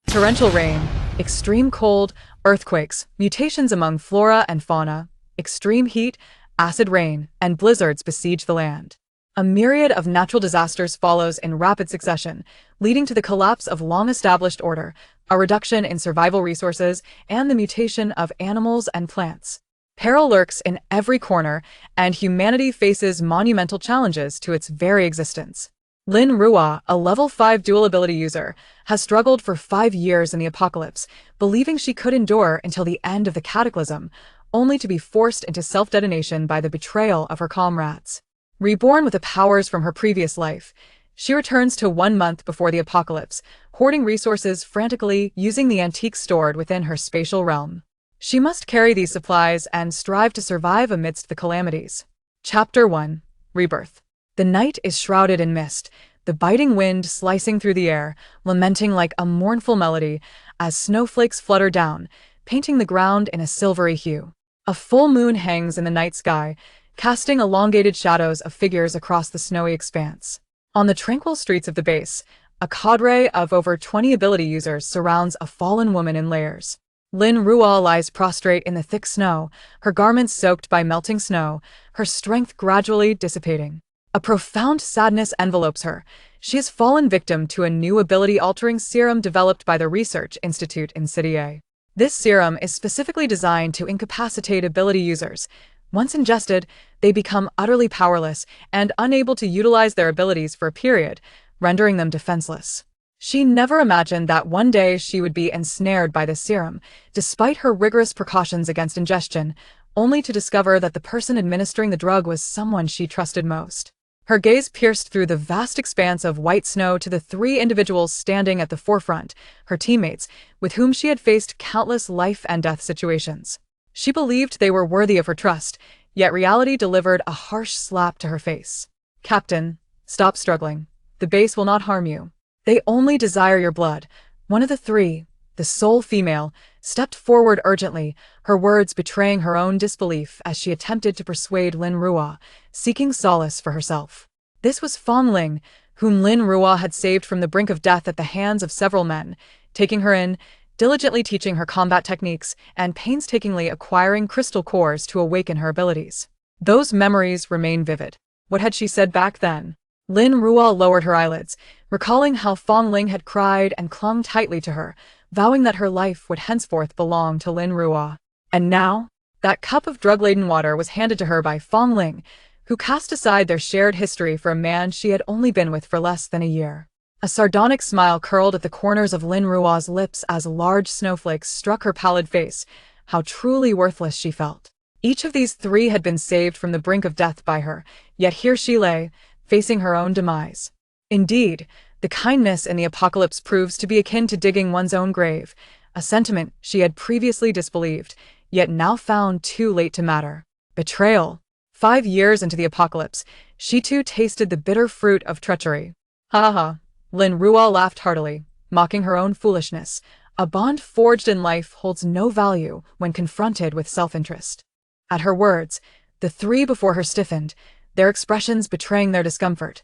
Torrential rain, extreme cold, earthquakes, mutations among flora and fauna, extreme heat, acid rain, and blizzards besiege the land. A myriad of natural disasters follows in rapid succession, leading to the collapse of long-established order, a reduction in survival resources, and the mutation of animals and plants. Peril lurks in every corner, and humanity faces monumental challenges to its very existence. Lin Ruo, a level 5 dual ability user, has struggled for 5 years in the apocalypse, believing she could endure until the end of the cataclysm, only to be forced into self-detonation by the betrayal of her comrades. Reborn with the powers from her previous life, she returns to 1 month before the apocalypse, hoarding resources frantically using the antiques stored within her spatial realm. She must carry these supplies and strive to survive amidst the calamities. Chapter 1. Rebirth. The night is shrouded in mist, the biting wind slicing through the air, lamenting like a mournful melody as snowflakes flutter down, painting the ground in a silvery hue. A full moon hangs in the night sky, casting elongated shadows of figures across the snowy expanse. On the tranquil streets of the base, a cadre of over 20 ability users surrounds a fallen woman in layers. Lin Ruo lies prostrate in the thick snow, her garments soaked by melting snow, her strength gradually dissipating. A profound sadness envelopes her. She has fallen victim to a new ability-altering serum developed by the Research Institute in City A. This serum is specifically designed to incapacitate ability users. Once ingested, they become utterly powerless and unable to utilize their abilities for a period, rendering them defenseless. She never imagined that one day she would be ensnared by this serum, despite her rigorous precautions against ingestion, only to discover that the person administering the drug was someone she trusted most. Her gaze pierced through the vast expanse of white snow to the 3 individuals standing at the forefront, her teammates, with whom she had faced countless life-and-death situations. She believed they were worthy of her trust, yet reality delivered a harsh slap to her face. "Captain, stop struggling. The base will not harm you. They only desire your blood." One of the 3, the sole female, stepped forward urgently, her words betraying her own disbelief as she attempted to persuade Lin Ruo, seeking solace for herself. This was Fong Ling, whom Lin Ruo had saved from the brink of death at the hands of several men, taking her in, diligently teaching her combat techniques, and painstakingly acquiring crystal cores to awaken her abilities. Those memories remain vivid. What had she said back then? Lin Ruo lowered her eyelids, recalling how Fong Ling had cried and clung tightly to her, vowing that her life would henceforth belong to Lin Ruo. And now, that cup of drug-laden water was handed to her by Fong Ling, who cast aside their shared history for a man she had only been with for less than a year. A sardonic smile curled at the corners of Lin Ruo's lips as large snowflakes struck her pallid face. How truly worthless she felt. Each of these 3 had been saved from the brink of death by her, yet here she lay, facing her own demise. Indeed, the kindness in the apocalypse proves to be akin to digging one's own grave, a sentiment she had previously disbelieved, yet now found too late to matter. Betrayal. 5 years into the apocalypse, she too tasted the bitter fruit of treachery. Ha ha. Lin Ruo laughed heartily, mocking her own foolishness. A bond forged in life holds no value when confronted with self-interest. At her words, the 3 before her stiffened, their expressions betraying their discomfort.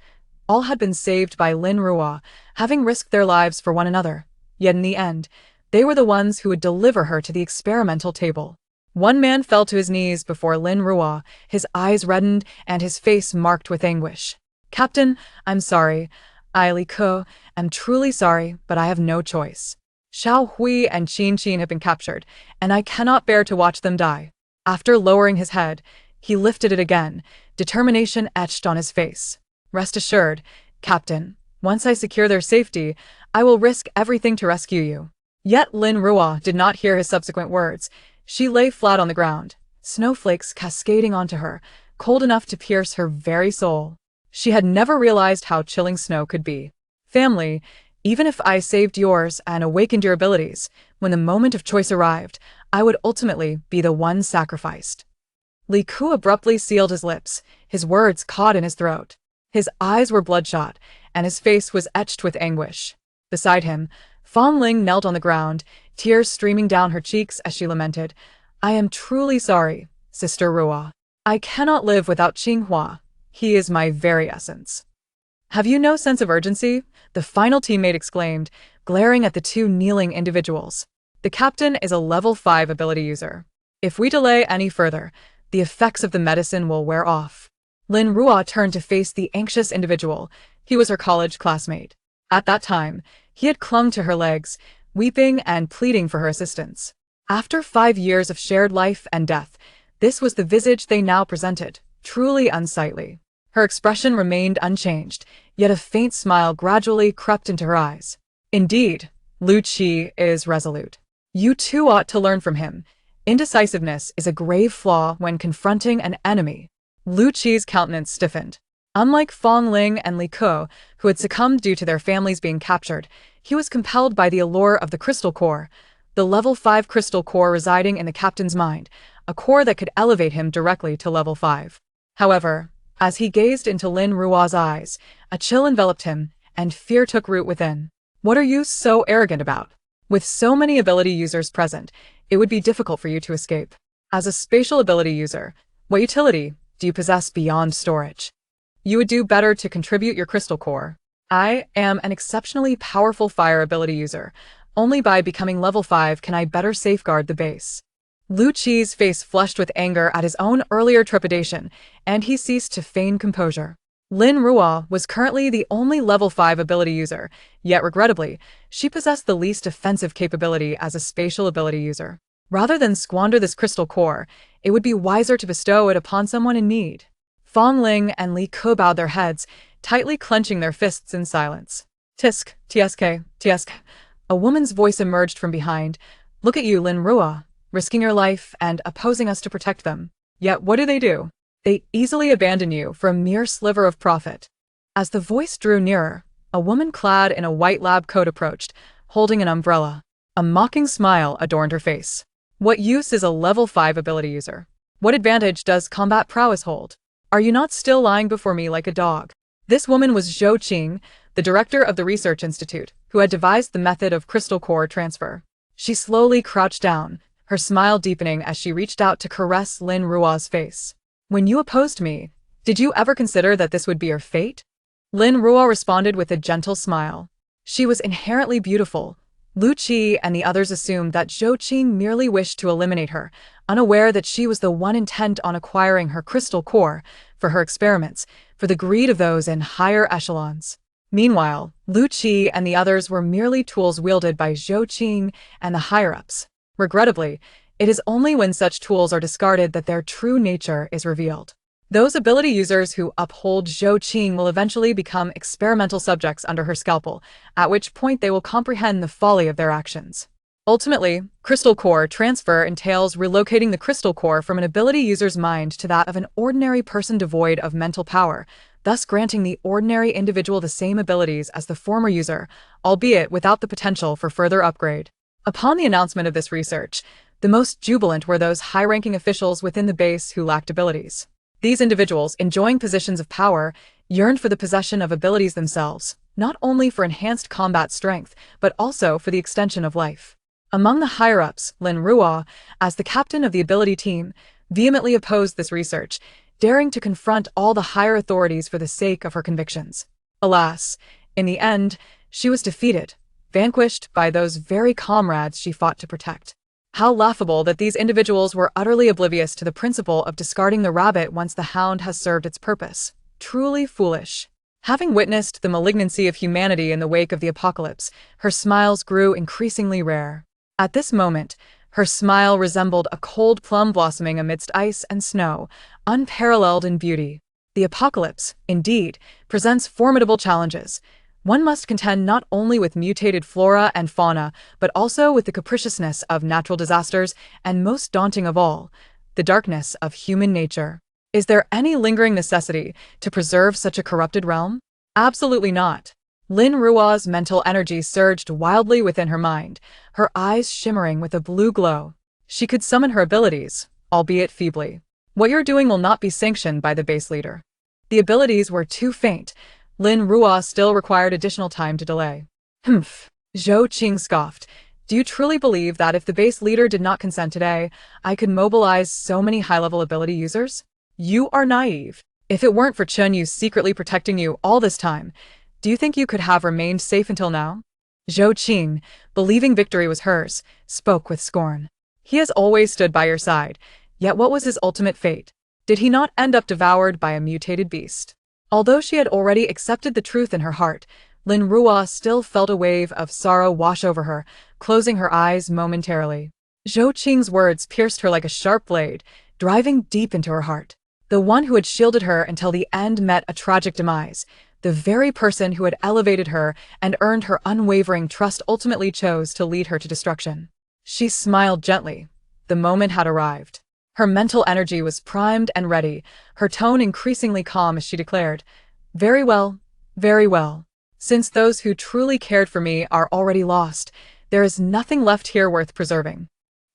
All had been saved by Lin Ruo, having risked their lives for one another. Yet in the end, they were the ones who would deliver her to the experimental table. One man fell to his knees before Lin Ruo, his eyes reddened and his face marked with anguish. "Captain, I'm sorry. I, Li Ko, am truly sorry, but I have no choice. Xiao Hui and Qin Qin have been captured, and I cannot bear to watch them die." After lowering his head, he lifted it again, determination etched on his face. "Rest assured, Captain, once I secure their safety, I will risk everything to rescue you." Yet Lin Ruo did not hear his subsequent words. She lay flat on the ground, snowflakes cascading onto her, cold enough to pierce her very soul. She had never realized how chilling snow could be. "Family, even if I saved yours and awakened your abilities, when the moment of choice arrived, I would ultimately be the one sacrificed." Li Ku abruptly sealed his lips, his words caught in his throat. His eyes were bloodshot, and his face was etched with anguish. Beside him, Fong Ling knelt on the ground, tears streaming down her cheeks as she lamented, "I am truly sorry, Sister Ruo. I cannot live without Qinghua. He is my very essence." "Have you no sense of urgency?" the final teammate exclaimed, glaring at the two kneeling individuals. The captain is a level 5 ability user. If we delay any further, the effects of the medicine will wear off. Lin Ruo turned to face the anxious individual. He was her college classmate. At that time, he had clung to her legs, weeping and pleading for her assistance. After 5 years of shared life and death, this was the visage they now presented, truly unsightly. Her expression remained unchanged, yet a faint smile gradually crept into her eyes. Indeed, Lu Qi is resolute. You too ought to learn from him. Indecisiveness is a grave flaw when confronting an enemy. Lu Qi's countenance stiffened. Unlike Fong Ling and Li Ke, who had succumbed due to their families being captured, he was compelled by the allure of the crystal core, the level 5 crystal core residing in the captain's mind, a core that could elevate him directly to level 5. However, as he gazed into Lin Ruo's eyes, a chill enveloped him, and fear took root within. What are you so arrogant about? With so many ability users present, it would be difficult for you to escape. As a spatial ability user, what utility do you possess beyond storage? You would do better to contribute your crystal core. I am an exceptionally powerful fire ability user. Only by becoming level 5 can I better safeguard the base. Lu Qi's face flushed with anger at his own earlier trepidation, and he ceased to feign composure. Lin Ruo was currently the only level 5 ability user, yet regrettably, she possessed the least offensive capability as a spatial ability user. Rather than squander this crystal core, it would be wiser to bestow it upon someone in need. Fong Ling and Li Ke bowed their heads, tightly clenching their fists in silence. Tisk, tsk. A woman's voice emerged from behind. Look at you, Lin Ruo, risking your life and opposing us to protect them. Yet what do? They easily abandon you for a mere sliver of profit. As the voice drew nearer, a woman clad in a white lab coat approached, holding an umbrella. A mocking smile adorned her face. What use is a level 5 ability user? What advantage does combat prowess hold? Are you not still lying before me like a dog? This woman was Zhou Qing, the director of the research institute, who had devised the method of crystal core transfer. She slowly crouched down, her smile deepening as she reached out to caress Lin Ruo's face. When you opposed me, did you ever consider that this would be your fate? Lin Ruo responded with a gentle smile. She was inherently beautiful. Lu Qi and the others assumed that Zhou Qing merely wished to eliminate her, unaware that she was the one intent on acquiring her crystal core for her experiments, for the greed of those in higher echelons. Meanwhile, Lu Qi and the others were merely tools wielded by Zhou Qing and the higher-ups. Regrettably, it is only when such tools are discarded that their true nature is revealed. Those ability users who uphold Zhou Qing will eventually become experimental subjects under her scalpel, at which point they will comprehend the folly of their actions. Ultimately, crystal core transfer entails relocating the crystal core from an ability user's mind to that of an ordinary person devoid of mental power, thus granting the ordinary individual the same abilities as the former user, albeit without the potential for further upgrade. Upon the announcement of this research, the most jubilant were those high-ranking officials within the base who lacked abilities. These individuals, enjoying positions of power, yearned for the possession of abilities themselves, not only for enhanced combat strength, but also for the extension of life. Among the higher-ups, Lin Ruo, as the captain of the ability team, vehemently opposed this research, daring to confront all the higher authorities for the sake of her convictions. Alas, in the end, she was defeated, vanquished by those very comrades she fought to protect. How laughable that these individuals were utterly oblivious to the principle of discarding the rabbit once the hound has served its purpose. Truly foolish. Having witnessed the malignancy of humanity in the wake of the apocalypse, her smiles grew increasingly rare. At this moment, her smile resembled a cold plum blossoming amidst ice and snow, unparalleled in beauty. The apocalypse, indeed, presents formidable challenges. One must contend not only with mutated flora and fauna, but also with the capriciousness of natural disasters, and most daunting of all, the darkness of human nature. Is there any lingering necessity to preserve such a corrupted realm? Absolutely not. Lin Ruo's mental energy surged wildly within her mind, her eyes shimmering with a blue glow. She could summon her abilities, albeit feebly. What you're doing will not be sanctioned by the base leader. The abilities were too faint. Lin Ruo still required additional time to delay. Humph. Zhou Qing scoffed. Do you truly believe that if the base leader did not consent today, I could mobilize so many high-level ability users? You are naive. If it weren't for Chun Yu secretly protecting you all this time, do you think you could have remained safe until now? Zhou Qing, believing victory was hers, spoke with scorn. He has always stood by your side, yet what was his ultimate fate? Did he not end up devoured by a mutated beast? Although she had already accepted the truth in her heart, Lin Ruo still felt a wave of sorrow wash over her, closing her eyes momentarily. Zhou Qing's words pierced her like a sharp blade, driving deep into her heart. The one who had shielded her until the end met a tragic demise. The very person who had elevated her and earned her unwavering trust ultimately chose to lead her to destruction. She smiled gently. The moment had arrived. Her mental energy was primed and ready, her tone increasingly calm as she declared, "Very well, very well. Since those who truly cared for me are already lost, there is nothing left here worth preserving."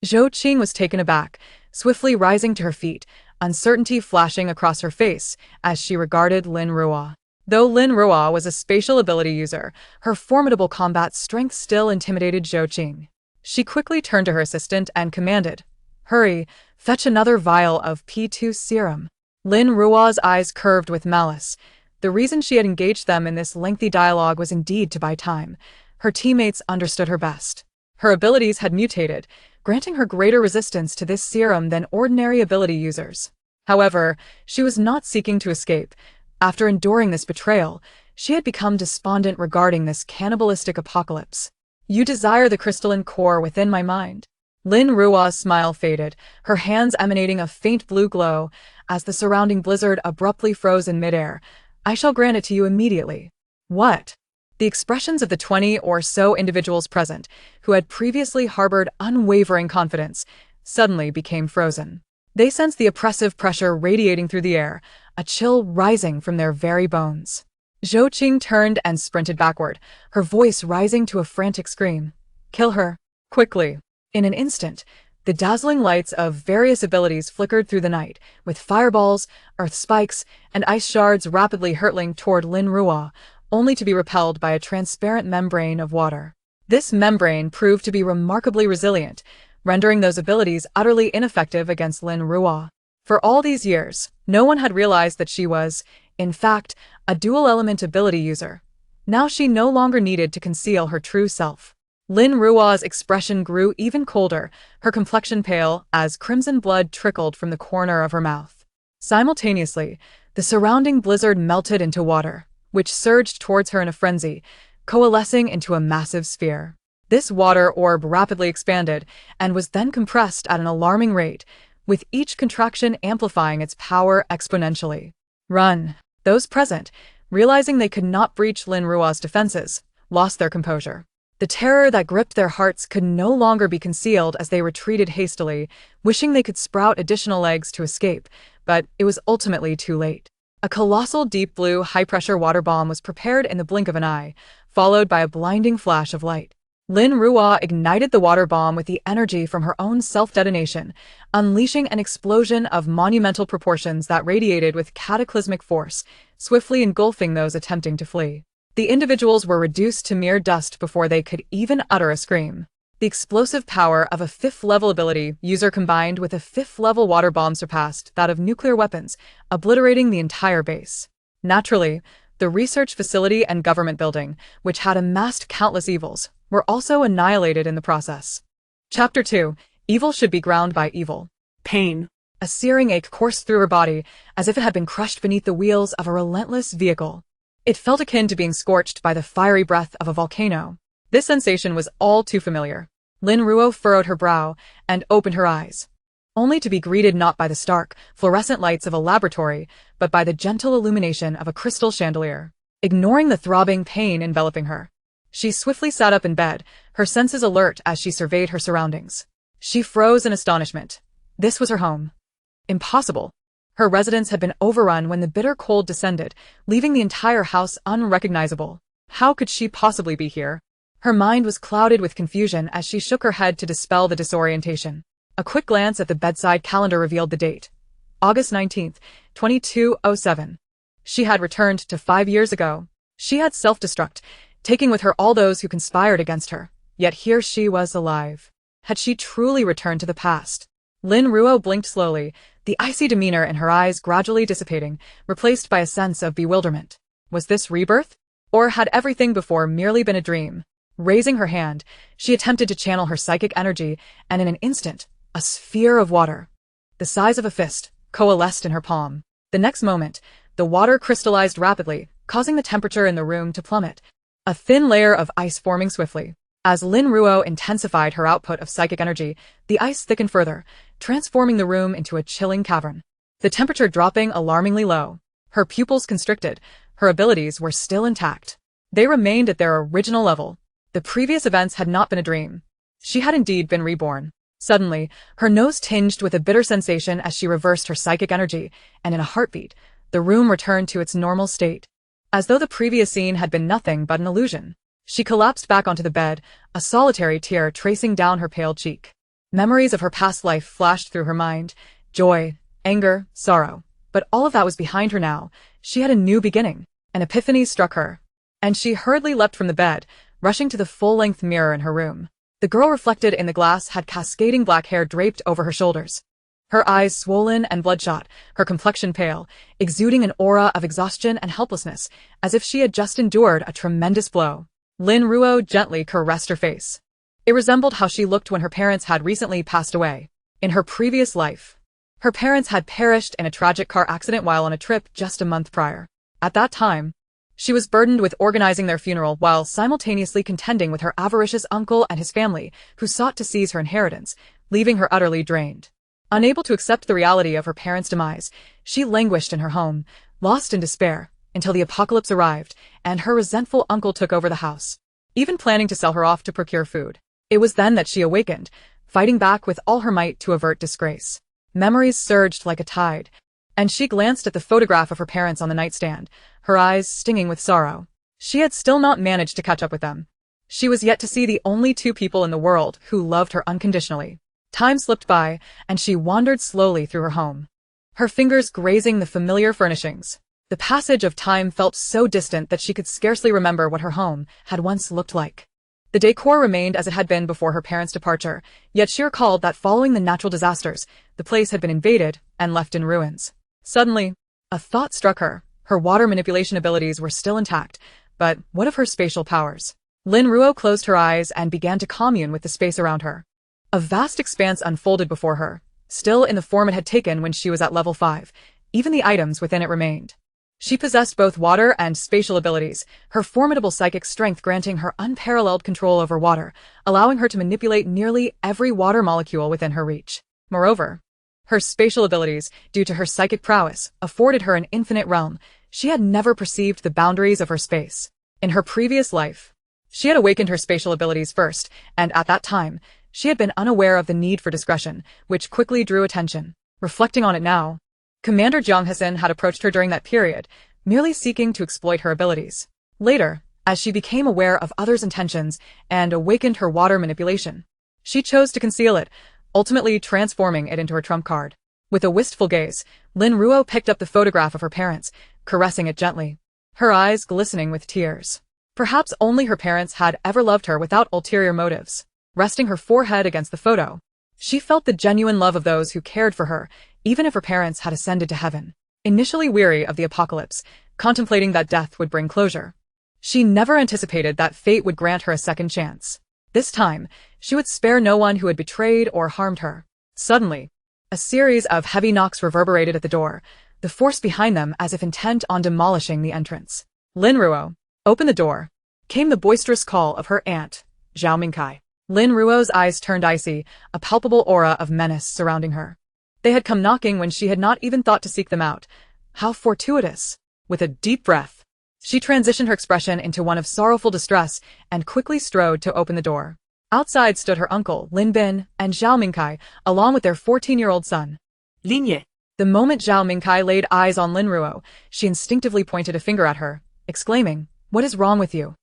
Zhou Qing was taken aback, swiftly rising to her feet, uncertainty flashing across her face as she regarded Lin Ruo. Though Lin Ruo was a spatial ability user, her formidable combat strength still intimidated Zhou Qing. She quickly turned to her assistant and commanded, "Hurry, fetch another vial of P2 serum." Lin Ruo's eyes curved with malice. The reason she had engaged them in this lengthy dialogue was indeed to buy time. Her teammates understood her best. Her abilities had mutated, granting her greater resistance to this serum than ordinary ability users. However, she was not seeking to escape. After enduring this betrayal, she had become despondent regarding this cannibalistic apocalypse. "You desire the crystalline core within my mind." Lin Ruo's smile faded, her hands emanating a faint blue glow, as the surrounding blizzard abruptly froze in midair. "I shall grant it to you immediately." "What?" The expressions of the 20 or so individuals present, who had previously harbored unwavering confidence, suddenly became frozen. They sensed the oppressive pressure radiating through the air, a chill rising from their very bones. Zhou Qing turned and sprinted backward, her voice rising to a frantic scream. "Kill her, quickly." In an instant, the dazzling lights of various abilities flickered through the night, with fireballs, earth spikes, and ice shards rapidly hurtling toward Lin Ruo, only to be repelled by a transparent membrane of water. This membrane proved to be remarkably resilient, rendering those abilities utterly ineffective against Lin Ruo. For all these years, no one had realized that she was, in fact, a dual-element ability user. Now she no longer needed to conceal her true self. Lin Ruo's expression grew even colder, her complexion pale as crimson blood trickled from the corner of her mouth. Simultaneously, the surrounding blizzard melted into water, which surged towards her in a frenzy, coalescing into a massive sphere. This water orb rapidly expanded and was then compressed at an alarming rate, with each contraction amplifying its power exponentially. "Run!" Those present, realizing they could not breach Lin Ruo's defenses, lost their composure. The terror that gripped their hearts could no longer be concealed as they retreated hastily, wishing they could sprout additional legs to escape, but it was ultimately too late. A colossal deep blue high-pressure water bomb was prepared in the blink of an eye, followed by a blinding flash of light. Lin Ruo ignited the water bomb with the energy from her own self-detonation, unleashing an explosion of monumental proportions that radiated with cataclysmic force, swiftly engulfing those attempting to flee. The individuals were reduced to mere dust before they could even utter a scream. The explosive power of a 5th-level ability user combined with a 5th-level water bomb surpassed that of nuclear weapons, obliterating the entire base. Naturally, the research facility and government building, which had amassed countless evils, were also annihilated in the process. Chapter 2. Evil should be ground by evil. Pain. A searing ache coursed through her body, as if it had been crushed beneath the wheels of a relentless vehicle. It felt akin to being scorched by the fiery breath of a volcano. This sensation was all too familiar. Lin Ruo furrowed her brow and opened her eyes, only to be greeted not by the stark, fluorescent lights of a laboratory, but by the gentle illumination of a crystal chandelier. Ignoring the throbbing pain enveloping her, she swiftly sat up in bed, her senses alert as she surveyed her surroundings. She froze in astonishment. This was her home. Impossible. Her residence had been overrun when the bitter cold descended, leaving the entire house unrecognizable. How could she possibly be here? Her mind was clouded with confusion as she shook her head to dispel the disorientation. A quick glance at the bedside calendar revealed the date. August 19th, 2207. She had returned to 5 years ago. She had self-destruct, taking with her all those who conspired against her. Yet here she was alive. Had she truly returned to the past? Lin Ruo blinked slowly, the icy demeanor in her eyes gradually dissipating, replaced by a sense of bewilderment. Was this rebirth? Or had everything before merely been a dream? Raising her hand, she attempted to channel her psychic energy, and in an instant, a sphere of water, the size of a fist, coalesced in her palm. The next moment, the water crystallized rapidly, causing the temperature in the room to plummet, a thin layer of ice forming swiftly. As Lin Ruo intensified her output of psychic energy, the ice thickened further, transforming the room into a chilling cavern. The temperature dropping alarmingly low. Her pupils constricted. Her abilities were still intact. They remained at their original level. The previous events had not been a dream. She had indeed been reborn. Suddenly, her nose tinged with a bitter sensation as she reversed her psychic energy, and in a heartbeat, the room returned to its normal state. As though the previous scene had been nothing but an illusion. She collapsed back onto the bed, a solitary tear tracing down her pale cheek. Memories of her past life flashed through her mind. Joy, anger, sorrow. But all of that was behind her now. She had a new beginning. An epiphany struck her. And she hurriedly leapt from the bed, rushing to the full-length mirror in her room. The girl reflected in the glass had cascading black hair draped over her shoulders. Her eyes swollen and bloodshot, her complexion pale, exuding an aura of exhaustion and helplessness, as if she had just endured a tremendous blow. Lin Ruo gently caressed her face. It resembled how she looked when her parents had recently passed away. In her previous life, her parents had perished in a tragic car accident while on a trip just a month prior. At that time, she was burdened with organizing their funeral while simultaneously contending with her avaricious uncle and his family, who sought to seize her inheritance, leaving her utterly drained. Unable to accept the reality of her parents' demise, she languished in her home, lost in despair, until the apocalypse arrived, and her resentful uncle took over the house, even planning to sell her off to procure food. It was then that she awakened, fighting back with all her might to avert disgrace. Memories surged like a tide, and she glanced at the photograph of her parents on the nightstand, her eyes stinging with sorrow. She had still not managed to catch up with them. She was yet to see the only two people in the world who loved her unconditionally. Time slipped by, and she wandered slowly through her home, her fingers grazing the familiar furnishings. The passage of time felt so distant that she could scarcely remember what her home had once looked like. The decor remained as it had been before her parents' departure, yet she recalled that following the natural disasters, the place had been invaded and left in ruins. Suddenly, a thought struck her. Her water manipulation abilities were still intact, but what of her spatial powers? Lin Ruo closed her eyes and began to commune with the space around her. A vast expanse unfolded before her, still in the form it had taken when she was at level 5. Even the items within it remained. She possessed both water and spatial abilities, her formidable psychic strength granting her unparalleled control over water, allowing her to manipulate nearly every water molecule within her reach. Moreover, her spatial abilities, due to her psychic prowess, afforded her an infinite realm. She had never perceived the boundaries of her space. In her previous life, she had awakened her spatial abilities first, and at that time, she had been unaware of the need for discretion, which quickly drew attention. Reflecting on it now, Commander Jiang Hassan had approached her during that period, merely seeking to exploit her abilities. Later, as she became aware of others' intentions and awakened her water manipulation, she chose to conceal it, ultimately transforming it into her trump card. With a wistful gaze, Lin Ruo picked up the photograph of her parents, caressing it gently, her eyes glistening with tears. Perhaps only her parents had ever loved her without ulterior motives. Resting her forehead against the photo, she felt the genuine love of those who cared for her, even if her parents had ascended to heaven. Initially weary of the apocalypse, contemplating that death would bring closure, she never anticipated that fate would grant her a second chance. This time, she would spare no one who had betrayed or harmed her. Suddenly, a series of heavy knocks reverberated at the door, the force behind them as if intent on demolishing the entrance. Lin Ruo, open the door, came the boisterous call of her aunt, Zhao Mingkai. Lin Ruo's eyes turned icy, a palpable aura of menace surrounding her. They had come knocking when she had not even thought to seek them out. How fortuitous! With a deep breath, she transitioned her expression into one of sorrowful distress and quickly strode to open the door. Outside stood her uncle, Lin Bin, and Zhao Mingkai, along with their 14-year-old son. Lin Ye. The moment Zhao Mingkai laid eyes on Lin Ruo, she instinctively pointed a finger at her, exclaiming, "What is wrong with you?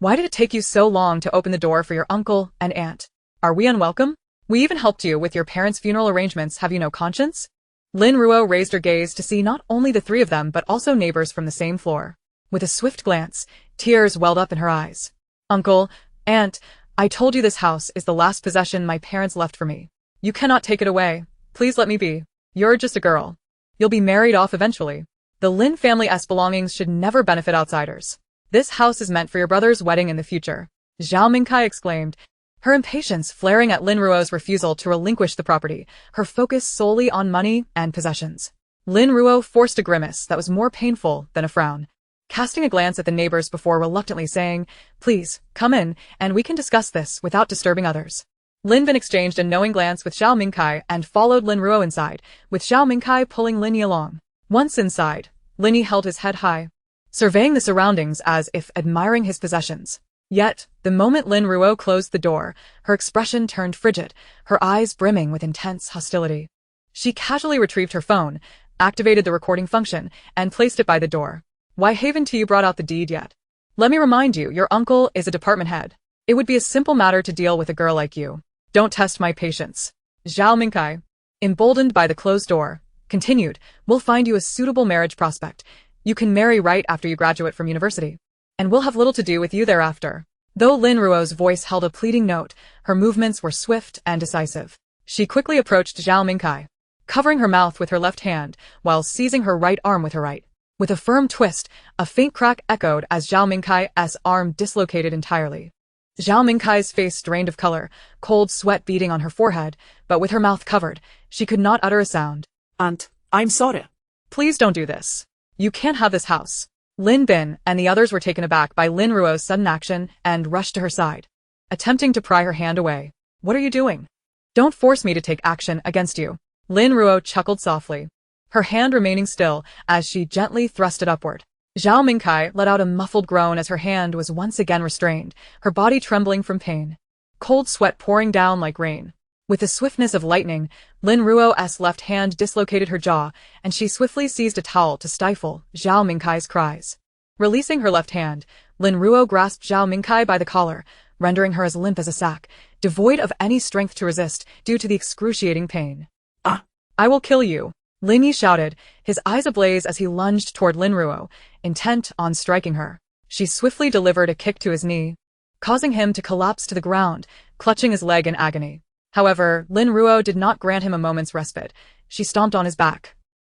Why did it take you so long to open the door for your uncle and aunt? Are we unwelcome? We even helped you with your parents' funeral arrangements. Have you no conscience?" Lin Ruo raised her gaze to see not only the three of them but also neighbors from the same floor. With a swift glance, tears welled up in her eyes. "Uncle, aunt, I told you this house is the last possession my parents left for me. You cannot take it away. Please let me be. You're just a girl. You'll be married off eventually. The Lin family's belongings should never benefit outsiders. This house is meant for your brother's wedding in the future. Zhao Mingkai exclaimed, her impatience flaring at Lin Ruo's refusal to relinquish the property, her focus solely on money and possessions. Lin Ruo forced a grimace that was more painful than a frown, casting a glance at the neighbors before reluctantly saying, "Please, come in, and we can discuss this without disturbing others." Lin Bin exchanged a knowing glance with Zhao Mingkai and followed Lin Ruo inside, with Zhao Mingkai pulling Lin Yi along. Once inside, Lin Yi held his head high, surveying the surroundings as if admiring his possessions. Yet, the moment Lin Ruo closed the door, her expression turned frigid, her eyes brimming with intense hostility. She casually retrieved her phone, activated the recording function, and placed it by the door. "Why haven't you brought out the deed yet? Let me remind you, your uncle is a department head. It would be a simple matter to deal with a girl like you. Don't test my patience." Zhao Mingkai, emboldened by the closed door, continued, "We'll find you a suitable marriage prospect. You can marry right after you graduate from university, and we'll have little to do with you thereafter." Though Lin Ruo's voice held a pleading note, her movements were swift and decisive. She quickly approached Zhao Mingkai, covering her mouth with her left hand while seizing her right arm with her right. With a firm twist, a faint crack echoed as Zhao Mingkai's arm dislocated entirely. Zhao Mingkai's face drained of color, cold sweat beading on her forehead, but with her mouth covered, she could not utter a sound. "Aunt, I'm sorry." "Please don't do this. You can't have this house." Lin Bin and the others were taken aback by Lin Ruo's sudden action and rushed to her side, attempting to pry her hand away. "What are you doing? Don't force me to take action against you." Lin Ruo chuckled softly, her hand remaining still as she gently thrust it upward. Zhao Mingkai let out a muffled groan as her hand was once again restrained, her body trembling from pain, cold sweat pouring down like rain. With the swiftness of lightning, Lin Ruo's left hand dislocated her jaw, and she swiftly seized a towel to stifle Zhao Mingkai's cries. Releasing her left hand, Lin Ruo grasped Zhao Mingkai by the collar, rendering her as limp as a sack, devoid of any strength to resist due to the excruciating pain. "Ah! I will kill you," Lin Yi shouted, his eyes ablaze as he lunged toward Lin Ruo, intent on striking her. She swiftly delivered a kick to his knee, causing him to collapse to the ground, clutching his leg in agony. However, Lin Ruo did not grant him a moment's respite. She stomped on his back,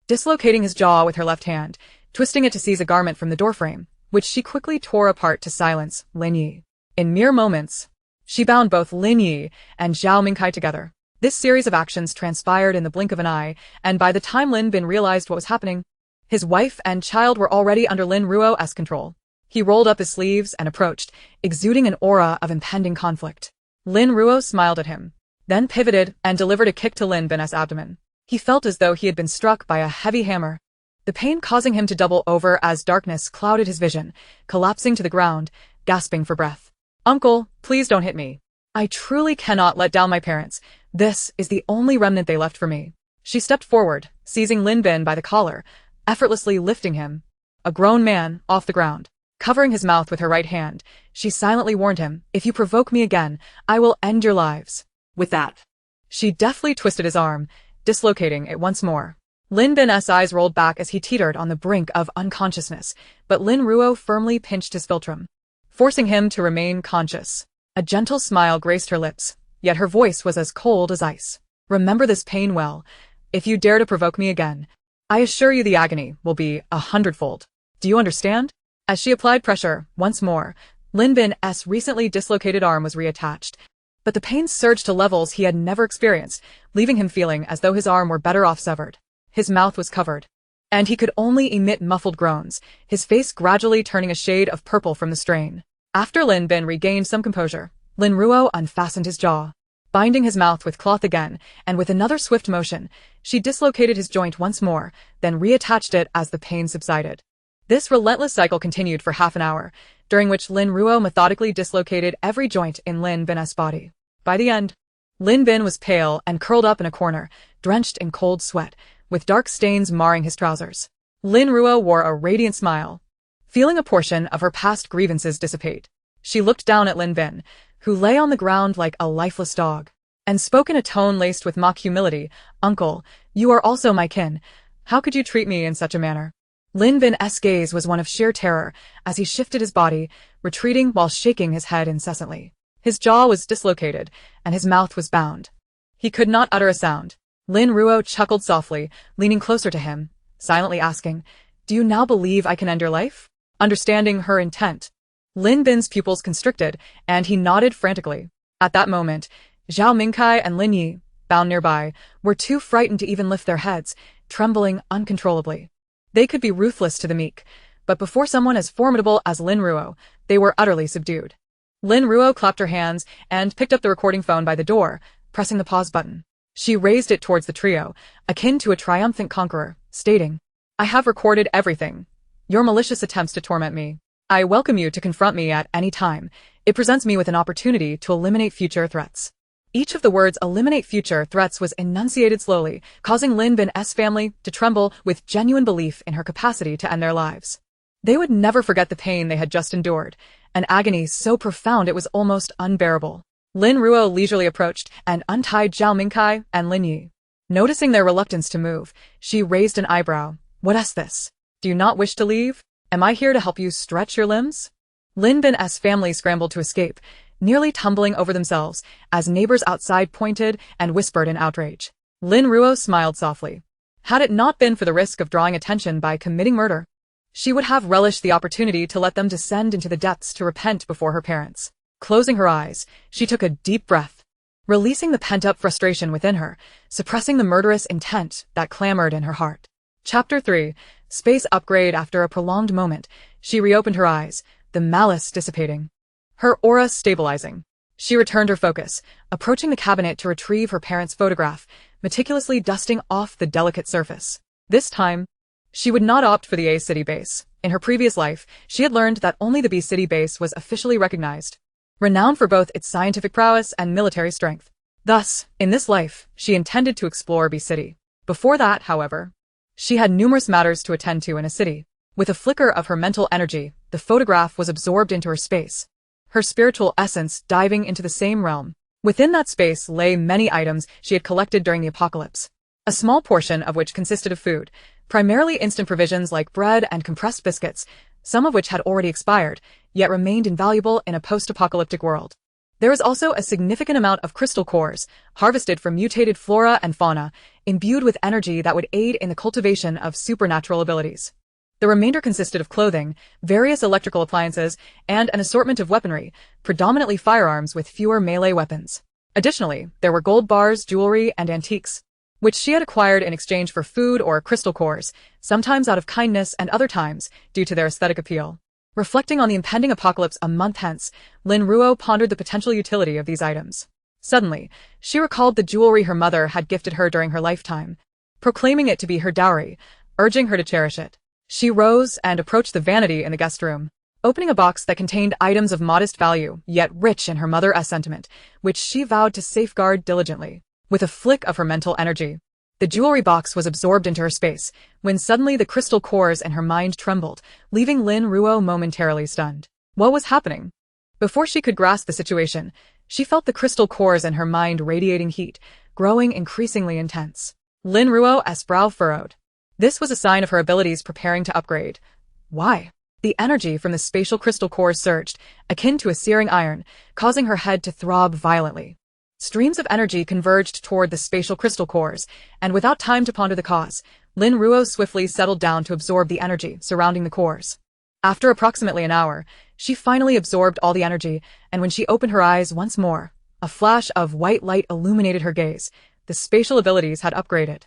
dislocating his jaw with her left hand, twisting it to seize a garment from the doorframe, which she quickly tore apart to silence Lin Yi. In mere moments, she bound both Lin Yi and Zhao Mingkai together. This series of actions transpired in the blink of an eye, and by the time Lin Bin realized what was happening, his wife and child were already under Lin Ruo's control. He rolled up his sleeves and approached, exuding an aura of impending conflict. Lin Ruo smiled at him, then pivoted and delivered a kick to Lin Bin's abdomen. He felt as though he had been struck by a heavy hammer, the pain causing him to double over as darkness clouded his vision, collapsing to the ground, gasping for breath. "Uncle, please don't hit me. I truly cannot let down my parents. This is the only remnant they left for me." She stepped forward, seizing Lin Bin by the collar, effortlessly lifting him, a grown man, off the ground. Covering his mouth with her right hand, she silently warned him, "If you provoke me again, I will end your lives." With that, she deftly twisted his arm, dislocating it once more. Lin Bin's eyes rolled back as he teetered on the brink of unconsciousness, but Lin Ruo firmly pinched his philtrum, forcing him to remain conscious. A gentle smile graced her lips, yet her voice was as cold as ice. "Remember this pain well. If you dare to provoke me again, I assure you the agony will be 100-fold. Do you understand?" As she applied pressure, once more, Lin Bin's recently dislocated arm was reattached, but the pain surged to levels he had never experienced, leaving him feeling as though his arm were better off severed. His mouth was covered, and he could only emit muffled groans, his face gradually turning a shade of purple from the strain. After Lin Bin regained some composure, Lin Ruo unfastened his jaw, binding his mouth with cloth again, and with another swift motion, she dislocated his joint once more, then reattached it as the pain subsided. This relentless cycle continued for half an hour, during which Lin Ruo methodically dislocated every joint in Lin Bin's body. By the end, Lin Bin was pale and curled up in a corner, drenched in cold sweat, with dark stains marring his trousers. Lin Ruo wore a radiant smile, feeling a portion of her past grievances dissipate. She looked down at Lin Bin, who lay on the ground like a lifeless dog, and spoke in a tone laced with mock humility, "Uncle, you are also my kin. How could you treat me in such a manner?" Lin Bin's gaze was one of sheer terror as he shifted his body, retreating while shaking his head incessantly. His jaw was dislocated, and his mouth was bound. He could not utter a sound. Lin Ruo chuckled softly, leaning closer to him, silently asking, "Do you now believe I can end your life?" Understanding her intent, Lin Bin's pupils constricted, and he nodded frantically. At that moment, Zhao Mingkai and Lin Yi, bound nearby, were too frightened to even lift their heads, trembling uncontrollably. They could be ruthless to the meek, but before someone as formidable as Lin Ruo, they were utterly subdued. Lin Ruo clapped her hands and picked up the recording phone by the door, pressing the pause button. She raised it towards the trio, akin to a triumphant conqueror, stating, "I have recorded everything. Your malicious attempts to torment me. I welcome you to confront me at any time. It presents me with an opportunity to eliminate future threats." Each of the words "eliminate future threats" was enunciated slowly, causing Lin Bin's family to tremble with genuine belief in her capacity to end their lives. They would never forget the pain they had just endured, an agony so profound it was almost unbearable. Lin Ruo leisurely approached and untied Zhao Mingkai and Lin Yi. Noticing their reluctance to move, she raised an eyebrow. "What is this? Do you not wish to leave? Am I here to help you stretch your limbs?" Lin Bin's family scrambled to escape, nearly tumbling over themselves as neighbors outside pointed and whispered in outrage. Lin Ruo smiled softly. Had it not been for the risk of drawing attention by committing murder, she would have relished the opportunity to let them descend into the depths to repent before her parents. Closing her eyes, she took a deep breath, releasing the pent-up frustration within her, suppressing the murderous intent that clamored in her heart. Chapter 3. Space Upgrade. After a prolonged moment, she reopened her eyes, the malice dissipating, her aura stabilizing. She returned her focus, approaching the cabinet to retrieve her parents' photograph, meticulously dusting off the delicate surface. This time, she would not opt for the A City base. In her previous life, she had learned that only the B City base was officially recognized, renowned for both its scientific prowess and military strength. Thus, in this life, she intended to explore B City. Before that, however, she had numerous matters to attend to in a city. With a flicker of her mental energy, the photograph was absorbed into her space, her spiritual essence diving into the same realm. Within that space lay many items she had collected during the apocalypse, a small portion of which consisted of food, primarily instant provisions like bread and compressed biscuits, some of which had already expired, yet remained invaluable in a post-apocalyptic world. There was also a significant amount of crystal cores, harvested from mutated flora and fauna, imbued with energy that would aid in the cultivation of supernatural abilities. The remainder consisted of clothing, various electrical appliances, and an assortment of weaponry, predominantly firearms with fewer melee weapons. Additionally, there were gold bars, jewelry, and antiques, which she had acquired in exchange for food or crystal cores, sometimes out of kindness and other times due to their aesthetic appeal. Reflecting on the impending apocalypse a month hence, Lin Ruo pondered the potential utility of these items. Suddenly, she recalled the jewelry her mother had gifted her during her lifetime, proclaiming it to be her dowry, urging her to cherish it. She rose and approached the vanity in the guest room, opening a box that contained items of modest value, yet rich in her mother's sentiment, which she vowed to safeguard diligently. With a flick of her mental energy, the jewelry box was absorbed into her space, when suddenly the crystal cores in her mind trembled, leaving Lin Ruo momentarily stunned. What was happening? Before she could grasp the situation, she felt the crystal cores in her mind radiating heat, growing increasingly intense. Lin Ruo's brow furrowed. This was a sign of her abilities preparing to upgrade. Why? The energy from the spatial crystal cores surged, akin to a searing iron, causing her head to throb violently. Streams of energy converged toward the spatial crystal cores, and without time to ponder the cause, Lin Ruo swiftly settled down to absorb the energy surrounding the cores. After approximately an hour, she finally absorbed all the energy, and when she opened her eyes once more, a flash of white light illuminated her gaze. The spatial abilities had upgraded.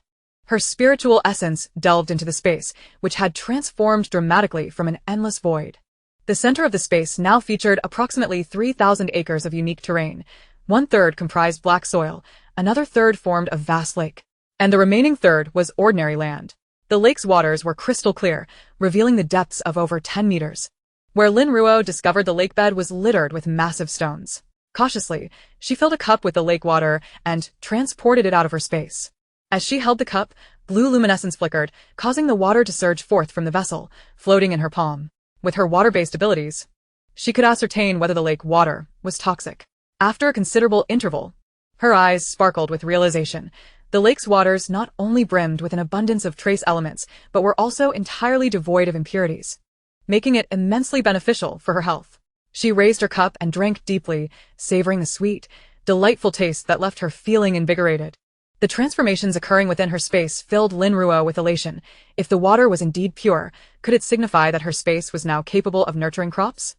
Her spiritual essence delved into the space, which had transformed dramatically from an endless void. The center of the space now featured approximately 3,000 acres of unique terrain. 1/3 comprised black soil, another third formed a vast lake, and the remaining third was ordinary land. The lake's waters were crystal clear, revealing the depths of over 10 meters. Where Lin Ruo discovered the lake bed was littered with massive stones. Cautiously, she filled a cup with the lake water and transported it out of her space. As she held the cup, blue luminescence flickered, causing the water to surge forth from the vessel, floating in her palm. With her water-based abilities, she could ascertain whether the lake water was toxic. After a considerable interval, her eyes sparkled with realization. The lake's waters not only brimmed with an abundance of trace elements, but were also entirely devoid of impurities, making it immensely beneficial for her health. She raised her cup and drank deeply, savoring the sweet, delightful taste that left her feeling invigorated. The transformations occurring within her space filled Lin Ruo with elation. If the water was indeed pure, could it signify that her space was now capable of nurturing crops?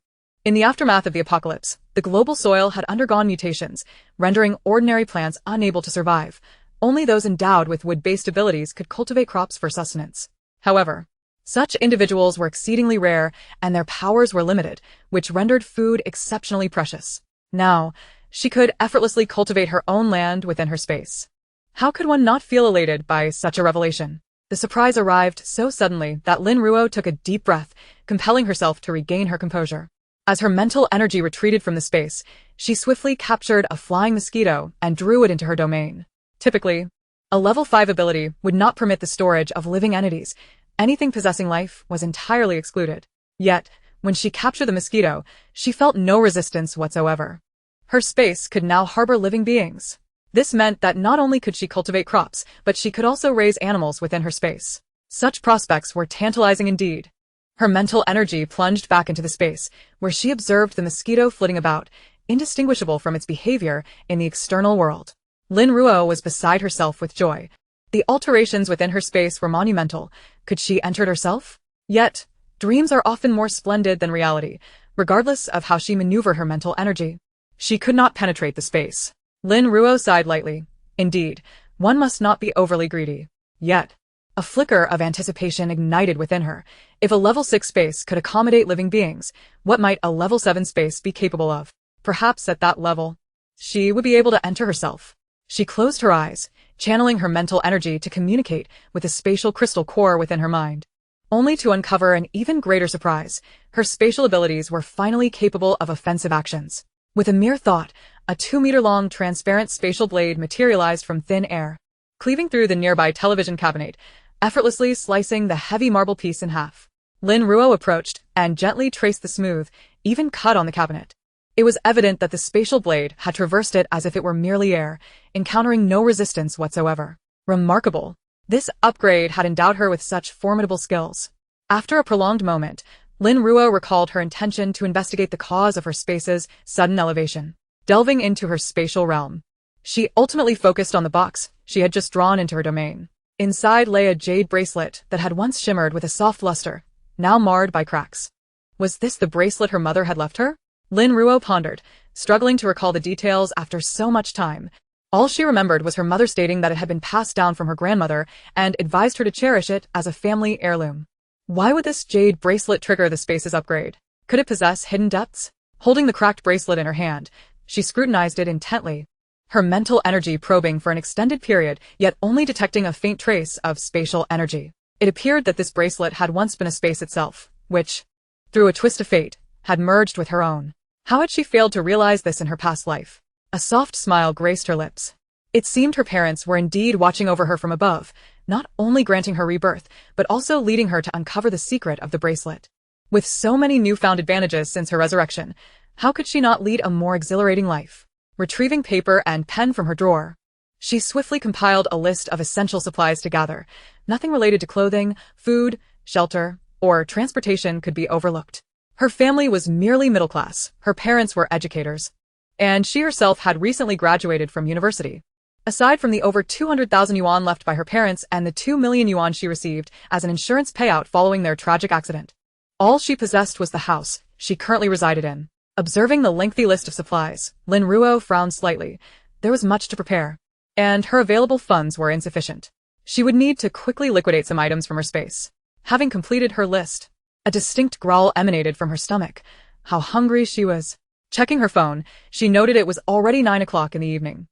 In the aftermath of the apocalypse, the global soil had undergone mutations, rendering ordinary plants unable to survive. Only those endowed with wood-based abilities could cultivate crops for sustenance. However, such individuals were exceedingly rare, and their powers were limited, which rendered food exceptionally precious. Now, she could effortlessly cultivate her own land within her space. How could one not feel elated by such a revelation? The surprise arrived so suddenly that Lin Ruo took a deep breath, compelling herself to regain her composure. As her mental energy retreated from the space, she swiftly captured a flying mosquito and drew it into her domain. Typically, a level 5 ability would not permit the storage of living entities. Anything possessing life was entirely excluded. Yet, when she captured the mosquito, she felt no resistance whatsoever. Her space could now harbor living beings. This meant that not only could she cultivate crops, but she could also raise animals within her space. Such prospects were tantalizing indeed. Her mental energy plunged back into the space, where she observed the mosquito flitting about, indistinguishable from its behavior in the external world. Lin Ruo was beside herself with joy. The alterations within her space were monumental. Could she enter it herself? Yet, dreams are often more splendid than reality, regardless of how she maneuvered her mental energy. She could not penetrate the space. Lin Ruo sighed lightly. Indeed, one must not be overly greedy. Yet, a flicker of anticipation ignited within her. If a level 6 space could accommodate living beings, what might a level 7 space be capable of? Perhaps at that level, she would be able to enter herself. She closed her eyes, channeling her mental energy to communicate with the spatial crystal core within her mind. Only to uncover an even greater surprise, her spatial abilities were finally capable of offensive actions. With a mere thought, a 2-meter-long transparent spatial blade materialized from thin air, cleaving through the nearby television cabinet, effortlessly slicing the heavy marble piece in half. Lin Ruo approached and gently traced the smooth, even cut on the cabinet. It was evident that the spatial blade had traversed it as if it were merely air, encountering no resistance whatsoever. Remarkable. This upgrade had endowed her with such formidable skills. After a prolonged moment, Lin Ruo recalled her intention to investigate the cause of her space's sudden elevation. Delving into her spatial realm, she ultimately focused on the box she had just drawn into her domain. Inside lay a jade bracelet that had once shimmered with a soft luster, now marred by cracks. Was this the bracelet her mother had left her? Lin Ruo pondered, struggling to recall the details after so much time. All she remembered was her mother stating that it had been passed down from her grandmother and advised her to cherish it as a family heirloom. Why would this jade bracelet trigger the space's upgrade? Could it possess hidden depths? Holding the cracked bracelet in her hand, she scrutinized it intently, her mental energy probing for an extended period, yet only detecting a faint trace of spatial energy. It appeared that this bracelet had once been a space itself, which, through a twist of fate, had merged with her own. How had she failed to realize this in her past life? A soft smile graced her lips. It seemed her parents were indeed watching over her from above, not only granting her rebirth, but also leading her to uncover the secret of the bracelet. With so many newfound advantages since her resurrection, how could she not lead a more exhilarating life? Retrieving paper and pen from her drawer, she swiftly compiled a list of essential supplies to gather. Nothing related to clothing, food, shelter, or transportation could be overlooked. Her family was merely middle class, her parents were educators, and she herself had recently graduated from university. Aside from the over 200,000 yuan left by her parents and the 2 million yuan she received as an insurance payout following their tragic accident, all she possessed was the house she currently resided in. Observing the lengthy list of supplies, Lin Ruo frowned slightly. There was much to prepare, and her available funds were insufficient. She would need to quickly liquidate some items from her space. Having completed her list, a distinct growl emanated from her stomach. How hungry she was. Checking her phone, she noted it was already 9 o'clock in the evening.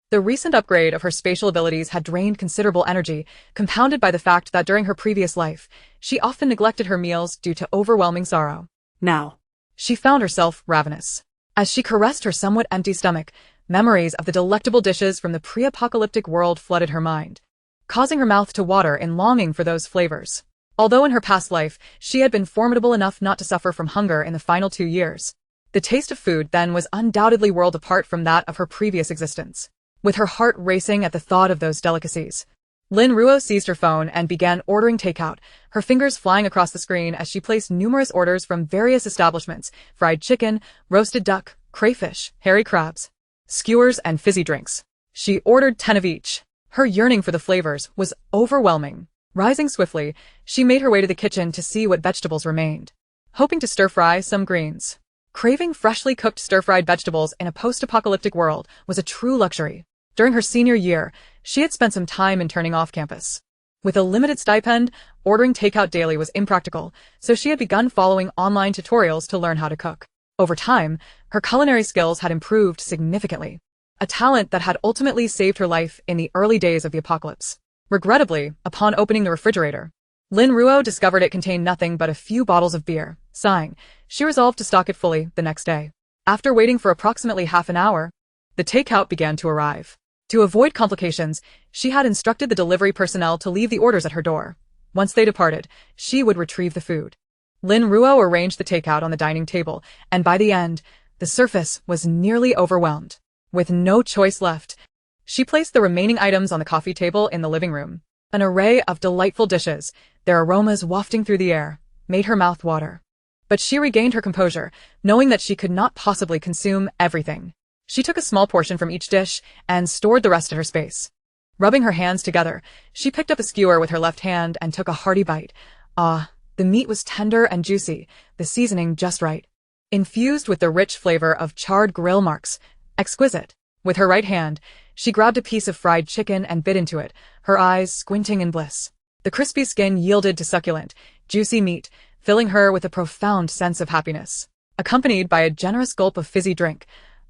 The recent upgrade of her spatial abilities had drained considerable energy, compounded by the fact that during her previous life, she often neglected her meals due to overwhelming sorrow. Now, She found herself ravenous. As she caressed her somewhat empty stomach, memories of the delectable dishes from the pre-apocalyptic world flooded her mind, causing her mouth to water in longing for those flavors. Although in her past life, she had been formidable enough not to suffer from hunger in the final 2 years, the taste of food then was undoubtedly worlds apart from that of her previous existence. With her heart racing at the thought of those delicacies, Lin Ruo seized her phone and began ordering takeout, her fingers flying across the screen as she placed numerous orders from various establishments: fried chicken, roasted duck, crayfish, hairy crabs, skewers, and fizzy drinks. She ordered 10 of each. Her yearning for the flavors was overwhelming. Rising swiftly, she made her way to the kitchen to see what vegetables remained, hoping to stir-fry some greens. Craving freshly cooked stir-fried vegetables in a post-apocalyptic world was a true luxury. During her senior year, she had spent some time interning off-campus. With a limited stipend, ordering takeout daily was impractical, so she had begun following online tutorials to learn how to cook. Over time, her culinary skills had improved significantly, a talent that had ultimately saved her life in the early days of the apocalypse. Regrettably, upon opening the refrigerator, Lin Ruo discovered it contained nothing but a few bottles of beer. Sighing, she resolved to stock it fully the next day. After waiting for approximately half an hour, the takeout began to arrive. To avoid complications, she had instructed the delivery personnel to leave the orders at her door. Once they departed, she would retrieve the food. Lin Ruo arranged the takeout on the dining table, and by the end, the surface was nearly overwhelmed. With no choice left, she placed the remaining items on the coffee table in the living room. An array of delightful dishes, their aromas wafting through the air, made her mouth water. But she regained her composure, knowing that she could not possibly consume everything. She took a small portion from each dish and stored the rest at her space. Rubbing her hands together, she picked up a skewer with her left hand and took a hearty bite. Ah, the meat was tender and juicy, the seasoning just right. Infused with the rich flavor of charred grill marks. Exquisite. With her right hand, she grabbed a piece of fried chicken and bit into it, her eyes squinting in bliss. The crispy skin yielded to succulent, juicy meat, filling her with a profound sense of happiness. Accompanied by a generous gulp of fizzy drink.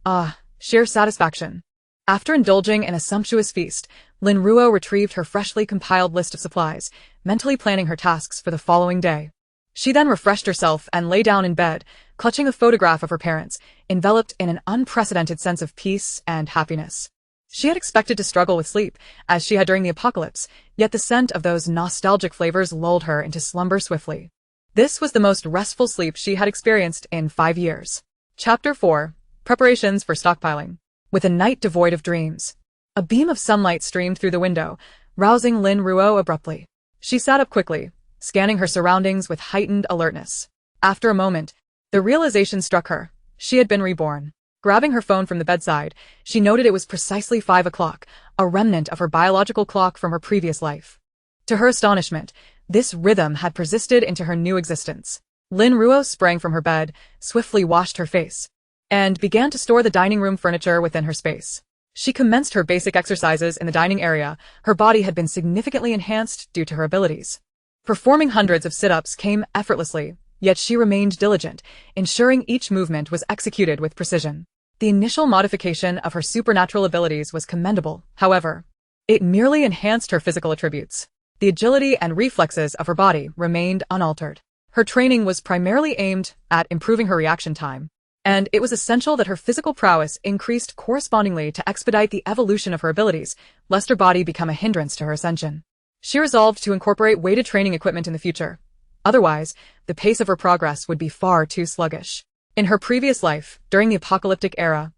Ah, sheer satisfaction. After indulging in a sumptuous feast, Lin Ruo retrieved her freshly compiled list of supplies, mentally planning her tasks for the following day. She then refreshed herself and lay down in bed, clutching a photograph of her parents, enveloped in an unprecedented sense of peace and happiness. She had expected to struggle with sleep, as she had during the apocalypse, yet the scent of those nostalgic flavors lulled her into slumber swiftly. This was the most restful sleep she had experienced in 5 years. Chapter 4. Preparations for stockpiling. With a night devoid of dreams, a beam of sunlight streamed through the window, rousing Lin Ruo abruptly. She sat up quickly, scanning her surroundings with heightened alertness. After a moment, the realization struck her. She had been reborn. Grabbing her phone from the bedside, she noted it was precisely 5 o'clock, a remnant of her biological clock from her previous life. To her astonishment, this rhythm had persisted into her new existence. Lin Ruo sprang from her bed, swiftly washed her face, and began to store the dining room furniture within her space. She commenced her basic exercises in the dining area. Her body had been significantly enhanced due to her abilities. Performing hundreds of sit-ups came effortlessly, yet she remained diligent, ensuring each movement was executed with precision. The initial modification of her supernatural abilities was commendable, however. It merely enhanced her physical attributes. The agility and reflexes of her body remained unaltered. Her training was primarily aimed at improving her reaction time, and it was essential that her physical prowess increased correspondingly to expedite the evolution of her abilities, lest her body become a hindrance to her ascension. She resolved to incorporate weighted training equipment in the future. Otherwise, the pace of her progress would be far too sluggish. In her previous life, during the apocalyptic era,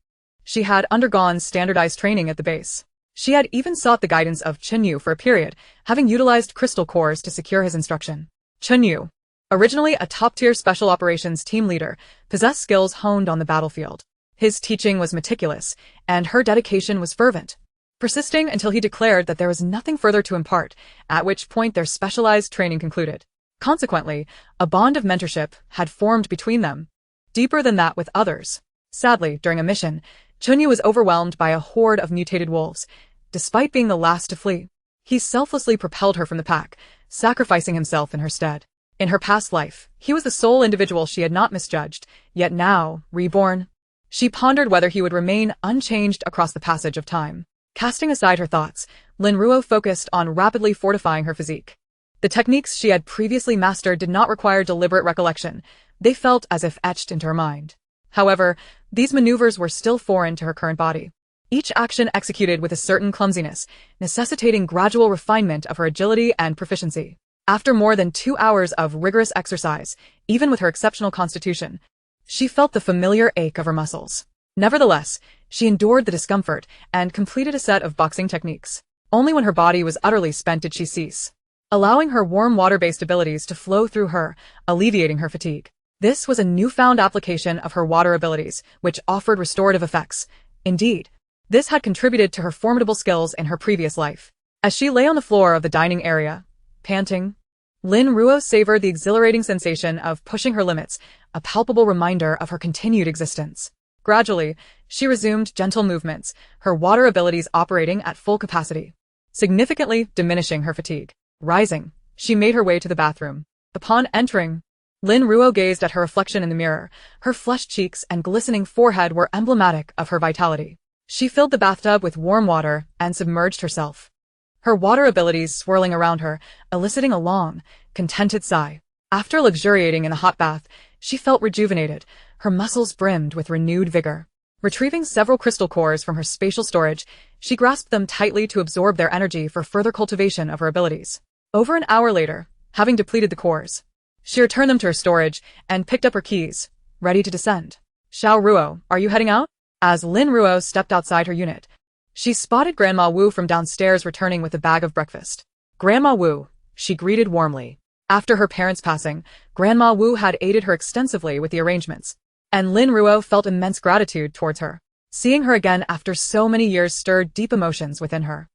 she had undergone standardized training at the base. She had even sought the guidance of Chunyu for a period, having utilized crystal cores to secure his instruction. Chunyu, originally a top-tier special operations team leader, possessed skills honed on the battlefield. His teaching was meticulous, and her dedication was fervent, persisting until he declared that there was nothing further to impart, at which point their specialized training concluded. Consequently, a bond of mentorship had formed between them, deeper than that with others. Sadly, during a mission, Chunyu was overwhelmed by a horde of mutated wolves. Despite being the last to flee, he selflessly propelled her from the pack, sacrificing himself in her stead. In her past life, he was the sole individual she had not misjudged, yet now, reborn, she pondered whether he would remain unchanged across the passage of time. Casting aside her thoughts, Lin Ruo focused on rapidly fortifying her physique. The techniques she had previously mastered did not require deliberate recollection. They felt as if etched into her mind. However, these maneuvers were still foreign to her current body. Each action executed with a certain clumsiness, necessitating gradual refinement of her agility and proficiency. After more than 2 hours of rigorous exercise, even with her exceptional constitution, she felt the familiar ache of her muscles. Nevertheless, she endured the discomfort and completed a set of boxing techniques. Only when her body was utterly spent did she cease, allowing her warm water-based abilities to flow through her, alleviating her fatigue. This was a newfound application of her water abilities, which offered restorative effects. Indeed, this had contributed to her formidable skills in her previous life. As she lay on the floor of the dining area, panting, Lin Ruo savored the exhilarating sensation of pushing her limits, a palpable reminder of her continued existence. Gradually, she resumed gentle movements, her water abilities operating at full capacity, significantly diminishing her fatigue. Rising, she made her way to the bathroom. Upon entering, Lin Ruo gazed at her reflection in the mirror. Her flushed cheeks and glistening forehead were emblematic of her vitality. She filled the bathtub with warm water and submerged herself, her water abilities swirling around her, eliciting a long, contented sigh. After luxuriating in the hot bath, she felt rejuvenated, her muscles brimmed with renewed vigor. Retrieving several crystal cores from her spatial storage, she grasped them tightly to absorb their energy for further cultivation of her abilities. Over an hour later, having depleted the cores, she returned them to her storage and picked up her keys, ready to descend. Xiao Ruo, are you heading out? As Lin Ruo stepped outside her unit, she spotted Grandma Wu from downstairs returning with a bag of breakfast. Grandma Wu, she greeted warmly. After her parents' passing, Grandma Wu had aided her extensively with the arrangements, and Lin Ruo felt immense gratitude towards her. Seeing her again after so many years stirred deep emotions within her.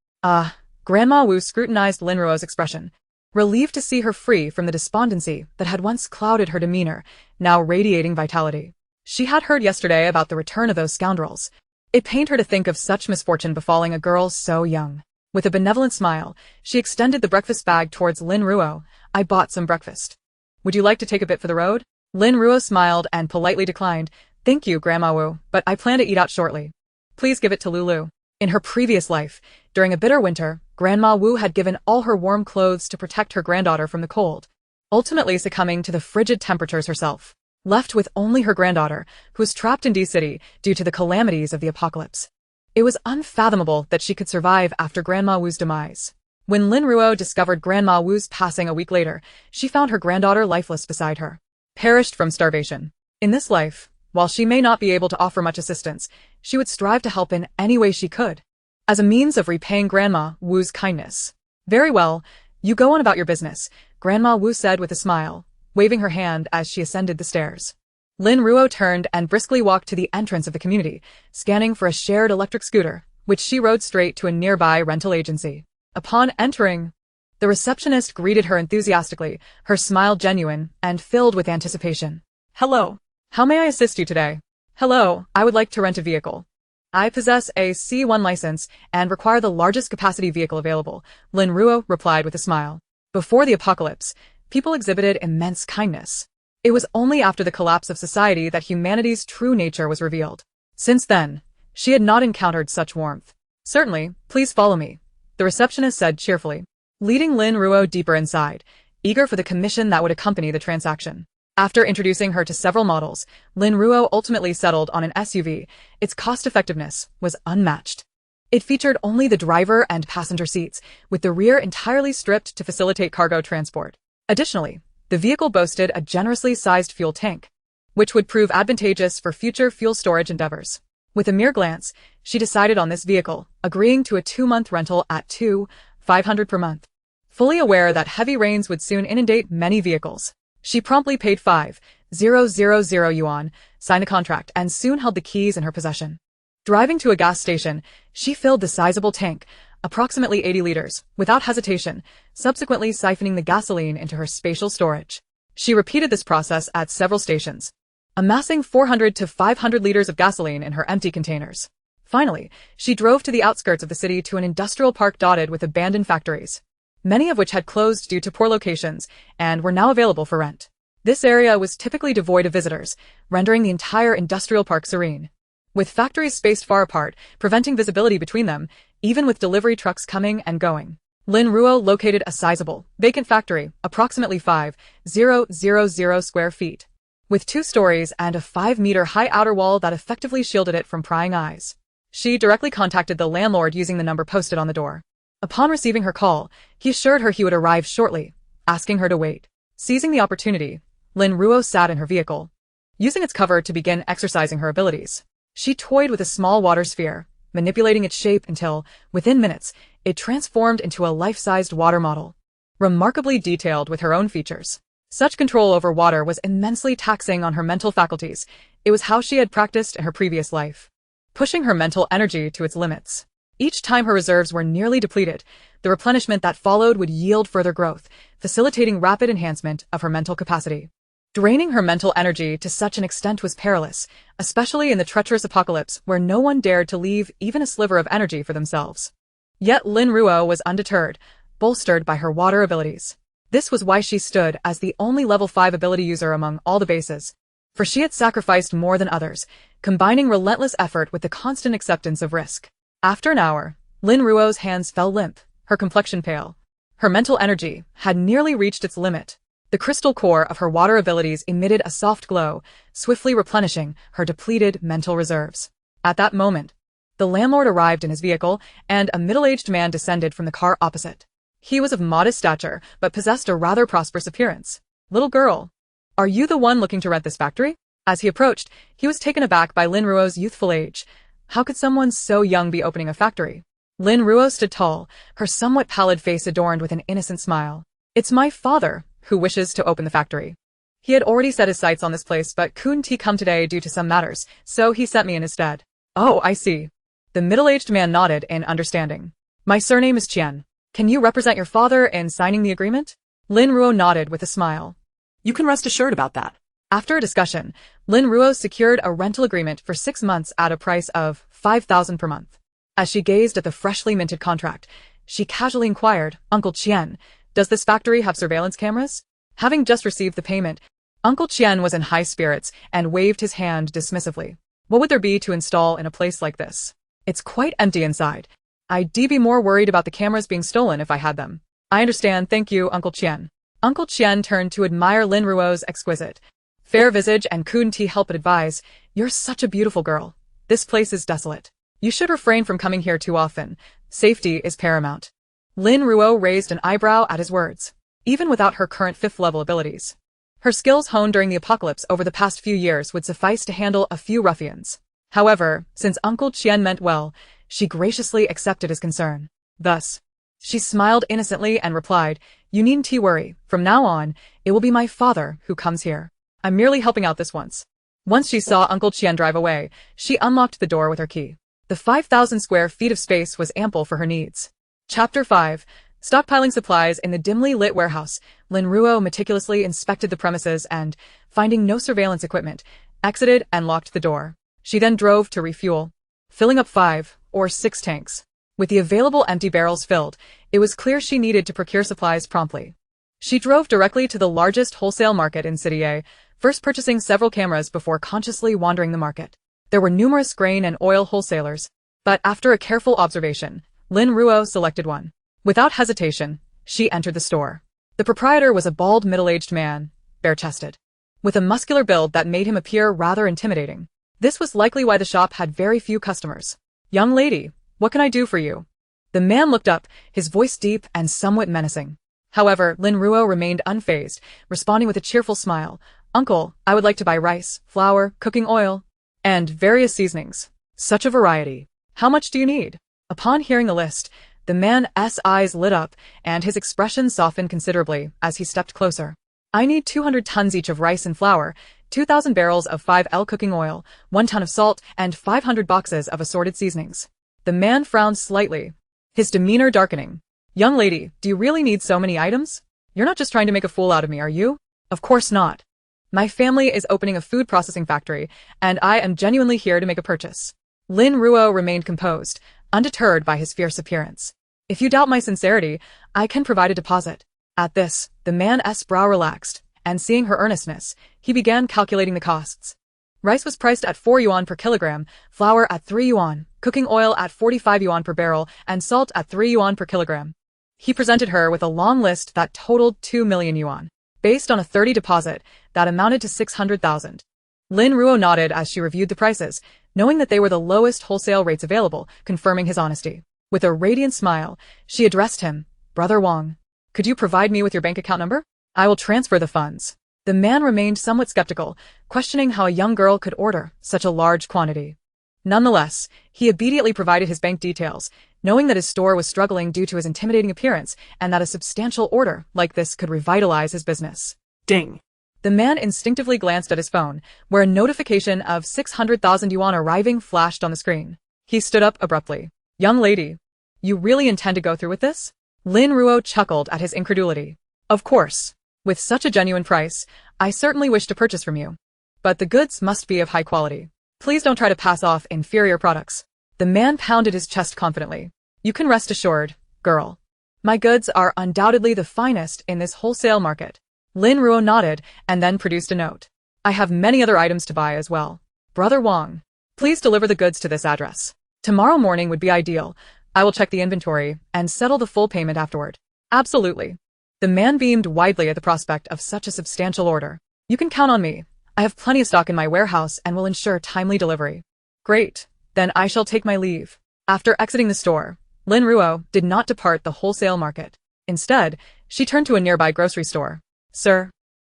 Grandma Wu scrutinized Lin Ruo's expression, relieved to see her free from the despondency that had once clouded her demeanor, now radiating vitality. She had heard yesterday about the return of those scoundrels. It pained her to think of such misfortune befalling a girl so young. With a benevolent smile, she extended the breakfast bag towards Lin Ruo. I bought some breakfast. Would you like to take a bit for the road? Lin Ruo smiled and politely declined. Thank you, Grandma Wu, but I plan to eat out shortly. Please give it to Lulu. In her previous life, during a bitter winter, Grandma Wu had given all her warm clothes to protect her granddaughter from the cold, ultimately succumbing to the frigid temperatures herself. Left with only her granddaughter, who was trapped in D-City due to the calamities of the apocalypse. It was unfathomable that she could survive after Grandma Wu's demise. When Lin Ruo discovered Grandma Wu's passing a week later, she found her granddaughter lifeless beside her, perished from starvation. In this life, while she may not be able to offer much assistance, she would strive to help in any way she could, as a means of repaying Grandma Wu's kindness. Very well, you go on about your business, Grandma Wu said with a smile, waving her hand as she ascended the stairs. Lin Ruo turned and briskly walked to the entrance of the community, scanning for a shared electric scooter, which she rode straight to a nearby rental agency. Upon entering, the receptionist greeted her enthusiastically, her smile genuine and filled with anticipation. Hello. How may I assist you today? Hello, I would like to rent a vehicle. I possess a C1 license and require the largest capacity vehicle available, Lin Ruo replied with a smile. Before the apocalypse, people exhibited immense kindness. It was only after the collapse of society that humanity's true nature was revealed. Since then, she had not encountered such warmth. Certainly, please follow me, the receptionist said cheerfully, leading Lin Ruo deeper inside, eager for the commission that would accompany the transaction. After introducing her to several models, Lin Ruo ultimately settled on an SUV. Its cost-effectiveness was unmatched. It featured only the driver and passenger seats, with the rear entirely stripped to facilitate cargo transport. Additionally, the vehicle boasted a generously sized fuel tank, which would prove advantageous for future fuel storage endeavors. With a mere glance, she decided on this vehicle, agreeing to a 2-month rental at $2,500 per month. Fully aware that heavy rains would soon inundate many vehicles, she promptly paid 5,000 yuan, signed a contract, and soon held the keys in her possession. Driving to a gas station, she filled the sizable tank, approximately 80 liters, without hesitation, subsequently siphoning the gasoline into her spatial storage. She repeated this process at several stations, amassing 400 to 500 liters of gasoline in her empty containers. Finally, she drove to the outskirts of the city to an industrial park dotted with abandoned factories, many of which had closed due to poor locations and were now available for rent. This area was typically devoid of visitors, rendering the entire industrial park serene. With factories spaced far apart, preventing visibility between them, even with delivery trucks coming and going. Lin Ruo located a sizable, vacant factory, approximately 5,000 square feet, with 2 stories and a 5-meter-high outer wall that effectively shielded it from prying eyes. She directly contacted the landlord using the number posted on the door. Upon receiving her call, he assured her he would arrive shortly, asking her to wait. Seizing the opportunity, Lin Ruo sat in her vehicle, using its cover to begin exercising her abilities. She toyed with a small water sphere, manipulating its shape until, within minutes, it transformed into a life-sized water model, remarkably detailed with her own features. Such control over water was immensely taxing on her mental faculties. It was how she had practiced in her previous life, pushing her mental energy to its limits. Each time her reserves were nearly depleted, the replenishment that followed would yield further growth, facilitating rapid enhancement of her mental capacity. Draining her mental energy to such an extent was perilous, especially in the treacherous apocalypse where no one dared to leave even a sliver of energy for themselves. Yet Lin Ruo was undeterred, bolstered by her water abilities. This was why she stood as the only level 5 ability user among all the bases, for she had sacrificed more than others, combining relentless effort with the constant acceptance of risk. After an hour, Lin Ruo's hands fell limp, her complexion pale. Her mental energy had nearly reached its limit. The crystal core of her water abilities emitted a soft glow, swiftly replenishing her depleted mental reserves. At that moment, the landlord arrived in his vehicle, and a middle-aged man descended from the car opposite. He was of modest stature, but possessed a rather prosperous appearance. "Little girl, are you the one looking to rent this factory?" As he approached, he was taken aback by Lin Ruo's youthful age. How could someone so young be opening a factory? Lin Ruo stood tall, her somewhat pallid face adorned with an innocent smile. "It's my father, who wishes to open the factory. He had already set his sights on this place but couldn't come today due to some matters, so he sent me in his stead." "Oh, I see." The middle-aged man nodded in understanding. "My surname is Qian. Can you represent your father in signing the agreement?" Lin Ruo nodded with a smile. You can rest assured about that. After a discussion, Lin Ruo secured a rental agreement for 6 months at a price of 5,000 per month. As she gazed at the freshly minted contract, she casually inquired, "Uncle Qian, does this factory have surveillance cameras?" Having just received the payment, Uncle Qian was in high spirits and waved his hand dismissively. "What would there be to install in a place like this? It's quite empty inside. I'd be more worried about the cameras being stolen if I had them." "I understand, thank you, Uncle Qian." Uncle Qian turned to admire Lin Ruo's exquisite, fair visage and couldn't help but advise, "You're such a beautiful girl. This place is desolate. You should refrain from coming here too often. Safety is paramount." Lin Ruo raised an eyebrow at his words. Even without her current 5th-level abilities, her skills honed during the apocalypse over the past few years would suffice to handle a few ruffians. However, since Uncle Qian meant well, she graciously accepted his concern. Thus, she smiled innocently and replied, "You needn't worry. From now on, it will be my father who comes here. I'm merely helping out this once." Once she saw Uncle Qian drive away, she unlocked the door with her key. The 5,000 square feet of space was ample for her needs. Chapter 5. Stockpiling supplies in the dimly lit warehouse. Lin Ruo meticulously inspected the premises and, finding no surveillance equipment, exited and locked the door. She then drove to refuel, filling up 5 or 6 tanks. With the available empty barrels filled, it was clear she needed to procure supplies promptly. She drove directly to the largest wholesale market in City A, first purchasing several cameras before consciously wandering the market. There were numerous grain and oil wholesalers, but after a careful observation, Lin Ruo selected one. Without hesitation, she entered the store. The proprietor was a bald middle-aged man, bare-chested, with a muscular build that made him appear rather intimidating. This was likely why the shop had very few customers. "Young lady, what can I do for you?" The man looked up, his voice deep and somewhat menacing. However, Lin Ruo remained unfazed, responding with a cheerful smile. "Uncle, I would like to buy rice, flour, cooking oil, and various seasonings. Such a variety. How much do you need?" Upon hearing the list, the man's eyes lit up, and his expression softened considerably as he stepped closer. "I need 200 tons each of rice and flour, 2,000 barrels of 5L cooking oil, 1 ton of salt, and 500 boxes of assorted seasonings." The man frowned slightly, his demeanor darkening. "Young lady, do you really need so many items? You're not just trying to make a fool out of me, are you?" "Of course not. My family is opening a food processing factory, and I am genuinely here to make a purchase." Lin Ruo remained composed, undeterred by his fierce appearance. "If you doubt my sincerity, I can provide a deposit." At this, the man's brow relaxed, and seeing her earnestness, he began calculating the costs. Rice was priced at 4 yuan per kilogram, flour at 3 yuan, cooking oil at 45 yuan per barrel, and salt at 3 yuan per kilogram. He presented her with a long list that totaled 2 million yuan. Based on a 30 deposit, that amounted to 600,000. Lin Ruo nodded as she reviewed the prices, knowing that they were the lowest wholesale rates available, confirming his honesty. With a radiant smile, she addressed him, "Brother Wang, could you provide me with your bank account number? I will transfer the funds." The man remained somewhat skeptical, questioning how a young girl could order such a large quantity. Nonetheless, he immediately provided his bank details, knowing that his store was struggling due to his intimidating appearance and that a substantial order like this could revitalize his business. Ding. The man instinctively glanced at his phone, where a notification of 600,000 yuan arriving flashed on the screen. He stood up abruptly. Young lady, you really intend to go through with this? Lin Ruo chuckled at his incredulity. Of course. With such a genuine price, I certainly wish to purchase from you. But the goods must be of high quality. Please don't try to pass off inferior products. The man pounded his chest confidently. You can rest assured, girl. My goods are undoubtedly the finest in this wholesale market. Lin Ruo nodded and then produced a note. I have many other items to buy as well. Brother Wang, please deliver the goods to this address. Tomorrow morning would be ideal. I will check the inventory and settle the full payment afterward. Absolutely. The man beamed widely at the prospect of such a substantial order. You can count on me. I have plenty of stock in my warehouse and will ensure timely delivery. Great. Then I shall take my leave. After exiting the store, Lin Ruo did not depart the wholesale market. Instead, she turned to a nearby grocery store. Sir,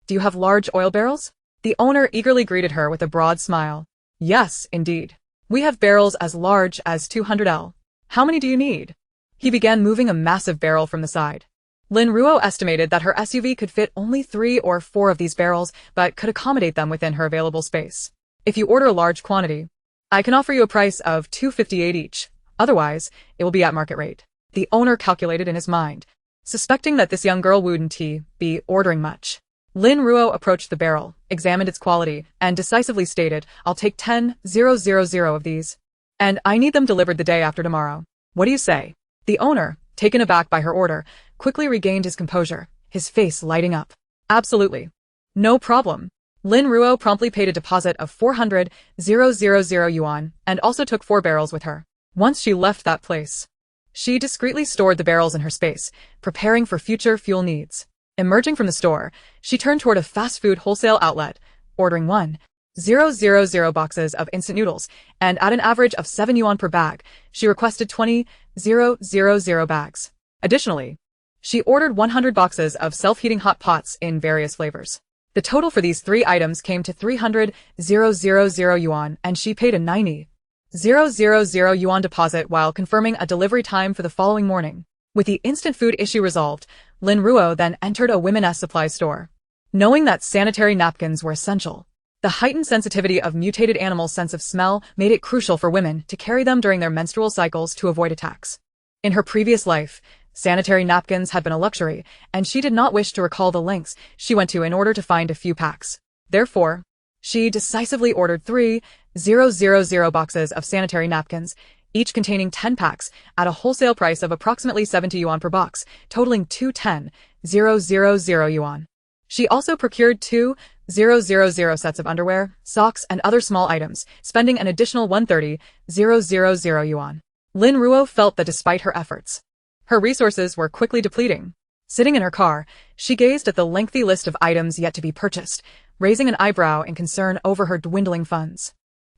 do you have large oil barrels? The owner eagerly greeted her with a broad smile. Yes, indeed. We have barrels as large as 200L. How many do you need? He began moving a massive barrel from the side. Lin Ruo estimated that her SUV could fit only 3 or 4 of these barrels, but could accommodate them within her available space. If you order a large quantity, I can offer you a price of $258 each. Otherwise, it will be at market rate. The owner calculated in his mind, suspecting that this young girl wouldn't be ordering much. Lin Ruo approached the barrel, examined its quality, and decisively stated, I'll take 10,000 of these. And I need them delivered the day after tomorrow. What do you say? The owner, taken aback by her order, quickly regained his composure, his face lighting up. Absolutely. No problem. Lin Ruo promptly paid a deposit of 400,000 yuan and also took 4 barrels with her. Once she left that place, she discreetly stored the barrels in her space, preparing for future fuel needs. Emerging from the store, she turned toward a fast food wholesale outlet, ordering 1,000 boxes of instant noodles, and at an average of 7 yuan per bag, she requested 20,000 bags. Additionally, she ordered 100 boxes of self-heating hot pots in various flavors. The total for these 3 items came to 300,000 yuan, and she paid a 90,000 yuan deposit while confirming a delivery time for the following morning. With the instant food issue resolved, Lin Ruo then entered a women's supply store. Knowing that sanitary napkins were essential, the heightened sensitivity of mutated animals' sense of smell made it crucial for women to carry them during their menstrual cycles to avoid attacks. In her previous life, sanitary napkins had been a luxury, and she did not wish to recall the lengths she went to in order to find a few packs. Therefore, she decisively ordered 3,000 boxes of sanitary napkins, each containing 10 packs, at a wholesale price of approximately 70 yuan per box, totaling 210,000 yuan. She also procured 2,000 sets of underwear, socks, and other small items, spending an additional 130,000 yuan. Lin Ruo felt that despite her efforts, her resources were quickly depleting. Sitting in her car, she gazed at the lengthy list of items yet to be purchased, raising an eyebrow in concern over her dwindling funds.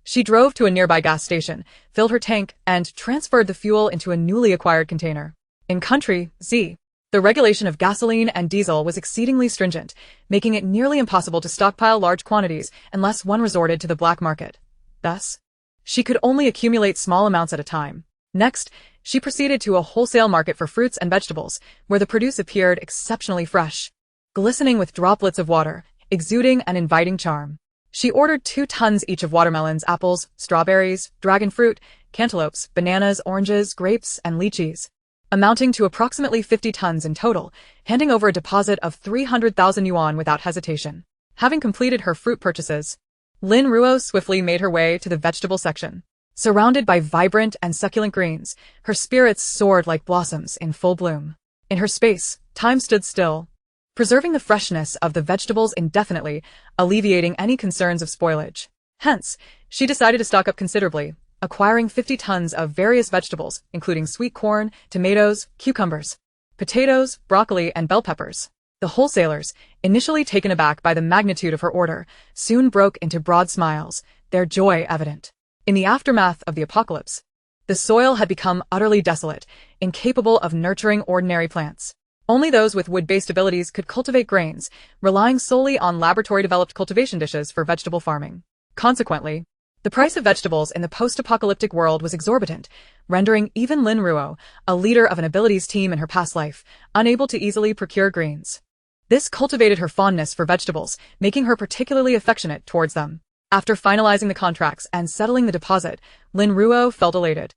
She drove to a nearby gas station, filled her tank, and transferred the fuel into a newly acquired container. In country Z, the regulation of gasoline and diesel was exceedingly stringent, making it nearly impossible to stockpile large quantities unless one resorted to the black market. Thus, she could only accumulate small amounts at a time. Next, she proceeded to a wholesale market for fruits and vegetables, where the produce appeared exceptionally fresh, glistening with droplets of water, exuding an inviting charm. She ordered 2 tons each of watermelons, apples, strawberries, dragon fruit, cantaloupes, bananas, oranges, grapes, and lychees, amounting to approximately 50 tons in total, handing over a deposit of 300,000 yuan without hesitation. Having completed her fruit purchases, Lin Ruo swiftly made her way to the vegetable section. Surrounded by vibrant and succulent greens, her spirits soared like blossoms in full bloom. In her space, time stood still, preserving the freshness of the vegetables indefinitely, alleviating any concerns of spoilage. Hence, she decided to stock up considerably, acquiring 50 tons of various vegetables, including sweet corn, tomatoes, cucumbers, potatoes, broccoli, and bell peppers. The wholesalers, initially taken aback by the magnitude of her order, soon broke into broad smiles, their joy evident. In the aftermath of the apocalypse, the soil had become utterly desolate, incapable of nurturing ordinary plants. Only those with wood-based abilities could cultivate grains, relying solely on laboratory-developed cultivation dishes for vegetable farming. Consequently, the price of vegetables in the post-apocalyptic world was exorbitant, rendering even Lin Ruo, a leader of an abilities team in her past life, unable to easily procure greens. This cultivated her fondness for vegetables, making her particularly affectionate towards them. After finalizing the contracts and settling the deposit, Lin Ruo felt elated.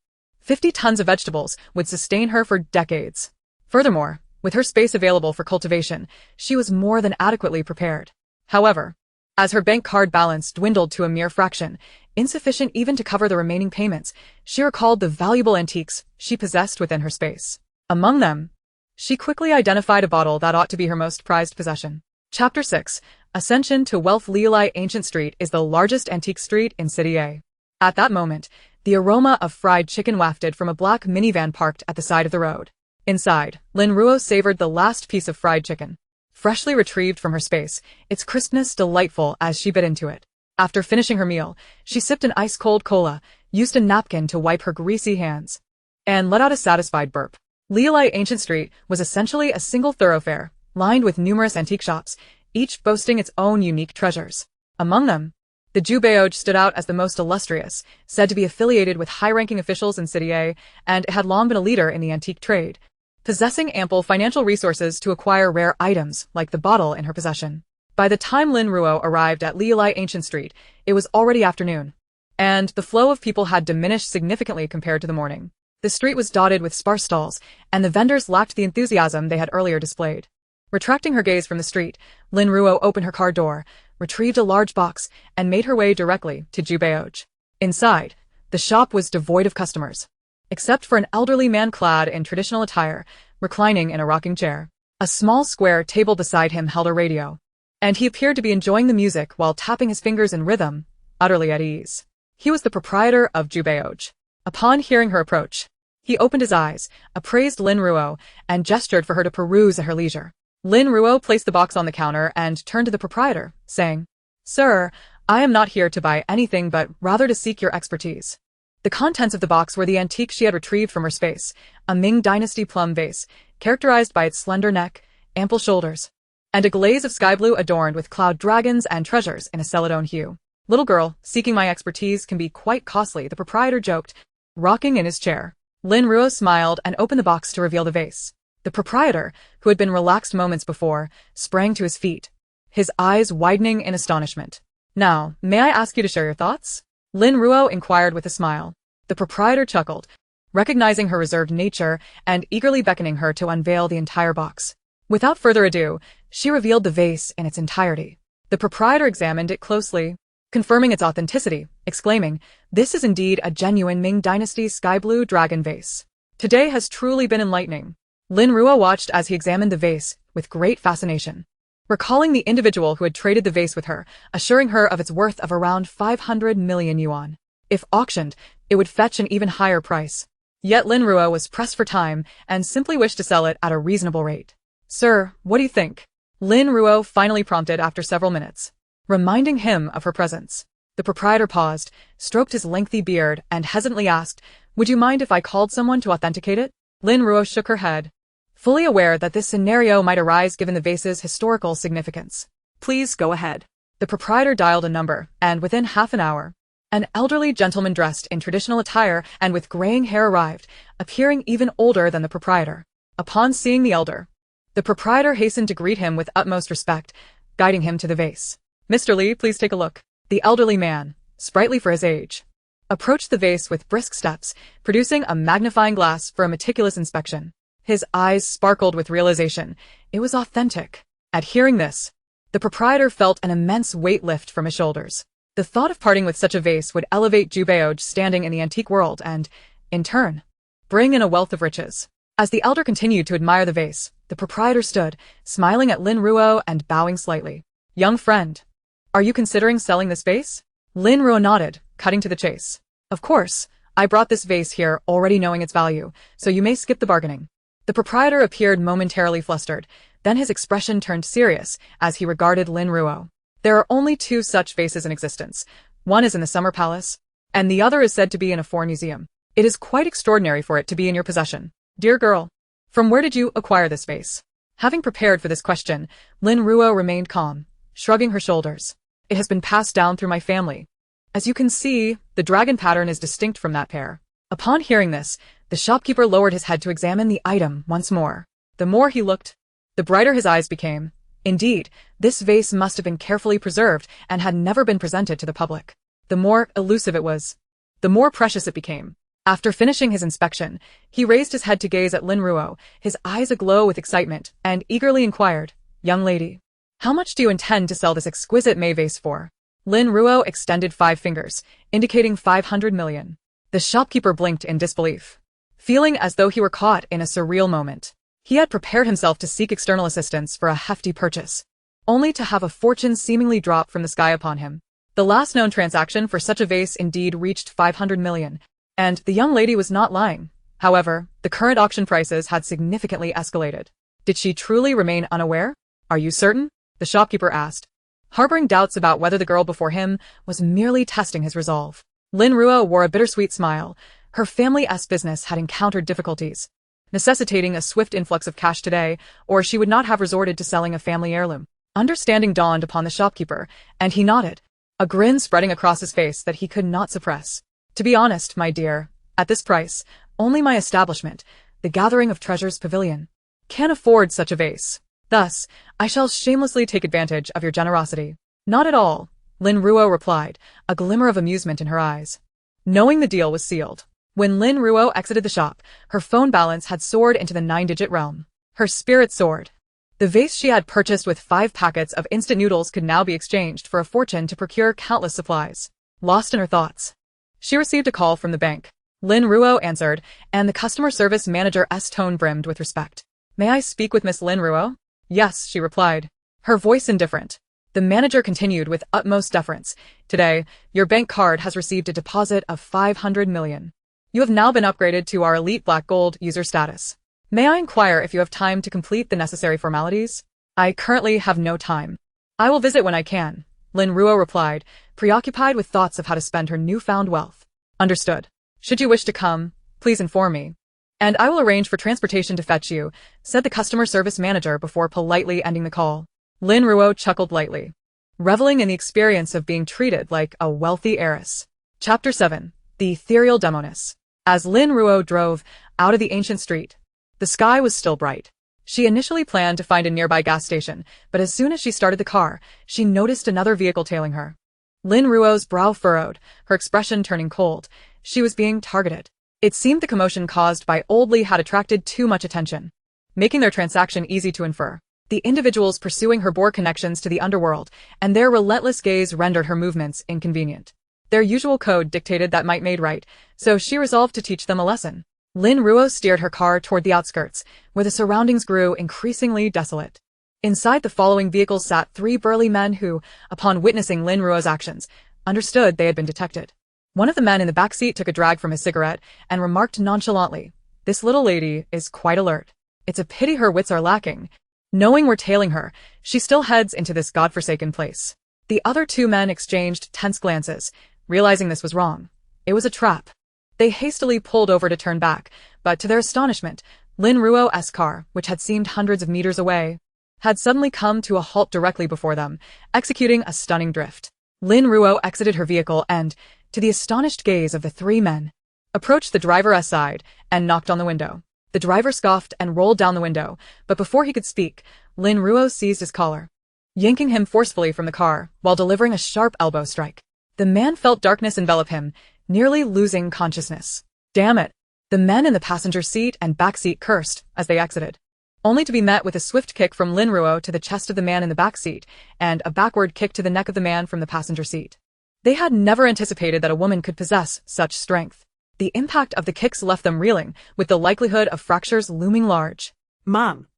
50 tons of vegetables would sustain her for decades. Furthermore, with her space available for cultivation, she was more than adequately prepared. However, as her bank card balance dwindled to a mere fraction, insufficient even to cover the remaining payments, she recalled the valuable antiques she possessed within her space. Among them, she quickly identified a bottle that ought to be her most prized possession. Chapter 6. Ascension to Wealth. Lilai Ancient Street is the largest antique street in City A. At that moment, the aroma of fried chicken wafted from a black minivan parked at the side of the road. Inside, Lin Ruo savored the last piece of fried chicken. Freshly retrieved from her space, its crispness delightful as she bit into it. After finishing her meal, she sipped an ice-cold cola, used a napkin to wipe her greasy hands, and let out a satisfied burp. Lilai Ancient Street was essentially a single thoroughfare, lined with numerous antique shops, each boasting its own unique treasures. Among them, the Jubeoj stood out as the most illustrious, said to be affiliated with high-ranking officials in City A, and had long been a leader in the antique trade, possessing ample financial resources to acquire rare items like the bottle in her possession. By the time Lin Ruo arrived at Lilai Ancient Street, it was already afternoon, and the flow of people had diminished significantly compared to the morning. The street was dotted with sparse stalls, and the vendors lacked the enthusiasm they had earlier displayed. Retracting her gaze from the street, Lin Ruo opened her car door, retrieved a large box, and made her way directly to Jubeoj. Inside, the shop was devoid of customers, except for an elderly man clad in traditional attire, reclining in a rocking chair. A small square table beside him held a radio, and he appeared to be enjoying the music while tapping his fingers in rhythm, utterly at ease. He was the proprietor of Jubeoj. Upon hearing her approach, he opened his eyes, appraised Lin Ruo, and gestured for her to peruse at her leisure. Lin Ruo placed the box on the counter and turned to the proprietor, saying, "Sir, I am not here to buy anything but rather to seek your expertise." The contents of the box were the antique she had retrieved from her space, a Ming Dynasty plum vase, characterized by its slender neck, ample shoulders, and a glaze of sky blue adorned with cloud dragons and treasures in a celadone hue. "Little girl, seeking my expertise can be quite costly," the proprietor joked, rocking in his chair. Lin Ruo smiled and opened the box to reveal the vase. The proprietor, who had been relaxed moments before, sprang to his feet, his eyes widening in astonishment. "Now, may I ask you to share your thoughts?" Lin Ruo inquired with a smile. The proprietor chuckled, recognizing her reserved nature and eagerly beckoning her to unveil the entire box. Without further ado, she revealed the vase in its entirety. The proprietor examined it closely, confirming its authenticity, exclaiming, "This is indeed a genuine Ming Dynasty sky blue dragon vase. Today has truly been enlightening." Lin Ruo watched as he examined the vase with great fascination, recalling the individual who had traded the vase with her, assuring her of its worth of around 500 million yuan. If auctioned, it would fetch an even higher price. Yet Lin Ruo was pressed for time and simply wished to sell it at a reasonable rate. "Sir, what do you think?" Lin Ruo finally prompted after several minutes, reminding him of her presence. The proprietor paused, stroked his lengthy beard, and hesitantly asked, "Would you mind if I called someone to authenticate it?" Lin Ruo shook her head, fully aware that this scenario might arise given the vase's historical significance. Please go ahead. The proprietor dialed a number, and within half an hour, an elderly gentleman dressed in traditional attire and with graying hair arrived, appearing even older than the proprietor. Upon seeing the elder, the proprietor hastened to greet him with utmost respect, guiding him to the vase. "Mr. Li, please take a look." The elderly man, sprightly for his age, approached the vase with brisk steps, producing a magnifying glass for a meticulous inspection. His eyes sparkled with realization. It was authentic. At hearing this, the proprietor felt an immense weight lift from his shoulders. The thought of parting with such a vase would elevate Jubeoj's standing in the antique world and, in turn, bring in a wealth of riches. As the elder continued to admire the vase, the proprietor stood, smiling at Lin Ruo and bowing slightly. "Young friend, are you considering selling this vase?" Lin Ruo nodded, cutting to the chase. "Of course, I brought this vase here already knowing its value, so you may skip the bargaining." The proprietor appeared momentarily flustered, then his expression turned serious as he regarded Lin Ruo. "There are only two such vases in existence. One is in the Summer Palace, and the other is said to be in a foreign museum. It is quite extraordinary for it to be in your possession. Dear girl, from where did you acquire this vase?" Having prepared for this question, Lin Ruo remained calm, shrugging her shoulders. "It has been passed down through my family. As you can see, the dragon pattern is distinct from that pair." Upon hearing this, the shopkeeper lowered his head to examine the item once more. The more he looked, the brighter his eyes became. Indeed, this vase must have been carefully preserved and had never been presented to the public. The more elusive it was, the more precious it became. After finishing his inspection, he raised his head to gaze at Lin Ruo, his eyes aglow with excitement, and eagerly inquired, "Young lady, how much do you intend to sell this exquisite Mei vase for?" Lin Ruo extended 5 fingers, indicating 500 million. The shopkeeper blinked in disbelief, feeling as though he were caught in a surreal moment. He had prepared himself to seek external assistance for a hefty purchase, only to have a fortune seemingly drop from the sky upon him. The last known transaction for such a vase indeed reached 500 million, and the young lady was not lying. However, the current auction prices had significantly escalated. Did she truly remain unaware? "Are you certain?" the shopkeeper asked, harboring doubts about whether the girl before him was merely testing his resolve. Lin Ruo wore a bittersweet smile. Her family's business had encountered difficulties, necessitating a swift influx of cash today, or she would not have resorted to selling a family heirloom. Understanding dawned upon the shopkeeper, and he nodded, a grin spreading across his face that he could not suppress. "To be honest, my dear, at this price, only my establishment, the Gathering of Treasures Pavilion, can afford such a vase. Thus, I shall shamelessly take advantage of your generosity." "Not at all," Lin Ruo replied, a glimmer of amusement in her eyes. Knowing the deal was sealed. When Lin Ruo exited the shop, her phone balance had soared into the 9-digit realm. Her spirit soared. The vase she had purchased with 5 packets of instant noodles could now be exchanged for a fortune to procure countless supplies. Lost in her thoughts, she received a call from the bank. Lin Ruo answered, and the customer service manager's tone brimmed with respect. "May I speak with Miss Lin Ruo?" "Yes," she replied, her voice indifferent. The manager continued with utmost deference. "Today, your bank card has received a deposit of 500 million. You have now been upgraded to our Elite Black Gold user status. May I inquire if you have time to complete the necessary formalities?" "I currently have no time. I will visit when I can," Lin Ruo replied, preoccupied with thoughts of how to spend her newfound wealth. "Understood. Should you wish to come, please inform me, and I will arrange for transportation to fetch you," said the customer service manager before politely ending the call. Lin Ruo chuckled lightly, reveling in the experience of being treated like a wealthy heiress. Chapter 7. The Ethereal Demoness. As Lin Ruo drove out of the ancient street, the sky was still bright. She initially planned to find a nearby gas station, but as soon as she started the car, she noticed another vehicle tailing her. Lin Ruo's brow furrowed, her expression turning cold. She was being targeted. It seemed the commotion caused by Old Li had attracted too much attention, making their transaction easy to infer. The individuals pursuing her bore connections to the underworld, and their relentless gaze rendered her movements inconvenient. Their usual code dictated that might made right, so she resolved to teach them a lesson. Lin Ruo steered her car toward the outskirts, where the surroundings grew increasingly desolate. Inside the following vehicles sat 3 burly men who, upon witnessing Lin Ruo's actions, understood they had been detected. One of the men in the back seat took a drag from his cigarette and remarked nonchalantly, "This little lady is quite alert. It's a pity her wits are lacking. Knowing we're tailing her, she still heads into this godforsaken place." The other 2 men exchanged tense glances, realizing this was wrong. It was a trap. They hastily pulled over to turn back, but to their astonishment, Lin Ruo's car, which had seemed hundreds of meters away, had suddenly come to a halt directly before them, executing a stunning drift. Lin Ruo exited her vehicle and, to the astonished gaze of the 3 men, approached the driver's side and knocked on the window. The driver scoffed and rolled down the window, but before he could speak, Lin Ruo seized his collar, yanking him forcefully from the car while delivering a sharp elbow strike. The man felt darkness envelop him, nearly losing consciousness. "Damn it!" The men in the passenger seat and back seat cursed as they exited, only to be met with a swift kick from Lin Ruo to the chest of the man in the back seat and a backward kick to the neck of the man from the passenger seat. They had never anticipated that a woman could possess such strength. The impact of the kicks left them reeling, with the likelihood of fractures looming large. Mom.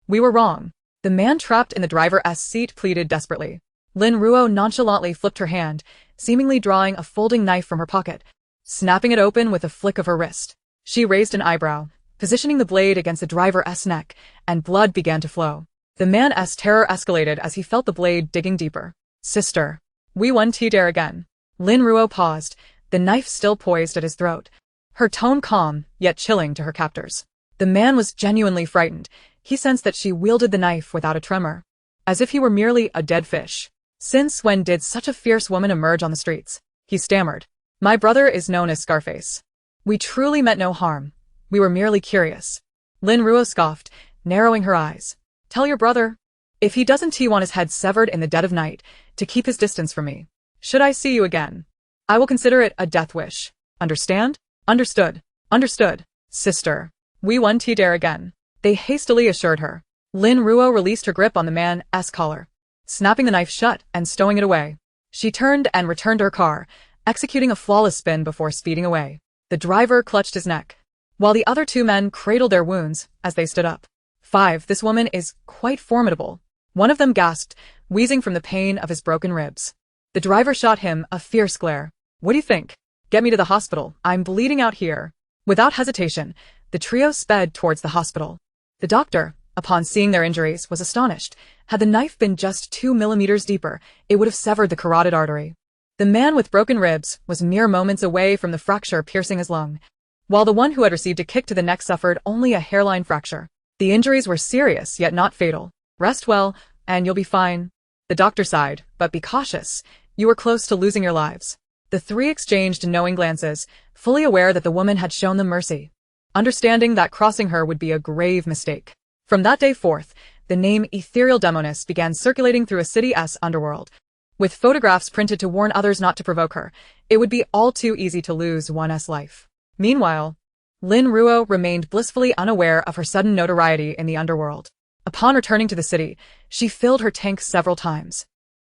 "We were wrong," the man trapped in the driver's seat pleaded desperately. Lin Ruo nonchalantly flipped her hand, seemingly drawing a folding knife from her pocket, snapping it open with a flick of her wrist. She raised an eyebrow, positioning the blade against the driver's neck, and blood began to flow. The man's terror escalated as he felt the blade digging deeper. "Sister, we won't dare again." Lin Ruo paused, the knife still poised at his throat, her tone calm, yet chilling to her captors. The man was genuinely frightened. He sensed that she wielded the knife without a tremor, as if he were merely a dead fish. "Since when did such a fierce woman emerge on the streets?" he stammered. "My brother is known as Scarface. We truly meant no harm. We were merely curious." Lin Ruo scoffed, narrowing her eyes. "Tell your brother, if he doesn't want his head severed in the dead of night, to keep his distance from me. Should I see you again, I will consider it a death wish. Understand?" Understood. Understood. Sister. We won't dare again. They hastily assured her. Lin Ruo released her grip on the man's collar, snapping the knife shut and stowing it away. She turned and returned to her car, executing a flawless spin before speeding away. The driver clutched his neck, while the other two men cradled their wounds as they stood up. 5. This woman is quite formidable. One of them gasped, wheezing from the pain of his broken ribs. The driver shot him a fierce glare. What do you think? Get me to the hospital. I'm bleeding out here. Without hesitation, the trio sped towards the hospital. The doctor, upon seeing their injuries, was astonished. Had the knife been just 2 millimeters deeper, it would have severed the carotid artery. The man with broken ribs was mere moments away from the fracture piercing his lung, while the one who had received a kick to the neck suffered only a hairline fracture. The injuries were serious, yet not fatal. Rest well, and you'll be fine. The doctor sighed, but be cautious. You were close to losing your lives. The three exchanged knowing glances, fully aware that the woman had shown them mercy, understanding that crossing her would be a grave mistake. From that day forth, the name Ethereal Demoness began circulating through a city's underworld, with photographs printed to warn others not to provoke her. It would be all too easy to lose one's life. Meanwhile, Lin Ruo remained blissfully unaware of her sudden notoriety in the underworld. Upon returning to the city, she filled her tank several times,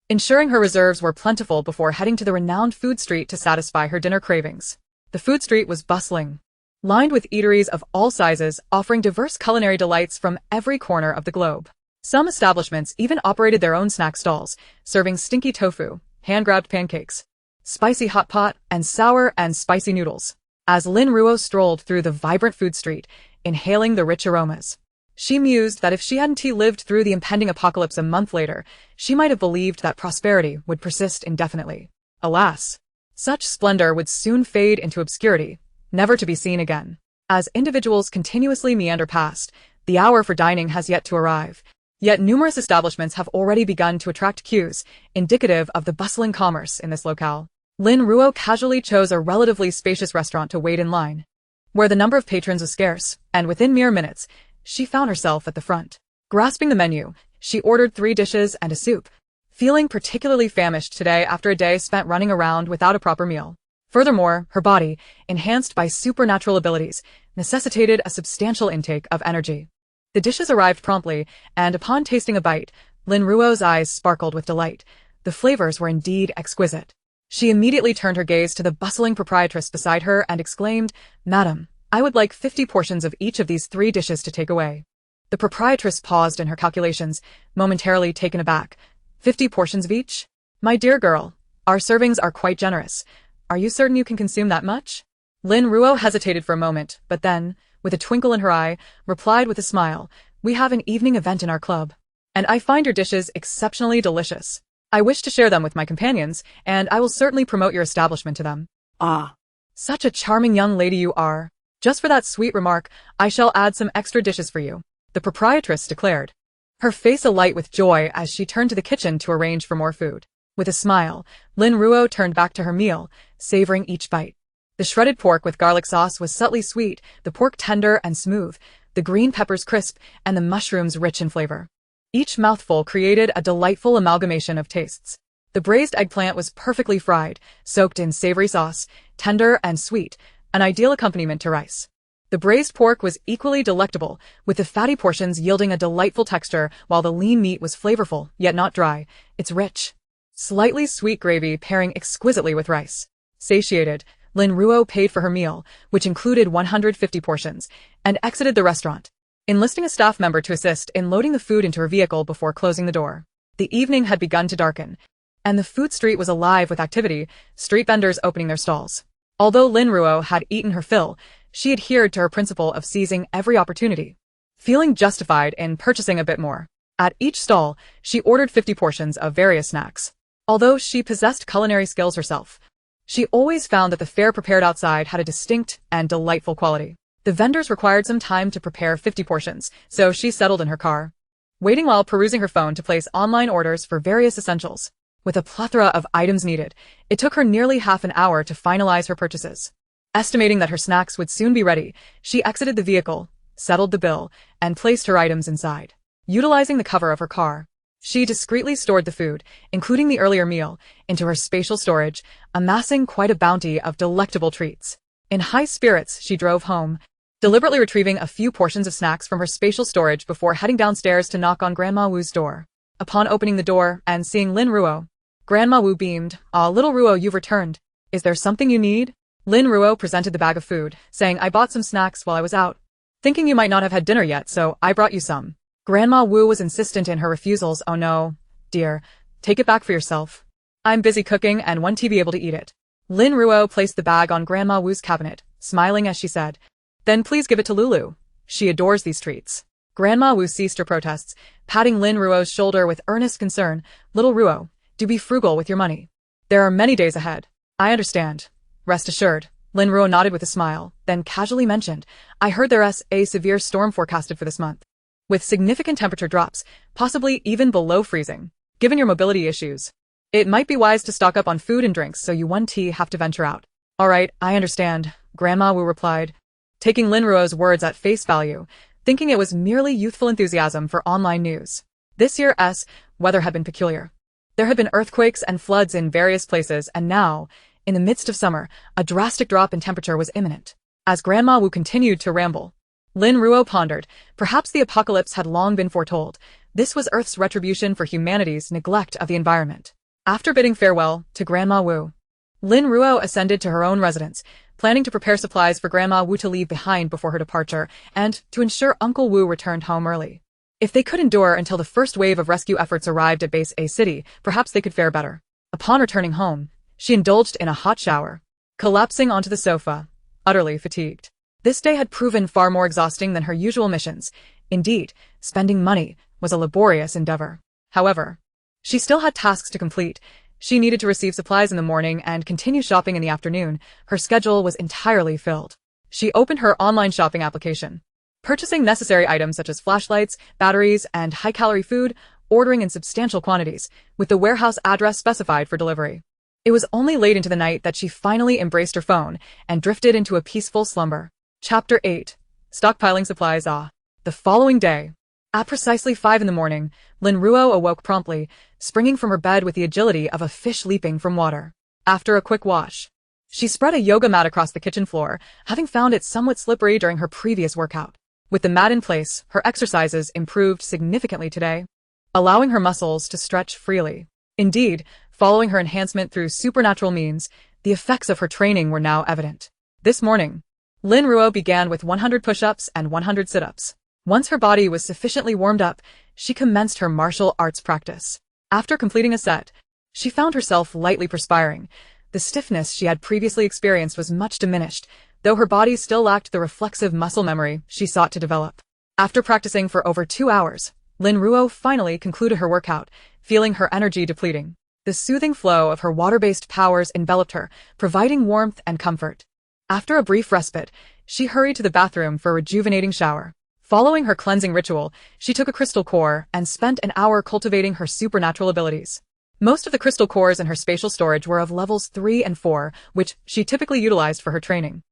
ensuring her reserves were plentiful before heading to the renowned food street to satisfy her dinner cravings. The food street was bustling, lined with eateries of all sizes offering diverse culinary delights from every corner of the globe. Some establishments even operated their own snack stalls, serving stinky tofu, hand-grabbed pancakes, spicy hot pot, and sour and spicy noodles. As Lin Ruo strolled through the vibrant food street, inhaling the rich aromas, she mused that if she hadn't lived through the impending apocalypse a month later, she might have believed that prosperity would persist indefinitely. Alas, such splendor would soon fade into obscurity, never to be seen again. As individuals continuously meander past, the hour for dining has yet to arrive. Yet numerous establishments have already begun to attract queues, indicative of the bustling commerce in this locale. Lin Ruo casually chose a relatively spacious restaurant to wait in line, where the number of patrons was scarce, and within mere minutes, she found herself at the front. Grasping the menu, she ordered 3 dishes and a soup, feeling particularly famished today after a day spent running around without a proper meal. Furthermore, her body, enhanced by supernatural abilities, necessitated a substantial intake of energy. The dishes arrived promptly, and upon tasting a bite, Lin Ruo's eyes sparkled with delight. The flavors were indeed exquisite. She immediately turned her gaze to the bustling proprietress beside her and exclaimed, "Madam, I would like 50 portions of each of these 3 dishes to take away." The proprietress paused in her calculations, momentarily taken aback. 50 portions of each? My dear girl, our servings are quite generous. Are you certain you can consume that much? Lin Ruo hesitated for a moment, but then, with a twinkle in her eye, replied with a smile, "We have an evening event in our club, and I find your dishes exceptionally delicious. I wish to share them with my companions, and I will certainly promote your establishment to them." Ah, Such a charming young lady you are. Just for that sweet remark, I shall add some extra dishes for you, the proprietress declared, her face alight with joy as she turned to the kitchen to arrange for more food. With a smile, Lin Ruo turned back to her meal, savoring each bite. The shredded pork with garlic sauce was subtly sweet, the pork tender and smooth, the green peppers crisp, and the mushrooms rich in flavor. Each mouthful created a delightful amalgamation of tastes. The braised eggplant was perfectly fried, soaked in savory sauce, tender and sweet, an ideal accompaniment to rice. The braised pork was equally delectable, with the fatty portions yielding a delightful texture, while the lean meat was flavorful, yet not dry, its rich, slightly sweet gravy pairing exquisitely with rice. Satiated, Lin Ruo paid for her meal, which included 150 portions, and exited the restaurant, enlisting a staff member to assist in loading the food into her vehicle before closing the door. The evening had begun to darken, and the food street was alive with activity, street vendors opening their stalls. Although Lin Ruo had eaten her fill, she adhered to her principle of seizing every opportunity, feeling justified in purchasing a bit more. At each stall, she ordered 50 portions of various snacks. Although she possessed culinary skills herself, she always found that the fare prepared outside had a distinct and delightful quality. The vendors required some time to prepare 50 portions, so she settled in her car, waiting while perusing her phone to place online orders for various essentials. With a plethora of items needed, it took her nearly half an hour to finalize her purchases. Estimating that her snacks would soon be ready, she exited the vehicle, settled the bill, and placed her items inside. Utilizing the cover of her car, she discreetly stored the food, including the earlier meal, into her spatial storage, amassing quite a bounty of delectable treats. In high spirits, she drove home, deliberately retrieving a few portions of snacks from her spatial storage before heading downstairs to knock on Grandma Wu's door. Upon opening the door and seeing Lin Ruo, Grandma Wu beamed. "Ah, little Ruo, you've returned. Is there something you need?" Lin Ruo presented the bag of food, saying, "I bought some snacks while I was out, thinking you might not have had dinner yet, so I brought you some." Grandma Wu was insistent in her refusals. "Oh no, dear, take it back for yourself. I'm busy cooking and want to be able to eat it." Lin Ruo placed the bag on Grandma Wu's cabinet, smiling as she said, "Then please give it to Lulu. She adores these treats." Grandma Wu ceased her protests, patting Lin Ruo's shoulder with earnest concern. "Little Ruo, do be frugal with your money. There are many days ahead." "I understand. Rest assured." Lin Ruo nodded with a smile, then casually mentioned, "I heard there's a severe storm forecasted for this month, with significant temperature drops, possibly even below freezing. Given your mobility issues, it might be wise to stock up on food and drinks so you won't have to venture out." "All right, I understand," Grandma Wu replied, taking Lin Ruo's words at face value, thinking it was merely youthful enthusiasm for online news. This year's weather had been peculiar. There had been earthquakes and floods in various places, and now, in the midst of summer, a drastic drop in temperature was imminent. As Grandma Wu continued to ramble, Lin Ruo pondered, perhaps the apocalypse had long been foretold. This was Earth's retribution for humanity's neglect of the environment. After bidding farewell to Grandma Wu, Lin Ruo ascended to her own residence, planning to prepare supplies for Grandma Wu to leave behind before her departure, and to ensure Uncle Wu returned home early. If they could endure until the first wave of rescue efforts arrived at Base A City, perhaps they could fare better. Upon returning home, she indulged in a hot shower, collapsing onto the sofa, utterly fatigued. This day had proven far more exhausting than her usual missions. Indeed, spending money was a laborious endeavor. However, she still had tasks to complete. She needed to receive supplies in the morning and continue shopping in the afternoon. Her schedule was entirely filled. She opened her online shopping application, purchasing necessary items such as flashlights, batteries, and high-calorie food, ordering in substantial quantities, with the warehouse address specified for delivery. It was only late into the night that she finally embraced her phone and drifted into a peaceful slumber. Chapter 8. Stockpiling supplies. The following day, at precisely 5 in the morning, Lin Ruo awoke promptly, springing from her bed with the agility of a fish leaping from water. After a quick wash, she spread a yoga mat across the kitchen floor, having found it somewhat slippery during her previous workout. With the mat in place, her exercises improved significantly today, allowing her muscles to stretch freely. Indeed, following her enhancement through supernatural means, the effects of her training were now evident. This morning, Lin Ruo began with 100 push-ups and 100 sit-ups. Once her body was sufficiently warmed up, she commenced her martial arts practice. After completing a set, she found herself lightly perspiring. The stiffness she had previously experienced was much diminished, though her body still lacked the reflexive muscle memory she sought to develop. After practicing for over 2 hours, Lin Ruo finally concluded her workout, feeling her energy depleting. The soothing flow of her water-based powers enveloped her, providing warmth and comfort. After a brief respite, she hurried to the bathroom for a rejuvenating shower. Following her cleansing ritual, she took a crystal core and spent an hour cultivating her supernatural abilities. Most of the crystal cores in her spatial storage were of levels 3 and 4, which she typically utilized for her training.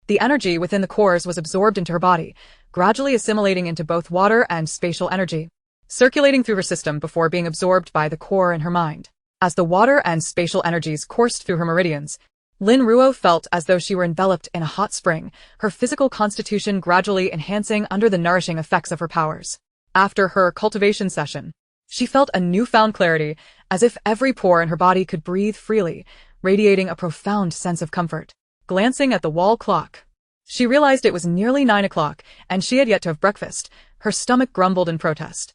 The energy within the cores was absorbed into her body, gradually assimilating into both water and spatial energy, circulating through her system before being absorbed by the core in her mind. As the water and spatial energies coursed through her meridians, Lin Ruo felt as though she were enveloped in a hot spring, her physical constitution gradually enhancing under the nourishing effects of her powers. After her cultivation session, she felt a newfound clarity, as if every pore in her body could breathe freely, radiating a profound sense of comfort. Glancing at the wall clock, she realized it was nearly 9 o'clock, and she had yet to have breakfast. Her stomach grumbled in protest.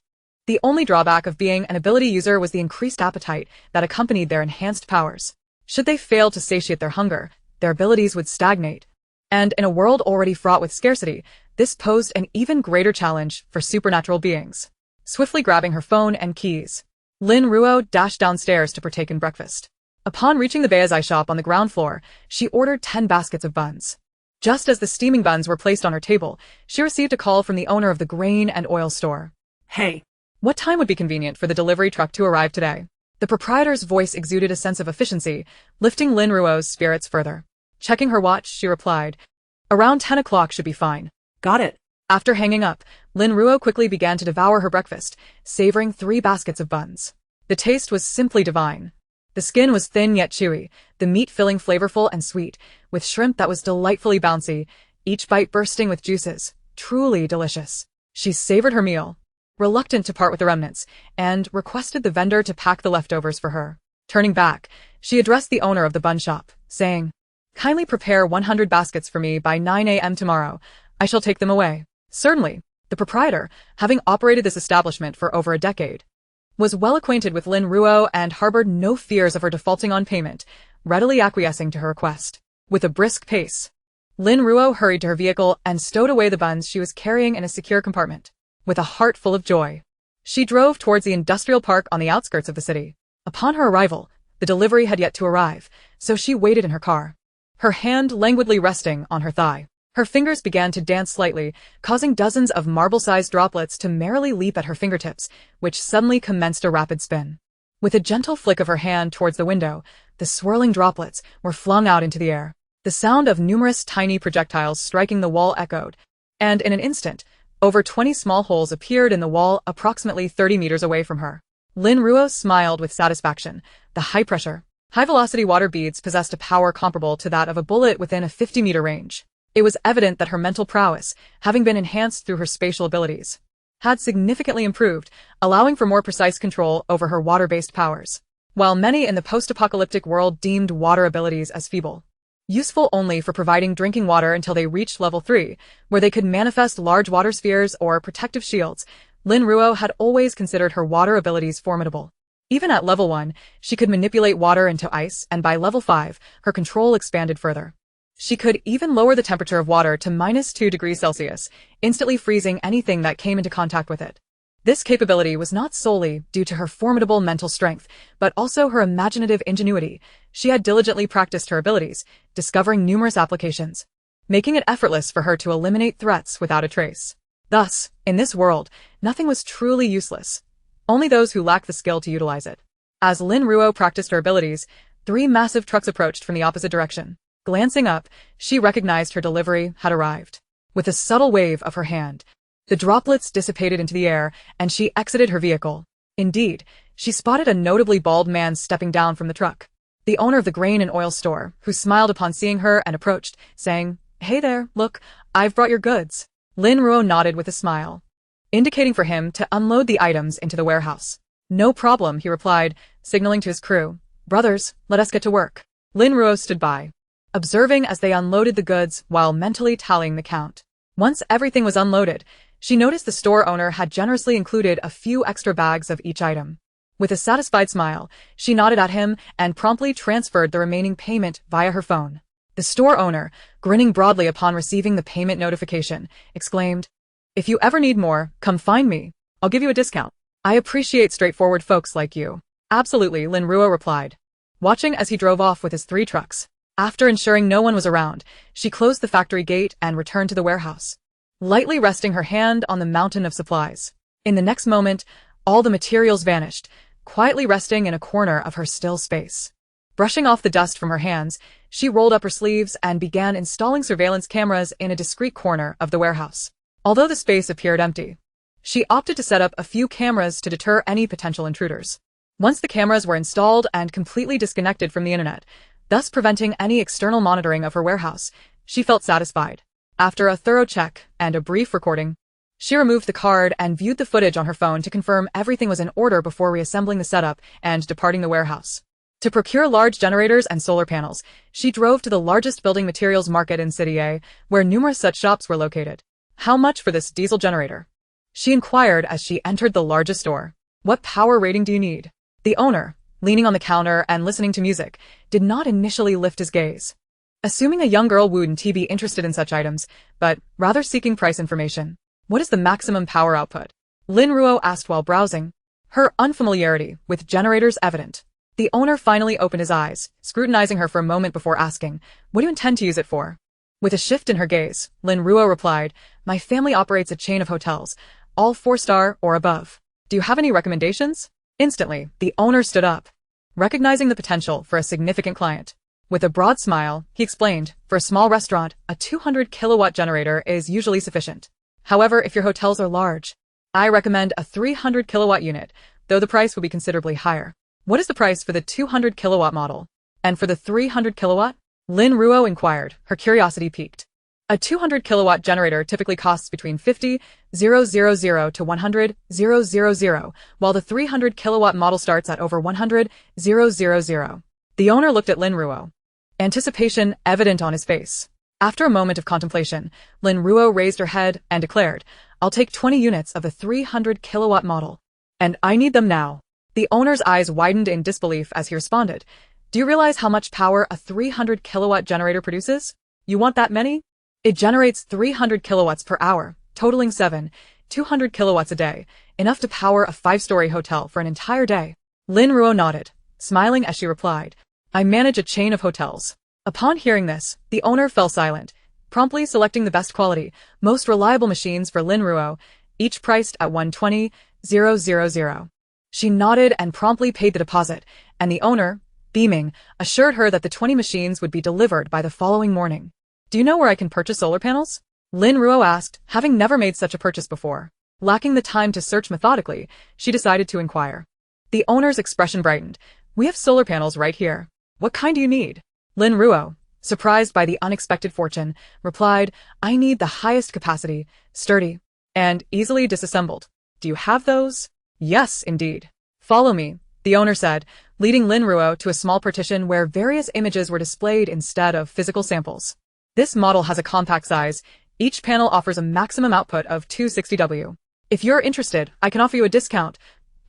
The only drawback of being an ability user was the increased appetite that accompanied their enhanced powers. Should they fail to satiate their hunger, their abilities would stagnate. And in a world already fraught with scarcity, this posed an even greater challenge for supernatural beings. Swiftly grabbing her phone and keys, Lin Ruo dashed downstairs to partake in breakfast. Upon reaching the Baezai shop on the ground floor, she ordered 10 baskets of buns. Just as the steaming buns were placed on her table, she received a call from the owner of the grain and oil store. Hey, What time would be convenient for the delivery truck to arrive today? The proprietor's voice exuded a sense of efficiency, lifting Lin Ruo's spirits further. Checking her watch, she replied, "Around 10 o'clock should be fine." got it. After hanging up, Lin Ruo quickly began to devour her breakfast, savoring 3 baskets of buns. The taste was simply divine. The skin was thin yet chewy, the meat filling flavorful and sweet, with shrimp that was delightfully bouncy, each bite bursting with juices. Truly delicious. She savored her meal, reluctant to part with the remnants, and requested the vendor to pack the leftovers for her. Turning back, she addressed the owner of the bun shop, saying, "Kindly prepare 100 baskets for me by 9 a.m. tomorrow. I shall take them away." Certainly. The proprietor, having operated this establishment for over a decade, was well acquainted with Lin Ruo and harbored no fears of her defaulting on payment, readily acquiescing to her request. With a brisk pace, Lin Ruo hurried to her vehicle and stowed away the buns she was carrying in a secure compartment. With a heart full of joy, she drove towards the industrial park on the outskirts of the city. Upon her arrival, the delivery had yet to arrive, so she waited in her car, her hand languidly resting on her thigh. Her fingers began to dance slightly, causing dozens of marble-sized droplets to merrily leap at her fingertips, which suddenly commenced a rapid spin. With a gentle flick of her hand towards the window, the swirling droplets were flung out into the air. The sound of numerous tiny projectiles striking the wall echoed, and in an instant, over 20 small holes appeared in the wall approximately 30 meters away from her. Lin Ruo smiled with satisfaction. The high-pressure, high-velocity water beads possessed a power comparable to that of a bullet within a 50-meter range. It was evident that her mental prowess, having been enhanced through her spatial abilities, had significantly improved, allowing for more precise control over her water-based powers. While many in the post-apocalyptic world deemed water abilities as feeble, useful only for providing drinking water until they reached level 3, where they could manifest large water spheres or protective shields, Lin Ruo had always considered her water abilities formidable. Even at level 1, she could manipulate water into ice, and by level 5, her control expanded further. She could even lower the temperature of water to -2 degrees Celsius, instantly freezing anything that came into contact with it. This capability was not solely due to her formidable mental strength, but also her imaginative ingenuity. She had diligently practiced her abilities, discovering numerous applications, making it effortless for her to eliminate threats without a trace. Thus, in this world, nothing was truly useless. Only those who lacked the skill to utilize it. As Lin Ruo practiced her abilities, 3 massive trucks approached from the opposite direction. Glancing up, she recognized her delivery had arrived. With a subtle wave of her hand, the droplets dissipated into the air, and she exited her vehicle. Indeed, she spotted a notably bald man stepping down from the truck. The owner of the grain and oil store, who smiled upon seeing her and approached, saying, "Hey there, look, I've brought your goods." Lin Ruo nodded with a smile, indicating for him to unload the items into the warehouse. "No problem," he replied, signaling to his crew. "Brothers, let us get to work." Lin Ruo stood by, observing as they unloaded the goods while mentally tallying the count. Once everything was unloaded, she noticed the store owner had generously included a few extra bags of each item. With a satisfied smile, she nodded at him and promptly transferred the remaining payment via her phone. The store owner, grinning broadly upon receiving the payment notification, exclaimed, "If you ever need more, come find me. I'll give you a discount." "I appreciate straightforward folks like you." "Absolutely," Lin Ruo replied, watching as he drove off with his 3 trucks. After ensuring no one was around, she closed the factory gate and returned to the warehouse, lightly resting her hand on the mountain of supplies. In the next moment, all the materials vanished, quietly resting in a corner of her still space. Brushing off the dust from her hands, she rolled up her sleeves and began installing surveillance cameras in a discreet corner of the warehouse. Although the space appeared empty, she opted to set up a few cameras to deter any potential intruders. Once the cameras were installed and completely disconnected from the internet, thus preventing any external monitoring of her warehouse, she felt satisfied. After a thorough check and a brief recording, she removed the card and viewed the footage on her phone to confirm everything was in order before reassembling the setup and departing the warehouse. To procure large generators and solar panels, she drove to the largest building materials market in City A, where numerous such shops were located. "How much for this diesel generator?" she inquired as she entered the largest store. "What power rating do you need?" The owner, leaning on the counter and listening to music, did not initially lift his gaze, assuming a young girl wouldn't be interested in such items, but rather seeking price information. "What is the maximum power output?" Lin Ruo asked while browsing, her unfamiliarity with generators evident. The owner finally opened his eyes, scrutinizing her for a moment before asking, "What do you intend to use it for?" With a shift in her gaze, Lin Ruo replied, "My family operates a chain of hotels, all 4-star or above. Do you have any recommendations?" Instantly, the owner stood up, recognizing the potential for a significant client. With a broad smile, he explained, "For a small restaurant, a 200-kilowatt generator is usually sufficient. However, if your hotels are large, I recommend a 300-kilowatt unit, though the price will be considerably higher." What is the price for the 200 kilowatt model? And for the 300 kilowatt? Lin Ruo inquired, her curiosity piqued. A 200 kilowatt generator typically costs between 50,000 to 100,000, while the 300 kilowatt model starts at over 100,000. The owner looked at Lin Ruo, anticipation evident on his face. After a moment of contemplation, Lin Ruo raised her head and declared, "I'll take 20 units of the 300 kilowatt model. And I need them now." The owner's eyes widened in disbelief as he responded, "Do you realize how much power a 300 kilowatt generator produces? You want that many? It generates 300 kilowatts per hour, totaling 200 kilowatts a day, enough to power a 5-story hotel for an entire day." Lin Ruo nodded, smiling as she replied, "I manage a chain of hotels." Upon hearing this, the owner fell silent, promptly selecting the best quality, most reliable machines for Lin Ruo, each priced at 120,000. She nodded and promptly paid the deposit, and the owner, beaming, assured her that the 20 machines would be delivered by the following morning. "Do you know where I can purchase solar panels?" Lin Ruo asked, having never made such a purchase before. Lacking the time to search methodically, she decided to inquire. The owner's expression brightened. "We have solar panels right here. What kind do you need?" Lin Ruo, surprised by the unexpected fortune, replied, "I need the highest capacity, sturdy, and easily disassembled. Do you have those?" "Yes, indeed. Follow me," the owner said, leading Lin Ruo to a small partition where various images were displayed instead of physical samples. "This model has a compact size. Each panel offers a maximum output of 260W. If you're interested, I can offer you a discount,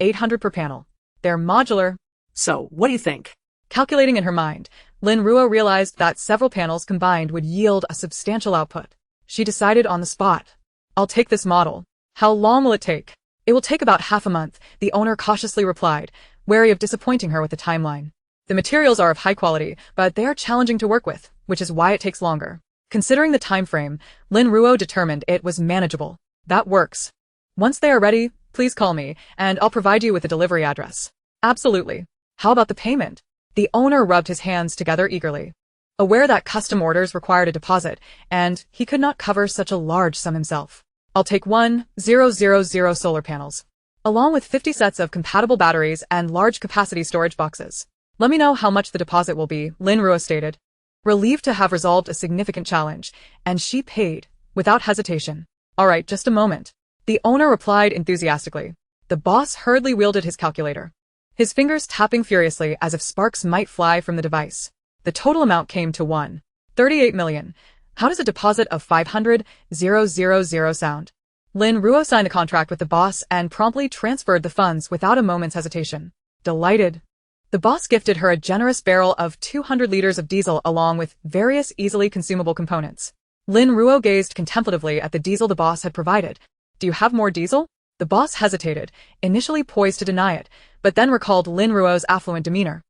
800 per panel. They're modular." So, what do you think? Calculating in her mind, Lin Ruo realized that several panels combined would yield a substantial output. She decided on the spot. "I'll take this model. How long will it take?" "It will take about half a month," the owner cautiously replied, wary of disappointing her with the timeline. "The materials are of high quality, but they are challenging to work with, which is why it takes longer." Considering the time frame, Lin Ruo determined it was manageable. "That works. Once they are ready, please call me, and I'll provide you with a delivery address." "Absolutely. How about the payment?" The owner rubbed his hands together eagerly, aware that custom orders required a deposit, and he could not cover such a large sum himself. "I'll take 1,000 solar panels, along with 50 sets of compatible batteries and large capacity storage boxes. Let me know how much the deposit will be," Lin Ruo stated, relieved to have resolved a significant challenge, and she paid, without hesitation. "All right, just a moment," the owner replied enthusiastically. The boss hurriedly wielded his calculator, his fingers tapping furiously as if sparks might fly from the device. The total amount came to 138 million. How does a deposit of 500,000 sound? Lin Ruo signed the contract with the boss and promptly transferred the funds without a moment's hesitation. Delighted, the boss gifted her a generous barrel of 200 liters of diesel along with various easily consumable components. Lin Ruo gazed contemplatively at the diesel the boss had provided. "Do you have more diesel?" The boss hesitated, initially poised to deny it, but then recalled Lin Ruo's affluent demeanor,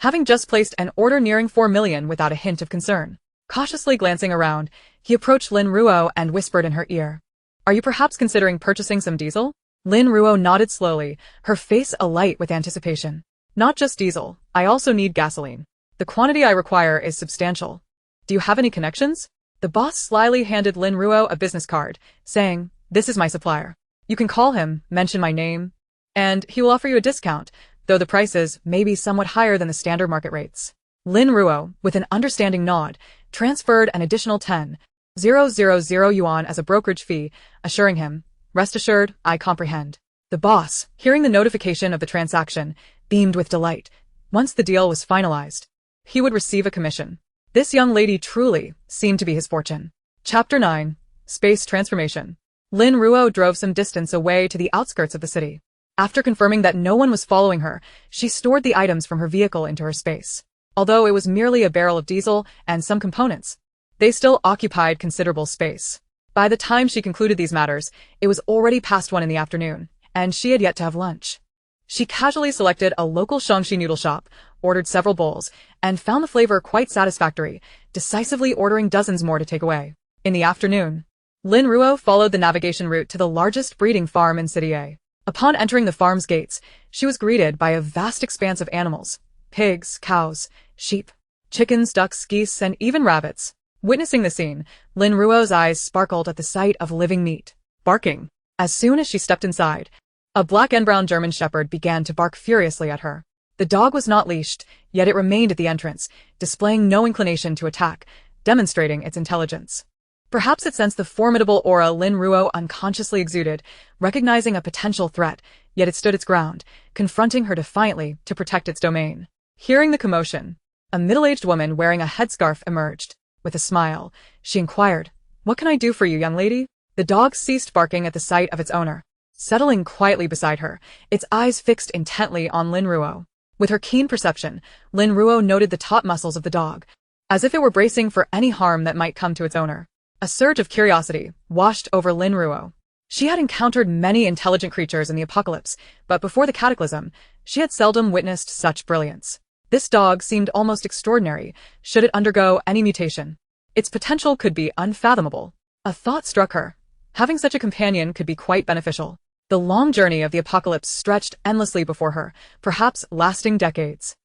having just placed an order nearing 4 million without a hint of concern. Cautiously glancing around, he approached Lin Ruo and whispered in her ear, "Are you perhaps considering purchasing some diesel?" Lin Ruo nodded slowly, her face alight with anticipation. "Not just diesel, I also need gasoline. The quantity I require is substantial. Do you have any connections?" The boss slyly handed Lin Ruo a business card, saying, "This is my supplier. You can call him, mention my name, and he will offer you a discount, though the prices may be somewhat higher than the standard market rates." Lin Ruo, with an understanding nod, transferred an additional 10,000 yuan as a brokerage fee, assuring him, "Rest assured, I comprehend." The boss, hearing the notification of the transaction, beamed with delight. Once the deal was finalized, he would receive a commission. This young lady truly seemed to be his fortune. Chapter 9. Space Transformation. Lin Ruo drove some distance away to the outskirts of the city. After confirming that no one was following her, she stored the items from her vehicle into her space. Although it was merely a barrel of diesel and some components, they still occupied considerable space. By the time she concluded these matters, it was already past 1 in the afternoon, and she had yet to have lunch. She casually selected a local Shaanxi noodle shop, ordered several bowls, and found the flavor quite satisfactory, decisively ordering dozens more to take away. In the afternoon, Lin Ruo followed the navigation route to the largest breeding farm in City A. Upon entering the farm's gates, she was greeted by a vast expanse of animals: pigs, cows, sheep, chickens, ducks, geese, and even rabbits. Witnessing the scene, Lin Ruo's eyes sparkled at the sight of living meat. Barking. As soon as she stepped inside, a black and brown German shepherd began to bark furiously at her. The dog was not leashed, yet it remained at the entrance, displaying no inclination to attack, demonstrating its intelligence. Perhaps it sensed the formidable aura Lin Ruo unconsciously exuded, recognizing a potential threat, yet it stood its ground, confronting her defiantly to protect its domain. Hearing the commotion, a middle-aged woman wearing a headscarf emerged. With a smile, she inquired, "What can I do for you, young lady?" The dog ceased barking at the sight of its owner, settling quietly beside her, its eyes fixed intently on Lin Ruo. With her keen perception, Lin Ruo noted the taut muscles of the dog, as if it were bracing for any harm that might come to its owner. A surge of curiosity washed over Lin Ruo. She had encountered many intelligent creatures in the apocalypse, but before the cataclysm, she had seldom witnessed such brilliance. This dog seemed almost extraordinary, should it undergo any mutation. Its potential could be unfathomable. A thought struck her. Having such a companion could be quite beneficial. The long journey of the apocalypse stretched endlessly before her, perhaps lasting decades.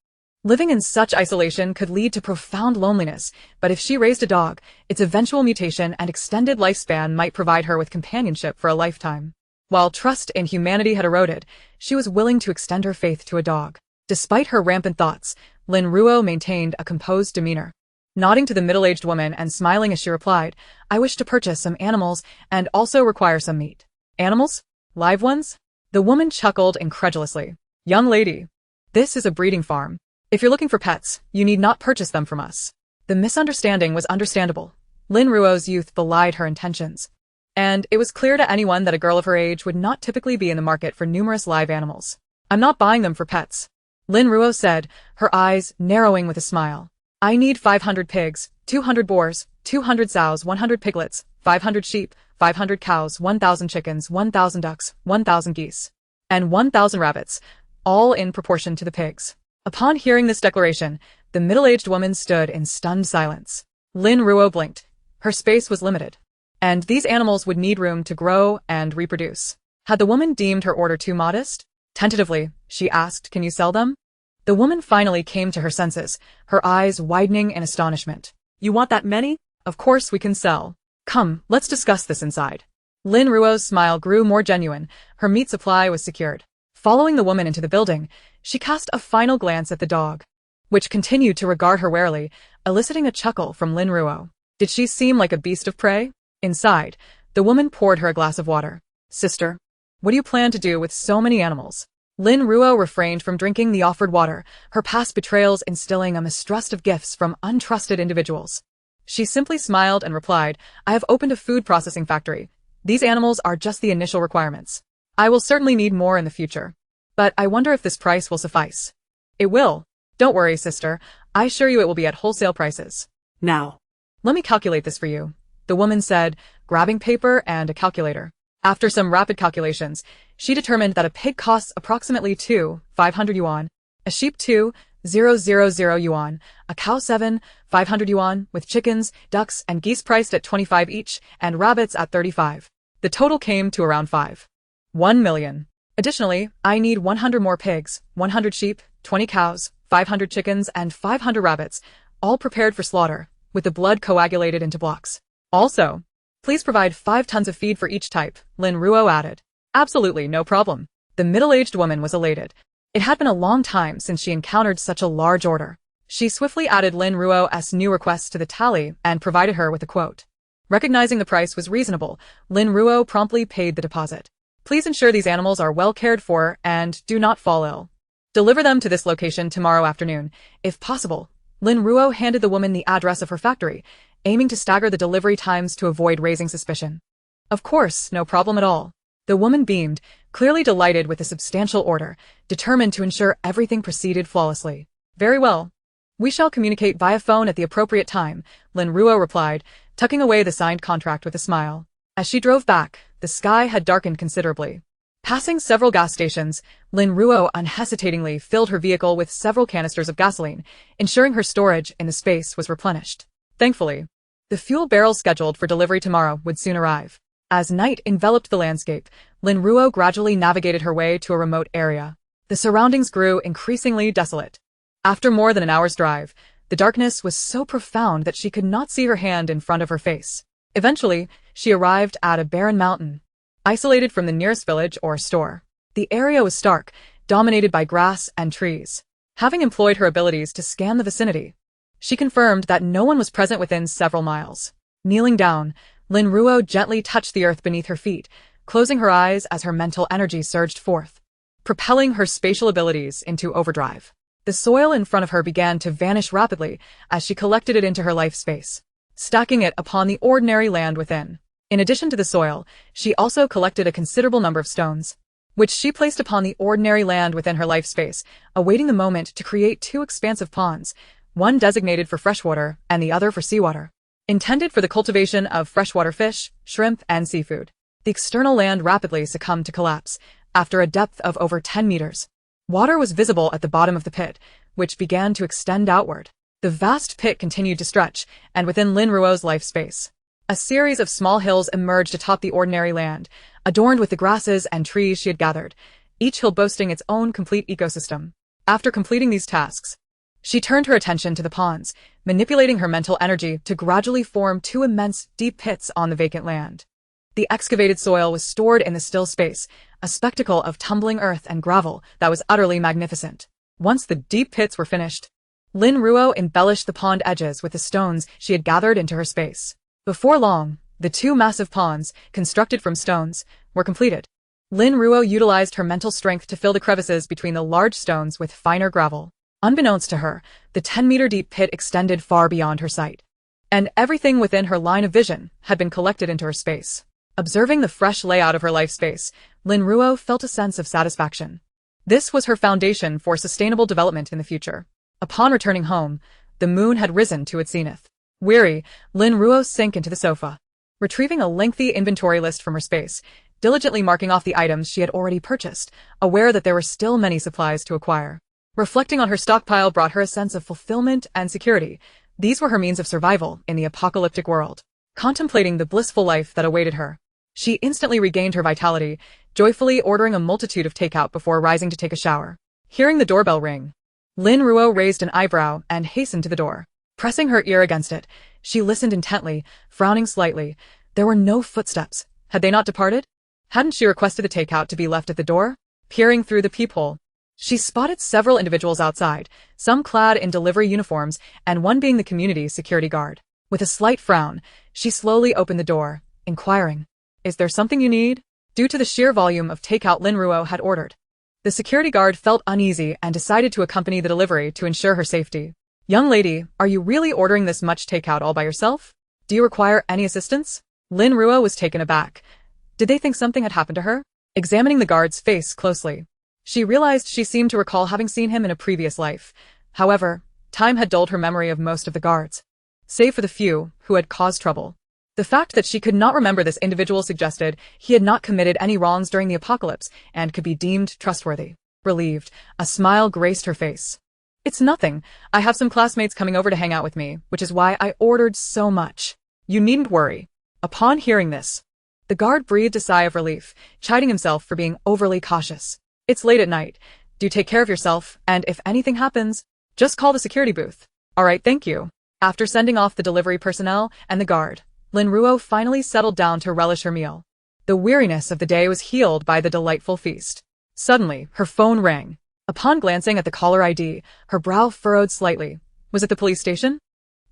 Living in such isolation could lead to profound loneliness, but if she raised a dog, its eventual mutation and extended lifespan might provide her with companionship for a lifetime. While trust in humanity had eroded, she was willing to extend her faith to a dog. Despite her rampant thoughts, Lin Ruo maintained a composed demeanor. Nodding to the middle-aged woman and smiling as she replied, "I wish to purchase some animals and also require some meat." "Animals? Live ones?" The woman chuckled incredulously. "Young lady, this is a breeding farm. If you're looking for pets, you need not purchase them from us." The misunderstanding was understandable. Lin Ruo's youth belied her intentions, and it was clear to anyone that a girl of her age would not typically be in the market for numerous live animals. "I'm not buying them for pets," Lin Ruo said, her eyes narrowing with a smile. "I need 500 pigs, 200 boars, 200 sows, 100 piglets, 500 sheep, 500 cows, 1,000 chickens, 1,000 ducks, 1,000 geese, and 1,000 rabbits, all in proportion to the pigs." Upon hearing this declaration, the middle-aged woman stood in stunned silence. Lin Ruo blinked. Her space was limited, and these animals would need room to grow and reproduce. Had the woman deemed her order too modest? Tentatively, she asked, "Can you sell them?" The woman finally came to her senses, her eyes widening in astonishment. "You want that many? Of course we can sell. Come, let's discuss this inside." Lin Ruo's smile grew more genuine. Her meat supply was secured. Following the woman into the building, she cast a final glance at the dog, which continued to regard her warily, eliciting a chuckle from Lin Ruo. Did she seem like a beast of prey? Inside, the woman poured her a glass of water. "Sister, what do you plan to do with so many animals?" Lin Ruo refrained from drinking the offered water, her past betrayals instilling a mistrust of gifts from untrusted individuals. She simply smiled and replied, "I have opened a food processing factory. These animals are just the initial requirements. I will certainly need more in the future. But I wonder if this price will suffice." "It will. Don't worry, sister. I assure you it will be at wholesale prices." Now, "Let me calculate this for you," the woman said, grabbing paper and a calculator. After some rapid calculations, she determined that a pig costs approximately 500 yuan, a sheep 2,000 yuan, a cow 500 yuan, with chickens, ducks, and geese priced at 25 each, and rabbits at 35. The total came to around 1 million. Additionally, I need 100 more pigs, 100 sheep, 20 cows, 500 chickens, and 500 rabbits, all prepared for slaughter, with the blood coagulated into blocks. Also, please provide 5 tons of feed for each type, Lin Ruo added. "Absolutely, no problem." The middle-aged woman was elated. It had been a long time since she encountered such a large order. She swiftly added Lin Ruo's new requests to the tally and provided her with a quote. Recognizing the price was reasonable, Lin Ruo promptly paid the deposit. "Please ensure these animals are well cared for and do not fall ill. Deliver them to this location tomorrow afternoon, if possible." Lin Ruo handed the woman the address of her factory, aiming to stagger the delivery times to avoid raising suspicion. "Of course, no problem at all." The woman beamed, clearly delighted with the substantial order, determined to ensure everything proceeded flawlessly. "Very well. We shall communicate via phone at the appropriate time," Lin Ruo replied, tucking away the signed contract with a smile. As she drove back, the sky had darkened considerably. Passing several gas stations, Lin Ruo unhesitatingly filled her vehicle with several canisters of gasoline, ensuring her storage in the space was replenished. Thankfully, the fuel barrels scheduled for delivery tomorrow would soon arrive. As night enveloped the landscape, Lin Ruo gradually navigated her way to a remote area. The surroundings grew increasingly desolate. After more than an hour's drive, the darkness was so profound that she could not see her hand in front of her face. Eventually, she arrived at a barren mountain, isolated from the nearest village or store. The area was stark, dominated by grass and trees. Having employed her abilities to scan the vicinity, she confirmed that no one was present within several miles. Kneeling down, Lin Ruo gently touched the earth beneath her feet, closing her eyes as her mental energy surged forth, propelling her spatial abilities into overdrive. The soil in front of her began to vanish rapidly as she collected it into her life space, stacking it upon the ordinary land within. In addition to the soil, she also collected a considerable number of stones, which she placed upon the ordinary land within her life space, awaiting the moment to create two expansive ponds, one designated for freshwater and the other for seawater, intended for the cultivation of freshwater fish, shrimp, and seafood. The external land rapidly succumbed to collapse after a depth of over 10 meters. Water was visible at the bottom of the pit, which began to extend outward. The vast pit continued to stretch, and within Lin Ruo's life space, a series of small hills emerged atop the ordinary land, adorned with the grasses and trees she had gathered, each hill boasting its own complete ecosystem. After completing these tasks, she turned her attention to the ponds, manipulating her mental energy to gradually form two immense, deep pits on the vacant land. The excavated soil was stored in the still space, a spectacle of tumbling earth and gravel that was utterly magnificent. Once the deep pits were finished, Lin Ruo embellished the pond edges with the stones she had gathered into her space. Before long, the two massive ponds, constructed from stones, were completed. Lin Ruo utilized her mental strength to fill the crevices between the large stones with finer gravel. Unbeknownst to her, the 10-meter deep pit extended far beyond her sight, and everything within her line of vision had been collected into her space. Observing the fresh layout of her life space, Lin Ruo felt a sense of satisfaction. This was her foundation for sustainable development in the future. Upon returning home, the moon had risen to its zenith. Weary, Lin Ruo sank into the sofa, retrieving a lengthy inventory list from her space, diligently marking off the items she had already purchased, aware that there were still many supplies to acquire. Reflecting on her stockpile brought her a sense of fulfillment and security. These were her means of survival in the apocalyptic world. Contemplating the blissful life that awaited her, she instantly regained her vitality, joyfully ordering a multitude of takeout before rising to take a shower. Hearing the doorbell ring, Lin Ruo raised an eyebrow and hastened to the door. Pressing her ear against it, she listened intently, frowning slightly. There were no footsteps. Had they not departed? Hadn't she requested the takeout to be left at the door? Peering through the peephole, she spotted several individuals outside, some clad in delivery uniforms and one being the community security guard. With a slight frown, she slowly opened the door, inquiring, "Is there something you need?" Due to the sheer volume of takeout Lin Ruo had ordered, the security guard felt uneasy and decided to accompany the delivery to ensure her safety. "Young lady, are you really ordering this much takeout all by yourself? Do you require any assistance?" Lin Ruo was taken aback. Did they think something had happened to her? Examining the guard's face closely, she realized she seemed to recall having seen him in a previous life. However, time had dulled her memory of most of the guards, save for the few who had caused trouble. The fact that she could not remember this individual suggested he had not committed any wrongs during the apocalypse and could be deemed trustworthy. Relieved, a smile graced her face. "It's nothing. I have some classmates coming over to hang out with me, which is why I ordered so much. You needn't worry." Upon hearing this, the guard breathed a sigh of relief, chiding himself for being overly cautious. "It's late at night. Do take care of yourself, and if anything happens, just call the security booth." "All right, thank you." After sending off the delivery personnel and the guard, Lin Ruo finally settled down to relish her meal. The weariness of the day was healed by the delightful feast. Suddenly, her phone rang. Upon glancing at the caller ID, her brow furrowed slightly. Was it the police station?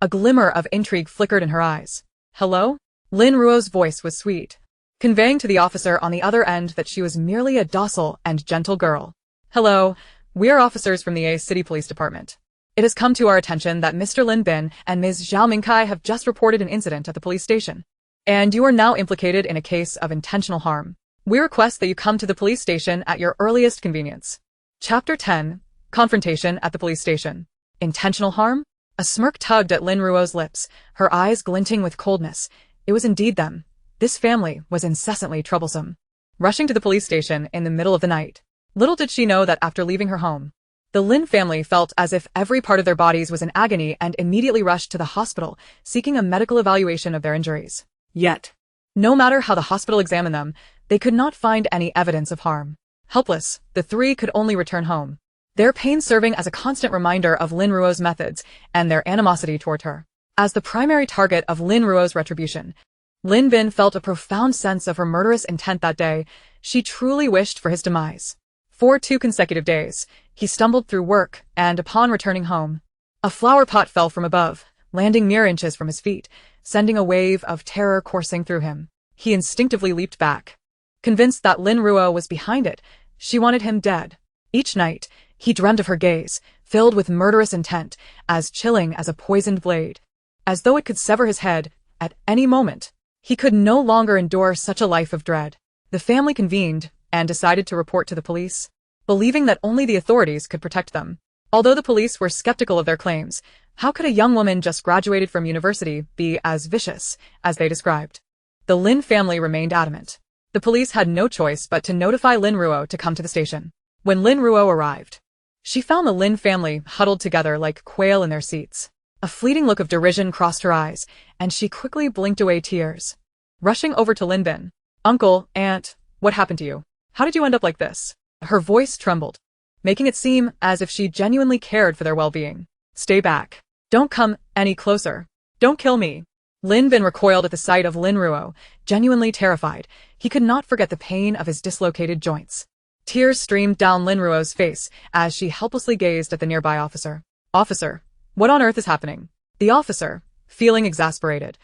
A glimmer of intrigue flickered in her eyes. "Hello?" Lin Ruo's voice was sweet, conveying to the officer on the other end that she was merely a docile and gentle girl. "Hello, we are officers from the A City Police Department. It has come to our attention that Mr. Lin Bin and Ms. Zhao Mingkai have just reported an incident at the police station, and you are now implicated in a case of intentional harm. We request that you come to the police station at your earliest convenience." Chapter 10. Confrontation at the police station. Intentional harm? A smirk tugged at Lin Ruo's lips, her eyes glinting with coldness. It was indeed them. This family was incessantly troublesome. Rushing to the police station in the middle of the night, little did she know that after leaving her home, the Lin family felt as if every part of their bodies was in agony and immediately rushed to the hospital, seeking a medical evaluation of their injuries. Yet, no matter how the hospital examined them, they could not find any evidence of harm. Helpless, the three could only return home, their pain serving as a constant reminder of Lin Ruo's methods and their animosity toward her. As the primary target of Lin Ruo's retribution, Lin Bin felt a profound sense of her murderous intent that day. She truly wished for his demise. For 2 consecutive days, he stumbled through work, and upon returning home, a flower pot fell from above, landing mere inches from his feet, sending a wave of terror coursing through him. He instinctively leaped back. Convinced that Lin Ruo was behind it, she wanted him dead. Each night, he dreamed of her gaze, filled with murderous intent, as chilling as a poisoned blade. As though it could sever his head at any moment. He could no longer endure such a life of dread. The family convened and decided to report to the police, believing that only the authorities could protect them. Although the police were skeptical of their claims, how could a young woman just graduated from university be as vicious as they described? The Lin family remained adamant. The police had no choice but to notify Lin Ruo to come to the station. When Lin Ruo arrived, she found the Lin family huddled together like quail in their seats. A fleeting look of derision crossed her eyes, and she quickly blinked away tears. Rushing over to Lin Bin, "Uncle, Aunt, what happened to you? How did you end up like this?" Her voice trembled, making it seem as if she genuinely cared for their well-being. "Stay back. Don't come any closer. Don't kill me." Lin Bin recoiled at the sight of Lin Ruo, genuinely terrified. He could not forget the pain of his dislocated joints. Tears streamed down Lin Ruo's face as she helplessly gazed at the nearby officer. "Officer, what on earth is happening?" The officer, feeling exasperated,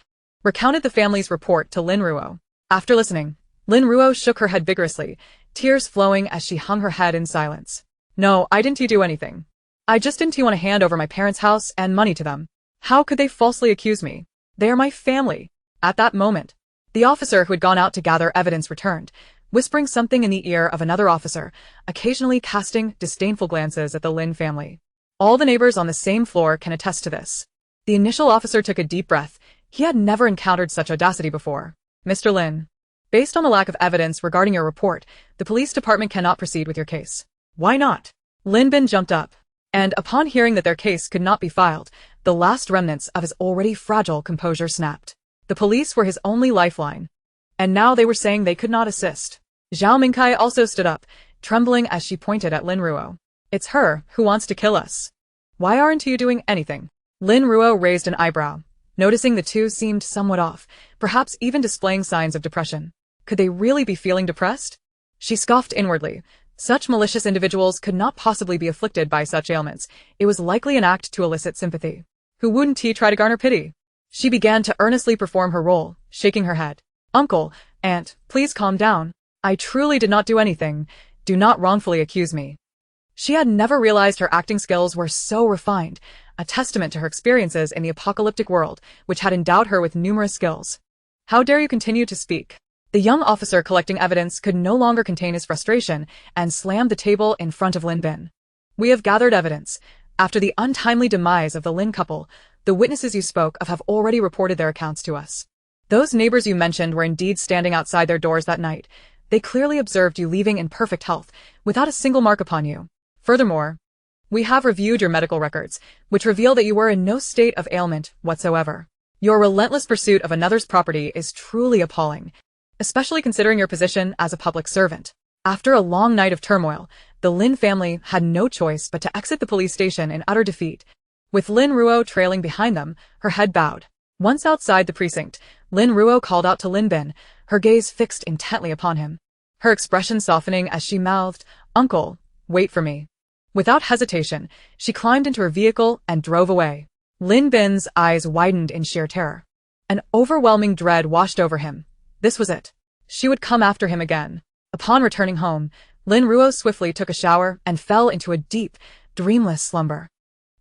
recounted the family's report to Lin Ruo. After listening, Lin Ruo shook her head vigorously, tears flowing as she hung her head in silence. "No, I didn't do anything. I just didn't want to hand over my parents' house and money to them. How could they falsely accuse me? They are my family." At that moment, the officer who had gone out to gather evidence returned, whispering something in the ear of another officer, occasionally casting disdainful glances at the Lin family. All the neighbors on the same floor can attest to this. The initial officer took a deep breath. He had never encountered such audacity before. "Mr. Lin, based on the lack of evidence regarding your report, the police department cannot proceed with your case." "Why not?" Lin Bin jumped up, and upon hearing that their case could not be filed, the last remnants of his already fragile composure snapped. The police were his only lifeline, and now they were saying they could not assist. Zhao Mingkai also stood up, trembling as she pointed at Lin Ruo. "It's her who wants to kill us. Why aren't you doing anything?" Lin Ruo raised an eyebrow, noticing the two seemed somewhat off, perhaps even displaying signs of depression. Could they really be feeling depressed? She scoffed inwardly. Such malicious individuals could not possibly be afflicted by such ailments. It was likely an act to elicit sympathy. Who wouldn't he try to garner pity? She began to earnestly perform her role, shaking her head. "Uncle, Aunt, please calm down. I truly did not do anything. Do not wrongfully accuse me." She had never realized her acting skills were so refined, a testament to her experiences in the apocalyptic world, which had endowed her with numerous skills. "How dare you continue to speak?" The young officer collecting evidence could no longer contain his frustration and slammed the table in front of Lin Bin. "We have gathered evidence. After the untimely demise of the Lin couple, the witnesses you spoke of have already reported their accounts to us. Those neighbors you mentioned were indeed standing outside their doors that night. They clearly observed you leaving in perfect health, without a single mark upon you. Furthermore, we have reviewed your medical records, which reveal that you were in no state of ailment whatsoever. Your relentless pursuit of another's property is truly appalling, especially considering your position as a public servant." After a long night of turmoil, the Lin family had no choice but to exit the police station in utter defeat, with Lin Ruo trailing behind them, her head bowed. Once outside the precinct, Lin Ruo called out to Lin Bin, her gaze fixed intently upon him, her expression softening as she mouthed, "Uncle, wait for me." Without hesitation, she climbed into her vehicle and drove away. Lin Bin's eyes widened in sheer terror. An overwhelming dread washed over him. This was it. She would come after him again. Upon returning home, Lin Ruo swiftly took a shower and fell into a deep, dreamless slumber.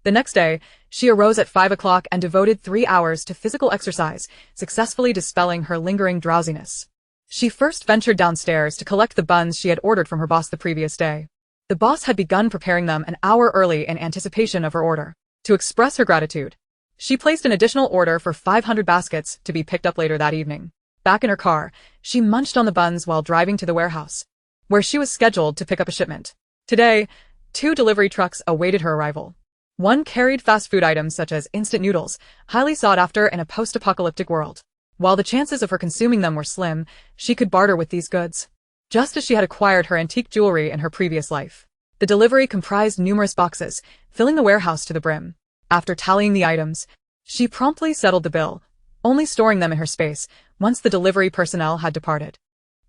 The next day, she arose at 5 o'clock and devoted 3 hours to physical exercise, successfully dispelling her lingering drowsiness. She first ventured downstairs to collect the buns she had ordered from her boss the previous day. The boss had begun preparing them an hour early in anticipation of her order. To express her gratitude, she placed an additional order for 500 baskets to be picked up later that evening. Back in her car, she munched on the buns while driving to the warehouse, where she was scheduled to pick up a shipment. Today, 2 delivery trucks awaited her arrival. One carried fast food items such as instant noodles, highly sought after in a post-apocalyptic world. While the chances of her consuming them were slim, she could barter with these goods, just as she had acquired her antique jewelry in her previous life. The delivery comprised numerous boxes, filling the warehouse to the brim. After tallying the items, she promptly settled the bill, only storing them in her space once the delivery personnel had departed.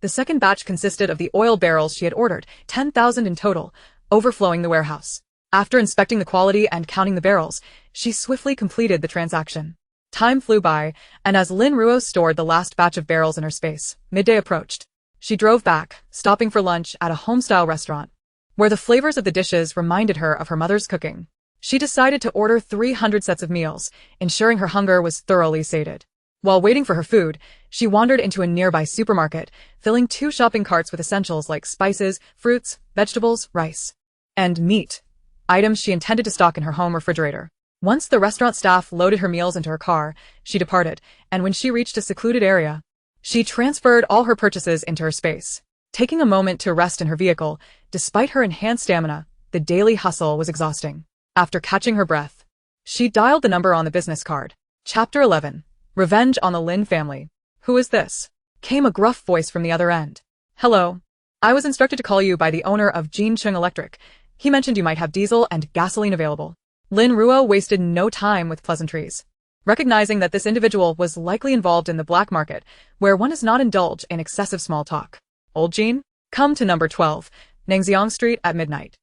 The second batch consisted of the oil barrels she had ordered, 10,000 in total, overflowing the warehouse. After inspecting the quality and counting the barrels, she swiftly completed the transaction. Time flew by, and as Lin Ruo stored the last batch of barrels in her space, midday approached. She drove back, stopping for lunch at a home-style restaurant, where the flavors of the dishes reminded her of her mother's cooking. She decided to order 300 sets of meals, ensuring her hunger was thoroughly sated. While waiting for her food, she wandered into a nearby supermarket, filling 2 shopping carts with essentials like spices, fruits, vegetables, rice, and meat, items she intended to stock in her home refrigerator. Once the restaurant staff loaded her meals into her car, she departed, and when she reached a secluded area, she transferred all her purchases into her space. Taking a moment to rest in her vehicle, despite her enhanced stamina, the daily hustle was exhausting. After catching her breath, she dialed the number on the business card. Chapter 11. Revenge on the Lin family. "Who is this?" came a gruff voice from the other end. "Hello. I was instructed to call you by the owner of Jincheng Electric. He mentioned you might have diesel and gasoline available." Lin Ruo wasted no time with pleasantries. Recognizing that this individual was likely involved in the black market, where one does not indulge in excessive small talk. "Old Jean, come to number 12, Nangxiang Street at midnight."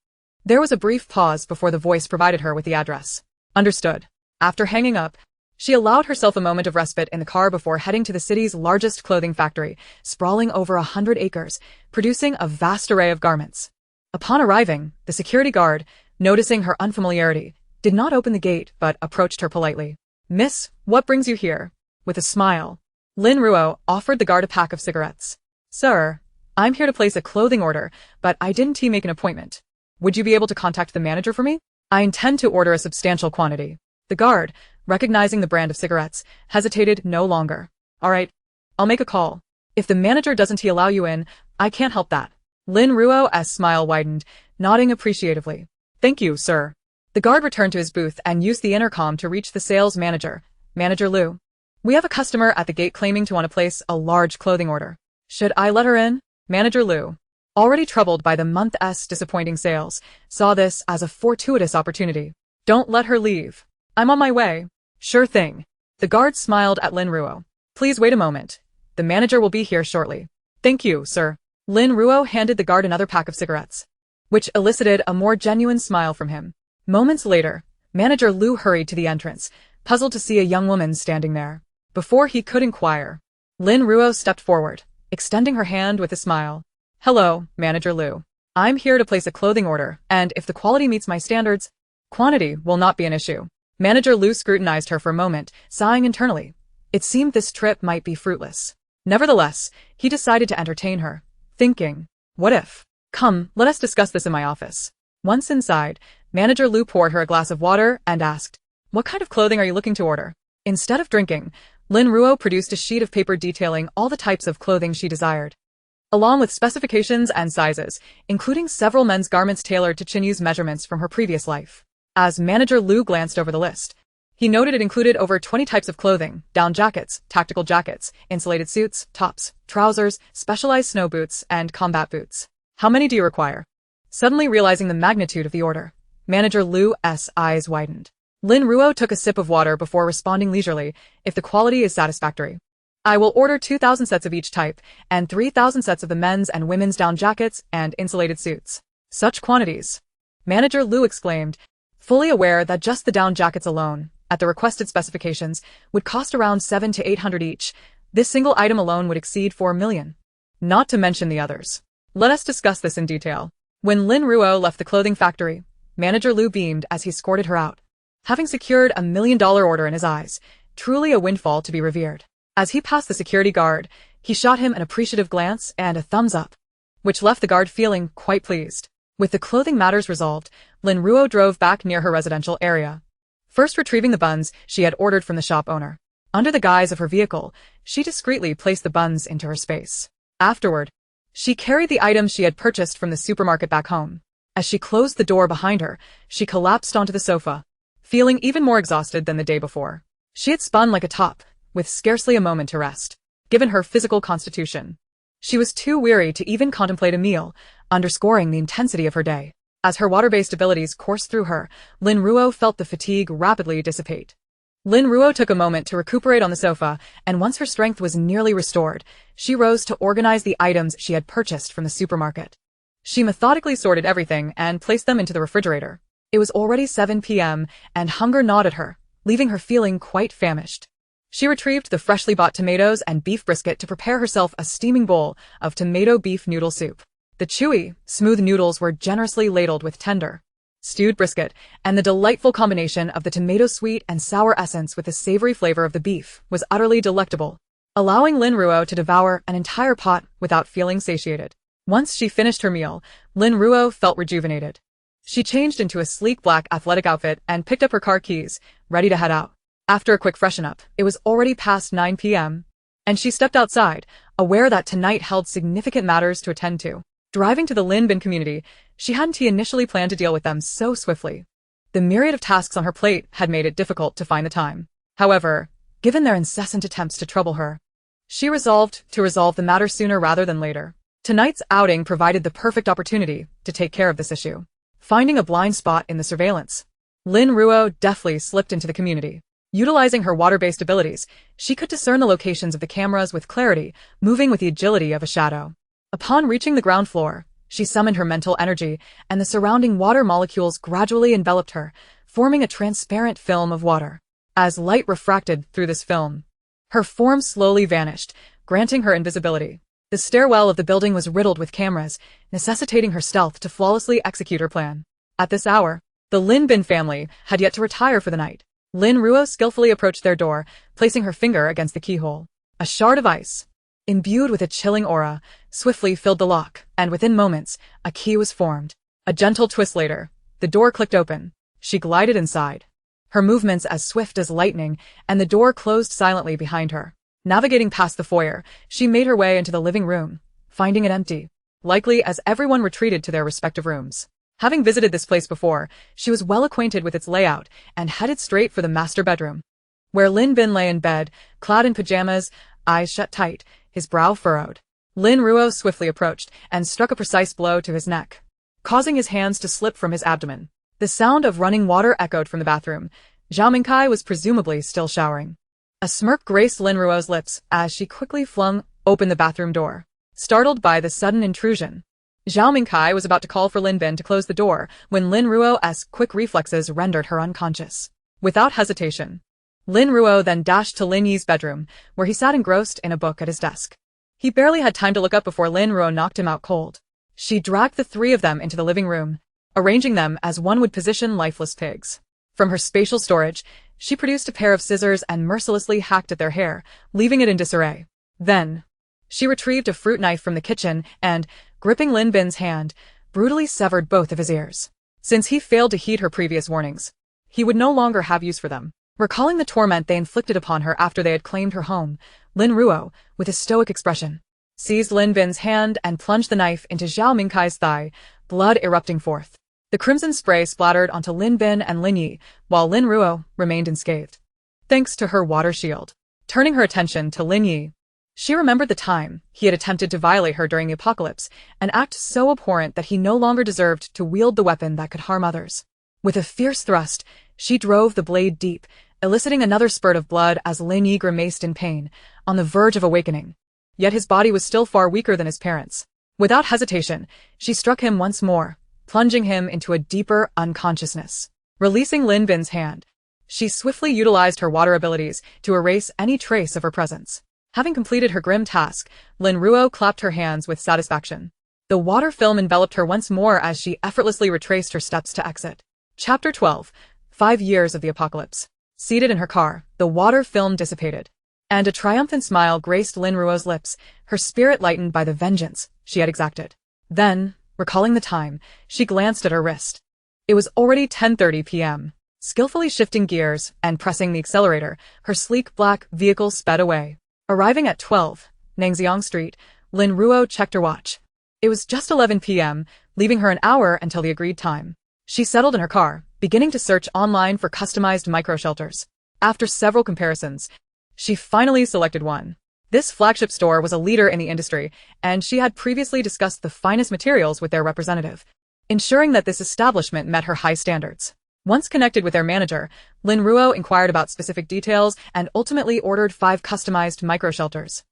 There was a brief pause before the voice provided her with the address. Understood. After hanging up, she allowed herself a moment of respite in the car before heading to the city's largest clothing factory, sprawling over 100 acres, producing a vast array of garments. Upon arriving, the security guard, noticing her unfamiliarity, did not open the gate but approached her politely. "Miss, what brings you here?" With a smile, Lin Ruo offered the guard a pack of cigarettes. "Sir, I'm here to place a clothing order, but I didn't make an appointment. Would you be able to contact the manager for me? I intend to order a substantial quantity." The guard, recognizing the brand of cigarettes, hesitated no longer. "All right, I'll make a call. If the manager doesn't allow you in, I can't help that." Lin Ruo's smile widened, nodding appreciatively. "Thank you, sir." The guard returned to his booth and used the intercom to reach the sales manager, Manager Liu. "We have a customer at the gate claiming to want to place a large clothing order. Should I let her in?" Manager Liu, already troubled by the month's disappointing sales, saw this as a fortuitous opportunity. "Don't let her leave. I'm on my way." "Sure thing." The guard smiled at Lin Ruo. "Please wait a moment. The manager will be here shortly." "Thank you, sir." Lin Ruo handed the guard another pack of cigarettes, which elicited a more genuine smile from him. Moments later, Manager Liu hurried to the entrance, puzzled to see a young woman standing there. Before he could inquire, Lin Ruo stepped forward, extending her hand with a smile. "Hello, Manager Liu. I'm here to place a clothing order, and if the quality meets my standards, quantity will not be an issue." Manager Liu scrutinized her for a moment, sighing internally. It seemed this trip might be fruitless. Nevertheless, he decided to entertain her, thinking, what if? "Come, let us discuss this in my office." Once inside, Manager Liu poured her a glass of water and asked, "What kind of clothing are you looking to order?" Instead of drinking, Lin Ruo produced a sheet of paper detailing all the types of clothing she desired, along with specifications and sizes, including several men's garments tailored to Chinyu's measurements from her previous life. As Manager Liu glanced over the list, he noted it included over 20 types of clothing: down jackets, tactical jackets, insulated suits, tops, trousers, specialized snow boots, and combat boots. "How many do you require?" Suddenly realizing the magnitude of the order, Manager Liu's eyes widened. Lin Ruo took a sip of water before responding leisurely, "If the quality is satisfactory, I will order 2,000 sets of each type, and 3,000 sets of the men's and women's down jackets and insulated suits." "Such quantities!" Manager Liu exclaimed, fully aware that just the down jackets alone, at the requested specifications, would cost around 700 to 800 each. This single item alone would exceed 4 million. Not to mention the others. Let us discuss this in detail. When Lin Ruo left the clothing factory, Manager Liu beamed as he escorted her out. Having secured $1 million order in his eyes, truly a windfall to be revered. As he passed the security guard, he shot him an appreciative glance and a thumbs up, which left the guard feeling quite pleased. With the clothing matters resolved, Lin Ruo drove back near her residential area, first retrieving the buns she had ordered from the shop owner. Under the guise of her vehicle, she discreetly placed the buns into her space. Afterward, she carried the items she had purchased from the supermarket back home. As she closed the door behind her, she collapsed onto the sofa, feeling even more exhausted than the day before. She had spun like a top, with scarcely a moment to rest. Given her physical constitution, she was too weary to even contemplate a meal, underscoring the intensity of her day. As her water-based abilities coursed through her, Lin Ruo felt the fatigue rapidly dissipate. Lin Ruo took a moment to recuperate on the sofa, and once her strength was nearly restored, she rose to organize the items she had purchased from the supermarket. She methodically sorted everything and placed them into the refrigerator. It was already 7 p.m., and hunger gnawed at her, leaving her feeling quite famished. She retrieved the freshly bought tomatoes and beef brisket to prepare herself a steaming bowl of tomato beef noodle soup. The chewy, smooth noodles were generously ladled with tender, stewed brisket, and the delightful combination of the tomato sweet and sour essence with the savory flavor of the beef was utterly delectable, allowing Lin Ruo to devour an entire pot without feeling satiated. Once she finished her meal, Lin Ruo felt rejuvenated. She changed into a sleek black athletic outfit and picked up her car keys, ready to head out. After a quick freshen up, it was already past 9 p.m., and she stepped outside, aware that tonight held significant matters to attend to. Driving to the Lin Bin community, she hadn't initially planned to deal with them so swiftly. The myriad of tasks on her plate had made it difficult to find the time. However, given their incessant attempts to trouble her, she resolved to resolve the matter sooner rather than later. Tonight's outing provided the perfect opportunity to take care of this issue. Finding a blind spot in the surveillance, Lin Ruo deftly slipped into the community. Utilizing her water-based abilities, she could discern the locations of the cameras with clarity, moving with the agility of a shadow. Upon reaching the ground floor, she summoned her mental energy, and the surrounding water molecules gradually enveloped her, forming a transparent film of water. As light refracted through this film, her form slowly vanished, granting her invisibility. The stairwell of the building was riddled with cameras, necessitating her stealth to flawlessly execute her plan. At this hour, the Lin Bin family had yet to retire for the night. Lin Ruo skillfully approached their door, placing her finger against the keyhole. A shard of ice, imbued with a chilling aura, swiftly filled the lock, and within moments, a key was formed. A gentle twist later, the door clicked open. She glided inside, her movements as swift as lightning, and the door closed silently behind her. Navigating past the foyer, she made her way into the living room, finding it empty, likely as everyone retreated to their respective rooms. Having visited this place before, she was well acquainted with its layout and headed straight for the master bedroom, where Lin Bin lay in bed, clad in pajamas, eyes shut tight, his brow furrowed. Lin Ruo swiftly approached and struck a precise blow to his neck, causing his hands to slip from his abdomen. The sound of running water echoed from the bathroom. Zhao Mingkai was presumably still showering. A smirk graced Lin Ruo's lips as she quickly flung open the bathroom door. Startled by the sudden intrusion, Zhao Mingkai was about to call for Lin Bin to close the door when Lin Ruo's quick reflexes rendered her unconscious. Without hesitation, Lin Ruo then dashed to Lin Yi's bedroom, where he sat engrossed in a book at his desk. He barely had time to look up before Lin Ruo knocked him out cold. She dragged the three of them into the living room, arranging them as one would position lifeless pigs. From her spatial storage, she produced a pair of scissors and mercilessly hacked at their hair, leaving it in disarray. Then, she retrieved a fruit knife from the kitchen and, gripping Lin Bin's hand, brutally severed both of his ears. Since he failed to heed her previous warnings, he would no longer have use for them. Recalling the torment they inflicted upon her after they had claimed her home, Lin Ruo, with a stoic expression, seized Lin Bin's hand and plunged the knife into Zhao Mingkai's thigh, blood erupting forth. The crimson spray splattered onto Lin Bin and Lin Yi, while Lin Ruo remained unscathed, thanks to her water shield. Turning her attention to Lin Yi, she remembered the time he had attempted to violate her during the apocalypse, an act so abhorrent that he no longer deserved to wield the weapon that could harm others. With a fierce thrust, she drove the blade deep, eliciting another spurt of blood as Lin Yi grimaced in pain, on the verge of awakening. Yet his body was still far weaker than his parents'. Without hesitation, she struck him once more, plunging him into a deeper unconsciousness. Releasing Lin Bin's hand, she swiftly utilized her water abilities to erase any trace of her presence. Having completed her grim task, Lin Ruo clapped her hands with satisfaction. The water film enveloped her once more as she effortlessly retraced her steps to exit. Chapter 12. 5 Years of the Apocalypse. Seated in her car, the water film dissipated, and a triumphant smile graced Lin Ruo's lips, her spirit lightened by the vengeance she had exacted. Then, recalling the time, she glanced at her wrist. It was already 10:30 p.m. Skillfully shifting gears and pressing the accelerator, her sleek black vehicle sped away. Arriving at 12 Nangxiang Street, Lin Ruo checked her watch. It was just 11 p.m., leaving her an hour until the agreed time. She settled in her car, beginning to search online for customized micro-shelters. After several comparisons, she finally selected one. This flagship store was a leader in the industry, and she had previously discussed the finest materials with their representative, ensuring that this establishment met her high standards. Once connected with their manager, Lin Ruo inquired about specific details and ultimately ordered 5 customized micro-shelters.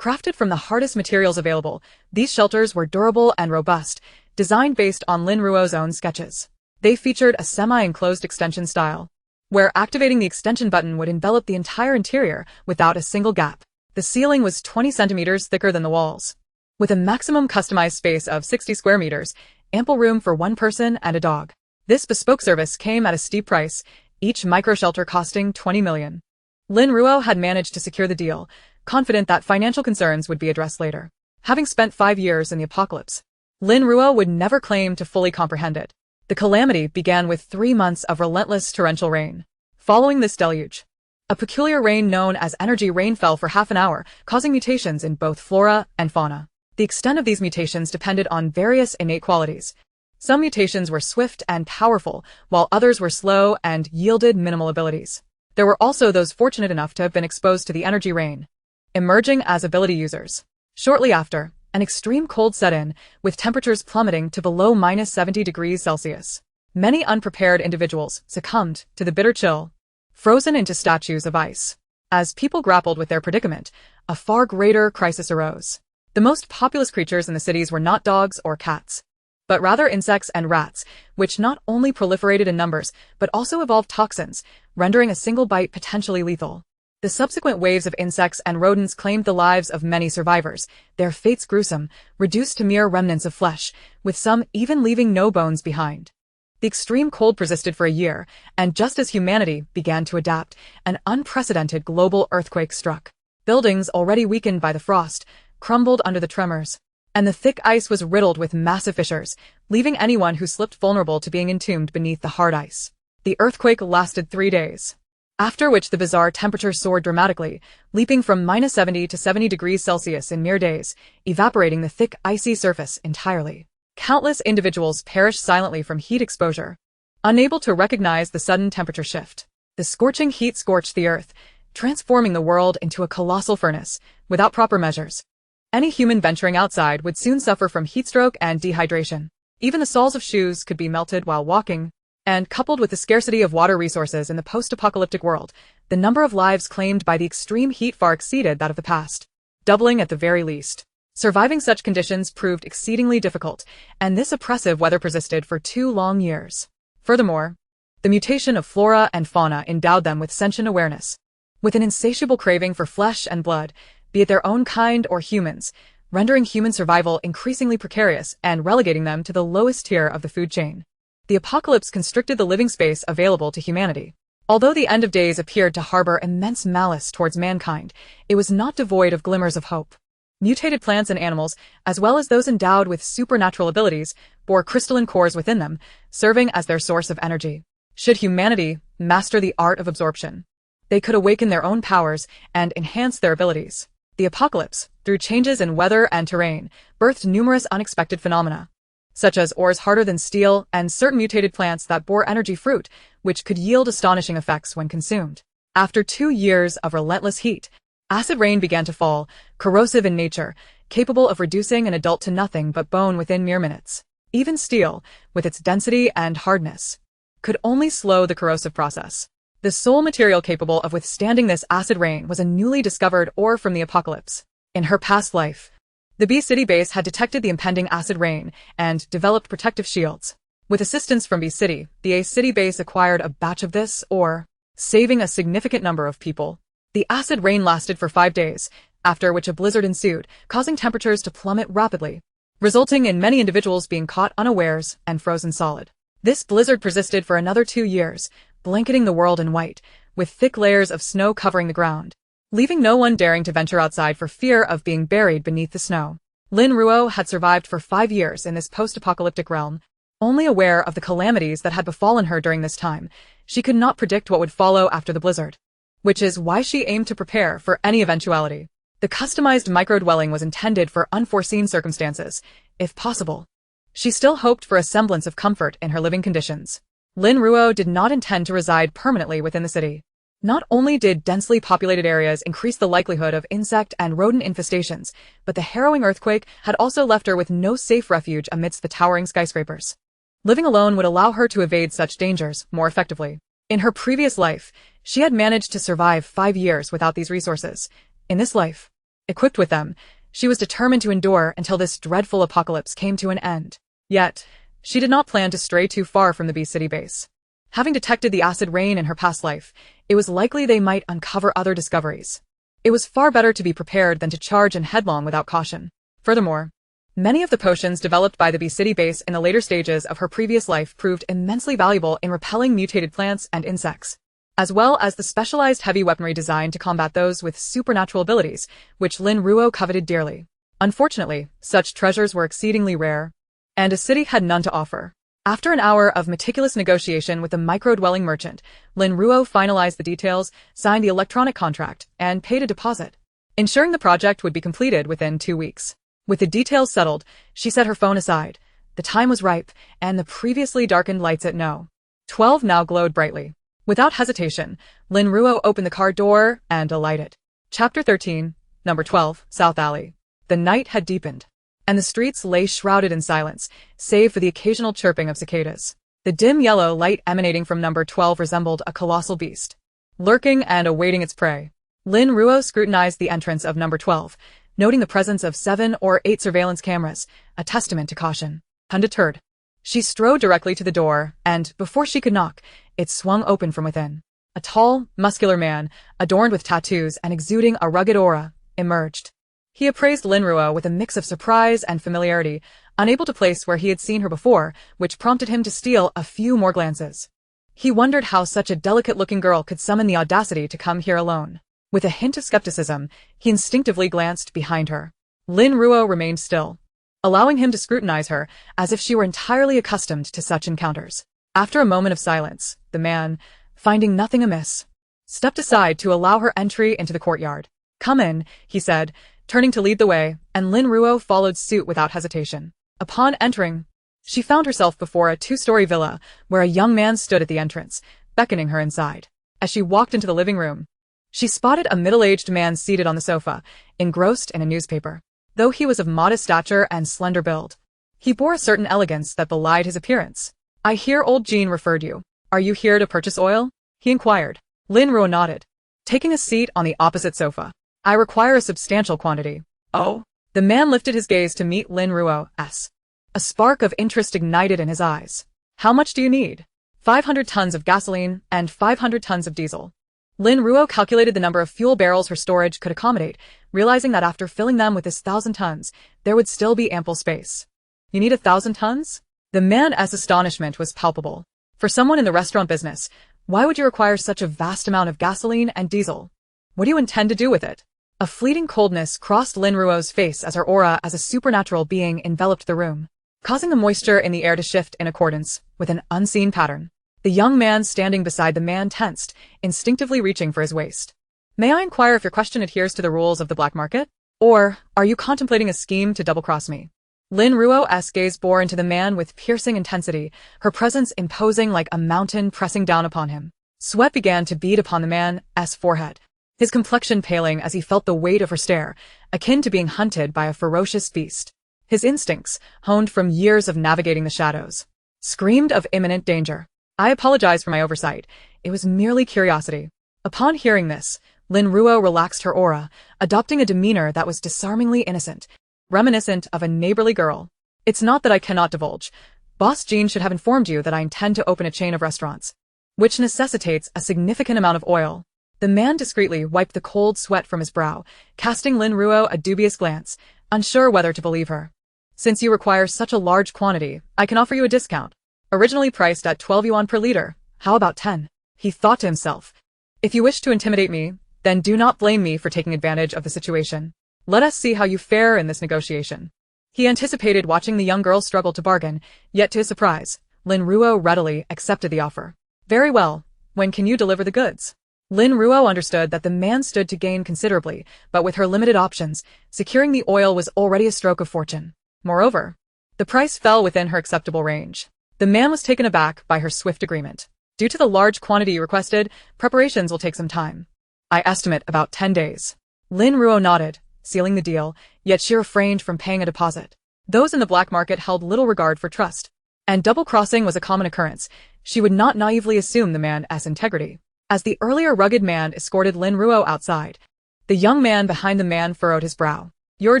Crafted from the hardest materials available, these shelters were durable and robust, designed based on Lin Ruo's own sketches. They featured a semi-enclosed extension style, where activating the extension button would envelop the entire interior without a single gap. The ceiling was 20 centimeters thicker than the walls, with a maximum customized space of 60 square meters, ample room for one person and a dog. This bespoke service came at a steep price, each micro-shelter costing 20 million. Lin Ruo had managed to secure the deal, confident that financial concerns would be addressed later. Having spent 5 years in the apocalypse, Lin Ruo would never claim to fully comprehend it. The calamity began with 3 months of relentless torrential rain. Following this deluge, a peculiar rain known as energy rain fell for half an hour, causing mutations in both flora and fauna. The extent of these mutations depended on various innate qualities. Some mutations were swift and powerful, while others were slow and yielded minimal abilities. There were also those fortunate enough to have been exposed to the energy rain, emerging as ability users. Shortly after, an extreme cold set in, with temperatures plummeting to below -70 degrees Celsius. Many unprepared individuals succumbed to the bitter chill, frozen into statues of ice. As people grappled with their predicament, a far greater crisis arose. The most populous creatures in the cities were not dogs or cats, but rather insects and rats, which not only proliferated in numbers, but also evolved toxins, rendering a single bite potentially lethal. The subsequent waves of insects and rodents claimed the lives of many survivors, their fates gruesome, reduced to mere remnants of flesh, with some even leaving no bones behind. The extreme cold persisted for a year, and just as humanity began to adapt, an unprecedented global earthquake struck. Buildings already weakened by the frost crumbled under the tremors, and the thick ice was riddled with massive fissures, leaving anyone who slipped vulnerable to being entombed beneath the hard ice. The earthquake lasted 3 days, after which the bizarre temperature soared dramatically, leaping from -70 to 70 degrees Celsius in mere days, evaporating the thick, icy surface entirely. Countless individuals perished silently from heat exposure, unable to recognize the sudden temperature shift. The scorching heat scorched the earth, transforming the world into a colossal furnace, without proper measures. Any human venturing outside would soon suffer from heatstroke and dehydration. Even the soles of shoes could be melted while walking, and coupled with the scarcity of water resources in the post-apocalyptic world, the number of lives claimed by the extreme heat far exceeded that of the past, doubling at the very least. Surviving such conditions proved exceedingly difficult, and this oppressive weather persisted for 2 long years. Furthermore, the mutation of flora and fauna endowed them with sentient awareness, with an insatiable craving for flesh and blood, be it their own kind or humans, rendering human survival increasingly precarious and relegating them to the lowest tier of the food chain. The apocalypse constricted the living space available to humanity. Although the end of days appeared to harbor immense malice towards mankind, it was not devoid of glimmers of hope. Mutated plants and animals, as well as those endowed with supernatural abilities, bore crystalline cores within them, serving as their source of energy. Should humanity master the art of absorption, they could awaken their own powers and enhance their abilities. The apocalypse, through changes in weather and terrain, birthed numerous unexpected phenomena, such as ores harder than steel and certain mutated plants that bore energy fruit, which could yield astonishing effects when consumed. After 2 years of relentless heat, acid rain began to fall, corrosive in nature, capable of reducing an adult to nothing but bone within mere minutes. Even steel, with its density and hardness, could only slow the corrosive process. The sole material capable of withstanding this acid rain was a newly discovered ore from the apocalypse. In her past life, the B-City base had detected the impending acid rain and developed protective shields. With assistance from B-City, the A-City base acquired a batch of this ore, saving a significant number of people. The acid rain lasted for 5 days, after which a blizzard ensued, causing temperatures to plummet rapidly, resulting in many individuals being caught unawares and frozen solid. This blizzard persisted for another 2 years, blanketing the world in white, with thick layers of snow covering the ground, leaving no one daring to venture outside for fear of being buried beneath the snow. Lin Ruo had survived for 5 years in this post-apocalyptic realm, only aware of the calamities that had befallen her during this time. She could not predict what would follow after the blizzard, which is why she aimed to prepare for any eventuality. The customized micro-dwelling was intended for unforeseen circumstances, if possible. She still hoped for a semblance of comfort in her living conditions. Lin Ruo did not intend to reside permanently within the city. Not only did densely populated areas increase the likelihood of insect and rodent infestations, but the harrowing earthquake had also left her with no safe refuge amidst the towering skyscrapers. Living alone would allow her to evade such dangers more effectively. In her previous life, she had managed to survive 5 years without these resources. In this life, equipped with them, she was determined to endure until this dreadful apocalypse came to an end. Yet, she did not plan to stray too far from the Beast City base. Having detected the acid rain in her past life, it was likely they might uncover other discoveries. It was far better to be prepared than to charge in headlong without caution. Furthermore, many of the potions developed by the Beast City base in the later stages of her previous life proved immensely valuable in repelling mutated plants and insects, as well as the specialized heavy weaponry designed to combat those with supernatural abilities, which Lin Ruo coveted dearly. Unfortunately, such treasures were exceedingly rare, and a city had none to offer. After an hour of meticulous negotiation with the micro-dwelling merchant, Lin Ruo finalized the details, signed the electronic contract, and paid a deposit, ensuring the project would be completed within 2 weeks. With the details settled, she set her phone aside. The time was ripe, and the previously darkened lights at No. 12 now glowed brightly. Without hesitation, Lin Ruo opened the car door and alighted. Chapter 13, Number 12, South Alley. The night had deepened, and the streets lay shrouded in silence, save for the occasional chirping of cicadas. The dim yellow light emanating from Number 12 resembled a colossal beast, lurking and awaiting its prey. Lin Ruo scrutinized the entrance of Number 12, noting the presence of 7 or 8 surveillance cameras, a testament to caution. Undeterred, she strode directly to the door, and, before she could knock, it swung open from within. A tall, muscular man, adorned with tattoos and exuding a rugged aura, emerged. He appraised Lin Ruo with a mix of surprise and familiarity, unable to place where he had seen her before, which prompted him to steal a few more glances. He wondered how such a delicate-looking girl could summon the audacity to come here alone. With a hint of skepticism, he instinctively glanced behind her. Lin Ruo remained still, allowing him to scrutinize her as if she were entirely accustomed to such encounters. After a moment of silence, the man, finding nothing amiss, stepped aside to allow her entry into the courtyard. "Come in," he said, turning to lead the way, and Lin Ruo followed suit without hesitation. Upon entering, she found herself before a 2-story villa where a young man stood at the entrance, beckoning her inside. As she walked into the living room, she spotted a middle-aged man seated on the sofa, engrossed in a newspaper. Though he was of modest stature and slender build, he bore a certain elegance that belied his appearance. "I hear old Jean referred you. Are you here to purchase oil?" he inquired. Lin Ruo nodded, taking a seat on the opposite sofa. "I require a substantial quantity." "Oh?" The man lifted his gaze to meet Lin Ruo's. A spark of interest ignited in his eyes. "How much do you need?" 500 tons of gasoline and 500 tons of diesel. Lin Ruo calculated the number of fuel barrels her storage could accommodate, realizing that after filling them with this 1,000 tons, there would still be ample space. "You need 1,000 tons? The man's astonishment was palpable. For someone in the restaurant business, why would you require such a vast amount of gasoline and diesel? What do you intend to do with it? A fleeting coldness crossed Lin Ruo's face as her aura as a supernatural being enveloped the room, causing the moisture in the air to shift in accordance with an unseen pattern. The young man standing beside the man tensed, instinctively reaching for his waist. "May I inquire if your question adheres to the rules of the black market? Or are you contemplating a scheme to double-cross me?" Lin Ruo's gaze bore into the man with piercing intensity, her presence imposing like a mountain pressing down upon him. Sweat began to bead upon the man's forehead, his complexion paling as he felt the weight of her stare, akin to being hunted by a ferocious beast. His instincts, honed from years of navigating the shadows, screamed of imminent danger. "I apologize for my oversight. It was merely curiosity." Upon hearing this, Lin Ruo relaxed her aura, adopting a demeanor that was disarmingly innocent, reminiscent of a neighborly girl. "It's not that I cannot divulge. Boss Jean should have informed you that I intend to open a chain of restaurants, which necessitates a significant amount of oil." The man discreetly wiped the cold sweat from his brow, casting Lin Ruo a dubious glance, unsure whether to believe her. "Since you require such a large quantity, I can offer you a discount. Originally priced at 12 yuan per liter, how about 10? He thought to himself. "If you wish to intimidate me, then do not blame me for taking advantage of the situation. Let us see how you fare in this negotiation." He anticipated watching the young girl struggle to bargain, yet to his surprise, Lin Ruo readily accepted the offer. "Very well. When can you deliver the goods?" Lin Ruo understood that the man stood to gain considerably, but with her limited options, securing the oil was already a stroke of fortune. Moreover, the price fell within her acceptable range. The man was taken aback by her swift agreement. "Due to the large quantity you requested, preparations will take some time. I estimate about 10 days. Lin Ruo nodded, sealing the deal, yet she refrained from paying a deposit. Those in the black market held little regard for trust, And double-crossing was a common occurrence. She would not naively assume the man's integrity. As the earlier rugged man escorted Lin Ruo outside, the young man behind the man furrowed his brow. You're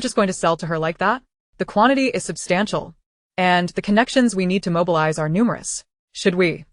just going to sell to her like that? The quantity is substantial, and the connections we need to mobilize are numerous. Should we?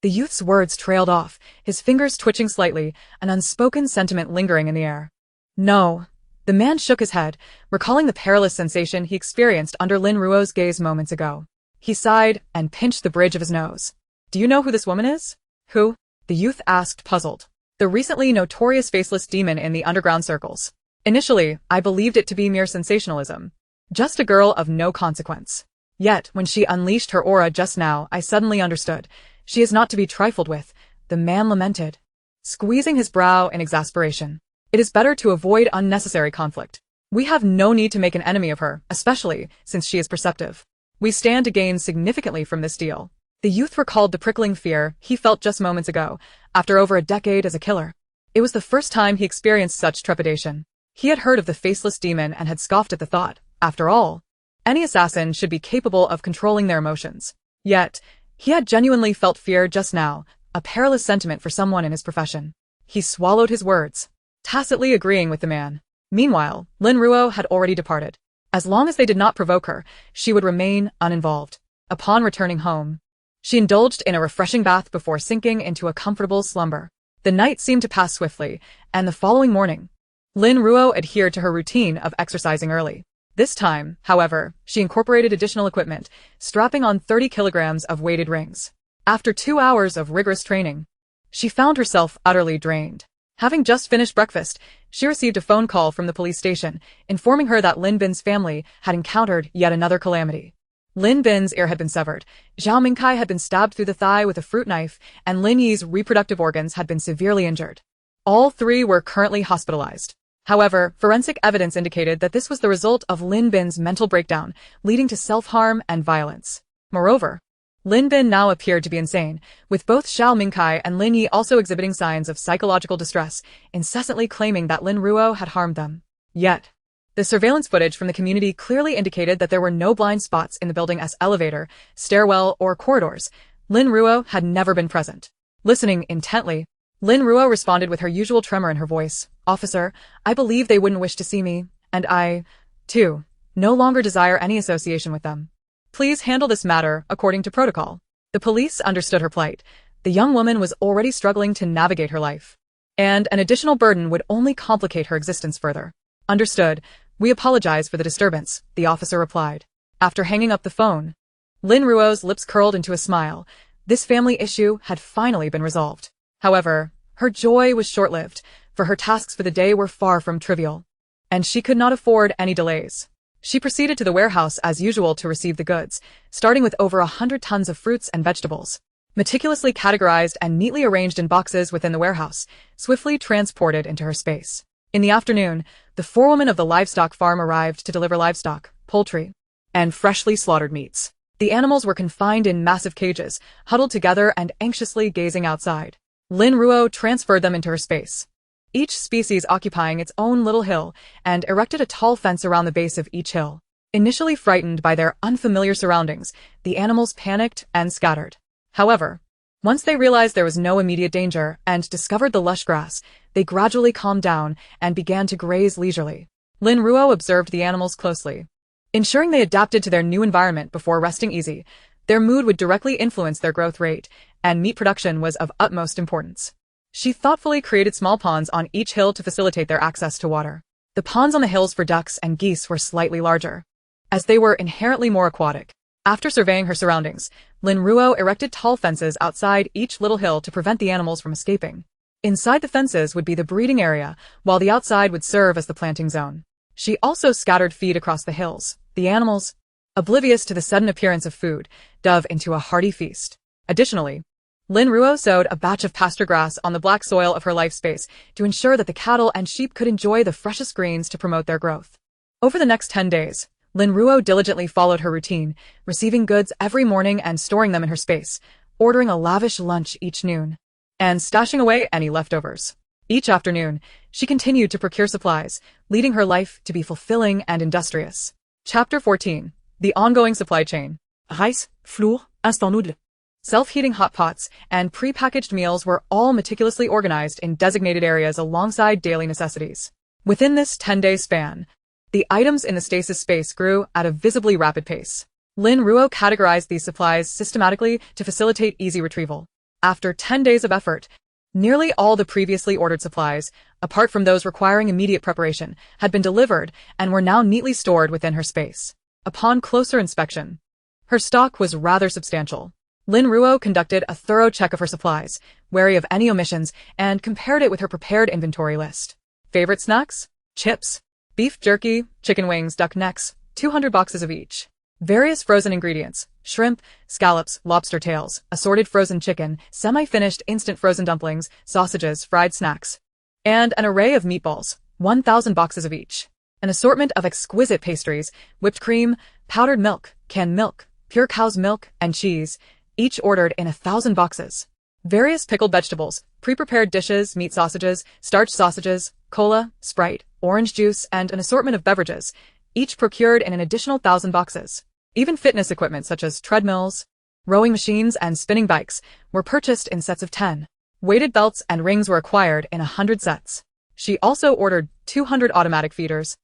The youth's words trailed off, his fingers twitching slightly, an unspoken sentiment lingering in the air. No. The man shook his head, recalling the perilous sensation he experienced under Lin Ruo's gaze moments ago. He sighed and pinched the bridge of his nose. Do you know who this woman is? Who? The youth asked, puzzled. The recently notorious faceless demon in the underground circles. Initially, I believed it to be mere sensationalism. Just a girl of no consequence. Yet, when she unleashed her aura just now, I suddenly understood. She is not to be trifled with, the man lamented, squeezing his brow in exasperation. It is better to avoid unnecessary conflict. We have no need to make an enemy of her, especially since she is perceptive. We stand to gain significantly from this deal. The youth recalled the prickling fear he felt just moments ago, after over a decade as a killer. It was the first time he experienced such trepidation. He had heard of the faceless demon and had scoffed at the thought. After all, any assassin should be capable of controlling their emotions. Yet, he had genuinely felt fear just now, a perilous sentiment for someone in his profession. He swallowed his words, tacitly agreeing with the man. Meanwhile, Lin Ruo had already departed. As long as they did not provoke her, she would remain uninvolved. Upon returning home, she indulged in a refreshing bath before sinking into a comfortable slumber. The night seemed to pass swiftly, and the following morning, Lin Ruo adhered to her routine of exercising early. This time, however, she incorporated additional equipment, strapping on 30 kilograms of weighted rings. After 2 hours of rigorous training, she found herself utterly drained. Having just finished breakfast, she received a phone call from the police station, informing her that Lin Bin's family had encountered yet another calamity. Lin Bin's ear had been severed, Zhao Mingkai had been stabbed through the thigh with a fruit knife, and Lin Yi's reproductive organs had been severely injured. All three were currently hospitalized. However, forensic evidence indicated that this was the result of Lin Bin's mental breakdown, leading to self-harm and violence. Moreover, Lin Bin now appeared to be insane, with both Zhao Mingkai and Lin Yi also exhibiting signs of psychological distress, incessantly claiming that Lin Ruo had harmed them. Yet, the surveillance footage from the community clearly indicated that there were no blind spots in the building's elevator, stairwell, or corridors. Lin Ruo had never been present. Listening intently, Lin Ruo responded with her usual tremor in her voice. Officer, I believe they wouldn't wish to see me, and I, too, no longer desire any association with them. Please handle this matter according to protocol. The police understood her plight. The young woman was already struggling to navigate her life, and an additional burden would only complicate her existence further. Understood. We apologize for the disturbance, the officer replied. After hanging up the phone, Lin Ruo's lips curled into a smile. This family issue had finally been resolved. However, her joy was short-lived, for her tasks for the day were far from trivial, and she could not afford any delays. She proceeded to the warehouse as usual to receive the goods, starting with over 100 tons of fruits and vegetables, meticulously categorized and neatly arranged in boxes within the warehouse, swiftly transported into her space. In the afternoon, the forewoman of the livestock farm arrived to deliver livestock, poultry, and freshly slaughtered meats. The animals were confined in massive cages, huddled together and anxiously gazing outside. Lin Ruo transferred them into her space, each species occupying its own little hill, and erected a tall fence around the base of each hill. Initially frightened by their unfamiliar surroundings, the animals panicked and scattered. However, once they realized there was no immediate danger and discovered the lush grass, they gradually calmed down and began to graze leisurely. Lin Ruo observed the animals closely, ensuring they adapted to their new environment before resting easy. Their mood would directly influence their growth rate, and meat production was of utmost importance. She thoughtfully created small ponds on each hill to facilitate their access to water. The ponds on the hills for ducks and geese were slightly larger, as they were inherently more aquatic. After surveying her surroundings, Lin Ruo erected tall fences outside each little hill to prevent the animals from escaping. Inside the fences would be the breeding area, while the outside would serve as the planting zone. She also scattered feed across the hills. The animals, oblivious to the sudden appearance of food, dove into a hearty feast. Additionally, Lin Ruo sowed a batch of pasture grass on the black soil of her life space to ensure that the cattle and sheep could enjoy the freshest greens to promote their growth. Over the next 10 days, Lin Ruo diligently followed her routine, receiving goods every morning and storing them in her space, ordering a lavish lunch each noon, and stashing away any leftovers. Each afternoon, she continued to procure supplies, leading her life to be fulfilling and industrious. Chapter 14. The Ongoing Supply Chain. Rice, Flur, Instant noodle. Self-heating hot pots and pre-packaged meals were all meticulously organized in designated areas alongside daily necessities. Within this 10-day span, the items in the stasis space grew at a visibly rapid pace. Lin Ruo categorized these supplies systematically to facilitate easy retrieval. After 10 days of effort, nearly all the previously ordered supplies, apart from those requiring immediate preparation, had been delivered and were now neatly stored within her space. Upon closer inspection, her stock was rather substantial. Lin Ruo conducted a thorough check of her supplies, wary of any omissions, and compared it with her prepared inventory list. Favorite snacks? Chips, beef jerky, chicken wings, duck necks, 200 boxes of each. Various frozen ingredients: shrimp, scallops, lobster tails, assorted frozen chicken, semi-finished instant frozen dumplings, sausages, fried snacks, and an array of meatballs, 1,000 boxes of each. An assortment of exquisite pastries, whipped cream, powdered milk, canned milk, pure cow's milk, and cheese, each ordered in 1,000 boxes. Various pickled vegetables, pre-prepared dishes, meat sausages, starched sausages, cola, Sprite, orange juice, and an assortment of beverages, each procured in an additional 1,000 boxes. Even fitness equipment such as treadmills, rowing machines, and spinning bikes were purchased in sets of 10. Weighted belts and rings were acquired in 100 sets. She also ordered 200 automatic feeders,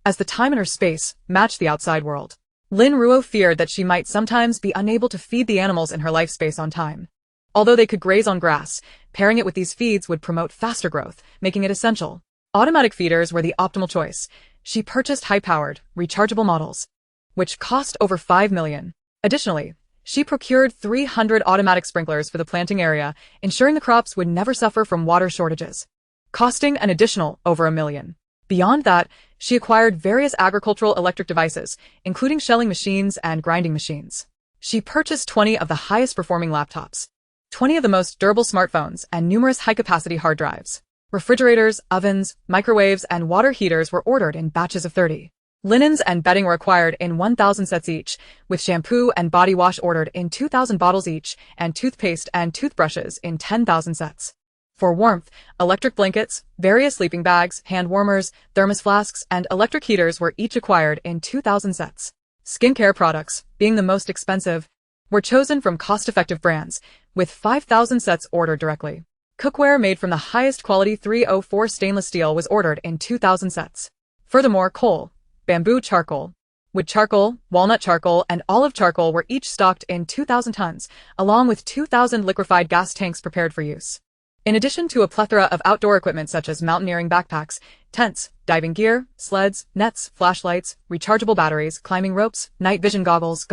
as the time in her space matched the outside world. Lin Ruo feared that she might sometimes be unable to feed the animals in her life space on time. Although they could graze on grass, pairing it with these feeds would promote faster growth, making it essential. Automatic feeders were the optimal choice. She purchased high-powered, rechargeable models, which cost over 5 million. Additionally, she procured 300 automatic sprinklers for the planting area, ensuring the crops would never suffer from water shortages, costing an additional over 1 million. Beyond that, she acquired various agricultural electric devices, including shelling machines and grinding machines. She purchased 20 of the highest-performing laptops, 20 of the most durable smartphones, and numerous high-capacity hard drives. Refrigerators, ovens, microwaves, and water heaters were ordered in batches of 30. Linens and bedding were acquired in 1,000 sets each, with shampoo and body wash ordered in 2,000 bottles each, and toothpaste and toothbrushes in 10,000 sets. For warmth, electric blankets, various sleeping bags, hand warmers, thermos flasks, and electric heaters were each acquired in 2,000 sets. Skincare products, being the most expensive, were chosen from cost-effective brands, with 5,000 sets ordered directly. Cookware made from the highest quality 304 stainless steel was ordered in 2,000 sets. Furthermore, coal, bamboo charcoal, wood charcoal, walnut charcoal, and olive charcoal were each stocked in 2,000 tons, along with 2,000 liquefied gas tanks prepared for use. In addition to a plethora of outdoor equipment such as mountaineering backpacks, tents, diving gear, sleds, nets, flashlights, rechargeable batteries, climbing ropes, night vision goggles,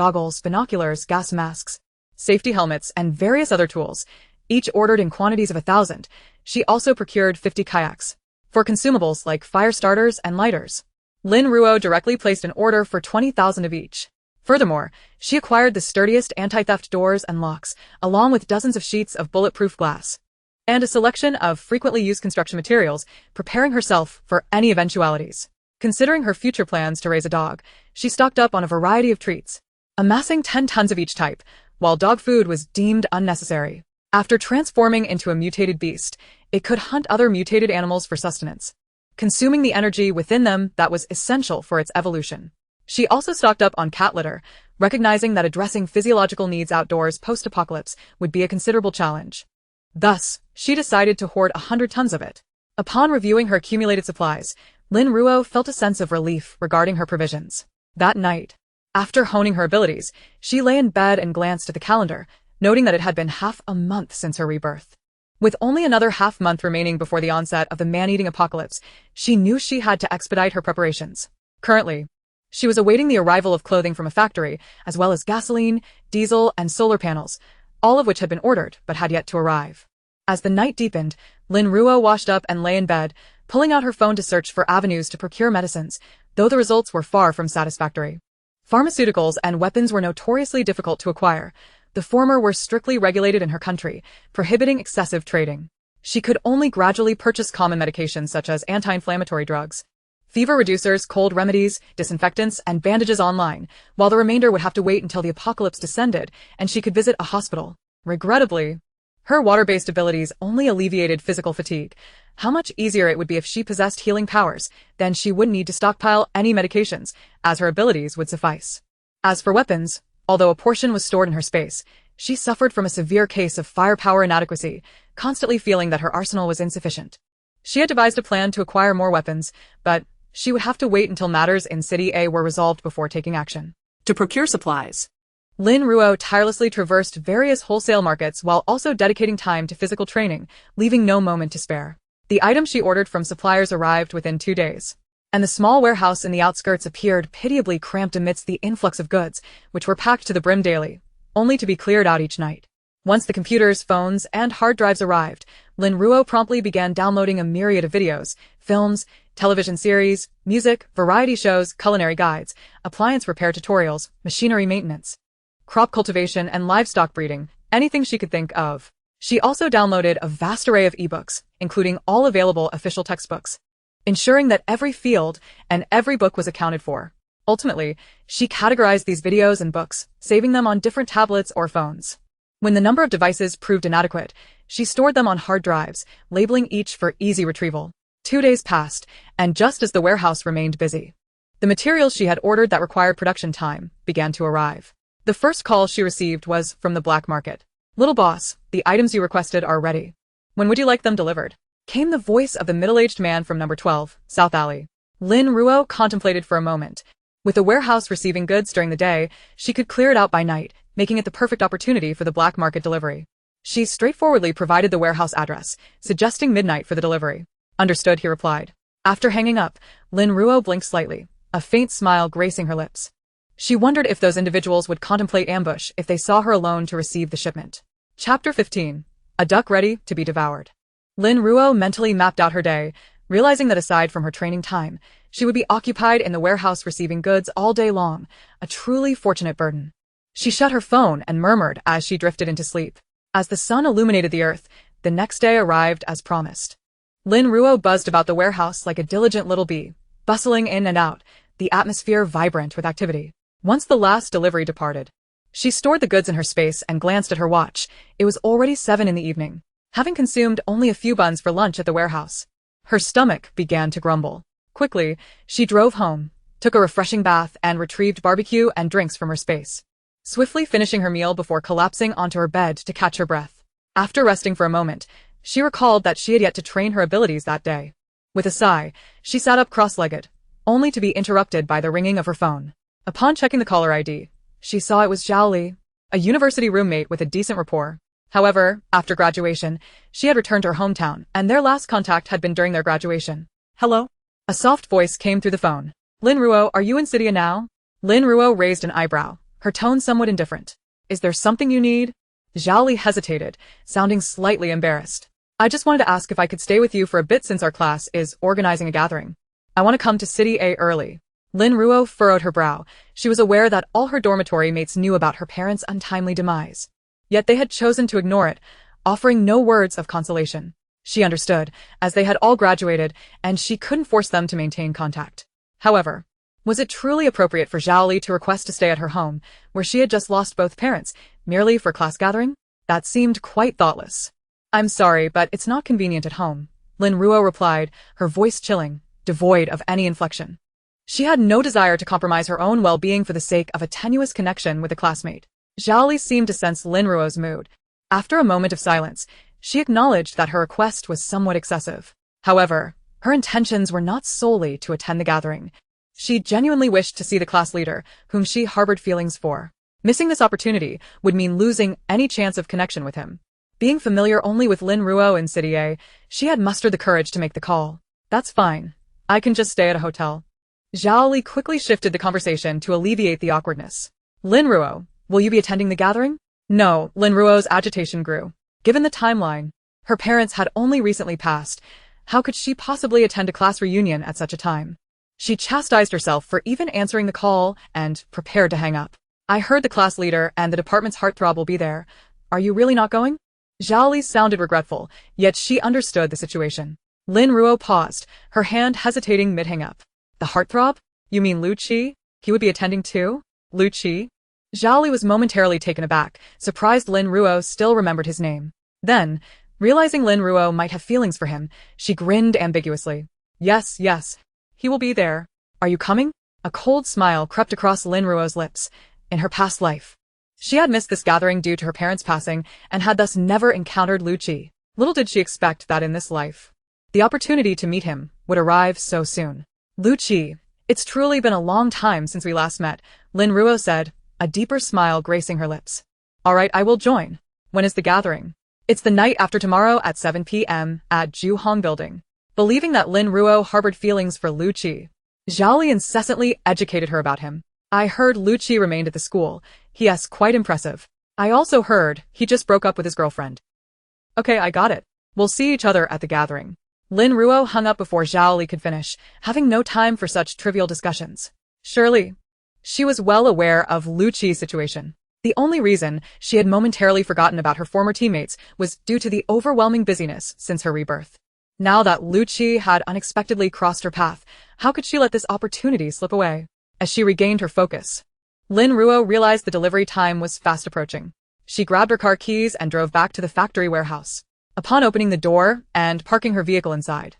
binoculars, gas masks, safety helmets, and various other tools, each ordered in quantities of 1,000, she also procured 50 kayaks. For consumables like fire starters and lighters, Lin Ruo directly placed an order for 20,000 of each. Furthermore, she acquired the sturdiest anti-theft doors and locks, along with dozens of sheets of bulletproof glass, and a selection of frequently used construction materials, preparing herself for any eventualities. Considering her future plans to raise a dog, she stocked up on a variety of treats, amassing 10 tons of each type, while dog food was deemed unnecessary. After transforming into a mutated beast, it could hunt other mutated animals for sustenance, consuming the energy within them that was essential for its evolution. She also stocked up on cat litter, recognizing that addressing physiological needs outdoors post-apocalypse would be a considerable challenge. Thus, she decided to hoard 100 tons of it. Upon reviewing her accumulated supplies, Lin Ruo felt a sense of relief regarding her provisions. That night, after honing her abilities, she lay in bed and glanced at the calendar, noting that it had been half a month since her rebirth. With only another half month remaining before the onset of the man-eating apocalypse, she knew she had to expedite her preparations. Currently, she was awaiting the arrival of clothing from a factory, as well as gasoline, diesel, and solar panels, all of which had been ordered but had yet to arrive. As the night deepened, Lin Ruo washed up and lay in bed, pulling out her phone to search for avenues to procure medicines, though the results were far from satisfactory. Pharmaceuticals and weapons were notoriously difficult to acquire. The former were strictly regulated in her country, prohibiting excessive trading. She could only gradually purchase common medications such as anti-inflammatory drugs, fever reducers, cold remedies, disinfectants, and bandages online, while the remainder would have to wait until the apocalypse descended and she could visit a hospital. Regrettably, her water-based abilities only alleviated physical fatigue. How much easier it would be if she possessed healing powers, then she wouldn't need to stockpile any medications, as her abilities would suffice. As for weapons, Although a portion was stored in her space, she suffered from a severe case of firepower inadequacy, constantly feeling that her arsenal was insufficient. She had devised a plan to acquire more weapons, but she would have to wait until matters in City A were resolved before taking action. To procure supplies. Lin Ruo tirelessly traversed various wholesale markets while also dedicating time to physical training, leaving no moment to spare. The items she ordered from suppliers arrived within 2 days, and the small warehouse in the outskirts appeared pitiably cramped amidst the influx of goods, which were packed to the brim daily, only to be cleared out each night. Once the computers, phones, and hard drives arrived, Lin Ruo promptly began downloading a myriad of videos, films, television series, music, variety shows, culinary guides, appliance repair tutorials, machinery maintenance, crop cultivation, and livestock breeding, anything she could think of. She also downloaded a vast array of ebooks, including all available official textbooks, ensuring that every field and every book was accounted for. Ultimately, she categorized these videos and books, saving them on different tablets or phones. When the number of devices proved inadequate, she stored them on hard drives, labeling each for easy retrieval. 2 days passed, and just as the warehouse remained busy, the materials she had ordered that required production time began to arrive. The first call she received was from the black market. "Little boss, the items you requested are ready. When would you like them delivered?" Came the voice of the middle-aged man from number 12, South Alley. Lin Ruo contemplated for a moment. With the warehouse receiving goods during the day, she could clear it out by night, making it the perfect opportunity for the black market delivery. She straightforwardly provided the warehouse address, suggesting midnight for the delivery. "Understood," he replied. After hanging up, Lin Ruo blinked slightly, a faint smile gracing her lips. She wondered if those individuals would contemplate ambush if they saw her alone to receive the shipment. Chapter 15. A duck ready to be devoured. Lin Ruo mentally mapped out her day, realizing that aside from her training time, she would be occupied in the warehouse receiving goods all day long, a truly fortunate burden. She shut her phone and murmured as she drifted into sleep. As the sun illuminated the earth, the next day arrived as promised. Lin Ruo buzzed about the warehouse like a diligent little bee, bustling in and out, the atmosphere vibrant with activity. Once the last delivery departed, she stored the goods in her space and glanced at her watch. It was already 7 in the evening. Having consumed only a few buns for lunch at the warehouse, her stomach began to grumble. Quickly, she drove home, took a refreshing bath, and retrieved barbecue and drinks from her space, swiftly finishing her meal before collapsing onto her bed to catch her breath. After resting for a moment, she recalled that she had yet to train her abilities that day. With a sigh, she sat up cross-legged, only to be interrupted by the ringing of her phone. Upon checking the caller ID, she saw it was Zhao Li, a university roommate with a decent rapport. However, after graduation, she had returned to her hometown, and their last contact had been during their graduation. "Hello?" A soft voice came through the phone. "Lin Ruo, are you in Cydia now?" Lin Ruo raised an eyebrow, her tone somewhat indifferent. "Is there something you need?" Zhao Li hesitated, sounding slightly embarrassed. "I just wanted to ask if I could stay with you for a bit since our class is organizing a gathering. I want to come to City A early." Lin Ruo furrowed her brow. She was aware that all her dormitory mates knew about her parents' untimely demise. Yet they had chosen to ignore it, offering no words of consolation. She understood, as they had all graduated, and she couldn't force them to maintain contact. However, was it truly appropriate for Zhao Li to request to stay at her home, where she had just lost both parents, merely for class gathering? That seemed quite thoughtless. "I'm sorry, but it's not convenient at home," Lin Ruo replied, her voice chilling, devoid of any inflection. She had no desire to compromise her own well-being for the sake of a tenuous connection with a classmate. Zhao Li seemed to sense Lin Ruo's mood. After a moment of silence, she acknowledged that her request was somewhat excessive. However, her intentions were not solely to attend the gathering. She genuinely wished to see the class leader, whom she harbored feelings for. Missing this opportunity would mean losing any chance of connection with him. Being familiar only with Lin Ruo in City A, she had mustered the courage to make the call. "That's fine. I can just stay at a hotel." Zhao Li quickly shifted the conversation to alleviate the awkwardness. "Lin Ruo, will you be attending the gathering?" "No," Lin Ruo's agitation grew. Given the timeline, her parents had only recently passed. How could she possibly attend a class reunion at such a time? She chastised herself for even answering the call and prepared to hang up. "I heard the class leader and the department's heartthrob will be there. Are you really not going?" Zhao Li sounded regretful, yet she understood the situation. Lin Ruo paused, her hand hesitating mid-hang-up. "The heartthrob? You mean Lu Qi? He would be attending too?" "Lu Qi?" Zhao Li was momentarily taken aback, surprised Lin Ruo still remembered his name. Then, realizing Lin Ruo might have feelings for him, she grinned ambiguously. Yes, he will be there. Are you coming?" A cold smile crept across Lin Ruo's lips. In her past life, She had missed this gathering due to her parents' passing and had thus never encountered Lu Qi. Little did she expect that in this life, the opportunity to meet him would arrive so soon. Lu Qi, it's truly been a long time since we last met, Lin Ruo said, a deeper smile gracing her lips. All right, I will join. When is the gathering? It's the night after tomorrow at 7 p.m. at Juhong Building. Believing that Lin Ruo harbored feelings for Lu Qi, Zhao Li incessantly educated her about him. I heard Lu Qi remained at the school. Yes, quite impressive. I also heard he just broke up with his girlfriend. Okay, I got it. We'll see each other at the gathering. Lin Ruo hung up before Zhao Li could finish, having no time for such trivial discussions. Surely, she was well aware of Lu Qi's situation. The only reason she had momentarily forgotten about her former teammates was due to the overwhelming busyness since her rebirth. Now that Lu Qi had unexpectedly crossed her path, how could she let this opportunity slip away? As she regained her focus, Lin Ruo realized the delivery time was fast approaching. She grabbed her car keys and drove back to the factory warehouse. Upon opening the door and parking her vehicle inside,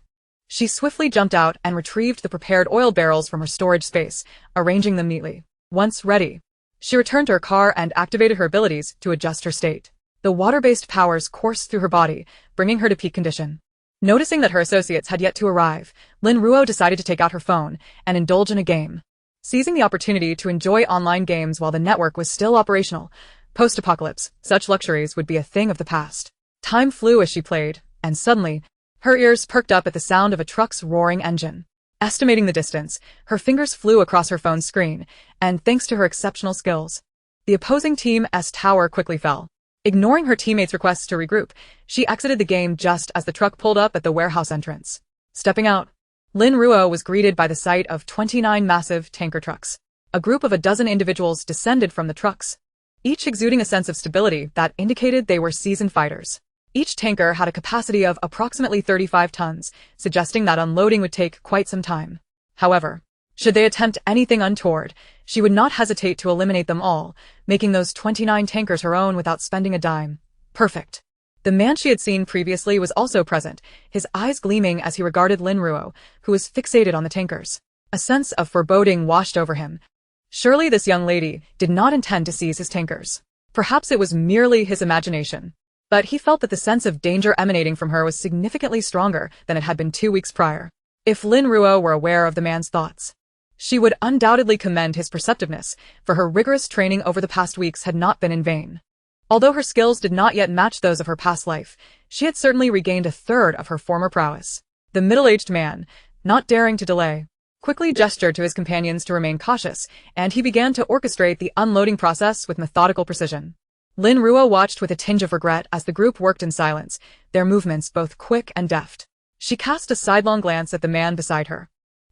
she swiftly jumped out and retrieved the prepared oil barrels from her storage space, arranging them neatly. Once ready, she returned to her car and activated her abilities to adjust her state. The water-based powers coursed through her body, bringing her to peak condition. Noticing that her associates had yet to arrive, Lin Ruo decided to take out her phone and indulge in a game. Seizing the opportunity to enjoy online games while the network was still operational, post-apocalypse, such luxuries would be a thing of the past. Time flew as she played, and suddenly, her ears perked up at the sound of a truck's roaring engine. Estimating the distance, her fingers flew across her phone's screen, and thanks to her exceptional skills, the opposing team's tower quickly fell. Ignoring her teammates' requests to regroup, she exited the game just as the truck pulled up at the warehouse entrance. Stepping out, Lin Ruo was greeted by the sight of 29 massive tanker trucks. A group of a dozen individuals descended from the trucks, each exuding a sense of stability that indicated they were seasoned fighters. Each tanker had a capacity of approximately 35 tons, suggesting that unloading would take quite some time. However, should they attempt anything untoward, she would not hesitate to eliminate them all, making those 29 tankers her own without spending a dime. Perfect. The man she had seen previously was also present, his eyes gleaming as he regarded Lin Ruo, who was fixated on the tankers. A sense of foreboding washed over him. Surely this young lady did not intend to seize his tankers. Perhaps it was merely his imagination. But he felt that the sense of danger emanating from her was significantly stronger than it had been 2 weeks prior. If Lin Ruo were aware of the man's thoughts, she would undoubtedly commend his perceptiveness, for her rigorous training over the past weeks had not been in vain. Although her skills did not yet match those of her past life, she had certainly regained a third of her former prowess. The middle-aged man, not daring to delay, quickly gestured to his companions to remain cautious, and he began to orchestrate the unloading process with methodical precision. Lin Ruo watched with a tinge of regret as the group worked in silence, their movements both quick and deft. She cast a sidelong glance at the man beside her,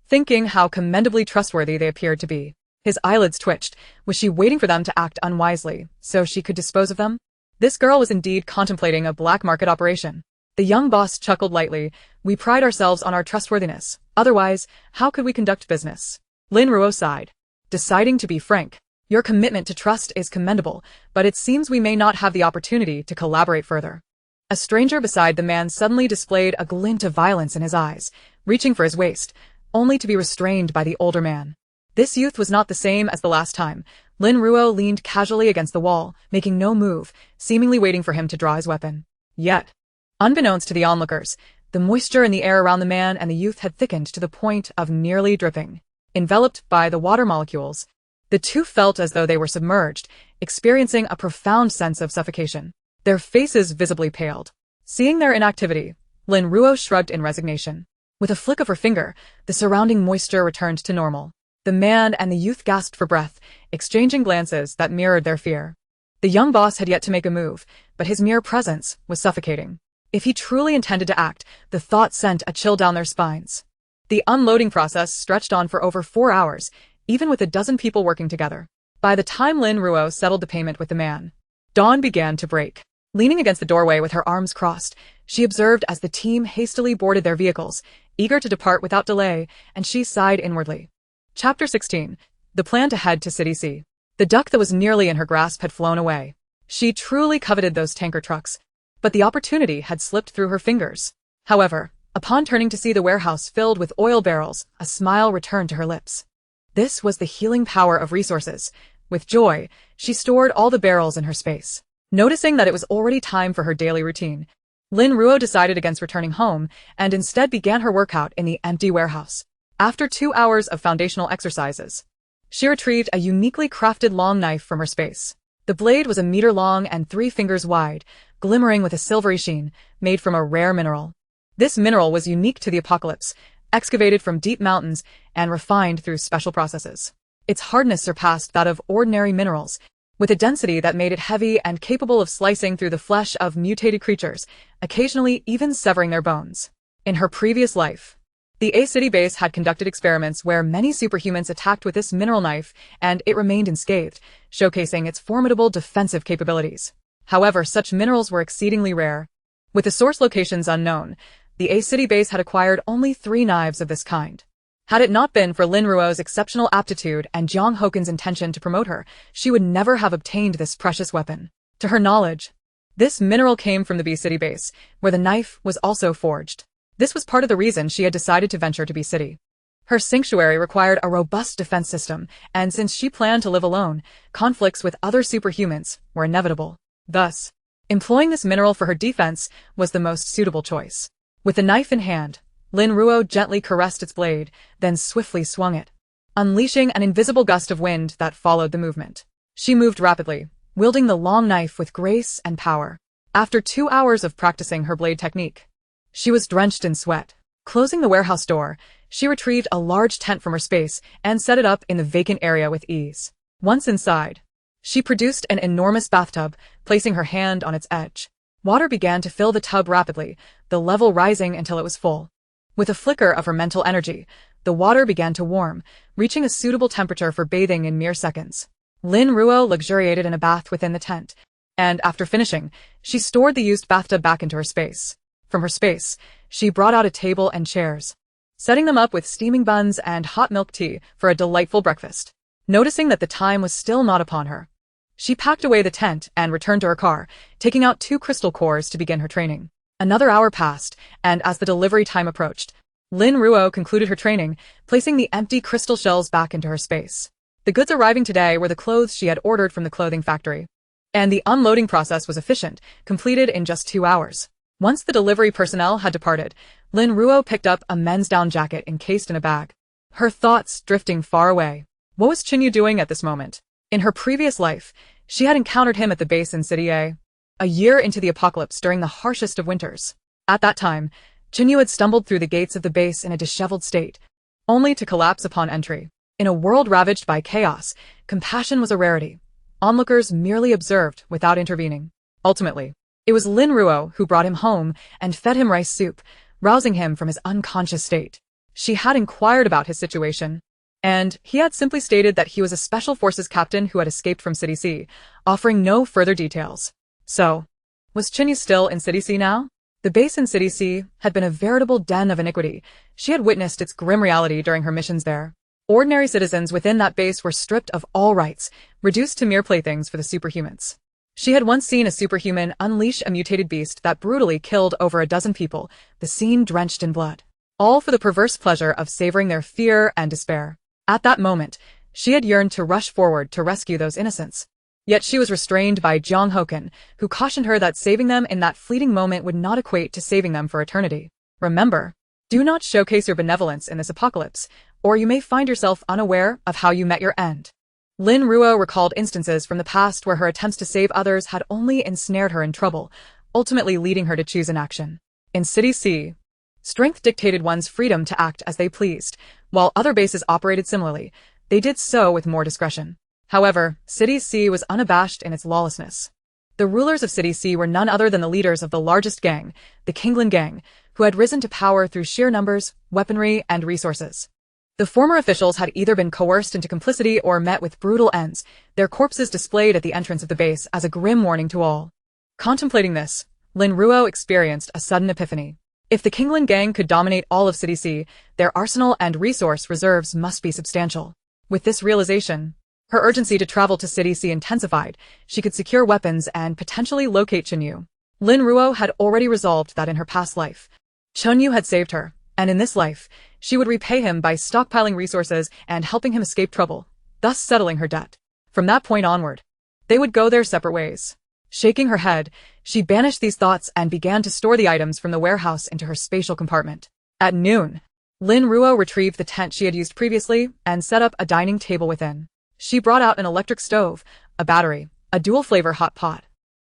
thinking how commendably trustworthy they appeared to be. His eyelids twitched. Was she waiting for them to act unwisely, so she could dispose of them? This girl was indeed contemplating a black market operation. The young boss chuckled lightly. We pride ourselves on our trustworthiness. Otherwise, how could we conduct business? Lin Ruo sighed, deciding to be frank. Your commitment to trust is commendable, but it seems we may not have the opportunity to collaborate further. A stranger beside the man suddenly displayed a glint of violence in his eyes, reaching for his waist, only to be restrained by the older man. This youth was not the same as the last time. Lin Ruo leaned casually against the wall, making no move, seemingly waiting for him to draw his weapon. Yet, unbeknownst to the onlookers, the moisture in the air around the man and the youth had thickened to the point of nearly dripping. Enveloped by the water molecules, the two felt as though they were submerged, experiencing a profound sense of suffocation. Their faces visibly paled. Seeing their inactivity, Lin Ruo shrugged in resignation. With a flick of her finger, the surrounding moisture returned to normal. The man and the youth gasped for breath, exchanging glances that mirrored their fear. The young boss had yet to make a move, but his mere presence was suffocating. If he truly intended to act, the thought sent a chill down their spines. The unloading process stretched on for over 4 hours, even with a dozen people working together. By the time Lin Ruo settled the payment with the man, dawn began to break. Leaning against the doorway with her arms crossed, she observed as the team hastily boarded their vehicles, eager to depart without delay, and she sighed inwardly. Chapter 16. The plan to head to City C. The duck that was nearly in her grasp had flown away. She truly coveted those tanker trucks, but the opportunity had slipped through her fingers. However, upon turning to see the warehouse filled with oil barrels, a smile returned to her lips. This was the healing power of resources. With joy, she stored all the barrels in her space. Noticing that it was already time for her daily routine, Lin Ruo decided against returning home and instead began her workout in the empty warehouse. After 2 hours of foundational exercises, she retrieved a uniquely crafted long knife from her space. The blade was a meter long and 3 fingers wide, glimmering with a silvery sheen, made from a rare mineral. This mineral was unique to the apocalypse, excavated from deep mountains and refined through special processes. Its hardness surpassed that of ordinary minerals, with a density that made it heavy and capable of slicing through the flesh of mutated creatures, occasionally even severing their bones. In her previous life, the A-City base had conducted experiments where many superhumans attacked with this mineral knife, and it remained unscathed, showcasing its formidable defensive capabilities. However, such minerals were exceedingly rare. With the source locations unknown, the A-City base had acquired only 3 knives of this kind. Had it not been for Lin Ruo's exceptional aptitude and Jiang Hoken's intention to promote her, she would never have obtained this precious weapon. To her knowledge, this mineral came from the B-City base, where the knife was also forged. This was part of the reason she had decided to venture to B-City. Her sanctuary required a robust defense system, and since she planned to live alone, conflicts with other superhumans were inevitable. Thus, employing this mineral for her defense was the most suitable choice. With the knife in hand, Lin Ruo gently caressed its blade, then swiftly swung it, unleashing an invisible gust of wind that followed the movement. She moved rapidly, wielding the long knife with grace and power. After 2 hours of practicing her blade technique, she was drenched in sweat. Closing the warehouse door, she retrieved a large tent from her space and set it up in the vacant area with ease. Once inside, she produced an enormous bathtub, placing her hand on its edge. Water began to fill the tub rapidly, the level rising until it was full. With a flicker of her mental energy, the water began to warm, reaching a suitable temperature for bathing in mere seconds. Lin Ruo luxuriated in a bath within the tent, and after finishing, she stored the used bathtub back into her space. From her space, she brought out a table and chairs, setting them up with steaming buns and hot milk tea for a delightful breakfast. Noticing that the time was still not upon her, she packed away the tent and returned to her car, taking out 2 crystal cores to begin her training. Another hour passed, and as the delivery time approached, Lin Ruo concluded her training, placing the empty crystal shells back into her space. The goods arriving today were the clothes she had ordered from the clothing factory, and the unloading process was efficient, completed in just 2 hours. Once the delivery personnel had departed, Lin Ruo picked up a men's down jacket encased in a bag, her thoughts drifting far away. What was Chinyu doing at this moment? In her previous life, she had encountered him at the base in City A year into the apocalypse during the harshest of winters. At that time, Chinyu had stumbled through the gates of the base in a disheveled state, only to collapse upon entry. In a world ravaged by chaos, compassion was a rarity. Onlookers merely observed without intervening. Ultimately, it was Lin Ruo who brought him home and fed him rice soup, rousing him from his unconscious state. She had inquired about his situation, and he had simply stated that he was a special forces captain who had escaped from City C, offering no further details. So, was Chinyu still in City C now? The base in City C had been a veritable den of iniquity. She had witnessed its grim reality during her missions there. Ordinary citizens within that base were stripped of all rights, reduced to mere playthings for the superhumans. She had once seen a superhuman unleash a mutated beast that brutally killed over a dozen people, the scene drenched in blood, all for the perverse pleasure of savoring their fear and despair. At that moment, she had yearned to rush forward to rescue those innocents. Yet she was restrained by Jiang Hoken, who cautioned her that saving them in that fleeting moment would not equate to saving them for eternity. Remember, do not showcase your benevolence in this apocalypse, or you may find yourself unaware of how you met your end. Lin Ruo recalled instances from the past where her attempts to save others had only ensnared her in trouble, ultimately leading her to choose inaction. In City C, strength dictated one's freedom to act as they pleased, while other bases operated similarly. They did so with more discretion. However, City C was unabashed in its lawlessness. The rulers of City C were none other than the leaders of the largest gang, the Kinglin Gang, who had risen to power through sheer numbers, weaponry, and resources. The former officials had either been coerced into complicity or met with brutal ends, their corpses displayed at the entrance of the base as a grim warning to all. Contemplating this, Lin Ruo experienced a sudden epiphany. If the Kinglin Gang could dominate all of City C, their arsenal and resource reserves must be substantial. With this realization, her urgency to travel to City C intensified. She could secure weapons and potentially locate Chinyu. Lin Ruo had already resolved that in her past life, Chinyu had saved her, and in this life, she would repay him by stockpiling resources and helping him escape trouble, thus settling her debt. From that point onward, they would go their separate ways. Shaking her head, she banished these thoughts and began to store the items from the warehouse into her spatial compartment. At noon, Lin Ruo retrieved the tent she had used previously and set up a dining table within. She brought out an electric stove, a battery, a dual-flavor hot pot,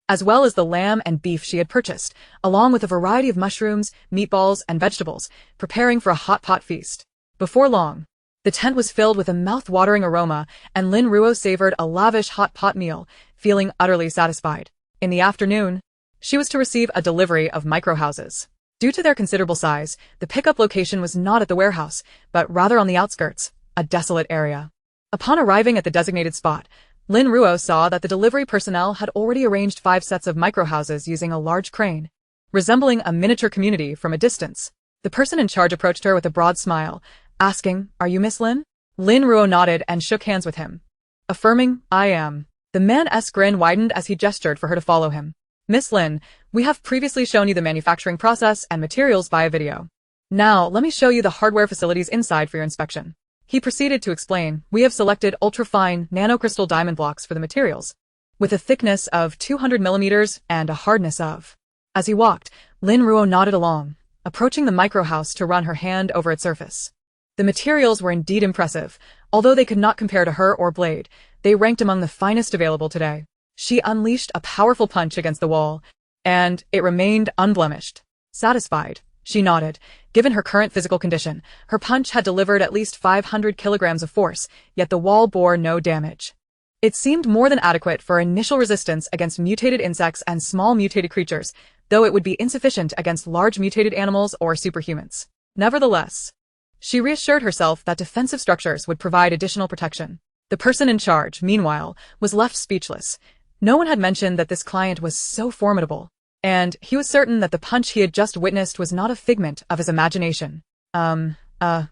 as well as the lamb and beef she had purchased, along with a variety of mushrooms, meatballs, and vegetables, preparing for a hot pot feast. Before long, the tent was filled with a mouth-watering aroma, and Lin Ruo savored a lavish hot pot meal, feeling utterly satisfied. In the afternoon, she was to receive a delivery of microhouses. Due to their considerable size, the pickup location was not at the warehouse, but rather on the outskirts, a desolate area. Upon arriving at the designated spot, Lin Ruo saw that the delivery personnel had already arranged 5 sets of microhouses using a large crane, resembling a miniature community from a distance. The person in charge approached her with a broad smile, asking, "Are you Miss Lin?" Lin Ruo nodded and shook hands with him, affirming, "I am." The man's grin widened as he gestured for her to follow him. "Miss Lin, we have previously shown you the manufacturing process and materials via video. Now, let me show you the hardware facilities inside for your inspection." He proceeded to explain, "We have selected ultra-fine nanocrystal diamond blocks for the materials, with a thickness of 200 millimeters and a hardness of." As he walked, Lin Ruo nodded along, approaching the microhouse to run her hand over its surface. The materials were indeed impressive. Although they could not compare to her or blade, they ranked among the finest available today. She unleashed a powerful punch against the wall, and it remained unblemished. Satisfied, she nodded. Given her current physical condition, her punch had delivered at least 500 kilograms of force, yet the wall bore no damage. It seemed more than adequate for initial resistance against mutated insects and small mutated creatures, though it would be insufficient against large mutated animals or superhumans. Nevertheless, she reassured herself that defensive structures would provide additional protection. The person in charge, meanwhile, was left speechless. No one had mentioned that this client was so formidable, and he was certain that the punch he had just witnessed was not a figment of his imagination. The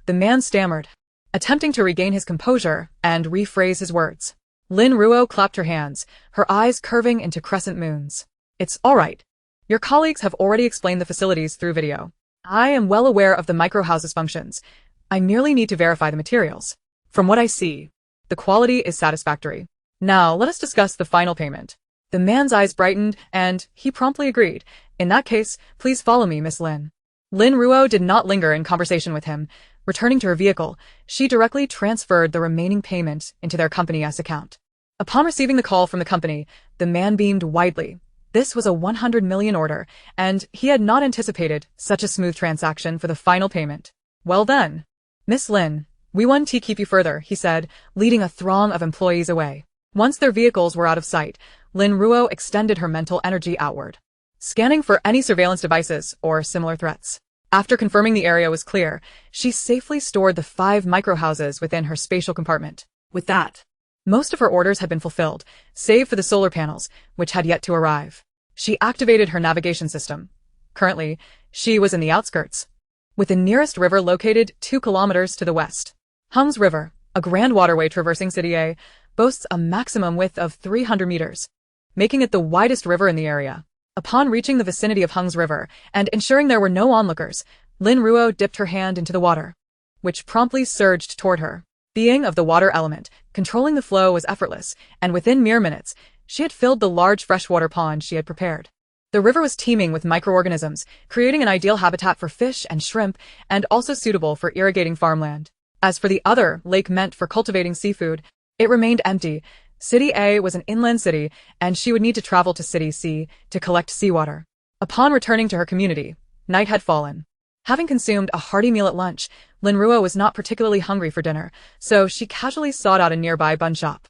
man stammered, attempting to regain his composure and rephrase his words. Lin Ruo clapped her hands, her eyes curving into crescent moons. "It's all right. Your colleagues have already explained the facilities through video. I am well aware of the microhouse's functions. I merely need to verify the materials. From what I see, the quality is satisfactory. Now, let us discuss the final payment." The man's eyes brightened, and he promptly agreed. "In that case, please follow me, Miss Lin." Lin Ruo did not linger in conversation with him. Returning to her vehicle, she directly transferred the remaining payment into their company S account. Upon receiving the call from the company, the man beamed widely. This was a 100 million order, and he had not anticipated such a smooth transaction for the final payment. "Well then, Miss Lin, we want to keep you further," he said, leading a throng of employees away. Once their vehicles were out of sight, Lin Ruo extended her mental energy outward, scanning for any surveillance devices or similar threats. After confirming the area was clear, she safely stored the 5 microhouses within her spatial compartment. With that, most of her orders had been fulfilled, save for the solar panels, which had yet to arrive. She activated her navigation system. Currently, she was in the outskirts, with the nearest river located 2 kilometers to the west. Hung's River, a grand waterway traversing City A, boasts a maximum width of 300 meters, making it the widest river in the area. Upon reaching the vicinity of Hung's River and ensuring there were no onlookers, Lin Ruo dipped her hand into the water, which promptly surged toward her. Being of the water element, controlling the flow was effortless, and within mere minutes, she had filled the large freshwater pond she had prepared. The river was teeming with microorganisms, creating an ideal habitat for fish and shrimp, and also suitable for irrigating farmland. As for the other lake meant for cultivating seafood, it remained empty. City A was an inland city, and she would need to travel to City C to collect seawater. Upon returning to her community, night had fallen. Having consumed a hearty meal at lunch, Lin Ruo was not particularly hungry for dinner, so she casually sought out a nearby bun shop.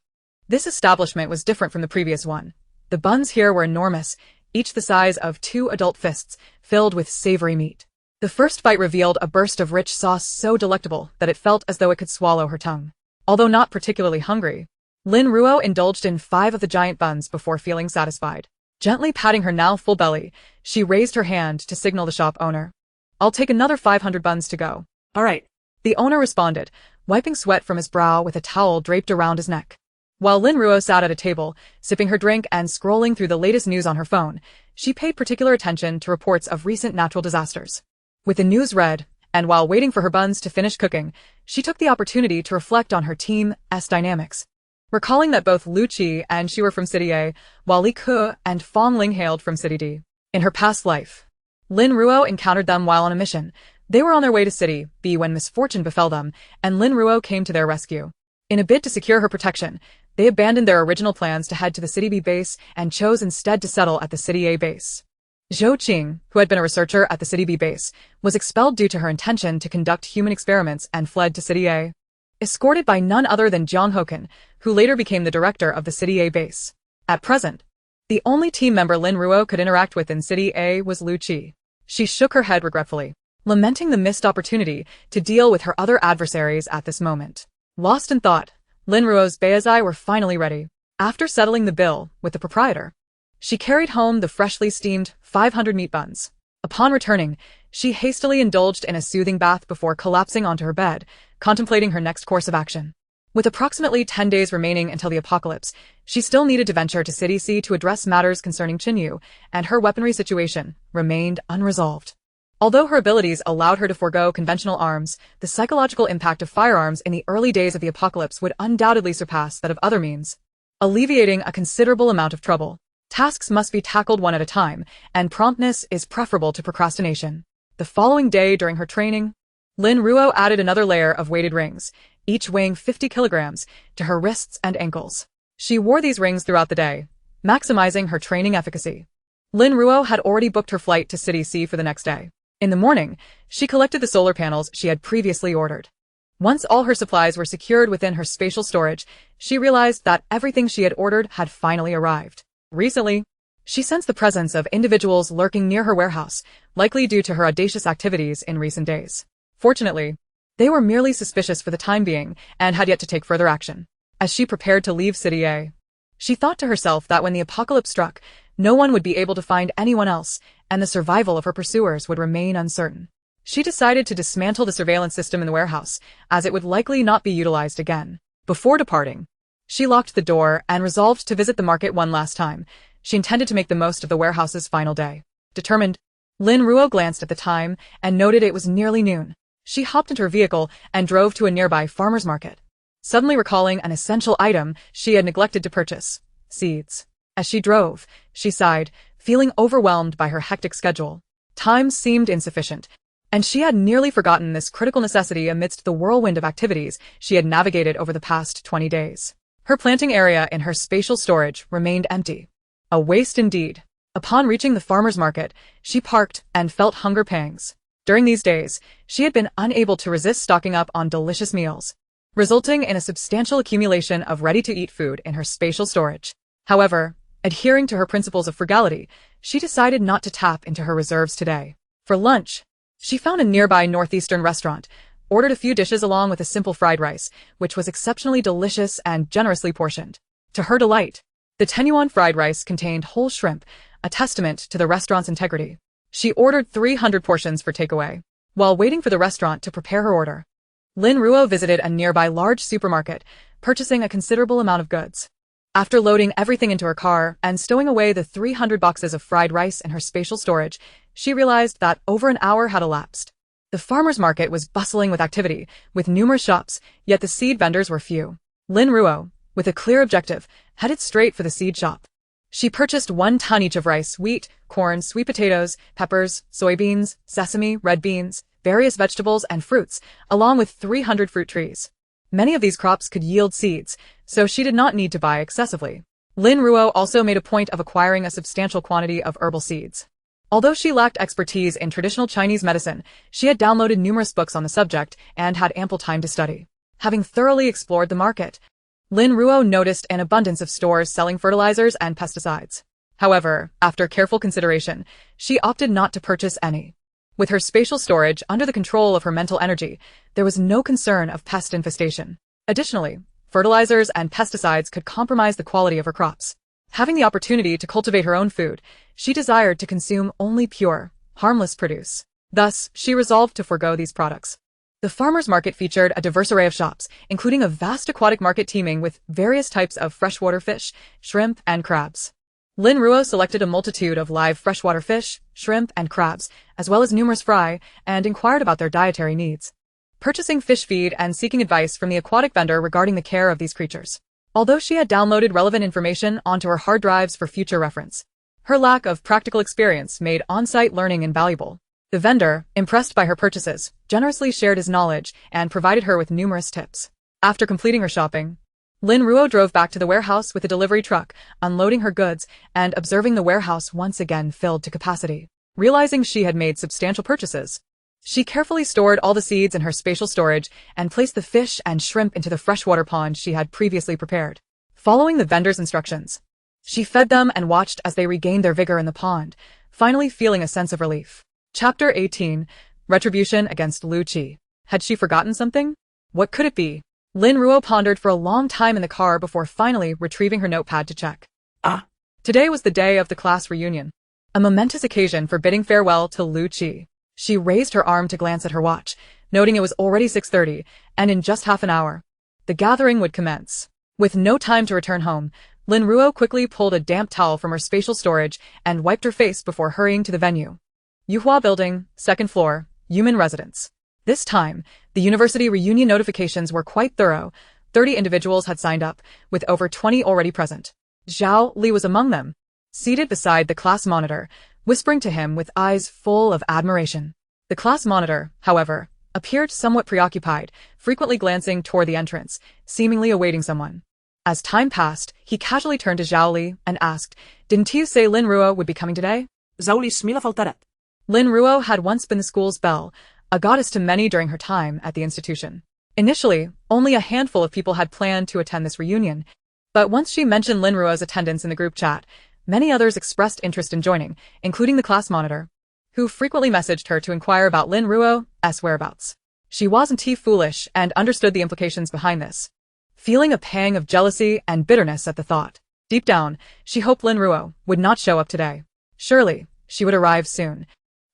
This establishment was different from the previous one. The buns here were enormous, each the size of 2 adult fists, filled with savory meat. The first bite revealed a burst of rich sauce so delectable that it felt as though it could swallow her tongue. Although not particularly hungry, Lin Ruo indulged in 5 of the giant buns before feeling satisfied. Gently patting her now full belly, she raised her hand to signal the shop owner. "I'll take another 500 buns to go." "All right," the owner responded, wiping sweat from his brow with a towel draped around his neck. While Lin Ruo sat at a table, sipping her drink and scrolling through the latest news on her phone, she paid particular attention to reports of recent natural disasters. With the news read, and while waiting for her buns to finish cooking, she took the opportunity to reflect on her team's dynamics. recalling that both Lu Qi and she were from City A, while Li Ke and Fong Ling hailed from City D. In her past life, Lin Ruo encountered them while on a mission. They were on their way to City B when misfortune befell them, and Lin Ruo came to their rescue. In a bid to secure her protection, they abandoned their original plans to head to the City B base and chose instead to settle at the City A base. Zhou Qing, who had been a researcher at the City B base, was expelled due to her intention to conduct human experiments and fled to City A, escorted by none other than Jiang Hoken, who later became the director of the City A base. At present, the only team member Lin Ruo could interact with in City A was Lu Qi. She shook her head regretfully, lamenting the missed opportunity to deal with her other adversaries at this moment. Lost in thought, Lin Ruo's Beizai were finally ready. After settling the bill with the proprietor, she carried home the freshly steamed 500 meat buns. Upon returning, she hastily indulged in a soothing bath before collapsing onto her bed, contemplating her next course of action. With approximately 10 days remaining until the apocalypse, she still needed to venture to City C to address matters concerning Qinyu, and her weaponry situation remained unresolved. Although her abilities allowed her to forego conventional arms, the psychological impact of firearms in the early days of the apocalypse would undoubtedly surpass that of other means, alleviating a considerable amount of trouble. Tasks must be tackled one at a time, and promptness is preferable to procrastination. The following day during her training, Lin Ruo added another layer of weighted rings, each weighing 50 kilograms, to her wrists and ankles. She wore these rings throughout the day, maximizing her training efficacy. Lin Ruo had already booked her flight to City C for the next day. In the morning, she collected the solar panels she had previously ordered. Once all her supplies were secured within her spatial storage, she realized that everything she had ordered had finally arrived. Recently, she sensed the presence of individuals lurking near her warehouse, likely due to her audacious activities in recent days. Fortunately, they were merely suspicious for the time being and had yet to take further action. As she prepared to leave City A, she thought to herself that when the apocalypse struck, no one would be able to find anyone else, and the survival of her pursuers would remain uncertain. She decided to dismantle the surveillance system in the warehouse, as it would likely not be utilized again. Before departing, she locked the door and resolved to visit the market one last time. She intended to make the most of the warehouse's final day. Determined, Lin Ruo glanced at the time and noted it was nearly noon. She hopped into her vehicle and drove to a nearby farmer's market, suddenly recalling an essential item she had neglected to purchase: seeds. As she drove, she sighed, feeling overwhelmed by her hectic schedule. Time seemed insufficient, and she had nearly forgotten this critical necessity amidst the whirlwind of activities she had navigated over the past 20 days. Her planting area in her spatial storage remained empty. A waste indeed. Upon reaching the farmer's market, she parked and felt hunger pangs. During these days, she had been unable to resist stocking up on delicious meals, resulting in a substantial accumulation of ready-to-eat food in her spatial storage. However, adhering to her principles of frugality, she decided not to tap into her reserves today. For lunch, she found a nearby northeastern restaurant, ordered a few dishes along with a simple fried rice, which was exceptionally delicious and generously portioned. To her delight, the 10-yuan fried rice contained whole shrimp, a testament to the restaurant's integrity. She ordered 300 portions for takeaway. While waiting for the restaurant to prepare her order, Lin Ruo visited a nearby large supermarket, purchasing a considerable amount of goods. After loading everything into her car and stowing away the 300 boxes of fried rice in her spatial storage, she realized that over an hour had elapsed. The farmer's market was bustling with activity, with numerous shops, yet the seed vendors were few. Lin Ruo, with a clear objective, headed straight for the seed shop. She purchased 1 ton each of rice, wheat, corn, sweet potatoes, peppers, soybeans, sesame, red beans, various vegetables, and fruits, along with 300 fruit trees. Many of these crops could yield seeds, so she did not need to buy excessively. Lin Ruo also made a point of acquiring a substantial quantity of herbal seeds. Although she lacked expertise in traditional Chinese medicine, she had downloaded numerous books on the subject and had ample time to study. Having thoroughly explored the market, Lin Ruo noticed an abundance of stores selling fertilizers and pesticides. However, after careful consideration, she opted not to purchase any. With her spatial storage under the control of her mental energy, there was no concern of pest infestation. Additionally, fertilizers and pesticides could compromise the quality of her crops. Having the opportunity to cultivate her own food, she desired to consume only pure, harmless produce. Thus, she resolved to forego these products. The farmer's market featured a diverse array of shops, including a vast aquatic market teeming with various types of freshwater fish, shrimp, and crabs. Lin Ruo selected a multitude of live freshwater fish, shrimp, and crabs, as well as numerous fry, and inquired about their dietary needs, purchasing fish feed and seeking advice from the aquatic vendor regarding the care of these creatures. although she had downloaded relevant information onto her hard drives for future reference. Her lack of practical experience made on-site learning invaluable. The vendor, impressed by her purchases, generously shared his knowledge and provided her with numerous tips. After completing her shopping, Lin Ruo drove back to the warehouse with a delivery truck, unloading her goods and observing the warehouse once again filled to capacity. Realizing she had made substantial purchases, she carefully stored all the seeds in her spatial storage and placed the fish and shrimp into the freshwater pond she had previously prepared. Following the vendor's instructions, she fed them and watched as they regained their vigor in the pond, finally feeling a sense of relief. Chapter 18. Retribution against Lu Qi. Had she forgotten something? What could it be? Lin Ruo pondered for a long time in the car before finally retrieving her notepad to check. Today was the day of the class reunion, a momentous occasion for bidding farewell to Lu Qi. She raised her arm to glance at her watch, noting it was already 6:30, and in just half an hour, the gathering would commence. With no time to return home, Lin Ruo quickly pulled a damp towel from her spatial storage and wiped her face before hurrying to the venue. Yuhua Building, 2nd floor, Human Residence. This time, the university reunion notifications were quite thorough. 30 individuals had signed up, with over 20 already present. Zhao Li was among them, seated beside the class monitor, whispering to him with eyes full of admiration. The class monitor, however, appeared somewhat preoccupied, frequently glancing toward the entrance, seemingly awaiting someone. As time passed, he casually turned to Zhao Li and asked, "Didn't you say Lin Ruo would be coming today?" Zhao Li smila faltaret. Lin Ruo had once been the school's belle, a goddess to many during her time at the institution. Initially, only a handful of people had planned to attend this reunion, but once she mentioned Lin Ruo's attendance in the group chat, many others expressed interest in joining, including the class monitor, who frequently messaged her to inquire about Lin Ruo's whereabouts. She wasn't too foolish and understood the implications behind this, feeling a pang of jealousy and bitterness at the thought. Deep down, she hoped Lin Ruo would not show up today. Surely, she would arrive soon.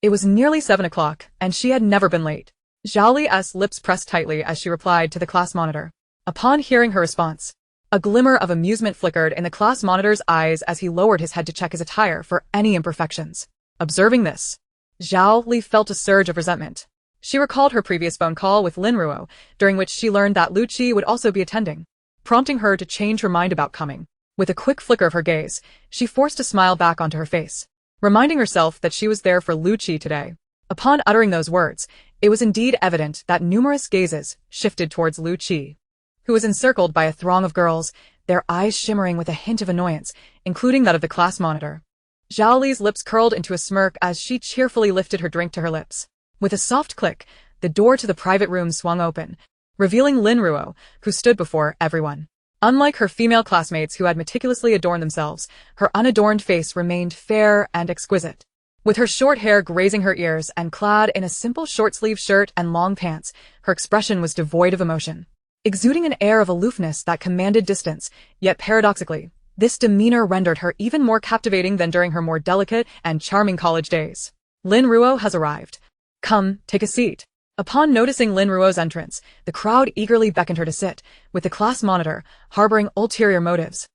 It was nearly 7 o'clock, and she had never been late. Zhao Li's lips pressed tightly as she replied to the class monitor. Upon hearing her response, a glimmer of amusement flickered in the class monitor's eyes as he lowered his head to check his attire for any imperfections. Observing this, Zhao Li felt a surge of resentment. She recalled her previous phone call with Lin Ruo, during which she learned that Lu Qi would also be attending, prompting her to change her mind about coming. With a quick flicker of her gaze, she forced a smile back onto her face, reminding herself that she was there for Lu Qi today. Upon uttering those words, it was indeed evident that numerous gazes shifted towards Lu Qi, who was encircled by a throng of girls, their eyes shimmering with a hint of annoyance, including that of the class monitor. Zhao Li's lips curled into a smirk as she cheerfully lifted her drink to her lips. With a soft click, the door to the private room swung open, revealing Lin Ruo, who stood before everyone. Unlike her female classmates who had meticulously adorned themselves, her unadorned face remained fair and exquisite. With her short hair grazing her ears and clad in a simple short-sleeved shirt and long pants, her expression was devoid of emotion, exuding an air of aloofness that commanded distance, yet paradoxically, this demeanor rendered her even more captivating than during her more delicate and charming college days. Lin Ruo has arrived. Come, take a seat. Upon noticing Lin Ruo's entrance, the crowd eagerly beckoned her to sit, with the class monitor harboring ulterior motives,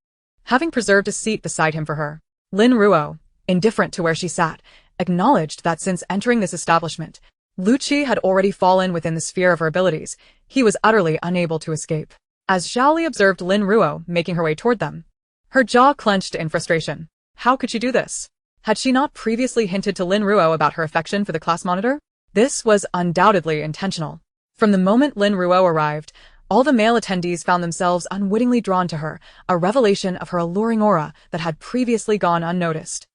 having preserved a seat beside him for her. Lin Ruo, indifferent to where she sat, acknowledged that since entering this establishment, Lu Qi had already fallen within the sphere of her abilities. He was utterly unable to escape. As Zhao Li observed Lin Ruo making her way toward them, her jaw clenched in frustration. How could she do this? Had she not previously hinted to Lin Ruo about her affection for the class monitor? This was undoubtedly intentional. From the moment Lin Ruo arrived, all the male attendees found themselves unwittingly drawn to her, a revelation of her alluring aura that had previously gone unnoticed.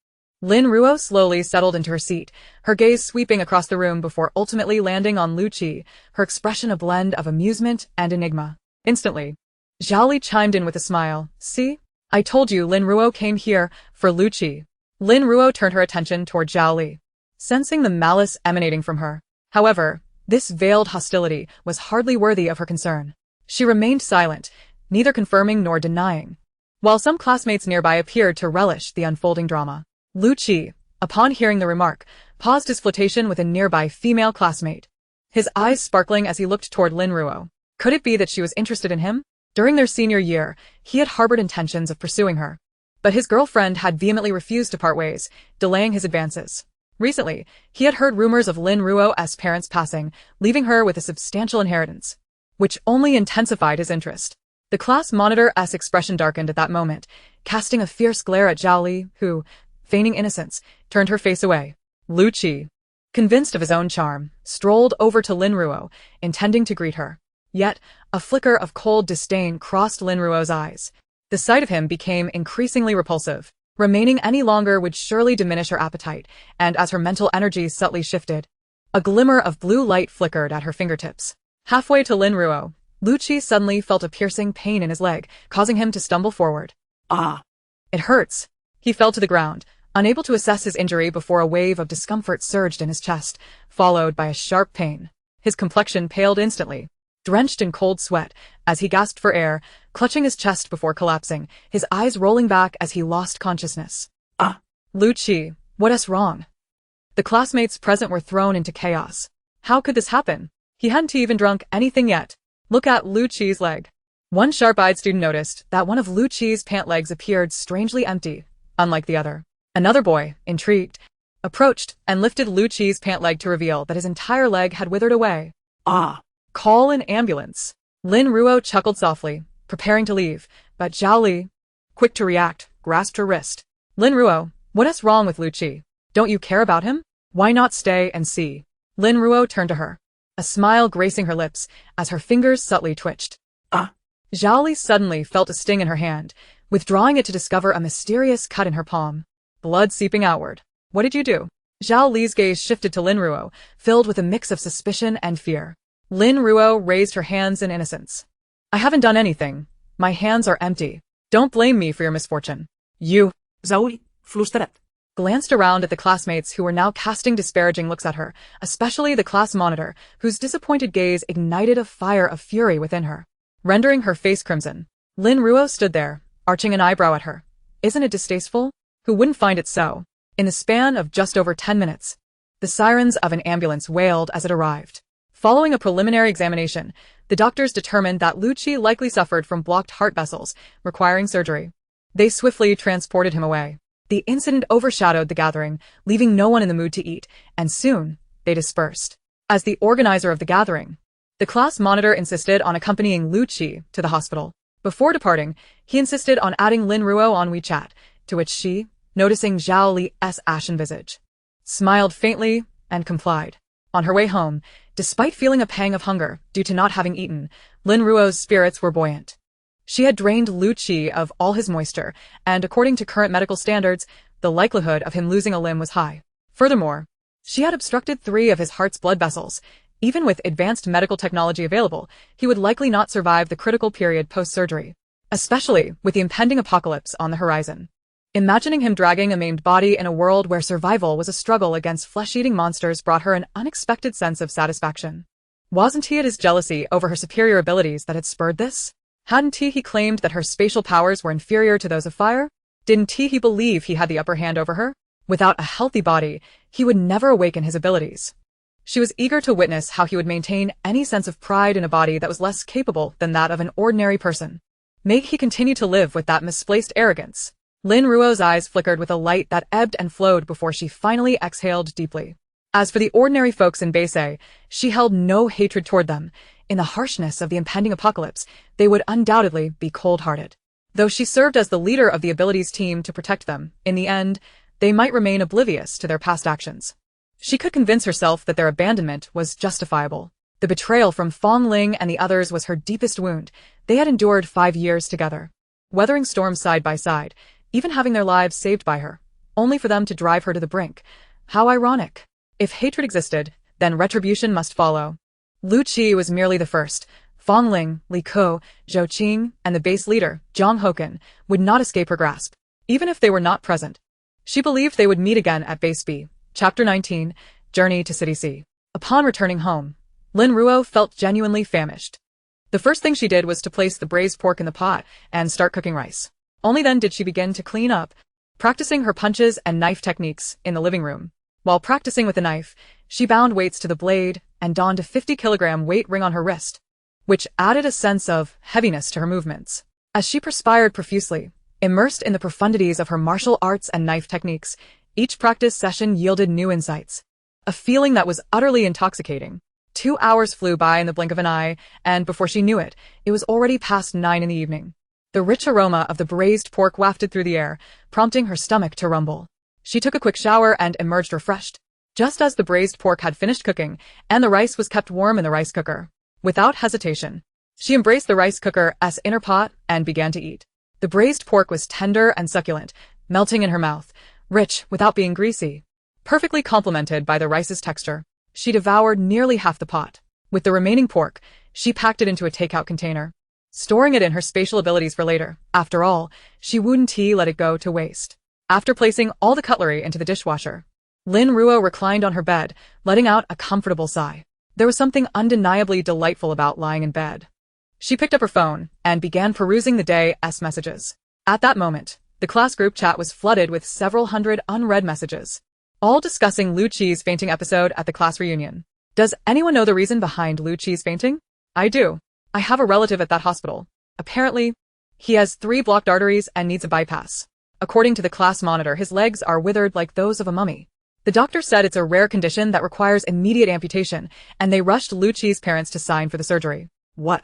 Lin Ruo slowly settled into her seat, her gaze sweeping across the room before ultimately landing on Lu Qi, her expression a blend of amusement and enigma. Instantly, Zhao Li chimed in with a smile. See? I told you Lin Ruo came here for Lu Qi. Lin Ruo turned her attention toward Zhao Li, sensing the malice emanating from her. However, this veiled hostility was hardly worthy of her concern. She remained silent, neither confirming nor denying, while some classmates nearby appeared to relish the unfolding drama. Lu Qi, upon hearing the remark, paused his flirtation with a nearby female classmate, his eyes sparkling as he looked toward Lin Ruo. Could it be that she was interested in him? During their senior year, he had harbored intentions of pursuing her, but his girlfriend had vehemently refused to part ways, delaying his advances. Recently, he had heard rumors of Lin Ruo's parents passing, leaving her with a substantial inheritance, which only intensified his interest. The class monitor's expression darkened at that moment, casting a fierce glare at Zhao Li, who, feigning innocence, turned her face away. Lu Qi, convinced of his own charm, strolled over to Lin Ruo, intending to greet her. Yet, a flicker of cold disdain crossed Lin Ruo's eyes. The sight of him became increasingly repulsive. Remaining any longer would surely diminish her appetite, and as her mental energy subtly shifted, a glimmer of blue light flickered at her fingertips. Halfway to Lin Ruo, Lu Qi suddenly felt a piercing pain in his leg, causing him to stumble forward. Ah. It hurts. He fell to the ground, unable to assess his injury before a wave of discomfort surged in his chest, followed by a sharp pain. His complexion paled instantly, drenched in cold sweat, as he gasped for air, clutching his chest before collapsing, his eyes rolling back as he lost consciousness. Ah. Lu Qi, what's wrong? The classmates present were thrown into chaos. How could this happen? He hadn't even drunk anything yet. Look at Lu Qi's leg. One sharp-eyed student noticed that one of Lu Qi's pant legs appeared strangely empty, unlike the other. Another boy, intrigued, approached and lifted Lu Qi's pant leg to reveal that his entire leg had withered away. Ah. Call an ambulance. Lin Ruo chuckled softly, preparing to leave, but Zhao Li, quick to react, grasped her wrist. Lin Ruo, what's wrong with Lu Qi? Don't you care about him? Why not stay and see? Lin Ruo turned to her, a smile gracing her lips as her fingers subtly twitched. Ah. Zhao Li suddenly felt a sting in her hand, withdrawing it to discover a mysterious cut in her palm. Blood seeping outward. What did you do? Zhao Li's gaze shifted to Lin Ruo, filled with a mix of suspicion and fear. Lin Ruo raised her hands in innocence. I haven't done anything. My hands are empty. Don't blame me for your misfortune. You, Zhao Li, flüstert. Glanced around at the classmates who were now casting disparaging looks at her, especially the class monitor, whose disappointed gaze ignited a fire of fury within her, rendering her face crimson. Lin Ruo stood there, arching an eyebrow at her. Isn't it distasteful? Who wouldn't find it so? In the span of just over 10 minutes, the sirens of an ambulance wailed as it arrived. Following a preliminary examination, the doctors determined that Lu Qi likely suffered from blocked heart vessels, requiring surgery. They swiftly transported him away. The incident overshadowed the gathering, leaving no one in the mood to eat, and soon, they dispersed. As the organizer of the gathering, the class monitor insisted on accompanying Lu Qi to the hospital. Before departing, he insisted on adding Lin Ruo on WeChat, to which she, noticing Zhao Li's ashen visage, smiled faintly and complied. On her way home, despite feeling a pang of hunger due to not having eaten, Lin Ruo's spirits were buoyant. She had drained Lu Qi of all his moisture, and according to current medical standards, the likelihood of him losing a limb was high. Furthermore, she had obstructed 3 of his heart's blood vessels. Even with advanced medical technology available, he would likely not survive the critical period post-surgery, especially with the impending apocalypse on the horizon. Imagining him dragging a maimed body in a world where survival was a struggle against flesh-eating monsters brought her an unexpected sense of satisfaction. Wasn't it his jealousy over her superior abilities that had spurred this? Hadn't he claimed that her spatial powers were inferior to those of fire? Didn't he believe he had the upper hand over her? Without a healthy body, he would never awaken his abilities. She was eager to witness how he would maintain any sense of pride in a body that was less capable than that of an ordinary person. May he continue to live with that misplaced arrogance. Lin Ruo's eyes flickered with a light that ebbed and flowed before she finally exhaled deeply. As for the ordinary folks in Beise, she held no hatred toward them. In the harshness of the impending apocalypse, they would undoubtedly be cold-hearted. Though she served as the leader of the abilities team to protect them, in the end, they might remain oblivious to their past actions. She could convince herself that their abandonment was justifiable. The betrayal from Fong Ling and the others was her deepest wound. They had endured 5 years together, weathering storms side by side, even having their lives saved by her, only for them to drive her to the brink. How ironic. If hatred existed, then retribution must follow. Lu Qi was merely the first. Fong Ling, Li Ko, Zhou Qing, and the base leader, Zhang Hoken, would not escape her grasp, even if they were not present. She believed they would meet again at Base B. Chapter 19, Journey to City C. Upon returning home, Lin Ruo felt genuinely famished. The first thing she did was to place the braised pork in the pot and start cooking rice. Only then did she begin to clean up, practicing her punches and knife techniques in the living room. While practicing with the knife, she bound weights to the blade and donned a 50-kilogram weight ring on her wrist, which added a sense of heaviness to her movements. As she perspired profusely, immersed in the profundities of her martial arts and knife techniques, each practice session yielded new insights. A feeling that was utterly intoxicating. 2 hours flew by in the blink of an eye, and before she knew it, it was already past 9 in the evening. The rich aroma of the braised pork wafted through the air, prompting her stomach to rumble. She took a quick shower and emerged refreshed. Just as the braised pork had finished cooking, and the rice was kept warm in the rice cooker. Without hesitation, she embraced the rice cooker's inner pot and began to eat. The braised pork was tender and succulent, melting in her mouth, rich without being greasy, perfectly complemented by the rice's texture. She devoured nearly half the pot. With the remaining pork, she packed it into a takeout container, storing it in her spatial abilities for later. After all, she wouldn't let it go to waste. After placing all the cutlery into the dishwasher, Lin Ruo reclined on her bed, letting out a comfortable sigh. There was something undeniably delightful about lying in bed. She picked up her phone and began perusing the day's messages. At that moment, the class group chat was flooded with several hundred unread messages, all discussing Lu Qi's fainting episode at the class reunion. Does anyone know the reason behind Lu Qi's fainting? I do. I have a relative at that hospital. Apparently, he has 3 blocked arteries and needs a bypass. According to the class monitor, his legs are withered like those of a mummy. The doctor said it's a rare condition that requires immediate amputation, and they rushed Lu Qi's parents to sign for the surgery. What?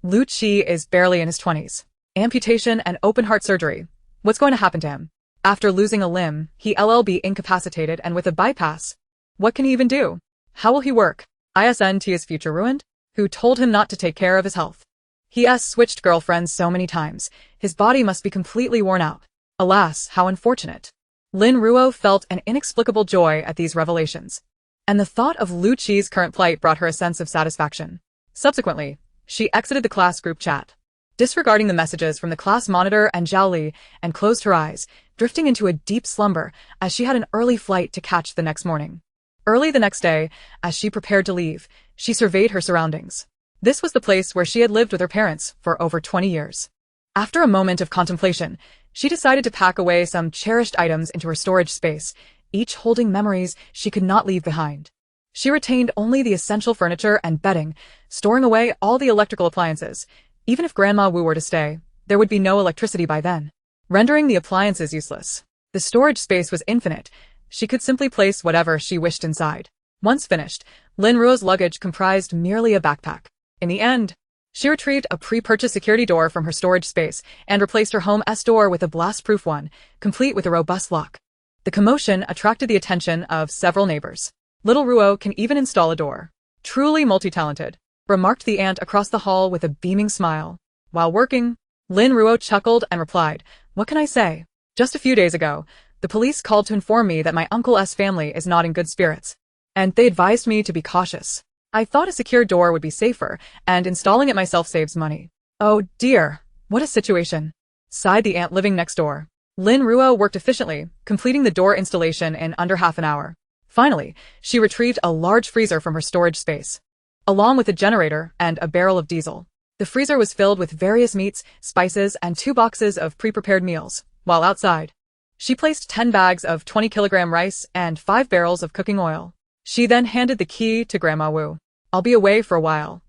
Lu Qi is barely in his 20s. Amputation and open-heart surgery. What's going to happen to him? After losing a limb, he'll be incapacitated, and with a bypass, what can he even do? How will he work? Isn't his future ruined? Who told him not to take care of his health? He has switched girlfriends so many times, his body must be completely worn out. Alas, how unfortunate. Lin Ruo felt an inexplicable joy at these revelations, and the thought of Lu Qi's current plight brought her a sense of satisfaction. Subsequently, she exited the class group chat, disregarding the messages from the class monitor and Zhao Li, and closed her eyes, drifting into a deep slumber as she had an early flight to catch the next morning. Early the next day, as she prepared to leave, she surveyed her surroundings. This was the place where she had lived with her parents for over 20 years. After a moment of contemplation, she decided to pack away some cherished items into her storage space, each holding memories she could not leave behind. She retained only the essential furniture and bedding, storing away all the electrical appliances. Even if Grandma Wu were to stay, there would be no electricity by then, rendering the appliances useless. The storage space was infinite. She could simply place whatever she wished inside. Once finished, Lin Ruo's luggage comprised merely a backpack. In the end, she retrieved a pre-purchased security door from her storage space and replaced her home's door with a blast-proof one, complete with a robust lock. The commotion attracted the attention of several neighbors. Little Ruo can even install a door. Truly multi-talented, remarked the aunt across the hall with a beaming smile. While working, Lin Ruo chuckled and replied, "What can I say? Just a few days ago, the police called to inform me that my uncle's family is not in good spirits, and they advised me to be cautious. I thought a secure door would be safer, and installing it myself saves money." "Oh dear, what a situation," sighed the aunt living next door. Lin Ruo worked efficiently, completing the door installation in under half an hour. Finally, she retrieved a large freezer from her storage space, along with a generator and a barrel of diesel. The freezer was filled with various meats, spices, and 2 boxes of pre-prepared meals, while outside, she placed 10 bags of 20-kilogram rice and 5 barrels of cooking oil. She then handed the key to Grandma Wu. "I'll be away for a while.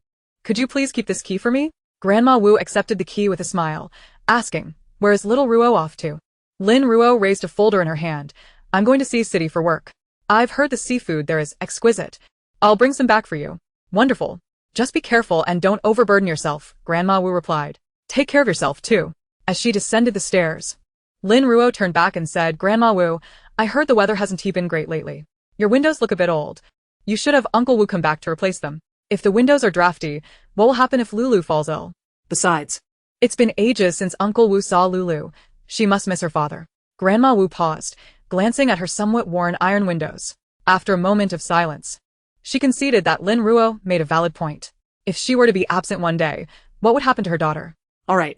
Could you please keep this key for me?" Grandma Wu accepted the key with a smile, asking, "Where is little Ruo off to?" Lin Ruo raised a folder in her hand. "I'm going to see City for work. I've heard the seafood there is exquisite. I'll bring some back for you." "Wonderful. Just be careful and don't overburden yourself," Grandma Wu replied. "Take care of yourself, too." As she descended the stairs, Lin Ruo turned back and said, "Grandma Wu, I heard the weather hasn't been great lately. Your windows look a bit old. You should have Uncle Wu come back to replace them. If the windows are drafty, what will happen if Lulu falls ill? Besides, it's been ages since Uncle Wu saw Lulu. She must miss her father." Grandma Wu paused, glancing at her somewhat worn iron windows. After a moment of silence, she conceded that Lin Ruo made a valid point. If she were to be absent one day, what would happen to her daughter? "All right.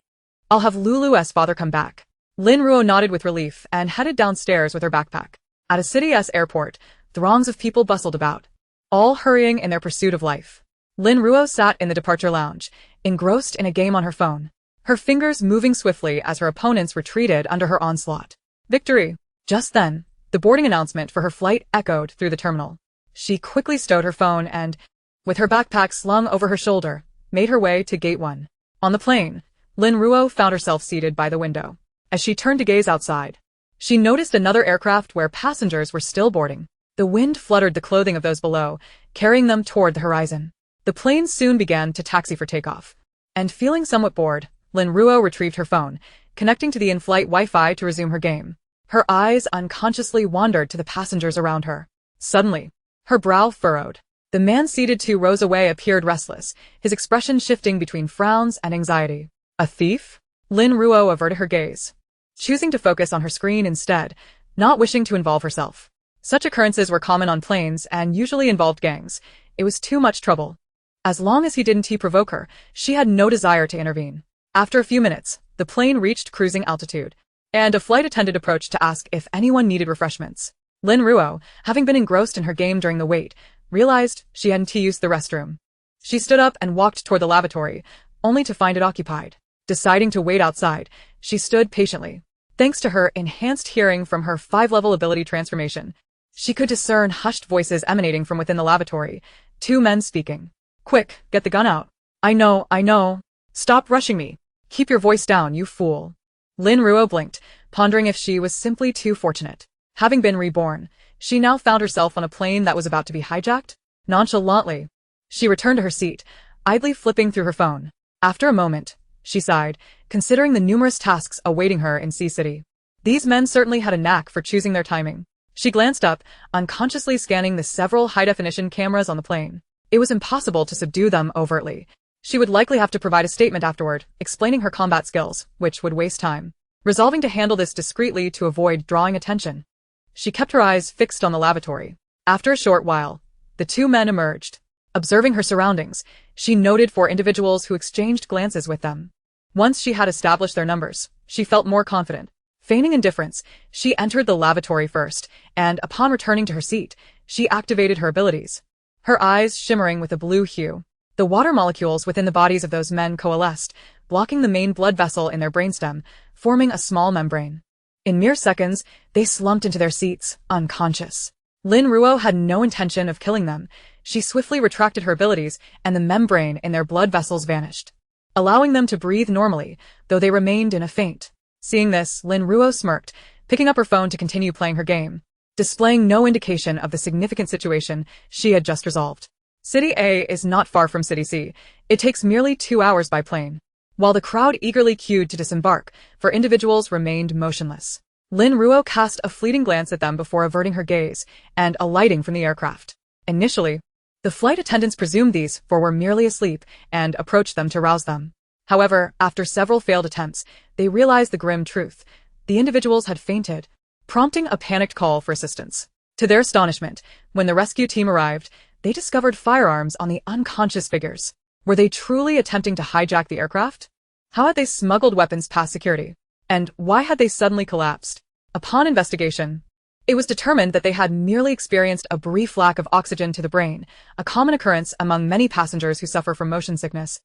I'll have Lulu's father come back." Lin Ruo nodded with relief and headed downstairs with her backpack. At a city's airport, throngs of people bustled about, all hurrying in their pursuit of life. Lin Ruo sat in the departure lounge, engrossed in a game on her phone, her fingers moving swiftly as her opponents retreated under her onslaught. Victory! Just then, the boarding announcement for her flight echoed through the terminal. She quickly stowed her phone and, with her backpack slung over her shoulder, made her way to Gate 1. On the plane, Lin Ruo found herself seated by the window. As she turned to gaze outside, she noticed another aircraft where passengers were still boarding. The wind fluttered the clothing of those below, carrying them toward the horizon. The plane soon began to taxi for takeoff. And feeling somewhat bored, Lin Ruo retrieved her phone, connecting to the in-flight Wi-Fi to resume her game. Her eyes unconsciously wandered to the passengers around her. Suddenly, her brow furrowed. The man seated 2 rows away appeared restless, his expression shifting between frowns and anxiety. A thief? Lin Ruo averted her gaze, choosing to focus on her screen instead, not wishing to involve herself. Such occurrences were common on planes and usually involved gangs. It was too much trouble. As long as he didn't provoke her, she had no desire to intervene. After a few minutes, the plane reached cruising altitude, and a flight attendant approached to ask if anyone needed refreshments. Lin Ruo, having been engrossed in her game during the wait, realized she hadn't used the restroom. She stood up and walked toward the lavatory, only to find it occupied. Deciding to wait outside, she stood patiently. Thanks to her enhanced hearing from her 5-level ability transformation, she could discern hushed voices emanating from within the lavatory, 2 men speaking. Quick, get the gun out. I know. Stop rushing me. Keep your voice down, you fool. Lin Ruo blinked, pondering if she was simply too fortunate. Having been reborn, she now found herself on a plane that was about to be hijacked. Nonchalantly, she returned to her seat, idly flipping through her phone. After a moment, she sighed, considering the numerous tasks awaiting her in C-City. These men certainly had a knack for choosing their timing. She glanced up, unconsciously scanning the several high-definition cameras on the plane. It was impossible to subdue them overtly. She would likely have to provide a statement afterward, explaining her combat skills, which would waste time. Resolving to handle this discreetly to avoid drawing attention, she kept her eyes fixed on the lavatory. After a short while, the 2 men emerged. Observing her surroundings, she noted 4 individuals who exchanged glances with them. Once she had established their numbers, she felt more confident. Feigning indifference, she entered the lavatory first, and upon returning to her seat, she activated her abilities. Her eyes shimmering with a blue hue. The water molecules within the bodies of those men coalesced, blocking the main blood vessel in their brainstem, forming a small membrane. In mere seconds, they slumped into their seats, unconscious. Lin Ruo had no intention of killing them. She swiftly retracted her abilities, and the membrane in their blood vessels vanished, allowing them to breathe normally, though they remained in a faint. Seeing this, Lin Ruo smirked, picking up her phone to continue playing her game, displaying no indication of the significant situation she had just resolved. City A is not far from City C. It takes merely 2 hours by plane. While the crowd eagerly queued to disembark, 4 individuals remained motionless. Lin Ruo cast a fleeting glance at them before averting her gaze and alighting from the aircraft. Initially, the flight attendants presumed these 4 were merely asleep and approached them to rouse them. However, after several failed attempts, they realized the grim truth. The individuals had fainted, prompting a panicked call for assistance. To their astonishment, when the rescue team arrived, they discovered firearms on the unconscious figures. Were they truly attempting to hijack the aircraft? How had they smuggled weapons past security? And why had they suddenly collapsed? Upon investigation, it was determined that they had merely experienced a brief lack of oxygen to the brain, a common occurrence among many passengers who suffer from motion sickness,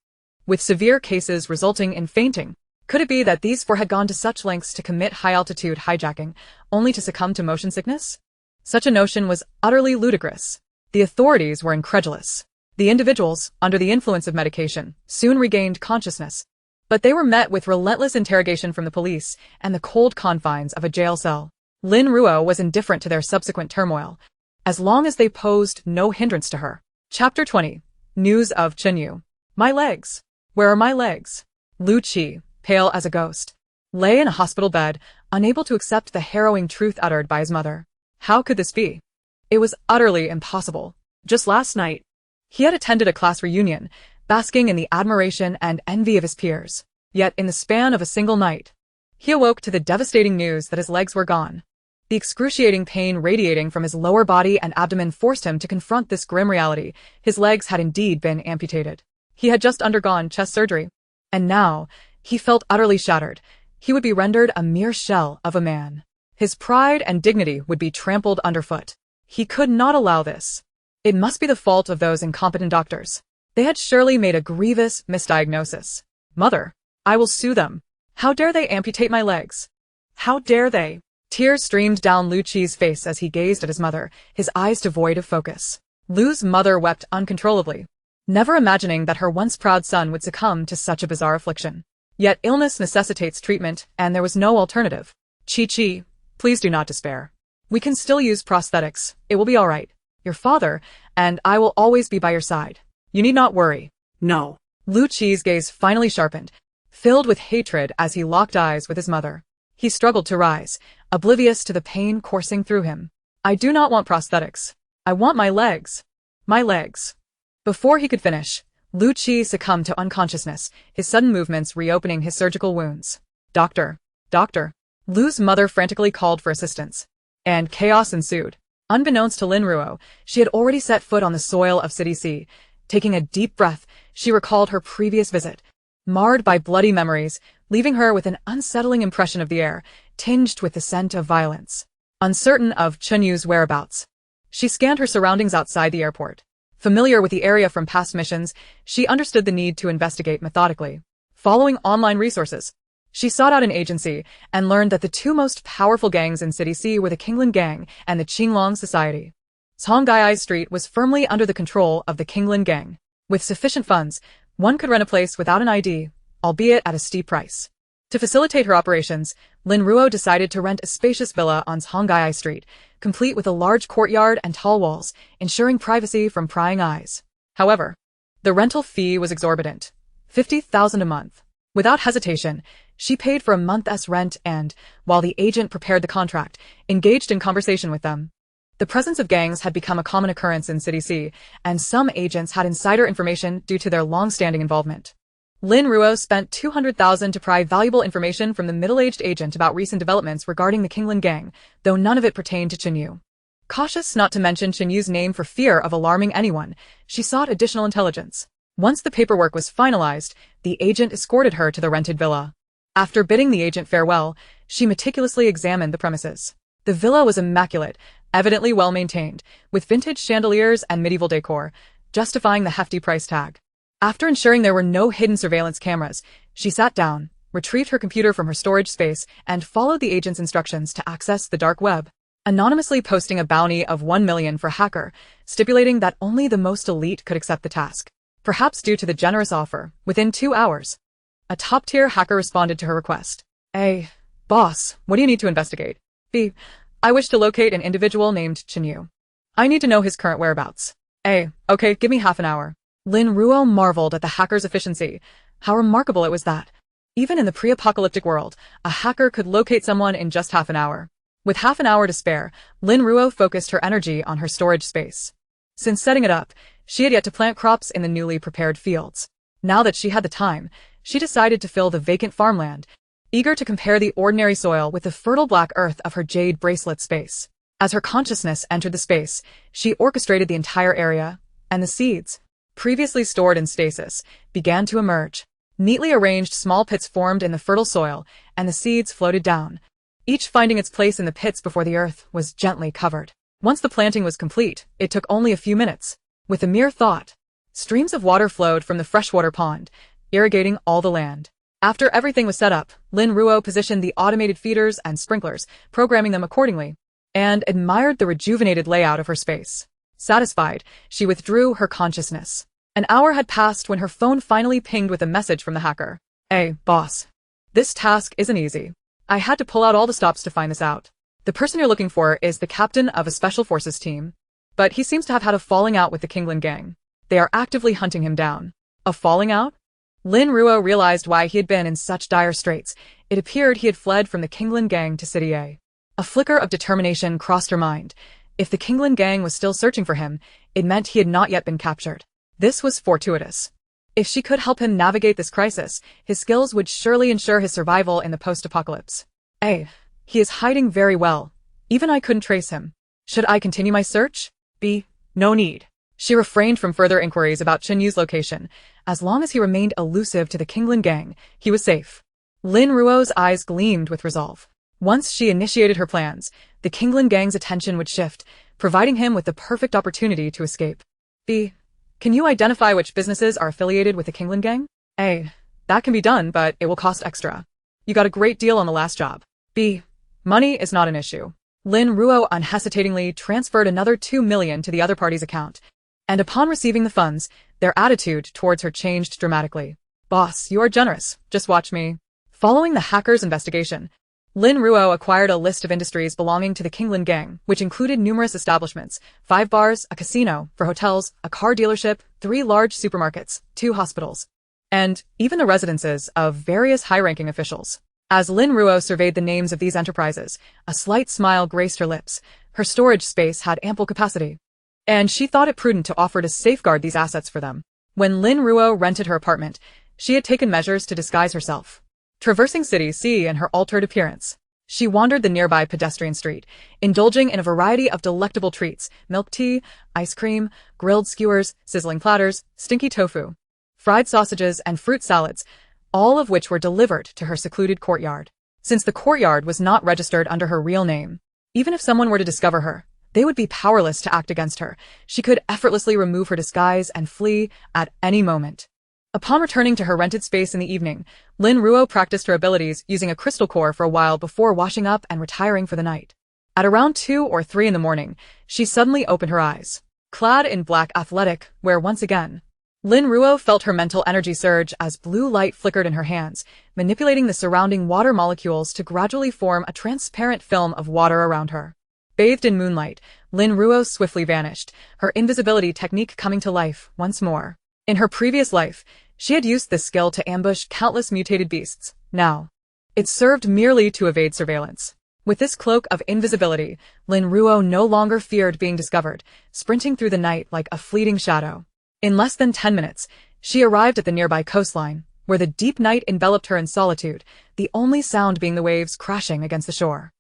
with severe cases resulting in fainting. Could it be that these 4 had gone to such lengths to commit high-altitude hijacking, only to succumb to motion sickness? Such a notion was utterly ludicrous. The authorities were incredulous. The individuals, under the influence of medication, soon regained consciousness, but they were met with relentless interrogation from the police and the cold confines of a jail cell. Lin Ruo was indifferent to their subsequent turmoil, as long as they posed no hindrance to her. Chapter 20. News of Chenyu. My legs. Where are my legs? Lu Qi, pale as a ghost, lay in a hospital bed, unable to accept the harrowing truth uttered by his mother. How could this be? It was utterly impossible. Just last night, he had attended a class reunion, basking in the admiration and envy of his peers. Yet in the span of a single night, he awoke to the devastating news that his legs were gone. The excruciating pain radiating from his lower body and abdomen forced him to confront this grim reality. His legs had indeed been amputated. He had just undergone chest surgery, and now he felt utterly shattered. He would be rendered a mere shell of a man. His pride and dignity would be trampled underfoot. He could not allow this. It must be the fault of those incompetent doctors. They had surely made a grievous misdiagnosis. Mother, I will sue them. How dare they amputate my legs? How dare they? Tears streamed down Lu Qi's face as he gazed at his mother, his eyes devoid of focus. Lu's mother wept uncontrollably, never imagining that her once proud son would succumb to such a bizarre affliction. Yet illness necessitates treatment, and there was no alternative. Qi, please do not despair. We can still use prosthetics. It will be all right. Your father and I will always be by your side. You need not worry. No. Lu Qi's gaze finally sharpened, filled with hatred as he locked eyes with his mother. He struggled to rise, oblivious to the pain coursing through him. I do not want prosthetics. I want my legs. My legs. Before he could finish, Lu Qi succumbed to unconsciousness, his sudden movements reopening his surgical wounds. Doctor. Doctor. Lu's mother frantically called for assistance. And chaos ensued. Unbeknownst to Lin Ruo, she had already set foot on the soil of City C. Taking a deep breath, she recalled her previous visit, marred by bloody memories, leaving her with an unsettling impression of the air, tinged with the scent of violence. Uncertain of Chen Yu's whereabouts, she scanned her surroundings outside the airport. Familiar with the area from past missions, she understood the need to investigate methodically. Following online resources, she sought out an agency and learned that the two most powerful gangs in City C were the Qinglan Gang and the Qinglong Society. Songgaiai Street was firmly under the control of the Qinglan Gang. With sufficient funds, one could rent a place without an ID, albeit at a steep price. To facilitate her operations, Lin Ruo decided to rent a spacious villa on Songgaiai Street, complete with a large courtyard and tall walls, ensuring privacy from prying eyes. However, the rental fee was exorbitant, 50,000 a month. Without hesitation, she paid for a month's rent and, while the agent prepared the contract, engaged in conversation with them. The presence of gangs had become a common occurrence in City C, and some agents had insider information due to their long-standing involvement. Lin Ruo spent 200,000 to pry valuable information from the middle-aged agent about recent developments regarding the Qinglan Gang, though none of it pertained to Chen Yu. Cautious not to mention Chen Yu's name for fear of alarming anyone, she sought additional intelligence. Once the paperwork was finalized, the agent escorted her to the rented villa. After bidding the agent farewell, she meticulously examined the premises. The villa was immaculate, evidently well-maintained, with vintage chandeliers and medieval decor, justifying the hefty price tag. After ensuring there were no hidden surveillance cameras, she sat down, retrieved her computer from her storage space, and followed the agent's instructions to access the dark web, anonymously posting a bounty of 1 million for hacker, stipulating that only the most elite could accept the task. Perhaps due to the generous offer, within 2 hours, a top-tier hacker responded to her request. A. Boss, what do you need to investigate? B. I wish to locate an individual named Chen Yu. I need to know his current whereabouts. A. Okay, give me half an hour. Lin Ruo marveled at the hacker's efficiency. How remarkable it was that, even in the pre-apocalyptic world, a hacker could locate someone in just half an hour. With half an hour to spare, Lin Ruo focused her energy on her storage space. Since setting it up, she had yet to plant crops in the newly prepared fields. Now that she had the time, she decided to fill the vacant farmland, eager to compare the ordinary soil with the fertile black earth of her jade bracelet space. As her consciousness entered the space, she orchestrated the entire area, and the seeds, previously stored in stasis, began to emerge. Neatly arranged small pits formed in the fertile soil, and the seeds floated down, each finding its place in the pits before the earth was gently covered. Once the planting was complete, it took only a few minutes. With a mere thought, streams of water flowed from the freshwater pond, irrigating all the land. After everything was set up, Lin Ruo positioned the automated feeders and sprinklers, programming them accordingly, and admired the rejuvenated layout of her space. Satisfied, she withdrew her consciousness. An hour had passed when her phone finally pinged with a message from the hacker. Hey, boss. This task isn't easy. I had to pull out all the stops to find this out. The person you're looking for is the captain of a special forces team, but he seems to have had a falling out with the Qinglan Gang. They are actively hunting him down. A falling out? Lin Ruo realized why he had been in such dire straits. It appeared he had fled from the Qinglan Gang to City A. A flicker of determination crossed her mind. If the Qinglan Gang was still searching for him, it meant he had not yet been captured. This was fortuitous. If she could help him navigate this crisis, his skills would surely ensure his survival in the post-apocalypse. A. He is hiding very well. Even I couldn't trace him. Should I continue my search? B. No need. She refrained from further inquiries about Chen Yu's location. As long as he remained elusive to the Qinglan Gang, he was safe. Lin Ruo's eyes gleamed with resolve. Once she initiated her plans, the Qinglan Gang's attention would shift, providing him with the perfect opportunity to escape. B. Can you identify which businesses are affiliated with the Qinglan Gang? A. That can be done, but it will cost extra. You got a great deal on the last job. B. Money is not an issue. Lin Ruo unhesitatingly transferred another 2 million to the other party's account, and upon receiving the funds, their attitude towards her changed dramatically. Boss, you are generous. Just watch me. Following the hacker's investigation, Lin Ruo acquired a list of industries belonging to the Lin gang, which included numerous establishments, 5 bars, a casino, for hotels, a car dealership, 3 large supermarkets, 2 hospitals, and even the residences of various high-ranking officials. As Lin Ruo surveyed the names of these enterprises, a slight smile graced her lips. Her storage space had ample capacity, and she thought it prudent to offer to safeguard these assets for them. When Lin Ruo rented her apartment, she had taken measures to disguise herself. Traversing City C in her altered appearance, she wandered the nearby pedestrian street, indulging in a variety of delectable treats: milk tea, ice cream, grilled skewers, sizzling platters, stinky tofu, fried sausages, and fruit salads, all of which were delivered to her secluded courtyard. Since the courtyard was not registered under her real name, even if someone were to discover her, they would be powerless to act against her. She could effortlessly remove her disguise and flee at any moment. Upon returning to her rented space in the evening, Lin Ruo practiced her abilities using a crystal core for a while before washing up and retiring for the night. At around 2 or 3 in the morning, she suddenly opened her eyes. Clad in black athletic wear once again, Lin Ruo felt her mental energy surge as blue light flickered in her hands, manipulating the surrounding water molecules to gradually form a transparent film of water around her. Bathed in moonlight, Lin Ruo swiftly vanished, her invisibility technique coming to life once more. In her previous life, she had used this skill to ambush countless mutated beasts. Now, it served merely to evade surveillance. With this cloak of invisibility, Lin Ruo no longer feared being discovered, sprinting through the night like a fleeting shadow. In less than 10 minutes, she arrived at the nearby coastline, where the deep night enveloped her in solitude, the only sound being the waves crashing against the shore.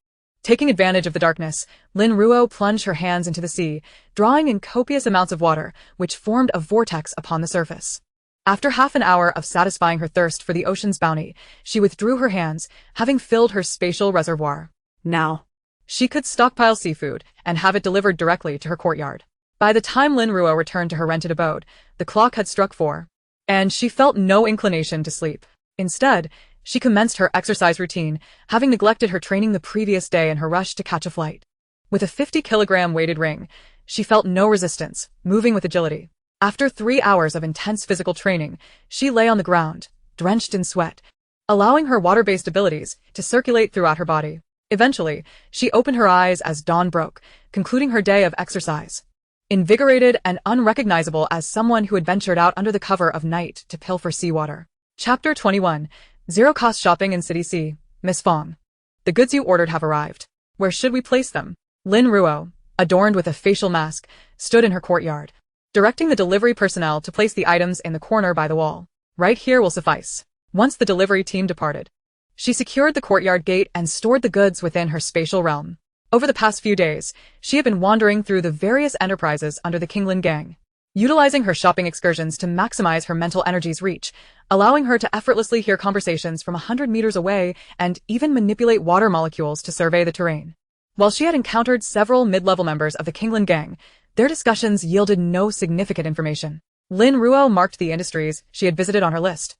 Taking advantage of the darkness, Lin Ruo plunged her hands into the sea, drawing in copious amounts of water, which formed a vortex upon the surface. After half an hour of satisfying her thirst for the ocean's bounty, she withdrew her hands, having filled her spatial reservoir. Now, she could stockpile seafood and have it delivered directly to her courtyard. By the time Lin Ruo returned to her rented abode, the clock had struck 4, and she felt no inclination to sleep. Instead, she commenced her exercise routine, having neglected her training the previous day in her rush to catch a flight. With a 50-kilogram weighted ring, she felt no resistance, moving with agility. After 3 hours of intense physical training, she lay on the ground, drenched in sweat, allowing her water-based abilities to circulate throughout her body. Eventually, she opened her eyes as dawn broke, concluding her day of exercise. Invigorated and unrecognizable as someone who had ventured out under the cover of night to pilfer seawater. Chapter 21. Zero-cost shopping in City C. Miss Fong. The goods you ordered have arrived. Where should we place them? Lin Ruo, adorned with a facial mask, stood in her courtyard, directing the delivery personnel to place the items in the corner by the wall. Right here will suffice. Once the delivery team departed, she secured the courtyard gate and stored the goods within her spatial realm. Over the past few days, she had been wandering through the various enterprises under the Lin gang, utilizing her shopping excursions to maximize her mental energy's reach, allowing her to effortlessly hear conversations from 100 meters away and even manipulate water molecules to survey the terrain. While she had encountered several mid-level members of the Lin gang, their discussions yielded no significant information. Lin Ruo marked the industries she had visited on her list,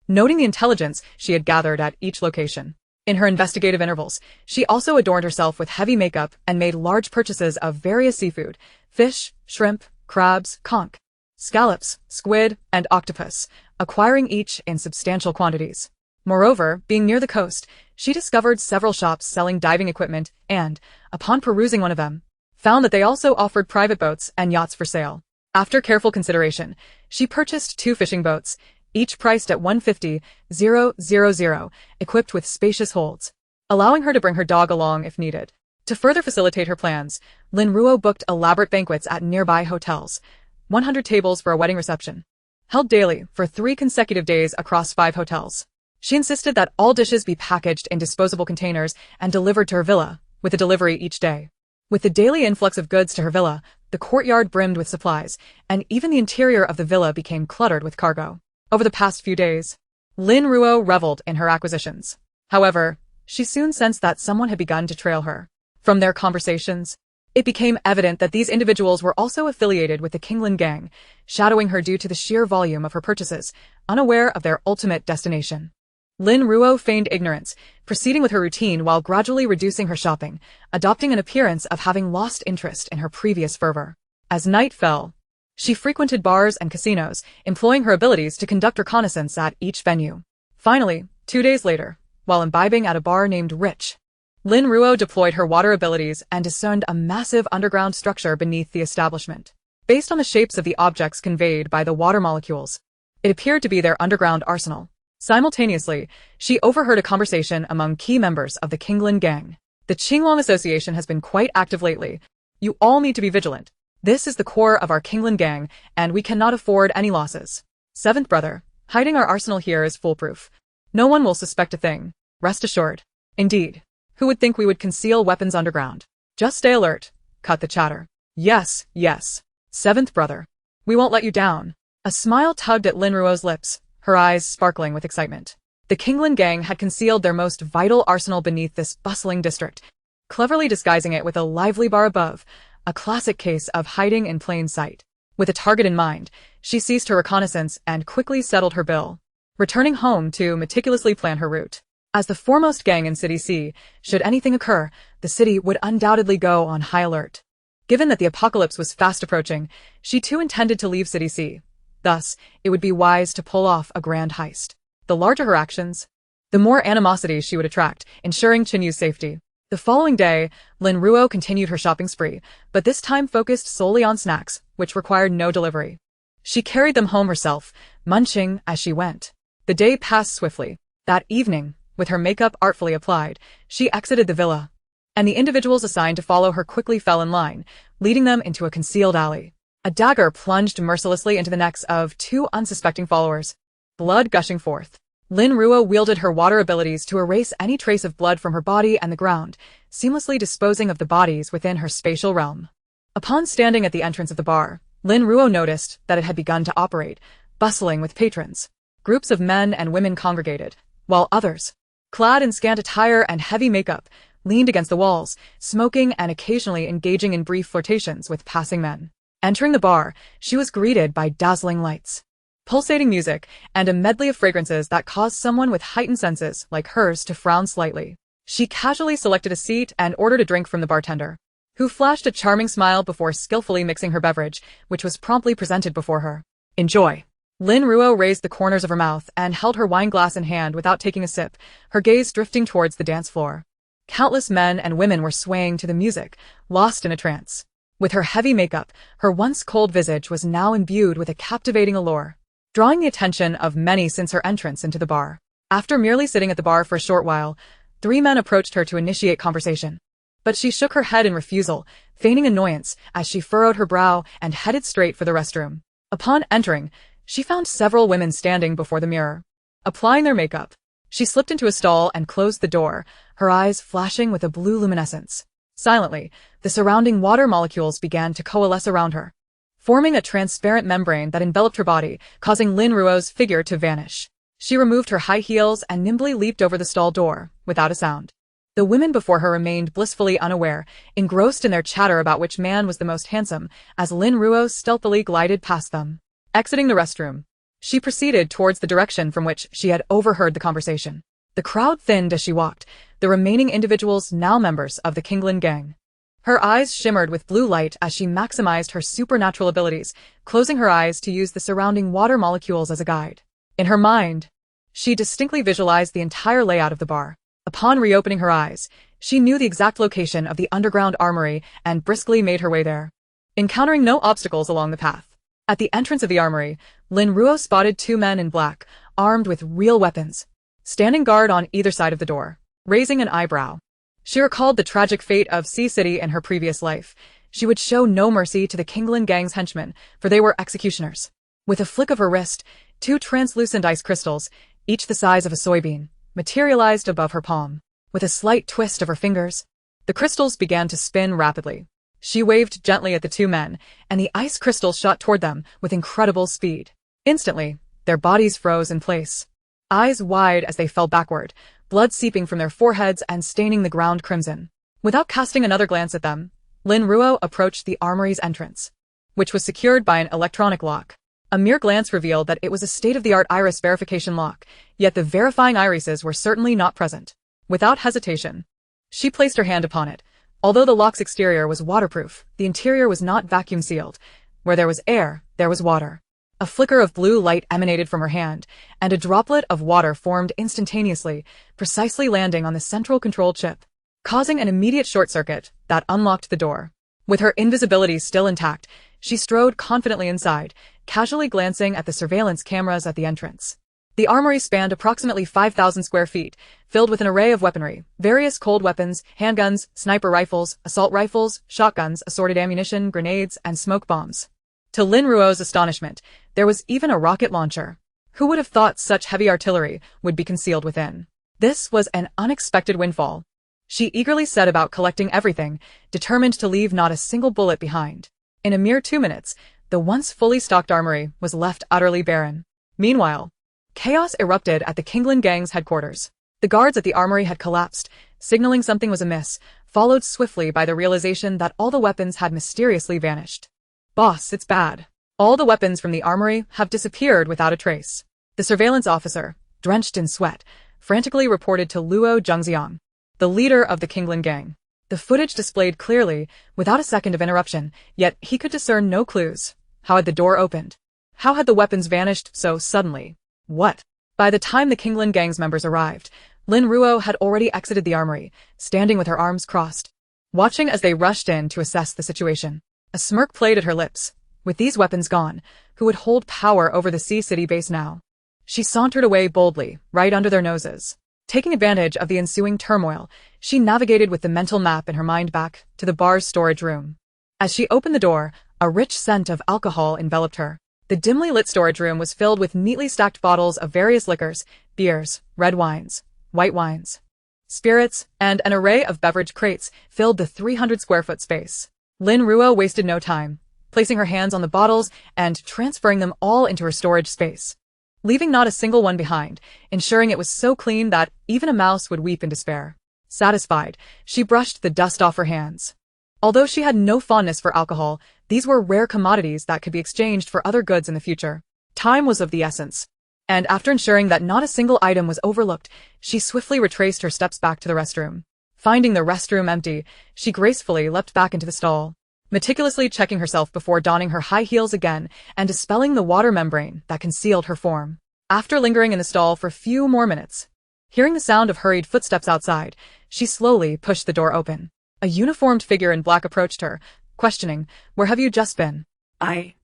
noting the intelligence she had gathered at each location. In her investigative intervals, she also adorned herself with heavy makeup and made large purchases of various seafood: fish, shrimp, crabs, conch, scallops, squid, and octopus, acquiring each in substantial quantities. Moreover, being near the coast, she discovered several shops selling diving equipment and, upon perusing one of them, found that they also offered private boats and yachts for sale. After careful consideration, she purchased 2 fishing boats, each priced at 150,000, equipped with spacious holds, allowing her to bring her dog along if needed. To further facilitate her plans, Lin Ruo booked elaborate banquets at nearby hotels, 100 tables for a wedding reception, held daily for 3 consecutive days across 5 hotels. She insisted that all dishes be packaged in disposable containers and delivered to her villa, with a delivery each day. With the daily influx of goods to her villa, the courtyard brimmed with supplies, and even the interior of the villa became cluttered with cargo. Over the past few days, Lin Ruo reveled in her acquisitions. However, she soon sensed that someone had begun to trail her. From their conversations, it became evident that these individuals were also affiliated with the Lin gang, shadowing her due to the sheer volume of her purchases, unaware of their ultimate destination. Lin Ruo feigned ignorance, proceeding with her routine while gradually reducing her shopping, adopting an appearance of having lost interest in her previous fervor. As night fell, she frequented bars and casinos, employing her abilities to conduct reconnaissance at each venue. Finally, 2 days later, while imbibing at a bar named Rich, Lin Ruo deployed her water abilities and discerned a massive underground structure beneath the establishment. Based on the shapes of the objects conveyed by the water molecules, it appeared to be their underground arsenal. Simultaneously, she overheard a conversation among key members of the Kinglin gang. The Qinglong Association has been quite active lately. You all need to be vigilant. This is the core of our Kinglin gang, and we cannot afford any losses. Seventh brother, hiding our arsenal here is foolproof. No one will suspect a thing. Rest assured. Indeed. Who would think we would conceal weapons underground? Just stay alert. Cut the chatter. Yes, yes. Seventh brother. We won't let you down. A smile tugged at Lin Ruo's lips, her eyes sparkling with excitement. The Kinglin gang had concealed their most vital arsenal beneath this bustling district, cleverly disguising it with a lively bar above, a classic case of hiding in plain sight. With a target in mind, she ceased her reconnaissance and quickly settled her bill, returning home to meticulously plan her route. As the foremost gang in City C, should anything occur, the city would undoubtedly go on high alert. Given that the apocalypse was fast approaching, she too intended to leave City C. Thus, it would be wise to pull off a grand heist. The larger her actions, the more animosity she would attract, ensuring Qinyu's safety. The following day, Lin Ruo continued her shopping spree, but this time focused solely on snacks, which required no delivery. She carried them home herself, munching as she went. The day passed swiftly. That evening, with her makeup artfully applied, she exited the villa, and the individuals assigned to follow her quickly fell in line, leading them into a concealed alley. A dagger plunged mercilessly into the necks of two unsuspecting followers, blood gushing forth. Lin Ruo wielded her water abilities to erase any trace of blood from her body and the ground, seamlessly disposing of the bodies within her spatial realm. Upon standing at the entrance of the bar, Lin Ruo noticed that it had begun to operate, bustling with patrons. Groups of men and women congregated, while others, clad in scant attire and heavy makeup, leaned against the walls, smoking and occasionally engaging in brief flirtations with passing men. Entering the bar, she was greeted by dazzling lights, pulsating music, and a medley of fragrances that caused someone with heightened senses like hers to frown slightly. She casually selected a seat and ordered a drink from the bartender, who flashed a charming smile before skillfully mixing her beverage, which was promptly presented before her. Enjoy. Lin Ruo raised the corners of her mouth and held her wine glass in hand without taking a sip, her gaze drifting towards the dance floor. Countless men and women were swaying to the music, lost in a trance. With her heavy makeup, her once cold visage was now imbued with a captivating allure, drawing the attention of many since her entrance into the bar. After merely sitting at the bar for a short while, 3 men approached her to initiate conversation. But she shook her head in refusal, feigning annoyance as she furrowed her brow and headed straight for the restroom. Upon entering, she found several women standing before the mirror, applying their makeup. She slipped into a stall and closed the door, her eyes flashing with a blue luminescence. Silently, the surrounding water molecules began to coalesce around her, forming a transparent membrane that enveloped her body, causing Lin Ruo's figure to vanish. She removed her high heels and nimbly leaped over the stall door, without a sound. The women before her remained blissfully unaware, engrossed in their chatter about which man was the most handsome, as Lin Ruo stealthily glided past them. Exiting the restroom, she proceeded towards the direction from which she had overheard the conversation. The crowd thinned as she walked, the remaining individuals now members of the Kinglin gang. Her eyes shimmered with blue light as she maximized her supernatural abilities, closing her eyes to use the surrounding water molecules as a guide. In her mind, she distinctly visualized the entire layout of the bar. Upon reopening her eyes, she knew the exact location of the underground armory and briskly made her way there, encountering no obstacles along the path. At the entrance of the armory, Lin Ruo spotted 2 men in black, armed with real weapons, standing guard on either side of the door. Raising an eyebrow, she recalled the tragic fate of Sea City in her previous life. She would show no mercy to the Kinglin gang's henchmen, for they were executioners. With a flick of her wrist, 2 translucent ice crystals, each the size of a soybean, materialized above her palm. With a slight twist of her fingers, the crystals began to spin rapidly. She waved gently at the 2 men, and the ice crystals shot toward them with incredible speed. Instantly, their bodies froze in place, eyes wide as they fell backward, blood seeping from their foreheads and staining the ground crimson. Without casting another glance at them, Lin Ruo approached the armory's entrance, which was secured by an electronic lock. A mere glance revealed that it was a state-of-the-art iris verification lock, yet the verifying irises were certainly not present. Without hesitation, she placed her hand upon it. Although the lock's exterior was waterproof, the interior was not vacuum-sealed. Where there was air, there was water. A flicker of blue light emanated from her hand, and a droplet of water formed instantaneously, precisely landing on the central control chip. causing an immediate short circuit that unlocked the door. With her invisibility still intact, she strode confidently inside, casually glancing at the surveillance cameras at the entrance. The armory spanned approximately 5,000 square feet, filled with an array of weaponry, various cold weapons, handguns, sniper rifles, assault rifles, shotguns, assorted ammunition, grenades, and smoke bombs. To Lin Ruo's astonishment, there was even a rocket launcher. Who would have thought such heavy artillery would be concealed within? This was an unexpected windfall. She eagerly set about collecting everything, determined to leave not a single bullet behind. In a mere 2 minutes, the once fully stocked armory was left utterly barren. Meanwhile, chaos erupted at the Kinglin gang's headquarters. The guards at the armory had collapsed, signaling something was amiss, followed swiftly by the realization that all the weapons had mysteriously vanished. "Boss, it's bad. All the weapons from the armory have disappeared without a trace." The surveillance officer, drenched in sweat, frantically reported to Luo Zhengxiang, the leader of the Kinglin gang. The footage displayed clearly, without a second of interruption, yet he could discern no clues. How had the door opened? How had the weapons vanished so suddenly? What? By the time the Kinglin gang's members arrived, Lin Ruo had already exited the armory, standing with her arms crossed, watching as they rushed in to assess the situation. A smirk played at her lips. With these weapons gone, who would hold power over the Sea City base now? She sauntered away boldly, right under their noses. Taking advantage of the ensuing turmoil, she navigated with the mental map in her mind back to the bar's storage room. As she opened the door, a rich scent of alcohol enveloped her. The dimly lit storage room was filled with neatly stacked bottles of various liquors, beers, red wines, white wines, spirits, and an array of beverage crates filled the 300-square-foot space. Lin Ruo wasted no time, placing her hands on the bottles and transferring them all into her storage space, leaving not a single one behind, ensuring it was so clean that even a mouse would weep in despair. Satisfied, she brushed the dust off her hands. Although she had no fondness for alcohol, these were rare commodities that could be exchanged for other goods in the future. Time was of the essence, and after ensuring that not a single item was overlooked, she swiftly retraced her steps back to the restroom. Finding the restroom empty, she gracefully leapt back into the stall, meticulously checking herself before donning her high heels again and dispelling the water membrane that concealed her form. After lingering in the stall for a few more minutes, hearing the sound of hurried footsteps outside, she slowly pushed the door open. A uniformed figure in black approached her, questioning, "Where have you just been?" I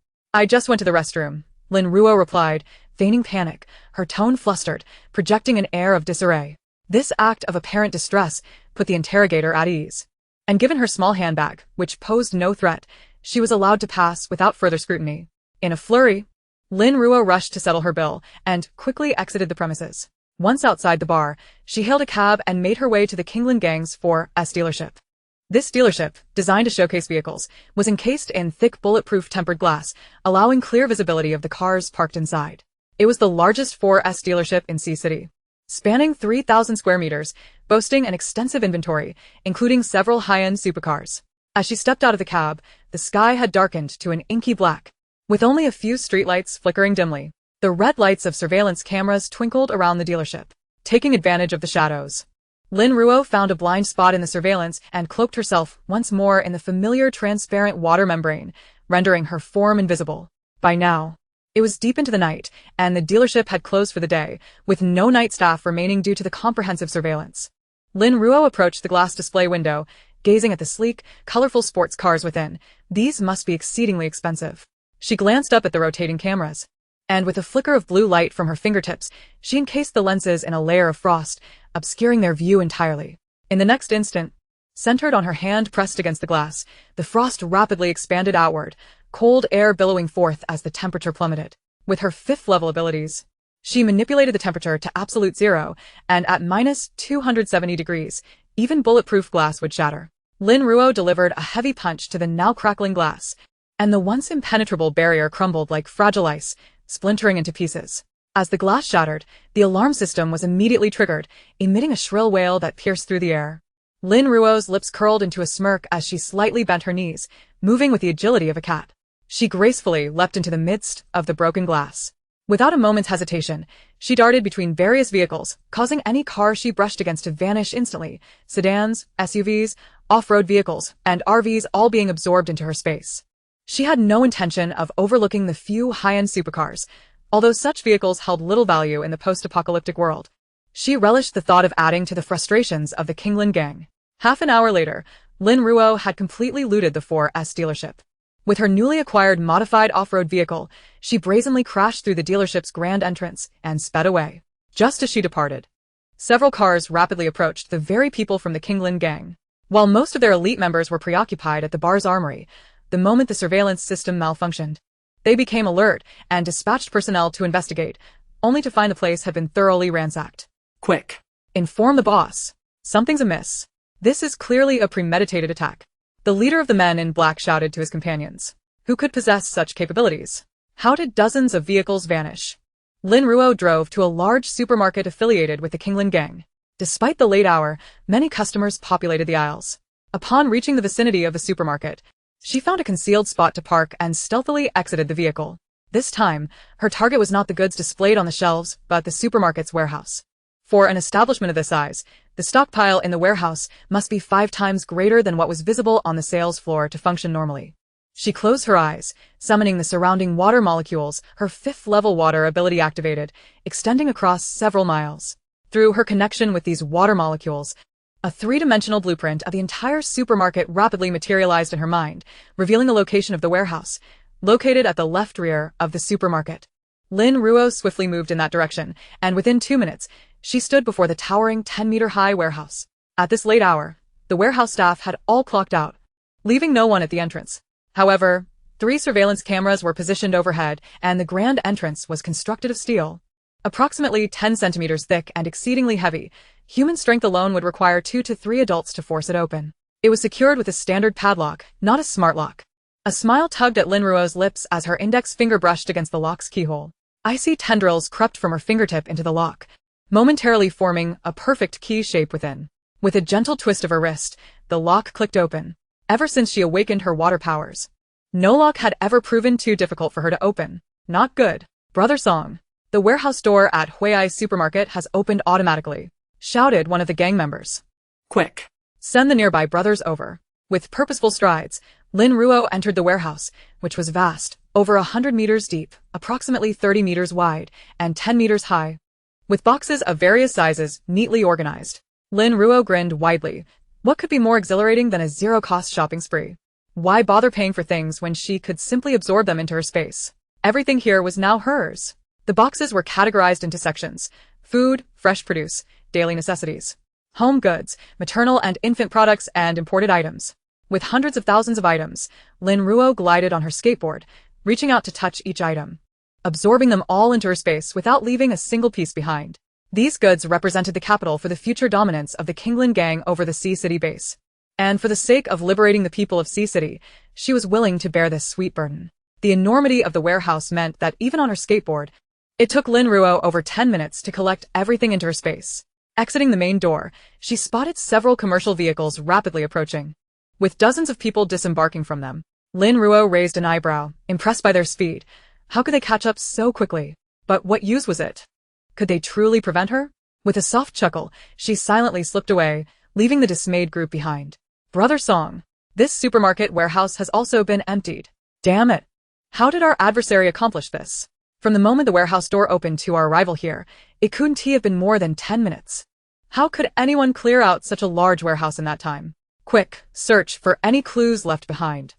just went to the restroom," Lin Ruo replied, feigning panic, her tone flustered, projecting an air of disarray. This act of apparent distress put the interrogator at ease. And given her small handbag, which posed no threat, she was allowed to pass without further scrutiny. In a flurry, Lin Ruo rushed to settle her bill and quickly exited the premises. Once outside the bar, she hailed a cab and made her way to the Kinglin gang's 4S dealership. This dealership, designed to showcase vehicles, was encased in thick bulletproof tempered glass, allowing clear visibility of the cars parked inside. It was the largest 4S dealership in Sea City, spanning 3,000 square meters, boasting an extensive inventory, including several high-end supercars. As she stepped out of the cab, the sky had darkened to an inky black, with only a few streetlights flickering dimly. The red lights of surveillance cameras twinkled around the dealership, taking advantage of the shadows. Lin Ruo found a blind spot in the surveillance and cloaked herself once more in the familiar transparent water membrane, rendering her form invisible. By now, it was deep into the night, and the dealership had closed for the day, with no night staff remaining due to the comprehensive surveillance. Lin Ruo approached the glass display window, gazing at the sleek, colorful sports cars within. These must be exceedingly expensive. She glanced up at the rotating cameras, and with a flicker of blue light from her fingertips, she encased the lenses in a layer of frost, obscuring their view entirely. In the next instant, centered on her hand pressed against the glass, the frost rapidly expanded outward, cold air billowing forth as the temperature plummeted. With her 5th-level abilities, she manipulated the temperature to absolute zero, and at minus 270 degrees, even bulletproof glass would shatter. Lin Ruo delivered a heavy punch to the now crackling glass, and the once impenetrable barrier crumbled like fragile ice, splintering into pieces. As the glass shattered, the alarm system was immediately triggered, emitting a shrill wail that pierced through the air. Lin Ruo's lips curled into a smirk as she slightly bent her knees, moving with the agility of a cat. She gracefully leapt into the midst of the broken glass. Without a moment's hesitation, she darted between various vehicles, causing any car she brushed against to vanish instantly, sedans, SUVs, off-road vehicles, and RVs all being absorbed into her space. She had no intention of overlooking the few high-end supercars, although such vehicles held little value in the post-apocalyptic world. She relished the thought of adding to the frustrations of the Kinglin gang. Half an hour later, Lin Ruo had completely looted the 4S dealership. With her newly acquired modified off-road vehicle, she brazenly crashed through the dealership's grand entrance and sped away. Just as she departed, several cars rapidly approached the very people from the Lin gang. While most of their elite members were preoccupied at the bar's armory, the moment the surveillance system malfunctioned, they became alert and dispatched personnel to investigate, only to find the place had been thoroughly ransacked. Quick. Inform the boss. Something's amiss. This is clearly a premeditated attack. The leader of the men in black shouted to his companions. Who could possess such capabilities? How did dozens of vehicles vanish? Lin Ruo drove to a large supermarket affiliated with the Lin gang. Despite the late hour, many customers populated the aisles. Upon reaching the vicinity of the supermarket, she found a concealed spot to park and stealthily exited the vehicle. This time, her target was not the goods displayed on the shelves, but the supermarket's warehouse. For an establishment of this size, the stockpile in the warehouse must be 5 times greater than what was visible on the sales floor to function normally. She closed her eyes, summoning the surrounding water molecules, her 5th-level water ability activated, extending across several miles. Through her connection with these water molecules, a 3-dimensional blueprint of the entire supermarket rapidly materialized in her mind, revealing the location of the warehouse, located at the left rear of the supermarket. Lin Ruo swiftly moved in that direction, and within 2 minutes, she stood before the towering 10-meter-high warehouse. At this late hour, the warehouse staff had all clocked out, leaving no one at the entrance. However, 3 surveillance cameras were positioned overhead, and the grand entrance was constructed of steel. Approximately 10 centimeters thick and exceedingly heavy, human strength alone would require 2 to 3 adults to force it open. It was secured with a standard padlock, not a smart lock. A smile tugged at Lin Ruo's lips as her index finger brushed against the lock's keyhole. Icy tendrils crept from her fingertip into the lock, momentarily forming a perfect key shape within. With a gentle twist of her wrist, the lock clicked open. Ever since she awakened her water powers, no lock had ever proven too difficult for her to open. Not good. Brother Song. The warehouse door at Huiai's supermarket has opened automatically, shouted one of the gang members. Quick. Send the nearby brothers over. With purposeful strides, Lin Ruo entered the warehouse, which was vast, over 100 meters deep, approximately 30 meters wide, and 10 meters high. With boxes of various sizes neatly organized, Lin Ruo grinned widely. What could be more exhilarating than a zero-cost shopping spree? Why bother paying for things when she could simply absorb them into her space? Everything here was now hers. The boxes were categorized into sections: food, fresh produce, daily necessities, home goods, maternal and infant products, and imported items. With hundreds of thousands of items, Lin Ruo glided on her skateboard, reaching out to touch each item, absorbing them all into her space without leaving a single piece behind. These goods represented the capital for the future dominance of the Lin gang over the Sea City base. And for the sake of liberating the people of Sea City, she was willing to bear this sweet burden. The enormity of the warehouse meant that even on her skateboard, it took Lin Ruo over 10 minutes to collect everything into her space. Exiting the main door, she spotted several commercial vehicles rapidly approaching. With dozens of people disembarking from them, Lin Ruo raised an eyebrow, impressed by their speed. How could they catch up so quickly? But what use was it? Could they truly prevent her? With a soft chuckle, she silently slipped away, leaving the dismayed group behind. Brother Song. This supermarket warehouse has also been emptied. Damn it. How did our adversary accomplish this? From the moment the warehouse door opened to our arrival here, it couldn't have been more than 10 minutes. How could anyone clear out such a large warehouse in that time? Quick, search for any clues left behind.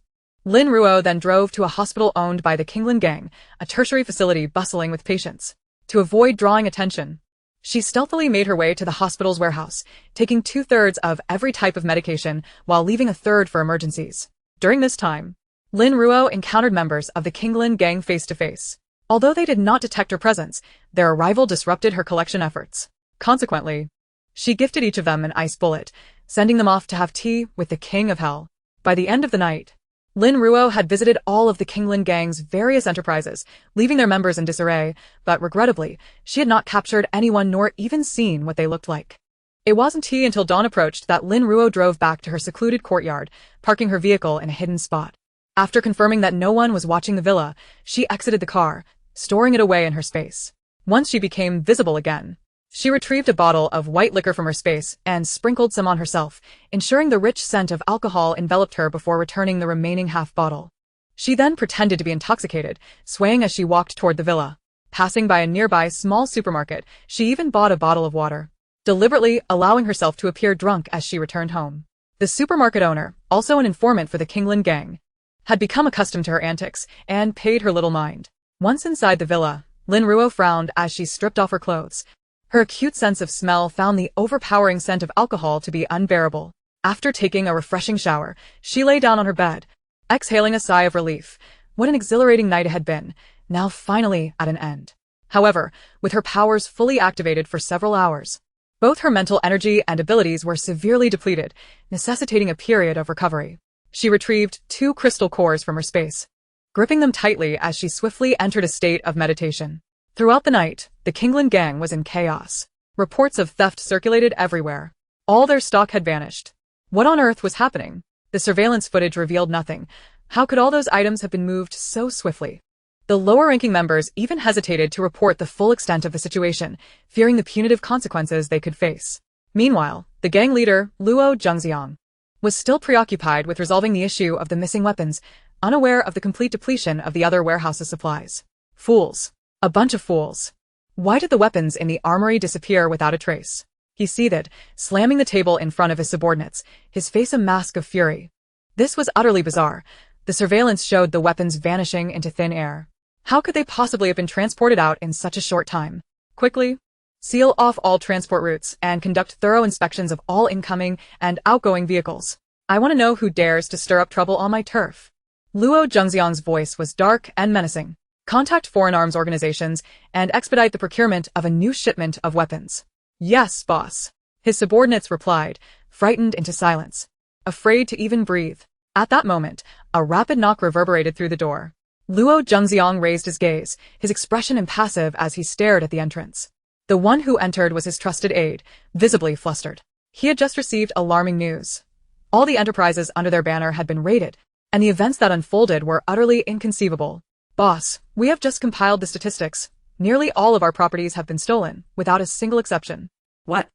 Lin Ruo then drove to a hospital owned by the Lin gang, a tertiary facility bustling with patients. To avoid drawing attention, she stealthily made her way to the hospital's warehouse, taking 2/3 of every type of medication while leaving 1/3 for emergencies. During this time, Lin Ruo encountered members of the Lin gang face-to-face. Although they did not detect her presence, their arrival disrupted her collection efforts. Consequently, she gifted each of them an ice bullet, sending them off to have tea with the King of Hell. By the end of the night, Lin Ruo had visited all of the Lin gang's various enterprises, leaving their members in disarray, but regrettably, she had not captured anyone nor even seen what they looked like. It wasn't until dawn approached that Lin Ruo drove back to her secluded courtyard, parking her vehicle in a hidden spot. After confirming that no one was watching the villa, she exited the car, storing it away in her space. Once she became visible again, she retrieved a bottle of white liquor from her space and sprinkled some on herself, ensuring the rich scent of alcohol enveloped her before returning the remaining half bottle. She then pretended to be intoxicated, swaying as she walked toward the villa. Passing by a nearby small supermarket, she even bought a bottle of water. deliberately allowing herself to appear drunk as she returned home. The supermarket owner, also an informant for the Lin gang, had become accustomed to her antics and paid her little mind. Once inside the villa, Lin Ruo frowned as she stripped off her clothes. Her acute sense of smell found the overpowering scent of alcohol to be unbearable. After taking a refreshing shower, she lay down on her bed, exhaling a sigh of relief. What an exhilarating night it had been, now finally at an end. However, with her powers fully activated for several hours, both her mental energy and abilities were severely depleted, necessitating a period of recovery. She retrieved 2 crystal cores from her space, gripping them tightly as she swiftly entered a state of meditation. Throughout the night, the Lin gang was in chaos. Reports of theft circulated everywhere. All their stock had vanished. What on earth was happening? The surveillance footage revealed nothing. How could all those items have been moved so swiftly? The lower-ranking members even hesitated to report the full extent of the situation, fearing the punitive consequences they could face. Meanwhile, the gang leader, Luo Zhengxiang, was still preoccupied with resolving the issue of the missing weapons, unaware of the complete depletion of the other warehouse's supplies. Fools. A bunch of fools. Why did the weapons in the armory disappear without a trace? He seethed, slamming the table in front of his subordinates, his face a mask of fury. This was utterly bizarre. The surveillance showed the weapons vanishing into thin air. How could they possibly have been transported out in such a short time? Quickly, seal off all transport routes and conduct thorough inspections of all incoming and outgoing vehicles. I want to know who dares to stir up trouble on my turf. Luo Zhengxiang's voice was dark and menacing. Contact foreign arms organizations and expedite the procurement of a new shipment of weapons. Yes, boss. His subordinates replied, frightened into silence, afraid to even breathe. At that moment, a rapid knock reverberated through the door. Luo Zhengxiang raised his gaze, his expression impassive as he stared at the entrance. The one who entered was his trusted aide, visibly flustered. He had just received alarming news. All the enterprises under their banner had been raided, and the events that unfolded were utterly inconceivable. Boss, we have just compiled the statistics. Nearly all of our properties have been stolen, without a single exception. What?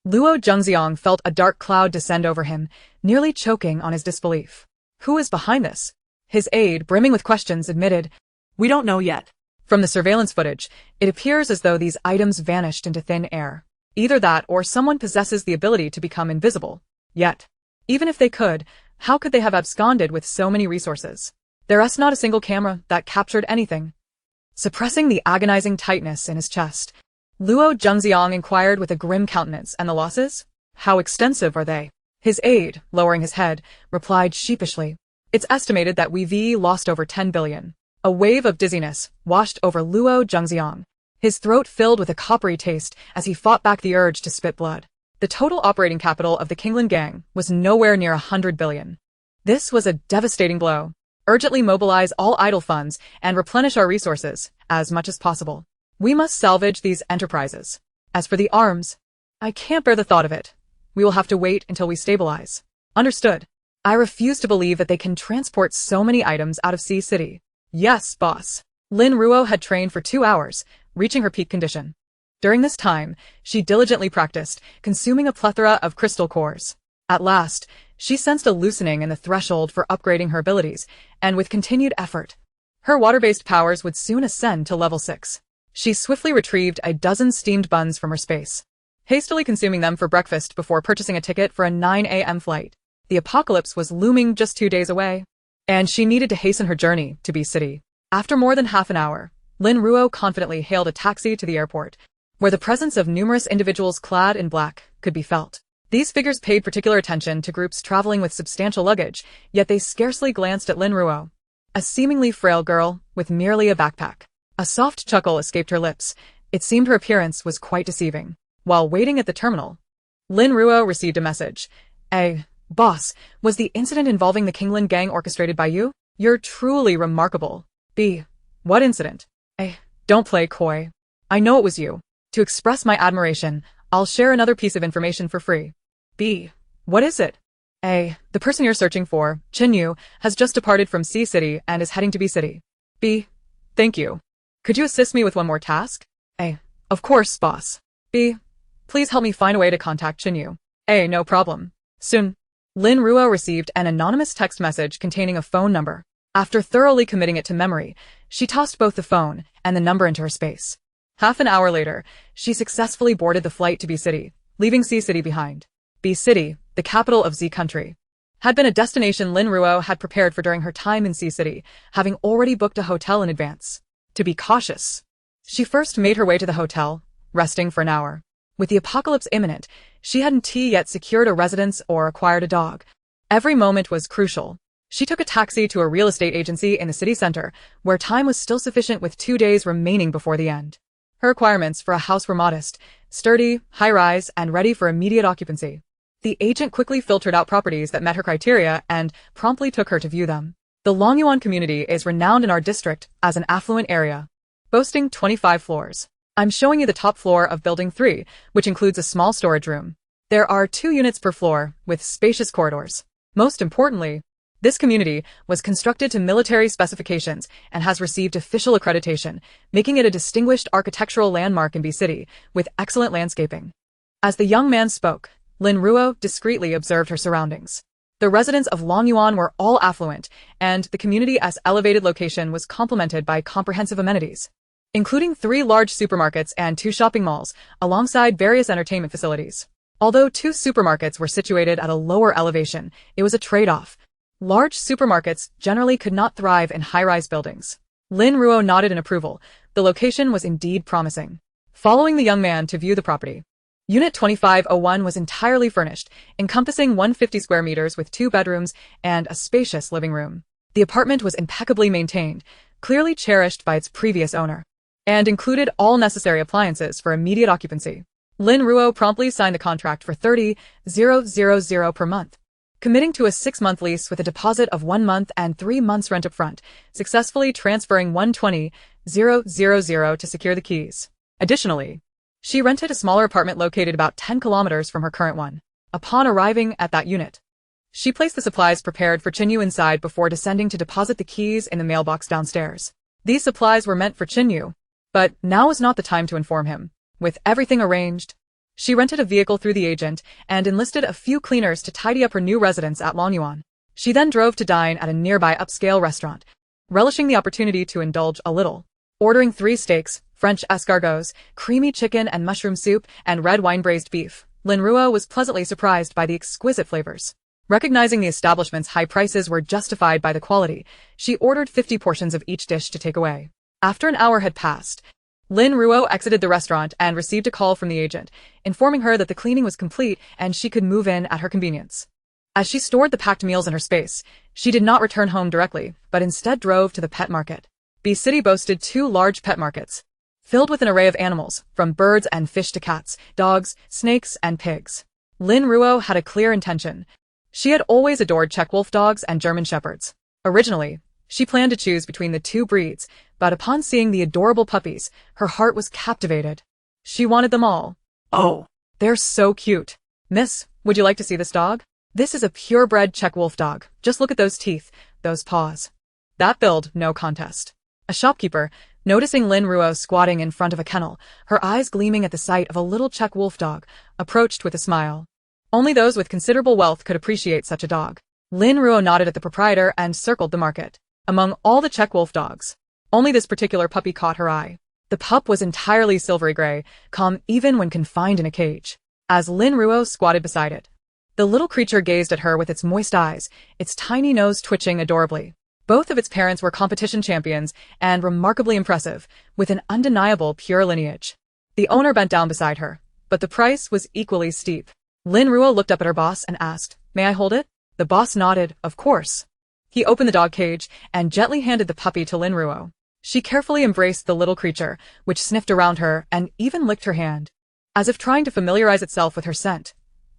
Luo Zhengxiang felt a dark cloud descend over him, nearly choking on his disbelief. Who is behind this? His aide, brimming with questions, admitted, We don't know yet. From the surveillance footage, it appears as though these items vanished into thin air. Either that or someone possesses the ability to become invisible. Yet, even if they could, how could they have absconded with so many resources? There's not a single camera that captured anything. Suppressing the agonizing tightness in his chest, Luo Zhengxiang inquired with a grim countenance, and the losses? How extensive are they? His aide, lowering his head, replied sheepishly, It's estimated that we've lost over 10 billion. A wave of dizziness washed over Luo Zhengxiang. His throat filled with a coppery taste as he fought back the urge to spit blood. The total operating capital of the Lin gang was nowhere near 100 billion. This was a devastating blow. Urgently mobilize all idle funds and replenish our resources as much as possible. We must salvage these enterprises. As for the arms, I can't bear the thought of it. We will have to wait until we stabilize. Understood. I refuse to believe that they can transport so many items out of Sea City. Yes, boss. Lin Ruo had trained for 2 hours, reaching her peak condition. During this time, she diligently practiced, consuming a plethora of crystal cores. At last, she sensed a loosening in the threshold for upgrading her abilities, and with continued effort, her water-based powers would soon ascend to level 6. She swiftly retrieved a dozen steamed buns from her space, hastily consuming them for breakfast before purchasing a ticket for a 9 a.m. flight. The apocalypse was looming just 2 days away, and she needed to hasten her journey to B City. After more than half an hour, Lin Ruo confidently hailed a taxi to the airport, where the presence of numerous individuals clad in black could be felt. These figures paid particular attention to groups traveling with substantial luggage, yet they scarcely glanced at Lin Ruo, a seemingly frail girl with merely a backpack. A soft chuckle escaped her lips. It seemed her appearance was quite deceiving. While waiting at the terminal, Lin Ruo received a message. Boss, was the incident involving the Lin gang orchestrated by you? You're truly remarkable. B. What incident? Don't play coy. I know it was you. To express my admiration, I'll share another piece of information for free. B. What is it? The person you're searching for, Yu, has just departed from C City and is heading to B City. B. Thank you. Could you assist me with one more task? Of course, boss. B. Please help me find a way to contact Yu. No problem. Soon. Lin Ruo received an anonymous text message containing a phone number. After thoroughly committing it to memory, she tossed both the phone and the number into her space. Half an hour later, she successfully boarded the flight to B City, leaving C City behind. B City, the capital of Z country, had been a destination Lin Ruo had prepared for during her time in C City, having already booked a hotel in advance. To be cautious, she first made her way to the hotel, resting for an hour. With the apocalypse imminent, she hadn't yet secured a residence or acquired a dog. Every moment was crucial. She took a taxi to a real estate agency in the city center, where time was still sufficient with 2 days remaining before the end. Her requirements for a house were modest, sturdy, high-rise, and ready for immediate occupancy. The agent quickly filtered out properties that met her criteria and promptly took her to view them. The Longyuan community is renowned in our district as an affluent area, boasting 25 floors. I'm showing you the top floor of Building 3, which includes a small storage room. There are 2 units per floor, with spacious corridors. Most importantly, this community was constructed to military specifications and has received official accreditation, making it a distinguished architectural landmark in B City, with excellent landscaping. As the young man spoke, Lin Ruo discreetly observed her surroundings. The residents of Longyuan were all affluent, and the community as elevated location was complemented by comprehensive amenities, including 3 large supermarkets and 2 shopping malls, alongside various entertainment facilities. Although 2 supermarkets were situated at a lower elevation, it was a trade-off. Large supermarkets generally could not thrive in high-rise buildings. Lin Ruo nodded in approval. The location was indeed promising. Following the young man to view the property, Unit 2501 was entirely furnished, encompassing 150 square meters with 2 bedrooms and a spacious living room. The apartment was impeccably maintained, clearly cherished by its previous owner, and included all necessary appliances for immediate occupancy. Lin Ruo promptly signed the contract for 30,000 per month, committing to a 6-month lease with a deposit of 1 month and 3 months rent up front, successfully transferring 120,000 to secure the keys. Additionally, she rented a smaller apartment located about 10 kilometers from her current one. Upon arriving at that unit, she placed the supplies prepared for Chinyu inside before descending to deposit the keys in the mailbox downstairs. These supplies were meant for Chinyu, but now was not the time to inform him. With everything arranged, she rented a vehicle through the agent and enlisted a few cleaners to tidy up her new residence at Longyuan. She then drove to dine at a nearby upscale restaurant, relishing the opportunity to indulge a little. Ordering 3 steaks, French escargots, creamy chicken and mushroom soup, and red wine braised beef, Lin Ruo was pleasantly surprised by the exquisite flavors. Recognizing the establishment's high prices were justified by the quality, she ordered 50 portions of each dish to take away. After an hour had passed, Lin Ruo exited the restaurant and received a call from the agent, informing her that the cleaning was complete and she could move in at her convenience. As she stored the packed meals in her space, she did not return home directly, but instead drove to the pet market. B City boasted 2 large pet markets, filled with an array of animals, from birds and fish to cats, dogs, snakes, and pigs. Lin Ruo had a clear intention. She had always adored Czech wolf dogs and German shepherds. Originally, she planned to choose between the 2 breeds, but upon seeing the adorable puppies, her heart was captivated. She wanted them all. Oh, They're so cute. Miss, would you like to see this dog? This is a purebred Czech wolf dog. Just look at those teeth, those paws. That build, no contest. A shopkeeper, noticing Lin Ruo squatting in front of a kennel, her eyes gleaming at the sight of a little Czech wolf dog, approached with a smile. Only those with considerable wealth could appreciate such a dog. Lin Ruo nodded at the proprietor and circled the market. Among all the Czech wolf dogs, only this particular puppy caught her eye. The pup was entirely silvery gray, calm even when confined in a cage. As Lin Ruo squatted beside it, the little creature gazed at her with its moist eyes, its tiny nose twitching adorably. Both of its parents were competition champions and remarkably impressive, with an undeniable pure lineage. The owner bent down beside her, but the price was equally steep. Lin Ruo looked up at her boss and asked, "May I hold it?" The boss nodded, "Of course." He opened the dog cage and gently handed the puppy to Lin Ruo. She carefully embraced the little creature, which sniffed around her and even licked her hand, as if trying to familiarize itself with her scent.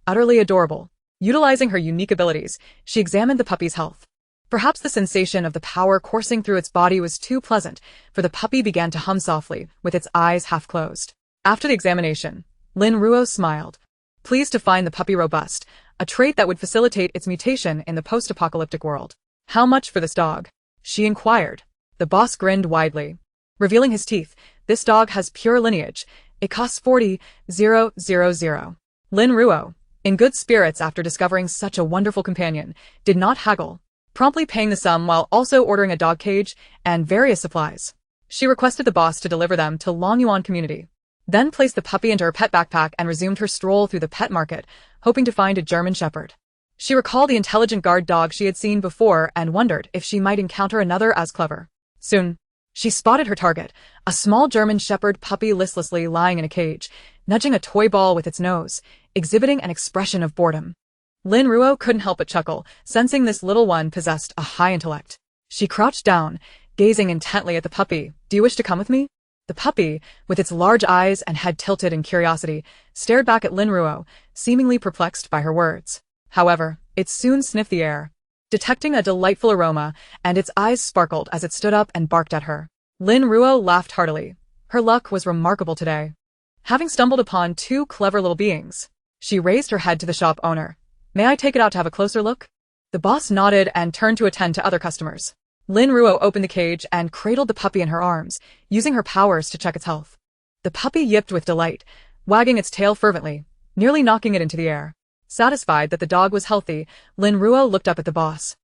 Utterly adorable. Utilizing her unique abilities, she examined the puppy's health. Perhaps the sensation of the power coursing through its body was too pleasant, for the puppy began to hum softly, with its eyes half closed. After the examination, Lin Ruo smiled, pleased to find the puppy robust, a trait that would facilitate its mutation in the post-apocalyptic world. "How much for this dog?" she inquired. The boss grinned widely, revealing his teeth. "This dog has pure lineage. It costs 40,000. Lin Ruo, in good spirits after discovering such a wonderful companion, did not haggle, promptly paying the sum while also ordering a dog cage and various supplies. She requested the boss to deliver them to Longyuan community, then placed the puppy into her pet backpack and resumed her stroll through the pet market, hoping to find a German shepherd. She recalled the intelligent guard dog she had seen before and wondered if she might encounter another as clever. Soon, she spotted her target, a small German shepherd puppy listlessly lying in a cage, nudging a toy ball with its nose, exhibiting an expression of boredom. Lin Ruo couldn't help but chuckle, sensing this little one possessed a high intellect. She crouched down, gazing intently at the puppy. "Do you wish to come with me?" The puppy, with its large eyes and head tilted in curiosity, stared back at Lin Ruo, seemingly perplexed by her words. However, it soon sniffed the air, detecting a delightful aroma, and its eyes sparkled as it stood up and barked at her. Lin Ruo laughed heartily. Her luck was remarkable today. Having stumbled upon two clever little beings, she raised her head to the shop owner. "May I take it out to have a closer look?" The boss nodded and turned to attend to other customers. Lin Ruo opened the cage and cradled the puppy in her arms, using her powers to check its health. The puppy yipped with delight, wagging its tail fervently, nearly knocking it into the air. Satisfied that the dog was healthy, Lin Ruo looked up at the boss.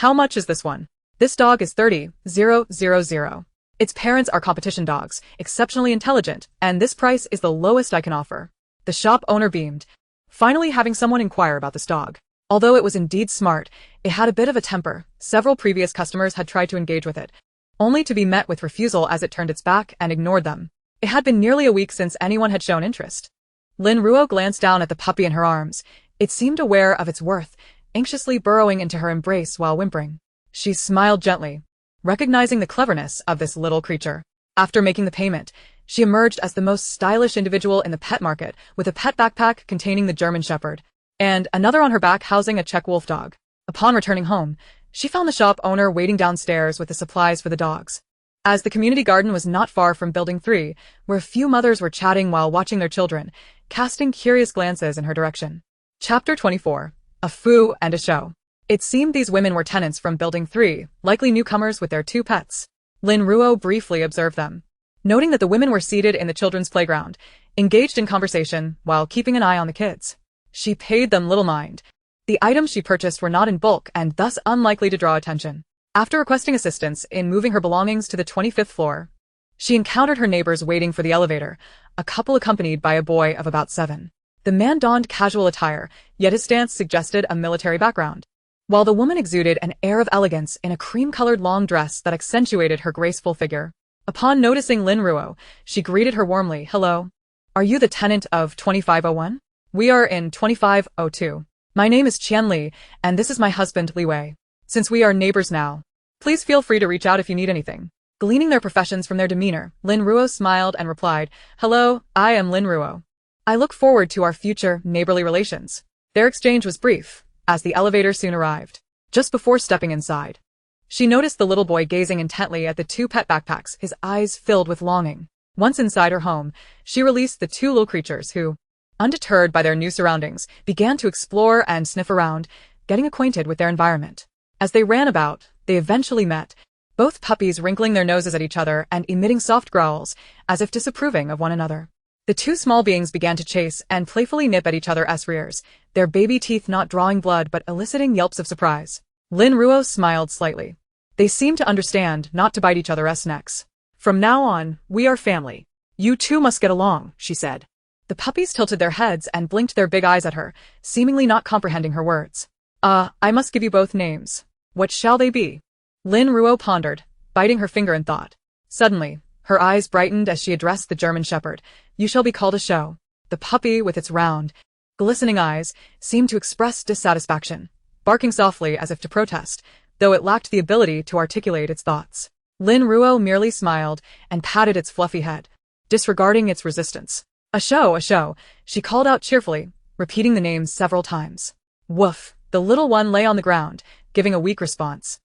"How much is this one?" "This dog is 30,000. Its parents are competition dogs, exceptionally intelligent, and this price is the lowest I can offer." The shop owner beamed, finally having someone inquire about this dog. Although it was indeed smart, it had a bit of a temper. Several previous customers had tried to engage with it, only to be met with refusal as it turned its back and ignored them. It had been nearly a week since anyone had shown interest. Lin Ruo glanced down at the puppy in her arms. It seemed aware of its worth, anxiously burrowing into her embrace while whimpering. She smiled gently, recognizing the cleverness of this little creature. After making the payment, she emerged as the most stylish individual in the pet market, with a pet backpack containing the German shepherd, and another on her back housing a Czech wolf dog. Upon returning home, she found the shop owner waiting downstairs with the supplies for the dogs. As the community garden was not far from Building 3, where a few mothers were chatting while watching their children, casting curious glances in her direction. Chapter 24. A Foo and a Show. It seemed these women were tenants from Building 3, likely newcomers with their two pets. Lin Ruo briefly observed them, noting that the women were seated in the children's playground, engaged in conversation while keeping an eye on the kids. She paid them little mind. The items she purchased were not in bulk and thus unlikely to draw attention. After requesting assistance in moving her belongings to the 25th floor, she encountered her neighbors waiting for the elevator, a couple accompanied by a boy of about 7. The man donned casual attire, yet his stance suggested a military background, while the woman exuded an air of elegance in a cream-colored long dress that accentuated her graceful figure. Upon noticing Lin Ruo, she greeted her warmly. "Hello. Are you the tenant of 2501? We are in 2502. My name is Qian Li, and this is my husband Li Wei. Since we are neighbors now, please feel free to reach out if you need anything." Gleaning their professions from their demeanor, Lin Ruo smiled and replied, "Hello, I am Lin Ruo. I look forward to our future neighborly relations." Their exchange was brief, as the elevator soon arrived. Just before stepping inside, she noticed the little boy gazing intently at the two pet backpacks, his eyes filled with longing. Once inside her home, she released the two little creatures who, undeterred by their new surroundings, began to explore and sniff around, getting acquainted with their environment. As they ran about, they eventually met, both puppies wrinkling their noses at each other and emitting soft growls, as if disapproving of one another. The two small beings began to chase and playfully nip at each other's rears, their baby teeth not drawing blood but eliciting yelps of surprise. Lin Ruo smiled slightly. They seemed to understand not to bite each other's necks. "From now on, we are family. You two must get along," she said. The puppies tilted their heads and blinked their big eyes at her, seemingly not comprehending her words. I must give you both names. What shall they be?" Lin Ruo pondered, biting her finger in thought. Suddenly, her eyes brightened as she addressed the German shepherd. "You shall be called a Show." The puppy, with its round, glistening eyes, seemed to express dissatisfaction, barking softly as if to protest, though it lacked the ability to articulate its thoughts. Lin Ruo merely smiled and patted its fluffy head, disregarding its resistance. A show, she called out cheerfully, repeating the name several times. Woof, the little one lay on the ground, giving a weak response.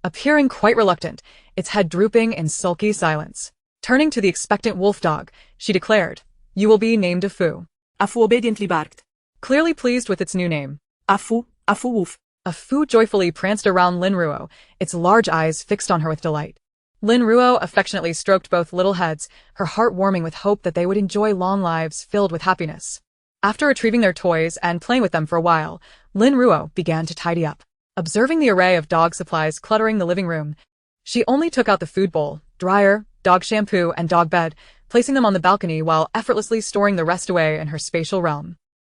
Appearing quite reluctant, its head drooping in sulky silence. Turning to the expectant wolf dog, she declared, "You will be named Afu." Afu obediently barked. Clearly pleased with its new name. Afu wolf. Afu joyfully pranced around Lin Ruo, its large eyes fixed on her with delight. Lin Ruo affectionately stroked both little heads, her heart warming with hope that they would enjoy long lives filled with happiness. After retrieving their toys and playing with them for a while, Lin Ruo began to tidy up. Observing the array of dog supplies cluttering the living room, she only took out the food bowl, dryer, dog shampoo, and dog bed, placing them on the balcony while effortlessly storing the rest away in her spatial realm.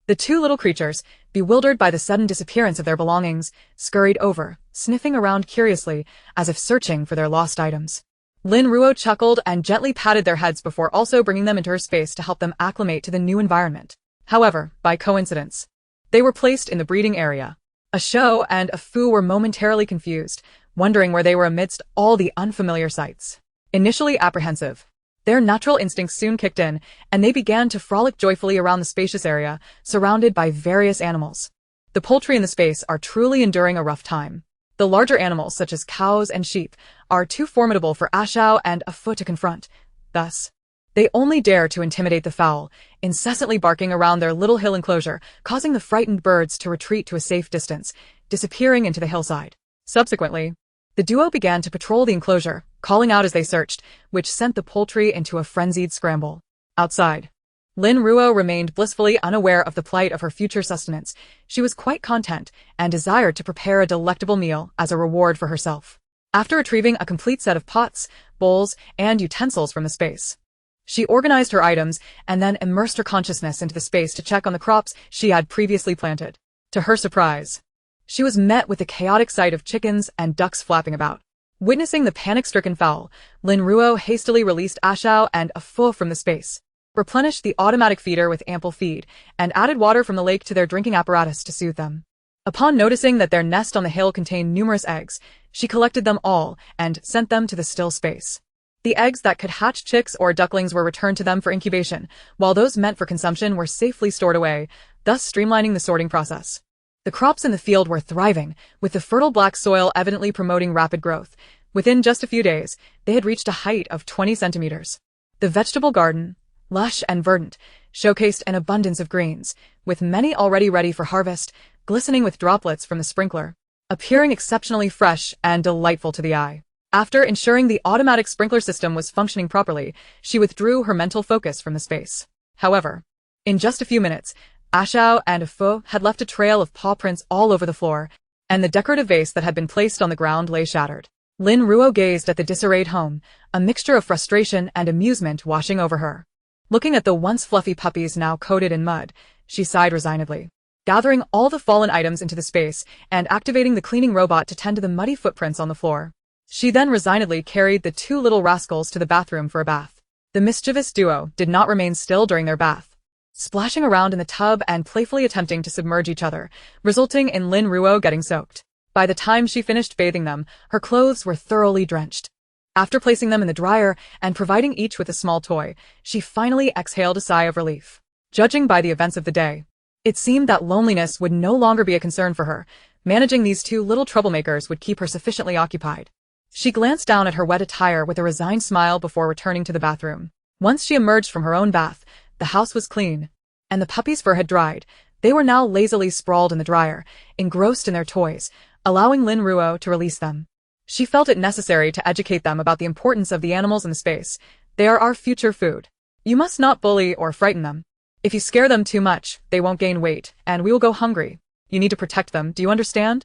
The two little creatures, bewildered by the sudden disappearance of their belongings, scurried over, sniffing around curiously, as if searching for their lost items. Lin Ruo chuckled and gently patted their heads before also bringing them into her space to help them acclimate to the new environment. However, by coincidence, they were placed in the breeding area. A Shou and a Fu were momentarily confused, wondering where they were amidst all the unfamiliar sights. Initially apprehensive, their natural instincts soon kicked in, and they began to frolic joyfully around the spacious area, surrounded by various animals. The poultry in the space are truly enduring a rough time. The larger animals, such as cows and sheep, are too formidable for Ashao and a Fu to confront. Thus, they only dare to intimidate the fowl, incessantly barking around their little hill enclosure, causing the frightened birds to retreat to a safe distance, disappearing into the hillside. Subsequently, the duo began to patrol the enclosure, calling out as they searched, which sent the poultry into a frenzied scramble. Outside, Lin Ruo remained blissfully unaware of the plight of her future sustenance. She was quite content and desired to prepare a delectable meal as a reward for herself. After retrieving a complete set of pots, bowls, and utensils from the space, she organized her items and then immersed her consciousness into the space to check on the crops she had previously planted. To her surprise, she was met with the chaotic sight of chickens and ducks flapping about. Witnessing the panic-stricken fowl, Lin Ruo hastily released Ashao and a Fu from the space, replenished the automatic feeder with ample feed, and added water from the lake to their drinking apparatus to soothe them. Upon noticing that their nest on the hill contained numerous eggs, she collected them all and sent them to the still space. The eggs that could hatch chicks or ducklings were returned to them for incubation, while those meant for consumption were safely stored away, thus streamlining the sorting process. The crops in the field were thriving, with the fertile black soil evidently promoting rapid growth. Within just a few days, they had reached a height of 20 centimeters. The vegetable garden, lush and verdant, showcased an abundance of greens, with many already ready for harvest, glistening with droplets from the sprinkler, appearing exceptionally fresh and delightful to the eye. After ensuring the automatic sprinkler system was functioning properly, she withdrew her mental focus from the space. However, in just a few minutes, Ashao and Fu had left a trail of paw prints all over the floor, and the decorative vase that had been placed on the ground lay shattered. Lin Ruo gazed at the disarrayed home, a mixture of frustration and amusement washing over her. Looking at the once fluffy puppies now coated in mud, she sighed resignedly. Gathering all the fallen items into the space and activating the cleaning robot to tend to the muddy footprints on the floor, she then resignedly carried the two little rascals to the bathroom for a bath. The mischievous duo did not remain still during their bath, splashing around in the tub and playfully attempting to submerge each other, resulting in Lin Ruo getting soaked. By the time she finished bathing them, her clothes were thoroughly drenched. After placing them in the dryer and providing each with a small toy, she finally exhaled a sigh of relief. Judging by the events of the day, it seemed that loneliness would no longer be a concern for her. Managing these two little troublemakers would keep her sufficiently occupied. She glanced down at her wet attire with a resigned smile before returning to the bathroom. Once she emerged from her own bath, the house was clean, and the puppy's fur had dried. They were now lazily sprawled in the dryer, engrossed in their toys, allowing Lin Ruo to release them. She felt it necessary to educate them about the importance of the animals in the space. They are our future food. You must not bully or frighten them. If you scare them too much, they won't gain weight, and we will go hungry. You need to protect them, do you understand?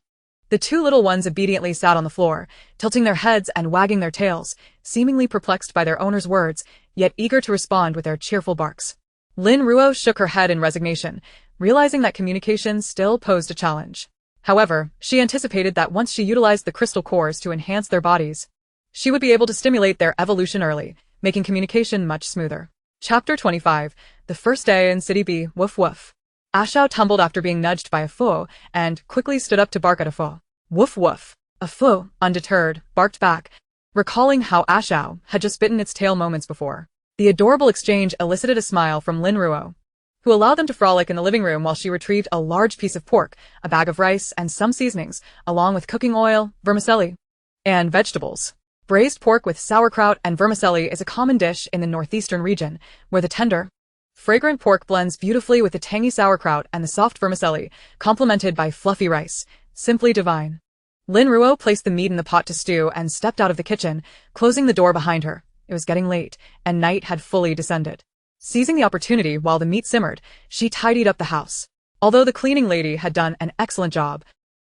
The two little ones obediently sat on the floor, tilting their heads and wagging their tails, seemingly perplexed by their owner's words, yet eager to respond with their cheerful barks. Lin Ruo shook her head in resignation, realizing that communication still posed a challenge. However, she anticipated that once she utilized the crystal cores to enhance their bodies, she would be able to stimulate their evolution early, making communication much smoother. Chapter 25. The First Day in City B. Woof woof. Ashao tumbled after being nudged by a Fu, and quickly stood up to bark at a Fu. Woof woof. A Fu, undeterred, barked back, recalling how Ashao had just bitten its tail moments before. The adorable exchange elicited a smile from Lin Ruo, who allowed them to frolic in the living room while she retrieved a large piece of pork, a bag of rice, and some seasonings, along with cooking oil, vermicelli, and vegetables. Braised pork with sauerkraut and vermicelli is a common dish in the northeastern region, where the tender, fragrant pork blends beautifully with the tangy sauerkraut and the soft vermicelli, complemented by fluffy rice. Simply divine. Lin Ruo placed the meat in the pot to stew and stepped out of the kitchen, closing the door behind her. It was getting late, and night had fully descended. Seizing the opportunity while the meat simmered, she tidied up the house. Although the cleaning lady had done an excellent job,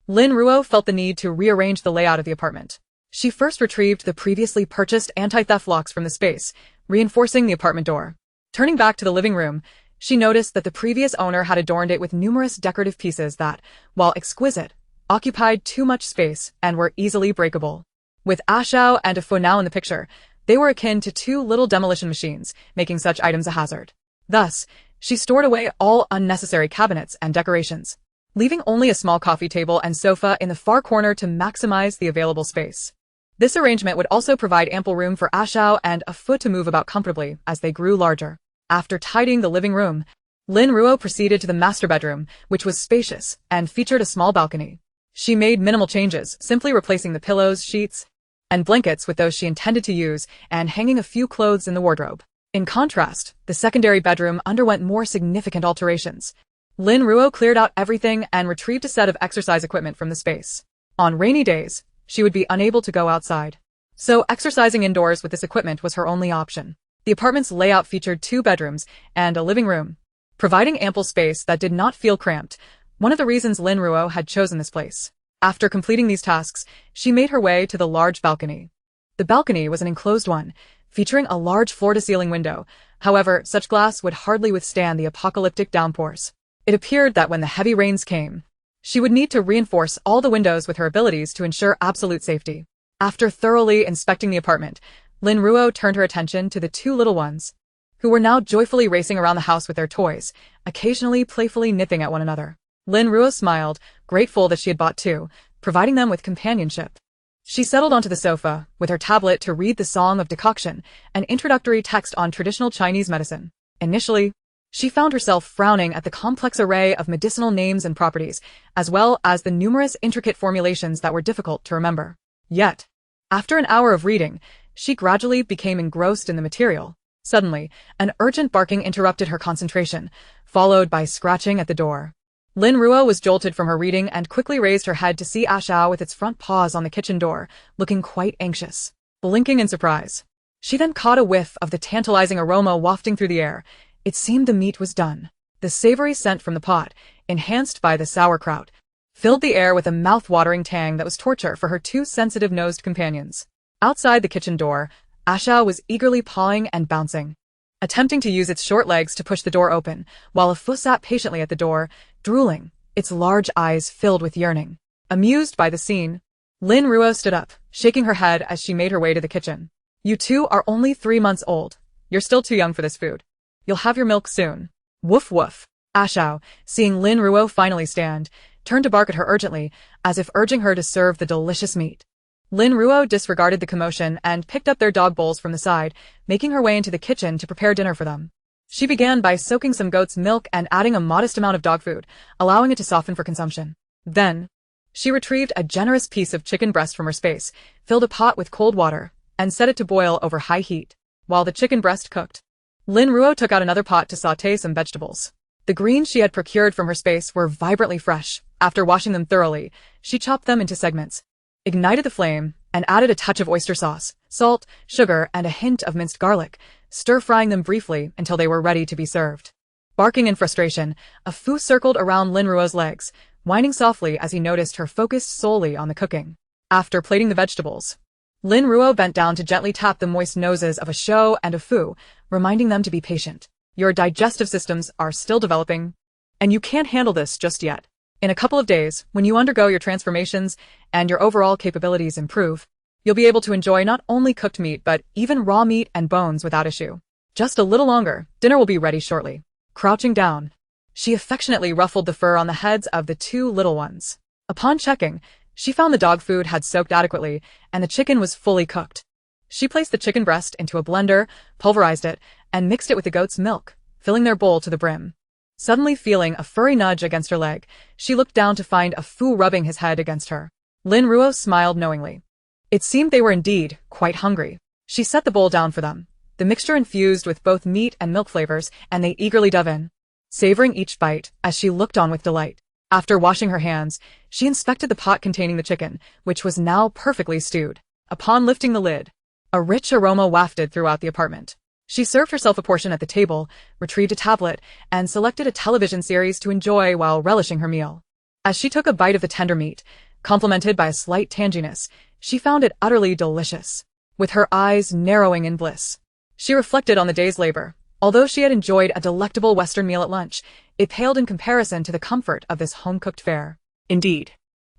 Lin Ruo felt the need to rearrange the layout of the apartment. She first retrieved the previously purchased anti-theft locks from the space, reinforcing the apartment door. Turning back to the living room, she noticed that the previous owner had adorned it with numerous decorative pieces that, while exquisite, occupied too much space and were easily breakable. With Ashao and a Fu now in the picture, they were akin to two little demolition machines, making such items a hazard. Thus, she stored away all unnecessary cabinets and decorations, leaving only a small coffee table and sofa in the far corner to maximize the available space. This arrangement would also provide ample room for Ashao and a Fu to move about comfortably as they grew larger. After tidying the living room, Lin Ruo proceeded to the master bedroom, which was spacious and featured a small balcony. She made minimal changes, simply replacing the pillows, sheets, and blankets with those she intended to use and hanging a few clothes in the wardrobe. In contrast, the secondary bedroom underwent more significant alterations. Lin Ruo cleared out everything and retrieved a set of exercise equipment from the space. On rainy days, she would be unable to go outside, so exercising indoors with this equipment was her only option. The apartment's layout featured 2 bedrooms and a living room, providing ample space that did not feel cramped, one of the reasons Lin Ruo had chosen this place. After completing these tasks, she made her way to the large balcony. The balcony was an enclosed one, featuring a large floor-to-ceiling window. However, such glass would hardly withstand the apocalyptic downpours. It appeared that when the heavy rains came, she would need to reinforce all the windows with her abilities to ensure absolute safety. After thoroughly inspecting the apartment, Lin Ruo turned her attention to the 2 little ones, who were now joyfully racing around the house with their toys, occasionally playfully nipping at one another. Lin Ruo smiled, grateful that she had bought 2, providing them with companionship. She settled onto the sofa, with her tablet to read the Song of Decoction, an introductory text on traditional Chinese medicine. Initially, she found herself frowning at the complex array of medicinal names and properties, as well as the numerous intricate formulations that were difficult to remember. Yet, after an hour of reading, she gradually became engrossed in the material. Suddenly, an urgent barking interrupted her concentration, followed by scratching at the door. Lin Ruo was jolted from her reading and quickly raised her head to see Ashao with its front paws on the kitchen door, looking quite anxious. Blinking in surprise, she then caught a whiff of the tantalizing aroma wafting through the air. It seemed the meat was done. The savory scent from the pot, enhanced by the sauerkraut, filled the air with a mouth-watering tang that was torture for her 2 sensitive-nosed companions. Outside the kitchen door, Ashao was eagerly pawing and bouncing, attempting to use its short legs to push the door open, while a Fu sat patiently at the door, drooling, its large eyes filled with yearning. Amused by the scene, Lin Ruo stood up, shaking her head as she made her way to the kitchen. "You 2 are only 3 months old. You're still too young for this food. You'll have your milk soon." Woof woof. Ashao, seeing Lin Ruo finally stand, turned to bark at her urgently, as if urging her to serve the delicious meat. Lin Ruo disregarded the commotion and picked up their dog bowls from the side, making her way into the kitchen to prepare dinner for them. She began by soaking some goat's milk and adding a modest amount of dog food, allowing it to soften for consumption. Then, she retrieved a generous piece of chicken breast from her space, filled a pot with cold water, and set it to boil over high heat. While the chicken breast cooked, Lin Ruo took out another pot to sauté some vegetables. The greens she had procured from her space were vibrantly fresh. After washing them thoroughly, she chopped them into segments, ignited the flame, and added a touch of oyster sauce, salt, sugar, and a hint of minced garlic, stir-frying them briefly until they were ready to be served. Barking in frustration, a Fu circled around Lin Ruo's legs, whining softly as he noticed her focused solely on the cooking. After plating the vegetables, Lin Ruo bent down to gently tap the moist noses of a Shou and a Fu, reminding them to be patient. "Your digestive systems are still developing, and you can't handle this just yet. In a couple of days, when you undergo your transformations and your overall capabilities improve, you'll be able to enjoy not only cooked meat but even raw meat and bones without issue. Just a little longer, dinner will be ready shortly." Crouching down, she affectionately ruffled the fur on the heads of the 2 little ones. Upon checking, she found the dog food had soaked adequately and the chicken was fully cooked. She placed the chicken breast into a blender, pulverized it, and mixed it with the goat's milk, filling their bowl to the brim. Suddenly feeling a furry nudge against her leg, she looked down to find a Fu rubbing his head against her. Lin Ruo smiled knowingly. It seemed they were indeed quite hungry. She set the bowl down for them, the mixture infused with both meat and milk flavors, and they eagerly dove in, savoring each bite as she looked on with delight. After washing her hands, she inspected the pot containing the chicken, which was now perfectly stewed. Upon lifting the lid, a rich aroma wafted throughout the apartment. She served herself a portion at the table, retrieved a tablet, and selected a television series to enjoy while relishing her meal. As she took a bite of the tender meat, complemented by a slight tanginess, She found it utterly delicious, with her eyes narrowing in bliss. She reflected on the day's labor. Although she had enjoyed a delectable Western meal at lunch, it paled in comparison to the comfort of this home-cooked fare. Indeed,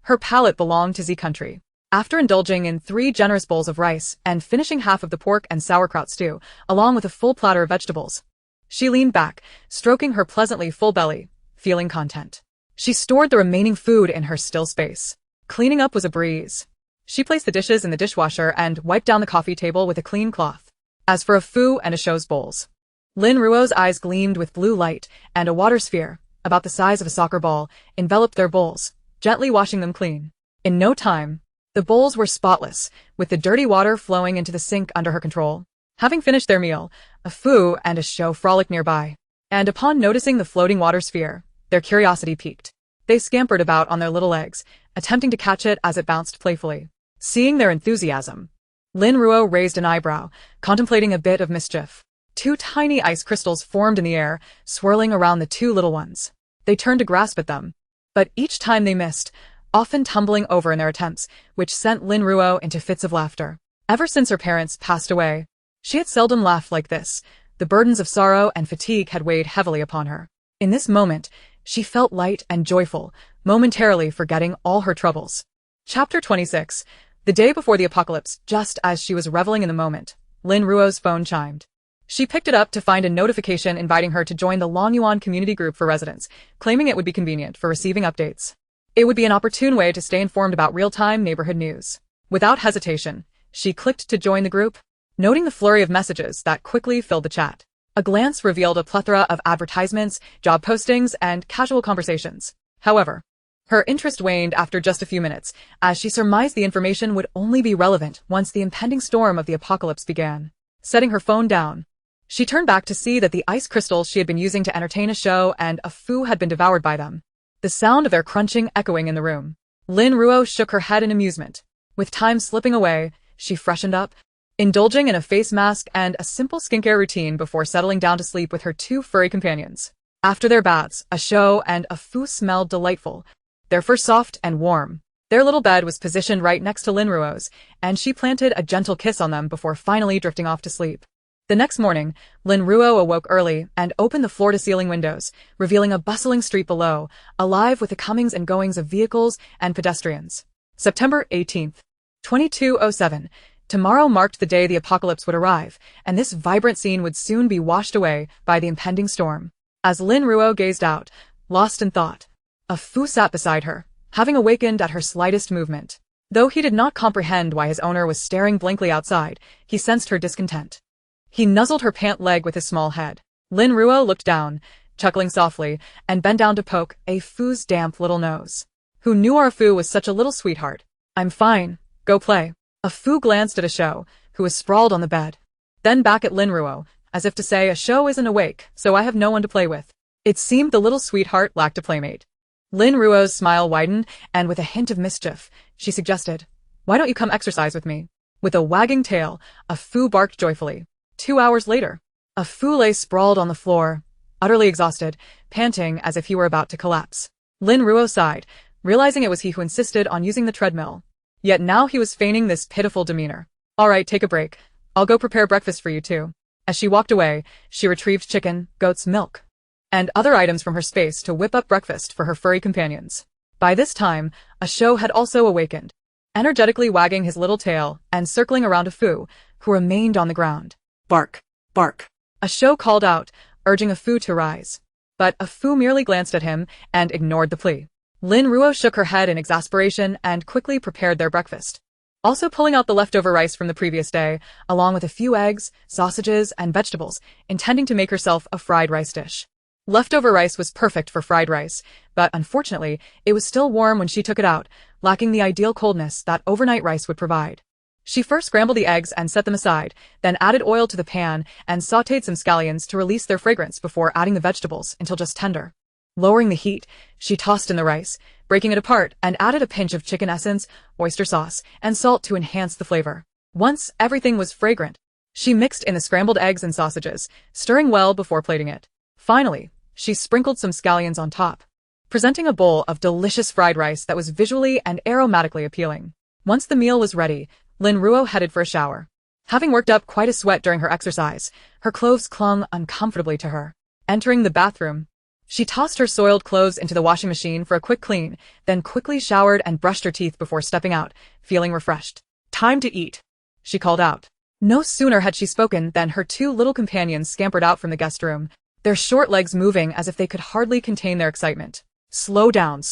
her palate belonged to Z country. After indulging in 3 generous bowls of rice and finishing half of the pork and sauerkraut stew, along with a full platter of vegetables, she leaned back, stroking her pleasantly full belly, feeling content. She stored the remaining food in her still space. Cleaning up was a breeze. She placed the dishes in the dishwasher and wiped down the coffee table with a clean cloth. As for a Fu and a show's bowls, Lin Ruo's eyes gleamed with blue light, and a water sphere, about the size of a soccer ball, enveloped their bowls, gently washing them clean. In no time, the bowls were spotless, with the dirty water flowing into the sink under her control. Having finished their meal, a Fu and a show frolicked nearby, and upon noticing the floating water sphere, their curiosity piqued. They scampered about on their little legs, attempting to catch it as it bounced playfully. Seeing their enthusiasm, Lin Ruo raised an eyebrow, contemplating a bit of mischief. 2 tiny ice crystals formed in the air, swirling around the 2 little ones. They turned to grasp at them, but each time they missed, often tumbling over in their attempts, which sent Lin Ruo into fits of laughter. Ever since her parents passed away, she had seldom laughed like this. The burdens of sorrow and fatigue had weighed heavily upon her. In this moment, she felt light and joyful, momentarily forgetting all her troubles. Chapter 26. The day before the apocalypse, just as she was reveling in the moment, Lin Ruo's phone chimed. She picked it up to find a notification inviting her to join the Longyuan community group for residents, claiming it would be convenient for receiving updates. It would be an opportune way to stay informed about real-time neighborhood news. Without hesitation, she clicked to join the group, noting the flurry of messages that quickly filled the chat. A glance revealed a plethora of advertisements, job postings, and casual conversations. However, her interest waned after just a few minutes, as she surmised the information would only be relevant once the impending storm of the apocalypse began. Setting her phone down, she turned back to see that the ice crystals she had been using to entertain a show and a Fu had been devoured by them. The sound of their crunching echoing in the room. Lin Ruo shook her head in amusement. With time slipping away, she freshened up, indulging in a face mask and a simple skincare routine before settling down to sleep with her 2 furry companions. After their baths, a show and a Fu smelled delightful, their fur soft and warm. Their little bed was positioned right next to Lin Ruo's, and she planted a gentle kiss on them before finally drifting off to sleep. The next morning, Lin Ruo awoke early and opened the floor-to-ceiling windows, revealing a bustling street below, alive with the comings and goings of vehicles and pedestrians. September 18th, 2207. Tomorrow marked the day the apocalypse would arrive, and this vibrant scene would soon be washed away by the impending storm. As Lin Ruo gazed out, lost in thought, a Fu sat beside her, having awakened at her slightest movement. Though he did not comprehend why his owner was staring blankly outside, he sensed her discontent. He nuzzled her pant leg with his small head. Lin Ruo looked down, chuckling softly, and bent down to poke a Fu's damp little nose. Who knew our Fu was such a little sweetheart? I'm fine. Go play. A Fu glanced at a show, who was sprawled on the bed. Then back at Lin Ruo, as if to say a show isn't awake, so I have no one to play with. It seemed the little sweetheart lacked a playmate. Lin Ruo's smile widened, and with a hint of mischief, she suggested, "Why don't you come exercise with me?" With a wagging tail, a Fu barked joyfully. 2 hours later, a Fu lay sprawled on the floor, utterly exhausted, panting as if he were about to collapse. Lin Ruo sighed, realizing it was he who insisted on using the treadmill. Yet now he was feigning this pitiful demeanor. "All right, take a break. I'll go prepare breakfast for you too." As she walked away, she retrieved chicken, goat's milk, and other items from her space to whip up breakfast for her furry companions. By this time, a show had also awakened, energetically wagging his little tail and circling around a Fu, who remained on the ground. "Bark, bark." A show called out, urging a Fu to rise. But a Fu merely glanced at him and ignored the plea. Lin Ruo shook her head in exasperation and quickly prepared their breakfast, also pulling out the leftover rice from the previous day, along with a few eggs, sausages, and vegetables, intending to make herself a fried rice dish. Leftover rice was perfect for fried rice, but unfortunately, it was still warm when she took it out, lacking the ideal coldness that overnight rice would provide. She first scrambled the eggs and set them aside, then added oil to the pan and sautéed some scallions to release their fragrance before adding the vegetables until just tender. Lowering the heat, she tossed in the rice, breaking it apart, and added a pinch of chicken essence, oyster sauce, and salt to enhance the flavor. Once everything was fragrant, she mixed in the scrambled eggs and sausages, stirring well before plating it. Finally, she sprinkled some scallions on top, presenting a bowl of delicious fried rice that was visually and aromatically appealing. Once the meal was ready, Lin Ruo headed for a shower. Having worked up quite a sweat during her exercise, her clothes clung uncomfortably to her. Entering the bathroom, she tossed her soiled clothes into the washing machine for a quick clean, then quickly showered and brushed her teeth before stepping out, feeling refreshed. "Time to eat," she called out. No sooner had she spoken than her two little companions scampered out from the guest room, their short legs moving as if they could hardly contain their excitement. Slow down,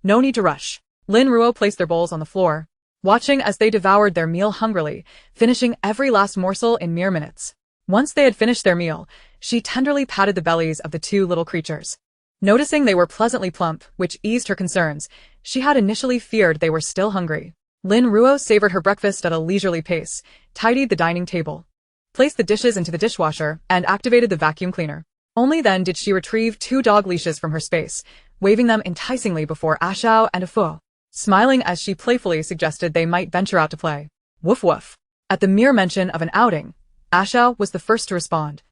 no need to rush." Lin Ruo placed their bowls on the floor, watching as they devoured their meal hungrily, finishing every last morsel in mere minutes. Once they had finished their meal, she tenderly patted the bellies of the two little creatures. Noticing they were pleasantly plump, which eased her concerns, she had initially feared they were still hungry. Lin Ruo savored her breakfast at a leisurely pace, tidied the dining table, placed the dishes into the dishwasher, and activated the vacuum cleaner. Only then did she retrieve two dog leashes from her space, waving them enticingly before Ashao and Afu, smiling as she playfully suggested they might venture out to play. Woof woof. At the mere mention of an outing, Ashao was the first to respond,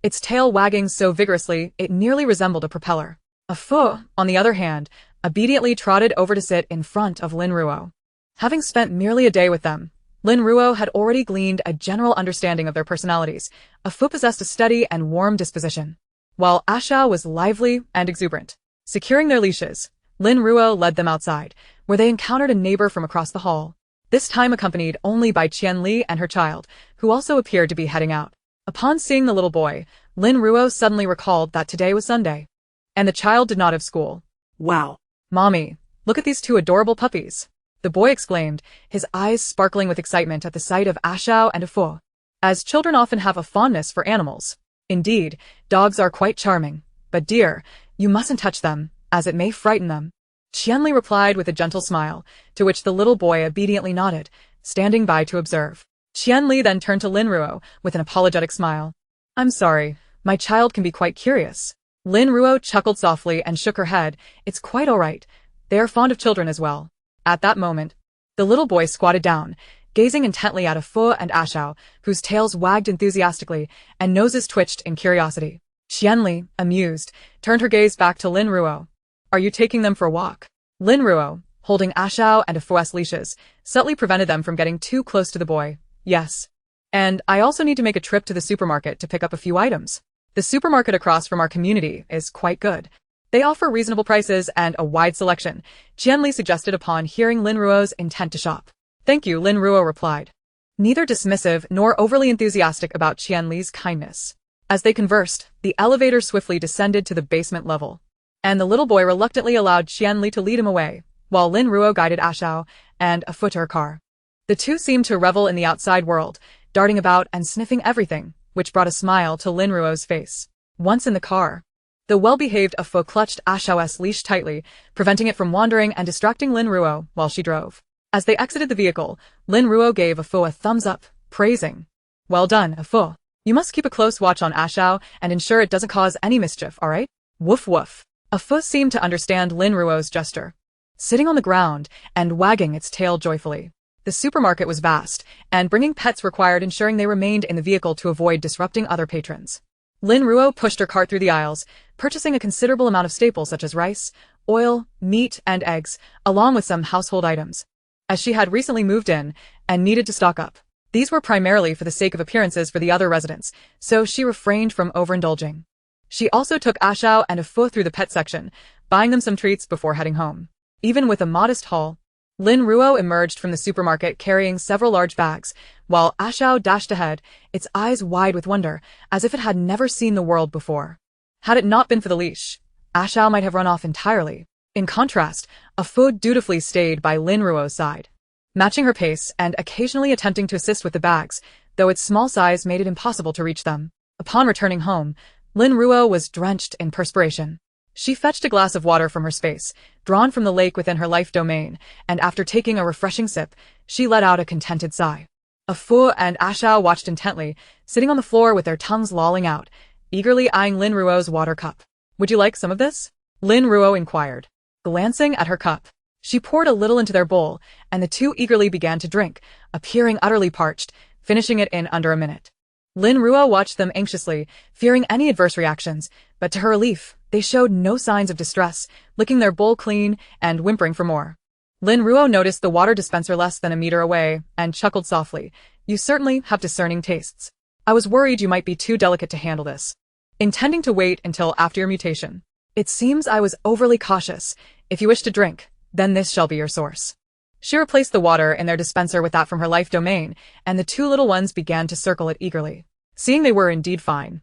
its tail wagging so vigorously it nearly resembled a propeller. Afu, on the other hand, obediently trotted over to sit in front of Lin Ruo. Having spent merely a day with them, Lin Ruo had already gleaned a general understanding of their personalities. Afu possessed a steady and warm disposition, while Ashao was lively and exuberant. Securing their leashes, Lin Ruo led them outside, where they encountered a neighbor from across the hall, this time accompanied only by Qianli and her child, who also appeared to be heading out. Upon seeing the little boy, Lin Ruo suddenly recalled that today was Sunday, and the child did not have school. Wow. "Mommy, look at these two adorable puppies," the boy exclaimed, his eyes sparkling with excitement at the sight of Ashao and Afu. As children often have a fondness for animals. Indeed, dogs are quite charming, but dear, you mustn't touch them, as it may frighten them. Qianli replied with a gentle smile, to which the little boy obediently nodded, standing by to observe. Qianli then turned to Lin Ruo with an apologetic smile. "I'm sorry, my child can be quite curious." Lin Ruo chuckled softly and shook her head. "It's quite all right. They are fond of children as well." At that moment, the little boy squatted down, gazing intently at Afu and Ashao, whose tails wagged enthusiastically and noses twitched in curiosity. Qianli, amused, turned her gaze back to Lin Ruo. "Are you taking them for a walk?" Lin Ruo, holding Ashao and Afu's leashes, subtly prevented them from getting too close to the boy. "Yes. And I also need to make a trip to the supermarket to pick up a few items. The supermarket across from our community is quite good. They offer reasonable prices and a wide selection," Qianli suggested upon hearing Lin Ruo's intent to shop. "Thank you," Lin Ruo replied, neither dismissive nor overly enthusiastic about Qianli's kindness. As they conversed, the elevator swiftly descended to the basement level, and the little boy reluctantly allowed Qianli to lead him away, while Lin Ruo guided Ashao and Afu to her car. The two seemed to revel in the outside world, darting about and sniffing everything, which brought a smile to Lin Ruo's face. Once in the car, the well-behaved Afu clutched Ashao's leash tightly, preventing it from wandering and distracting Lin Ruo while she drove. As they exited the vehicle, Lin Ruo gave Afu a thumbs up, praising, "Well done, Afu. You must keep a close watch on Ashao and ensure it doesn't cause any mischief, all right?" Woof woof. Afu seemed to understand Lin Ruo's gesture, sitting on the ground and wagging its tail joyfully. The supermarket was vast, and bringing pets required ensuring they remained in the vehicle to avoid disrupting other patrons. Lin Ruo pushed her cart through the aisles, purchasing a considerable amount of staples such as rice, oil, meat, and eggs, along with some household items, as she had recently moved in and needed to stock up. These were primarily for the sake of appearances for the other residents, so she refrained from overindulging. She also took Ashao and Afu through the pet section, buying them some treats before heading home. Even with a modest haul, Lin Ruo emerged from the supermarket carrying several large bags, while Ashao dashed ahead, its eyes wide with wonder, as if it had never seen the world before. Had it not been for the leash, Ashao might have run off entirely. In contrast, Afu dutifully stayed by Lin Ruo's side, matching her pace and occasionally attempting to assist with the bags, though its small size made it impossible to reach them. Upon returning home, Lin Ruo was drenched in perspiration. She fetched a glass of water from her space, drawn from the lake within her life domain, and after taking a refreshing sip, she let out a contented sigh. Afu and Ashao watched intently, sitting on the floor with their tongues lolling out, eagerly eyeing Lin Ruo's water cup. "Would you like some of this?" Lin Ruo inquired. Glancing at her cup, she poured a little into their bowl, and the two eagerly began to drink, appearing utterly parched, finishing it in under a minute. Lin Ruo watched them anxiously, fearing any adverse reactions, but to her relief, they showed no signs of distress, licking their bowl clean and whimpering for more. Lin Ruo noticed the water dispenser less than a meter away and chuckled softly. You certainly have discerning tastes. I was worried you might be too delicate to handle this. Intending to wait until after your mutation. It seems I was overly cautious. If you wish to drink, then this shall be your source. She replaced the water in their dispenser with that from her life domain, and the two little ones began to circle it eagerly. Seeing they were indeed fine,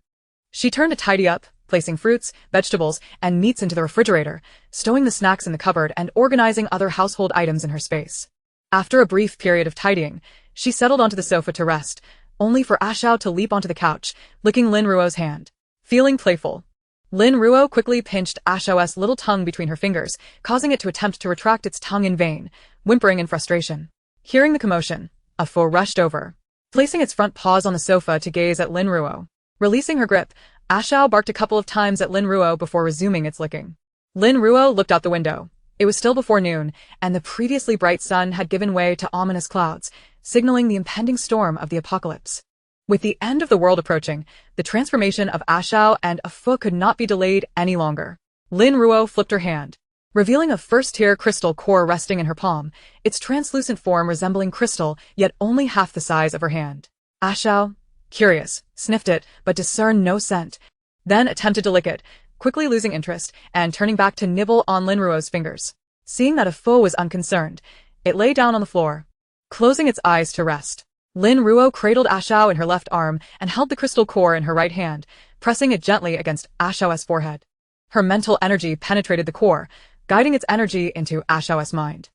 she turned to tidy up, placing fruits, vegetables, and meats into the refrigerator, stowing the snacks in the cupboard and organizing other household items in her space. After a brief period of tidying, she settled onto the sofa to rest, only for Ashao to leap onto the couch, licking Lin Ruo's hand. Feeling playful, Lin Ruo quickly pinched Ashao's little tongue between her fingers, causing it to attempt to retract its tongue in vain, whimpering in frustration. Hearing the commotion, a foe rushed over, placing its front paws on the sofa to gaze at Lin Ruo. Releasing her grip, Ashao barked a couple of times at Lin Ruo before resuming its licking. Lin Ruo looked out the window. It was still before noon, and the previously bright sun had given way to ominous clouds, signaling the impending storm of the apocalypse. With the end of the world approaching, the transformation of Ashao and Afu could not be delayed any longer. Lin Ruo flipped her hand, revealing a first-tier crystal core resting in her palm, its translucent form resembling crystal, yet only half the size of her hand. Ashao, curious, sniffed it, but discerned no scent, then attempted to lick it, quickly losing interest and turning back to nibble on Lin Ruo's fingers. Seeing that Afu was unconcerned, it lay down on the floor, closing its eyes to rest. Lin Ruo cradled Ashao in her left arm and held the crystal core in her right hand, pressing it gently against Ashao's forehead. Her mental energy penetrated the core, guiding its energy into Ashao's mind.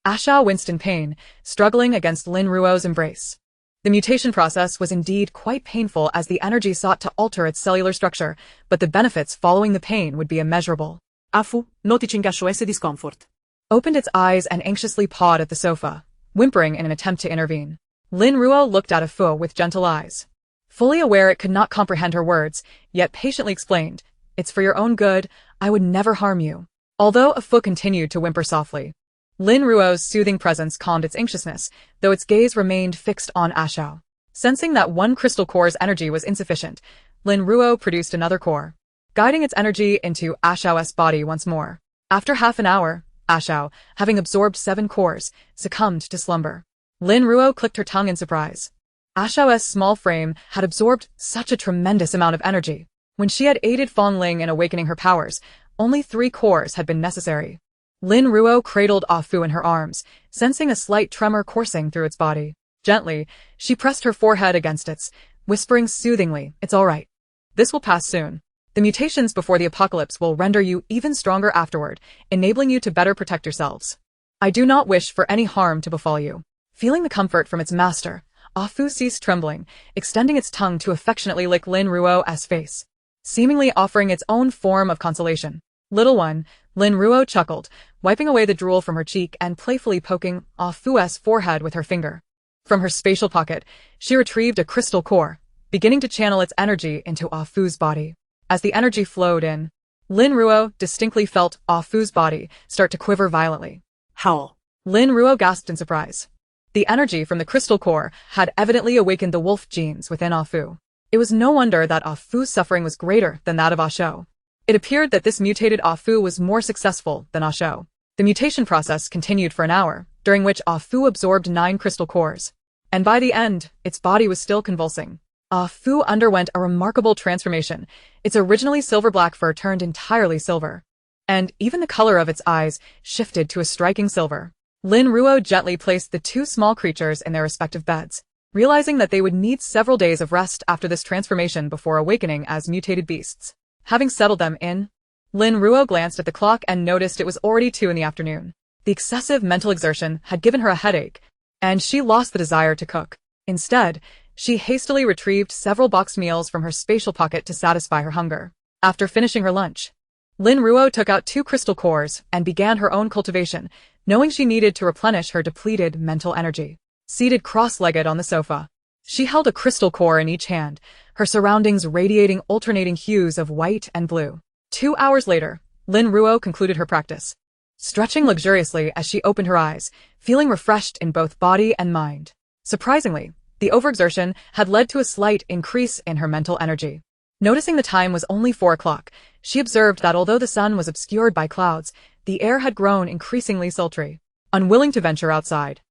Ashao winced in pain, struggling against Lin Ruo's embrace. The mutation process was indeed quite painful as the energy sought to alter its cellular structure, but the benefits following the pain would be immeasurable. Afu, noticing Ashao's discomfort, opened its eyes and anxiously pawed at the sofa, whimpering in an attempt to intervene. Lin Ruo looked at Afu with gentle eyes. Fully aware it could not comprehend her words, yet patiently explained, "It's for your own good, I would never harm you." Although Afu continued to whimper softly, Lin Ruo's soothing presence calmed its anxiousness, though its gaze remained fixed on Ashao. Sensing that one crystal core's energy was insufficient, Lin Ruo produced another core, guiding its energy into Ashao's body once more. After half an hour, Ashao, having absorbed 7 cores, succumbed to slumber. Lin Ruo clicked her tongue in surprise. Ashao's small frame had absorbed such a tremendous amount of energy. When she had aided Fong Ling in awakening her powers, only 3 cores had been necessary. Lin Ruo cradled Afu in her arms, sensing a slight tremor coursing through its body. Gently, she pressed her forehead against its, whispering soothingly, "It's all right. This will pass soon. The mutations before the apocalypse will render you even stronger afterward, enabling you to better protect yourselves. I do not wish for any harm to befall you." Feeling the comfort from its master, Afu ceased trembling, extending its tongue to affectionately lick Lin Ruo's face, seemingly offering its own form of consolation. "Little one," Lin Ruo chuckled, wiping away the drool from her cheek and playfully poking Afu's forehead with her finger. From her spatial pocket, she retrieved a crystal core, beginning to channel its energy into Afu's body. As the energy flowed in, Lin Ruo distinctly felt Afu's body start to quiver violently. Howl. Lin Ruo gasped in surprise. The energy from the crystal core had evidently awakened the wolf genes within Afu. It was no wonder that Afu's suffering was greater than that of Ashao. It appeared that this mutated Afu was more successful than Ashao. The mutation process continued for an hour, during which Afu absorbed 9 crystal cores. And by the end, its body was still convulsing. Afu underwent a remarkable transformation. Its originally silver-black fur turned entirely silver, and even the color of its eyes shifted to a striking silver. Lin Ruo gently placed the 2 small creatures in their respective beds, realizing that they would need several days of rest after this transformation before awakening as mutated beasts. Having settled them in, Lin Ruo glanced at the clock and noticed it was already 2 in the afternoon. The excessive mental exertion had given her a headache, and she lost the desire to cook. Instead, she hastily retrieved several boxed meals from her spatial pocket to satisfy her hunger. After finishing her lunch, Lin Ruo took out 2 crystal cores and began her own cultivation, knowing she needed to replenish her depleted mental energy. Seated cross-legged on the sofa, she held a crystal core in each hand, her surroundings radiating alternating hues of white and blue. 2 hours later, Lin Ruo concluded her practice, stretching luxuriously as she opened her eyes, feeling refreshed in both body and mind. Surprisingly, the overexertion had led to a slight increase in her mental energy. Noticing the time was only 4 o'clock, she observed that although the sun was obscured by clouds, the air had grown increasingly sultry. Unwilling to venture outside,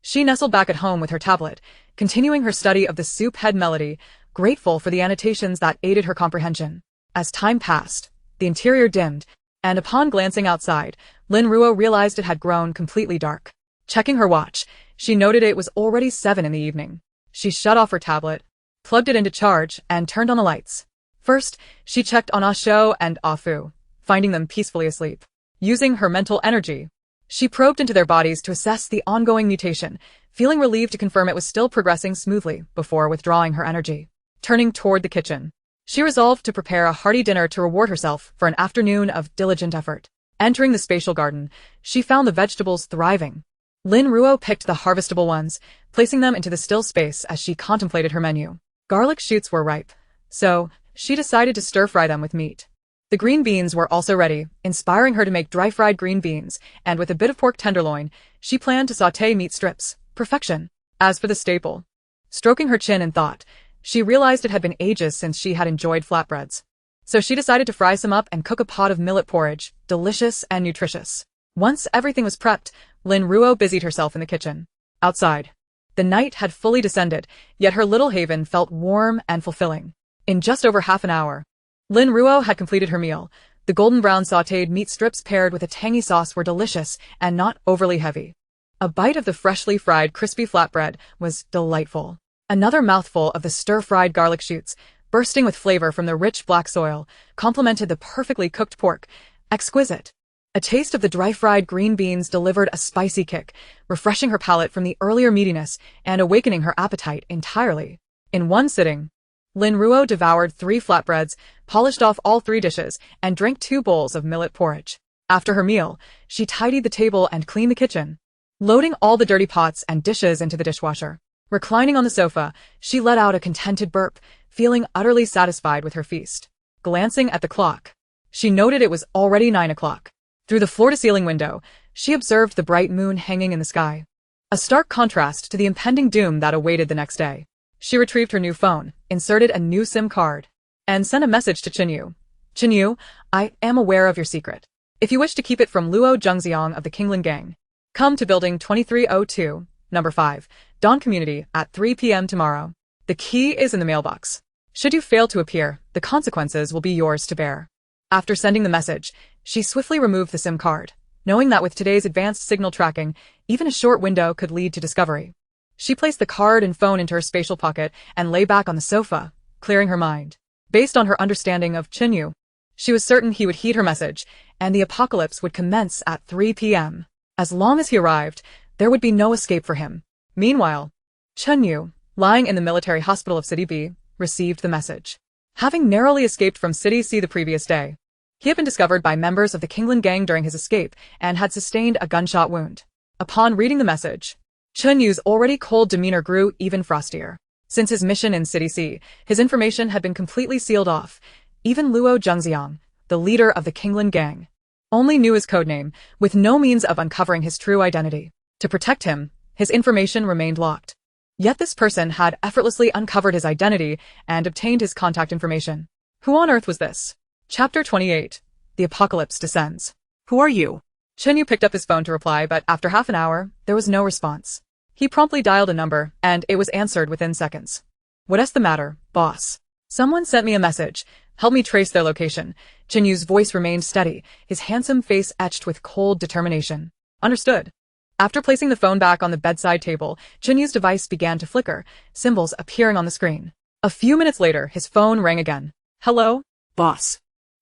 she nestled back at home with her tablet, continuing her study of the soup head melody, grateful for the annotations that aided her comprehension. As time passed, the interior dimmed, and upon glancing outside, Lin Ruo realized it had grown completely dark. Checking her watch, she noted it was already 7 in the evening. She shut off her tablet, plugged it into charge, and turned on the lights. First, she checked on Ah Shou and Ah Fu, finding them peacefully asleep. Using her mental energy, she probed into their bodies to assess the ongoing mutation, feeling relieved to confirm it was still progressing smoothly before withdrawing her energy. Turning toward the kitchen, she resolved to prepare a hearty dinner to reward herself for an afternoon of diligent effort. Entering the spatial garden, she found the vegetables thriving. Lin Ruo picked the harvestable ones, placing them into the still space as she contemplated her menu. Garlic shoots were ripe, so she decided to stir-fry them with meat. The green beans were also ready, inspiring her to make dry-fried green beans, and with a bit of pork tenderloin, she planned to sauté meat strips. Perfection. As for the staple, stroking her chin in thought, she realized it had been ages since she had enjoyed flatbreads. So she decided to fry some up and cook a pot of millet porridge, delicious and nutritious. Once everything was prepped, Lin Ruo busied herself in the kitchen. Outside, the night had fully descended, yet her little haven felt warm and fulfilling. In just over half an hour, Lin Ruo had completed her meal. The golden brown sautéed meat strips paired with a tangy sauce were delicious and not overly heavy. A bite of the freshly fried crispy flatbread was delightful. Another mouthful of the stir-fried garlic shoots, bursting with flavor from the rich black soil, complemented the perfectly cooked pork. Exquisite. A taste of the dry-fried green beans delivered a spicy kick, refreshing her palate from the earlier meatiness and awakening her appetite entirely. In one sitting, Lin Ruo devoured 3 flatbreads, polished off all 3 dishes, and drank 2 bowls of millet porridge. After her meal, she tidied the table and cleaned the kitchen, loading all the dirty pots and dishes into the dishwasher. Reclining on the sofa, she let out a contented burp, feeling utterly satisfied with her feast. Glancing at the clock, she noted it was already 9 o'clock. Through the floor-to-ceiling window, she observed the bright moon hanging in the sky, a stark contrast to the impending doom that awaited the next day. She retrieved her new phone, inserted a new SIM card, and sent a message to Qinyu. Qinyu, I am aware of your secret. If you wish to keep it from Luo Zhengxiang of the Kinglin Gang, come to Building 2302, Number 5, Dawn Community, at 3 p.m. tomorrow. The key is in the mailbox. Should you fail to appear, the consequences will be yours to bear. After sending the message, she swiftly removed the SIM card, knowing that with today's advanced signal tracking, even a short window could lead to discovery. She placed the card and phone into her spatial pocket and lay back on the sofa, clearing her mind. Based on her understanding of Qinyu, she was certain he would heed her message, and the apocalypse would commence at 3 p.m. As long as he arrived, there would be no escape for him. Meanwhile, Qinyu, lying in the military hospital of City B, received the message. Having narrowly escaped from City C the previous day, he had been discovered by members of the Kinglin Gang during his escape and had sustained a gunshot wound. Upon reading the message, Qinyu's already cold demeanor grew even frostier. Since his mission in City C, his information had been completely sealed off. Even Luo Zhengxiang, the leader of the Kinglin Gang, only knew his codename, with no means of uncovering his true identity. To protect him, his information remained locked. Yet this person had effortlessly uncovered his identity and obtained his contact information. Who on earth was this? Chapter 28. The Apocalypse Descends. Who are you? Qinyu picked up his phone to reply, but after half an hour, there was no response. He promptly dialed a number, and it was answered within seconds. What's the matter, boss? Someone sent me a message. Help me trace their location. Qinyu's voice remained steady, his handsome face etched with cold determination. Understood. After placing the phone back on the bedside table, Qinyu's device began to flicker, symbols appearing on the screen. A few minutes later, his phone rang again. Hello? Boss.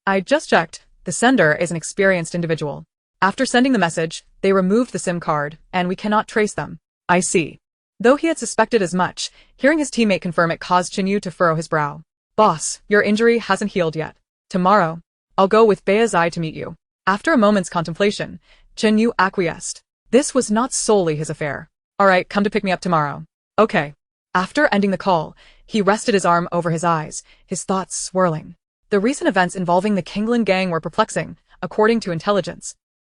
I just checked. The sender is an experienced individual. After sending the message, they removed the SIM card, and we cannot trace them. I see. Though he had suspected as much, hearing his teammate confirm it caused Qinyu to furrow his brow. Boss, your injury hasn't healed yet. Tomorrow, I'll go with Beazai to meet you. After a moment's contemplation, Qinyu acquiesced. This was not solely his affair. Alright, come to pick me up tomorrow. Okay. After ending the call, he rested his arm over his eyes, his thoughts swirling. The recent events involving the Kinglin Gang were perplexing, according to intelligence.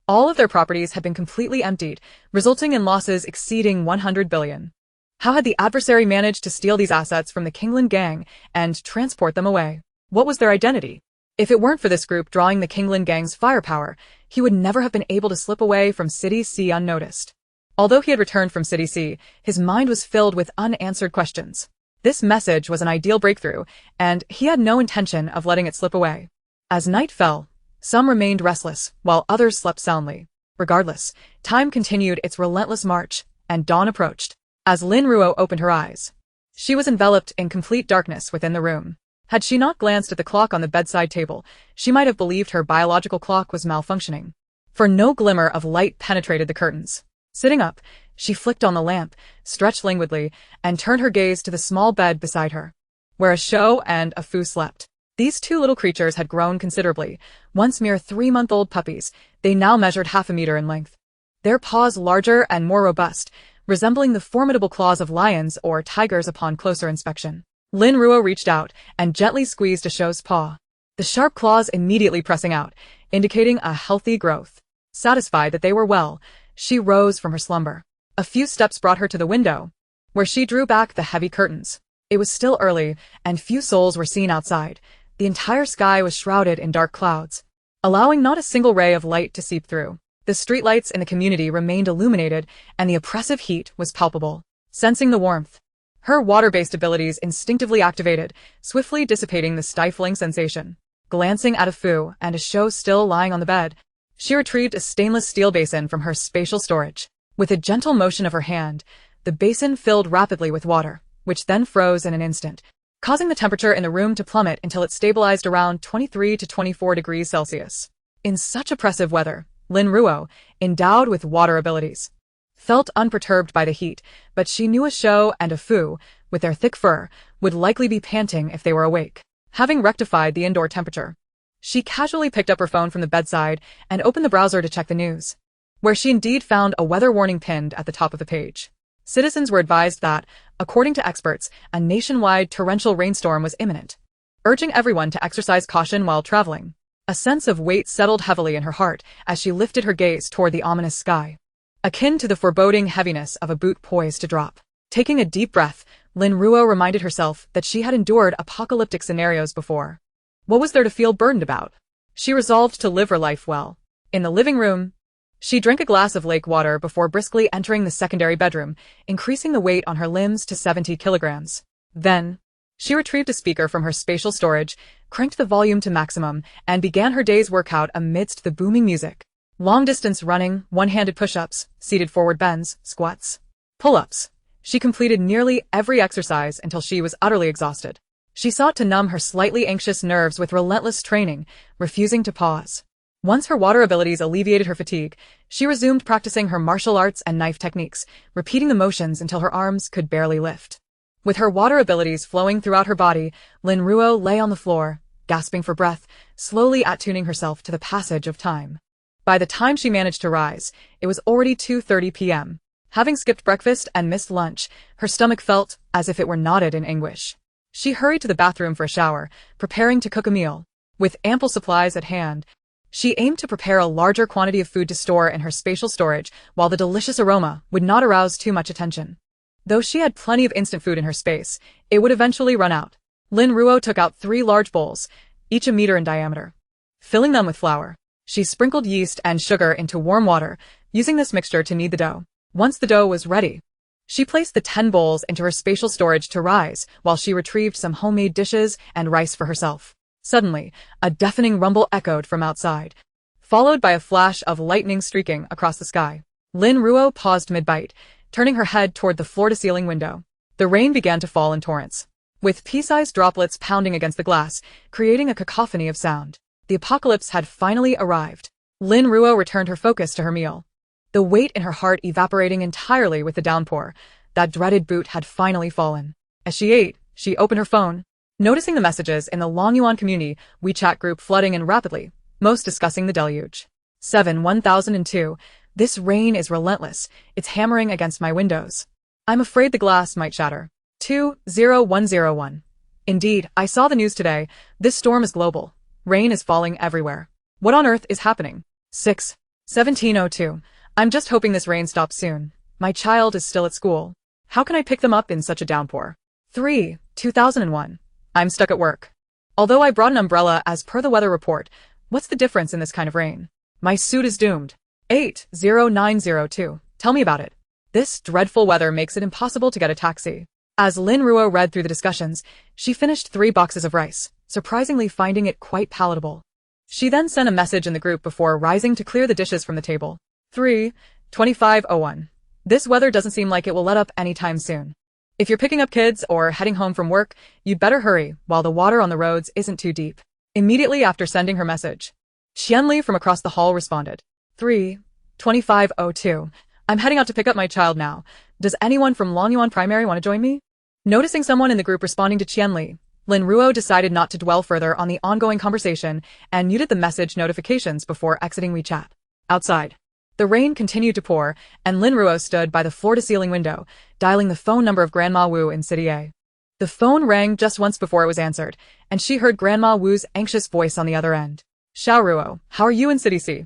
All of their properties had been completely emptied, resulting in losses exceeding 100 billion. How had the adversary managed to steal these assets from the Kinglin Gang and transport them away? What was their identity? If it weren't for this group drawing the Kinglin Gang's firepower, he would never have been able to slip away from City C unnoticed. Although he had returned from City C, his mind was filled with unanswered questions. This message was an ideal breakthrough, and he had no intention of letting it slip away. As night fell, some remained restless, while others slept soundly. Regardless, time continued its relentless march, and dawn approached. As Lin Ruo opened her eyes, she was enveloped in complete darkness within the room. Had she not glanced at the clock on the bedside table, she might have believed her biological clock was malfunctioning. For no glimmer of light penetrated the curtains. Sitting up, she flicked on the lamp, stretched languidly, and turned her gaze to the small bed beside her, where a Shou and a Fu slept. These two little creatures had grown considerably. Once mere 3-month-old puppies, they now measured half a meter in length. Their paws larger and more robust, resembling the formidable claws of lions or tigers upon closer inspection. Lin Ruo reached out and gently squeezed a Shou's paw, the sharp claws immediately pressing out, indicating a healthy growth. Satisfied that they were well, she rose from her slumber. A few steps brought her to the window, where she drew back the heavy curtains. It was still early, and few souls were seen outside. The entire sky was shrouded in dark clouds, allowing not a single ray of light to seep through. The streetlights in the community remained illuminated, and the oppressive heat was palpable. Sensing the warmth, her water-based abilities instinctively activated, swiftly dissipating the stifling sensation. Glancing at a Fu and a Shou still lying on the bed, she retrieved a stainless steel basin from her spatial storage. With a gentle motion of her hand, the basin filled rapidly with water, which then froze in an instant, causing the temperature in the room to plummet until it stabilized around 23 to 24 degrees Celsius. In such oppressive weather, Lin Ruo, endowed with water abilities, felt unperturbed by the heat, but she knew a Shou and a Fu, with their thick fur, would likely be panting if they were awake. Having rectified the indoor temperature, she casually picked up her phone from the bedside and opened the browser to check the news, where she indeed found a weather warning pinned at the top of the page. Citizens were advised that, according to experts, a nationwide torrential rainstorm was imminent, urging everyone to exercise caution while traveling. A sense of weight settled heavily in her heart as she lifted her gaze toward the ominous sky, akin to the foreboding heaviness of a boot poised to drop. Taking a deep breath, Lin Ruo reminded herself that she had endured apocalyptic scenarios before. What was there to feel burdened about? She resolved to live her life well. In the living room, she drank a glass of lake water before briskly entering the secondary bedroom, increasing the weight on her limbs to 70 kilograms. Then, she retrieved a speaker from her spatial storage, cranked the volume to maximum, and began her day's workout amidst the booming music. Long-distance running, one-handed push-ups, seated forward bends, squats, pull-ups. She completed nearly every exercise until she was utterly exhausted. She sought to numb her slightly anxious nerves with relentless training, refusing to pause. Once her water abilities alleviated her fatigue, she resumed practicing her martial arts and knife techniques, repeating the motions until her arms could barely lift. With her water abilities flowing throughout her body, Lin Ruo lay on the floor, gasping for breath, slowly attuning herself to the passage of time. By the time she managed to rise, it was already 2:30 p.m. Having skipped breakfast and missed lunch, her stomach felt as if it were knotted in anguish. She hurried to the bathroom for a shower, preparing to cook a meal. With ample supplies at hand, she aimed to prepare a larger quantity of food to store in her spatial storage, while the delicious aroma would not arouse too much attention. Though she had plenty of instant food in her space, it would eventually run out. Lin Ruo took out 3 large bowls, each a meter in diameter. Filling them with flour, she sprinkled yeast and sugar into warm water, using this mixture to knead the dough. Once the dough was ready, she placed the 10 bowls into her spatial storage to rise, while she retrieved some homemade dishes and rice for herself. Suddenly, a deafening rumble echoed from outside, followed by a flash of lightning streaking across the sky. Lin Ruo paused mid-bite, turning her head toward the floor-to-ceiling window. The rain began to fall in torrents, with pea-sized droplets pounding against the glass, creating a cacophony of sound. The apocalypse had finally arrived. Lin Ruo returned her focus to her meal, the weight in her heart evaporating entirely with the downpour. That dreaded boot had finally fallen. As she ate, she opened her phone, noticing the messages in the Longyuan community WeChat group flooding in rapidly, most discussing the deluge. 1002. This rain is relentless. It's hammering against my windows. I'm afraid the glass might shatter. 20101. Indeed, I saw the news today. This storm is global. Rain is falling everywhere. What on earth is happening? 1702. I'm just hoping this rain stops soon. My child is still at school. How can I pick them up in such a downpour? 2001. I'm stuck at work. Although I brought an umbrella as per the weather report, what's the difference in this kind of rain? My suit is doomed. 80902. Tell me about it. This dreadful weather makes it impossible to get a taxi. As Lin Ruo read through the discussions, she finished 3 boxes of rice, surprisingly finding it quite palatable. She then sent a message in the group before rising to clear the dishes from the table. 3:25:01. This weather doesn't seem like it will let up anytime soon. If you're picking up kids or heading home from work, you'd better hurry while the water on the roads isn't too deep. Immediately after sending her message, Qianli from across the hall responded. 3:25:02. I'm heading out to pick up my child now. Does anyone from Longyuan Primary want to join me? Noticing someone in the group responding to Qianli, Lin Ruo decided not to dwell further on the ongoing conversation and muted the message notifications before exiting WeChat. Outside, the rain continued to pour, and Lin Ruo stood by the floor-to-ceiling window, dialing the phone number of Grandma Wu in City A. The phone rang just once before it was answered, and she heard Grandma Wu's anxious voice on the other end. Xiao Ruo, how are you in City C?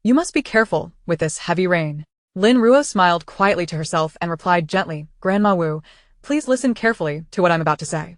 You must be careful with this heavy rain. Lin Ruo smiled quietly to herself and replied gently, Grandma Wu, please listen carefully to what I'm about to say.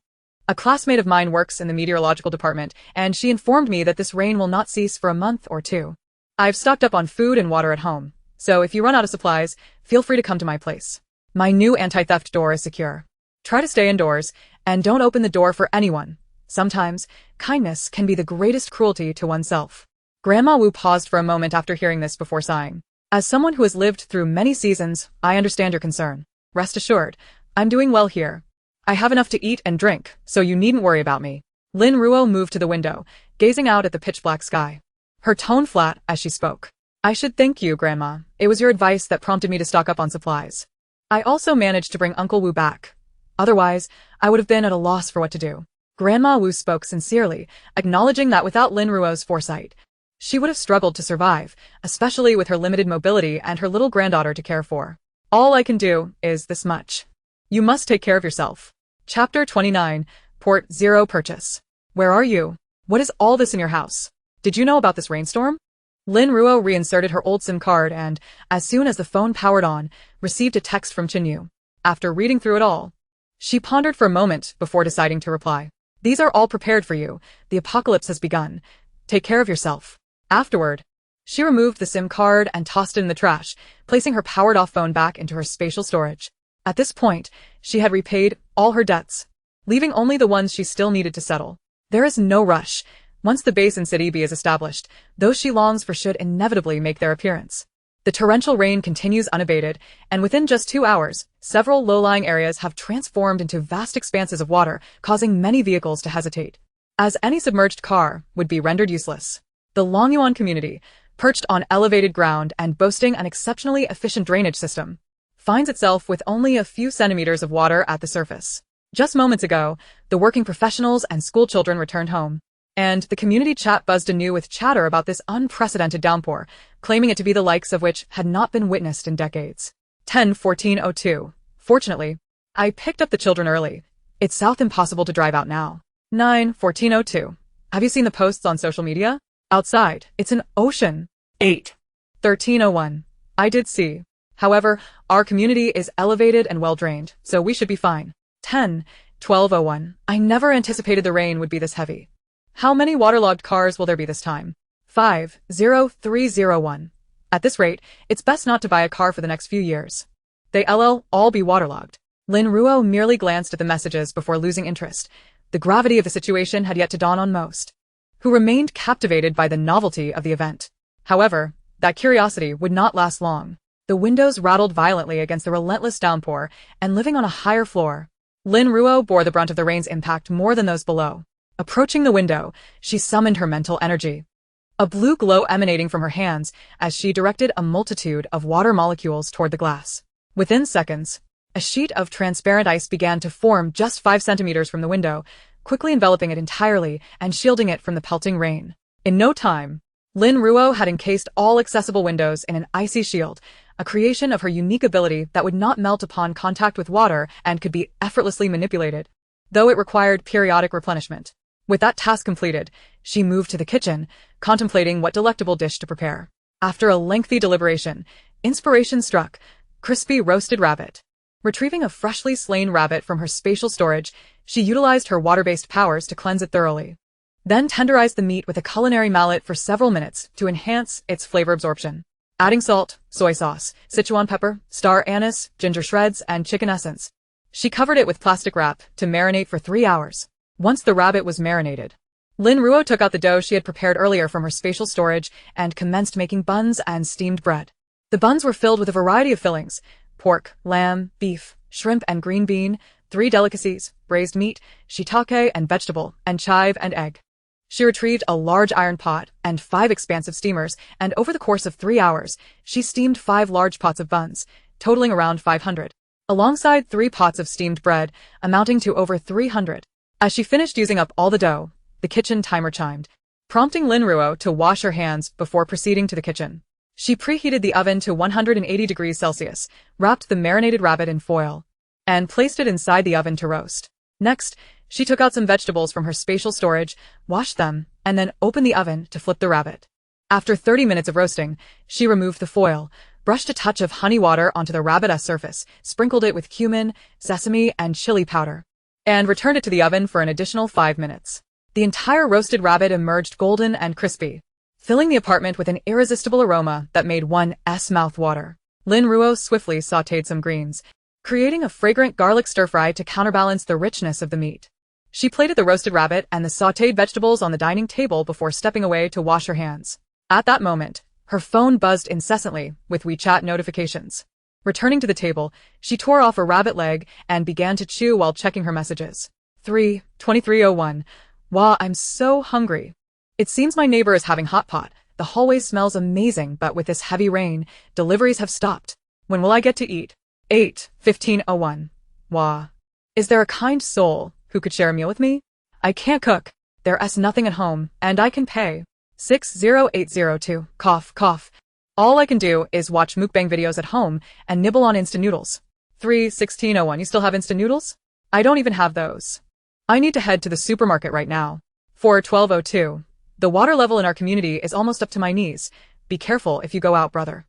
A classmate of mine works in the meteorological department, and she informed me that this rain will not cease for a month or 2. I've stocked up on food and water at home, so if you run out of supplies, feel free to come to my place. My new anti-theft door is secure. Try to stay indoors, and don't open the door for anyone. Sometimes, kindness can be the greatest cruelty to oneself. Grandma Wu paused for a moment after hearing this before sighing. As someone who has lived through many seasons, I understand your concern. Rest assured, I'm doing well here. I have enough to eat and drink, so you needn't worry about me. Lin Ruo moved to the window, gazing out at the pitch-black sky. Her tone flat as she spoke. I should thank you, Grandma. It was your advice that prompted me to stock up on supplies. I also managed to bring Uncle Wu back. Otherwise, I would have been at a loss for what to do. Grandma Wu spoke sincerely, acknowledging that without Lin Ruo's foresight, she would have struggled to survive, especially with her limited mobility and her little granddaughter to care for. All I can do is this much. You must take care of yourself. Chapter 29, Port Zero Purchase. Where are you? What is all this in your house? Did you know about this rainstorm? Lin Ruo reinserted her old SIM card and, as soon as the phone powered on, received a text from Qinyu. After reading through it all, she pondered for a moment before deciding to reply. These are all prepared for you. The apocalypse has begun. Take care of yourself. Afterward, she removed the SIM card and tossed it in the trash, placing her powered-off phone back into her spatial storage. At this point, she had repaid all her debts, leaving only the ones she still needed to settle. There is no rush. Once the base in City B is established, those she longs for should inevitably make their appearance. The torrential rain continues unabated, and within just 2 hours, several low-lying areas have transformed into vast expanses of water, causing many vehicles to hesitate, as any submerged car would be rendered useless. The Longyuan community, perched on elevated ground and boasting an exceptionally efficient drainage system, finds itself with only a few centimeters of water at the surface. Just moments ago, the working professionals and school children returned home, and the community chat buzzed anew with chatter about this unprecedented downpour, claiming it to be the likes of which had not been witnessed in decades. 10:14:02. Fortunately, I picked up the children early. It's south impossible to drive out now. 9:14:02. Have you seen the posts on social media? Outside, it's an ocean. 8:13:01. I did see. However, our community is elevated and well-drained, so we should be fine. 10:12:01. I never anticipated the rain would be this heavy. How many waterlogged cars will there be this time? 5:03:01. At this rate, it's best not to buy a car for the next few years. They'll all be waterlogged. Lin Ruo merely glanced at the messages before losing interest. The gravity of the situation had yet to dawn on most, who remained captivated by the novelty of the event. However, that curiosity would not last long. The windows rattled violently against the relentless downpour, and living on a higher floor, Lin Ruo bore the brunt of the rain's impact more than those below. Approaching the window, she summoned her mental energy, a blue glow emanating from her hands as she directed a multitude of water molecules toward the glass. Within seconds, a sheet of transparent ice began to form just 5 centimeters from the window, quickly enveloping it entirely and shielding it from the pelting rain. In no time, Lin Ruo had encased all accessible windows in an icy shield, a creation of her unique ability that would not melt upon contact with water and could be effortlessly manipulated, though it required periodic replenishment. With that task completed, she moved to the kitchen, contemplating what delectable dish to prepare. After a lengthy deliberation, inspiration struck: crispy roasted rabbit. Retrieving a freshly slain rabbit from her spatial storage, she utilized her water-based powers to cleanse it thoroughly. Then tenderize the meat with a culinary mallet for several minutes to enhance its flavor absorption. Adding salt, soy sauce, Sichuan pepper, star anise, ginger shreds, and chicken essence. She covered it with plastic wrap to marinate for 3 hours. Once the rabbit was marinated, Lin Ruo took out the dough she had prepared earlier from her spatial storage and commenced making buns and steamed bread. The buns were filled with a variety of fillings: pork, lamb, beef, shrimp, and green bean, 3 delicacies, braised meat, shiitake and vegetable, and chive and egg. She retrieved a large iron pot and 5 expansive steamers, and over the course of 3 hours, she steamed 5 large pots of buns, totaling around 500, alongside 3 pots of steamed bread, amounting to over 300. As she finished using up all the dough, the kitchen timer chimed, prompting Lin Ruo to wash her hands before proceeding to the kitchen. She preheated the oven to 180 degrees Celsius, wrapped the marinated rabbit in foil, and placed it inside the oven to roast. Next, she took out some vegetables from her spatial storage, washed them, and then opened the oven to flip the rabbit. After 30 minutes of roasting, she removed the foil, brushed a touch of honey water onto the rabbit's surface, sprinkled it with cumin, sesame, and chili powder, and returned it to the oven for an additional 5 minutes. The entire roasted rabbit emerged golden and crispy, filling the apartment with an irresistible aroma that made one's mouth water. Lin Ruo swiftly sautéed some greens, creating a fragrant garlic stir-fry to counterbalance the richness of the meat. She plated the roasted rabbit and the sautéed vegetables on the dining table before stepping away to wash her hands. At that moment, her phone buzzed incessantly with WeChat notifications. Returning to the table, she tore off a rabbit leg and began to chew while checking her messages. 3:23:01. Wow, I'm so hungry. It seems my neighbor is having hot pot. The hallway smells amazing, but with this heavy rain, deliveries have stopped. When will I get to eat? 8:15:01. Wow. Is there a kind soul who could share a meal with me? I can't cook. There's nothing at home, and I can pay. 60802. Cough, cough. All I can do is watch mukbang videos at home and nibble on instant noodles. 3:16:01. You still have instant noodles? I don't even have those. I need to head to the supermarket right now. 4:12:02. The water level in our community is almost up to my knees. Be careful if you go out, brother.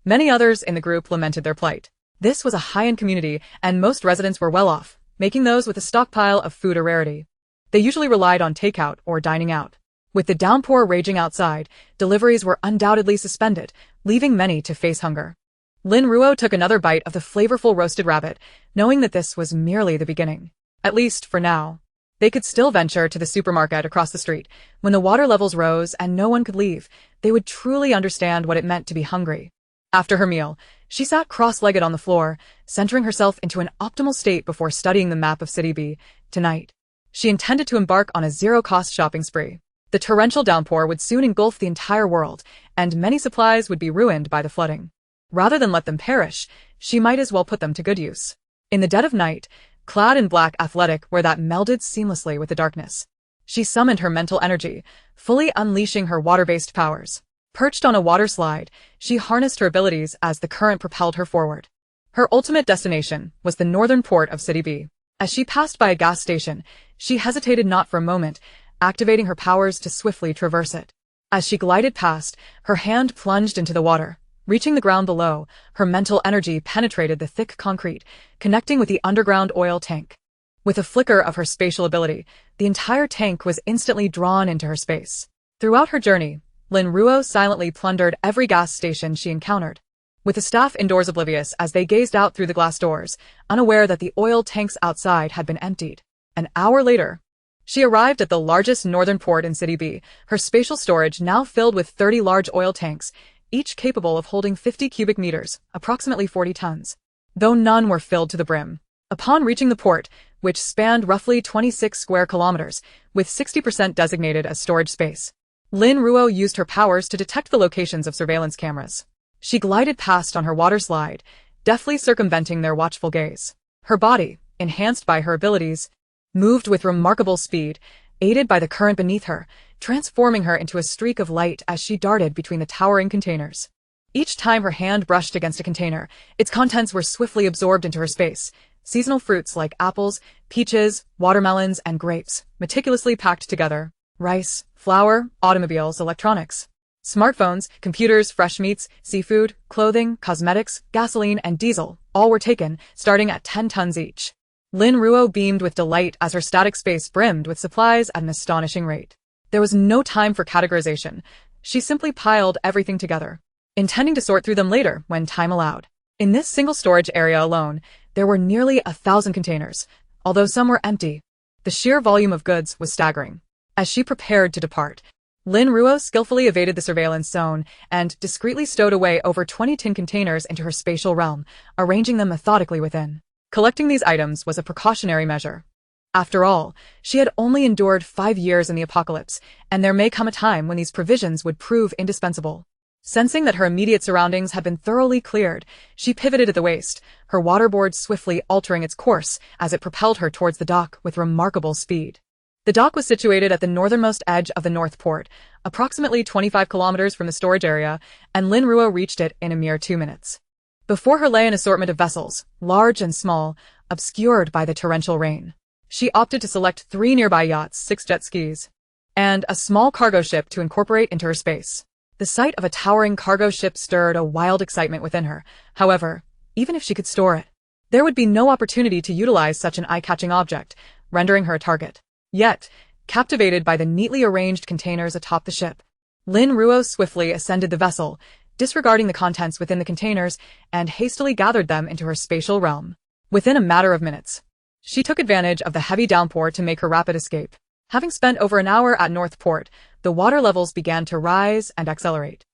Many others in the group lamented their plight. This was a high-end community, and most residents were well off, making those with a stockpile of food a rarity. They usually relied on takeout or dining out. With the downpour raging outside, deliveries were undoubtedly suspended, leaving many to face hunger. Lin Ruo took another bite of the flavorful roasted rabbit, knowing that this was merely the beginning. At least for now. They could still venture to the supermarket across the street. When the water levels rose and no one could leave, they would truly understand what it meant to be hungry. After her meal, she sat cross-legged on the floor, centering herself into an optimal state before studying the map of City B. Tonight, she intended to embark on a zero-cost shopping spree. The torrential downpour would soon engulf the entire world, and many supplies would be ruined by the flooding. Rather than let them perish, she might as well put them to good use. In the dead of night, clad in black athletic wear that melded seamlessly with the darkness, she summoned her mental energy, fully unleashing her water-based powers. Perched on a water slide, she harnessed her abilities as the current propelled her forward. Her ultimate destination was the northern port of City B. As she passed by a gas station, she hesitated not for a moment, activating her powers to swiftly traverse it. As she glided past, her hand plunged into the water. Reaching the ground below, her mental energy penetrated the thick concrete, connecting with the underground oil tank. With a flicker of her spatial ability, the entire tank was instantly drawn into her space. Throughout her journey, Lin Ruo silently plundered every gas station she encountered, with the staff indoors oblivious as they gazed out through the glass doors, unaware that the oil tanks outside had been emptied. An hour later, she arrived at the largest northern port in City B, her spatial storage now filled with 30 large oil tanks, each capable of holding 50 cubic meters, approximately 40 tons, though none were filled to the brim. Upon reaching the port, which spanned roughly 26 square kilometers, with 60% designated as storage space, Lin Ruo used her powers to detect the locations of surveillance cameras. She glided past on her water slide, deftly circumventing their watchful gaze. Her body, enhanced by her abilities, moved with remarkable speed, aided by the current beneath her, transforming her into a streak of light as she darted between the towering containers. Each time her hand brushed against a container, its contents were swiftly absorbed into her space. Seasonal fruits like apples, peaches, watermelons, and grapes, meticulously packed together. Rice, flour, automobiles, electronics, smartphones, computers, fresh meats, seafood, clothing, cosmetics, gasoline, and diesel, all were taken, starting at 10 tons each. Lin Ruo beamed with delight as her static space brimmed with supplies at an astonishing rate. There was no time for categorization. She simply piled everything together, intending to sort through them later when time allowed. In this single storage area alone, there were nearly 1,000 containers, although some were empty. The sheer volume of goods was staggering. As she prepared to depart, Lin Ruo skillfully evaded the surveillance zone and discreetly stowed away over 20 tin containers into her spatial realm, arranging them methodically within. Collecting these items was a precautionary measure. After all, she had only endured 5 years in the apocalypse, and there may come a time when these provisions would prove indispensable. Sensing that her immediate surroundings had been thoroughly cleared, she pivoted at the waist, her waterboard swiftly altering its course as it propelled her towards the dock with remarkable speed. The dock was situated at the northernmost edge of the North Port, approximately 25 kilometers from the storage area, and Lin Ruo reached it in a mere 2 minutes. Before her lay an assortment of vessels, large and small, obscured by the torrential rain. She opted to select 3 nearby yachts, 6 jet skis, and a small cargo ship to incorporate into her space. The sight of a towering cargo ship stirred a wild excitement within her. However, even if she could store it, there would be no opportunity to utilize such an eye-catching object, rendering her a target. Yet, captivated by the neatly arranged containers atop the ship, Lin Ruo swiftly ascended the vessel, disregarding the contents within the containers, and hastily gathered them into her spatial realm. Within a matter of minutes, she took advantage of the heavy downpour to make her rapid escape. Having spent over an hour at North Port, the water levels began to rise and accelerate.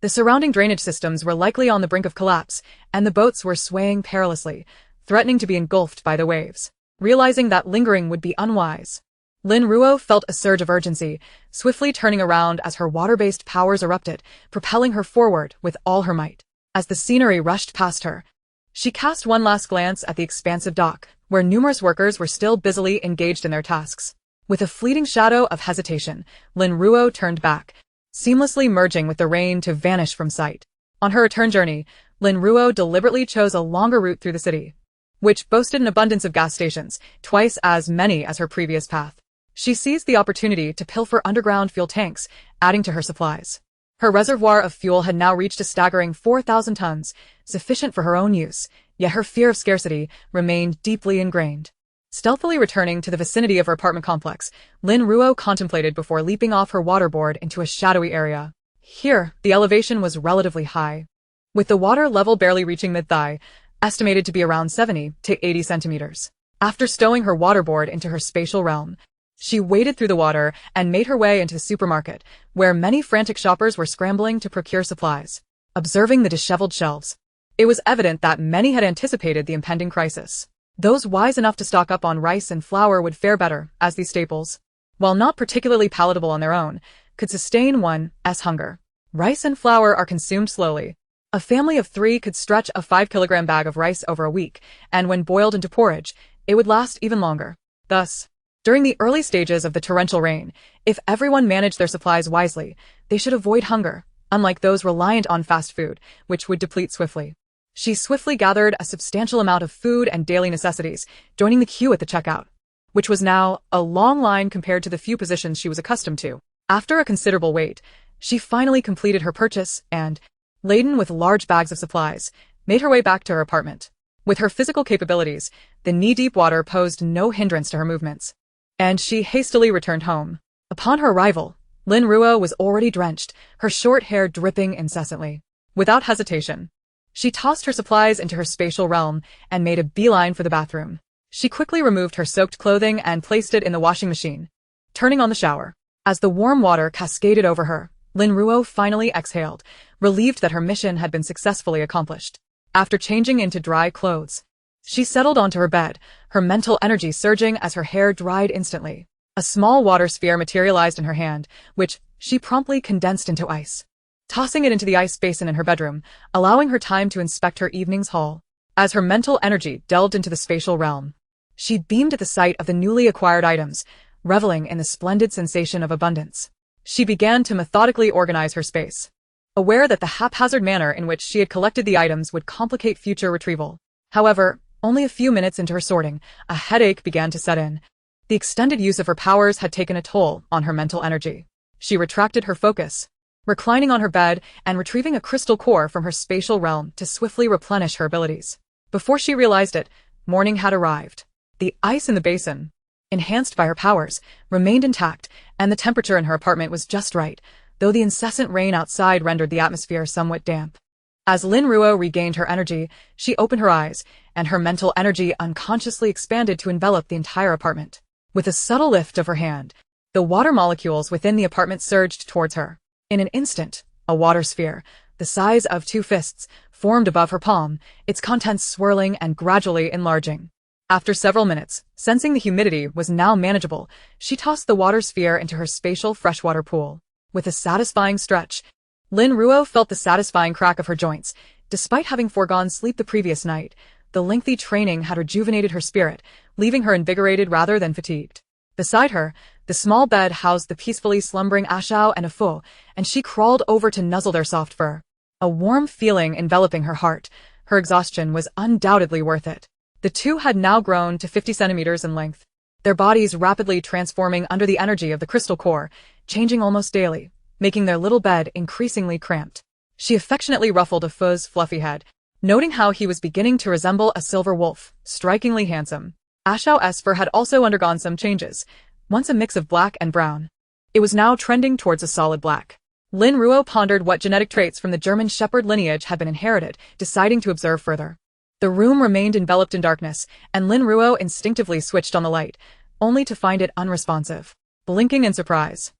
The surrounding drainage systems were likely on the brink of collapse, and the boats were swaying perilously, threatening to be engulfed by the waves. Realizing that lingering would be unwise, Lin Ruo felt a surge of urgency, swiftly turning around as her water-based powers erupted, propelling her forward with all her might. As the scenery rushed past her, she cast one last glance at the expansive dock, where numerous workers were still busily engaged in their tasks. With a fleeting shadow of hesitation, Lin Ruo turned back, seamlessly merging with the rain to vanish from sight. On her return journey, Lin Ruo deliberately chose a longer route through the city, which boasted an abundance of gas stations, twice as many as her previous path. She seized the opportunity to pilfer underground fuel tanks, adding to her supplies. Her reservoir of fuel had now reached a staggering 4,000 tons, sufficient for her own use, yet her fear of scarcity remained deeply ingrained. Stealthily returning to the vicinity of her apartment complex, Lin Ruo contemplated before leaping off her waterboard into a shadowy area. Here, the elevation was relatively high, with the water level barely reaching mid-thigh, estimated to be around 70 to 80 centimeters. After stowing her waterboard into her spatial realm, she waded through the water and made her way into the supermarket, where many frantic shoppers were scrambling to procure supplies. Observing the disheveled shelves, it was evident that many had anticipated the impending crisis. Those wise enough to stock up on rice and flour would fare better, as these staples, while not particularly palatable on their own, could sustain one's hunger. Rice and flour are consumed slowly. A family of 3 could stretch a 5-kilogram bag of rice over a week, and when boiled into porridge, it would last even longer. Thus, during the early stages of the torrential rain, if everyone managed their supplies wisely, they should avoid hunger, unlike those reliant on fast food, which would deplete swiftly. She swiftly gathered a substantial amount of food and daily necessities, joining the queue at the checkout, which was now a long line compared to the few positions she was accustomed to. After a considerable wait, she finally completed her purchase and, laden with large bags of supplies, made her way back to her apartment. With her physical capabilities, the knee-deep water posed no hindrance to her movements, and she hastily returned home. Upon her arrival, Lin Ruo was already drenched, her short hair dripping incessantly. Without hesitation, she tossed her supplies into her spatial realm and made a beeline for the bathroom. She quickly removed her soaked clothing and placed it in the washing machine, turning on the shower. As the warm water cascaded over her, Lin Ruo finally exhaled, relieved that her mission had been successfully accomplished. After changing into dry clothes, she settled onto her bed, her mental energy surging as her hair dried instantly. A small water sphere materialized in her hand, which she promptly condensed into ice, tossing it into the ice basin in her bedroom, allowing her time to inspect her evening's haul. As her mental energy delved into the spatial realm, she beamed at the sight of the newly acquired items, reveling in the splendid sensation of abundance. She began to methodically organize her space, aware that the haphazard manner in which she had collected the items would complicate future retrieval. However, only a few minutes into her sorting, a headache began to set in. The extended use of her powers had taken a toll on her mental energy. She retracted her focus, reclining on her bed and retrieving a crystal core from her spatial realm to swiftly replenish her abilities. Before she realized it, morning had arrived. The ice in the basin enhanced by her powers, remained intact, and the temperature in her apartment was just right, though the incessant rain outside rendered the atmosphere somewhat damp. As Lin Ruo regained her energy, she opened her eyes, and her mental energy unconsciously expanded to envelop the entire apartment. With a subtle lift of her hand, the water molecules within the apartment surged towards her. In an instant, a water sphere, the size of 2 fists, formed above her palm, its contents swirling and gradually enlarging. After several minutes, sensing the humidity was now manageable, she tossed the water sphere into her spatial freshwater pool. With a satisfying stretch, Lin Ruo felt the satisfying crack of her joints. Despite having foregone sleep the previous night, the lengthy training had rejuvenated her spirit, leaving her invigorated rather than fatigued. Beside her, the small bed housed the peacefully slumbering Ashao and Afo, and she crawled over to nuzzle their soft fur. A warm feeling enveloping her heart. Her exhaustion was undoubtedly worth it. The two had now grown to 50 centimeters in length, their bodies rapidly transforming under the energy of the crystal core, changing almost daily, making their little bed increasingly cramped. She affectionately ruffled Afo's fluffy head, noting how he was beginning to resemble a silver wolf, strikingly handsome. Ashao's fur had also undergone some changes, once a mix of black and brown. It was now trending towards a solid black. Lin Ruo pondered what genetic traits from the German Shepherd lineage had been inherited, deciding to observe further. The room remained enveloped in darkness, and Lin Ruo instinctively switched on the light, only to find it unresponsive. Blinking in surprise,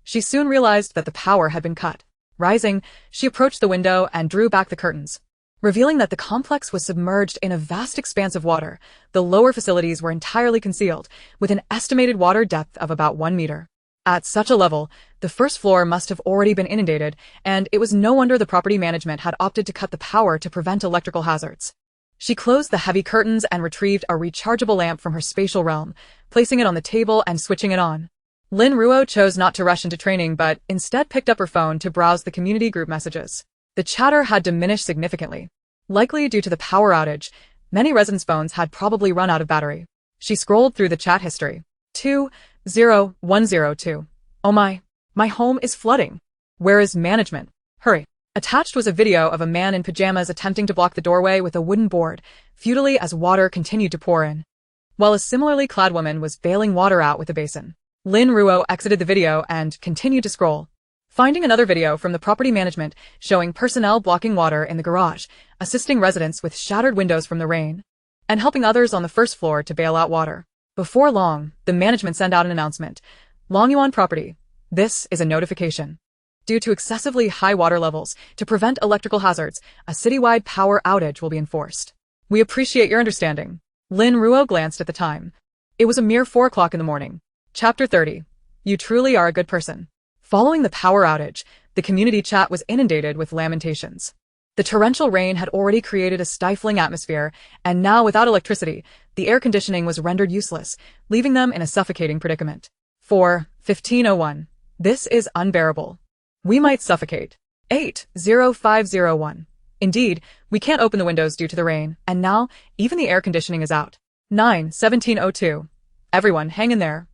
she soon realized that the power had been cut. Rising, she approached the window and drew back the curtains, revealing that the complex was submerged in a vast expanse of water. The lower facilities were entirely concealed, with an estimated water depth of about 1 meter. At such a level, the first floor must have already been inundated, and it was no wonder the property management had opted to cut the power to prevent electrical hazards. She closed the heavy curtains and retrieved a rechargeable lamp from her spatial realm, placing it on the table and switching it on. Lin Ruo chose not to rush into training but instead picked up her phone to browse the community group messages. The chatter had diminished significantly. Likely due to the power outage, many residents' phones had probably run out of battery. She scrolled through the chat history. 20102. Oh my home is flooding. Where is management? Hurry. Attached was a video of a man in pajamas attempting to block the doorway with a wooden board, futilely as water continued to pour in, while a similarly clad woman was bailing water out with a basin. Lin Ruo exited the video and continued to scroll, finding another video from the property management showing personnel blocking water in the garage, assisting residents with shattered windows from the rain, and helping others on the first floor to bail out water. Before long, the management sent out an announcement. Longyuan property. This is a notification. Due to excessively high water levels, to prevent electrical hazards, a citywide power outage will be enforced. We appreciate your understanding. Lin Ruo glanced at the time. It was a mere 4 o'clock in the morning. Chapter 30. You truly are a good person. Following the power outage, the community chat was inundated with lamentations. The torrential rain had already created a stifling atmosphere, and now without electricity, the air conditioning was rendered useless, leaving them in a suffocating predicament. 4:15:01. This is unbearable. We might suffocate. 8:05:01. Indeed, we can't open the windows due to the rain, and now, even the air conditioning is out. 9:17:02. Everyone, hang in there.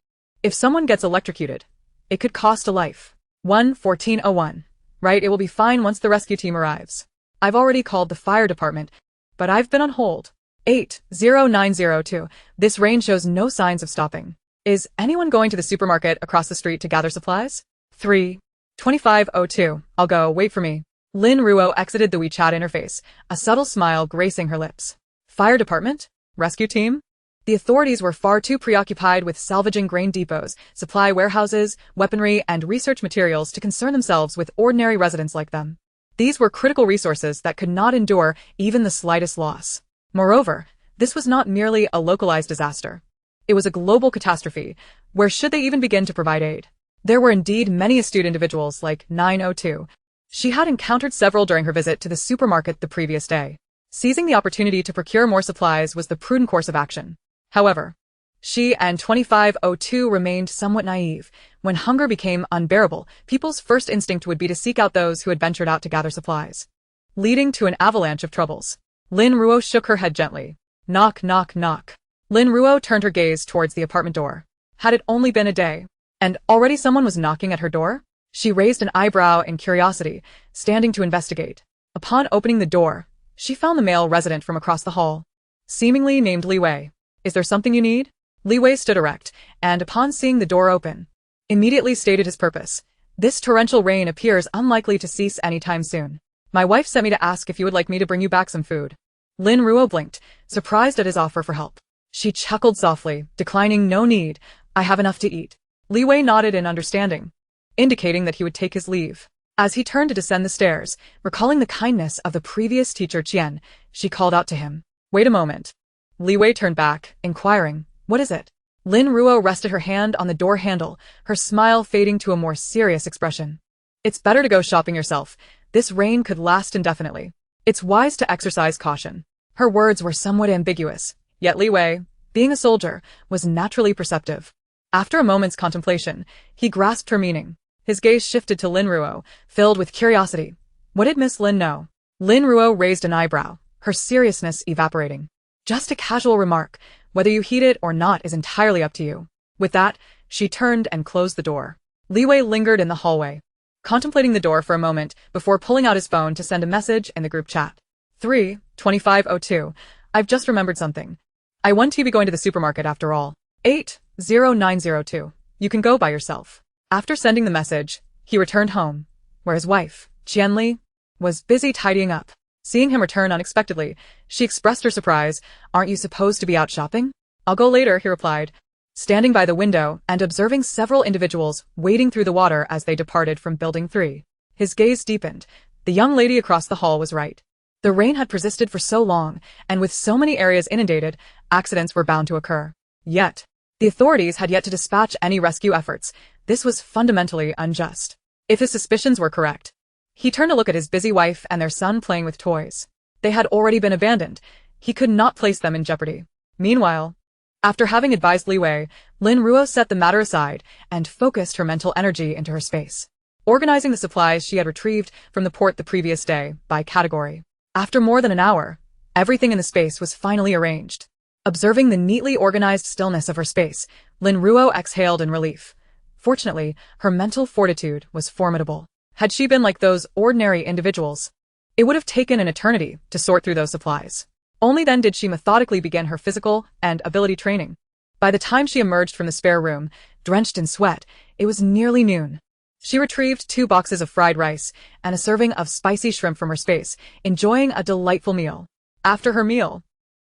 If someone gets electrocuted, it could cost a life. 1:14:01. Right, it will be fine once the rescue team arrives. I've already called the fire department, but I've been on hold. 8:09:02. This rain shows no signs of stopping. Is anyone going to the supermarket across the street to gather supplies? 3:25:02. I'll go, wait for me. Lin Ruo exited the WeChat interface, a subtle smile gracing her lips. Fire department? Rescue team? The authorities were far too preoccupied with salvaging grain depots, supply warehouses, weaponry, and research materials to concern themselves with ordinary residents like them. These were critical resources that could not endure even the slightest loss. Moreover, this was not merely a localized disaster. It was a global catastrophe, where should they even begin to provide aid? There were indeed many astute individuals like 902. She had encountered several during her visit to the supermarket the previous day. Seizing the opportunity to procure more supplies was the prudent course of action. However, she and 2502 remained somewhat naive. When hunger became unbearable, people's first instinct would be to seek out those who had ventured out to gather supplies, leading to an avalanche of troubles. Lin Ruo shook her head gently. Knock, knock, knock. Lin Ruo turned her gaze towards the apartment door. Had it only been a day, and already someone was knocking at her door? She raised an eyebrow in curiosity, standing to investigate. Upon opening the door, she found the male resident from across the hall, seemingly named Li Wei. Is there something you need? Li Wei stood erect, and upon seeing the door open, immediately stated his purpose. This torrential rain appears unlikely to cease anytime soon. My wife sent me to ask if you would like me to bring you back some food. Lin Ruo blinked, surprised at his offer for help. She chuckled softly, declining. No need, I have enough to eat. Li Wei nodded in understanding, indicating that he would take his leave. As he turned to descend the stairs, recalling the kindness of the previous teacher Qian, she called out to him. Wait a moment. Li Wei turned back, inquiring, what is it? Lin Ruo rested her hand on the door handle, her smile fading to a more serious expression. It's better to go shopping yourself. This rain could last indefinitely. It's wise to exercise caution. Her words were somewhat ambiguous, yet Li Wei, being a soldier, was naturally perceptive. After a moment's contemplation, he grasped her meaning. His gaze shifted to Lin Ruo, filled with curiosity. What did Miss Lin know? Lin Ruo raised an eyebrow, her seriousness evaporating. Just a casual remark. Whether you heed it or not is entirely up to you. With that, she turned and closed the door. Li Wei lingered in the hallway, contemplating the door for a moment before pulling out his phone to send a message in the group chat. 3:25:02. I've just remembered something. I want to be going to the supermarket after all. 8:09:02. You can go by yourself. After sending the message, he returned home, where his wife, Qianli, was busy tidying up. Seeing him return unexpectedly, she expressed her surprise. Aren't you supposed to be out shopping? I'll go later, he replied, standing by the window and observing several individuals wading through the water as they departed from Building 3. His gaze deepened. The young lady across the hall was right. The rain had persisted for so long, and with so many areas inundated, accidents were bound to occur. Yet, the authorities had yet to dispatch any rescue efforts. This was fundamentally unjust. If his suspicions were correct, he turned to look at his busy wife and their son playing with toys. They had already been abandoned. He could not place them in jeopardy. Meanwhile, after having advised Li Wei, Lin Ruo set the matter aside and focused her mental energy into her space, organizing the supplies she had retrieved from the port the previous day by category. After more than an hour, everything in the space was finally arranged. Observing the neatly organized stillness of her space, Lin Ruo exhaled in relief. Fortunately, her mental fortitude was formidable. Had she been like those ordinary individuals, it would have taken an eternity to sort through those supplies. Only then did she methodically begin her physical and ability training. By the time she emerged from the spare room, drenched in sweat, it was nearly noon. She retrieved 2 boxes of fried rice and a serving of spicy shrimp from her space, enjoying a delightful meal. After her meal,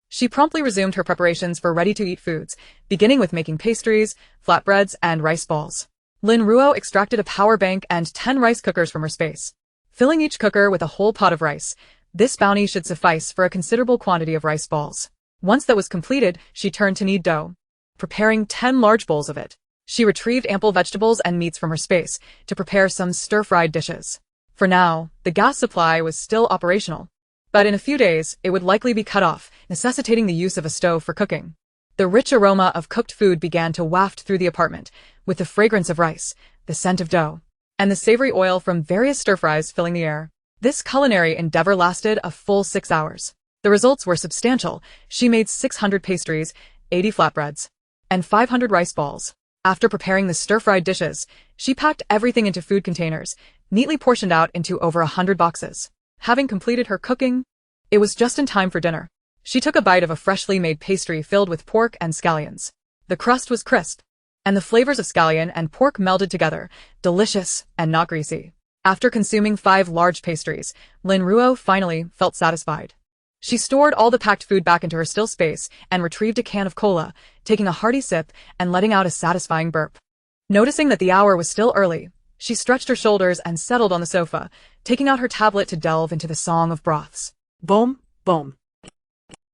she promptly resumed her preparations for ready-to-eat foods, beginning with making pastries, flatbreads, and rice balls. Lin Ruo extracted a power bank and 10 rice cookers from her space, filling each cooker with a whole pot of rice. This bounty should suffice for a considerable quantity of rice balls. Once that was completed, she turned to knead dough, preparing 10 large bowls of it. She retrieved ample vegetables and meats from her space to prepare some stir-fried dishes. For now, the gas supply was still operational, but in a few days, it would likely be cut off, necessitating the use of a stove for cooking. The rich aroma of cooked food began to waft through the apartment, with the fragrance of rice, the scent of dough, and the savory oil from various stir-fries filling the air. This culinary endeavor lasted a full 6 hours. The results were substantial. She made 600 pastries, 80 flatbreads, and 500 rice balls. After preparing the stir-fried dishes, she packed everything into food containers, neatly portioned out into over 100 boxes. Having completed her cooking, it was just in time for dinner. She took a bite of a freshly made pastry filled with pork and scallions. The crust was crisp, and the flavors of scallion and pork melded together, delicious and not greasy. After consuming 5 large pastries, Lin Ruo finally felt satisfied. She stored all the packed food back into her still space and retrieved a can of cola, taking a hearty sip and letting out a satisfying burp. Noticing that the hour was still early, she stretched her shoulders and settled on the sofa, taking out her tablet to delve into the Song of Broths. Boom, boom.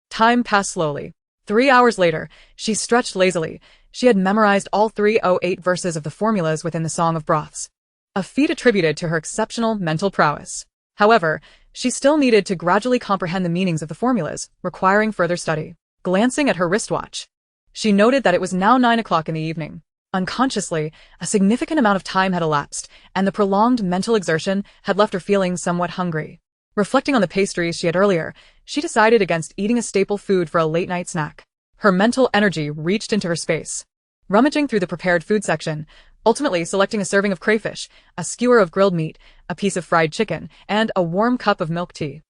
Time passed slowly. 3 hours later, she stretched lazily. She had memorized all 308 verses of the formulas within the Song of Broths, a feat attributed to her exceptional mental prowess. However, she still needed to gradually comprehend the meanings of the formulas, requiring further study. Glancing at her wristwatch, she noted that it was now 9 o'clock in the evening. Unconsciously, a significant amount of time had elapsed, and the prolonged mental exertion had left her feeling somewhat hungry. Reflecting on the pastries she had earlier, she decided against eating a staple food for a late-night snack. Her mental energy reached into her space, rummaging through the prepared food section, ultimately selecting a serving of crayfish, a skewer of grilled meat, a piece of fried chicken, and a warm cup of milk tea.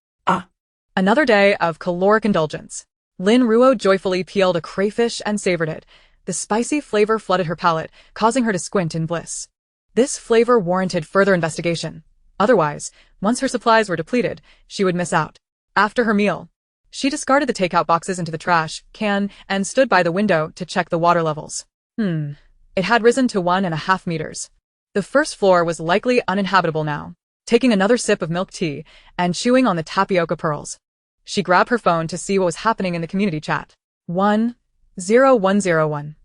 Another day of caloric indulgence. Lin Ruo joyfully peeled a crayfish and savored it, The spicy flavor flooded her palate, causing her to squint in bliss. This flavor warranted further investigation. Otherwise, once her supplies were depleted, she would miss out. After her meal, she discarded the takeout boxes into the trash can and stood by the window to check the water levels. It had risen to 1.5 meters. The first floor was likely uninhabitable now. Taking another sip of milk tea and chewing on the tapioca pearls, she grabbed her phone to see what was happening in the community chat. 10101.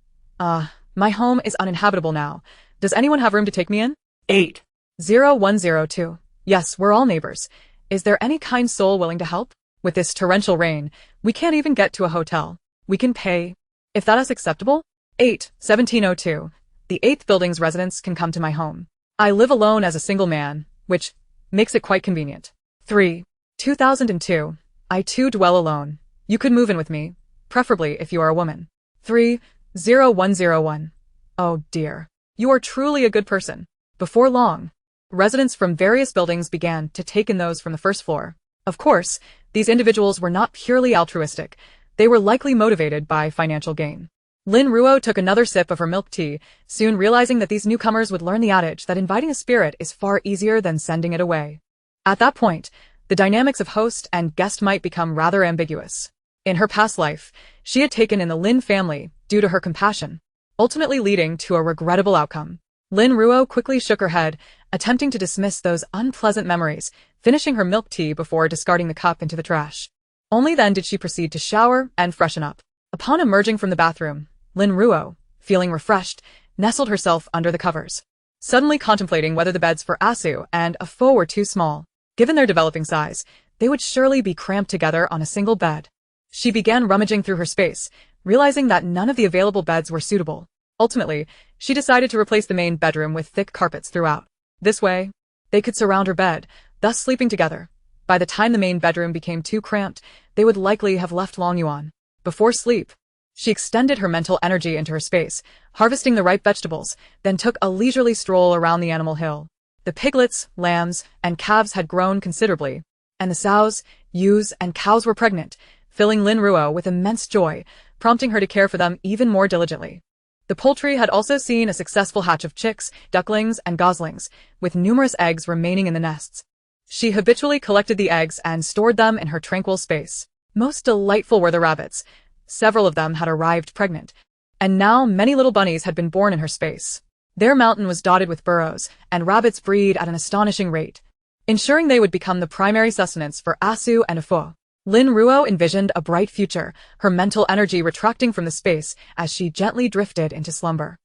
My home is uninhabitable now. Does anyone have room to take me in? 80102. Yes, we're all neighbors. Is there any kind soul willing to help? With this torrential rain, we can't even get to a hotel. We can pay. If that is acceptable? 1702. The 8th building's residents can come to my home. I live alone as a single man, which makes it quite convenient. 2002. I too dwell alone. You could move in with me, preferably if you are a woman. 30101. Oh dear. You are truly a good person. Before long, residents from various buildings began to take in those from the first floor. Of course, these individuals were not purely altruistic. They were likely motivated by financial gain. Lin Ruo took another sip of her milk tea, soon realizing that these newcomers would learn the adage that inviting a spirit is far easier than sending it away. At that point, the dynamics of host and guest might become rather ambiguous. In her past life, she had taken in the Lin family due to her compassion, ultimately leading to a regrettable outcome. Lin Ruo quickly shook her head, attempting to dismiss those unpleasant memories, finishing her milk tea before discarding the cup into the trash. Only then did she proceed to shower and freshen up. Upon emerging from the bathroom, Lin Ruo, feeling refreshed, nestled herself under the covers, suddenly contemplating whether the beds for Asu and Afo were too small. Given their developing size, they would surely be cramped together on a single bed. She began rummaging through her space, realizing that none of the available beds were suitable. Ultimately, she decided to replace the main bedroom with thick carpets throughout. This way, they could surround her bed, thus sleeping together. By the time the main bedroom became too cramped, they would likely have left Long Yuan. Before sleep, she extended her mental energy into her space, harvesting the ripe vegetables, then took a leisurely stroll around the animal hill. The piglets, lambs, and calves had grown considerably, and the sows, ewes, and cows were pregnant, filling Lin Ruo with immense joy, prompting her to care for them even more diligently. The poultry had also seen a successful hatch of chicks, ducklings, and goslings, with numerous eggs remaining in the nests. She habitually collected the eggs and stored them in her tranquil space. Most delightful were the rabbits. Several of them had arrived pregnant, and now many little bunnies had been born in her space. Their mountain was dotted with burrows, and rabbits breed at an astonishing rate, ensuring they would become the primary sustenance for Asu and Afo. Lin Ruo envisioned a bright future, her mental energy retracting from the space as she gently drifted into slumber.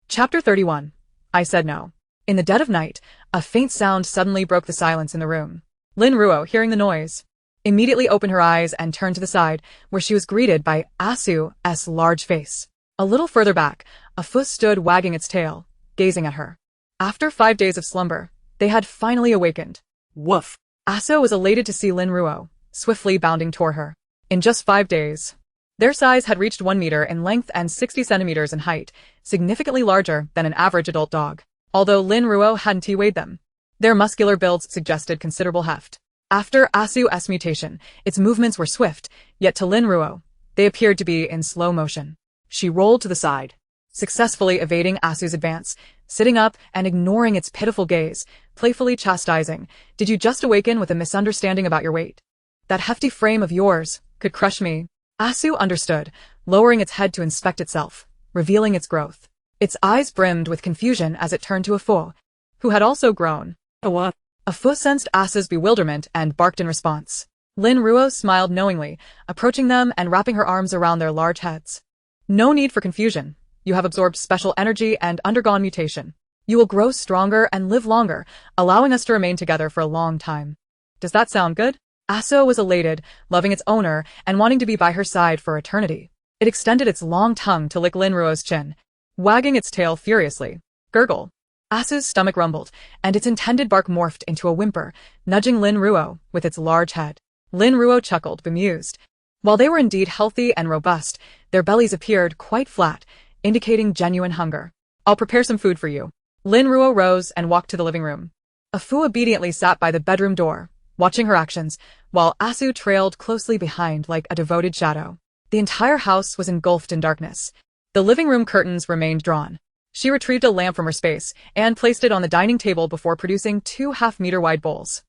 Chapter 31. I said no. In the dead of night, a faint sound suddenly broke the silence in the room. Lin Ruo, hearing the noise, immediately opened her eyes and turned to the side, where she was greeted by Asu's large face. A little further back, Afo stood wagging its tail, gazing at her. After 5 days of slumber, they had finally awakened. Woof. Asu was elated to see Lin Ruo, swiftly bounding toward her. In just 5 days, their size had reached 1 meter in length and 60 centimeters in height, significantly larger than an average adult dog. Although Lin Ruo hadn't weighed them, their muscular builds suggested considerable heft. After Asu's mutation, its movements were swift, yet to Lin Ruo, they appeared to be in slow motion. She rolled to the side, successfully evading Asu's advance, sitting up and ignoring its pitiful gaze, playfully chastising. Did you just awaken with a misunderstanding about your weight? That hefty frame of yours could crush me. Asu understood, lowering its head to inspect itself, revealing its growth. Its eyes brimmed with confusion as it turned to Afo, who had also grown. What? Afo sensed Asu's bewilderment and barked in response. Lin Ruo smiled knowingly, approaching them and wrapping her arms around their large heads. No need for confusion. You have absorbed special energy and undergone mutation. You will grow stronger and live longer, allowing us to remain together for a long time. Does that sound good? Asu was elated, loving its owner and wanting to be by her side for eternity. It extended its long tongue to lick Lin Ruo's chin, wagging its tail furiously. Gurgle. Asu's stomach rumbled, and its intended bark morphed into a whimper, nudging Lin Ruo with its large head. Lin Ruo chuckled, bemused. While they were indeed healthy and robust, their bellies appeared quite flat, indicating genuine hunger. I'll prepare some food for you. Lin Ruo rose and walked to the living room. Afu obediently sat by the bedroom door, watching her actions, while Asu trailed closely behind like a devoted shadow. The entire house was engulfed in darkness. The living room curtains remained drawn. She retrieved a lamp from her space and placed it on the dining table before producing 2 half-meter-wide bowls.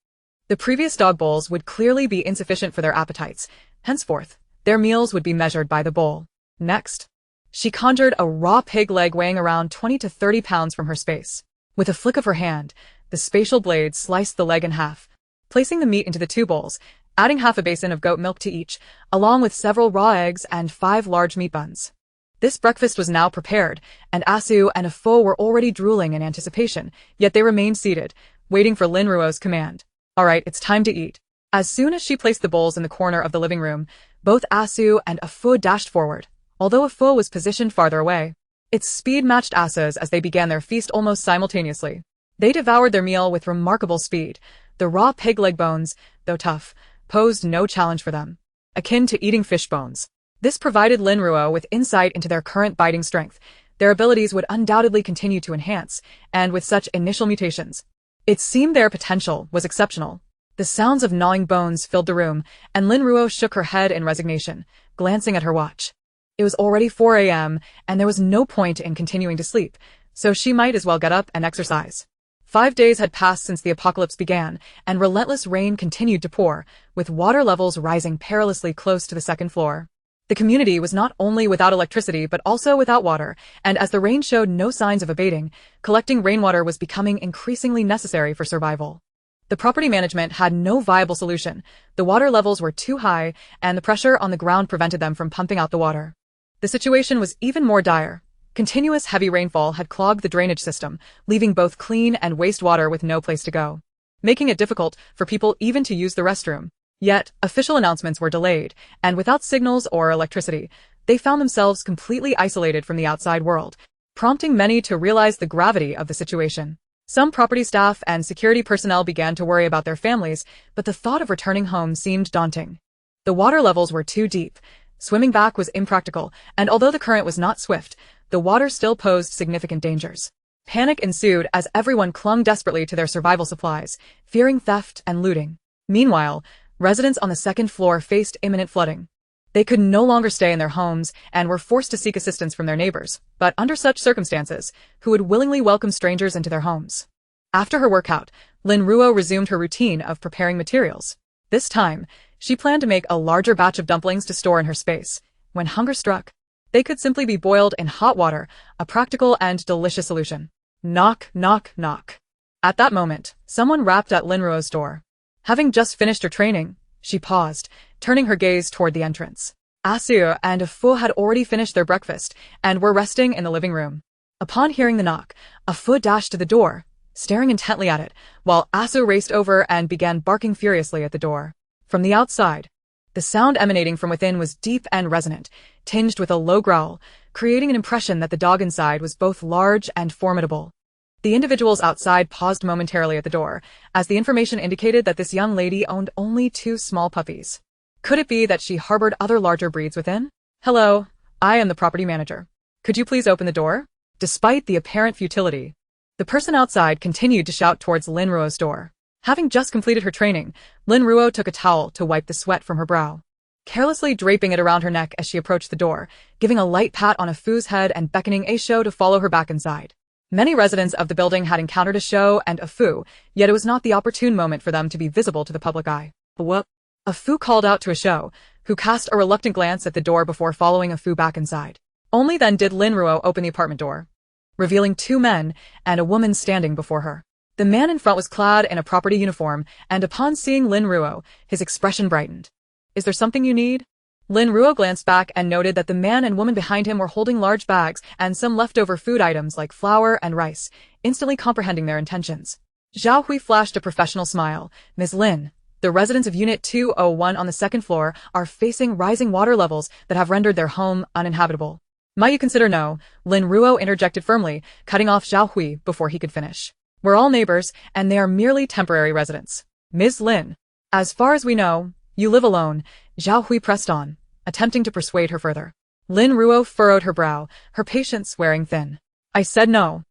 The previous dog bowls would clearly be insufficient for their appetites. Henceforth, their meals would be measured by the bowl. Next, she conjured a raw pig leg weighing around 20 to 30 pounds from her space. With a flick of her hand, the spatial blade sliced the leg in half, placing the meat into the 2 bowls, adding half a basin of goat milk to each, along with several raw eggs and 5 large meat buns. This breakfast was now prepared, and Asu and Afo were already drooling in anticipation, yet they remained seated, waiting for Lin Ruo's command. All right, it's time to eat. As soon as she placed the bowls in the corner of the living room, both Asu and Afo dashed forward, although Afo was positioned farther away. Its speed matched Asu's as they began their feast almost simultaneously. They devoured their meal with remarkable speed. The raw pig leg bones, though tough, posed no challenge for them, akin to eating fish bones. This provided Lin Ruo with insight into their current biting strength. Their abilities would undoubtedly continue to enhance, and with such initial mutations, it seemed their potential was exceptional. The sounds of gnawing bones filled the room, and Lin Ruo shook her head in resignation, glancing at her watch. It was already 4 a.m., and there was no point in continuing to sleep, so she might as well get up and exercise. 5 days had passed since the apocalypse began, and relentless rain continued to pour, with water levels rising perilously close to the 2nd floor. The community was not only without electricity but also without water, and as the rain showed no signs of abating, collecting rainwater was becoming increasingly necessary for survival. The property management had no viable solution. The water levels were too high, and the pressure on the ground prevented them from pumping out the water. The situation was even more dire. Continuous heavy rainfall had clogged the drainage system, leaving both clean and wastewater with no place to go, making it difficult for people even to use the restroom. Yet, official announcements were delayed, and without signals or electricity, they found themselves completely isolated from the outside world, prompting many to realize the gravity of the situation. Some property staff and security personnel began to worry about their families, but the thought of returning home seemed daunting. The water levels were too deep. Swimming back was impractical, and although the current was not swift, the water still posed significant dangers. Panic ensued as everyone clung desperately to their survival supplies, fearing theft and looting. Meanwhile, residents on the 2nd floor faced imminent flooding. They could no longer stay in their homes and were forced to seek assistance from their neighbors, but under such circumstances, who would willingly welcome strangers into their homes. After her workout, Lin Ruo resumed her routine of preparing materials. This time, she planned to make a larger batch of dumplings to store in her space. When hunger struck, they could simply be boiled in hot water, a practical and delicious solution. Knock, knock, knock. At that moment, someone rapped at Lin Ruo's door. Having just finished her training, she paused, turning her gaze toward the entrance. Asu and Afo had already finished their breakfast and were resting in the living room. Upon hearing the knock, Afo dashed to the door, staring intently at it, while Asu raced over and began barking furiously at the door. From the outside, the sound emanating from within was deep and resonant, tinged with a low growl, creating an impression that the dog inside was both large and formidable. The individuals outside paused momentarily at the door, as the information indicated that this young lady owned only 2 small puppies. Could it be that she harbored other larger breeds within? Hello, I am the property manager. Could you please open the door? Despite the apparent futility, the person outside continued to shout towards Lin Ruo's door. Having just completed her training, Lin Ruo took a towel to wipe the sweat from her brow, carelessly draping it around her neck as she approached the door, giving a light pat on Afu's head and beckoning Aisho to follow her back inside. Many residents of the building had encountered Aisho and Afu, yet it was not the opportune moment for them to be visible to the public eye. What? Afu called out to Aisho, who cast a reluctant glance at the door before following Afu back inside. Only then did Lin Ruo open the apartment door, revealing 2 men and a woman standing before her. The man in front was clad in a property uniform, and upon seeing Lin Ruo, his expression brightened. Is there something you need? Lin Ruo glanced back and noted that the man and woman behind him were holding large bags and some leftover food items like flour and rice, instantly comprehending their intentions. Zhao Hui flashed a professional smile. Ms. Lin, the residents of Unit 201 on the 2nd floor are facing rising water levels that have rendered their home uninhabitable. Might you consider no? Lin Ruo interjected firmly, cutting off Zhao Hui before he could finish. We're all neighbors, and they are merely temporary residents. Ms. Lin, as far as we know, you live alone. Zhao Hui pressed on, attempting to persuade her further. Lin Ruo furrowed her brow, her patience wearing thin. I said no.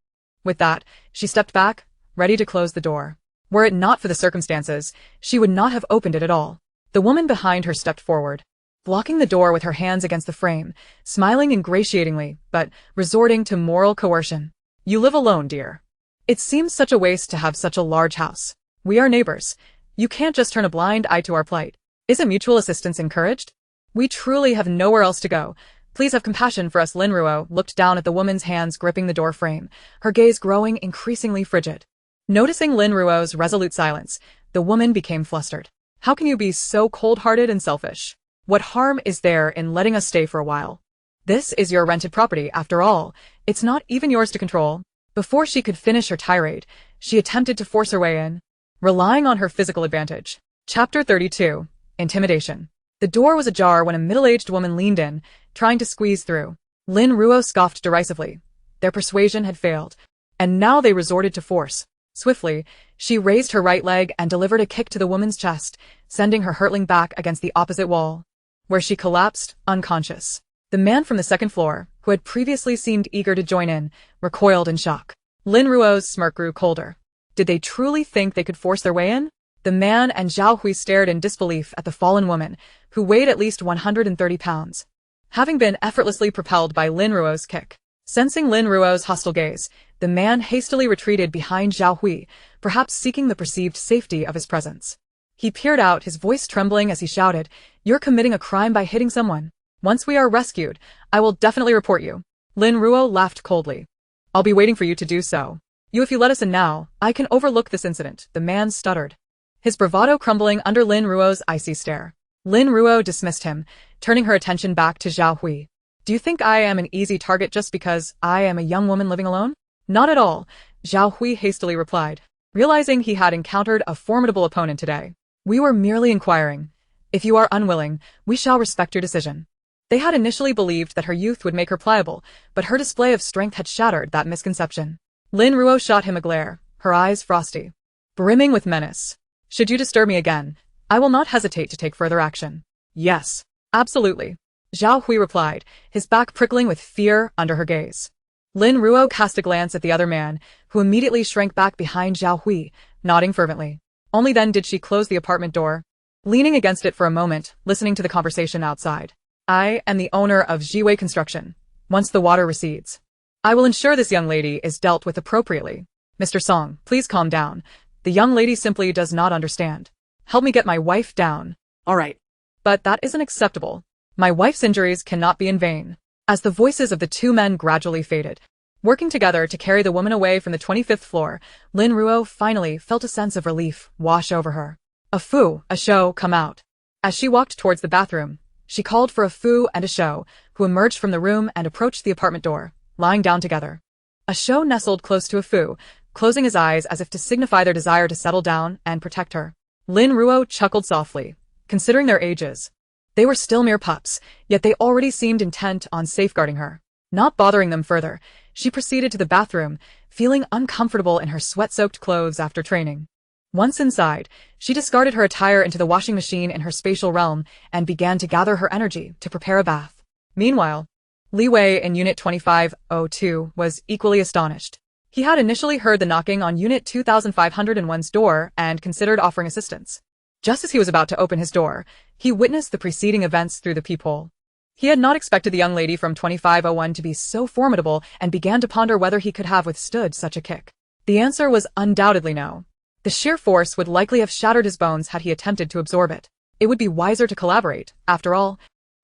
With that, she stepped back, ready to close the door. Were it not for the circumstances, she would not have opened it at all. The woman behind her stepped forward. blocking the door with her hands against the frame, smiling ingratiatingly, but resorting to moral coercion. You live alone, dear. It seems such a waste to have such a large house. We are neighbors. You can't just turn a blind eye to our plight. Isn't mutual assistance encouraged? We truly have nowhere else to go. Please have compassion for us. Lin Ruo looked down at the woman's hands gripping the door frame, her gaze growing increasingly frigid. Noticing Lin Ruo's resolute silence, the woman became flustered. How can you be so cold-hearted and selfish? What harm is there in letting us stay for a while? This is your rented property, after all. It's not even yours to control. Before she could finish her tirade, she attempted to force her way in, relying on her physical advantage. Chapter 32. Intimidation. The door was ajar when a middle-aged woman leaned in, trying to squeeze through. Lin Ruo scoffed derisively. Their persuasion had failed, and now they resorted to force. Swiftly, she raised her right leg and delivered a kick to the woman's chest, sending her hurtling back against the opposite wall, where she collapsed, unconscious. The man from the second floor, who had previously seemed eager to join in, recoiled in shock. Lin Ruo's smirk grew colder. Did they truly think they could force their way in? The man and Zhao Hui stared in disbelief at the fallen woman, who weighed at least 130 pounds. Having been effortlessly propelled by Lin Ruo's kick. Sensing Lin Ruo's hostile gaze, the man hastily retreated behind Zhao Hui, perhaps seeking the perceived safety of his presence. He peered out, his voice trembling as he shouted, "You're committing a crime by hitting someone. Once we are rescued, I will definitely report you." Lin Ruo laughed coldly. "I'll be waiting for you to do so. If you let us in now, I can overlook this incident," the man stuttered, his bravado crumbling under Lin Ruo's icy stare. Lin Ruo dismissed him, turning her attention back to Zhao Hui. "Do you think I am an easy target just because I am a young woman living alone?" "Not at all," Zhao Hui hastily replied, realizing he had encountered a formidable opponent today. "We were merely inquiring. If you are unwilling, we shall respect your decision." They had initially believed that her youth would make her pliable, but her display of strength had shattered that misconception. Lin Ruo shot him a glare, her eyes frosty, brimming with menace. "Should you disturb me again, I will not hesitate to take further action." "Yes, absolutely," Zhao Hui replied, his back prickling with fear under her gaze. Lin Ruo cast a glance at the other man, who immediately shrank back behind Zhao Hui, nodding fervently. Only then did she close the apartment door, leaning against it for a moment, listening to the conversation outside. "I am the owner of Jiwei Construction. Once the water recedes, I will ensure this young lady is dealt with appropriately. Mr. Song, please calm down. The young lady simply does not understand. Help me get my wife down." All right. "But that isn't acceptable. My wife's injuries cannot be in vain." As the voices of the two men gradually faded, working together to carry the woman away from the 25th floor, Lin Ruo finally felt a sense of relief wash over her. "A Fu, a Shou, come out." As she walked towards the bathroom, she called for a Fu and a Shou, who emerged from the room and approached the apartment door, lying down together. A Shou nestled close to a Fu, closing his eyes as if to signify their desire to settle down and protect her. Lin Ruo chuckled softly, considering their ages. They were still mere pups, yet they already seemed intent on safeguarding her. Not bothering them further, she proceeded to the bathroom, feeling uncomfortable in her sweat-soaked clothes after training. Once inside, she discarded her attire into the washing machine in her spatial realm and began to gather her energy to prepare a bath. Meanwhile, Li Wei in Unit 2502 was equally astonished. He had initially heard the knocking on Unit 2501's door and considered offering assistance. Just as he was about to open his door, he witnessed the preceding events through the peephole. He had not expected the young lady from 2501 to be so formidable and began to ponder whether he could have withstood such a kick. The answer was undoubtedly no. The sheer force would likely have shattered his bones had he attempted to absorb it. It would be wiser to collaborate. After all,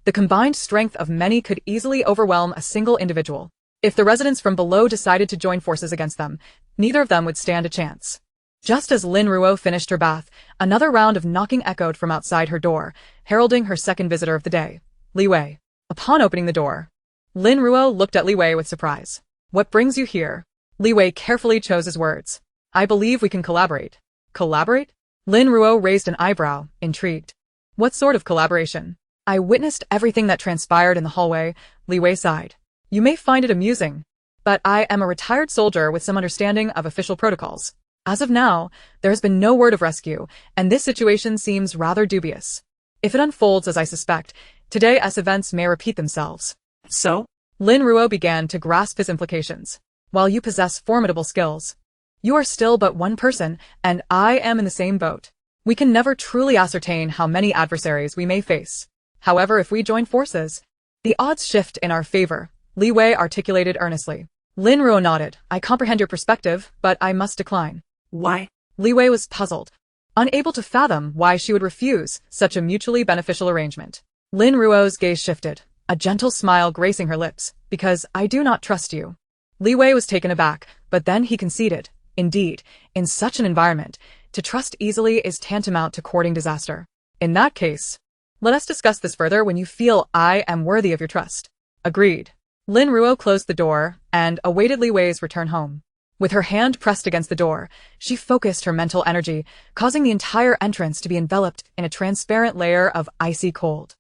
the combined strength of many could easily overwhelm a single individual. If the residents from below decided to join forces against them, neither of them would stand a chance. Just as Lin Ruo finished her bath, another round of knocking echoed from outside her door, heralding her second visitor of the day, Li Wei. Upon opening the door, Lin Ruo looked at Li Wei with surprise. "What brings you here?" Li Wei carefully chose his words. "I believe we can collaborate." "Collaborate?" Lin Ruo raised an eyebrow, intrigued. "What sort of collaboration?" "I witnessed everything that transpired in the hallway," Li Wei sighed. "You may find it amusing, but I am a retired soldier with some understanding of official protocols. As of now, there has been no word of rescue, and this situation seems rather dubious. If it unfolds as I suspect, today's events may repeat themselves." "So?" Lin Ruo began to grasp his implications. "While you possess formidable skills, you are still but one person, and I am in the same boat. We can never truly ascertain how many adversaries we may face. However, if we join forces, the odds shift in our favor, Li Wei articulated earnestly. Lin Ruo nodded. I comprehend your perspective, but I must decline. Why? Li Wei was puzzled, unable to fathom why she would refuse such a mutually beneficial arrangement. Lin Ruo's gaze shifted, a gentle smile gracing her lips. Because I do not trust you. Li Wei was taken aback, but then he conceded. Indeed, in such an environment, to trust easily is tantamount to courting disaster. In that case, let us discuss this further when you feel I am worthy of your trust. Agreed. Lin Ruo closed the door and awaited Li Wei's return home. With her hand pressed against the door, she focused her mental energy, causing the entire entrance to be enveloped in a transparent layer of icy cold.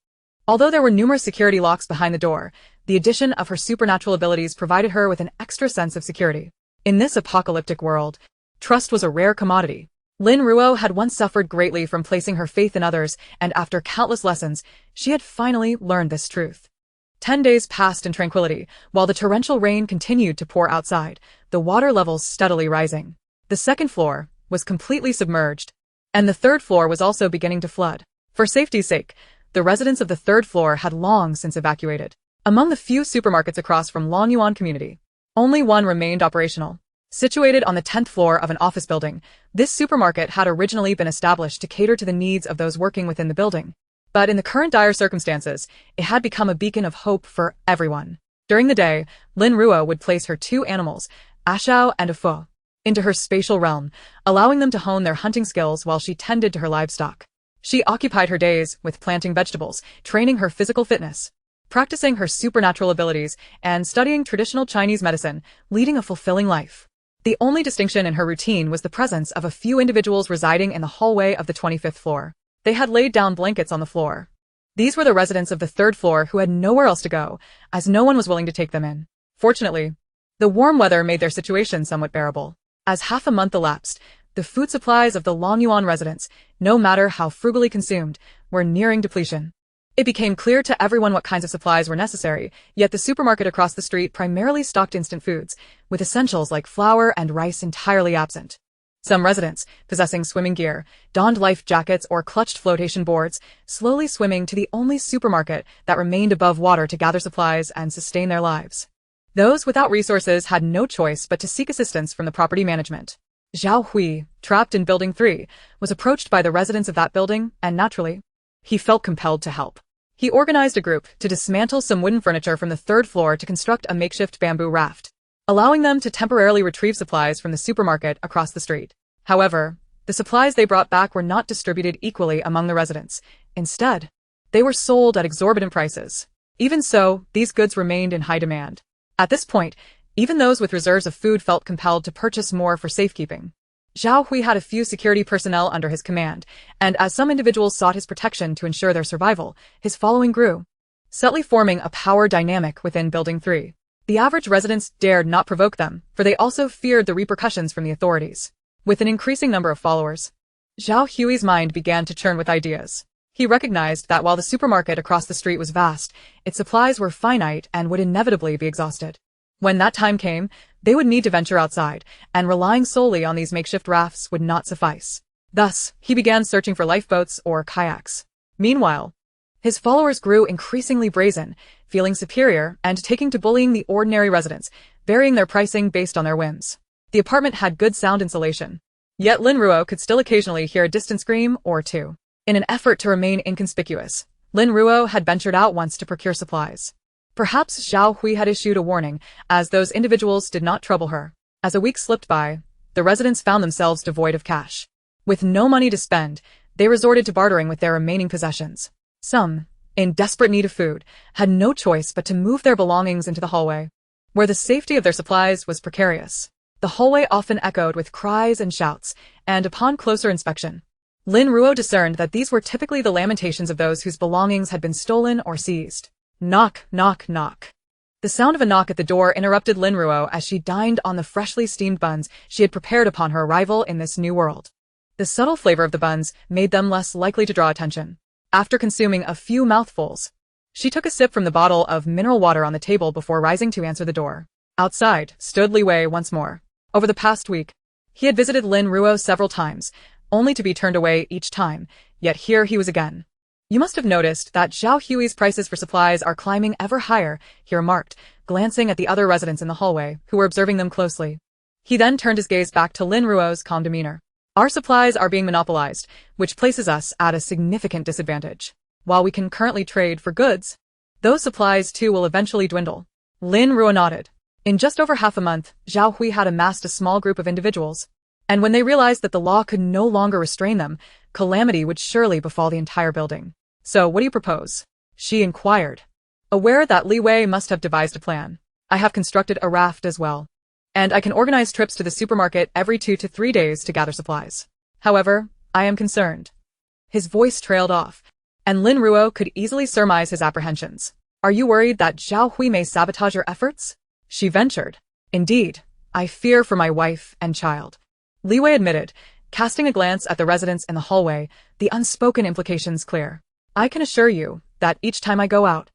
Although there were numerous security locks behind the door, the addition of her supernatural abilities provided her with an extra sense of security. In this apocalyptic world, trust was a rare commodity. Lin Ruo had once suffered greatly from placing her faith in others, and after countless lessons, she had finally learned this truth. 10 days passed in tranquility, while the torrential rain continued to pour outside, the water levels steadily rising. The second floor was completely submerged, and the third floor was also beginning to flood. For safety's sake, the residents of the third floor had long since evacuated. Among the few supermarkets across from Longyuan community, only one remained operational. Situated on the 10th floor of an office building, this supermarket had originally been established to cater to the needs of those working within the building. But in the current dire circumstances, it had become a beacon of hope for everyone. During the day, Lin Ruo would place her two animals, a Xiao and a Fo, into her spatial realm, allowing them to hone their hunting skills while she tended to her livestock. She occupied her days with planting vegetables, training her physical fitness, practicing her supernatural abilities, and studying traditional Chinese medicine, leading a fulfilling life. The only distinction in her routine was the presence of a few individuals residing in the hallway of the 25th floor. They had laid down blankets on the floor. These were the residents of the third floor who had nowhere else to go, as no one was willing to take them in. Fortunately, the warm weather made their situation somewhat bearable. As half a month elapsed, the food supplies of the Longyuan residents, no matter how frugally consumed, were nearing depletion. It became clear to everyone what kinds of supplies were necessary, yet the supermarket across the street primarily stocked instant foods, with essentials like flour and rice entirely absent. Some residents, possessing swimming gear, donned life jackets or clutched flotation boards, slowly swimming to the only supermarket that remained above water to gather supplies and sustain their lives. Those without resources had no choice but to seek assistance from the property management. Zhao Hui, trapped in Building 3, was approached by the residents of that building, and naturally, he felt compelled to help. He organized a group to dismantle some wooden furniture from the third floor to construct a makeshift bamboo raft, allowing them to temporarily retrieve supplies from the supermarket across the street. However, the supplies they brought back were not distributed equally among the residents. Instead, they were sold at exorbitant prices. Even so, these goods remained in high demand. At this point, even those with reserves of food felt compelled to purchase more for safekeeping. Zhao Hui had a few security personnel under his command, and as some individuals sought his protection to ensure their survival, his following grew, subtly forming a power dynamic within Building 3. The average residents dared not provoke them, for they also feared the repercussions from the authorities. With an increasing number of followers, Zhao Hui's mind began to churn with ideas. He recognized that while the supermarket across the street was vast, its supplies were finite and would inevitably be exhausted. When that time came, they would need to venture outside, and relying solely on these makeshift rafts would not suffice. Thus, he began searching for lifeboats or kayaks. Meanwhile, his followers grew increasingly brazen, feeling superior and taking to bullying the ordinary residents, varying their pricing based on their whims. The apartment had good sound insulation, yet Lin Ruo could still occasionally hear a distant scream or two. In an effort to remain inconspicuous, Lin Ruo had ventured out once to procure supplies. Perhaps Zhao Hui had issued a warning, as those individuals did not trouble her. As a week slipped by, the residents found themselves devoid of cash. With no money to spend, they resorted to bartering with their remaining possessions. Some, in desperate need of food, had no choice but to move their belongings into the hallway, where the safety of their supplies was precarious. The hallway often echoed with cries and shouts, and upon closer inspection, Lin Ruo discerned that these were typically the lamentations of those whose belongings had been stolen or seized. Knock, knock, knock. The sound of a knock at the door interrupted Lin Ruo as she dined on the freshly steamed buns she had prepared upon her arrival in this new world. The subtle flavor of the buns made them less likely to draw attention. After consuming a few mouthfuls, she took a sip from the bottle of mineral water on the table before rising to answer the door. Outside stood Li Wei once more. Over the past week, he had visited Lin Ruo several times, only to be turned away each time, yet here he was again. You must have noticed that Zhao Hui's prices for supplies are climbing ever higher, he remarked, glancing at the other residents in the hallway, who were observing them closely. He then turned his gaze back to Lin Ruo's calm demeanor. Our supplies are being monopolized, which places us at a significant disadvantage. While we can currently trade for goods, those supplies too will eventually dwindle. Lin Ruo nodded. In just over half a month, Zhao Hui had amassed a small group of individuals. And when they realized that the law could no longer restrain them, calamity would surely befall the entire building. So what do you propose? She inquired. Aware that Li Wei must have devised a plan, I have constructed a raft as well. And I can organize trips to the supermarket every 2 to 3 days to gather supplies. However, I am concerned. His voice trailed off, and Lin Ruo could easily surmise his apprehensions. Are you worried that Zhao Hui may sabotage your efforts? She ventured. Indeed, I fear for my wife and child. Li Wei admitted, casting a glance at the residents in the hallway, the unspoken implications clear. I can assure you that each time I go out,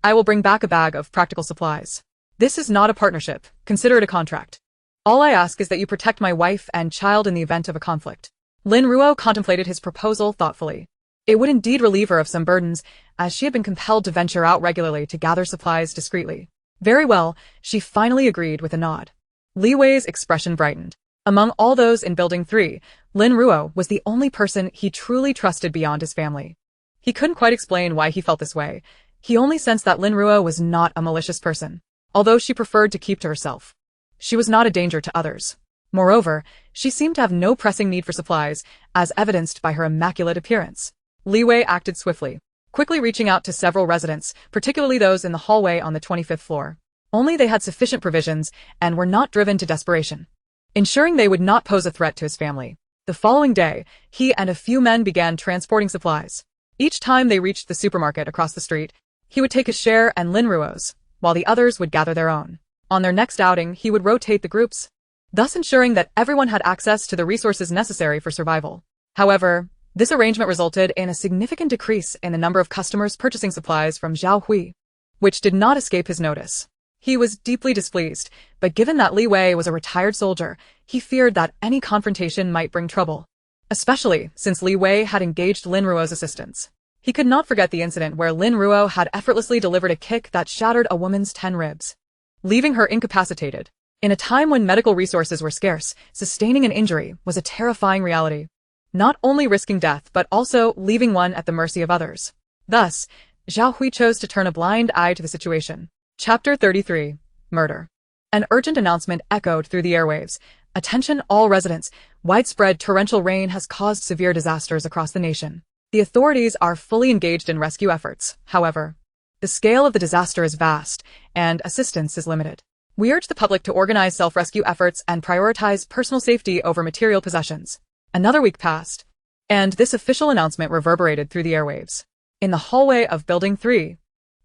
I will bring back a bag of practical supplies. This is not a partnership, consider it a contract. All I ask is that you protect my wife and child in the event of a conflict. Lin Ruo contemplated his proposal thoughtfully. It would indeed relieve her of some burdens, as she had been compelled to venture out regularly to gather supplies discreetly. Very well, she finally agreed with a nod. Li Wei's expression brightened. Among all those in Building 3, Lin Ruo was the only person he truly trusted beyond his family. He couldn't quite explain why he felt this way. He only sensed that Lin Ruo was not a malicious person, although she preferred to keep to herself. She was not a danger to others. Moreover, she seemed to have no pressing need for supplies, as evidenced by her immaculate appearance. Li Wei acted swiftly, quickly reaching out to several residents, particularly those in the hallway on the 25th floor. Only they had sufficient provisions and were not driven to desperation, ensuring they would not pose a threat to his family. The following day, he and a few men began transporting supplies. Each time they reached the supermarket across the street, he would take his share and Lin Ruo's, while the others would gather their own. On their next outing, he would rotate the groups, thus ensuring that everyone had access to the resources necessary for survival. However, this arrangement resulted in a significant decrease in the number of customers purchasing supplies from Zhao Hui, which did not escape his notice. He was deeply displeased, but given that Li Wei was a retired soldier, he feared that any confrontation might bring trouble, especially since Li Wei had engaged Lin Ruo's assistance. He could not forget the incident where Lin Ruo had effortlessly delivered a kick that shattered a woman's 10 ribs, leaving her incapacitated. In a time when medical resources were scarce, sustaining an injury was a terrifying reality, not only risking death but also leaving one at the mercy of others. Thus, Zhao Hui chose to turn a blind eye to the situation. Chapter 33. Murder. An urgent announcement echoed through the airwaves. Attention all residents, widespread torrential rain has caused severe disasters across the nation. The authorities are fully engaged in rescue efforts, however. The scale of the disaster is vast, and assistance is limited. We urge the public to organize self-rescue efforts and prioritize personal safety over material possessions. Another week passed, and this official announcement reverberated through the airwaves. In the hallway of Building 3,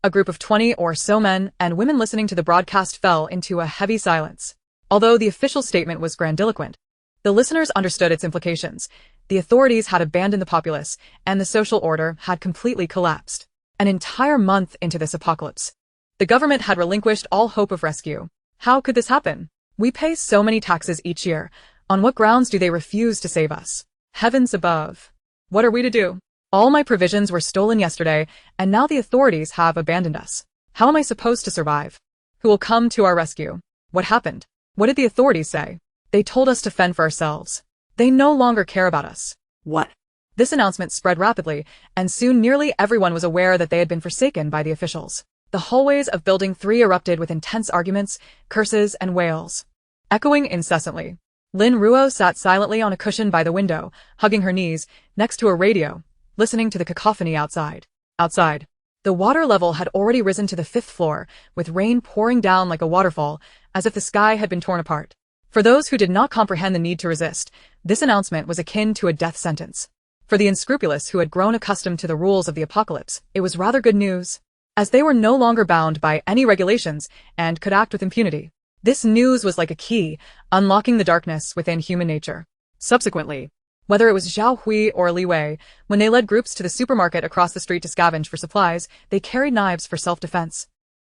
a group of 20 or so men and women listening to the broadcast fell into a heavy silence. Although the official statement was grandiloquent, the listeners understood its implications. The authorities had abandoned the populace, and the social order had completely collapsed. An entire month into this apocalypse, the government had relinquished all hope of rescue. How could this happen? We pay so many taxes each year. On what grounds do they refuse to save us? Heavens above. What are we to do? All my provisions were stolen yesterday, and now the authorities have abandoned us. How am I supposed to survive? Who will come to our rescue? What happened? What did the authorities say? They told us to fend for ourselves. They no longer care about us. What? This announcement spread rapidly, and soon nearly everyone was aware that they had been forsaken by the officials. The hallways of Building 3 erupted with intense arguments, curses, and wails, echoing incessantly. Lin Ruo sat silently on a cushion by the window, hugging her knees, next to a radio, listening to the cacophony outside. Outside, the water level had already risen to the 5th floor, with rain pouring down like a waterfall, as if the sky had been torn apart. For those who did not comprehend the need to resist, this announcement was akin to a death sentence. For the unscrupulous who had grown accustomed to the rules of the apocalypse, it was rather good news, as they were no longer bound by any regulations and could act with impunity. This news was like a key, unlocking the darkness within human nature. Subsequently, whether it was Zhao Hui or Li Wei, when they led groups to the supermarket across the street to scavenge for supplies, they carried knives for self-defense.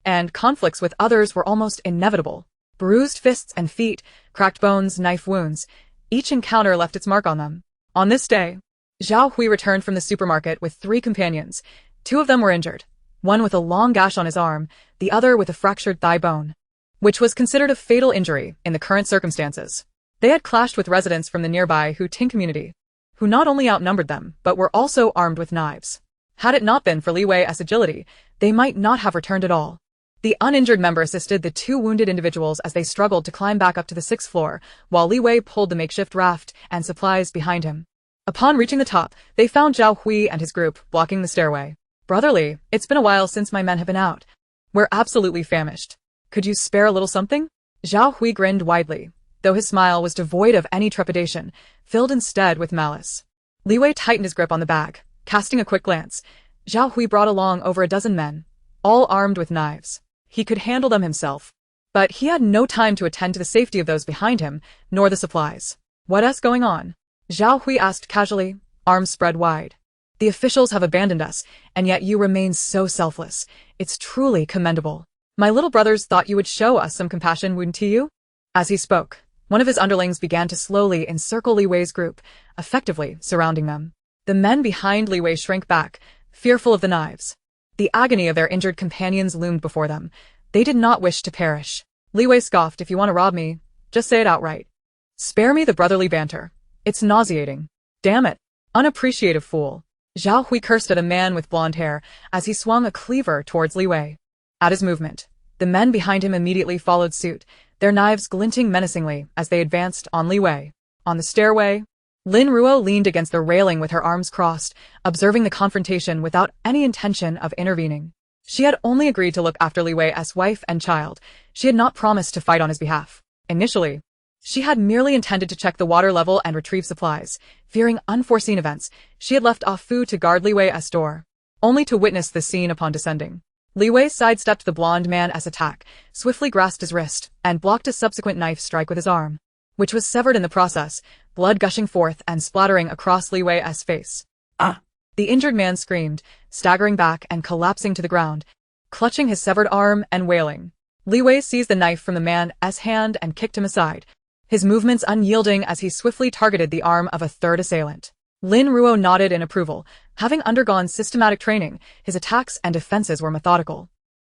And conflicts with others were almost inevitable. Bruised fists and feet, cracked bones, knife wounds. Each encounter left its mark on them. On this day, Zhao Hui returned from the supermarket with 3 companions. 2 of them were injured, one with a long gash on his arm, the other with a fractured thigh bone, which was considered a fatal injury in the current circumstances. They had clashed with residents from the nearby Huting community, who not only outnumbered them, but were also armed with knives. Had it not been for Li Wei's agility, they might not have returned at all. The uninjured member assisted the 2 wounded individuals as they struggled to climb back up to the 6th floor, while Li Wei pulled the makeshift raft and supplies behind him. Upon reaching the top, they found Zhao Hui and his group blocking the stairway. "Brotherly, it's been a while since my men have been out. We're absolutely famished. Could you spare a little something?" Zhao Hui grinned widely, though his smile was devoid of any trepidation, filled instead with malice. Li Wei tightened his grip on the bag, casting a quick glance. Zhao Hui brought along over a dozen men, all armed with knives. He could handle them himself, but he had no time to attend to the safety of those behind him, nor the supplies. "What's going on?" Zhao Hui asked casually, arms spread wide. "The officials have abandoned us, and yet you remain so selfless. It's truly commendable. My little brothers thought you would show us some compassion, wouldn't you?" As he spoke, one of his underlings began to slowly encircle Li Wei's group, effectively surrounding them. The men behind Li Wei shrank back, fearful of the knives. The agony of their injured companions loomed before them. They did not wish to perish. Li Wei scoffed, "If you want to rob me, just say it outright. Spare me the brotherly banter. It's nauseating. Damn it, unappreciative fool." Zhao Hui cursed at a man with blonde hair as he swung a cleaver towards Li Wei. At his movement, the men behind him immediately followed suit, their knives glinting menacingly as they advanced on Li Wei. On the stairway, Lin Ruo leaned against the railing with her arms crossed, observing the confrontation without any intention of intervening. She had only agreed to look after Li Wei's wife and child. She had not promised to fight on his behalf. Initially, she had merely intended to check the water level and retrieve supplies. Fearing unforeseen events, she had left off Fu to guard Li Wei's door, only to witness the scene upon descending. Li Wei sidestepped the blonde man's attack, swiftly grasped his wrist, and blocked a subsequent knife strike with his arm, which was severed in the process, blood gushing forth and splattering across Li Wei's face. "Ah!" The injured man screamed, staggering back and collapsing to the ground, clutching his severed arm and wailing. Li Wei seized the knife from the man's hand and kicked him aside, his movements unyielding as he swiftly targeted the arm of a third assailant. Lin Ruo nodded in approval. Having undergone systematic training, his attacks and defenses were methodical,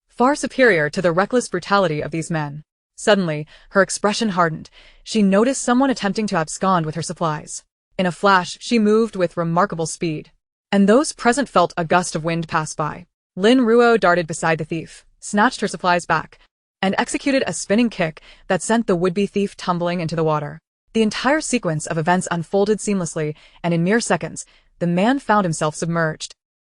far superior to the reckless brutality of these men. Suddenly, her expression hardened. She noticed someone attempting to abscond with her supplies. In a flash, she moved with remarkable speed, and those present felt a gust of wind pass by. Lin Ruo darted beside the thief, snatched her supplies back, and executed a spinning kick that sent the would-be thief tumbling into the water. The entire sequence of events unfolded seamlessly, and in mere seconds, the man found himself submerged,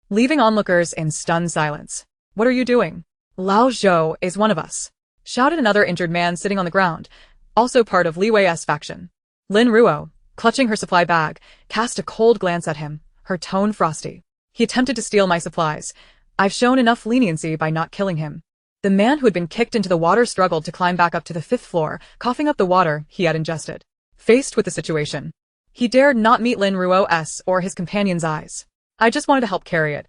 leaving onlookers in stunned silence. "What are you doing?" "Lao Zhou is one of us," shouted another injured man sitting on the ground, also part of Li Wei's faction. Lin Ruo, clutching her supply bag, cast a cold glance at him, her tone frosty. "He attempted to steal my supplies. I've shown enough leniency by not killing him." The man who had been kicked into the water struggled to climb back up to the 5th floor, coughing up the water he had ingested. Faced with the situation, he dared not meet Lin Ruo's or his companion's eyes. "I just wanted to help carry it.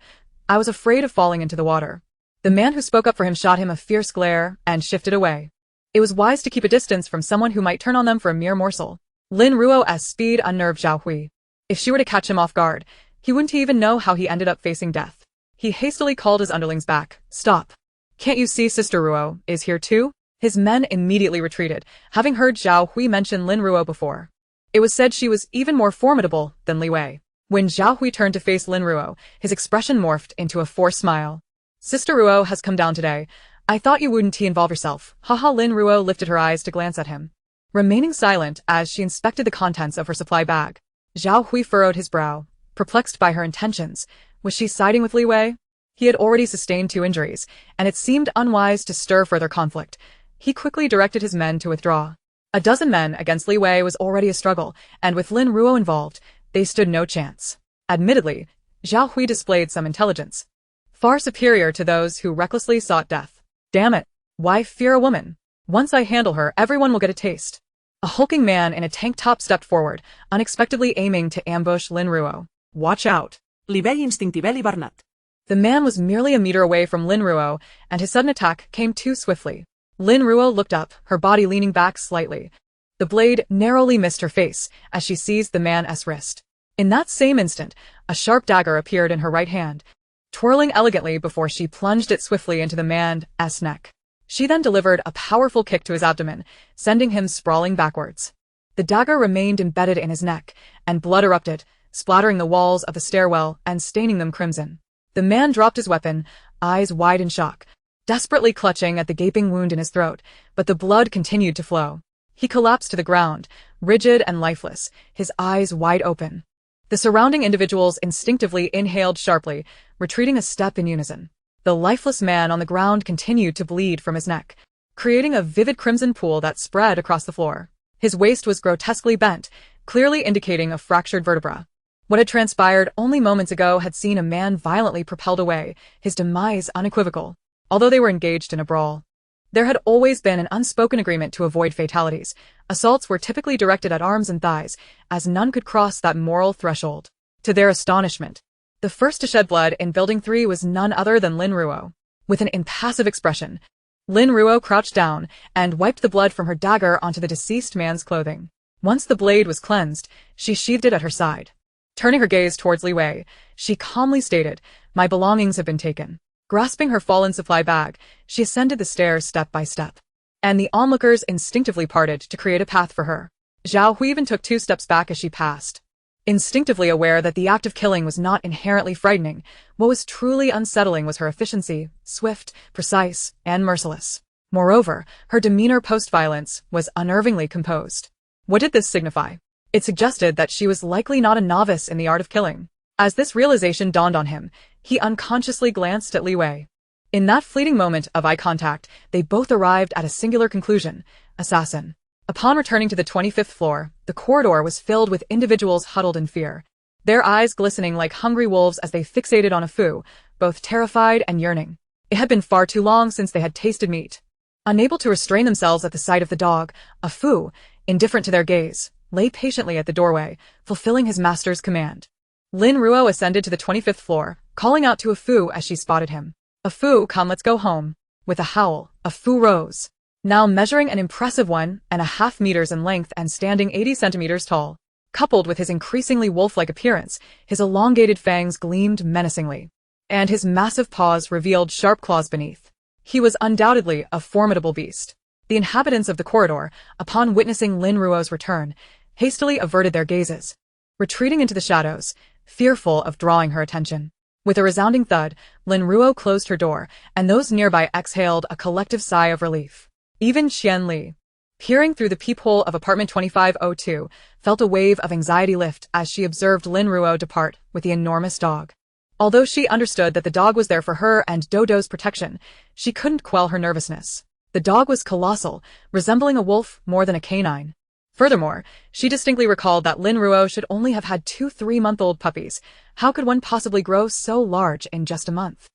I was afraid of falling into the water." The man who spoke up for him shot him a fierce glare and shifted away. It was wise to keep a distance from someone who might turn on them for a mere morsel. Lin Ruo's speed unnerved Zhao Hui. If she were to catch him off guard, he wouldn't even know how he ended up facing death. He hastily called his underlings back. "Stop. Can't you see Sister Ruo is here too?" His men immediately retreated, having heard Zhao Hui mention Lin Ruo before. It was said she was even more formidable than Li Wei. When Zhao Hui turned to face Lin Ruo, his expression morphed into a forced smile. "Sister Ruo has come down today. I thought you wouldn't involve yourself." Haha. Lin Ruo lifted her eyes to glance at him, remaining silent as she inspected the contents of her supply bag. Zhao Hui furrowed his brow, perplexed by her intentions. Was she siding with Li Wei? He had already sustained 2 injuries, and it seemed unwise to stir further conflict. He quickly directed his men to withdraw. A dozen men against Li Wei was already a struggle, and with Lin Ruo involved, they stood no chance. Admittedly, Zhao Hui displayed some intelligence, far superior to those who recklessly sought death. "Damn it, why fear a woman? Once I handle her, everyone will get a taste." A hulking man in a tank top stepped forward, unexpectedly aiming to ambush Lin Ruo. "Watch out." Li Wei instinctively barnat. The man was merely a meter away from Lin Ruo, and his sudden attack came too swiftly. Lin Ruo looked up, her body leaning back slightly. The blade narrowly missed her face as she seized the man's wrist. In that same instant, a sharp dagger appeared in her right hand, twirling elegantly before she plunged it swiftly into the man's neck. She then delivered a powerful kick to his abdomen, sending him sprawling backwards. The dagger remained embedded in his neck, and blood erupted, splattering the walls of the stairwell and staining them crimson. The man dropped his weapon, eyes wide in shock, desperately clutching at the gaping wound in his throat, but the blood continued to flow. He collapsed to the ground, rigid and lifeless, his eyes wide open. The surrounding individuals instinctively inhaled sharply, retreating a step in unison. The lifeless man on the ground continued to bleed from his neck, creating a vivid crimson pool that spread across the floor. His waist was grotesquely bent, clearly indicating a fractured vertebra. What had transpired only moments ago had seen a man violently propelled away, his demise unequivocal. Although they were engaged in a brawl, there had always been an unspoken agreement to avoid fatalities. Assaults were typically directed at arms and thighs, as none could cross that moral threshold. To their astonishment, the first to shed blood in Building 3 was none other than Lin Ruo. With an impassive expression, Lin Ruo crouched down and wiped the blood from her dagger onto the deceased man's clothing. Once the blade was cleansed, she sheathed it at her side. Turning her gaze towards Li Wei, she calmly stated, "My belongings have been taken." Grasping her fallen supply bag, she ascended the stairs step by step, and the onlookers instinctively parted to create a path for her. Zhao Hui even took 2 steps back as she passed. Instinctively aware that the act of killing was not inherently frightening, what was truly unsettling was her efficiency, swift, precise, and merciless. Moreover, her demeanor post-violence was unnervingly composed. What did this signify? It suggested that she was likely not a novice in the art of killing. As this realization dawned on him, he unconsciously glanced at Li Wei. In that fleeting moment of eye contact, they both arrived at a singular conclusion: assassin. Upon returning to the 25th floor, the corridor was filled with individuals huddled in fear, their eyes glistening like hungry wolves as they fixated on a Fu, both terrified and yearning. It had been far too long since they had tasted meat. Unable to restrain themselves at the sight of the dog, a Fu, indifferent to their gaze, lay patiently at the doorway, fulfilling his master's command. Lin Ruo ascended to the 25th floor, calling out to a Fu as she spotted him. "A Fu, come, let's go home." With a howl, a Fu rose, now measuring an impressive 1.5 meters in length and standing 80 centimeters tall. Coupled with his increasingly wolf-like appearance, his elongated fangs gleamed menacingly, and his massive paws revealed sharp claws beneath. He was undoubtedly a formidable beast. The inhabitants of the corridor, upon witnessing Lin Ruo's return, hastily averted their gazes, retreating into the shadows, fearful of drawing her attention. With a resounding thud, Lin Ruo closed her door, and those nearby exhaled a collective sigh of relief. Even Qian Li, peering through the peephole of apartment 2502, felt a wave of anxiety lift as she observed Lin Ruo depart with the enormous dog. Although she understood that the dog was there for her and Dodo's protection, she couldn't quell her nervousness. The dog was colossal, resembling a wolf more than a canine. Furthermore, she distinctly recalled that Lin Ruo should only have had 2 3-month-old puppies. How could one possibly grow so large in just a month?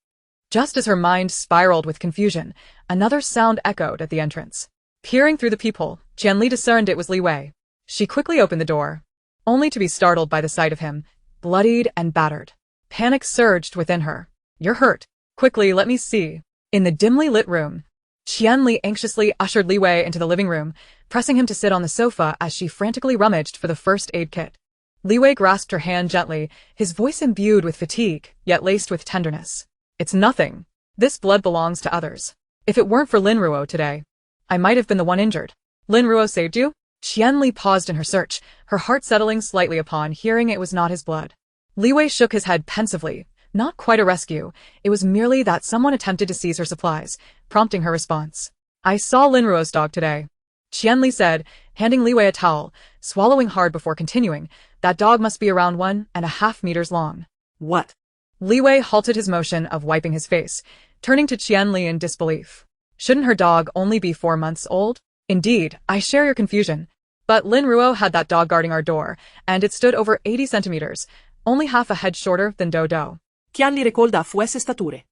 Just as her mind spiraled with confusion, another sound echoed at the entrance. Peering through the peephole, Qian Li discerned it was Li Wei. She quickly opened the door, only to be startled by the sight of him, bloodied and battered. Panic surged within her. "You're hurt. Quickly, let me see." In the dimly lit room, Qian Li anxiously ushered Li Wei into the living room, pressing him to sit on the sofa as she frantically rummaged for the first aid kit. Li Wei grasped her hand gently, his voice imbued with fatigue, yet laced with tenderness. "It's nothing. This blood belongs to others. If it weren't for Lin Ruo today, I might have been the one injured." "Lin Ruo saved you?" Qian Li paused in her search, her heart settling slightly upon hearing it was not his blood. Li Wei shook his head pensively. Not quite a rescue, it was merely that someone attempted to seize her supplies, prompting her response. "I saw Lin Ruo's dog today," Qian Li said, handing Li Wei a towel, swallowing hard before continuing. "That dog must be around 1.5 meters long." What? Li Wei halted his motion of wiping his face, turning to Qian Li in disbelief. "Shouldn't her dog only be 4 months old?" "Indeed, I share your confusion. But Lin Ruo had that dog guarding our door, and it stood over 80 centimeters, only half a head shorter than Dodo." Qian Li recalled a fu ese stature,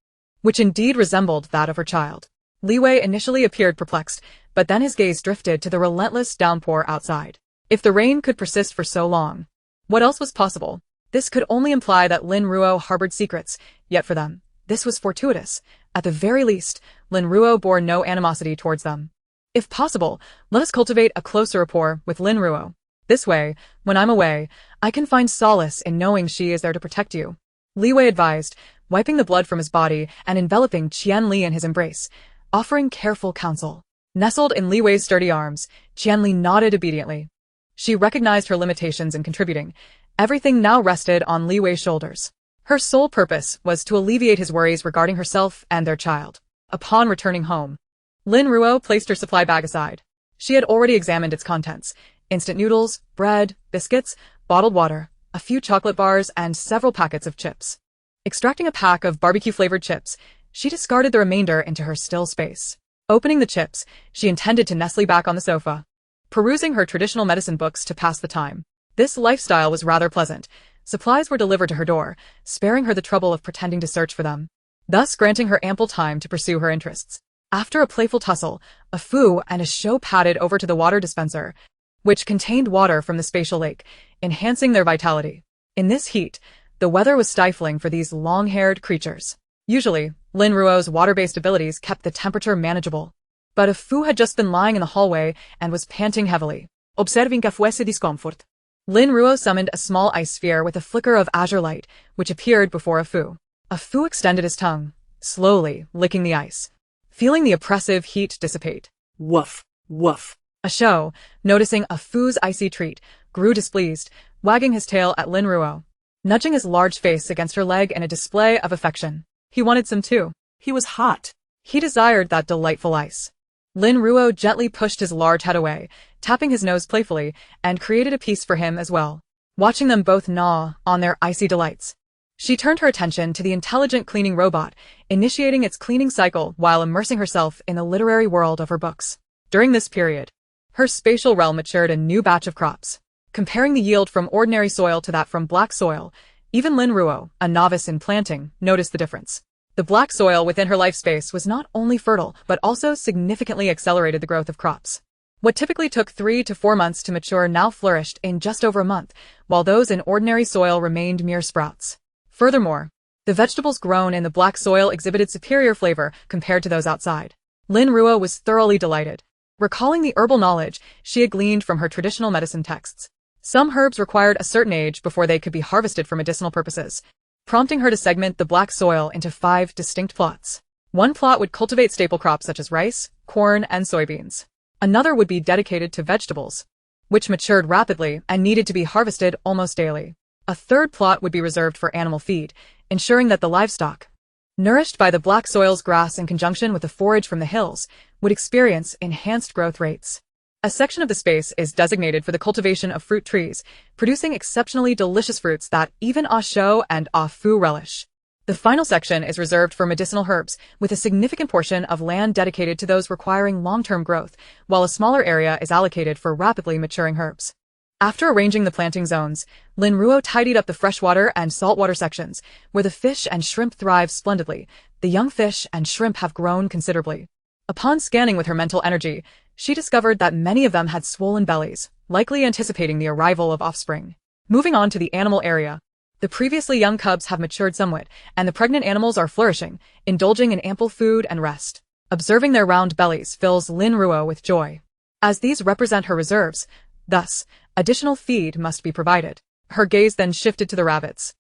which indeed resembled that of her child. Li Wei initially appeared perplexed, but then his gaze drifted to the relentless downpour outside. If the rain could persist for so long, what else was possible? This could only imply that Lin Ruo harbored secrets, yet for them, this was fortuitous. At the very least, Lin Ruo bore no animosity towards them. If possible, let us cultivate a closer rapport with Lin Ruo. This way, when I'm away, I can find solace in knowing she is there to protect you. Li Wei advised, wiping the blood from his body and enveloping Qian Li in his embrace, offering careful counsel. Nestled in Li Wei's sturdy arms, Qian Li nodded obediently. She recognized her limitations in contributing. Everything now rested on Li Wei's shoulders. Her sole purpose was to alleviate his worries regarding herself and their child. Upon returning home, Lin Ruo placed her supply bag aside. She had already examined its contents: instant noodles, bread, biscuits, bottled water, a few chocolate bars, and several packets of chips. Extracting a pack of barbecue-flavored chips, she discarded the remainder into her still space. Opening the chips, she intended to nestle back on the sofa, perusing her traditional medicine books to pass the time. This lifestyle was rather pleasant. Supplies were delivered to her door, sparing her the trouble of pretending to search for them, thus granting her ample time to pursue her interests. After a playful tussle, a Fu and a Shou padded over to the water dispenser, which contained water from the spatial lake, enhancing their vitality. In this heat, the weather was stifling for these long-haired creatures. Usually, Lin Ruo's water-based abilities kept the temperature manageable. But a Fu had just been lying in the hallway and was panting heavily. Observing que fuese discomfort, Lin Ruo summoned a small ice sphere with a flicker of azure light, which appeared before a Fu. A Fu extended his tongue, slowly licking the ice, feeling the oppressive heat dissipate. Woof, woof. A Shou, noticing a Fu's icy treat, grew displeased, wagging his tail at Lin Ruo, nudging his large face against her leg in a display of affection. He wanted some too. He was hot. He desired that delightful ice. Lin Ruo gently pushed his large head away, tapping his nose playfully, and created a piece for him as well. Watching them both gnaw on their icy delights, she turned her attention to the intelligent cleaning robot, initiating its cleaning cycle while immersing herself in the literary world of her books. During this period, her spatial realm matured a new batch of crops. Comparing the yield from ordinary soil to that from black soil, even Lin Ruo, a novice in planting, noticed the difference. The black soil within her life space was not only fertile, but also significantly accelerated the growth of crops. What typically took 3 to 4 months to mature now flourished in just over a month, while those in ordinary soil remained mere sprouts. Furthermore, the vegetables grown in the black soil exhibited superior flavor compared to those outside. Lin Ruo was thoroughly delighted, recalling the herbal knowledge she had gleaned from her traditional medicine texts. Some herbs required a certain age before they could be harvested for medicinal purposes, prompting her to segment the black soil into 5 distinct plots. One plot would cultivate staple crops such as rice, corn, and soybeans. Another would be dedicated to vegetables, which matured rapidly and needed to be harvested almost daily. A third plot would be reserved for animal feed, ensuring that the livestock, nourished by the black soil's grass in conjunction with the forage from the hills, would experience enhanced growth rates. A section of the space is designated for the cultivation of fruit trees, producing exceptionally delicious fruits that even Ah Shou and Ah Fu relish. The final section is reserved for medicinal herbs, with a significant portion of land dedicated to those requiring long-term growth, while a smaller area is allocated for rapidly maturing herbs. After arranging the planting zones, Lin Ruo tidied up the freshwater and saltwater sections, where the fish and shrimp thrive splendidly. The young fish and shrimp have grown considerably. Upon scanning with her mental energy, she discovered that many of them had swollen bellies, likely anticipating the arrival of offspring. Moving on to the animal area, the previously young cubs have matured somewhat, and the pregnant animals are flourishing, indulging in ample food and rest. Observing their round bellies fills Lin Ruo with joy. As these represent her reserves, thus, additional feed must be provided. Her gaze then shifted to the rabbits,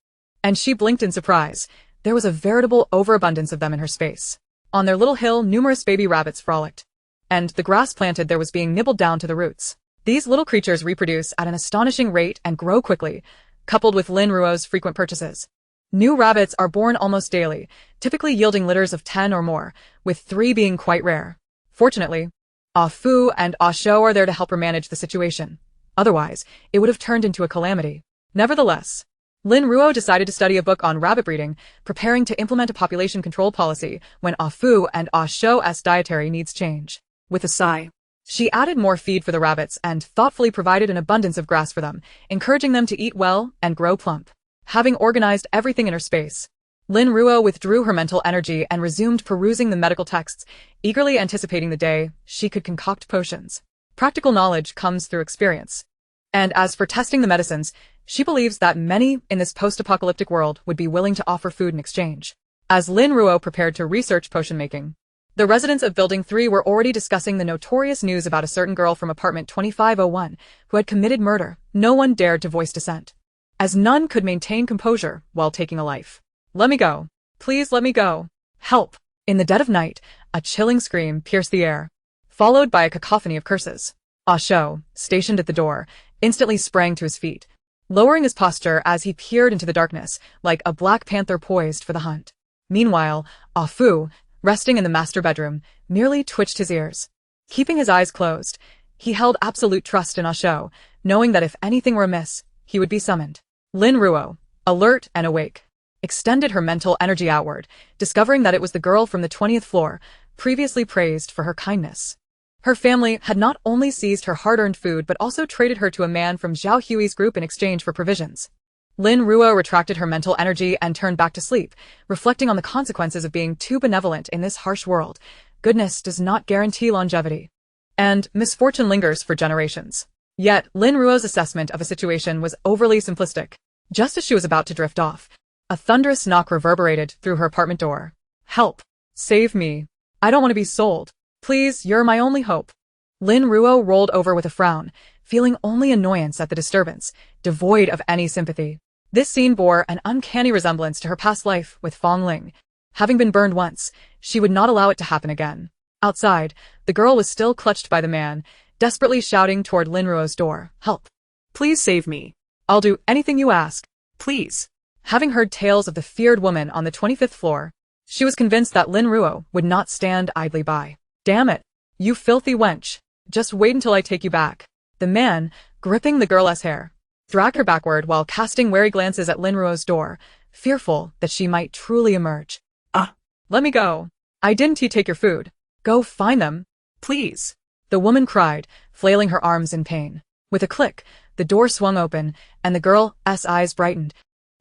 and she blinked in surprise. There was a veritable overabundance of them in her space. On their little hill, numerous baby rabbits frolicked, and the grass planted there was being nibbled down to the roots. These little creatures reproduce at an astonishing rate and grow quickly, coupled with Lin Ruo's frequent purchases. New rabbits are born almost daily, typically yielding litters of 10 or more, with 3 being quite rare. Fortunately, Ah Fu and Ah Shou are there to help her manage the situation. Otherwise, it would have turned into a calamity. Nevertheless, Lin Ruo decided to study a book on rabbit breeding, preparing to implement a population control policy when Ah Fu and Ah Shou's dietary needs change. With a sigh, she added more feed for the rabbits and thoughtfully provided an abundance of grass for them, encouraging them to eat well and grow plump. Having organized everything in her space, Lin Ruo withdrew her mental energy and resumed perusing the medical texts, eagerly anticipating the day she could concoct potions. Practical knowledge comes through experience. And as for testing the medicines, she believes that many in this post-apocalyptic world would be willing to offer food in exchange. As Lin Ruo prepared to research potion making, The residents of Building 3 were already discussing the notorious news about a certain girl from apartment 2501 who had committed murder. No one dared to voice dissent, as none could maintain composure while taking a life. Let me go. Please let me go. Help. In the dead of night, a chilling scream pierced the air, followed by a cacophony of curses. Ah Shou, stationed at the door, instantly sprang to his feet, lowering his posture as he peered into the darkness, like a black panther poised for the hunt. Meanwhile, Ah Fu, resting in the master bedroom, merely twitched his ears. Keeping his eyes closed, he held absolute trust in Ah Shou, knowing that if anything were amiss, he would be summoned. Lin Ruo, alert and awake, extended her mental energy outward, discovering that it was the girl from the 20th floor, previously praised for her kindness. Her family had not only seized her hard-earned food but also traded her to a man from Zhao Hui's group in exchange for provisions. Lin Ruo retracted her mental energy and turned back to sleep, reflecting on the consequences of being too benevolent in this harsh world. Goodness does not guarantee longevity, and misfortune lingers for generations. Yet, Lin Ruo's assessment of a situation was overly simplistic. Just as she was about to drift off, a thunderous knock reverberated through her apartment door. Help! Save me! I don't want to be sold. Please, you're my only hope. Lin Ruo rolled over with a frown, feeling only annoyance at the disturbance, devoid of any sympathy. This scene bore an uncanny resemblance to her past life with Fong Ling. Having been burned once, she would not allow it to happen again. Outside, the girl was still clutched by the man, desperately shouting toward Lin Ruo's door. Help! Please save me. I'll do anything you ask. Please. Having heard tales of the feared woman on the 25th floor, she was convinced that Lin Ruo would not stand idly by. Damn it! You filthy wench! Just wait until I take you back. The man, gripping the girl's hair, dragged her backward while casting wary glances at Lin Ruo's door, fearful that she might truly emerge. Let me go. I didn't take your food. Go find them. Please. The woman cried, flailing her arms in pain. With a click, the door swung open, and the girl's eyes brightened,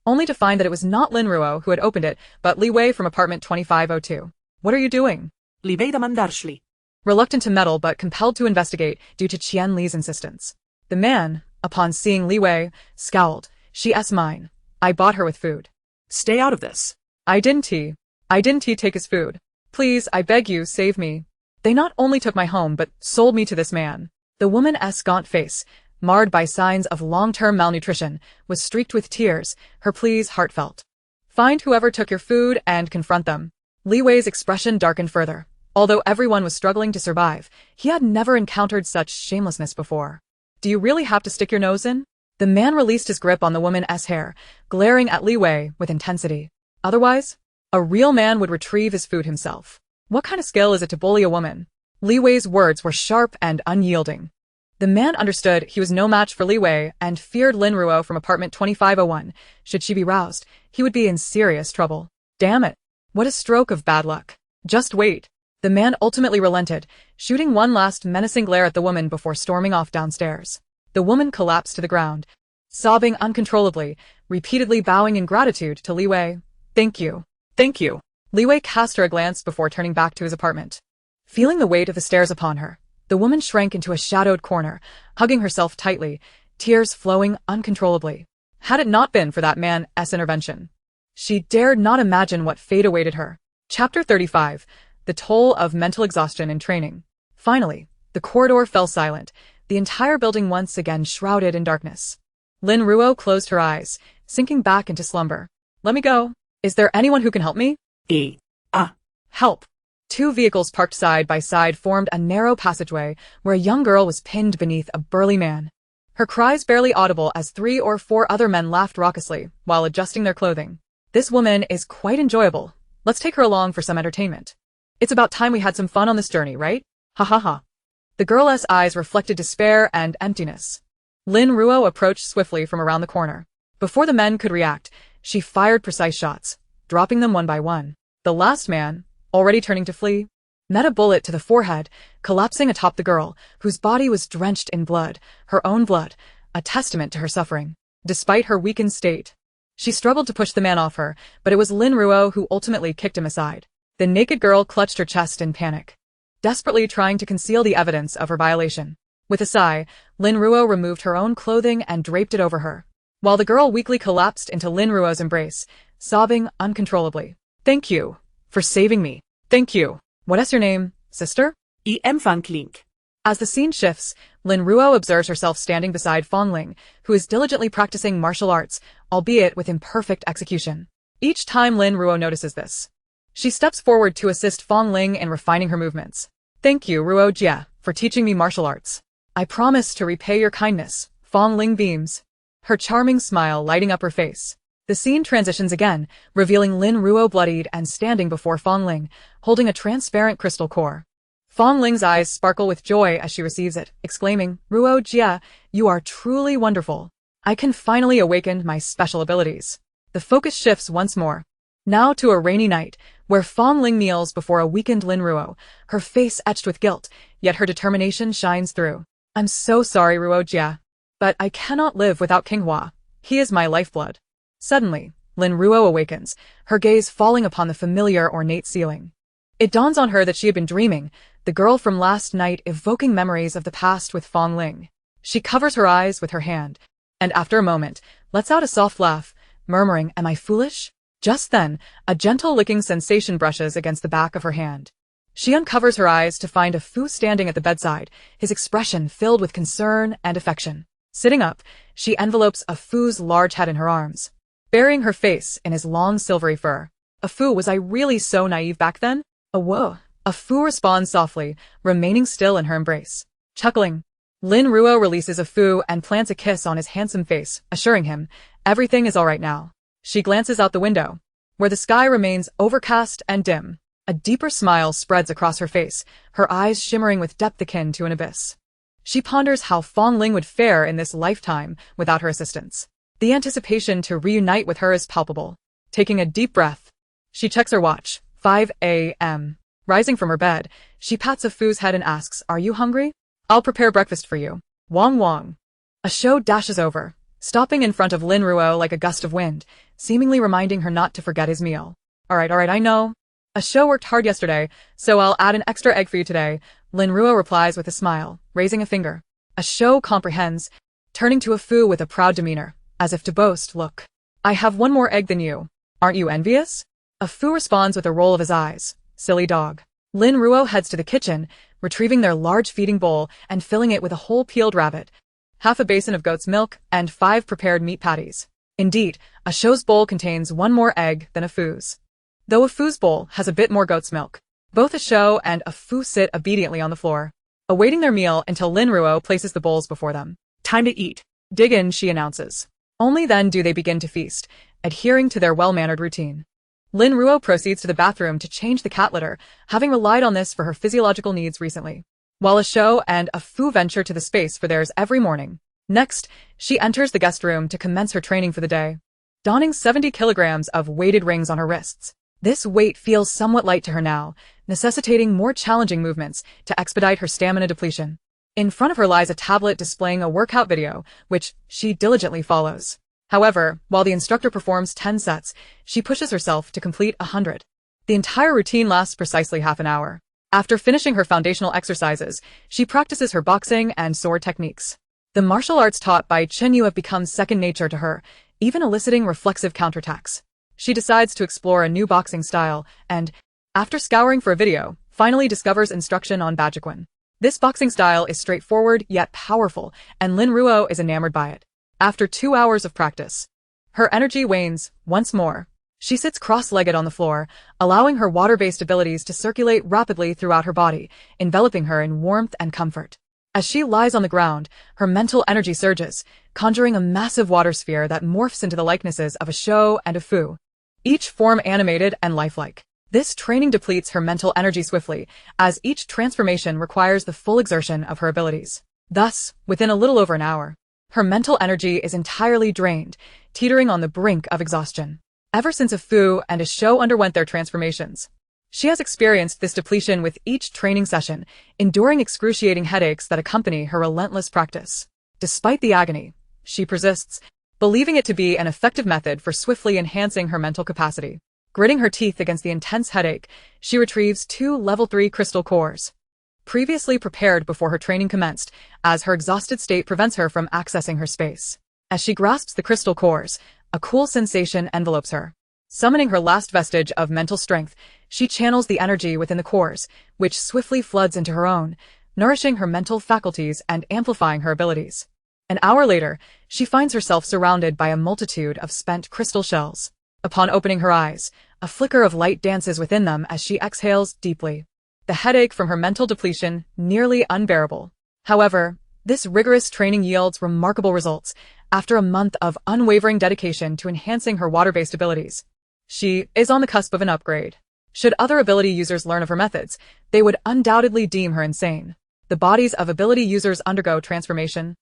only to find that it was not Lin Ruo who had opened it, but Li Wei from apartment 2502. What are you doing? Li Wei demandarshli. Reluctant to meddle but compelled to investigate due to Qian Li's insistence. The man, upon seeing Li Wei, scowled. She's mine. I bought her with food. Stay out of this. I didn't take his food. Please, I beg you, save me. They not only took my home but sold me to this man. The woman's gaunt face, marred by signs of long-term malnutrition, was streaked with tears, her pleas heartfelt. Find whoever took your food and confront them. Li Wei's expression darkened further. Although everyone was struggling to survive, he had never encountered such shamelessness before. Do you really have to stick your nose in? The man released his grip on the woman's hair, glaring at Li Wei with intensity. Otherwise, a real man would retrieve his food himself. What kind of skill is it to bully a woman? Li Wei's words were sharp and unyielding. The man understood he was no match for Li Wei and feared Lin Ruo from apartment 2501. Should she be roused, he would be in serious trouble. Damn it. What a stroke of bad luck. Just wait. The man ultimately relented, shooting one last menacing glare at the woman before storming off downstairs. The woman collapsed to the ground, sobbing uncontrollably, repeatedly bowing in gratitude to Li Wei. Thank you. Thank you. Li Wei cast her a glance before turning back to his apartment. Feeling the weight of the stairs upon her, the woman shrank into a shadowed corner, hugging herself tightly, tears flowing uncontrollably. Had it not been for that man's intervention, she dared not imagine what fate awaited her. Chapter 35. The Toll of Mental Exhaustion in Training. Finally, the corridor fell silent, the entire building once again shrouded in darkness. Lin Ruo closed her eyes, sinking back into slumber. Let me go. Is there anyone who can help me? Help. Two vehicles parked side by side formed a narrow passageway where a young girl was pinned beneath a burly man. Her cries barely audible as 3 or 4 other men laughed raucously while adjusting their clothing. This woman is quite enjoyable. Let's take her along for some entertainment. It's about time we had some fun on this journey, right? Ha ha ha. The girl's eyes reflected despair and emptiness. Lin Ruo approached swiftly from around the corner. Before the men could react, she fired precise shots, dropping them one by one. The last man, already turning to flee, met a bullet to the forehead, collapsing atop the girl, whose body was drenched in blood, her own blood, a testament to her suffering. Despite her weakened state, she struggled to push the man off her, but it was Lin Ruo who ultimately kicked him aside. The naked girl clutched her chest in panic, desperately trying to conceal the evidence of her violation. With a sigh, Lin Ruo removed her own clothing and draped it over her, while the girl weakly collapsed into Lin Ruo's embrace, sobbing uncontrollably. Thank you for saving me. Thank you. What is your name, sister? I am frantically. As the scene shifts, Lin Ruo observes herself standing beside Fang Ling, who is diligently practicing martial arts, albeit with imperfect execution. Each time Lin Ruo notices this, she steps forward to assist Fang Ling in refining her movements. Thank you, Ruo Jie, for teaching me martial arts. I promise to repay your kindness. Fang Ling beams, her charming smile lighting up her face. The scene transitions again, revealing Lin Ruo bloodied and standing before Fang Ling, holding a transparent crystal core. Fang Ling's eyes sparkle with joy as she receives it, exclaiming, Ruo Jie, you are truly wonderful. I can finally awaken my special abilities. The focus shifts once more. Now to a rainy night, where Fang Ling kneels before a weakened Lin Ruo, her face etched with guilt, yet her determination shines through. I'm so sorry, Ruo Jie, but I cannot live without King Hua. He is my lifeblood. Suddenly, Lin Ruo awakens, her gaze falling upon the familiar ornate ceiling. It dawns on her that she had been dreaming, the girl from last night evoking memories of the past with Fang Ling. She covers her eyes with her hand, and after a moment, lets out a soft laugh, murmuring, Am I foolish? Just then, a gentle licking sensation brushes against the back of her hand. She uncovers her eyes to find a Fu standing at the bedside, his expression filled with concern and affection. Sitting up, she envelopes a Fu's large head in her arms, burying her face in his long silvery fur. A Fu, was I really so naive back then? A whoa. A Fu responds softly, remaining still in her embrace. Chuckling, Lin Ruo releases a Fu and plants a kiss on his handsome face, assuring him, everything is all right now. She glances out the window, where the sky remains overcast and dim. A deeper smile spreads across her face, her eyes shimmering with depth akin to an abyss. She ponders how Fang Ling would fare in this lifetime without her assistance. The anticipation to reunite with her is palpable. Taking a deep breath, she checks her watch, 5 a.m. Rising from her bed, she pats a Fu's head and asks, Are you hungry? I'll prepare breakfast for you. Wong Wong. A show dashes over, stopping in front of Lin Ruo like a gust of wind, seemingly reminding her not to forget his meal. All right, I know. A show worked hard yesterday, so I'll add an extra egg for you today, Lin Ruo replies with a smile, raising a finger. A show comprehends, turning to a Fu with a proud demeanor, as if to boast, Look, I have one more egg than you. Aren't you envious? A Fu responds with a roll of his eyes. Silly dog. Lin Ruo heads to the kitchen, retrieving their large feeding bowl and filling it with a whole peeled rabbit, half a basin of goat's milk, and 5 prepared meat patties. Indeed, a show's bowl contains one more egg than a Fu's. Though a Fu's bowl has a bit more goat's milk, both a show and a Fu sit obediently on the floor, awaiting their meal until Lin Ruo places the bowls before them. Time to eat. Dig in, she announces. Only then do they begin to feast, adhering to their well-mannered routine. Lin Ruo proceeds to the bathroom to change the cat litter, having relied on this for her physiological needs recently, while a show and a Fu venture to the space for theirs every morning. Next, she enters the guest room to commence her training for the day, donning 70 kilograms of weighted rings on her wrists. This weight feels somewhat light to her now, necessitating more challenging movements to expedite her stamina depletion. In front of her lies a tablet displaying a workout video, which she diligently follows. However, while the instructor performs 10 sets, she pushes herself to complete 100. The entire routine lasts precisely half an hour. After finishing her foundational exercises, she practices her boxing and sword techniques. The martial arts taught by Chen Yu have become second nature to her, even eliciting reflexive counterattacks. She decides to explore a new boxing style and, after scouring for a video, finally discovers instruction on Bajiquan. This boxing style is straightforward yet powerful, and Lin Ruo is enamored by it. After 2 hours of practice, her energy wanes once more. She sits cross-legged on the floor, allowing her water-based abilities to circulate rapidly throughout her body, enveloping her in warmth and comfort. As she lies on the ground, her mental energy surges, conjuring a massive water sphere that morphs into the likenesses of a show and a Fu, each form animated and lifelike. This training depletes her mental energy swiftly, as each transformation requires the full exertion of her abilities. Thus, within a little over an hour, her mental energy is entirely drained, teetering on the brink of exhaustion. Ever since a Fu and a show underwent their transformations, she has experienced this depletion with each training session, enduring excruciating headaches that accompany her relentless practice. Despite the agony, she persists, believing it to be an effective method for swiftly enhancing her mental capacity. Gritting her teeth against the intense headache, she retrieves 2 level 3 crystal cores, previously prepared before her training commenced, as her exhausted state prevents her from accessing her space. As she grasps the crystal cores, a cool sensation envelopes her. Summoning her last vestige of mental strength, she channels the energy within the cores, which swiftly floods into her own, nourishing her mental faculties and amplifying her abilities. An hour later, she finds herself surrounded by a multitude of spent crystal shells. Upon opening her eyes, a flicker of light dances within them as she exhales deeply. The headache from her mental depletion nearly unbearable. However, this rigorous training yields remarkable results after a month of unwavering dedication to enhancing her water-based abilities. She is on the cusp of an upgrade. Should other ability users learn of her methods, they would undoubtedly deem her insane. The bodies of ability users undergo transformation,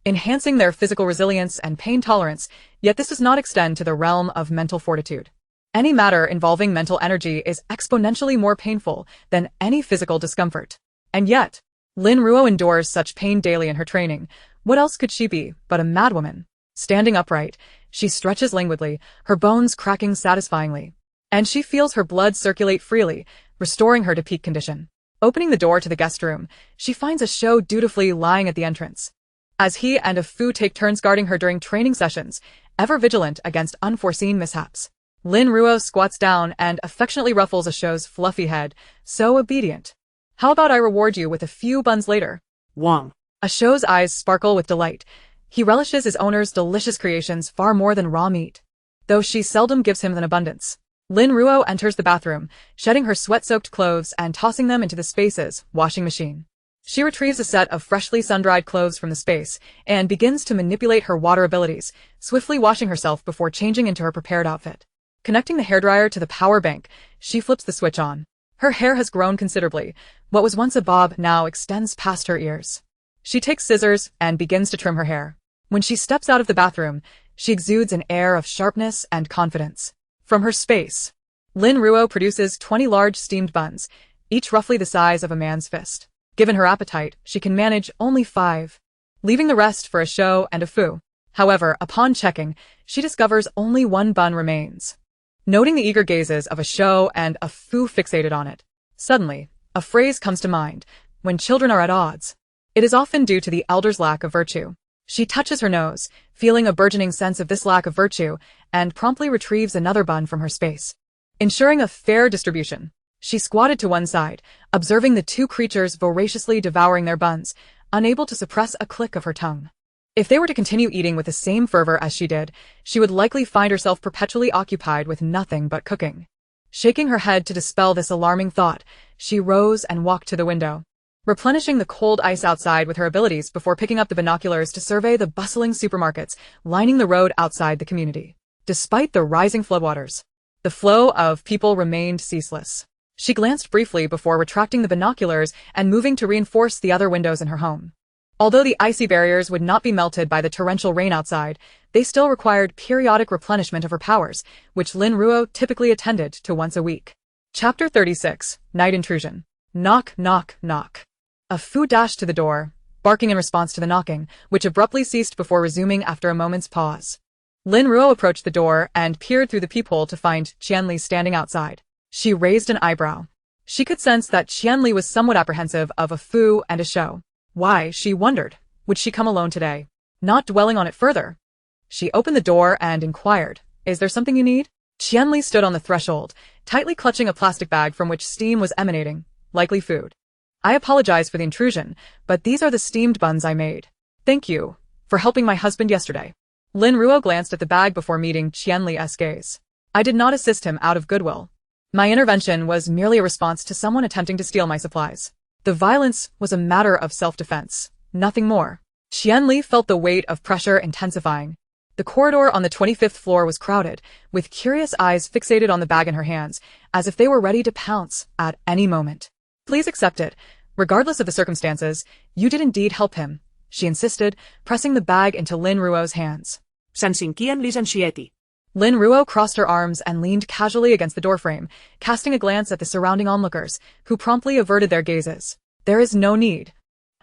enhancing their physical resilience and pain tolerance, yet this does not extend to the realm of mental fortitude. Any matter involving mental energy is exponentially more painful than any physical discomfort. And yet, Lin Ruo endures such pain daily in her training. What else could she be but a madwoman? Standing upright, she stretches languidly, her bones cracking satisfyingly. And she feels her blood circulate freely, restoring her to peak condition. Opening the door to the guest room, she finds a show dutifully lying at the entrance. As he and a Fu take turns guarding her during training sessions, ever vigilant against unforeseen mishaps. Lin Ruo squats down and affectionately ruffles a show's fluffy head, so obedient. How about I reward you with a few buns later? Wang. A show's eyes sparkle with delight. He relishes his owner's delicious creations far more than raw meat, though she seldom gives him an abundance. Lin Ruo enters the bathroom, shedding her sweat-soaked clothes and tossing them into the space's washing machine. She retrieves a set of freshly sun-dried clothes from the space and begins to manipulate her water abilities, swiftly washing herself before changing into her prepared outfit. Connecting the hairdryer to the power bank, she flips the switch on. Her hair has grown considerably. What was once a bob now extends past her ears. She takes scissors and begins to trim her hair. When she steps out of the bathroom, she exudes an air of sharpness and confidence. From her space, Lin Ruo produces 20 large steamed buns, each roughly the size of a man's fist. Given her appetite, she can manage only 5, leaving the rest for a show and a Fu. However, upon checking, she discovers only 1 bun remains. Noting the eager gazes of a show and a Fu fixated on it, suddenly, a phrase comes to mind: when children are at odds. It is often due to the elder's lack of virtue. She touches her nose, feeling a burgeoning sense of this lack of virtue, and promptly retrieves another bun from her space. Ensuring a fair distribution, she squatted to one side, observing the 2 creatures voraciously devouring their buns, unable to suppress a click of her tongue. If they were to continue eating with the same fervor as she did, she would likely find herself perpetually occupied with nothing but cooking. Shaking her head to dispel this alarming thought, she rose and walked to the window, replenishing the cold ice outside with her abilities before picking up the binoculars to survey the bustling supermarkets lining the road outside the community. Despite the rising floodwaters, the flow of people remained ceaseless. She glanced briefly before retracting the binoculars and moving to reinforce the other windows in her home. Although the icy barriers would not be melted by the torrential rain outside, they still required periodic replenishment of her powers, which Lin Ruo typically attended to once a week. Chapter 36, Night Intrusion. Knock, knock, knock. A Fu dashed to the door, barking in response to the knocking, which abruptly ceased before resuming after a moment's pause. Lin Ruo approached the door and peered through the peephole to find Qianli standing outside. She raised an eyebrow. She could sense that Qianli was somewhat apprehensive of a Fu and a show. Why, she wondered, would she come alone today? Not dwelling on it further, she opened the door and inquired, "Is there something you need?" Qianli stood on the threshold, tightly clutching a plastic bag from which steam was emanating, likely food. "I apologize for the intrusion, but these are the steamed buns I made. Thank you for helping my husband yesterday." Lin Ruo glanced at the bag before meeting Qianli's gaze. "I did not assist him out of goodwill. My intervention was merely a response to someone attempting to steal my supplies. The violence was a matter of self-defense, nothing more." Qianli felt the weight of pressure intensifying. The corridor on the 25th floor was crowded, with curious eyes fixated on the bag in her hands, as if they were ready to pounce at any moment. "Please accept it. Regardless of the circumstances, you did indeed help him," she insisted, pressing the bag into Lin Ruo's hands. Sansinkian lisensieti. Lin Ruo crossed her arms and leaned casually against the doorframe, casting a glance at the surrounding onlookers, who promptly averted their gazes. "There is no need.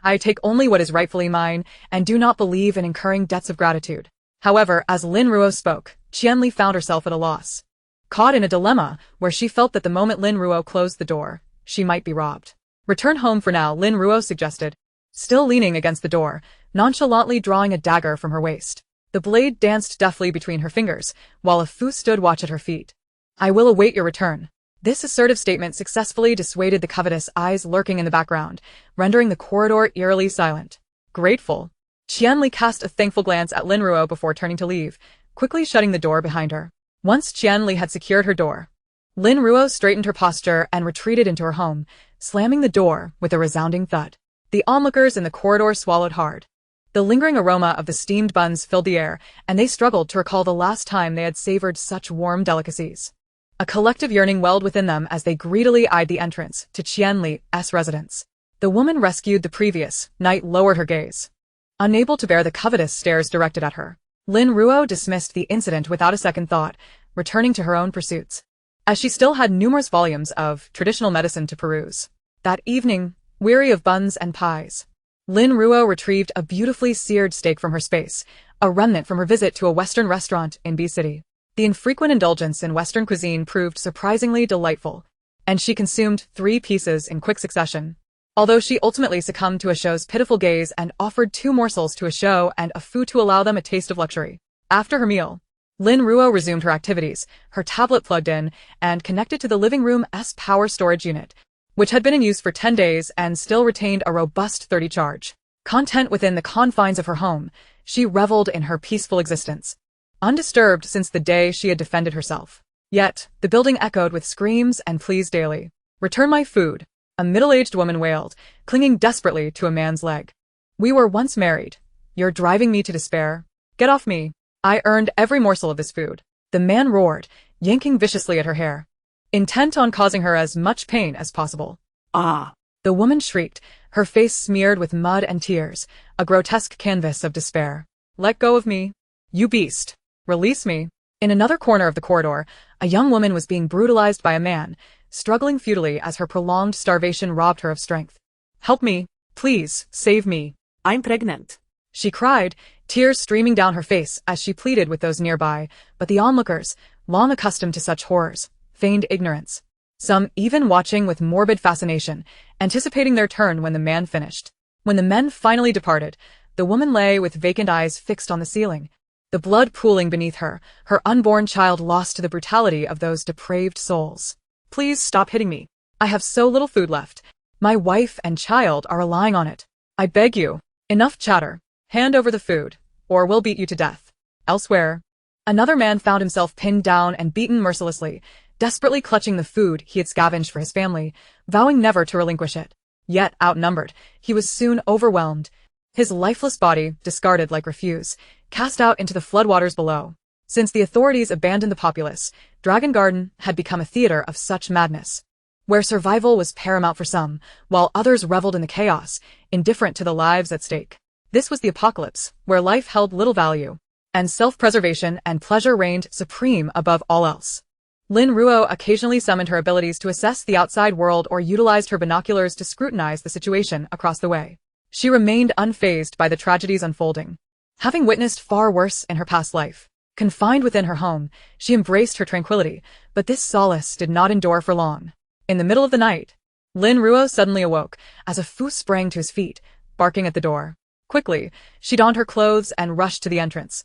I take only what is rightfully mine, and do not believe in incurring debts of gratitude." However, as Lin Ruo spoke, Qianli found herself at a loss. Caught in a dilemma where she felt that the moment Lin Ruo closed the door, she might be robbed. "Return home for now," Lin Ruo suggested, still leaning against the door, nonchalantly drawing a dagger from her waist. The blade danced deftly between her fingers, while a Fu stood watch at her feet. I will await your return. This assertive statement successfully dissuaded the covetous eyes lurking in the background, rendering the corridor eerily silent. Grateful. Qianli cast a thankful glance at Lin Ruo before turning to leave, quickly shutting the door behind her. Once Qianli had secured her door, Lin Ruo straightened her posture and retreated into her home, slamming the door with a resounding thud. The onlookers in the corridor swallowed hard. The lingering aroma of the steamed buns filled the air, and they struggled to recall the last time they had savored such warm delicacies. A collective yearning welled within them as they greedily eyed the entrance to Qianli's residence. The woman rescued the previous night lowered her gaze, unable to bear the covetous stares directed at her. Lin Ruo dismissed the incident without a second thought, returning to her own pursuits, as she still had numerous volumes of traditional medicine to peruse. That evening, weary of buns and pies, Lin Ruo retrieved a beautifully seared steak from her space, a remnant from her visit to a Western restaurant in B City. The infrequent indulgence in Western cuisine proved surprisingly delightful, and she consumed 3 pieces in quick succession. Although she ultimately succumbed to a show's pitiful gaze and offered 2 morsels to a show and a fu to allow them a taste of luxury. After her meal, Lin Ruo resumed her activities, her tablet plugged in and connected to the living room's power storage unit, which had been in use for 10 days and still retained a robust 30 charge. Content within the confines of her home, she reveled in her peaceful existence, undisturbed since the day she had defended herself. Yet, the building echoed with screams and pleas daily. "Return my food," a middle-aged woman wailed, clinging desperately to a man's leg. "We were once married. You're driving me to despair. Get off me. I earned every morsel of this food." The man roared, yanking viciously at her hair, intent on causing her as much pain as possible. Ah! The woman shrieked, her face smeared with mud and tears, a grotesque canvas of despair. "Let go of me, you beast. Release me." In another corner of the corridor, a young woman was being brutalized by a man, struggling futilely as her prolonged starvation robbed her of strength. "Help me, please, save me. I'm pregnant," she cried, tears streaming down her face as she pleaded with those nearby, but the onlookers, long accustomed to such horrors, feigned ignorance. Some even watching with morbid fascination, anticipating their turn when the man finished. When the men finally departed, the woman lay with vacant eyes fixed on the ceiling, the blood pooling beneath her, her unborn child lost to the brutality of those depraved souls. "Please stop hitting me. I have so little food left. My wife and child are relying on it. I beg you. Enough chatter. Hand over the food, or we'll beat you to death. Elsewhere." Another man found himself pinned down and beaten mercilessly, desperately clutching the food he had scavenged for his family, vowing never to relinquish it. Yet, outnumbered, he was soon overwhelmed, his lifeless body, discarded like refuse, cast out into the floodwaters below. Since the authorities abandoned the populace, Dragon Garden had become a theater of such madness, where survival was paramount for some, while others reveled in the chaos, indifferent to the lives at stake. This was the apocalypse, where life held little value, and self-preservation and pleasure reigned supreme above all else. Lin Ruo occasionally summoned her abilities to assess the outside world or utilized her binoculars to scrutinize the situation across the way. She remained unfazed by the tragedies unfolding. Having witnessed far worse in her past life, confined within her home, she embraced her tranquility, but this solace did not endure for long. In the middle of the night, Lin Ruo suddenly awoke as a fu sprang to his feet, barking at the door. Quickly, she donned her clothes and rushed to the entrance,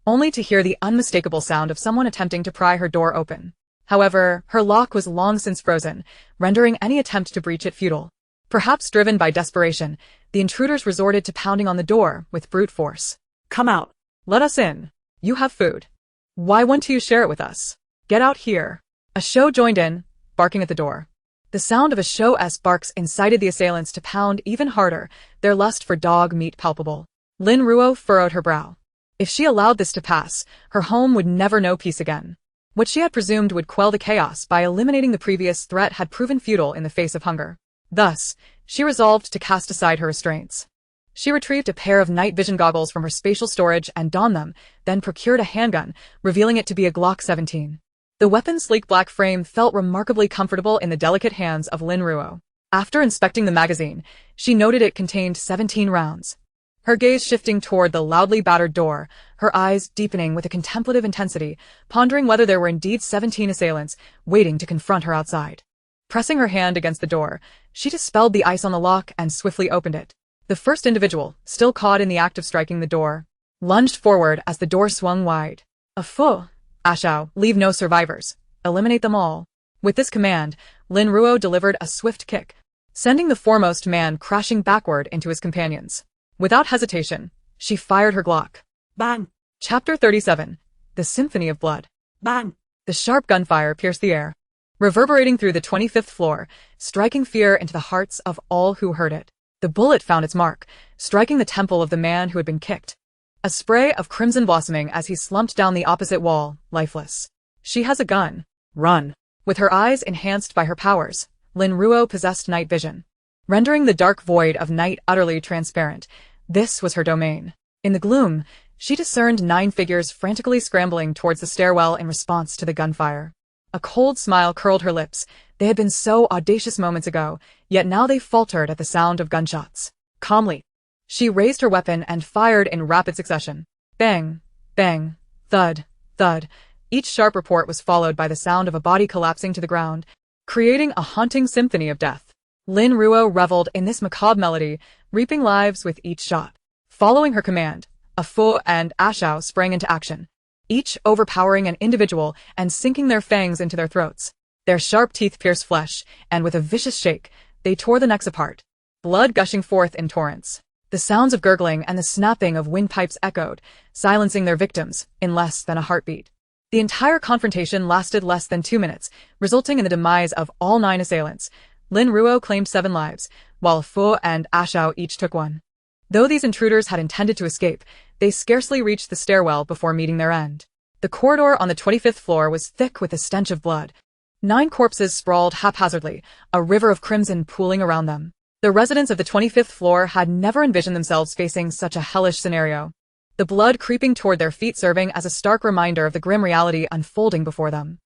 only to hear the unmistakable sound of someone attempting to pry her door open. However, her lock was long since frozen, rendering any attempt to breach it futile. Perhaps driven by desperation, the intruders resorted to pounding on the door with brute force. "Come out. Let us in. You have food. Why won't you share it with us? Get out here." A show joined in, barking at the door. The sound of a show's barks incited the assailants to pound even harder, their lust for dog meat palpable. Lin Ruo furrowed her brow. If she allowed this to pass, her home would never know peace again. What she had presumed would quell the chaos by eliminating the previous threat had proven futile in the face of hunger. Thus, she resolved to cast aside her restraints. She retrieved a pair of night vision goggles from her spatial storage and donned them, then procured a handgun, revealing it to be a Glock 17. The weapon's sleek black frame felt remarkably comfortable in the delicate hands of Lin Ruo. After inspecting the magazine, she noted it contained 17 rounds. Her gaze shifting toward the loudly battered door, her eyes deepening with a contemplative intensity, pondering whether there were indeed 17 assailants waiting to confront her outside. Pressing her hand against the door, she dispelled the ice on the lock and swiftly opened it. The first individual, still caught in the act of striking the door, lunged forward as the door swung wide. "A fool, Ashao, leave no survivors," eliminate them all. With this command, Lin Ruo delivered a swift kick, sending the foremost man crashing backward into his companions. Without hesitation, she fired her Glock. Bang! Chapter 37. The Symphony of Blood. Bang! The sharp gunfire pierced the air, reverberating through the 25th floor, striking fear into the hearts of all who heard it. The bullet found its mark, striking the temple of the man who had been kicked. A spray of crimson blossoming as he slumped down the opposite wall, lifeless. She has a gun. Run. With her eyes enhanced by her powers, Lin Ruo possessed night vision, rendering the dark void of night utterly transparent. This was her domain. In the gloom, she discerned 9 figures frantically scrambling towards the stairwell in response to the gunfire. A cold smile curled her lips. They had been so audacious moments ago, yet now they faltered at the sound of gunshots. Calmly, she raised her weapon and fired in rapid succession. Bang, bang, thud, thud. Each sharp report was followed by the sound of a body collapsing to the ground, creating a haunting symphony of death. Lin Ruo reveled in this macabre melody, reaping lives with each shot. Following her command, a Fu and A Shao sprang into action, each overpowering an individual and sinking their fangs into their throats. Their sharp teeth pierced flesh, and with a vicious shake, they tore the necks apart, blood gushing forth in torrents. The sounds of gurgling and the snapping of windpipes echoed, silencing their victims in less than a heartbeat. The entire confrontation lasted less than 2 minutes, resulting in the demise of all 9 assailants. Lin Ruo claimed 7 lives, while Fu and A Shao each took 1. Though these intruders had intended to escape, they scarcely reached the stairwell before meeting their end. The corridor on the 25th floor was thick with the stench of blood. 9 corpses sprawled haphazardly, a river of crimson pooling around them. The residents of the 25th floor had never envisioned themselves facing such a hellish scenario. The blood creeping toward their feet serving as a stark reminder of the grim reality unfolding before them.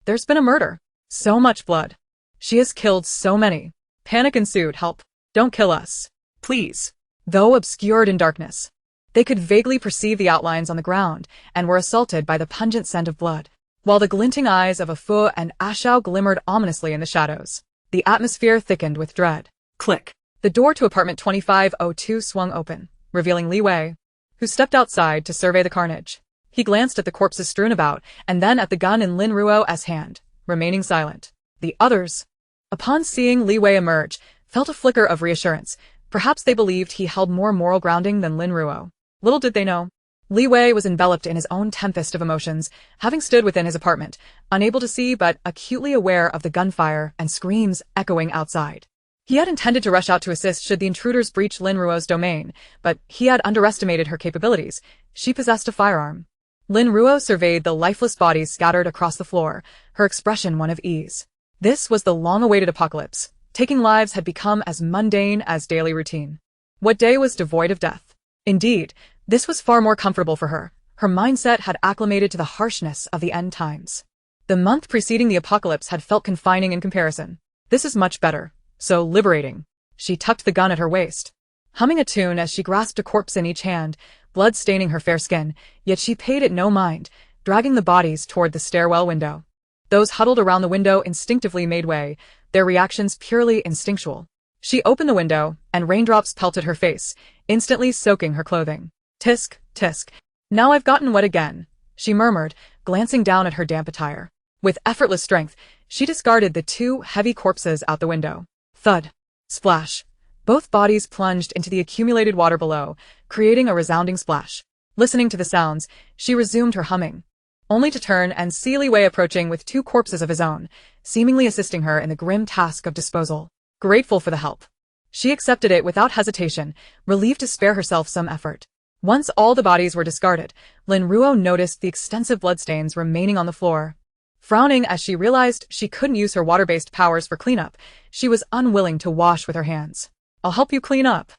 There's been a murder. So much blood. She has killed so many. Panic ensued. Help. Don't kill us. Please. Though obscured in darkness, they could vaguely perceive the outlines on the ground and were assaulted by the pungent scent of blood, while the glinting eyes of a Fu and A Shao glimmered ominously in the shadows. The atmosphere thickened with dread. Click. The door to apartment 2502 swung open, revealing Li Wei, who stepped outside to survey the carnage. He glanced at the corpses strewn about, and then at the gun in Lin Ruo's hand, remaining silent. The others, upon seeing Li Wei emerge, felt a flicker of reassurance. Perhaps they believed he held more moral grounding than Lin Ruo. Little did they know, Li Wei was enveloped in his own tempest of emotions, having stood within his apartment, unable to see but acutely aware of the gunfire and screams echoing outside. He had intended to rush out to assist should the intruders breach Lin Ruo's domain, but he had underestimated her capabilities. She possessed a firearm. Lin Ruo surveyed the lifeless bodies scattered across the floor, her expression one of ease. This was the long-awaited apocalypse. Taking lives had become as mundane as daily routine. What day was devoid of death? Indeed, this was far more comfortable for her. Her mindset had acclimated to the harshness of the end times. The month preceding the apocalypse had felt confining in comparison. This is much better. So liberating. She tucked the gun at her waist, humming a tune as she grasped a corpse in each hand, blood staining her fair skin, yet she paid it no mind, dragging the bodies toward the stairwell window. Those huddled around the window instinctively made way, their reactions purely instinctual. She opened the window, and raindrops pelted her face, instantly soaking her clothing. Tisk, tisk. Now I've gotten wet again, she murmured, glancing down at her damp attire. With effortless strength, she discarded the 2 heavy corpses out the window. Thud. Splash. Both bodies plunged into the accumulated water below, creating a resounding splash. Listening to the sounds, she resumed her humming, only to turn and see Li Wei approaching with 2 corpses of his own, seemingly assisting her in the grim task of disposal. Grateful for the help, she accepted it without hesitation, relieved to spare herself some effort. Once all the bodies were discarded, Lin Ruo noticed the extensive bloodstains remaining on the floor. Frowning as she realized she couldn't use her water-based powers for cleanup, she was unwilling to wash with her hands. I'll help you clean up.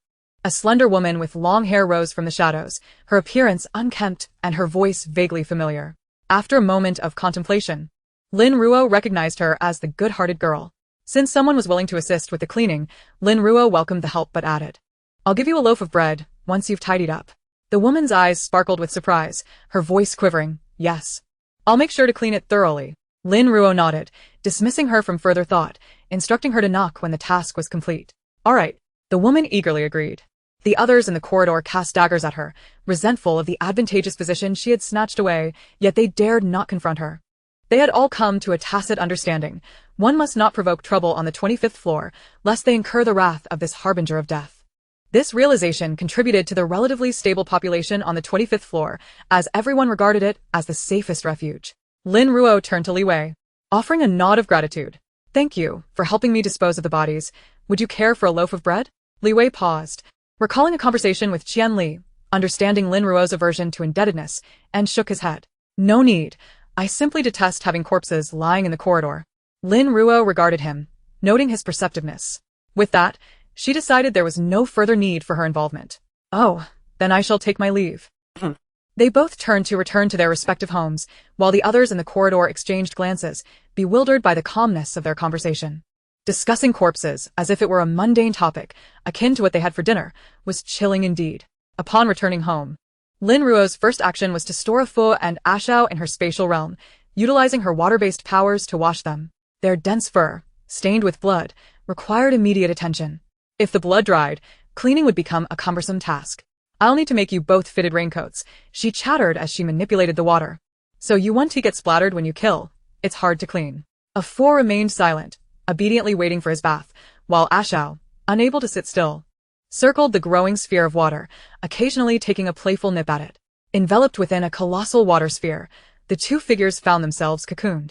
A slender woman with long hair rose from the shadows, her appearance unkempt and her voice vaguely familiar. After a moment of contemplation, Lin Ruo recognized her as the good-hearted girl. Since someone was willing to assist with the cleaning, Lin Ruo welcomed the help but added, I'll give you a loaf of bread once you've tidied up. The woman's eyes sparkled with surprise, her voice quivering. Yes. I'll make sure to clean it thoroughly. Lin Ruo nodded, dismissing her from further thought, instructing her to knock when the task was complete. All right. The woman eagerly agreed. The others in the corridor cast daggers at her, resentful of the advantageous position she had snatched away, yet they dared not confront her. They had all come to a tacit understanding. One must not provoke trouble on the 25th floor, lest they incur the wrath of this harbinger of death. This realization contributed to the relatively stable population on the 25th floor, as everyone regarded it as the safest refuge. Lin Ruo turned to Li Wei, offering a nod of gratitude. "Thank you for helping me dispose of the bodies. Would you care for a loaf of bread?" Li Wei paused, recalling a conversation with Qian Li, understanding Lin Ruo's aversion to indebtedness, and shook his head. "No need. I simply detest having corpses lying in the corridor." Lin Ruo regarded him, noting his perceptiveness. With that, she decided there was no further need for her involvement. "Oh, then I shall take my leave." They both turned to return to their respective homes, while the others in the corridor exchanged glances, bewildered by the calmness of their conversation. Discussing corpses, as if it were a mundane topic, akin to what they had for dinner, was chilling indeed. Upon returning home, Lin Ruo's first action was to store a Fu and Ashao in her spatial realm, utilizing her water-based powers to wash them. Their dense fur, stained with blood, required immediate attention. If the blood dried, cleaning would become a cumbersome task. "I'll need to make you both fitted raincoats," she chattered as she manipulated the water. "So you want to get splattered when you kill. It's hard to clean." A Fu remained silent, obediently waiting for his bath, while Ashao, unable to sit still, circled the growing sphere of water, occasionally taking a playful nip at it. Enveloped within a colossal water sphere, the two figures found themselves cocooned,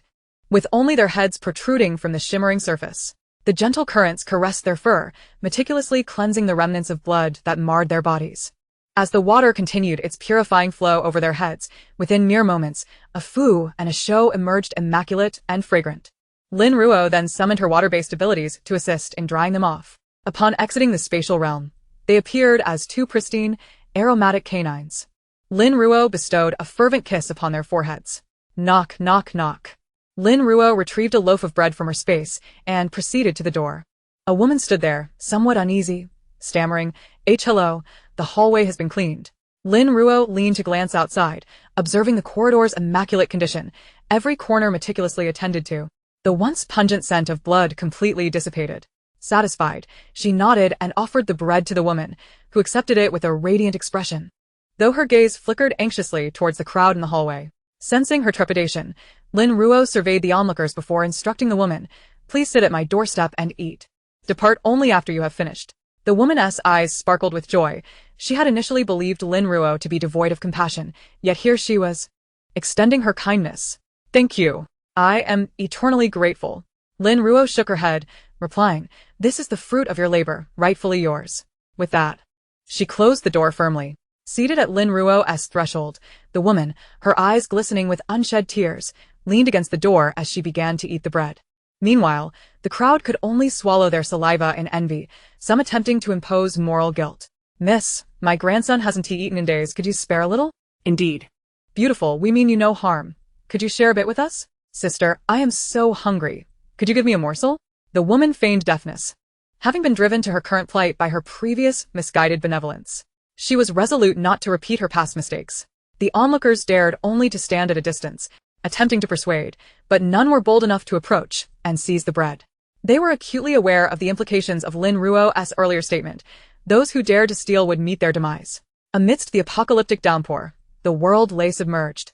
with only their heads protruding from the shimmering surface. The gentle currents caressed their fur, meticulously cleansing the remnants of blood that marred their bodies. As the water continued its purifying flow over their heads, within mere moments, a Fu and a Shou emerged immaculate and fragrant. Lin Ruo then summoned her water-based abilities to assist in drying them off. Upon exiting the spatial realm, they appeared as two pristine, aromatic canines. Lin Ruo bestowed a fervent kiss upon their foreheads. Knock, knock, knock. Lin Ruo retrieved a loaf of bread from her space and proceeded to the door. A woman stood there, somewhat uneasy, stammering, "Hello, the hallway has been cleaned." Lin Ruo leaned to glance outside, observing the corridor's immaculate condition, every corner meticulously attended to. The once pungent scent of blood completely dissipated. Satisfied, she nodded and offered the bread to the woman, who accepted it with a radiant expression. Though her gaze flickered anxiously towards the crowd in the hallway. Sensing her trepidation, Lin Ruo surveyed the onlookers before instructing the woman, "Please sit at my doorstep and eat. Depart only after you have finished." The woman's eyes sparkled with joy. She had initially believed Lin Ruo to be devoid of compassion, yet here she was, extending her kindness. "Thank you. I am eternally grateful." Lin Ruo shook her head, replying, "This is the fruit of your labor, rightfully yours." With that, she closed the door firmly. Seated at Lin Ruo's threshold, the woman, her eyes glistening with unshed tears, leaned against the door as she began to eat the bread. Meanwhile, the crowd could only swallow their saliva in envy, some attempting to impose moral guilt. "Miss, my grandson hasn't eaten in days. Could you spare a little?" Indeed. "Beautiful, we mean you no harm. Could you share a bit with us?" "Sister, I am so hungry. Could you give me a morsel?" The woman feigned deafness, having been driven to her current plight by her previous misguided benevolence. She was resolute not to repeat her past mistakes. The onlookers dared only to stand at a distance, attempting to persuade, but none were bold enough to approach and seize the bread. They were acutely aware of the implications of Lin Ruo's earlier statement. Those who dared to steal would meet their demise. Amidst the apocalyptic downpour, the world lay submerged.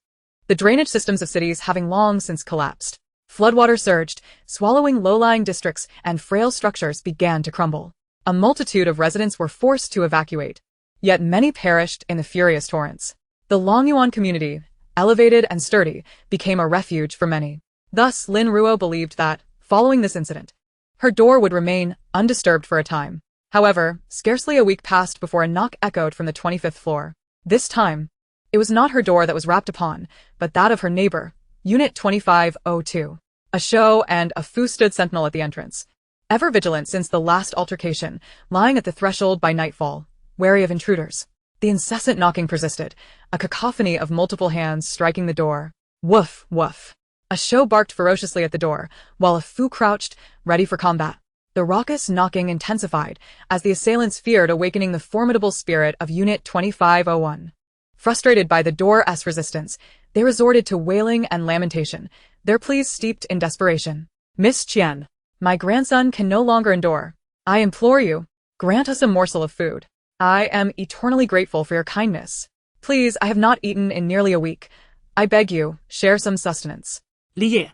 The drainage systems of cities having long since collapsed. Floodwater surged, swallowing low-lying districts, and frail structures began to crumble. A multitude of residents were forced to evacuate. Yet many perished in the furious torrents. The Longyuan community, elevated and sturdy, became a refuge for many. Thus, Lin Ruo believed that, following this incident, her door would remain undisturbed for a time. However, scarcely a week passed before a knock echoed from the 25th floor. This time, it was not her door that was rapped upon, but that of her neighbor, Unit 2502. A Shou and a Fu stood sentinel at the entrance, ever vigilant since the last altercation, lying at the threshold by nightfall, wary of intruders. The incessant knocking persisted, a cacophony of multiple hands striking the door. Woof, woof. A Shou barked ferociously at the door, while a Fu crouched, ready for combat. The raucous knocking intensified as the assailants feared awakening the formidable spirit of Unit 2501. Frustrated by the door's resistance, they resorted to wailing and lamentation, their pleas steeped in desperation. "Miss Qian, my grandson can no longer endure. I implore you, grant us a morsel of food. I am eternally grateful for your kindness. Please, I have not eaten in nearly a week. I beg you, share some sustenance." Li Ye.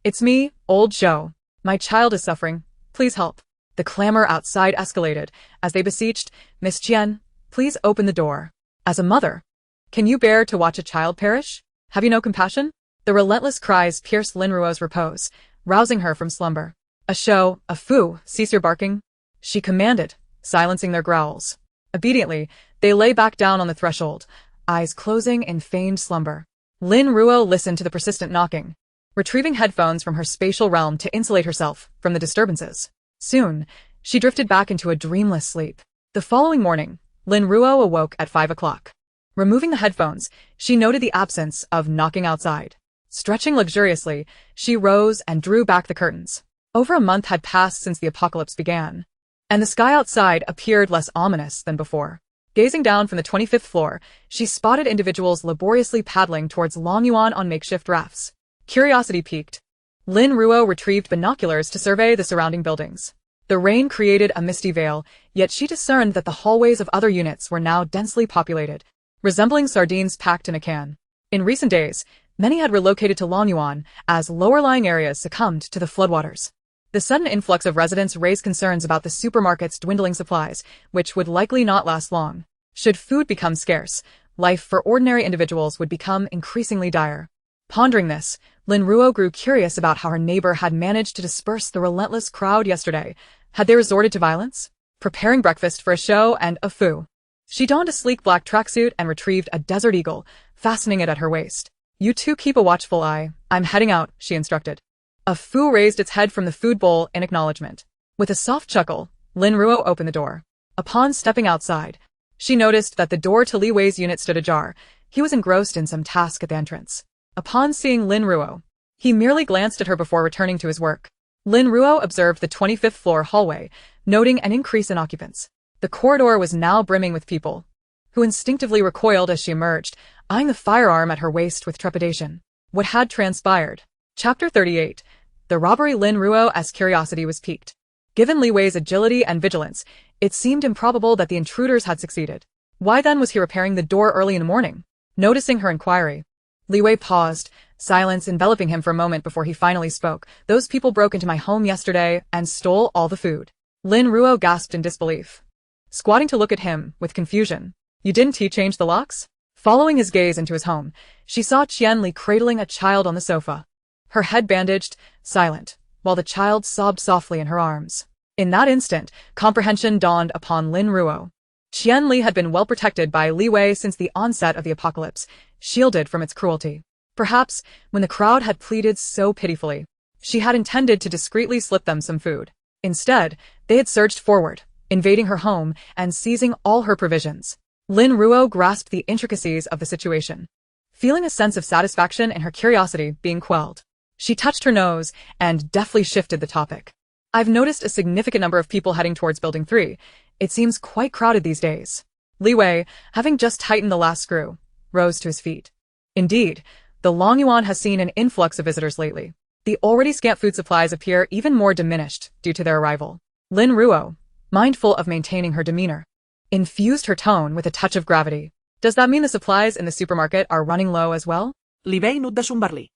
It's me, old Zhou. My child is suffering. Please help. The clamor outside escalated as they beseeched, Miss Qian, please open the door. As a mother, can you bear to watch a child perish? Have you no compassion? The relentless cries pierced Lin Ruo's repose, rousing her from slumber. A show, a foo, cease your barking, she commanded, silencing their growls. Obediently, they lay back down on the threshold, eyes closing in feigned slumber. Lin Ruo listened to the persistent knocking, retrieving headphones from her spatial realm to insulate herself from the disturbances. Soon, she drifted back into a dreamless sleep. The following morning, Lin Ruo awoke at 5 o'clock. Removing the headphones, she noted the absence of knocking outside. Stretching luxuriously, she rose and drew back the curtains. Over a month had passed since the apocalypse began, and the sky outside appeared less ominous than before. Gazing down from the 25th floor, she spotted individuals laboriously paddling towards Longyuan on makeshift rafts. Curiosity piqued. Lin Ruo retrieved binoculars to survey the surrounding buildings. The rain created a misty veil, yet she discerned that the hallways of other units were now densely populated, resembling sardines packed in a can. In recent days, many had relocated to Longyuan as lower-lying areas succumbed to the floodwaters. The sudden influx of residents raised concerns about the supermarket's dwindling supplies, which would likely not last long. Should food become scarce, life for ordinary individuals would become increasingly dire. Pondering this, Lin Ruo grew curious about how her neighbor had managed to disperse the relentless crowd yesterday. Had they resorted to violence? Preparing breakfast for a show and a foo. She donned a sleek black tracksuit and retrieved a desert eagle, fastening it at her waist. You two keep a watchful eye. I'm heading out, she instructed. A foo raised its head from the food bowl in acknowledgement. With a soft chuckle, Lin Ruo opened the door. Upon stepping outside, she noticed that the door to Li Wei's unit stood ajar. He was engrossed in some task at the entrance. Upon seeing Lin Ruo, he merely glanced at her before returning to his work. Lin Ruo observed the 25th floor hallway, noting an increase in occupants. The corridor was now brimming with people, who instinctively recoiled as she emerged, eyeing the firearm at her waist with trepidation. What had transpired? Chapter 38. The robbery. Lin Ruo's curiosity was piqued. Given Li Wei's agility and vigilance, it seemed improbable that the intruders had succeeded. Why then was he repairing the door early in the morning? Noticing her inquiry, Li Wei paused, silence enveloping him for a moment before he finally spoke. Those people broke into my home yesterday and stole all the food. Lin Ruo gasped in disbelief, squatting to look at him with confusion. You didn't change the locks? Following his gaze into his home, she saw Qian Li cradling a child on the sofa, her head bandaged, silent, while the child sobbed softly in her arms. In that instant, comprehension dawned upon Lin Ruo. Qian Li had been well protected by Li Wei since the onset of the apocalypse, shielded from its cruelty. Perhaps, when the crowd had pleaded so pitifully, she had intended to discreetly slip them some food. Instead, they had surged forward, invading her home and seizing all her provisions. Lin Ruo grasped the intricacies of the situation, feeling a sense of satisfaction in her curiosity being quelled. She touched her nose and deftly shifted the topic. I've noticed a significant number of people heading towards Building 3. It seems quite crowded these days. Li Wei, having just tightened the last screw, rose to his feet. Indeed, the Longyuan has seen an influx of visitors lately. The already scant food supplies appear even more diminished due to their arrival. Lin Ruo, mindful of maintaining her demeanor, infused her tone with a touch of gravity. Does that mean the supplies in the supermarket are running low as well? Li Wei nudda sumbarli.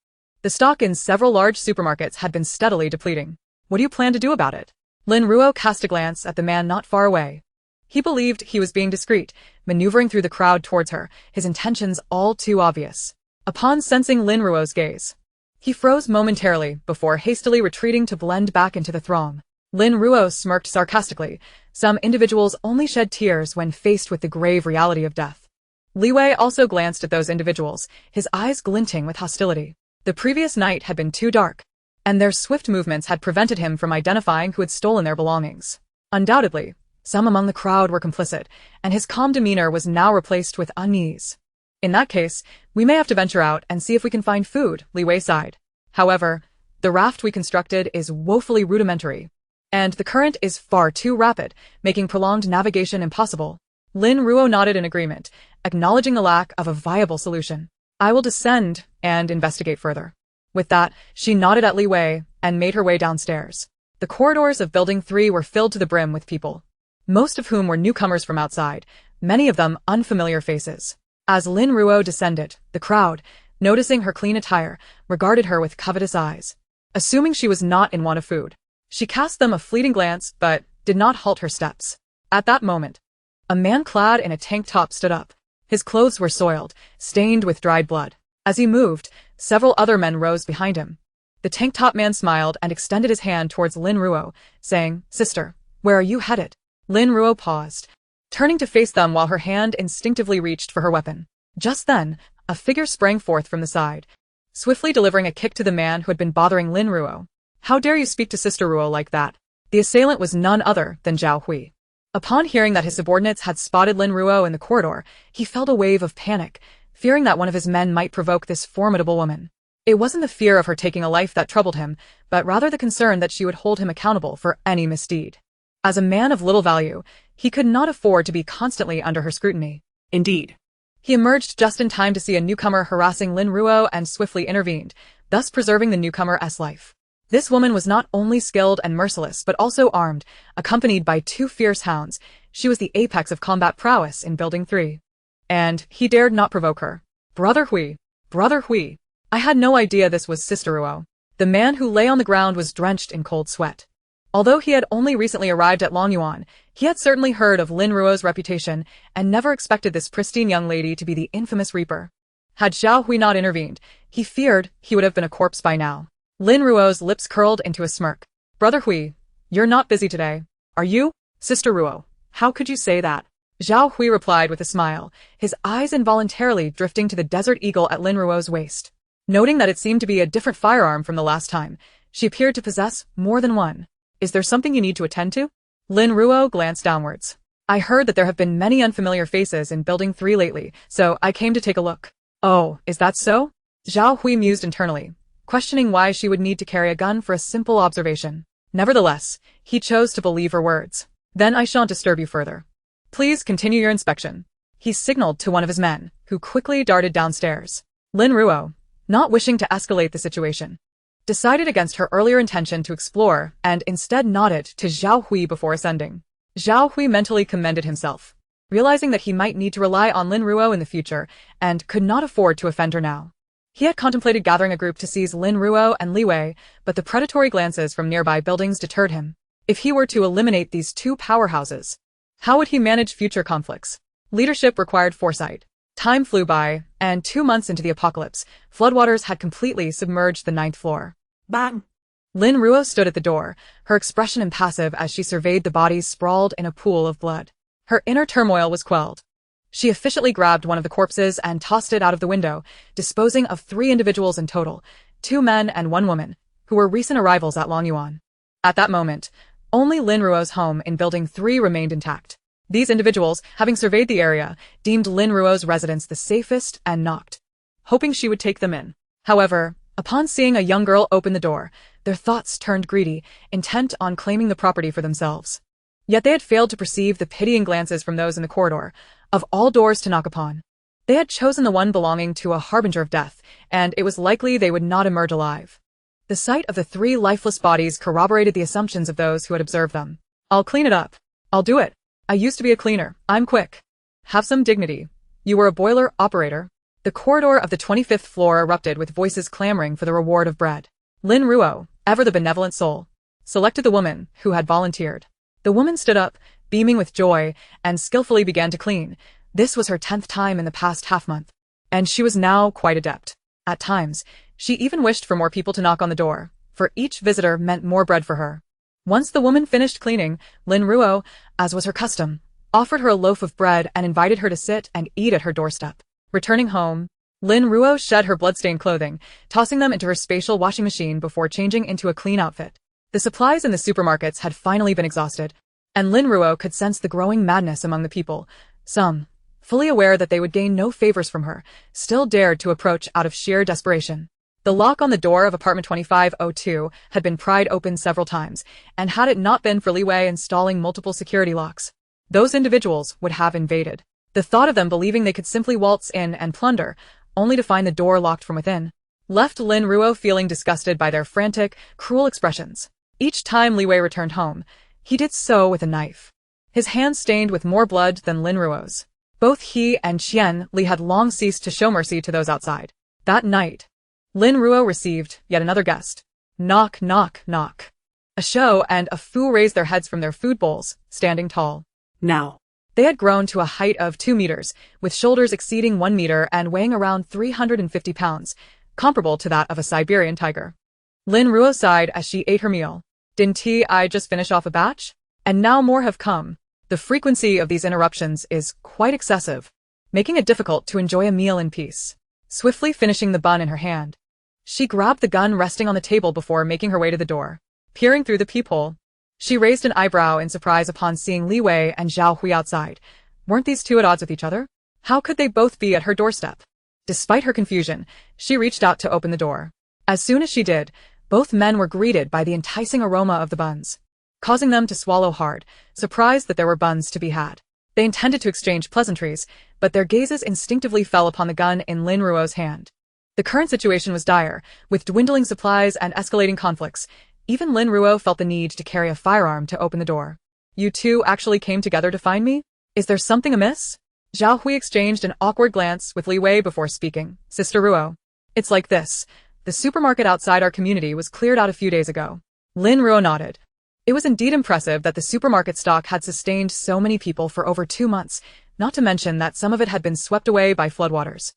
The stock in several large supermarkets had been steadily depleting. What do you plan to do about it? Lin Ruo cast a glance at the man not far away. He believed he was being discreet, maneuvering through the crowd towards her, his intentions all too obvious. Upon sensing Lin Ruo's gaze, he froze momentarily before hastily retreating to blend back into the throng. Lin Ruo smirked sarcastically. Some individuals only shed tears when faced with the grave reality of death. Li Wei also glanced at those individuals, his eyes glinting with hostility. The previous night had been too dark, and their swift movements had prevented him from identifying who had stolen their belongings. Undoubtedly, some among the crowd were complicit, and his calm demeanor was now replaced with unease. In that case, we may have to venture out and see if we can find food, Li Wei sighed. However, the raft we constructed is woefully rudimentary, and the current is far too rapid, making prolonged navigation impossible. Lin Ruo nodded in agreement, acknowledging the lack of a viable solution. I will descend and investigate further. With that, she nodded at Li Wei and made her way downstairs. The corridors of Building 3 were filled to the brim with people, most of whom were newcomers from outside, many of them unfamiliar faces. As Lin Ruo descended, the crowd, noticing her clean attire, regarded her with covetous eyes. Assuming she was not in want of food, she cast them a fleeting glance but did not halt her steps. At that moment, a man clad in a tank top stood up. His clothes were soiled, stained with dried blood. As he moved, several other men rose behind him. The tank top man smiled and extended his hand towards Lin Ruo, saying, "Sister, where are you headed?" Lin Ruo paused, turning to face them while her hand instinctively reached for her weapon. Just then, a figure sprang forth from the side, swiftly delivering a kick to the man who had been bothering Lin Ruo. "How dare you speak to Sister Ruo like that?" The assailant was none other than Zhao Hui. Upon hearing that his subordinates had spotted Lin Ruo in the corridor, he felt a wave of panic, fearing that one of his men might provoke this formidable woman. It wasn't the fear of her taking a life that troubled him, but rather the concern that she would hold him accountable for any misdeed. As a man of little value, he could not afford to be constantly under her scrutiny. Indeed. He emerged just in time to see a newcomer harassing Lin Ruo and swiftly intervened, thus preserving the newcomer's life. This woman was not only skilled and merciless but also armed, accompanied by 2 fierce hounds. She was the apex of combat prowess in Building 3. And he dared not provoke her. Brother Hui. I had no idea this was Sister Ruo." The man who lay on the ground was drenched in cold sweat. Although he had only recently arrived at Longyuan, he had certainly heard of Lin Ruo's reputation and never expected this pristine young lady to be the infamous Reaper. Had Zhao Hui not intervened, he feared he would have been a corpse by now. Lin Ruo's lips curled into a smirk. "Brother Hui, you're not busy today, are you?" "Sister Ruo, how could you say that?" Zhao Hui replied with a smile, his eyes involuntarily drifting to the Desert Eagle at Lin Ruo's waist. Noting that it seemed to be a different firearm from the last time, she appeared to possess more than one. "Is there something you need to attend to?" Lin Ruo glanced downwards. "I heard that there have been many unfamiliar faces in Building 3 lately, so I came to take a look." "Oh, is that so?" Zhao Hui mused internally, questioning why she would need to carry a gun for a simple observation. Nevertheless, he chose to believe her words. "Then I shan't disturb you further. Please continue your inspection." He signaled to one of his men, who quickly darted downstairs. Lin Ruo, not wishing to escalate the situation, decided against her earlier intention to explore and instead nodded to Zhao Hui before ascending. Zhao Hui mentally commended himself, realizing that he might need to rely on Lin Ruo in the future and could not afford to offend her now. He had contemplated gathering a group to seize Lin Ruo and Li Wei, but the predatory glances from nearby buildings deterred him. If he were to eliminate these 2 powerhouses, how would he manage future conflicts? Leadership required foresight. Time flew by, and 2 months into the apocalypse, floodwaters had completely submerged the 9th floor. Bang! Lin Ruo stood at the door, her expression impassive as she surveyed the bodies sprawled in a pool of blood. Her inner turmoil was quelled. She efficiently grabbed one of the corpses and tossed it out of the window, disposing of 3 individuals in total, 2 men and 1 woman, who were recent arrivals at Longyuan. At that moment, only Lin Ruo's home in Building 3 remained intact. These individuals, having surveyed the area, deemed Lin Ruo's residence the safest and knocked, hoping she would take them in. However, upon seeing a young girl open the door, their thoughts turned greedy, intent on claiming the property for themselves. Yet they had failed to perceive the pitying glances from those in the corridor. Of all doors to knock upon, they had chosen the one belonging to a harbinger of death, and it was likely they would not emerge alive. The sight of the 3 lifeless bodies corroborated the assumptions of those who had observed them. "I'll clean it up. I'll do it. I used to be a cleaner. I'm quick. Have some dignity. You were a boiler operator." The corridor of the 25th floor erupted with voices clamoring for the reward of bread. Lin Ruo, ever the benevolent soul, selected the woman who had volunteered. The woman stood up, beaming with joy, and skillfully began to clean. This was her 10th time in the past half-month, and she was now quite adept. At times, she even wished for more people to knock on the door, for each visitor meant more bread for her. Once the woman finished cleaning, Lin Ruo, as was her custom, offered her a loaf of bread and invited her to sit and eat at her doorstep. Returning home, Lin Ruo shed her bloodstained clothing, tossing them into her spatial washing machine before changing into a clean outfit. The supplies in the supermarkets had finally been exhausted, and Lin Ruo could sense the growing madness among the people. Some, fully aware that they would gain no favors from her, still dared to approach out of sheer desperation. The lock on the door of apartment 2502 had been pried open several times, and had it not been for Li Wei installing multiple security locks, those individuals would have invaded. The thought of them believing they could simply waltz in and plunder, only to find the door locked from within, left Lin Ruo feeling disgusted by their frantic, cruel expressions. Each time Li Wei returned home, he did so with a knife, his hands stained with more blood than Lin Ruo's. Both he and Qian Li had long ceased to show mercy to those outside. That night, Lin Ruo received yet another guest. Knock, knock, knock. A show and a Fu raised their heads from their food bowls, standing tall. Now. They had grown to a height of 2 meters, with shoulders exceeding 1 meter and weighing around 350 pounds, comparable to that of a Siberian tiger. Lin Ruo sighed as she ate her meal. Didn't I just finish off a batch? And now more have come. The frequency of these interruptions is quite excessive, making it difficult to enjoy a meal in peace. Swiftly finishing the bun in her hand, she grabbed the gun resting on the table before making her way to the door. Peering through the peephole, she raised an eyebrow in surprise upon seeing Li Wei and Zhao Hui outside. Weren't these two at odds with each other? How could they both be at her doorstep? Despite her confusion, she reached out to open the door. As soon as she did, both men were greeted by the enticing aroma of the buns, causing them to swallow hard, surprised that there were buns to be had. They intended to exchange pleasantries, but their gazes instinctively fell upon the gun in Lin Ruo's hand. The current situation was dire, with dwindling supplies and escalating conflicts. Even Lin Ruo felt the need to carry a firearm to open the door. You two actually came together to find me? Is there something amiss? Zhao Hui exchanged an awkward glance with Li Wei before speaking. Sister Ruo. It's like this. The supermarket outside our community was cleared out a few days ago. Lin Ruo nodded. It was indeed impressive that the supermarket stock had sustained so many people for over 2 months, not to mention that some of it had been swept away by floodwaters.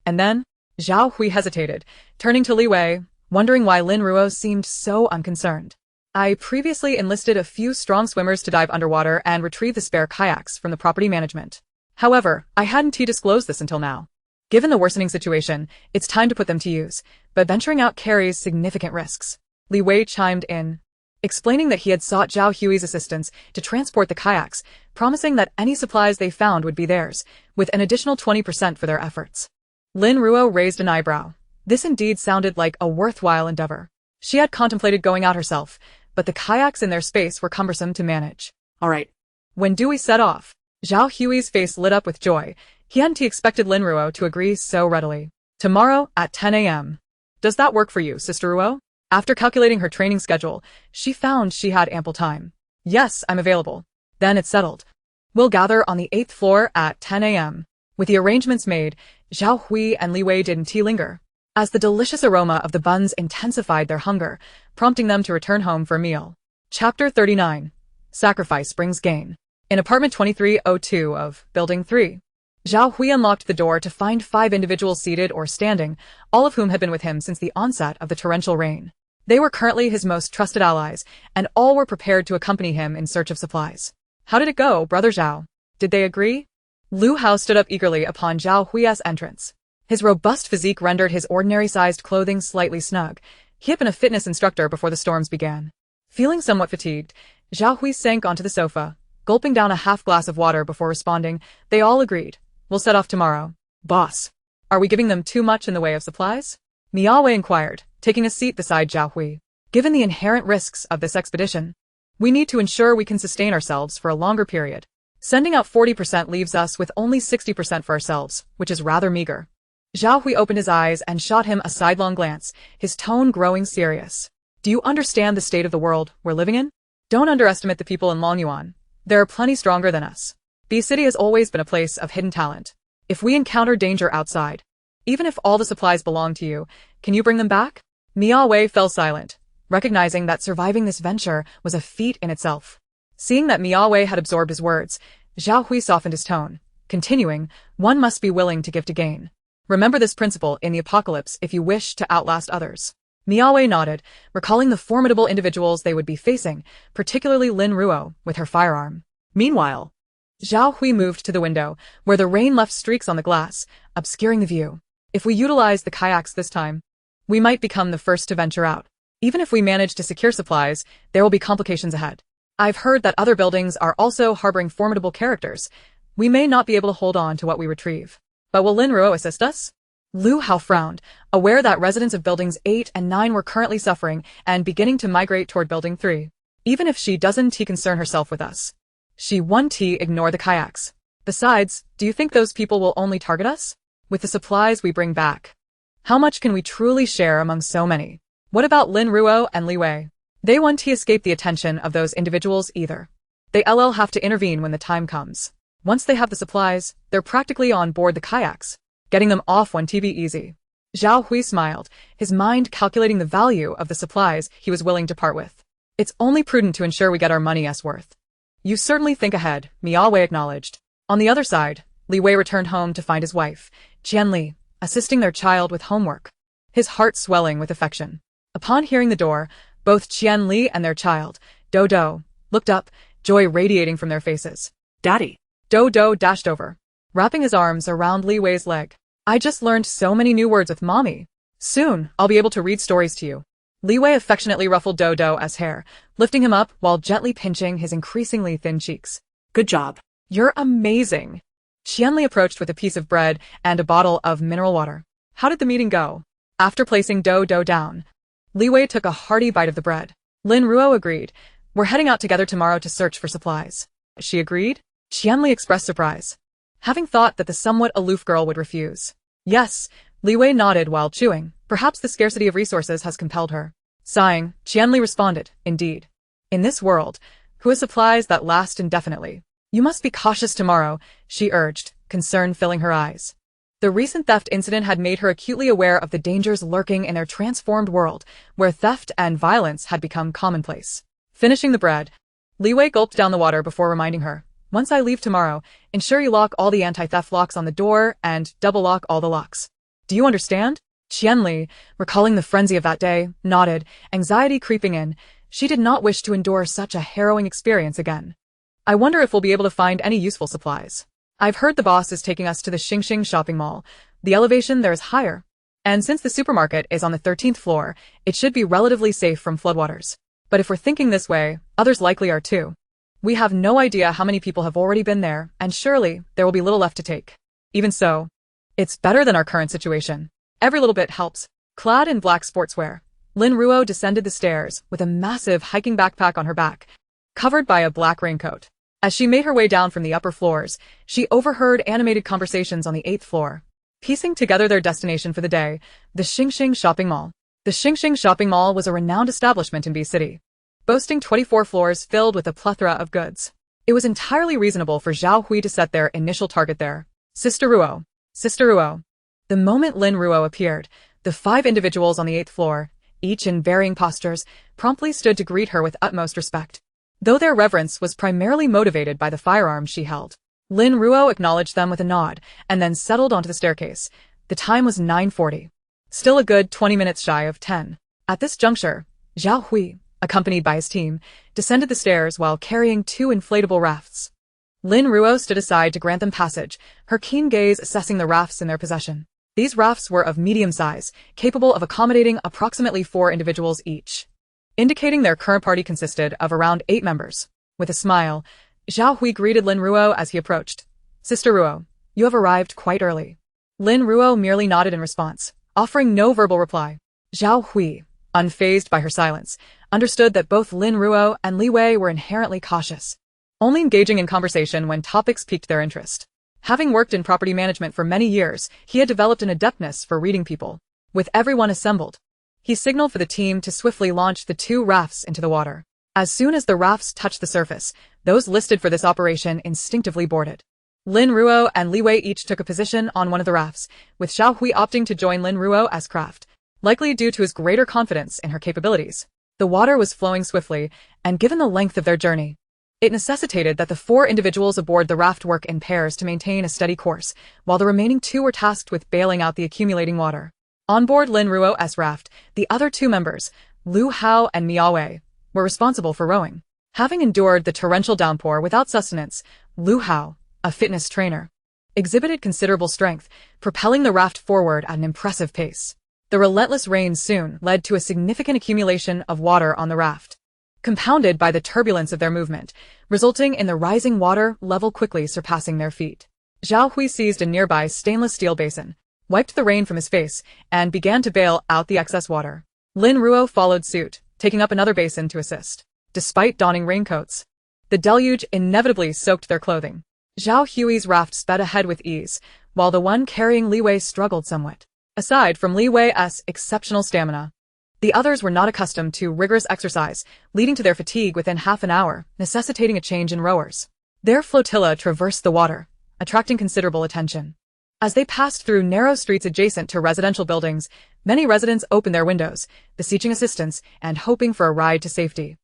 And then, Zhao Hui hesitated, turning to Li Wei, wondering why Lin Ruo seemed so unconcerned. I previously enlisted a few strong swimmers to dive underwater and retrieve the spare kayaks from the property management. However, I hadn't disclosed this until now. Given the worsening situation, it's time to put them to use, but venturing out carries significant risks. Li Wei chimed in, explaining that he had sought Zhao Hui's assistance to transport the kayaks, promising that any supplies they found would be theirs, with an additional 20% for their efforts. Lin Ruo raised an eyebrow. This indeed sounded like a worthwhile endeavor. She had contemplated going out herself, but the kayaks in their space were cumbersome to manage. All right. When do we set off? Zhao Hui's face lit up with joy. He hadn't expected Lin Ruo to agree so readily. Tomorrow at 10 a.m. Does that work for you, Sister Ruo? After calculating her training schedule, she found she had ample time. Yes, I'm available. Then it's settled. We'll gather on the 8th floor at 10 a.m. With the arrangements made, Zhao Hui and Li Wei didn't linger, as the delicious aroma of the buns intensified their hunger, prompting them to return home for a meal. Chapter 39. Sacrifice brings gain. In apartment 2302 of Building 3, Zhao Hui unlocked the door to find 5 individuals seated or standing, all of whom had been with him since the onset of the torrential rain. They were currently his most trusted allies, and all were prepared to accompany him in search of supplies. How did it go, Brother Zhao? Did they agree? Lu Hao stood up eagerly upon Zhao Hui's entrance. His robust physique rendered his ordinary-sized clothing slightly snug. He had been a fitness instructor before the storms began. Feeling somewhat fatigued, Zhao Hui sank onto the sofa, gulping down a half glass of water before responding. They all agreed. We'll set off tomorrow. Boss, are we giving them too much in the way of supplies? Miaowei inquired, taking a seat beside Zhao Hui. Given the inherent risks of this expedition, we need to ensure we can sustain ourselves for a longer period. Sending out 40% leaves us with only 60% for ourselves, which is rather meager. Zhao Hui opened his eyes and shot him a sidelong glance, his tone growing serious. Do you understand the state of the world we're living in? Don't underestimate the people in Longyuan. There are plenty stronger than us. B City has always been a place of hidden talent. If we encounter danger outside, even if all the supplies belong to you, can you bring them back? Miaowei fell silent, recognizing that surviving this venture was a feat in itself. Seeing that Miaowei had absorbed his words, Zhao Hui softened his tone, continuing, one must be willing to give to gain. Remember this principle in the apocalypse if you wish to outlast others. Miaowei nodded, recalling the formidable individuals they would be facing, particularly Lin Ruo, with her firearm. Meanwhile, Zhao Hui moved to the window, where the rain left streaks on the glass, obscuring the view. If we utilize the kayaks this time, we might become the first to venture out. Even if we manage to secure supplies, there will be complications ahead. I've heard that other buildings are also harboring formidable characters. We may not be able to hold on to what we retrieve. But will Lin Ruo assist us? Lu Hao frowned, aware that residents of buildings 8 and 9 were currently suffering and beginning to migrate toward building 3. Even if she doesn't concern herself with us, she won't ignore the kayaks. Besides, do you think those people will only target us? With the supplies we bring back, how much can we truly share among so many? What about Lin Ruo and Li Wei? They won't escape the attention of those individuals either. They have to intervene when the time comes. Once they have the supplies, they're practically on board the kayaks. Getting them off won't be easy. Zhao Hui smiled, his mind calculating the value of the supplies he was willing to part with. It's only prudent to ensure we get our money's worth. You certainly think ahead, Miao Wei acknowledged. On the other side, Li Wei returned home to find his wife, Qian Li, assisting their child with homework, his heart swelling with affection. Upon hearing the door, both Qian Li and their child, Do, looked up, joy radiating from their faces. Daddy. Do dashed over, wrapping his arms around Li Wei's leg. I just learned so many new words with Mommy. Soon, I'll be able to read stories to you. Li Wei affectionately ruffled Do's hair, lifting him up while gently pinching his increasingly thin cheeks. Good job. You're amazing. Qian Li approached with a piece of bread and a bottle of mineral water. How did the meeting go? After placing Do down, Li Wei took a hearty bite of the bread. Lin Ruo agreed. We're heading out together tomorrow to search for supplies. She agreed? Qian Li expressed surprise, having thought that the somewhat aloof girl would refuse. Yes, Li Wei nodded while chewing. Perhaps the scarcity of resources has compelled her. Sighing, Qian Li responded, indeed. In this world, who has supplies that last indefinitely? You must be cautious tomorrow, she urged, concern filling her eyes. The recent theft incident had made her acutely aware of the dangers lurking in their transformed world, where theft and violence had become commonplace. Finishing the bread, Li Wei gulped down the water before reminding her, once I leave tomorrow, ensure you lock all the anti-theft locks on the door and double-lock all the locks. Do you understand? Qian Li, recalling the frenzy of that day, nodded, anxiety creeping in. She did not wish to endure such a harrowing experience again. I wonder if we'll be able to find any useful supplies. I've heard the boss is taking us to the Xingxing shopping mall. The elevation there is higher. And since the supermarket is on the 13th floor, it should be relatively safe from floodwaters. But if we're thinking this way, others likely are too. We have no idea how many people have already been there, and surely there will be little left to take. Even so, it's better than our current situation. Every little bit helps. Clad in black sportswear, Lin Ruo descended the stairs with a massive hiking backpack on her back, covered by a black raincoat. As she made her way down from the upper floors, she overheard animated conversations on the 8th floor, piecing together their destination for the day, the Xingxing shopping mall. The Xingxing shopping mall was a renowned establishment in B City, boasting 24 floors filled with a plethora of goods. It was entirely reasonable for Zhao Hui to set their initial target there. Sister Ruo. Sister Ruo. The moment Lin Ruo appeared, the 5 individuals on the 8th floor, each in varying postures, promptly stood to greet her with utmost respect. Though their reverence was primarily motivated by the firearm she held, Lin Ruo acknowledged them with a nod and then settled onto the staircase. The time was 9:40. Still a good 20 minutes shy of 10. At this juncture, Zhao Hui, accompanied by his team, descended the stairs while carrying 2 inflatable rafts. Lin Ruo stood aside to grant them passage, her keen gaze assessing the rafts in their possession. These rafts were of medium size, capable of accommodating approximately 4 individuals each, indicating their current party consisted of around 8 members. With a smile, Zhao Hui greeted Lin Ruo as he approached. Sister Ruo, you have arrived quite early. Lin Ruo merely nodded in response, offering no verbal reply. Zhao Hui, unfazed by her silence, understood that both Lin Ruo and Li Wei were inherently cautious, only engaging in conversation when topics piqued their interest. Having worked in property management for many years, he had developed an adeptness for reading people. With everyone assembled, he signaled for the team to swiftly launch the 2 rafts into the water. As soon as the rafts touched the surface, those listed for this operation instinctively boarded. Lin Ruo and Li Wei each took a position on one of the rafts, with Zhao Hui opting to join Lin Ruo as craft, likely due to his greater confidence in her capabilities. The water was flowing swiftly, and given the length of their journey, it necessitated that the 4 individuals aboard the raft work in pairs to maintain a steady course, while the remaining 2 were tasked with bailing out the accumulating water. On board Lin Ruo's raft, the other 2 members, Lu Hao and Miao Wei, were responsible for rowing. Having endured the torrential downpour without sustenance, Lu Hao, a fitness trainer, exhibited considerable strength, propelling the raft forward at an impressive pace. The relentless rain soon led to a significant accumulation of water on the raft, compounded by the turbulence of their movement, resulting in the rising water level quickly surpassing their feet. Zhao Hui seized a nearby stainless steel basin, wiped the rain from his face, and began to bail out the excess water. Lin Ruo followed suit, taking up another basin to assist. Despite donning raincoats, the deluge inevitably soaked their clothing. Zhao Hui's raft sped ahead with ease, while the one carrying Li Wei struggled somewhat. Aside from Li Wei's exceptional stamina, the others were not accustomed to rigorous exercise, leading to their fatigue within half an hour, necessitating a change in rowers. Their flotilla traversed the water, attracting considerable attention. As they passed through narrow streets adjacent to residential buildings, many residents opened their windows, beseeching assistance and hoping for a ride to safety.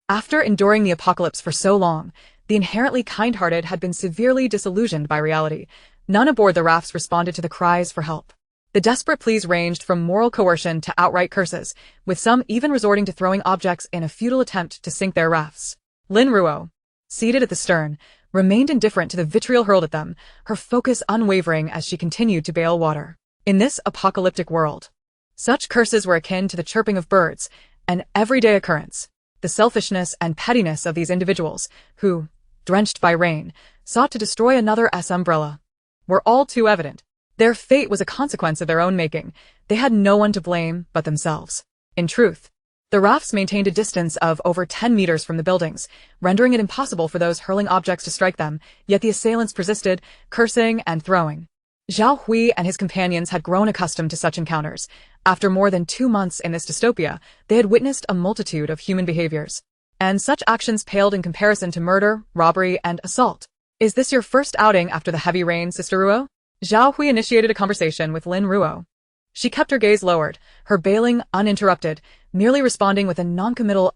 After enduring the apocalypse for so long, the inherently kind-hearted had been severely disillusioned by reality. None aboard the rafts responded to the cries for help. The desperate pleas ranged from moral coercion to outright curses, with some even resorting to throwing objects in a futile attempt to sink their rafts. Lin Ruo, seated at the stern, remained indifferent to the vitriol hurled at them, her focus unwavering as she continued to bail water. In this apocalyptic world, such curses were akin to the chirping of birds, an everyday occurrence. The selfishness and pettiness of these individuals, who, drenched by rain, sought to destroy another's umbrella, were all too evident. Their fate was a consequence of their own making. They had no one to blame but themselves. In truth, the rafts maintained a distance of over 10 meters from the buildings, rendering it impossible for those hurling objects to strike them, yet the assailants persisted, cursing and throwing. Zhao Hui and his companions had grown accustomed to such encounters. After more than 2 months in this dystopia, they had witnessed a multitude of human behaviors. And such actions paled in comparison to murder, robbery, and assault. "Is this your first outing after the heavy rain, Sister Ruo?" Zhao Hui initiated a conversation with Lin Ruo. She kept her gaze lowered, her bailing uninterrupted, merely responding with a noncommittal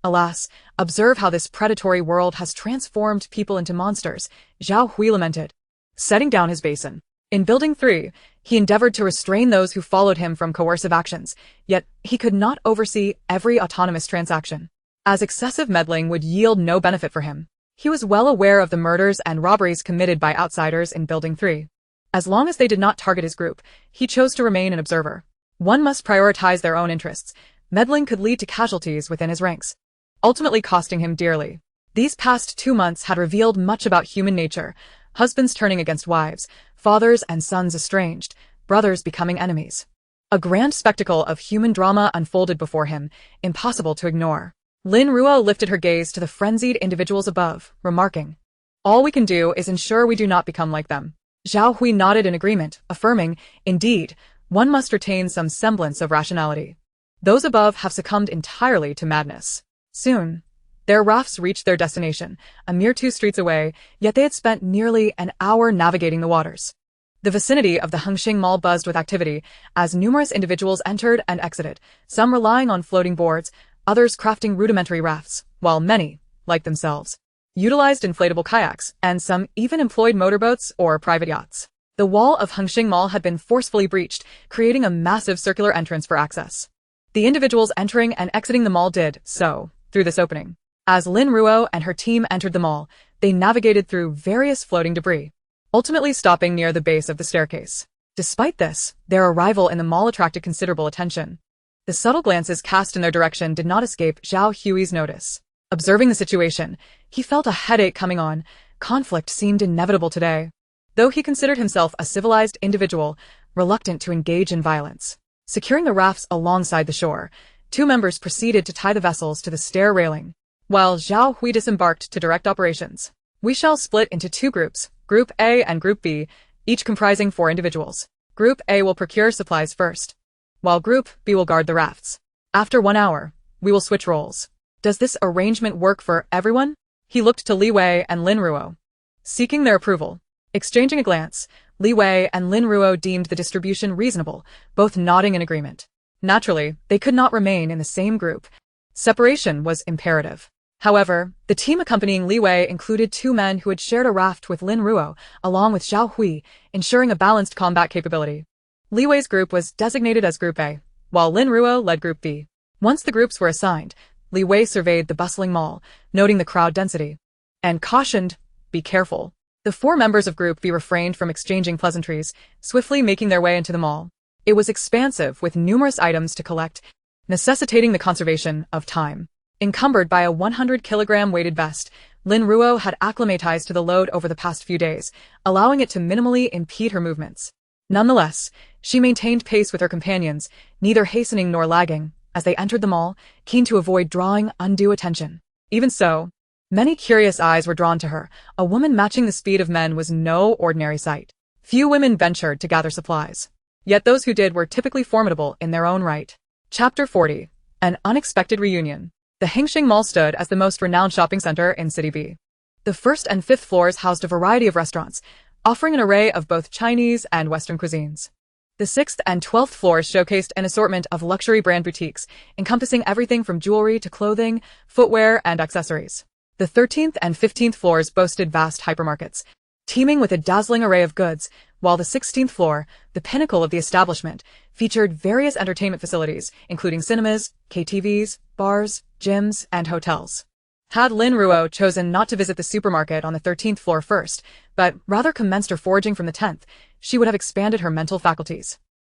Alas, observe how this predatory world has transformed people into monsters, Zhao Hui lamented, setting down his basin. In Building 3, he endeavored to restrain those who followed him from coercive actions, yet he could not oversee every autonomous transaction, as excessive meddling would yield no benefit for him. He was well aware of the murders and robberies committed by outsiders in Building 3. As long as they did not target his group, he chose to remain an observer. One must prioritize their own interests. Meddling could lead to casualties within his ranks, ultimately costing him dearly. These past 2 months had revealed much about human nature: husbands turning against wives, fathers and sons estranged, brothers becoming enemies. A grand spectacle of human drama unfolded before him, impossible to ignore. Lin Ruo lifted her gaze to the frenzied individuals above, remarking, "All we can do is ensure we do not become like them." Zhao Hui nodded in agreement, affirming, "Indeed, one must retain some semblance of rationality. Those above have succumbed entirely to madness." Soon, their rafts reached their destination, a mere 2 streets away, yet they had spent nearly an hour navigating the waters. The vicinity of the Hengxing Mall buzzed with activity as numerous individuals entered and exited, some relying on floating boards, others crafting rudimentary rafts, while many, like themselves, utilized inflatable kayaks, and some even employed motorboats or private yachts. The wall of Hengxing Mall had been forcefully breached, creating a massive circular entrance for access. The individuals entering and exiting the mall did so through this opening. As Lin Ruo and her team entered the mall, they navigated through various floating debris, ultimately stopping near the base of the staircase. Despite this, their arrival in the mall attracted considerable attention. The subtle glances cast in their direction did not escape Zhao Hui's notice. Observing the situation, he felt a headache coming on. Conflict seemed inevitable today, though he considered himself a civilized individual, reluctant to engage in violence. Securing the rafts alongside the shore, 2 members proceeded to tie the vessels to the stair railing, while Zhao Hui disembarked to direct operations. "We shall split into 2 groups, Group A and Group B, each comprising 4 individuals. Group A will procure supplies first, while Group B will guard the rafts. After 1 hour, we will switch roles. Does this arrangement work for everyone?" He looked to Li Wei and Lin Ruo, seeking their approval. Exchanging a glance, Li Wei and Lin Ruo deemed the distribution reasonable, both nodding in agreement. Naturally, they could not remain in the same group. Separation was imperative. However, the team accompanying Li Wei included 2 men who had shared a raft with Lin Ruo, along with Zhao Hui, ensuring a balanced combat capability. Li Wei's group was designated as Group A, while Lin Ruo led Group B. Once the groups were assigned, Li Wei surveyed the bustling mall, noting the crowd density, and cautioned, "Be careful." The 4 members of Group B refrained from exchanging pleasantries, swiftly making their way into the mall. It was expansive with numerous items to collect, necessitating the conservation of time. Encumbered by a 100-kilogram weighted vest, Lin Ruo had acclimatized to the load over the past few days, allowing it to minimally impede her movements. Nonetheless, she maintained pace with her companions, neither hastening nor lagging, as they entered the mall, keen to avoid drawing undue attention. Even so, many curious eyes were drawn to her. A woman matching the speed of men was no ordinary sight. Few women ventured to gather supplies, yet those who did were typically formidable in their own right. Chapter 40. An Unexpected Reunion. The Hengxing Mall stood as the most renowned shopping center in City B. The 1st and 5th floors housed a variety of restaurants, offering an array of both Chinese and Western cuisines. The 6th and 12th floors showcased an assortment of luxury brand boutiques, encompassing everything from jewelry to clothing, footwear, and accessories. The 13th and 15th floors boasted vast hypermarkets, teeming with a dazzling array of goods, while the 16th floor, the pinnacle of the establishment, featured various entertainment facilities, including cinemas, KTVs, bars, gyms, and hotels. Had Lin Ruo chosen not to visit the supermarket on the 13th floor first, but rather commenced her foraging from the 10th, she would have expanded her mental faculties.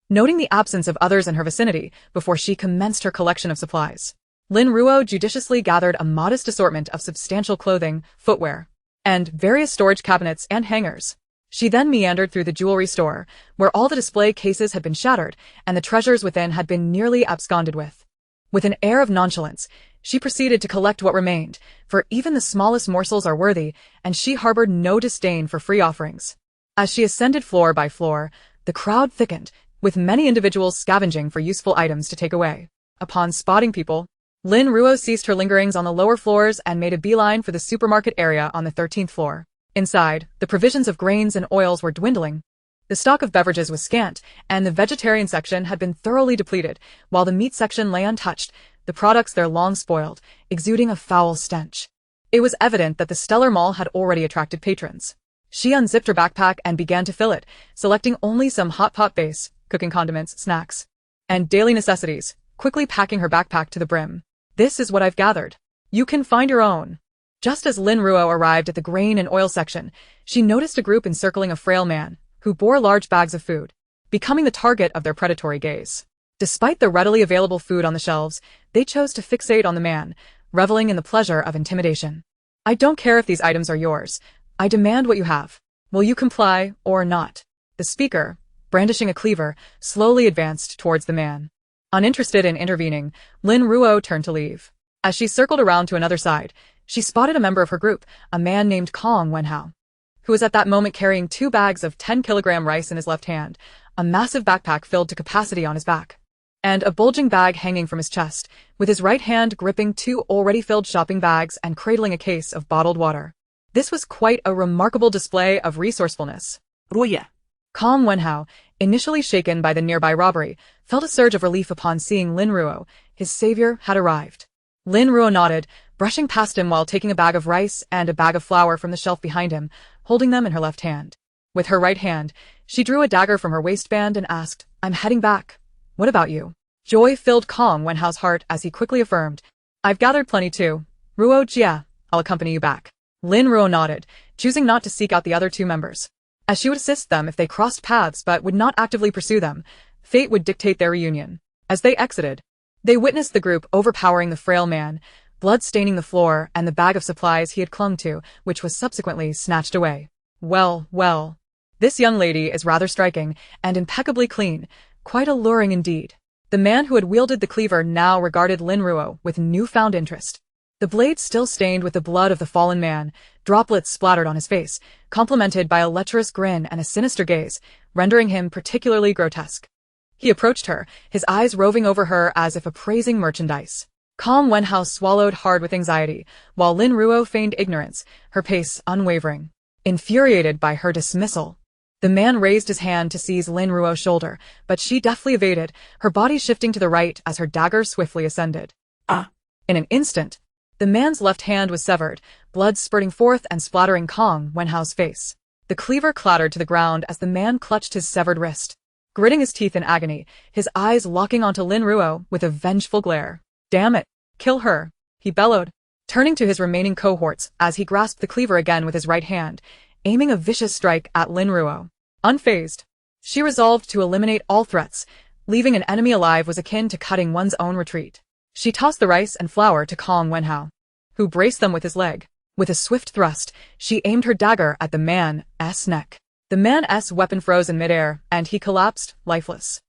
Noting the absence of others in her vicinity before she commenced her collection of supplies, Lin Ruo judiciously gathered a modest assortment of substantial clothing, footwear, and various storage cabinets and hangers. She then meandered through the jewelry store, where all the display cases had been shattered and the treasures within had been nearly absconded with. With an air of nonchalance, she proceeded to collect what remained, for even the smallest morsels are worthy, and she harbored no disdain for free offerings. As she ascended floor by floor, the crowd thickened, with many individuals scavenging for useful items to take away. Upon spotting people, Lin Ruo ceased her lingerings on the lower floors and made a beeline for the supermarket area on the 13th floor. Inside, the provisions of grains and oils were dwindling. The stock of beverages was scant, and the vegetarian section had been thoroughly depleted, while the meat section lay untouched, the products there long spoiled, exuding a foul stench. It was evident that the stellar mall had already attracted patrons. She unzipped her backpack and began to fill it, selecting only some hot pot base, cooking condiments, snacks, and daily necessities, quickly packing her backpack to the brim. This is what I've gathered. You can find your own. Just as Lin Ruo arrived at the grain and oil section, she noticed a group encircling a frail man, who bore large bags of food, becoming the target of their predatory gaze. Despite the readily available food on the shelves, they chose to fixate on the man, reveling in the pleasure of intimidation. I don't care if these items are yours. I demand what you have. Will you comply or not? The speaker, brandishing a cleaver, slowly advanced towards the man. Uninterested in intervening, Lin Ruo turned to leave. As she circled around to another side, she spotted a member of her group, a man named Kong Wenhao, who was at that moment carrying 2 bags of 10-kilogram rice in his left hand, a massive backpack filled to capacity on his back, and a bulging bag hanging from his chest, with his right hand gripping 2 already filled shopping bags and cradling a case of bottled water. This was quite a remarkable display of resourcefulness. Ruoya. Kong Wenhao, initially shaken by the nearby robbery, felt a surge of relief upon seeing Lin Ruo. His savior had arrived. Lin Ruo nodded, brushing past him while taking a bag of rice and a bag of flour from the shelf behind him, holding them in her left hand. With her right hand, she drew a dagger from her waistband and asked, I'm heading back. What about you? Joy filled Kong Wenhao's heart as he quickly affirmed, I've gathered plenty too. Ruo Jia, I'll accompany you back. Lin Ruo nodded, choosing not to seek out the other 2 members, as she would assist them if they crossed paths but would not actively pursue them. Fate would dictate their reunion. As they exited, they witnessed the group overpowering the frail man, blood staining the floor and the bag of supplies he had clung to, which was subsequently snatched away. Well, well. This young lady is rather striking and impeccably clean, quite alluring indeed. The man who had wielded the cleaver now regarded Lin Ruo with newfound interest. The blade still stained with the blood of the fallen man, droplets splattered on his face, complemented by a lecherous grin and a sinister gaze, rendering him particularly grotesque. He approached her, his eyes roving over her as if appraising merchandise. Kong Wenhao swallowed hard with anxiety, while Lin Ruo feigned ignorance, her pace unwavering. Infuriated by her dismissal, the man raised his hand to seize Lin Ruo's shoulder, but she deftly evaded, her body shifting to the right as her dagger swiftly ascended. In an instant, the man's left hand was severed, blood spurting forth and splattering Kong Wenhao's face. The cleaver clattered to the ground as the man clutched his severed wrist, gritting his teeth in agony, his eyes locking onto Lin Ruo with a vengeful glare. Damn it! Kill her! He bellowed, turning to his remaining cohorts as he grasped the cleaver again with his right hand, aiming a vicious strike at Lin Ruo. Unfazed, she resolved to eliminate all threats. Leaving an enemy alive was akin to cutting one's own retreat. She tossed the rice and flour to Kong Wenhao, who braced them with his leg. With a swift thrust, she aimed her dagger at the man's neck. The man's weapon froze in midair, and he collapsed, lifeless.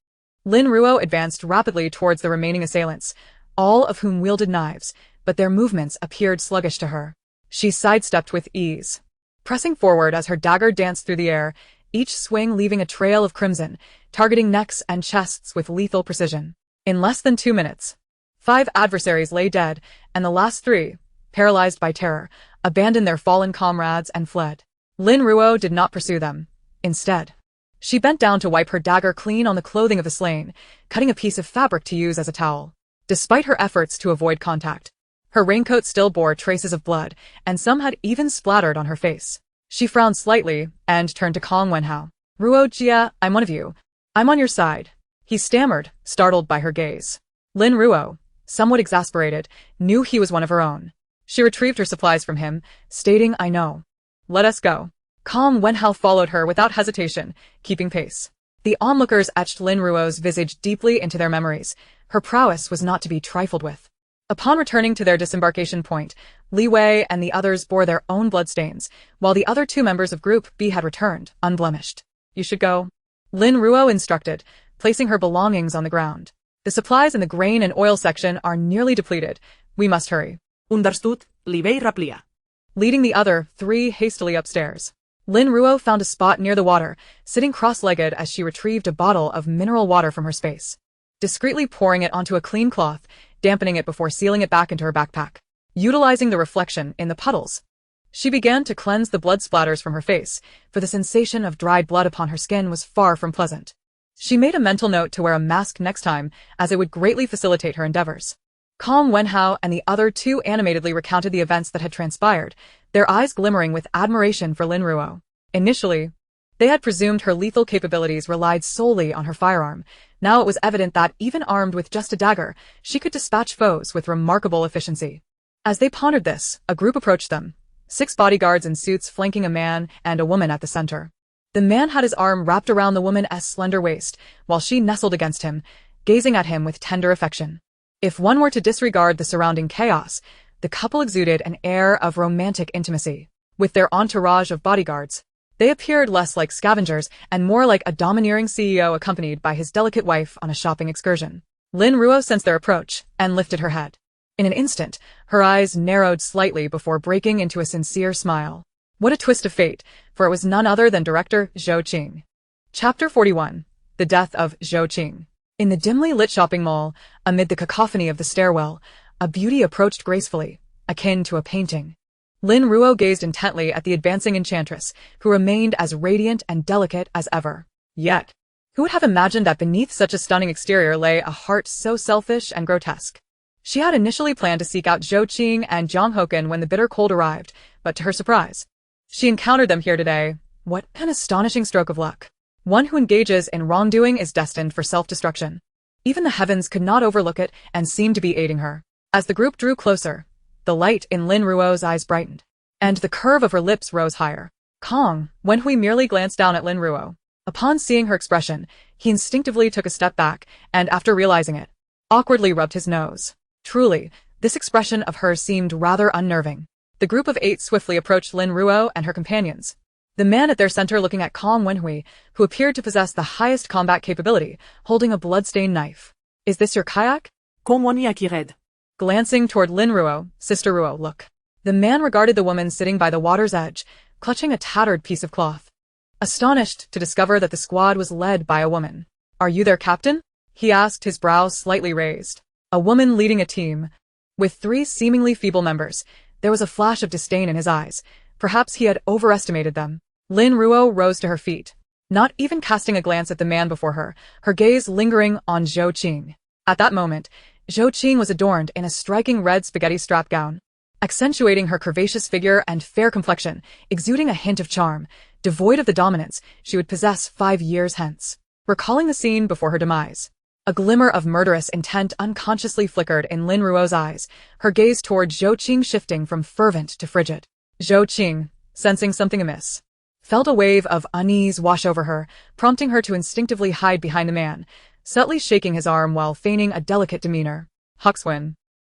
Lin Ruo advanced rapidly towards the remaining assailants, all of whom wielded knives, but their movements appeared sluggish to her. She sidestepped with ease, pressing forward as her dagger danced through the air, each swing leaving a trail of crimson, targeting necks and chests with lethal precision. In less than 2 minutes, 5 adversaries lay dead, and the last 3, paralyzed by terror, abandoned their fallen comrades and fled. Lin Ruo did not pursue them. Instead, she bent down to wipe her dagger clean on the clothing of the slain, cutting a piece of fabric to use as a towel. Despite her efforts to avoid contact, her raincoat still bore traces of blood, and some had even splattered on her face. She frowned slightly and turned to Kong Wenhao. Ruo Jia, I'm one of you. I'm on your side. He stammered, startled by her gaze. Lin Ruo, somewhat exasperated, knew he was one of her own. She retrieved her supplies from him, stating, I know. Let us go. Kong Wenhao followed her without hesitation, keeping pace. The onlookers etched Lin Ruo's visage deeply into their memories. Her prowess was not to be trifled with. Upon returning to their disembarkation point, Li Wei and the others bore their own bloodstains, while the other 2 members of Group B had returned, unblemished. You should go. Lin Ruo instructed, placing her belongings on the ground. The supplies in the grain and oil section are nearly depleted. We must hurry. Understood, Li Wei raplia. Leading the other 3 hastily upstairs. Lin Ruo found a spot near the water, sitting cross-legged as she retrieved a bottle of mineral water from her space. Discreetly pouring it onto a clean cloth, dampening it before sealing it back into her backpack. Utilizing the reflection in the puddles, she began to cleanse the blood splatters from her face, for the sensation of dried blood upon her skin was far from pleasant. She made a mental note to wear a mask next time, as it would greatly facilitate her endeavors. Kong Wenhao and the other 2 animatedly recounted the events that had transpired, their eyes glimmering with admiration for Lin Ruo. Initially, they had presumed her lethal capabilities relied solely on her firearm. Now it was evident that, even armed with just a dagger, she could dispatch foes with remarkable efficiency. As they pondered this, a group approached them, 6 bodyguards in suits flanking a man and a woman at the center. The man had his arm wrapped around the woman's slender waist, while she nestled against him, gazing at him with tender affection. If one were to disregard the surrounding chaos, the couple exuded an air of romantic intimacy. With their entourage of bodyguards, they appeared less like scavengers and more like a domineering CEO accompanied by his delicate wife on a shopping excursion. Lin Ruo sensed their approach and lifted her head. In an instant, her eyes narrowed slightly before breaking into a sincere smile. What a twist of fate, for it was none other than director Zhou Qing. Chapter 41. The Death of Zhou Qing. In the dimly lit shopping mall, amid the cacophony of the stairwell, a beauty approached gracefully, akin to a painting. Lin Ruo gazed intently at the advancing enchantress, who remained as radiant and delicate as ever. Yet, who would have imagined that beneath such a stunning exterior lay a heart so selfish and grotesque? She had initially planned to seek out Zhou Qing and Jiang Hoken when the bitter cold arrived, but to her surprise, she encountered them here today. What an astonishing stroke of luck. One who engages in wrongdoing is destined for self-destruction. Even the heavens could not overlook it and seemed to be aiding her. As the group drew closer, the light in Lin Ruo's eyes brightened, and the curve of her lips rose higher. Kong Wenhui merely glanced down at Lin Ruo. Upon seeing her expression, he instinctively took a step back, and after realizing it, awkwardly rubbed his nose. Truly, this expression of hers seemed rather unnerving. The group of 8 swiftly approached Lin Ruo and her companions. The man at their center looking at Kong Wenhui, who appeared to possess the highest combat capability, holding a blood-stained knife. Is this your kayak? Komwani akired. Glancing toward Lin Ruo, Sister Ruo, look. The man regarded the woman sitting by the water's edge, clutching a tattered piece of cloth. Astonished to discover that the squad was led by a woman. Are you their captain? He asked, his brows slightly raised. A woman leading a team. With 3 seemingly feeble members, there was a flash of disdain in his eyes. Perhaps he had overestimated them. Lin Ruo rose to her feet, not even casting a glance at the man before her, her gaze lingering on Zhou Qing. At that moment, Zhou Qing was adorned in a striking red spaghetti strap gown, accentuating her curvaceous figure and fair complexion, exuding a hint of charm, devoid of the dominance she would possess 5 years hence. Recalling the scene before her demise, a glimmer of murderous intent unconsciously flickered in Lin Ruo's eyes, her gaze toward Zhou Qing shifting from fervent to frigid. Zhou Qing, sensing something amiss, felt a wave of unease wash over her, prompting her to instinctively hide behind the man, subtly shaking his arm while feigning a delicate demeanor. Huxwin.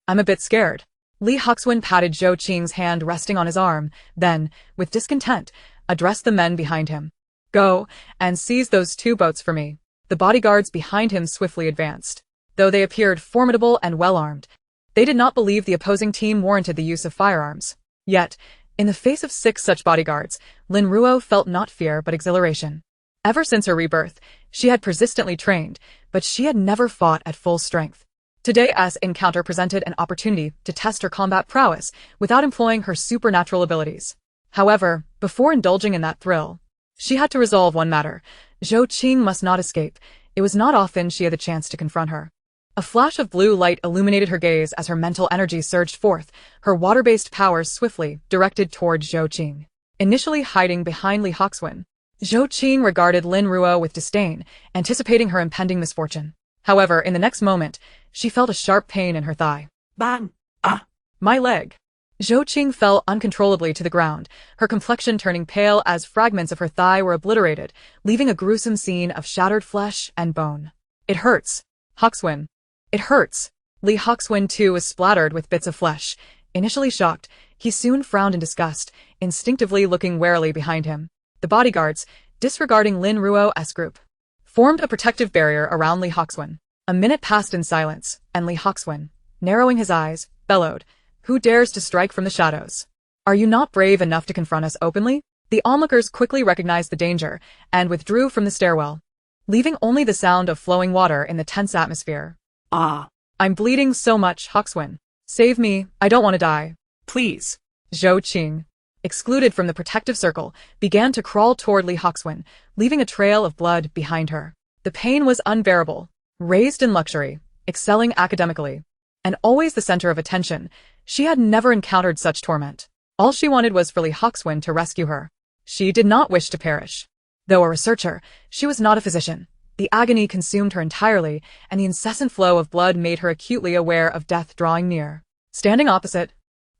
I'm a bit scared. Li Huxwin patted Zhou Qing's hand resting on his arm, then, with discontent, addressed the men behind him. Go, and seize those 2 boats for me. The bodyguards behind him swiftly advanced. Though they appeared formidable and well-armed, they did not believe the opposing team warranted the use of firearms. Yet, in the face of 6 such bodyguards, Lin Ruo felt not fear but exhilaration. Ever since her rebirth, she had persistently trained, but she had never fought at full strength. Today's encounter presented an opportunity to test her combat prowess without employing her supernatural abilities. However, before indulging in that thrill, she had to resolve one matter. Zhou Qing must not escape. It was not often she had the chance to confront her. A flash of blue light illuminated her gaze as her mental energy surged forth, her water-based powers swiftly directed toward Zhou Qing. Initially hiding behind Li Hoxuan, Zhou Qing regarded Lin Ruo with disdain, anticipating her impending misfortune. However, in the next moment, she felt a sharp pain in her thigh. Bang! Ah! My leg! Zhou Qing fell uncontrollably to the ground, her complexion turning pale as fragments of her thigh were obliterated, leaving a gruesome scene of shattered flesh and bone. It hurts. Hoxuan. It hurts. Li Hoxuan too was splattered with bits of flesh. Initially shocked, he soon frowned in disgust, instinctively looking warily behind him. The bodyguards, disregarding Lin Ruo's group, formed a protective barrier around Li Hoxuan. A minute passed in silence, and Li Hoxuan, narrowing his eyes, bellowed, "Who dares to strike from the shadows? Are you not brave enough to confront us openly?" The onlookers quickly recognized the danger and withdrew from the stairwell, leaving only the sound of flowing water in the tense atmosphere. Ah! "I'm bleeding so much, Hoxuan. Save me, I don't want to die." Please! Zhou Qing, excluded from the protective circle, began to crawl toward Li Hoxuan, leaving a trail of blood behind her. The pain was unbearable. Raised in luxury, excelling academically, and always the center of attention, she had never encountered such torment. All she wanted was for Li Hoxuan to rescue her. She did not wish to perish. Though a researcher, she was not a physician. The agony consumed her entirely, and the incessant flow of blood made her acutely aware of death drawing near. Standing opposite,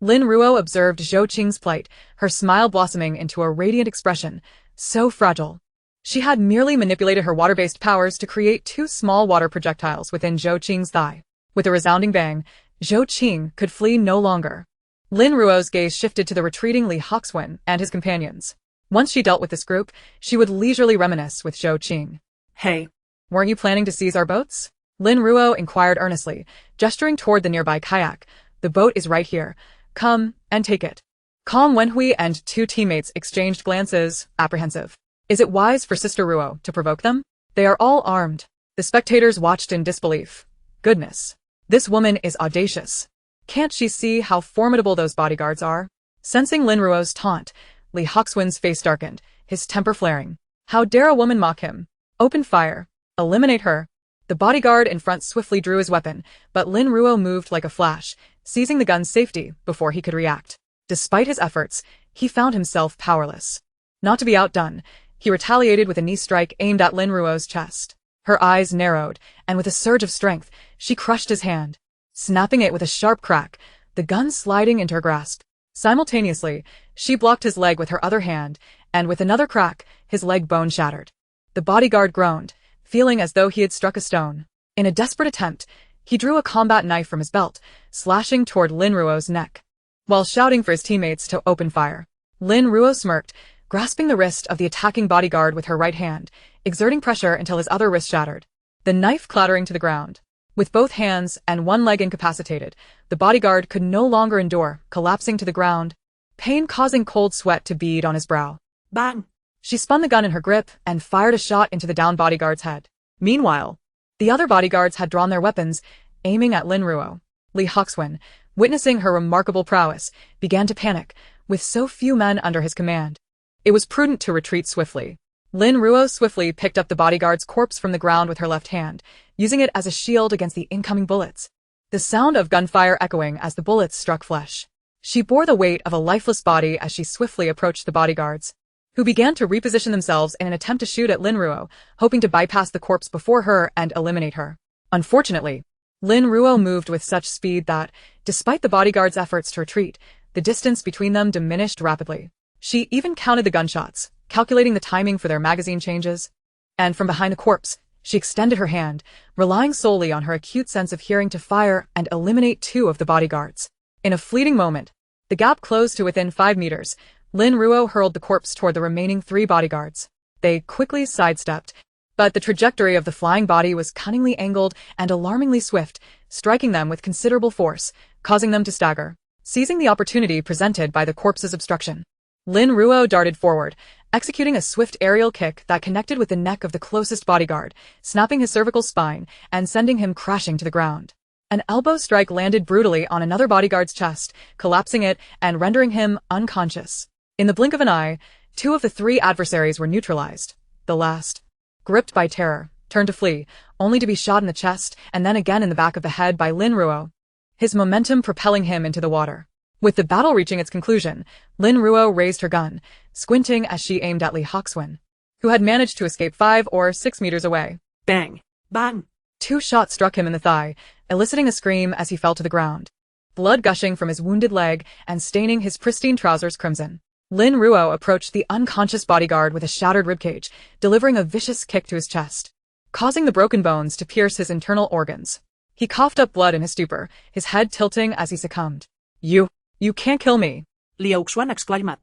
Lin Ruo observed Zhou Qing's plight, her smile blossoming into a radiant expression, so fragile. She had merely manipulated her water-based powers to create two small water projectiles within Zhou Qing's thigh. With a resounding bang, Zhou Qing could flee no longer. Lin Ruo's gaze shifted to the retreating Li Hoxuan and his companions. Once she dealt with this group, she would leisurely reminisce with Zhou Qing. Hey! "Weren't you planning to seize our boats?" Lin Ruo inquired earnestly, gesturing toward the nearby kayak. "The boat is right here. Come and take it." Kong Wenhui and two teammates exchanged glances, apprehensive. Is it wise for Sister Ruo to provoke them? They are all armed. The spectators watched in disbelief. Goodness. This woman is audacious. Can't she see how formidable those bodyguards are? Sensing Lin Ruo's taunt, Li Hoxuan's face darkened, his temper flaring. How dare a woman mock him? Open fire. Eliminate her. The bodyguard in front swiftly drew his weapon, but Lin Ruo moved like a flash, seizing the gun's safety before he could react. Despite his efforts, he found himself powerless. Not to be outdone, he retaliated with a knee strike aimed at Lin Ruo's chest. Her eyes narrowed, and with a surge of strength, she crushed his hand, snapping it with a sharp crack, the gun sliding into her grasp. Simultaneously, she blocked his leg with her other hand, and with another crack, his leg bone shattered. The bodyguard groaned, feeling as though he had struck a stone. In a desperate attempt, he drew a combat knife from his belt, slashing toward Lin Ruo's neck. While shouting for his teammates to open fire, Lin Ruo smirked, grasping the wrist of the attacking bodyguard with her right hand, exerting pressure until his other wrist shattered, the knife clattering to the ground. With both hands and one leg incapacitated, the bodyguard could no longer endure, collapsing to the ground, pain causing cold sweat to bead on his brow. Bang! She spun the gun in her grip and fired a shot into the downed bodyguard's head. Meanwhile, the other bodyguards had drawn their weapons, aiming at Lin Ruo. Li Hoxuan, witnessing her remarkable prowess, began to panic, with so few men under his command. It was prudent to retreat swiftly. Lin Ruo swiftly picked up the bodyguard's corpse from the ground with her left hand, using it as a shield against the incoming bullets. The sound of gunfire echoing as the bullets struck flesh. She bore the weight of a lifeless body as she swiftly approached the bodyguards, who began to reposition themselves in an attempt to shoot at Lin Ruo, hoping to bypass the corpse before her and eliminate her. Unfortunately, Lin Ruo moved with such speed that, despite the bodyguard's efforts to retreat, the distance between them diminished rapidly. She even counted the gunshots, calculating the timing for their magazine changes. And from behind the corpse, she extended her hand, relying solely on her acute sense of hearing to fire and eliminate two of the bodyguards. In a fleeting moment, the gap closed to within 5 meters. Lin Ruo hurled the corpse toward the remaining 3 bodyguards. They quickly sidestepped, but the trajectory of the flying body was cunningly angled and alarmingly swift, striking them with considerable force, causing them to stagger. Seizing the opportunity presented by the corpse's obstruction, Lin Ruo darted forward, executing a swift aerial kick that connected with the neck of the closest bodyguard, snapping his cervical spine and sending him crashing to the ground. An elbow strike landed brutally on another bodyguard's chest, collapsing it and rendering him unconscious. In the blink of an eye, 2 of the 3 adversaries were neutralized. The last, gripped by terror, turned to flee, only to be shot in the chest and then again in the back of the head by Lin Ruo, his momentum propelling him into the water. With the battle reaching its conclusion, Lin Ruo raised her gun, squinting as she aimed at Li Hoxuan, who had managed to escape 5 or 6 meters away. Bang! Bang! 2 shots struck him in the thigh, eliciting a scream as he fell to the ground, blood gushing from his wounded leg and staining his pristine trousers crimson. Lin Ruo approached the unconscious bodyguard with a shattered ribcage, delivering a vicious kick to his chest, causing the broken bones to pierce his internal organs. He coughed up blood in his stupor, his head tilting as he succumbed. You can't kill me, Li Hoxuan exclaimed.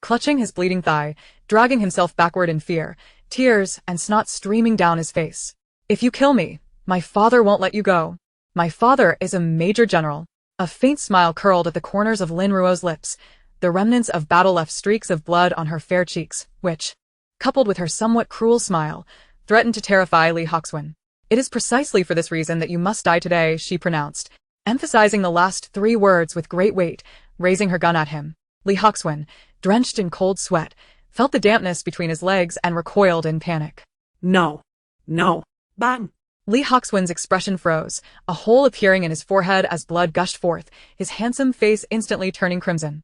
Clutching his bleeding thigh, dragging himself backward in fear, tears and snot streaming down his face. If you kill me, my father won't let you go. My father is a major general. A faint smile curled at the corners of Lin Ruo's lips. The remnants of battle left streaks of blood on her fair cheeks, which, coupled with her somewhat cruel smile, threatened to terrify Li Hoxuan. It is precisely for this reason that you must die today, she pronounced, emphasizing the last 3 words with great weight, raising her gun at him. Li Hoxuan, drenched in cold sweat, felt the dampness between his legs and recoiled in panic. No. Bang! Li Hoxuan's expression froze, a hole appearing in his forehead as blood gushed forth, his handsome face instantly turning crimson.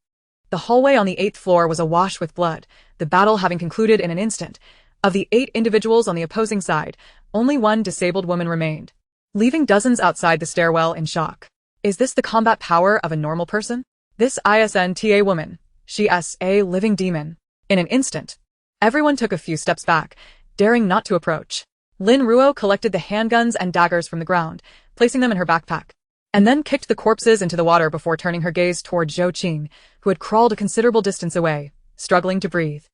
The hallway on the 8th floor was awash with blood, the battle having concluded in an instant. Of the 8 individuals on the opposing side, only 1 disabled woman remained, leaving dozens outside the stairwell in shock. Is this the combat power of a normal person? This isn't a woman. She's a living demon. In an instant, everyone took a few steps back, daring not to approach. Lin Ruo collected the handguns and daggers from the ground, placing them in her backpack, and then kicked the corpses into the water before turning her gaze toward Zhou Qing, who had crawled a considerable distance away, struggling to breathe.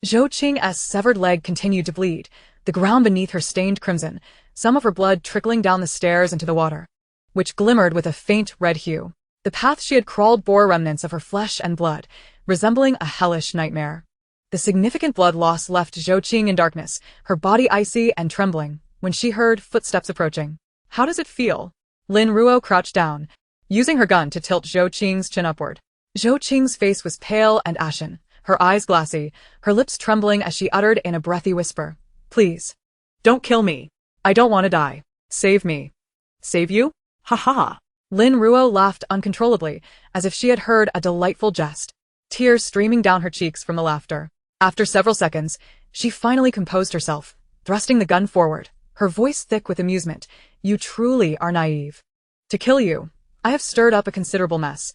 Zhou Qing's severed leg continued to bleed, the ground beneath her stained crimson, some of her blood trickling down the stairs into the water, which glimmered with a faint red hue. The path she had crawled bore remnants of her flesh and blood, resembling a hellish nightmare. The significant blood loss left Zhou Qing in darkness, her body icy and trembling, when she heard footsteps approaching. How does it feel? Lin Ruo crouched down, using her gun to tilt Zhou Qing's chin upward. Zhou Qing's face was pale and ashen, her eyes glassy, her lips trembling as she uttered in a breathy whisper, "Please, don't kill me. I don't want to die. Save me." "Save you?" Ha ha! Lin Ruo laughed uncontrollably, as if she had heard a delightful jest, tears streaming down her cheeks from the laughter. After several seconds, she finally composed herself, thrusting the gun forward, her voice thick with amusement. "You truly are naive. To kill you, I have stirred up a considerable mess.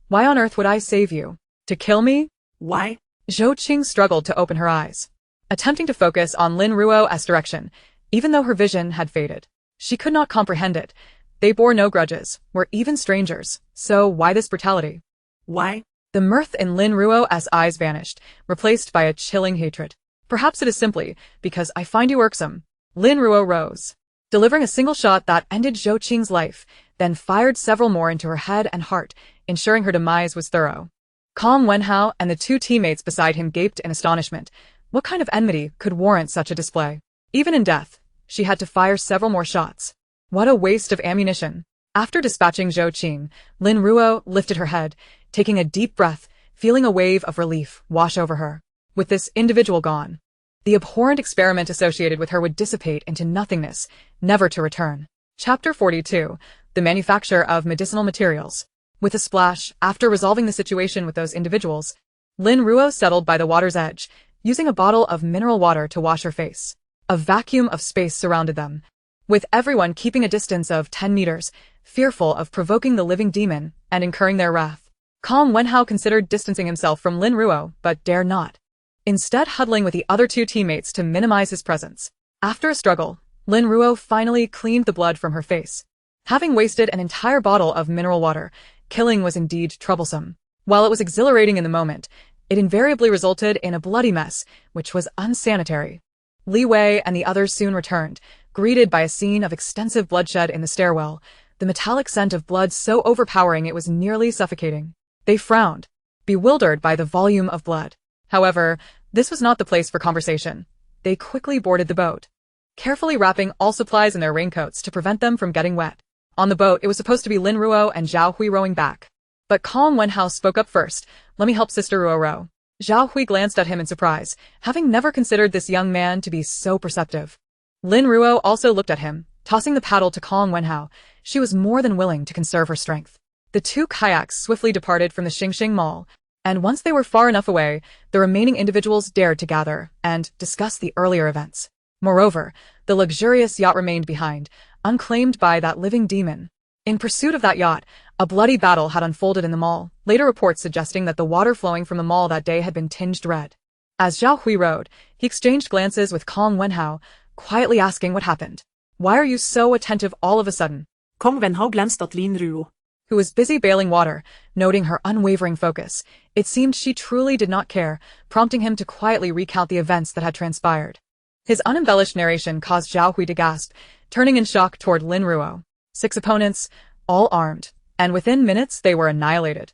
Why on earth would I save you? To kill me?" Why? Zhou Qing struggled to open her eyes, attempting to focus on Lin Ruo's direction, even though her vision had faded. She could not comprehend it. They bore no grudges, were even strangers, so why this brutality? Why? The mirth in Lin Ruo's eyes vanished, replaced by a chilling hatred. "Perhaps it is simply because I find you irksome." Lin Ruo rose, delivering a single shot that ended Zhou Qing's life, then fired several more into her head and heart, ensuring her demise was thorough. Kong Wenhao and the 2 teammates beside him gaped in astonishment. What kind of enmity could warrant such a display? Even in death, she had to fire several more shots. What a waste of ammunition. After dispatching Zhou Qing, Lin Ruo lifted her head, taking a deep breath, feeling a wave of relief wash over her. With this individual gone, the abhorrent experiment associated with her would dissipate into nothingness, never to return. Chapter 42. The Manufacture of Medicinal Materials. With a splash, after resolving the situation with those individuals, Lin Ruo settled by the water's edge, using a bottle of mineral water to wash her face. A vacuum of space surrounded them, with everyone keeping a distance of 10 meters, fearful of provoking the living demon and incurring their wrath. Kong Wenhao considered distancing himself from Lin Ruo, but dared not, instead huddling with the other 2 teammates to minimize his presence. After a struggle, Lin Ruo finally cleaned the blood from her face. Having wasted an entire bottle of mineral water, killing was indeed troublesome. While it was exhilarating in the moment, it invariably resulted in a bloody mess, which was unsanitary. Li Wei and the others soon returned, greeted by a scene of extensive bloodshed in the stairwell, the metallic scent of blood so overpowering it was nearly suffocating. They frowned, bewildered by the volume of blood. However, this was not the place for conversation. They quickly boarded the boat, carefully wrapping all supplies in their raincoats to prevent them from getting wet. On the boat, it was supposed to be Lin Ruo and Zhao Hui rowing back. But Kong Wenhao spoke up first. "Let me help Sister Ruo row." Zhao Hui glanced at him in surprise, having never considered this young man to be so perceptive. Lin Ruo also looked at him, tossing the paddle to Kong Wenhao. She was more than willing to conserve her strength. The two kayaks swiftly departed from the Xingxing Mall, and once they were far enough away, the remaining individuals dared to gather and discuss the earlier events. Moreover, the luxurious yacht remained behind, unclaimed by that living demon. In pursuit of that yacht, a bloody battle had unfolded in the mall, later reports suggesting that the water flowing from the mall that day had been tinged red. As Zhao Hui rode, he exchanged glances with Kong Wenhao, quietly asking what happened. Why are you so attentive all of a sudden? Kong Wenhao glanced at Lin Ruo, who was busy bailing water, noting her unwavering focus. It seemed she truly did not care, prompting him to quietly recount the events that had transpired. His unembellished narration caused Zhao Hui to gasp, turning in shock toward Lin Ruo. 6 opponents, all armed, and within minutes they were annihilated.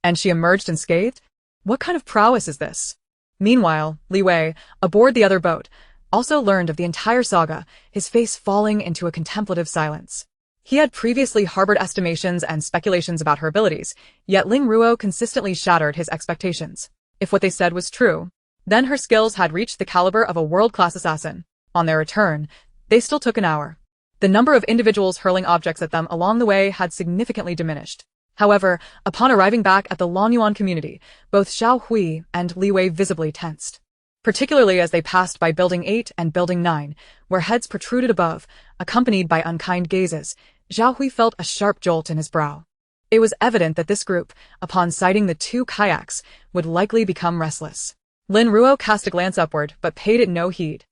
And she emerged unscathed? What kind of prowess is this? Meanwhile, Li Wei, aboard the other boat, also learned of the entire saga, his face falling into a contemplative silence. He had previously harbored estimations and speculations about her abilities, yet Lin Ruo consistently shattered his expectations. If what they said was true, then her skills had reached the caliber of a world-class assassin. On their return, they still took an hour. The number of individuals hurling objects at them along the way had significantly diminished. However, upon arriving back at the Longyuan community, both Zhao Hui and Li Wei visibly tensed. Particularly as they passed by Building 8 and Building 9, where heads protruded above, accompanied by unkind gazes, Zhao Hui felt a sharp jolt in his brow. It was evident that this group, upon sighting the 2 kayaks, would likely become restless. Lin Ruo cast a glance upward, but paid it no heed.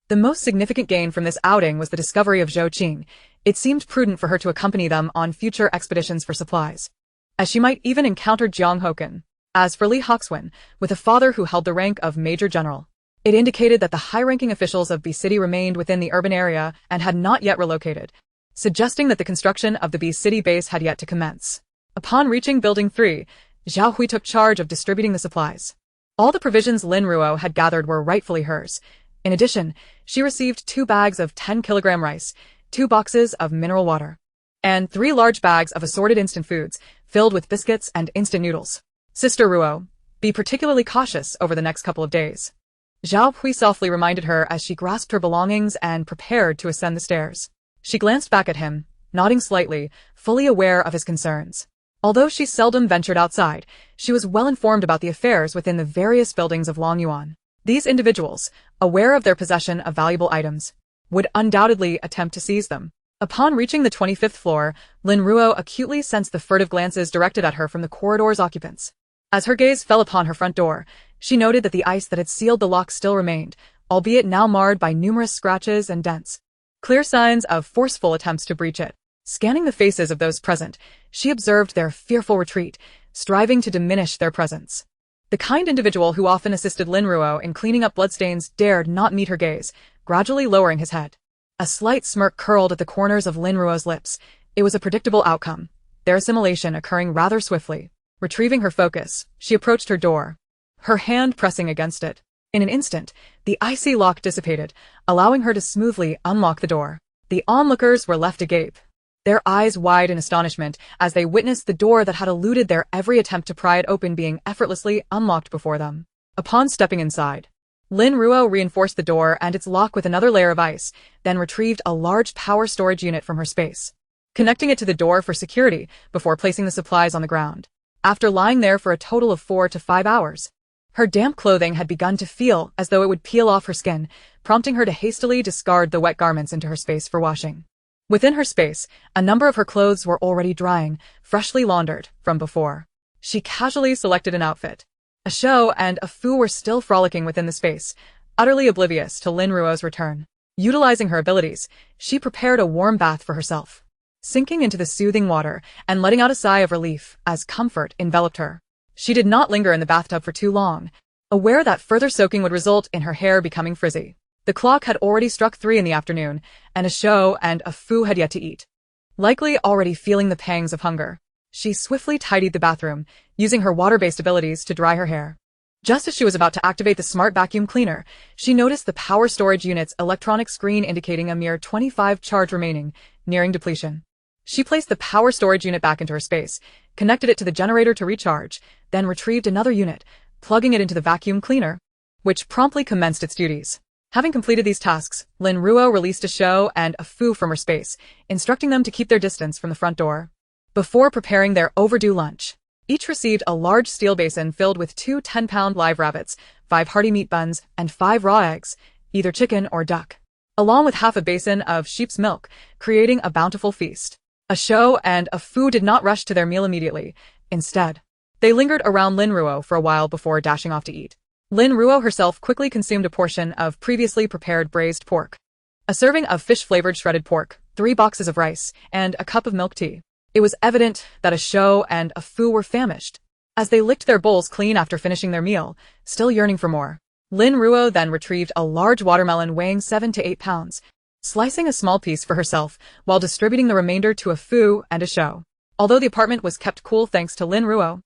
The most significant gain from this outing was the discovery of Zhou Qing. It seemed prudent for her to accompany them on future expeditions for supplies, as she might even encounter Jiang Hoken. As for Li Hoxuan, with a father who held the rank of Major General, it indicated that the high-ranking officials of B City remained within the urban area and had not yet relocated, suggesting that the construction of the B City base had yet to commence. Upon reaching Building 3, Zhao Hui took charge of distributing the supplies. All the provisions Lin Ruo had gathered were rightfully hers. In addition, she received 2 bags of 10-kilogram rice, 2 boxes of mineral water, and 3 large bags of assorted instant foods, filled with biscuits and instant noodles. Sister Ruo, be particularly cautious over the next couple of days. Zhao Hui softly reminded her as she grasped her belongings and prepared to ascend the stairs. She glanced back at him, nodding slightly, fully aware of his concerns. Although she seldom ventured outside, she was well informed about the affairs within the various buildings of Longyuan. These individuals, aware of their possession of valuable items, would undoubtedly attempt to seize them. Upon reaching the 25th floor, Lin Ruo acutely sensed the furtive glances directed at her from the corridor's occupants. As her gaze fell upon her front door, she noted that the ice that had sealed the lock still remained, albeit now marred by numerous scratches and dents. Clear signs of forceful attempts to breach it. Scanning the faces of those present, she observed their fearful retreat, striving to diminish their presence. The kind individual who often assisted Lin Ruo in cleaning up bloodstains dared not meet her gaze, gradually lowering his head. A slight smirk curled at the corners of Lin Ruo's lips. It was a predictable outcome, their assimilation occurring rather swiftly. Retrieving her focus, she approached her door, her hand pressing against it. In an instant, the icy lock dissipated, allowing her to smoothly unlock the door. The onlookers were left agape, their eyes wide in astonishment as they witnessed the door that had eluded their every attempt to pry it open being effortlessly unlocked before them. Upon stepping inside, Lin Ruo reinforced the door and its lock with another layer of ice, then retrieved a large power storage unit from her space, connecting it to the door for security before placing the supplies on the ground. After lying there for a total of 4 to 5 hours, her damp clothing had begun to feel as though it would peel off her skin, prompting her to hastily discard the wet garments into her space for washing. Within her space, a number of her clothes were already drying, freshly laundered from before. She casually selected an outfit. A Shou and a Fu were still frolicking within the space, utterly oblivious to Lin Ruo's return. Utilizing her abilities, she prepared a warm bath for herself, sinking into the soothing water and letting out a sigh of relief as comfort enveloped her. She did not linger in the bathtub for too long, aware that further soaking would result in her hair becoming frizzy. The clock had already struck 3 in the afternoon, and a Shou and a Fu had yet to eat. Likely already feeling the pangs of hunger, she swiftly tidied the bathroom, using her water-based abilities to dry her hair. Just as she was about to activate the smart vacuum cleaner, she noticed the power storage unit's electronic screen indicating a mere 25 charge remaining, nearing depletion. She placed the power storage unit back into her space, connected it to the generator to recharge, then retrieved another unit, plugging it into the vacuum cleaner, which promptly commenced its duties. Having completed these tasks, Lin Ruo released a Shou and a Fu from her space, instructing them to keep their distance from the front door. Before preparing their overdue lunch, each received a large steel basin filled with 2 10-pound live rabbits, 5 hearty meat buns, and 5 raw eggs, either chicken or duck, along with half a basin of sheep's milk, creating a bountiful feast. A Shou and a Fu did not rush to their meal immediately. Instead, they lingered around Lin Ruo for a while before dashing off to eat. Lin Ruo herself quickly consumed a portion of previously prepared braised pork, a serving of fish-flavored shredded pork, 3 boxes of rice, and a cup of milk tea. It was evident that a Shou and a Fu were famished, as they licked their bowls clean after finishing their meal, still yearning for more. Lin Ruo then retrieved a large watermelon weighing 7 to 8 pounds, slicing a small piece for herself while distributing the remainder to a Fu and a Shou. Although the apartment was kept cool thanks to Lin Ruo,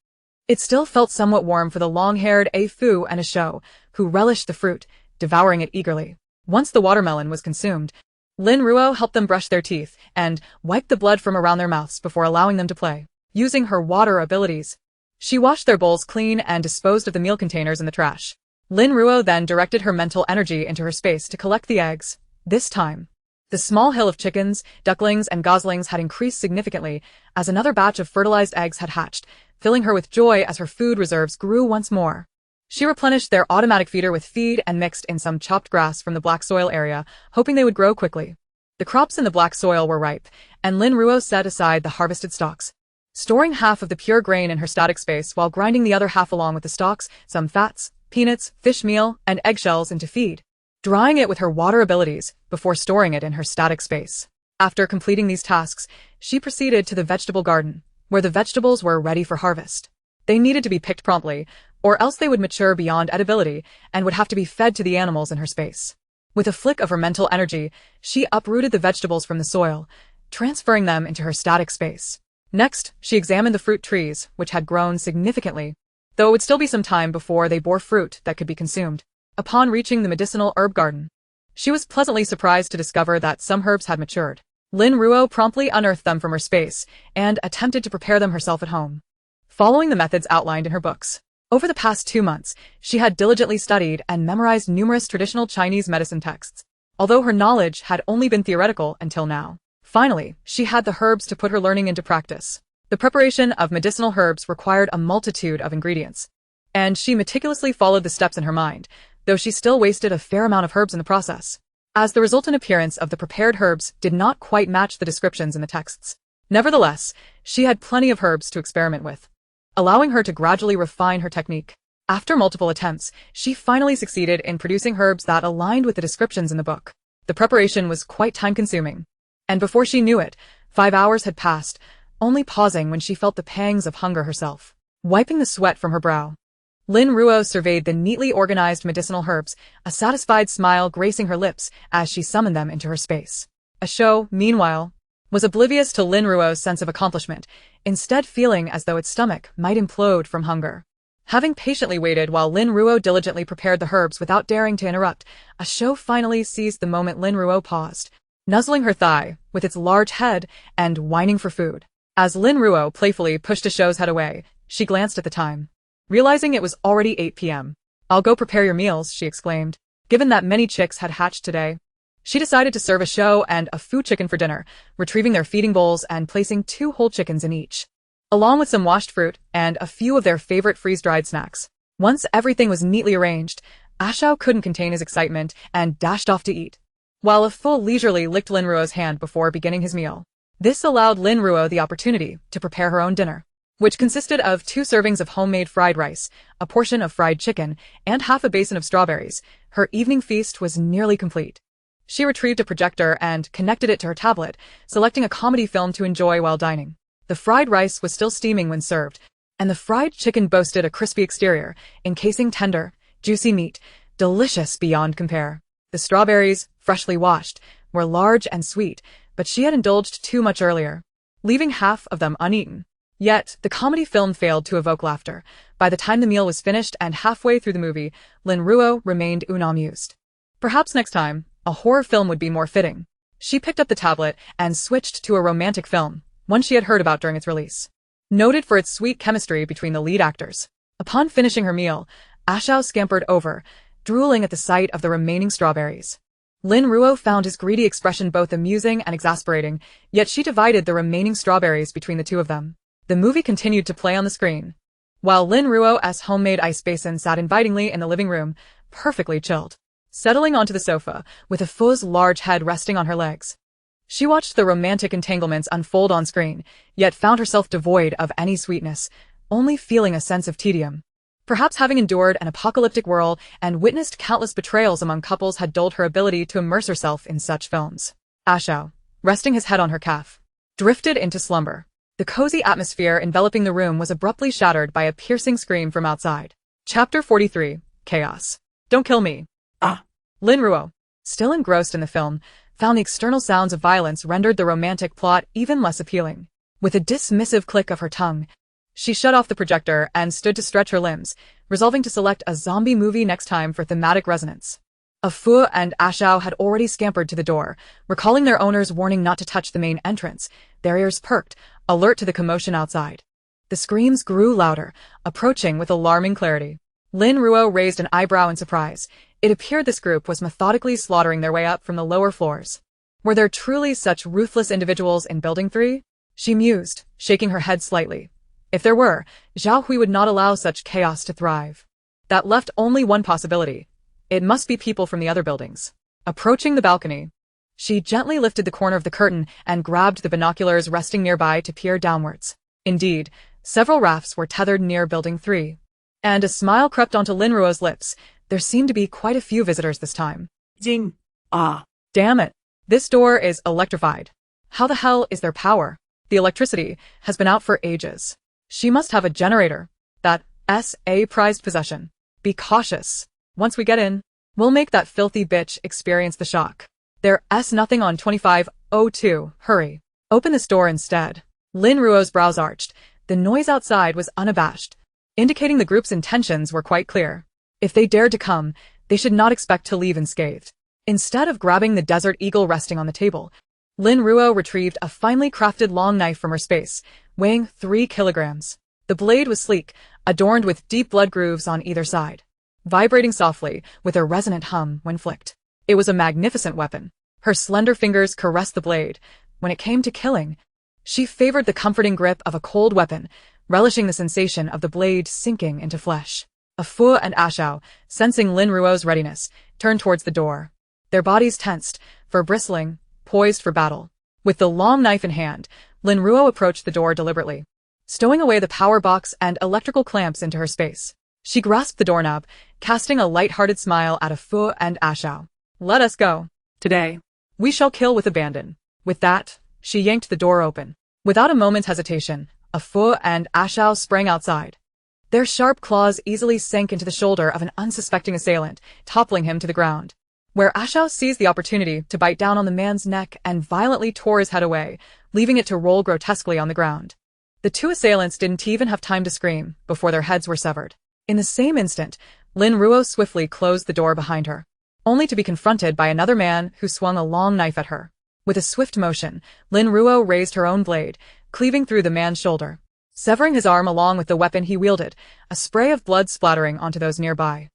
it still felt somewhat warm for the long-haired A Fu and a Shou, who relished the fruit, devouring it eagerly. Once the watermelon was consumed, Lin Ruo helped them brush their teeth and wipe the blood from around their mouths before allowing them to play. Using her water abilities, she washed their bowls clean and disposed of the meal containers in the trash. Lin Ruo then directed her mental energy into her space to collect the eggs. This time, the small hill of chickens, ducklings, and goslings had increased significantly as another batch of fertilized eggs had hatched, filling her with joy as her food reserves grew once more. She replenished their automatic feeder with feed and mixed in some chopped grass from the black soil area, hoping they would grow quickly. The crops in the black soil were ripe, and Lin Ruo set aside the harvested stalks, storing half of the pure grain in her static space while grinding the other half along with the stalks, some fats, peanuts, fish meal, and eggshells into feed, drying it with her water abilities before storing it in her static space. After completing these tasks, she proceeded to the vegetable garden, where the vegetables were ready for harvest. They needed to be picked promptly, or else they would mature beyond edibility and would have to be fed to the animals in her space. With a flick of her mental energy, she uprooted the vegetables from the soil, transferring them into her static space. Next, she examined the fruit trees, which had grown significantly, though it would still be some time before they bore fruit that could be consumed. Upon reaching the medicinal herb garden, she was pleasantly surprised to discover that some herbs had matured. Lin Ruo promptly unearthed them from her space and attempted to prepare them herself at home, following the methods outlined in her books. Over the past 2 months, she had diligently studied and memorized numerous traditional Chinese medicine texts, although her knowledge had only been theoretical until now. Finally, she had the herbs to put her learning into practice. The preparation of medicinal herbs required a multitude of ingredients, and she meticulously followed the steps in her mind, though she still wasted a fair amount of herbs in the process, as the resultant appearance of the prepared herbs did not quite match the descriptions in the texts. Nevertheless, she had plenty of herbs to experiment with, allowing her to gradually refine her technique. After multiple attempts, she finally succeeded in producing herbs that aligned with the descriptions in the book. The preparation was quite time-consuming, and before she knew it, 5 hours had passed, only pausing when she felt the pangs of hunger herself. Wiping the sweat from her brow, Lin Ruo surveyed the neatly organized medicinal herbs, a satisfied smile gracing her lips as she summoned them into her space. A Shou, meanwhile, was oblivious to Lin Ruo's sense of accomplishment, instead feeling as though its stomach might implode from hunger. Having patiently waited while Lin Ruo diligently prepared the herbs without daring to interrupt, a Shou finally seized the moment Lin Ruo paused, nuzzling her thigh with its large head and whining for food. As Lin Ruo playfully pushed a Shou's head away, she glanced at the time, realizing it was already 8 p.m. "I'll go prepare your meals," she exclaimed. Given that many chicks had hatched today, she decided to serve a Shou and a Fu chicken for dinner, retrieving their feeding bowls and placing 2 whole chickens in each, along with some washed fruit and a few of their favorite freeze-dried snacks. Once everything was neatly arranged, A Shou couldn't contain his excitement and dashed off to eat, while a Fu leisurely licked Lin Ruo's hand before beginning his meal. This allowed Lin Ruo the opportunity to prepare her own dinner, which consisted of 2 servings of homemade fried rice, a portion of fried chicken, and half a basin of strawberries. Her evening feast was nearly complete. She retrieved a projector and connected it to her tablet, selecting a comedy film to enjoy while dining. The fried rice was still steaming when served, and the fried chicken boasted a crispy exterior, encasing tender, juicy meat, delicious beyond compare. The strawberries, freshly washed, were large and sweet, but she had indulged too much earlier, leaving half of them uneaten. Yet, the comedy film failed to evoke laughter. By the time the meal was finished and halfway through the movie, Lin Ruo remained unamused. Perhaps next time, a horror film would be more fitting. She picked up the tablet and switched to a romantic film, one she had heard about during its release. Noted for its sweet chemistry between the lead actors, Upon finishing her meal, Ashao scampered over, drooling at the sight of the remaining strawberries. Lin Ruo found his greedy expression both amusing and exasperating, yet she divided the remaining strawberries between the two of them. The movie continued to play on the screen, while Lin Ruo's homemade ice basin sat invitingly in the living room, perfectly chilled. Settling onto the sofa, with a Fu's large head resting on her legs. She watched the romantic entanglements unfold on screen, yet found herself devoid of any sweetness, only feeling a sense of tedium. Perhaps having endured an apocalyptic world and witnessed countless betrayals among couples had dulled her ability to immerse herself in such films. Ashao, resting his head on her calf, drifted into slumber. The cozy atmosphere enveloping the room was abruptly shattered by a piercing scream from outside. Chapter 43, Chaos. Don't kill me. Lin Ruo, still engrossed in the film, found the external sounds of violence rendered the romantic plot even less appealing. With a dismissive click of her tongue, she shut off the projector and stood to stretch her limbs, resolving to select a zombie movie next time for thematic resonance. Fu and Ashao had already scampered to the door, recalling their owner's warning not to touch the main entrance. Their ears perked, alert to the commotion outside. The screams grew louder, approaching with alarming clarity. Lin Ruo raised an eyebrow in surprise. It appeared this group was methodically slaughtering their way up from the lower floors. Were there truly such ruthless individuals in Building 3? She mused, shaking her head slightly. If there were, Zhao Hui would not allow such chaos to thrive. That left only one possibility. It must be people from the other buildings. Approaching the balcony, she gently lifted the corner of the curtain and grabbed the binoculars resting nearby to peer downwards. Indeed, several rafts were tethered near Building 3. And a smile crept onto Lin Ruo's lips. There seemed to be quite a few visitors this time. Jing. Damn it. This door is electrified. How the hell is there power? The electricity has been out for ages. She must have a generator. That's a prized possession. Be cautious. Once we get in, we'll make that filthy bitch experience the shock. There's nothing on 2502. Hurry. Open this door instead. Lin Ruo's brows arched. The noise outside was unabashed, indicating the group's intentions were quite clear. If they dared to come, they should not expect to leave unscathed. Instead of grabbing the Desert Eagle resting on the table, Lin Ruo retrieved a finely crafted long knife from her space, weighing 3 kilograms. The blade was sleek, adorned with deep blood grooves on either side, vibrating softly with a resonant hum when flicked. It was a magnificent weapon. Her slender fingers caressed the blade. When it came to killing, she favored the comforting grip of a cold weapon, relishing the sensation of the blade sinking into flesh. Fu and Ashao, sensing Lin Ruo's readiness, turned towards the door. Their bodies tensed, fur bristling, poised for battle. With the long knife in hand, Lin Ruo approached the door deliberately, stowing away the power box and electrical clamps into her space. She grasped the doorknob, casting a light-hearted smile at Fu and Ashao. Let us go. Today, we shall kill with abandon. With that, she yanked the door open. Without a moment's hesitation, Fu and Ashao sprang outside. Their sharp claws easily sank into the shoulder of an unsuspecting assailant, toppling him to the ground, where Ashao seized the opportunity to bite down on the man's neck and violently tore his head away, leaving it to roll grotesquely on the ground. The two assailants didn't even have time to scream before their heads were severed. In the same instant, Lin Ruo swiftly closed the door behind her, only to be confronted by another man who swung a long knife at her. With a swift motion, Lin Ruo raised her own blade, cleaving through the man's shoulder, severing his arm along with the weapon he wielded, a spray of blood splattering onto those nearby.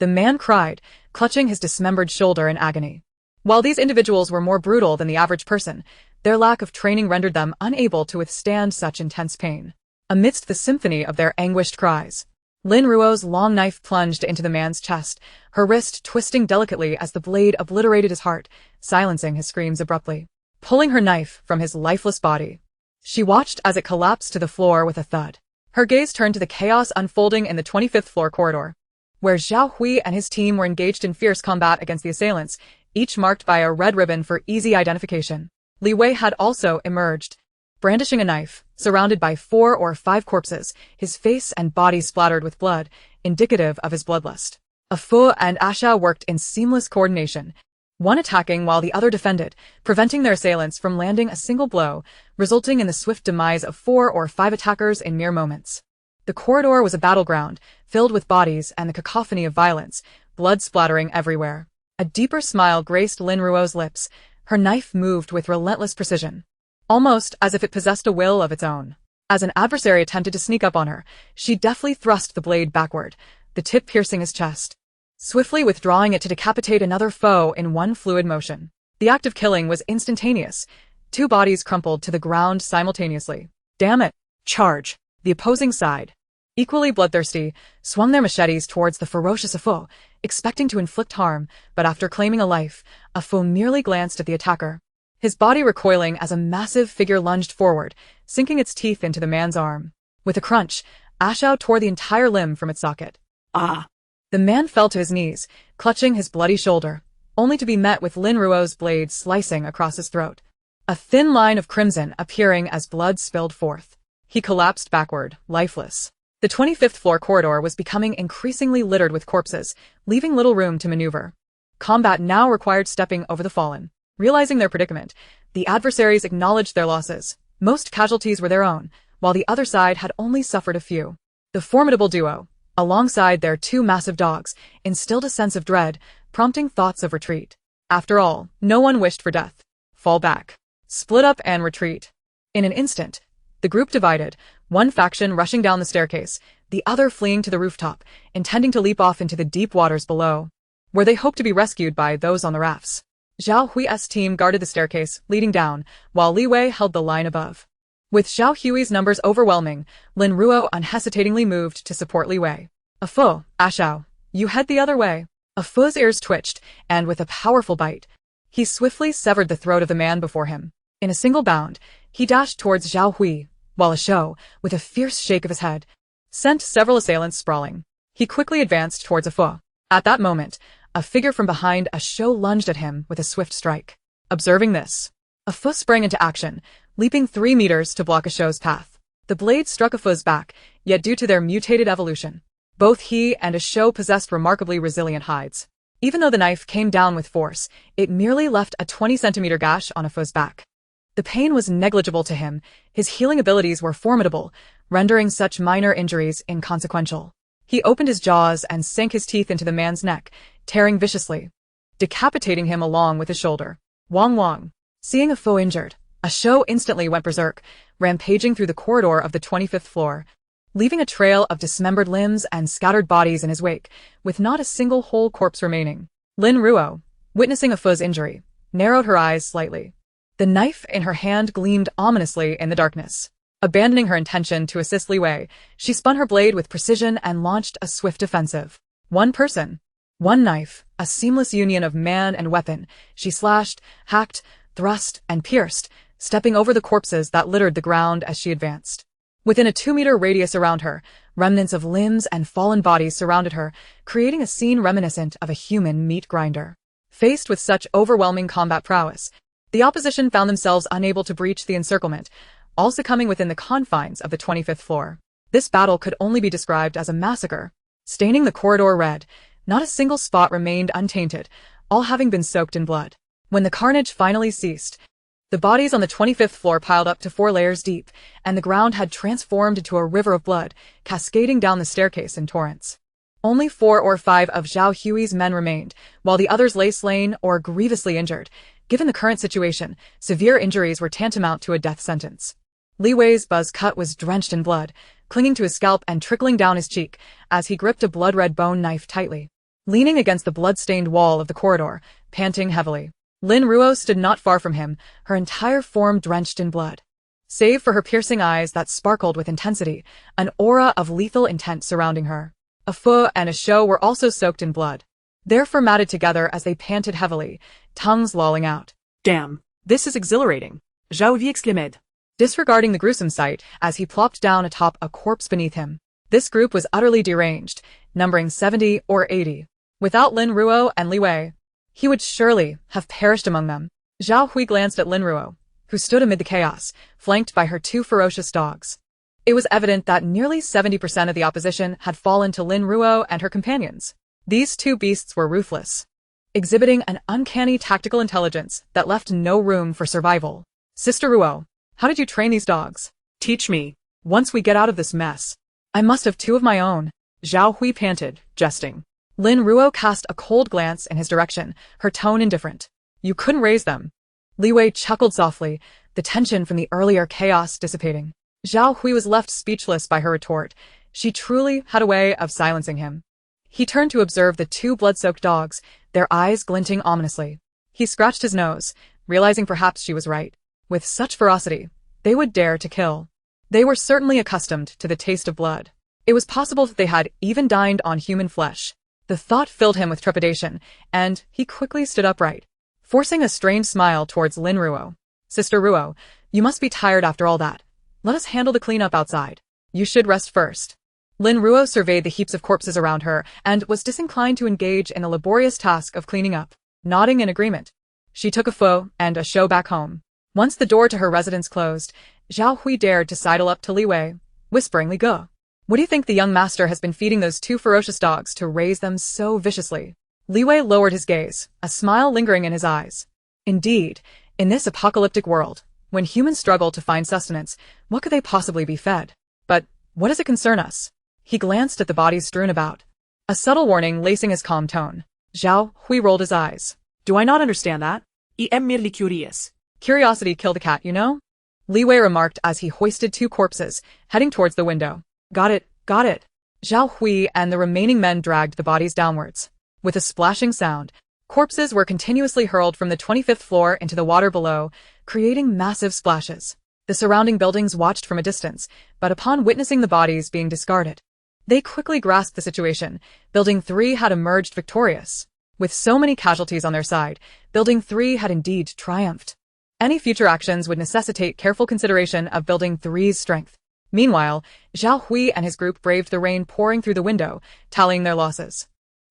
The man cried, clutching his dismembered shoulder in agony. While these individuals were more brutal than the average person, their lack of training rendered them unable to withstand such intense pain. Amidst the symphony of their anguished cries, Lin Ruo's long knife plunged into the man's chest, her wrist twisting delicately as the blade obliterated his heart, silencing his screams abruptly. Pulling her knife from his lifeless body, she watched as it collapsed to the floor with a thud. Her gaze turned to the chaos unfolding in the 25th floor corridor, where Zhao Hui and his team were engaged in fierce combat against the assailants, each marked by a red ribbon for easy identification. Li Wei had also emerged, brandishing a knife, surrounded by 4 or 5 corpses, his face and body splattered with blood, indicative of his bloodlust. Fu and Ashao worked in seamless coordination, one attacking while the other defended, preventing their assailants from landing a single blow, resulting in the swift demise of 4 or 5 attackers in mere moments. The corridor was a battleground, filled with bodies and the cacophony of violence, blood splattering everywhere. A deeper smile graced Lin Ruo's lips. Her knife moved with relentless precision, almost as if it possessed a will of its own. As an adversary attempted to sneak up on her, she deftly thrust the blade backward, the tip piercing his chest, swiftly withdrawing it to decapitate another foe in one fluid motion. The act of killing was instantaneous. 2 bodies crumpled to the ground simultaneously. Damn it! Charge! The opposing side, equally bloodthirsty, swung their machetes towards the ferocious foe, expecting to inflict harm, but after claiming a life, a foe merely glanced at the attacker, his body recoiling as a massive figure lunged forward, sinking its teeth into the man's arm. With a crunch, Ashao tore the entire limb from its socket. Ah! The man fell to his knees, clutching his bloody shoulder, only to be met with Lin Ruo's blade slicing across his throat, a thin line of crimson appearing as blood spilled forth. He collapsed backward, lifeless. The 25th floor corridor was becoming increasingly littered with corpses, leaving little room to maneuver. Combat now required stepping over the fallen. Realizing their predicament, the adversaries acknowledged their losses. Most casualties were their own, while the other side had only suffered a few. The formidable duo, alongside their 2 massive dogs, instilled a sense of dread, prompting thoughts of retreat. After all, no one wished for death. Fall back. Split up and retreat. In an instant, the group divided, one faction rushing down the staircase, the other fleeing to the rooftop, intending to leap off into the deep waters below, where they hoped to be rescued by those on the rafts. Zhao Hui's team guarded the staircase, leading down, while Li Wei held the line above. With Zhao Hui's numbers overwhelming, Lin Ruo unhesitatingly moved to support Li Wei. A foe, Ashao, you head the other way. A foe's ears twitched, and with a powerful bite, he swiftly severed the throat of the man before him. In a single bound, he dashed towards Zhao Hui, while Ashao, with a fierce shake of his head, sent several assailants sprawling. He quickly advanced towards a foe. At that moment, a figure from behind Ashao lunged at him with a swift strike. Observing this, a foe sprang into action, leaping 3 meters to block Ashao's path. The blade struck a foe's back, yet due to their mutated evolution, both he and Ashao possessed remarkably resilient hides. Even though the knife came down with force, it merely left a 20-centimeter gash on a foe's back. The pain was negligible to him. His healing abilities were formidable, rendering such minor injuries inconsequential. He opened his jaws and sank his teeth into the man's neck, tearing viciously, decapitating him along with his shoulder. Wong Wong. Seeing a foe injured, Ashao instantly went berserk, rampaging through the corridor of the 25th floor, leaving a trail of dismembered limbs and scattered bodies in his wake, with not a single whole corpse remaining. Lin Ruo, witnessing a foe's injury, narrowed her eyes slightly. The knife in her hand gleamed ominously in the darkness. Abandoning her intention to assist Li Wei, she spun her blade with precision and launched a swift offensive. One person, one knife, a seamless union of man and weapon, she slashed, hacked, thrust, and pierced, stepping over the corpses that littered the ground as she advanced. Within a 2-meter radius around her, remnants of limbs and fallen bodies surrounded her, creating a scene reminiscent of a human meat grinder. Faced with such overwhelming combat prowess, the opposition found themselves unable to breach the encirclement, all succumbing within the confines of the 25th floor. This battle could only be described as a massacre. Staining the corridor red, not a single spot remained untainted, all having been soaked in blood. When the carnage finally ceased, the bodies on the 25th floor piled up to 4 layers deep, and the ground had transformed into a river of blood, cascading down the staircase in torrents. Only 4 or 5 of Zhao Hui's men remained, while the others lay slain or grievously injured. Given the current situation, severe injuries were tantamount to a death sentence. Li Wei's buzz cut was drenched in blood, clinging to his scalp and trickling down his cheek, as he gripped a blood-red bone knife tightly. Leaning against the blood-stained wall of the corridor, panting heavily, Lin Ruo stood not far from him, her entire form drenched in blood. Save for her piercing eyes that sparkled with intensity, an aura of lethal intent surrounding her. A foe and Ashao were also soaked in blood. Therefore matted together as they panted heavily, tongues lolling out. Damn, this is exhilarating. Zhao Hui exclaimed, disregarding the gruesome sight as he plopped down atop a corpse beneath him. This group was utterly deranged, numbering 70 or 80. Without Lin Ruo and Li Wei, he would surely have perished among them. Zhao Hui glanced at Lin Ruo, who stood amid the chaos, flanked by her 2 ferocious dogs. It was evident that nearly 70% of the opposition had fallen to Lin Ruo and her companions. These 2 beasts were ruthless, exhibiting an uncanny tactical intelligence that left no room for survival. Sister Ruo, how did you train these dogs? Teach me. Once we get out of this mess, I must have 2 of my own. Zhao Hui panted, jesting. Lin Ruo cast a cold glance in his direction, her tone indifferent. You couldn't raise them. Li Wei chuckled softly, the tension from the earlier chaos dissipating. Zhao Hui was left speechless by her retort. She truly had a way of silencing him. He turned to observe the two blood-soaked dogs, their eyes glinting ominously. He scratched his nose, realizing perhaps she was right. With such ferocity, they would dare to kill. They were certainly accustomed to the taste of blood. It was possible that they had even dined on human flesh. The thought filled him with trepidation, and he quickly stood upright, forcing a strained smile towards Lin Ruo. Sister Ruo, you must be tired after all that. Let us handle the cleanup outside. You should rest first. Lin Ruo surveyed the heaps of corpses around her and was disinclined to engage in the laborious task of cleaning up. Nodding in agreement, she took a pho and a show back home. Once the door to her residence closed, Zhao Hui dared to sidle up to Li Wei, whispering, Li Ge, what do you think the young master has been feeding those two ferocious dogs to raise them so viciously? Li Wei lowered his gaze, a smile lingering in his eyes. Indeed, in this apocalyptic world, when humans struggle to find sustenance, what could they possibly be fed? But what does it concern us? He glanced at the bodies strewn about, a subtle warning lacing his calm tone. Zhao Hui rolled his eyes. Do I not understand that? I am merely curious. Curiosity killed the cat, you know? Li Wei remarked as he hoisted two corpses, heading towards the window. Got it, got it. Zhao Hui and the remaining men dragged the bodies downwards. With a splashing sound, corpses were continuously hurled from the 25th floor into the water below, creating massive splashes. The surrounding buildings watched from a distance, but upon witnessing the bodies being discarded, they quickly grasped the situation. Building 3 had emerged victorious. With so many casualties on their side, Building 3 had indeed triumphed. Any future actions would necessitate careful consideration of Building 3's strength. Meanwhile, Zhao Hui and his group braved the rain pouring through the window, tallying their losses.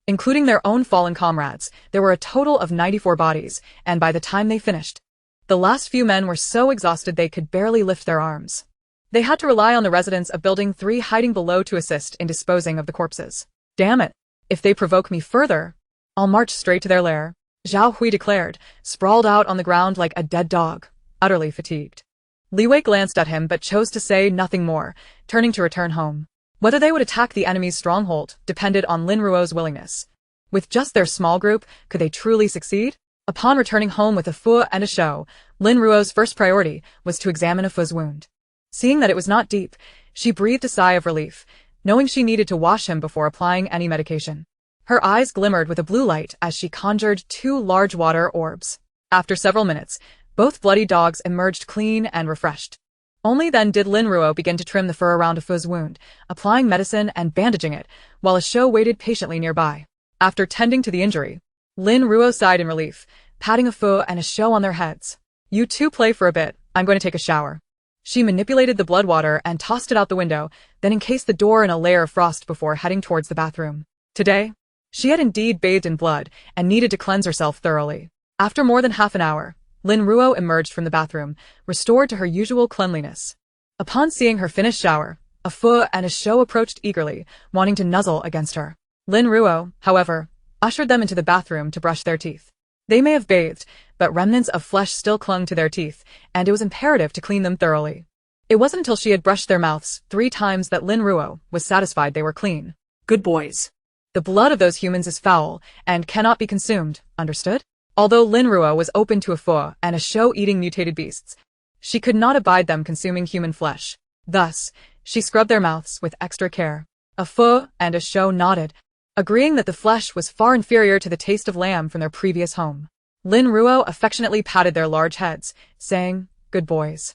Including their own fallen comrades, there were a total of 94 bodies, and by the time they finished, the last few men were so exhausted they could barely lift their arms. They had to rely on the residents of Building 3 hiding below to assist in disposing of the corpses. Damn it! If they provoke me further, I'll march straight to their lair, Zhao Hui declared, sprawled out on the ground like a dead dog, utterly fatigued. Li Wei glanced at him but chose to say nothing more, turning to return home. Whether they would attack the enemy's stronghold depended on Lin Ruo's willingness. With just their small group, could they truly succeed? Upon returning home with a pho and a show, Lin Ruo's first priority was to examine a pho's wound. Seeing that it was not deep, she breathed a sigh of relief, knowing she needed to wash him before applying any medication. Her eyes glimmered with a blue light as she conjured 2 large water orbs. After several minutes, both bloody dogs emerged clean and refreshed. Only then did Lin Ruo begin to trim the fur around a pho's wound, applying medicine and bandaging it, while a show waited patiently nearby. After tending to the injury, Lin Ruo sighed in relief, patting a pho and a show on their heads. You two play for a bit, I'm going to take a shower. She manipulated the blood water and tossed it out the window, then encased the door in a layer of frost before heading towards the bathroom. Today, she had indeed bathed in blood and needed to cleanse herself thoroughly. After more than half an hour, Lin Ruo emerged from the bathroom, restored to her usual cleanliness. Upon seeing her finished shower, a pho and a show approached eagerly, wanting to nuzzle against her. Lin Ruo, however, ushered them into the bathroom to brush their teeth. They may have bathed, but remnants of flesh still clung to their teeth, and it was imperative to clean them thoroughly. It wasn't until she had brushed their mouths 3 times that Lin Ruo was satisfied they were clean. Good boys. The blood of those humans is foul and cannot be consumed, understood? Although Lin Ruo was open to a pho and a show eating mutated beasts, she could not abide them consuming human flesh. Thus, she scrubbed their mouths with extra care. A pho and a show nodded, agreeing that the flesh was far inferior to the taste of lamb from their previous home. Lin Ruo affectionately patted their large heads, saying, Good boys.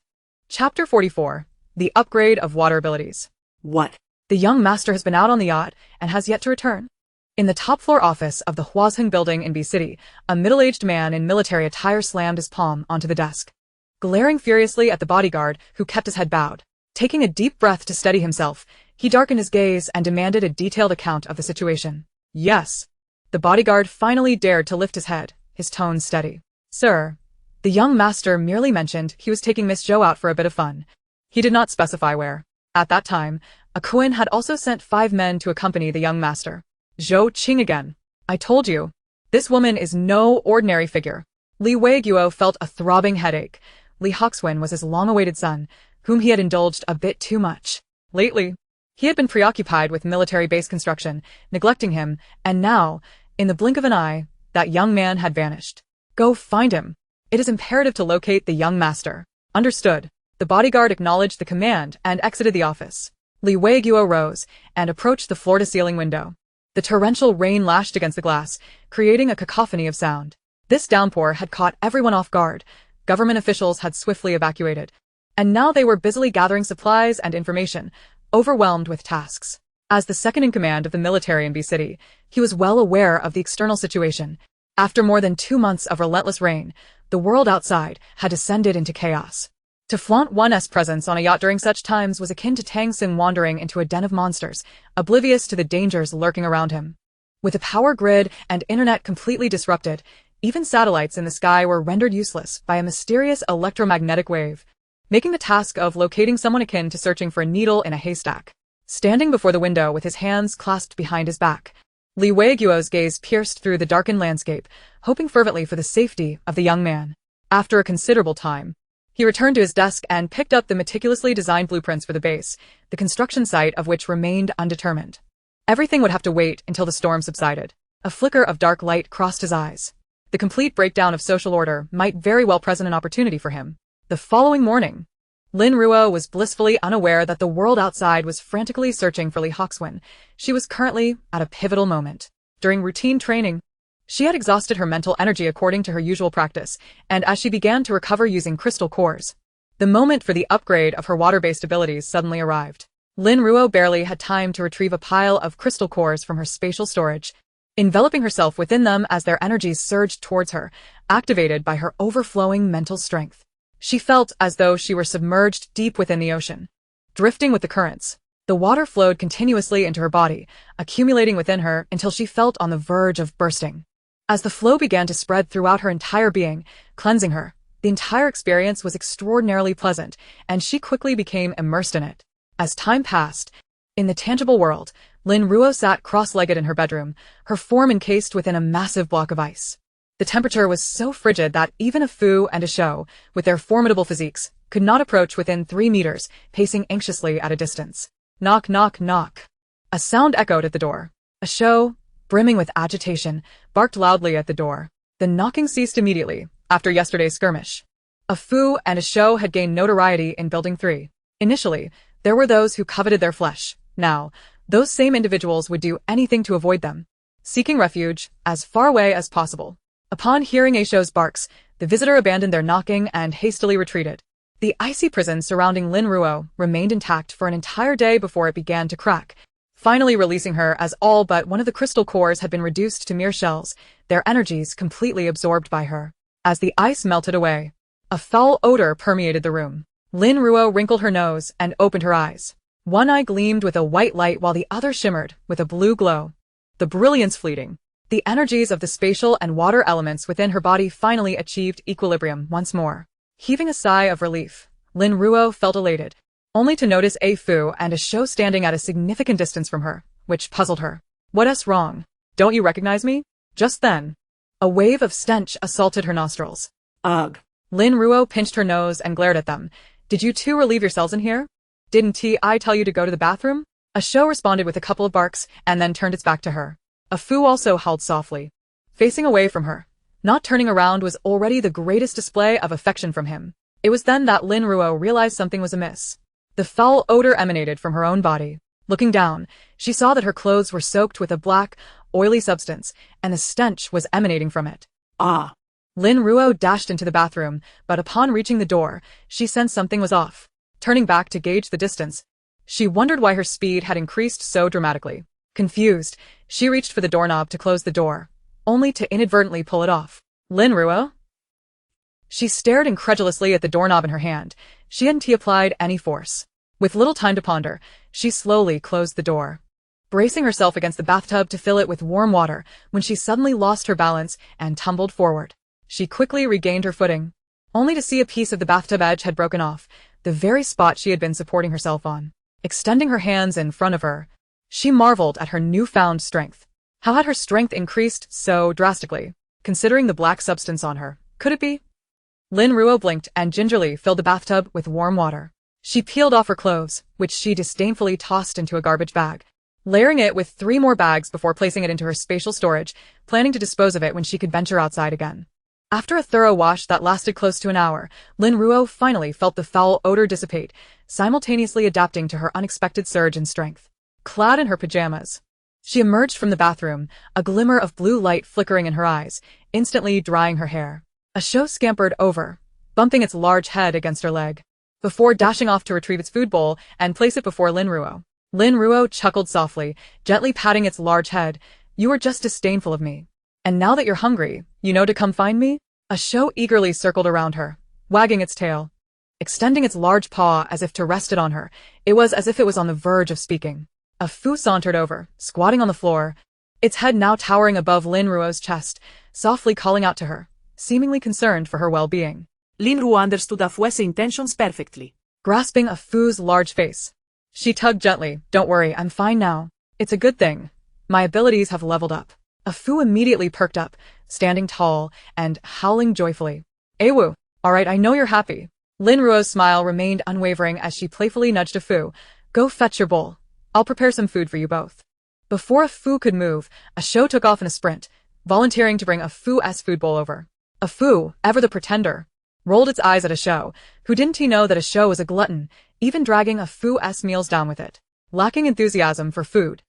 Chapter 44. The Upgrade of Water Abilities. What? The young master has been out on the yacht and has yet to return. In the top-floor office of the Huazheng building in B City, a middle-aged man in military attire slammed his palm onto the desk, glaring furiously at the bodyguard who kept his head bowed. Taking a deep breath to steady himself, he darkened his gaze and demanded a detailed account of the situation. Yes. The bodyguard finally dared to lift his head, his tone steady. Sir, the young master merely mentioned he was taking Miss Zhou out for a bit of fun. He did not specify where. At that time, a Kuan had also sent 5 men to accompany the young master. Zhou Qing again. I told you. This woman is no ordinary figure. Li Weiguo felt a throbbing headache. Li Hoxuan was his long-awaited son, whom he had indulged a bit too much. Lately, he had been preoccupied with military base construction, neglecting him, and now, in the blink of an eye, that young man had vanished. Go find him. It is imperative to locate the young master. Understood. The bodyguard acknowledged the command and exited the office. Li Guo rose and approached the floor-to-ceiling window. The torrential rain lashed against the glass, creating a cacophony of sound. This downpour had caught everyone off guard. Government officials had swiftly evacuated, and now they were busily gathering supplies and information, overwhelmed with tasks. As the second-in-command of the military in B City, he was well aware of the external situation. After more than 2 months of relentless rain, the world outside had descended into chaos. To flaunt one's presence on a yacht during such times was akin to Tang Xin wandering into a den of monsters, oblivious to the dangers lurking around him. With the power grid and internet completely disrupted, even satellites in the sky were rendered useless by a mysterious electromagnetic wave, making the task of locating someone akin to searching for a needle in a haystack. Standing before the window with his hands clasped behind his back, Li Guo's gaze pierced through the darkened landscape, hoping fervently for the safety of the young man. After a considerable time, he returned to his desk and picked up the meticulously designed blueprints for the base, the construction site of which remained undetermined. Everything would have to wait until the storm subsided. A flicker of dark light crossed his eyes. The complete breakdown of social order might very well present an opportunity for him. The following morning, Lin Ruo was blissfully unaware that the world outside was frantically searching for Li Hoxuan. She was currently at a pivotal moment. During routine training, she had exhausted her mental energy according to her usual practice, and as she began to recover using crystal cores, the moment for the upgrade of her water-based abilities suddenly arrived. Lin Ruo barely had time to retrieve a pile of crystal cores from her spatial storage, enveloping herself within them as their energies surged towards her, activated by her overflowing mental strength. She felt as though she were submerged deep within the ocean. Drifting with the currents, the water flowed continuously into her body, accumulating within her until she felt on the verge of bursting. As the flow began to spread throughout her entire being, cleansing her, the entire experience was extraordinarily pleasant, and she quickly became immersed in it. As time passed, in the tangible world, Lin Ruo sat cross-legged in her bedroom, her form encased within a massive block of ice. The temperature was so frigid that even a Fu and a Shou, with their formidable physiques, could not approach within 3 meters, pacing anxiously at a distance. Knock, knock, knock. A sound echoed at the door. A Shou, brimming with agitation, barked loudly at the door. The knocking ceased immediately, after yesterday's skirmish. A Fu and a Shou had gained notoriety in Building 3. Initially, there were those who coveted their flesh. Now, those same individuals would do anything to avoid them, seeking refuge as far away as possible. Upon hearing a Shou's barks, the visitor abandoned their knocking and hastily retreated. The icy prison surrounding Lin Ruo remained intact for an entire day before it began to crack, finally releasing her as all but one of the crystal cores had been reduced to mere shells, their energies completely absorbed by her. As the ice melted away, a foul odor permeated the room. Lin Ruo wrinkled her nose and opened her eyes. One eye gleamed with a white light while the other shimmered with a blue glow. The brilliance fleeting. The energies of the spatial and water elements within her body finally achieved equilibrium once more. Heaving a sigh of relief, Lin Ruo felt elated, only to notice a Fu and a Shou standing at a significant distance from her, which puzzled her. What's wrong? Don't you recognize me? Just then, a wave of stench assaulted her nostrils. Ugh. Lin Ruo pinched her nose and glared at them. Did you two relieve yourselves in here? Didn't I tell you to go to the bathroom? A Shou responded with a couple of barks and then turned its back to her. A Fu also howled softly, facing away from her. Not turning around was already the greatest display of affection from him. It was then that Lin Ruo realized something was amiss. The foul odor emanated from her own body. Looking down, she saw that her clothes were soaked with a black, oily substance, and the stench was emanating from it. Ah. Lin Ruo dashed into the bathroom, but upon reaching the door, she sensed something was off. Turning back to gauge the distance, she wondered why her speed had increased so dramatically. Confused, she reached for the doorknob to close the door, only to inadvertently pull it off. Lin Ruo? She stared incredulously at the doorknob in her hand. She hadn't applied any force. With little time to ponder, she slowly closed the door, bracing herself against the bathtub to fill it with warm water when she suddenly lost her balance and tumbled forward. She quickly regained her footing, only to see a piece of the bathtub edge had broken off, the very spot she had been supporting herself on. Extending her hands in front of her, she marveled at her newfound strength. How had her strength increased so drastically, considering the black substance on her? Could it be? Lin Ruo blinked and gingerly filled the bathtub with warm water. She peeled off her clothes, which she disdainfully tossed into a garbage bag, layering it with 3 more bags before placing it into her spatial storage, planning to dispose of it when she could venture outside again. After a thorough wash that lasted close to an hour, Lin Ruo finally felt the foul odor dissipate, simultaneously adapting to her unexpected surge in strength. Clad in her pajamas, she emerged from the bathroom, a glimmer of blue light flickering in her eyes, instantly drying her hair. A show scampered over, bumping its large head against her leg, before dashing off to retrieve its food bowl and place it before Lin Ruo. Lin Ruo chuckled softly, gently patting its large head. "You were just disdainful of me. And now that you're hungry, you know to come find me?" A show eagerly circled around her, wagging its tail, extending its large paw as if to rest it on her. It was as if it was on the verge of speaking. A Fu sauntered over, squatting on the floor, its head now towering above Lin Ruo's chest, softly calling out to her, seemingly concerned for her well-being. Lin Ruo understood a Fu's intentions perfectly. Grasping a Fu's large face, she tugged gently. "Don't worry, I'm fine now. It's a good thing. My abilities have leveled up." A Fu immediately perked up, standing tall and howling joyfully. "Awu, all right, I know you're happy." Lin Ruo's smile remained unwavering as she playfully nudged a Fu. "Go fetch your bowl. I'll prepare some food for you both." Before a Fu could move, a show took off in a sprint, volunteering to bring a Fu's food bowl over. A Fu, ever the pretender, rolled its eyes at a show. Who didn't he know that a show was a glutton, even dragging a Fu's meals down with it? Lacking enthusiasm for food.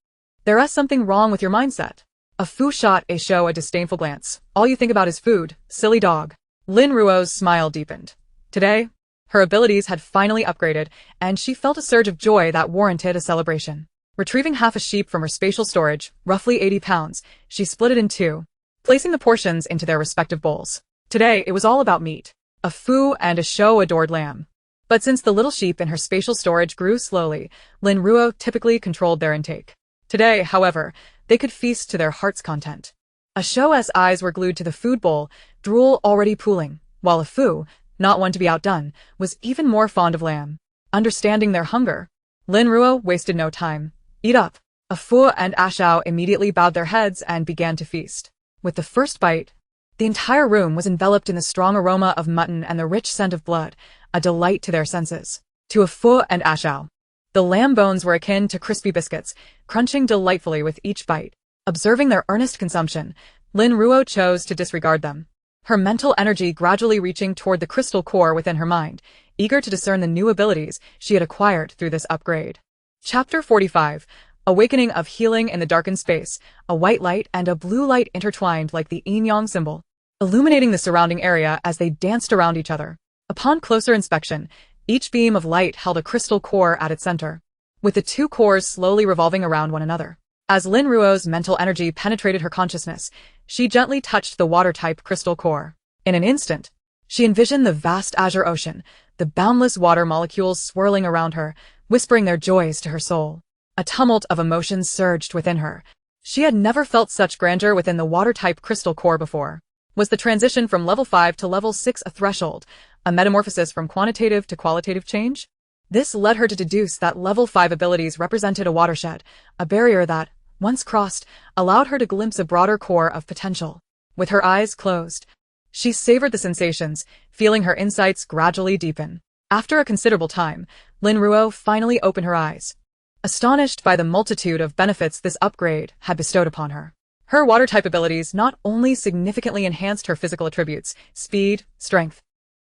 There is something wrong with your mindset. A Fu shot a show a disdainful glance. "All you think about is food, silly dog." Lin Ruo's smile deepened. Today, her abilities had finally upgraded, and she felt a surge of joy that warranted a celebration. Retrieving half a sheep from her spatial storage, roughly 80 pounds, she split it in two, placing the portions into their respective bowls. Today, it was all about meat. A Fu and a show adored lamb. But since the little sheep in her spatial storage grew slowly, Lin Ruo typically controlled their intake. Today, however, they could feast to their heart's content. A show's eyes were glued to the food bowl, drool already pooling, while a Fu, not one to be outdone, was even more fond of lamb. Understanding their hunger, Lin Ruo wasted no time. "Eat up." A Fu and a Shao immediately bowed their heads and began to feast. With the first bite, the entire room was enveloped in the strong aroma of mutton and the rich scent of blood, a delight to their senses. To a Fu and a Shao, the lamb bones were akin to crispy biscuits, crunching delightfully with each bite. Observing their earnest consumption, Lin Ruo chose to disregard them, her mental energy gradually reaching toward the crystal core within her mind, eager to discern the new abilities she had acquired through this upgrade. Chapter 45. Awakening of Healing in the Darkened Space. A white light and a blue light intertwined like the yin-yang symbol, illuminating the surrounding area as they danced around each other. Upon closer inspection, each beam of light held a crystal core at its center, with the two cores slowly revolving around one another. As Lin Ruo's mental energy penetrated her consciousness, she gently touched the water-type crystal core. In an instant, she envisioned the vast azure ocean, the boundless water molecules swirling around her, whispering their joys to her soul. A tumult of emotions surged within her. She had never felt such grandeur within the water-type crystal core before. Was the transition from level 5 to level 6 a threshold, a metamorphosis from quantitative to qualitative change? This led her to deduce that level 5 abilities represented a watershed, a barrier that, once crossed, allowed her to glimpse a broader core of potential. With her eyes closed, she savored the sensations, feeling her insights gradually deepen. After a considerable time, Lin Ruo finally opened her eyes, astonished by the multitude of benefits this upgrade had bestowed upon her. Her water-type abilities not only significantly enhanced her physical attributes, speed, strength,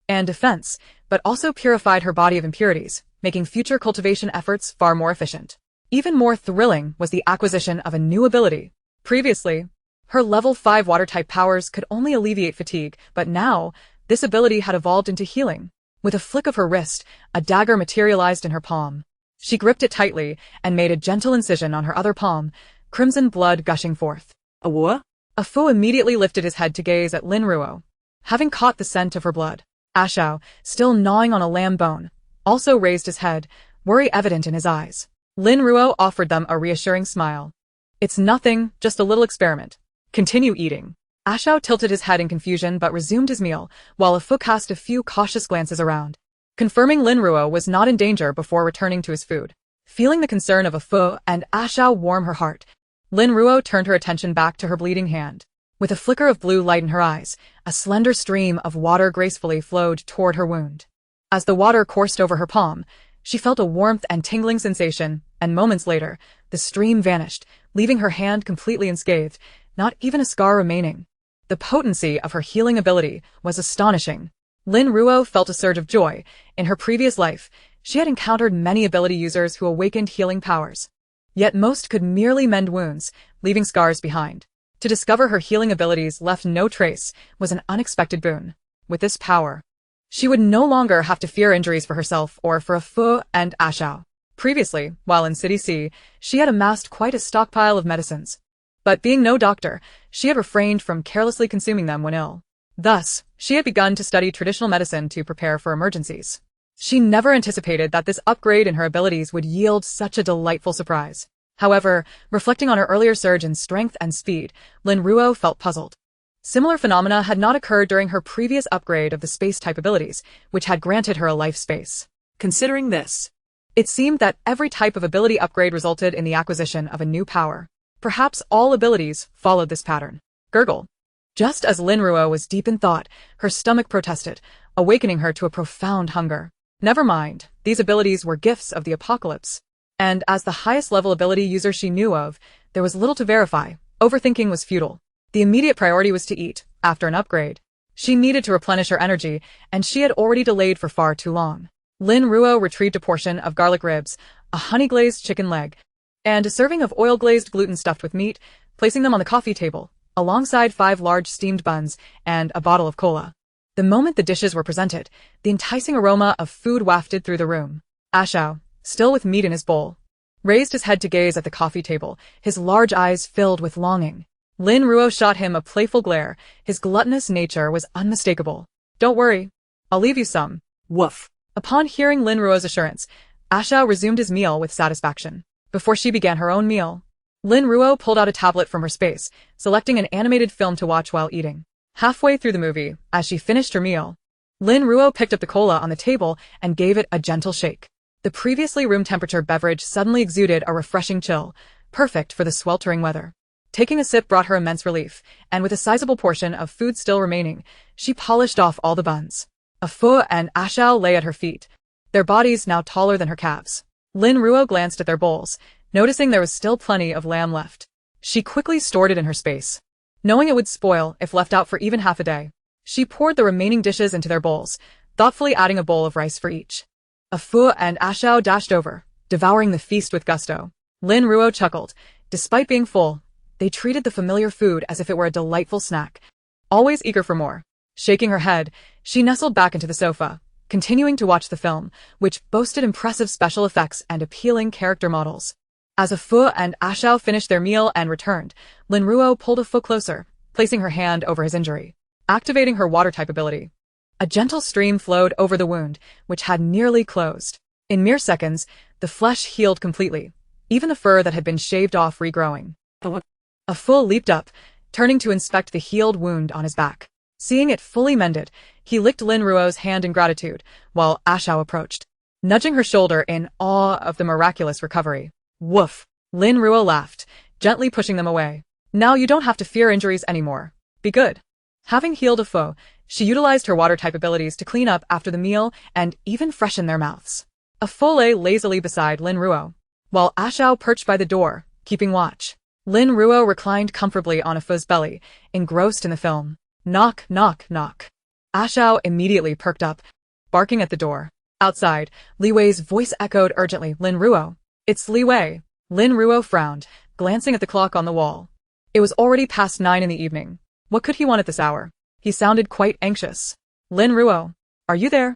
and defense, but also purified her body of impurities, making future cultivation efforts far more efficient. Even more thrilling was the acquisition of a new ability. Previously, her level 5 water-type powers could only alleviate fatigue, but now, this ability had evolved into healing. With a flick of her wrist, a dagger materialized in her palm. She gripped it tightly and made a gentle incision on her other palm, crimson blood gushing forth. "A what?" A Fu immediately lifted his head to gaze at Lin Ruo. Having caught the scent of her blood, a Shao, still gnawing on a lamb bone, also raised his head, worry evident in his eyes. Lin Ruo offered them a reassuring smile. "It's nothing, just a little experiment. Continue eating." A Shao tilted his head in confusion but resumed his meal, while a Fu cast a few cautious glances around, confirming Lin Ruo was not in danger before returning to his food. Feeling the concern of a Fu and a Shao warm her heart, Lin Ruo turned her attention back to her bleeding hand. With a flicker of blue light in her eyes, a slender stream of water gracefully flowed toward her wound. As the water coursed over her palm, she felt a warmth and tingling sensation, and moments later, the stream vanished, leaving her hand completely unscathed, not even a scar remaining. The potency of her healing ability was astonishing. Lin Ruo felt a surge of joy. In her previous life, she had encountered many ability users who awakened healing powers. Yet most could merely mend wounds, leaving scars behind. To discover her healing abilities left no trace was an unexpected boon. With this power, she would no longer have to fear injuries for herself or for Fu and Ashao. Previously, while in City C, she had amassed quite a stockpile of medicines. But being no doctor, she had refrained from carelessly consuming them when ill. Thus, she had begun to study traditional medicine to prepare for emergencies. She never anticipated that this upgrade in her abilities would yield such a delightful surprise. However, reflecting on her earlier surge in strength and speed, Lin Ruo felt puzzled. Similar phenomena had not occurred during her previous upgrade of the space-type abilities, which had granted her a life space. Considering this, It seemed that every type of ability upgrade resulted in the acquisition of a new power. Perhaps all abilities followed this pattern. Gurgle. Just as Lin Ruo was deep in thought, her stomach protested, awakening her to a profound hunger. Never mind, these abilities were gifts of the apocalypse. And as the highest level ability user she knew of, there was little to verify. Overthinking was futile. The immediate priority was to eat, after an upgrade. She needed to replenish her energy, and she had already delayed for far too long. Lin Ruo retrieved a portion of garlic ribs, a honey-glazed chicken leg, and a serving of oil-glazed gluten stuffed with meat, placing them on the coffee table, alongside 5 large steamed buns and a bottle of cola. The moment the dishes were presented, the enticing aroma of food wafted through the room. Ashao, still with meat in his bowl, raised his head to gaze at the coffee table, his large eyes filled with longing. Lin Ruo shot him a playful glare. His gluttonous nature was unmistakable. Don't worry, I'll leave you some. woof. Upon hearing Lin Ruo's assurance, Ashao resumed his meal with satisfaction. Before she began her own meal, Lin Ruo pulled out a tablet from her space, selecting an animated film to watch while eating. Halfway through the movie, as she finished her meal, Lin Ruo picked up the cola on the table and gave it a gentle shake. The previously room-temperature beverage suddenly exuded a refreshing chill, perfect for the sweltering weather. Taking a sip brought her immense relief, and with a sizable portion of food still remaining, she polished off all the buns. Fu and Ashao lay at her feet, their bodies now taller than her calves. Lin Ruo glanced at their bowls, noticing there was still plenty of lamb left. She quickly stored it in her space, knowing it would spoil if left out for even half a day. She poured the remaining dishes into their bowls, thoughtfully adding a bowl of rice for each. Fu and Ashao dashed over, devouring the feast with gusto. Lin Ruo chuckled. Despite being full, they treated the familiar food as if it were a delightful snack, always eager for more. Shaking her head, she nestled back into the sofa, continuing to watch the film, which boasted impressive special effects and appealing character models. As Fu and Ashao finished their meal and returned, Lin Ruo pulled Fu closer, placing her hand over his injury, activating her water-type ability. A gentle stream flowed over the wound, which had nearly closed. In mere seconds, the flesh healed completely, even the fur that had been shaved off regrowing. Fu leaped up, turning to inspect the healed wound on his back. Seeing it fully mended, he licked Lin Ruo's hand in gratitude, while Ashao approached, nudging her shoulder in awe of the miraculous recovery. Woof! Lin Ruo laughed, gently pushing them away. Now you don't have to fear injuries anymore. Be good. Having healed Fu, she utilized her water-type abilities to clean up after the meal and even freshen their mouths. Fu lay lazily beside Lin Ruo, while Ashao perched by the door, keeping watch. Lin Ruo reclined comfortably on Fu's belly, engrossed in the film. Knock, knock, knock. Ashao immediately perked up, barking at the door. Outside, Li Wei's voice echoed urgently, Lin Ruo. It's Li Wei. Lin Ruo frowned, glancing at the clock on the wall. It was already past 9 in the evening. What could he want at this hour? He sounded quite anxious. Lin Ruo, are you there?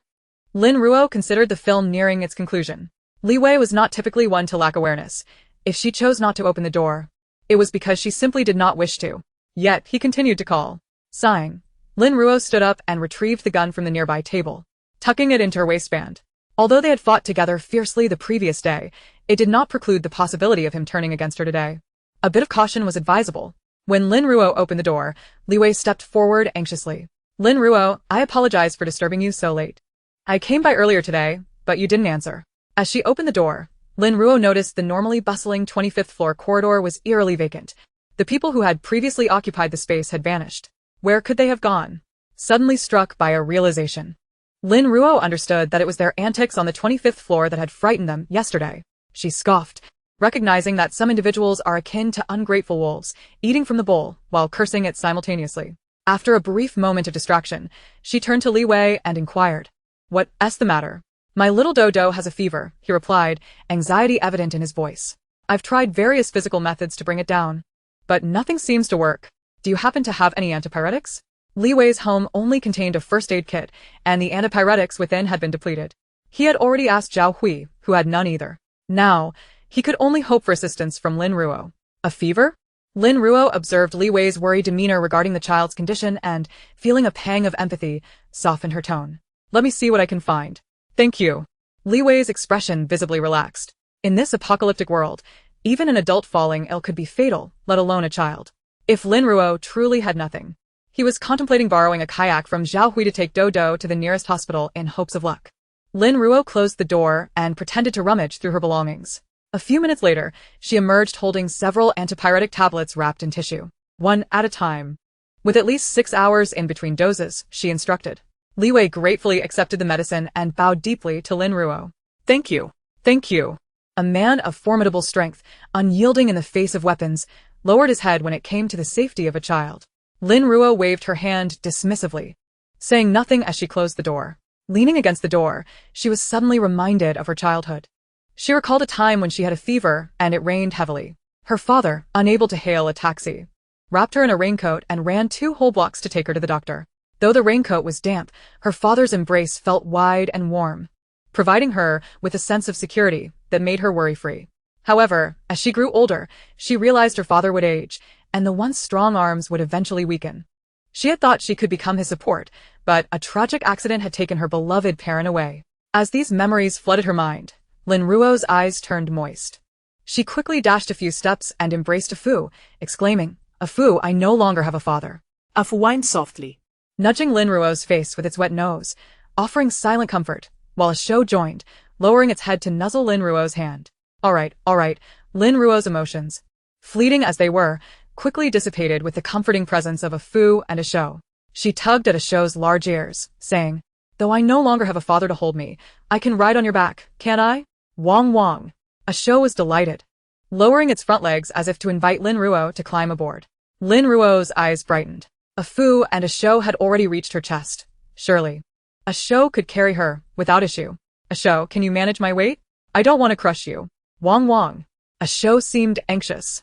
Lin Ruo considered the film nearing its conclusion. Li Wei was not typically one to lack awareness. If she chose not to open the door, it was because she simply did not wish to. Yet, he continued to call. Sighing, Lin Ruo stood up and retrieved the gun from the nearby table, tucking it into her waistband. Although they had fought together fiercely the previous day, it did not preclude the possibility of him turning against her today. A bit of caution was advisable. When Lin Ruo opened the door, Li Wei stepped forward anxiously. Lin Ruo, I apologize for disturbing you so late. I came by earlier today, but you didn't answer. As she opened the door, Lin Ruo noticed the normally bustling 25th floor corridor was eerily vacant. The people who had previously occupied the space had vanished. Where could they have gone? Suddenly struck by a realization, Lin Ruo understood that it was their antics on the 25th floor that had frightened them yesterday. She scoffed, recognizing that some individuals are akin to ungrateful wolves, eating from the bowl while cursing it simultaneously. After a brief moment of distraction, she turned to Li Wei and inquired, "What's the matter?" "My little Dodo has a fever," he replied, anxiety evident in his voice. "I've tried various physical methods to bring it down, but nothing seems to work. Do you happen to have any antipyretics?" Li Wei's home only contained a first aid kit, and the antipyretics within had been depleted. He had already asked Zhao Hui, who had none either. Now, he could only hope for assistance from Lin Ruo. A fever? Lin Ruo observed Li Wei's worried demeanor regarding the child's condition and, feeling a pang of empathy, softened her tone. "Let me see what I can find." "Thank you." Li Wei's expression visibly relaxed. In this apocalyptic world, even an adult falling ill could be fatal, let alone a child. If Lin Ruo truly had nothing, he was contemplating borrowing a kayak from Zhao Hui to take Dodo to the nearest hospital in hopes of luck. Lin Ruo closed the door and pretended to rummage through her belongings. A few minutes later, she emerged holding several antipyretic tablets wrapped in tissue. One at a time. With at least 6 hours in between doses, she instructed. Li Wei gratefully accepted the medicine and bowed deeply to Lin Ruo. "Thank you. Thank you." A man of formidable strength, unyielding in the face of weapons, lowered his head when it came to the safety of a child. Lin Ruo waved her hand dismissively, saying nothing as she closed the door. Leaning against the door, she was suddenly reminded of her childhood. She recalled a time when she had a fever and it rained heavily. Her father, unable to hail a taxi, wrapped her in a raincoat and ran 2 whole blocks to take her to the doctor. Though the raincoat was damp, her father's embrace felt wide and warm, providing her with a sense of security that made her worry-free. However, as she grew older, she realized her father would age, and the once strong arms would eventually weaken. She had thought she could become his support, but a tragic accident had taken her beloved parent away. As these memories flooded her mind, Lin Ruo's eyes turned moist. She quickly dashed a few steps and embraced Afu, exclaiming, "Afu, I no longer have a father." Afu whined softly, nudging Lin Ruo's face with its wet nose, offering silent comfort, while Asho joined, lowering its head to nuzzle Lin Ruo's hand. All right. Lin Ruo's emotions, fleeting as they were, quickly dissipated with the comforting presence of Afu and Asho. She tugged at Asho's large ears, saying, "Though I no longer have a father to hold me, I can ride on your back, can't I?" Wong wong. Asho was delighted, lowering its front legs as if to invite Lin Ruo to climb aboard. Lin Ruo's eyes brightened. Afu and Asho had already reached her chest. Surely, Asho could carry her, without issue. "Asho, can you manage my weight? I don't want to crush you." Wong wong. Asho seemed anxious,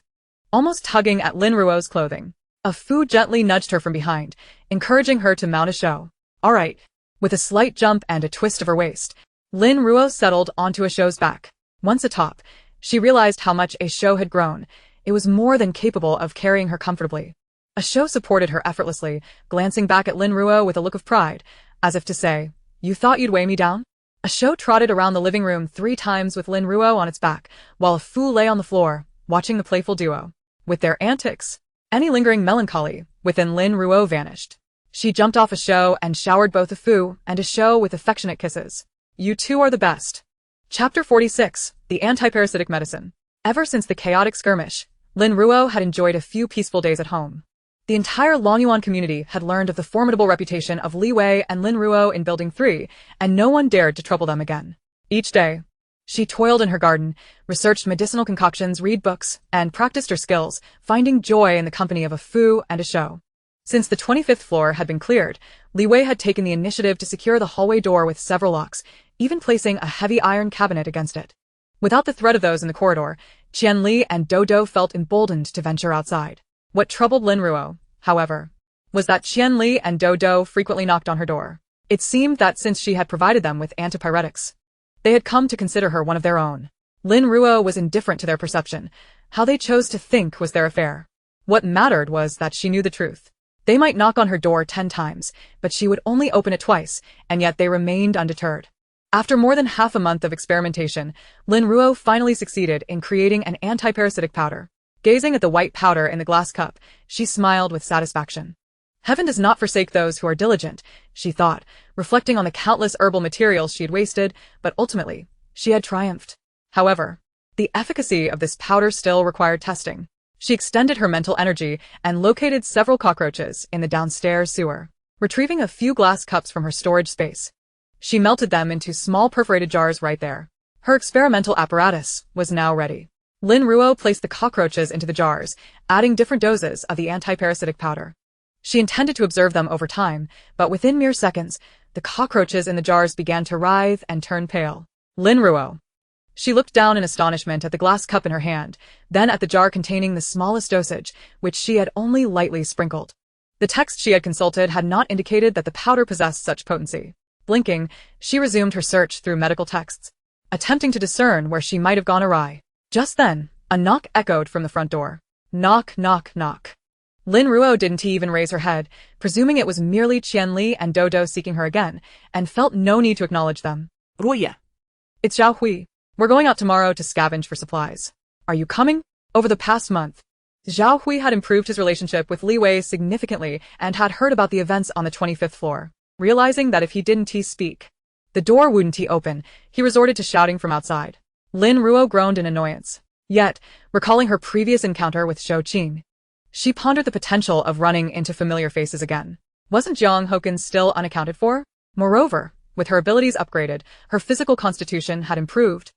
almost tugging at Lin Ruo's clothing. Afu gently nudged her from behind, encouraging her to mount Asho. All right. With a slight jump and a twist of her waist, Lin Ruo settled onto Asho's back. Once atop, she realized how much Asho had grown. It was more than capable of carrying her comfortably. Asho supported her effortlessly, glancing back at Lin Ruo with a look of pride, as if to say, "You thought you'd weigh me down?" Asho trotted around the living room 3 times with Lin Ruo on its back, while Afu lay on the floor, watching the playful duo. With their antics, any lingering melancholy within Lin Ruo vanished. She jumped off Asho and showered both Afu and Asho with affectionate kisses. "You two are the best." Chapter 46, The Antiparasitic Medicine. Ever since the chaotic skirmish, Lin Ruo had enjoyed a few peaceful days at home. The entire Longyuan community had learned of the formidable reputation of Li Wei and Lin Ruo in Building 3, and no one dared to trouble them again. Each day, she toiled in her garden, researched medicinal concoctions, read books, and practiced her skills, finding joy in the company of Afu and Asho. Since the 25th floor had been cleared, Li Wei had taken the initiative to secure the hallway door with several locks, even placing a heavy iron cabinet against it. Without the threat of those in the corridor, Qianli and Dodo felt emboldened to venture outside. What troubled Lin Ruo, however, was that Qianli and Dodo frequently knocked on her door. It seemed that since she had provided them with antipyretics, they had come to consider her one of their own. Lin Ruo was indifferent to their perception. How they chose to think was their affair. What mattered was that she knew the truth. They might knock on her door 10 times, but she would only open it twice, and yet they remained undeterred. After more than half a month of experimentation, Lin Ruo finally succeeded in creating an antiparasitic powder. Gazing at the white powder in the glass cup, she smiled with satisfaction. Heaven does not forsake those who are diligent, she thought, reflecting on the countless herbal materials she had wasted, but ultimately, she had triumphed. However, the efficacy of this powder still required testing. She extended her mental energy and located several cockroaches in the downstairs sewer. Retrieving a few glass cups from her storage space, she melted them into small perforated jars right there. Her experimental apparatus was now ready. Lin Ruo placed the cockroaches into the jars, adding different doses of the antiparasitic powder. She intended to observe them over time, but within mere seconds, the cockroaches in the jars began to writhe and turn pale. Lin Ruo. She looked down in astonishment at the glass cup in her hand, then at the jar containing the smallest dosage, which she had only lightly sprinkled. The text she had consulted had not indicated that the powder possessed such potency. Blinking, she resumed her search through medical texts, attempting to discern where she might have gone awry. Just then, a knock echoed from the front door. Knock, knock, knock. Lin Ruo didn't even raise her head, presuming it was merely Qianli and Dodo seeking her again, and felt no need to acknowledge them. Ruoye. It's Zhao Hui. We're going out tomorrow to scavenge for supplies. Are you coming? Over the past month, Zhao Hui had improved his relationship with Li Wei significantly and had heard about the events on the 25th floor. Realizing that if he didn't speak, the door wouldn't open, he resorted to shouting from outside. Lin Ruo groaned in annoyance. Yet, recalling her previous encounter with Zhou Qing, she pondered the potential of running into familiar faces again. Wasn't Jiang Hoken still unaccounted for? Moreover, with her abilities upgraded, her physical constitution had improved,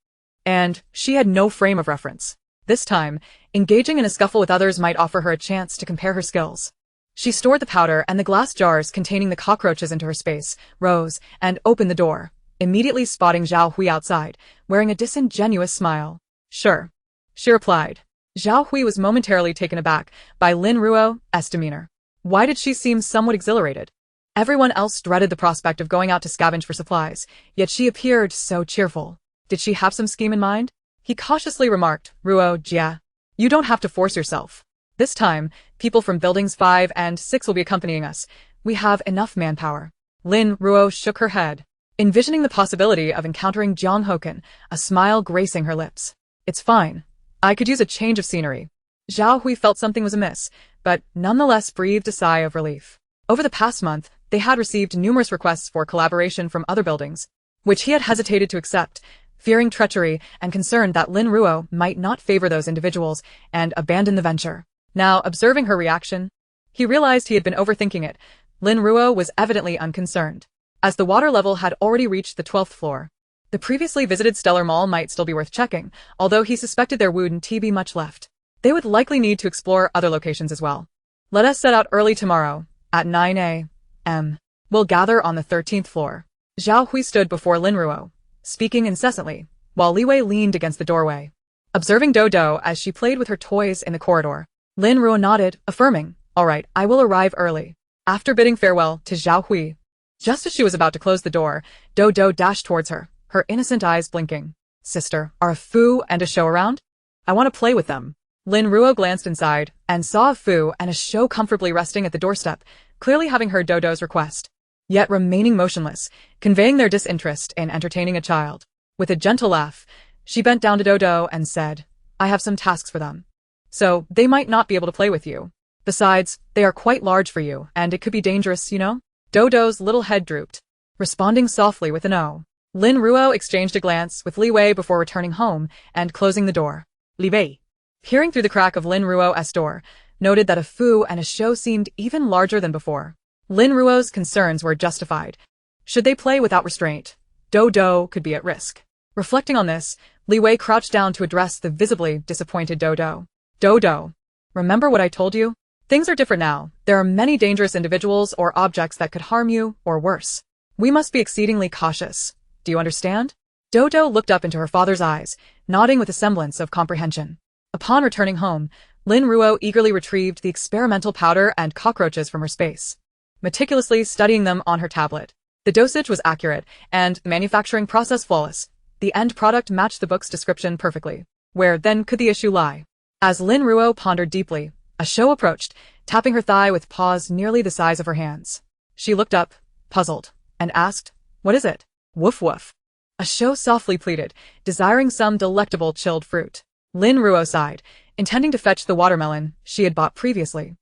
and she had no frame of reference. This time, engaging in a scuffle with others might offer her a chance to compare her skills. She stored the powder and the glass jars containing the cockroaches into her space, rose, and opened the door, immediately spotting Zhao Hui outside, wearing a disingenuous smile. Sure, she replied. Zhao Hui was momentarily taken aback by Lin Ruo's demeanor. Why did she seem somewhat exhilarated? Everyone else dreaded the prospect of going out to scavenge for supplies, yet she appeared so cheerful. Did she have some scheme in mind? He cautiously remarked, Ruo, Jia, you don't have to force yourself. This time, people from buildings 5 and 6 will be accompanying us. We have enough manpower. Lin Ruo shook her head, envisioning the possibility of encountering Jiang Hoken, a smile gracing her lips. It's fine. I could use a change of scenery. Zhao Hui felt something was amiss, but nonetheless breathed a sigh of relief. Over the past month, they had received numerous requests for collaboration from other buildings, which he had hesitated to accept, fearing treachery and concerned that Lin Ruo might not favor those individuals and abandon the venture. Now, observing her reaction, he realized he had been overthinking it. Lin Ruo was evidently unconcerned, as the water level had already reached the 12th floor. The previously visited Stellar Mall might still be worth checking, although he suspected there wouldn't be much left. They would likely need to explore other locations as well. Let us set out early tomorrow, at 9 a.m. We'll gather on the 13th floor. Zhao Hui stood before Lin Ruo, speaking incessantly, while Li Wei leaned against the doorway. Observing Dodo as she played with her toys in the corridor, Lin Ruo nodded, affirming, all right, I will arrive early. After bidding farewell to Zhao Hui, just as she was about to close the door, Dodo dashed towards her, her innocent eyes blinking. Sister, are a Fu and a Show around? I want to play with them. Lin Ruo glanced inside and saw a Fu and a Show comfortably resting at the doorstep, clearly having heard Dodo's request, yet remaining motionless, conveying their disinterest in entertaining a child. With a gentle laugh, she bent down to Dodo and said, I have some tasks for them. So, they might not be able to play with you. Besides, they are quite large for you, and it could be dangerous, you know? Dodo's little head drooped, responding softly with an O. Lin Ruo exchanged a glance with Li Wei before returning home and closing the door. Li Wei. Peering through the crack of Lin Ruo's door, noted that a Fu and a Show seemed even larger than before. Lin Ruo's concerns were justified. Should they play without restraint, Dodo could be at risk. Reflecting on this, Li Wei crouched down to address the visibly disappointed Dodo. Dodo, remember what I told you? Things are different now. There are many dangerous individuals or objects that could harm you, or worse. We must be exceedingly cautious. Do you understand? Dodo looked up into her father's eyes, nodding with a semblance of comprehension. Upon returning home, Lin Ruo eagerly retrieved the experimental powder and cockroaches from her space, meticulously studying them on her tablet. The dosage was accurate, and the manufacturing process flawless. The end product matched the book's description perfectly. Where, then, could the issue lie? As Lin Ruo pondered deeply, a Show approached, tapping her thigh with paws nearly the size of her hands. She looked up, puzzled, and asked, what is it? Woof woof. A Show softly pleaded, desiring some delectable chilled fruit. Lin Ruo sighed, intending to fetch the watermelon she had bought previously,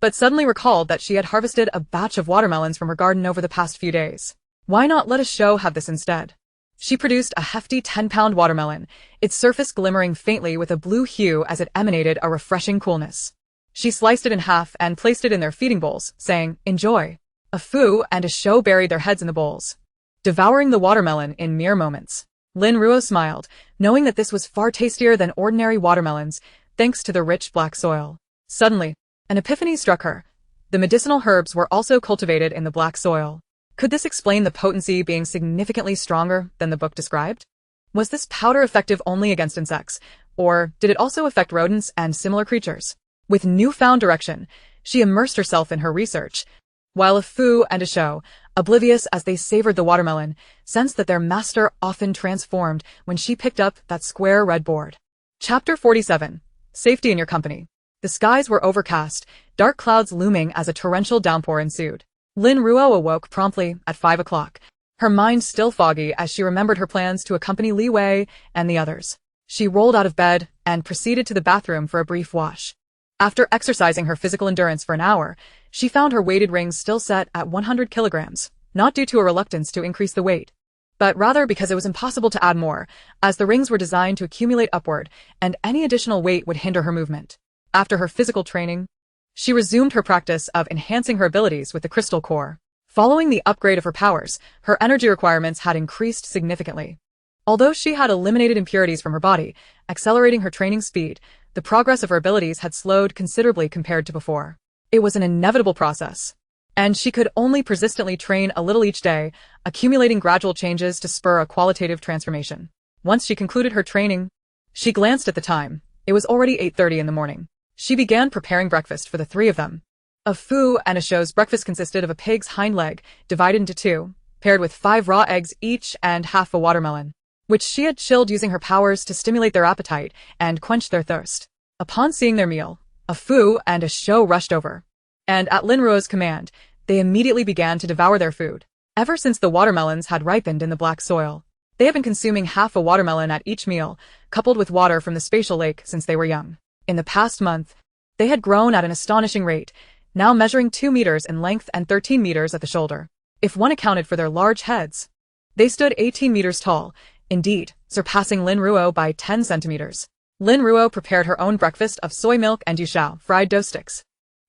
but suddenly recalled that she had harvested a batch of watermelons from her garden over the past few days. Why not let a Show have this instead? She produced a hefty 10-pound watermelon, its surface glimmering faintly with a blue hue as it emanated a refreshing coolness. She sliced it in half and placed it in their feeding bowls, saying, enjoy. A Fu and a Show buried their heads in the bowls, devouring the watermelon in mere moments. Lin Ruo smiled, knowing that this was far tastier than ordinary watermelons, thanks to the rich black soil. Suddenly, an epiphany struck her. The medicinal herbs were also cultivated in the black soil. Could this explain the potency being significantly stronger than the book described? Was this powder effective only against insects, or did it also affect rodents and similar creatures? With newfound direction, she immersed herself in her research, while a Fu and a Shou, oblivious as they savored the watermelon, sensed that their master often transformed when she picked up that square red board. Chapter 47. Safety in your company. The skies were overcast, dark clouds looming as a torrential downpour ensued. Lin Ruo awoke promptly at 5 o'clock, her mind still foggy as she remembered her plans to accompany Li Wei and the others. She rolled out of bed and proceeded to the bathroom for a brief wash. After exercising her physical endurance for an hour, she found her weighted rings still set at 100 kilograms, not due to a reluctance to increase the weight, but rather because it was impossible to add more, as the rings were designed to accumulate upward, and any additional weight would hinder her movement. After her physical training, she resumed her practice of enhancing her abilities with the crystal core. Following the upgrade of her powers, her energy requirements had increased significantly. Although she had eliminated impurities from her body, accelerating her training speed, the progress of her abilities had slowed considerably compared to before. It was an inevitable process, and she could only persistently train a little each day, accumulating gradual changes to spur a qualitative transformation. Once she concluded her training, she glanced at the time. It was already 8:30 in the morning. She began preparing breakfast for the three of them. A Fu and a Shou's breakfast consisted of a pig's hind leg, divided into two, paired with 5 raw eggs each and half a watermelon, which she had chilled using her powers to stimulate their appetite and quench their thirst. Upon seeing their meal, a Fu and a Shou rushed over, and at Lin Ruo's command, they immediately began to devour their food. Ever since the watermelons had ripened in the black soil, they had been consuming half a watermelon at each meal, coupled with water from the spatial lake since they were young. In the past month, they had grown at an astonishing rate, now measuring 2 meters in length and 13 meters at the shoulder. If one accounted for their large heads, they stood 18 meters tall, indeed, surpassing Lin Ruo by 10 centimeters. Lin Ruo prepared her own breakfast of soy milk and yushao fried dough sticks.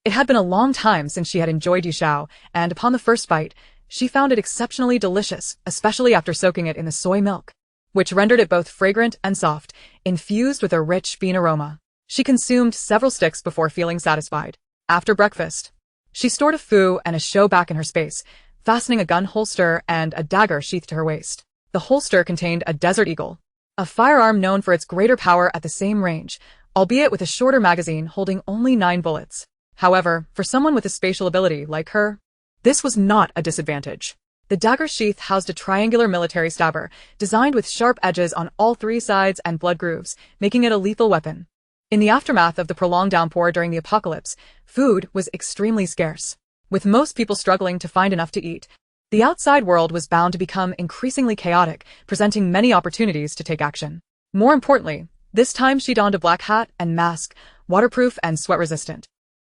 It had been a long time since she had enjoyed yushao, and upon the first bite, she found it exceptionally delicious, especially after soaking it in the soy milk, which rendered it both fragrant and soft, infused with a rich bean aroma. She consumed several sticks before feeling satisfied. After breakfast, she stored a Fu and a Shou back in her space, fastening a gun holster and a dagger sheathed to her waist. The holster contained a Desert Eagle, a firearm known for its greater power at the same range, albeit with a shorter magazine holding only 9 bullets. However, for someone with a spatial ability like her, this was not a disadvantage. The dagger sheath housed a triangular military stabber, designed with sharp edges on all 3 sides and blood grooves, making it a lethal weapon. In the aftermath of the prolonged downpour during the apocalypse, food was extremely scarce. With most people struggling to find enough to eat, the outside world was bound to become increasingly chaotic, presenting many opportunities to take action. More importantly, this time she donned a black hat and mask, waterproof and sweat-resistant,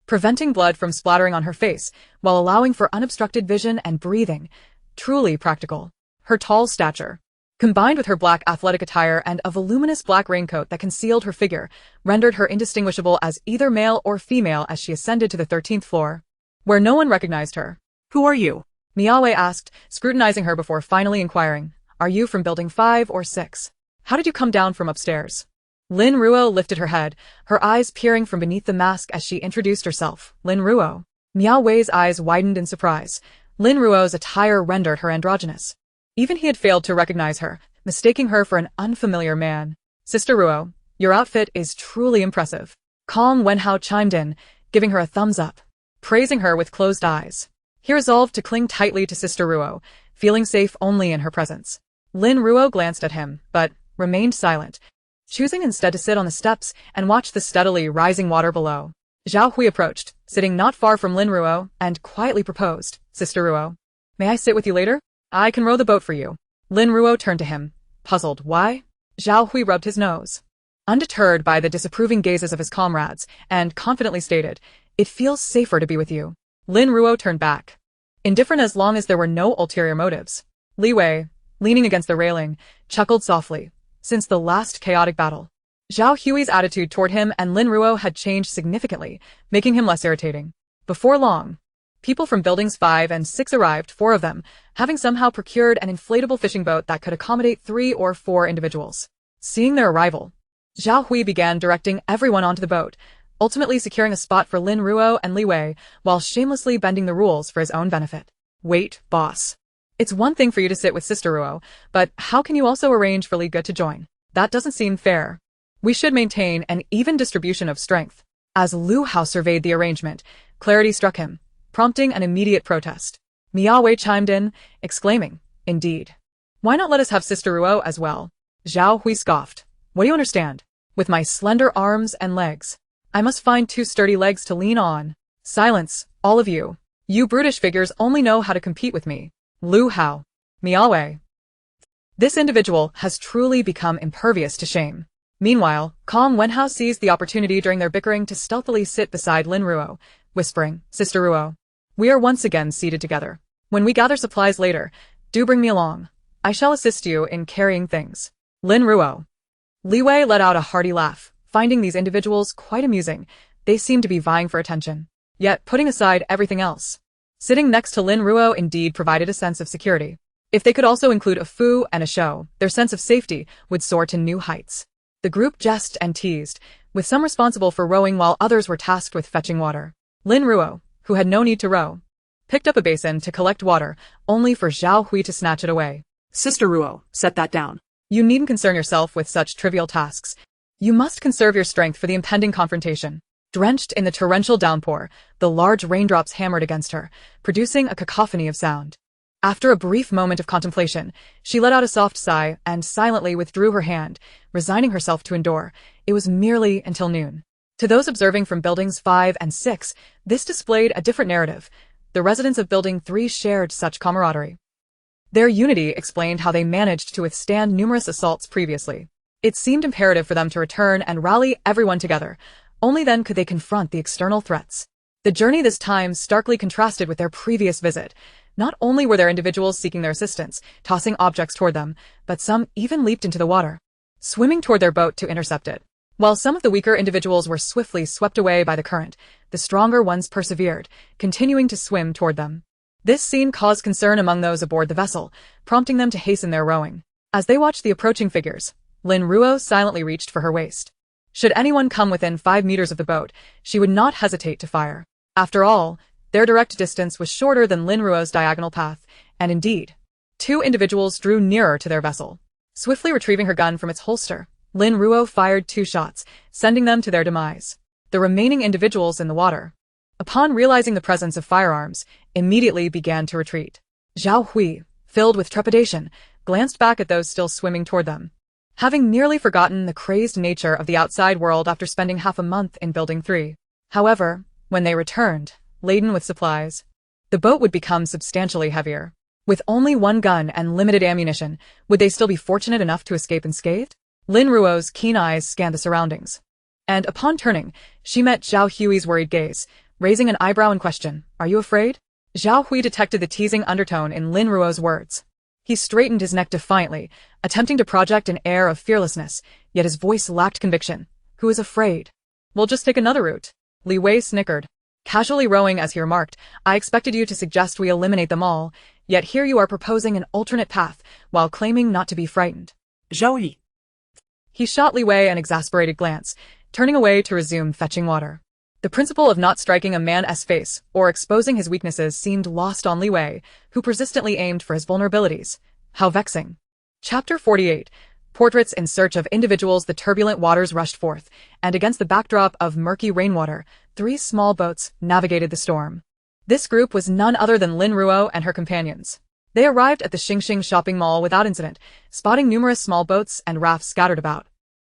preventing blood from splattering on her face while allowing for unobstructed vision and breathing. Truly practical. Her tall stature, combined with her black athletic attire and a voluminous black raincoat that concealed her figure, rendered her indistinguishable as either male or female as she ascended to the 13th floor, where no one recognized her. Who are you? Miaowei asked, scrutinizing her before finally inquiring, "Are you from building 5 or 6? How did you come down from upstairs?" Lin Ruo lifted her head, her eyes peering from beneath the mask as she introduced herself. Lin Ruo. Miaowei's eyes widened in surprise. Lin Ruo's attire rendered her androgynous. Even he had failed to recognize her, mistaking her for an unfamiliar man. "Sister Ruo, your outfit is truly impressive." Kong Wenhao chimed in, giving her a thumbs up, praising her with closed eyes. He resolved to cling tightly to Sister Ruo, feeling safe only in her presence. Lin Ruo glanced at him, but remained silent, choosing instead to sit on the steps and watch the steadily rising water below. Zhao Hui approached, sitting not far from Lin Ruo, and quietly proposed, "Sister Ruo, may I sit with you later? I can row the boat for you." Lin Ruo turned to him, puzzled. "Why?" Zhao Hui rubbed his nose, undeterred by the disapproving gazes of his comrades, and confidently stated, "It feels safer to be with you." Lin Ruo turned back, indifferent as long as there were no ulterior motives. Li Wei, leaning against the railing, chuckled softly. Since the last chaotic battle, Zhao Hui's attitude toward him and Lin Ruo had changed significantly, making him less irritating. Before long, people from buildings 5 and 6 arrived, 4 of them, having somehow procured an inflatable fishing boat that could accommodate 3 or 4 individuals. Seeing their arrival, Zhao Hui began directing everyone onto the boat, ultimately securing a spot for Lin Ruo and Li Wei while shamelessly bending the rules for his own benefit. Wait, boss. It's one thing for you to sit with Sister Ruo, but how can you also arrange for Li Ge to join? That doesn't seem fair. We should maintain an even distribution of strength. As Lu Hao surveyed the arrangement, clarity struck him, prompting an immediate protest. Miao Wei chimed in, exclaiming, "Indeed. Why not let us have Sister Ruo as well?" Zhao Hui scoffed. "What do you understand? With my slender arms and legs, I must find 2 sturdy legs to lean on." "Silence, all of you. You brutish figures only know how to compete with me." Lu Hao. Miao Wei. This individual has truly become impervious to shame. Meanwhile, Kong Wenhao seized the opportunity during their bickering to stealthily sit beside Lin Ruo, whispering, "Sister Ruo, we are once again seated together. When we gather supplies later, do bring me along. I shall assist you in carrying things." Lin Ruo. Li Wei let out a hearty laugh, finding these individuals quite amusing. They seemed to be vying for attention, yet putting aside everything else. Sitting next to Lin Ruo indeed provided a sense of security. If they could also include a Fu and a Shou, their sense of safety would soar to new heights. The group jested and teased, with some responsible for rowing while others were tasked with fetching water. Lin Ruo, who had no need to row, picked up a basin to collect water, only for Zhao Hui to snatch it away. Sister Ruo, set that down. You needn't concern yourself with such trivial tasks. You must conserve your strength for the impending confrontation. Drenched in the torrential downpour, the large raindrops hammered against her, producing a cacophony of sound. After a brief moment of contemplation, she let out a soft sigh and silently withdrew her hand, resigning herself to endure. It was merely until noon. To those observing from buildings 5 and 6, this displayed a different narrative. The residents of building 3 shared such camaraderie. Their unity explained how they managed to withstand numerous assaults previously. It seemed imperative for them to return and rally everyone together. Only then could they confront the external threats. The journey this time starkly contrasted with their previous visit. Not only were there individuals seeking their assistance, tossing objects toward them, but some even leaped into the water, swimming toward their boat to intercept it. While some of the weaker individuals were swiftly swept away by the current, the stronger ones persevered, continuing to swim toward them. This scene caused concern among those aboard the vessel, prompting them to hasten their rowing. As they watched the approaching figures, Lin Ruo silently reached for her waist. Should anyone come within 5 meters of the boat, she would not hesitate to fire. After all, their direct distance was shorter than Lin Ruo's diagonal path, and indeed, 2 individuals drew nearer to their vessel. Swiftly retrieving her gun from its holster, Lin Ruo fired 2 shots, sending them to their demise. The remaining individuals in the water, upon realizing the presence of firearms, immediately began to retreat. Zhao Hui, filled with trepidation, glanced back at those still swimming toward them. Having nearly forgotten the crazed nature of the outside world after spending half a month in Building 3. However, when they returned, laden with supplies, the boat would become substantially heavier. With only 1 gun and limited ammunition, would they still be fortunate enough to escape unscathed? Lin Ruo's keen eyes scanned the surroundings, and upon turning, she met Zhao Hui's worried gaze, raising an eyebrow in question. "Are you afraid?" Zhao Hui detected the teasing undertone in Lin Ruo's words. He straightened his neck defiantly, attempting to project an air of fearlessness, yet his voice lacked conviction. "Who is afraid? We'll just take another route." Li Wei snickered, casually rowing as he remarked, "I expected you to suggest we eliminate them all, yet here you are proposing an alternate path, while claiming not to be frightened." Zhao Yi. He shot Li Wei an exasperated glance, turning away to resume fetching water. The principle of not striking a man's face or exposing his weaknesses seemed lost on Li Wei, who persistently aimed for his vulnerabilities. How vexing. Chapter 48. Portraits in search of individuals. The turbulent waters rushed forth, and against the backdrop of murky rainwater, 3 small boats navigated the storm. This group was none other than Lin Ruo and her companions. They arrived at the Xingxing shopping mall without incident, spotting numerous small boats and rafts scattered about,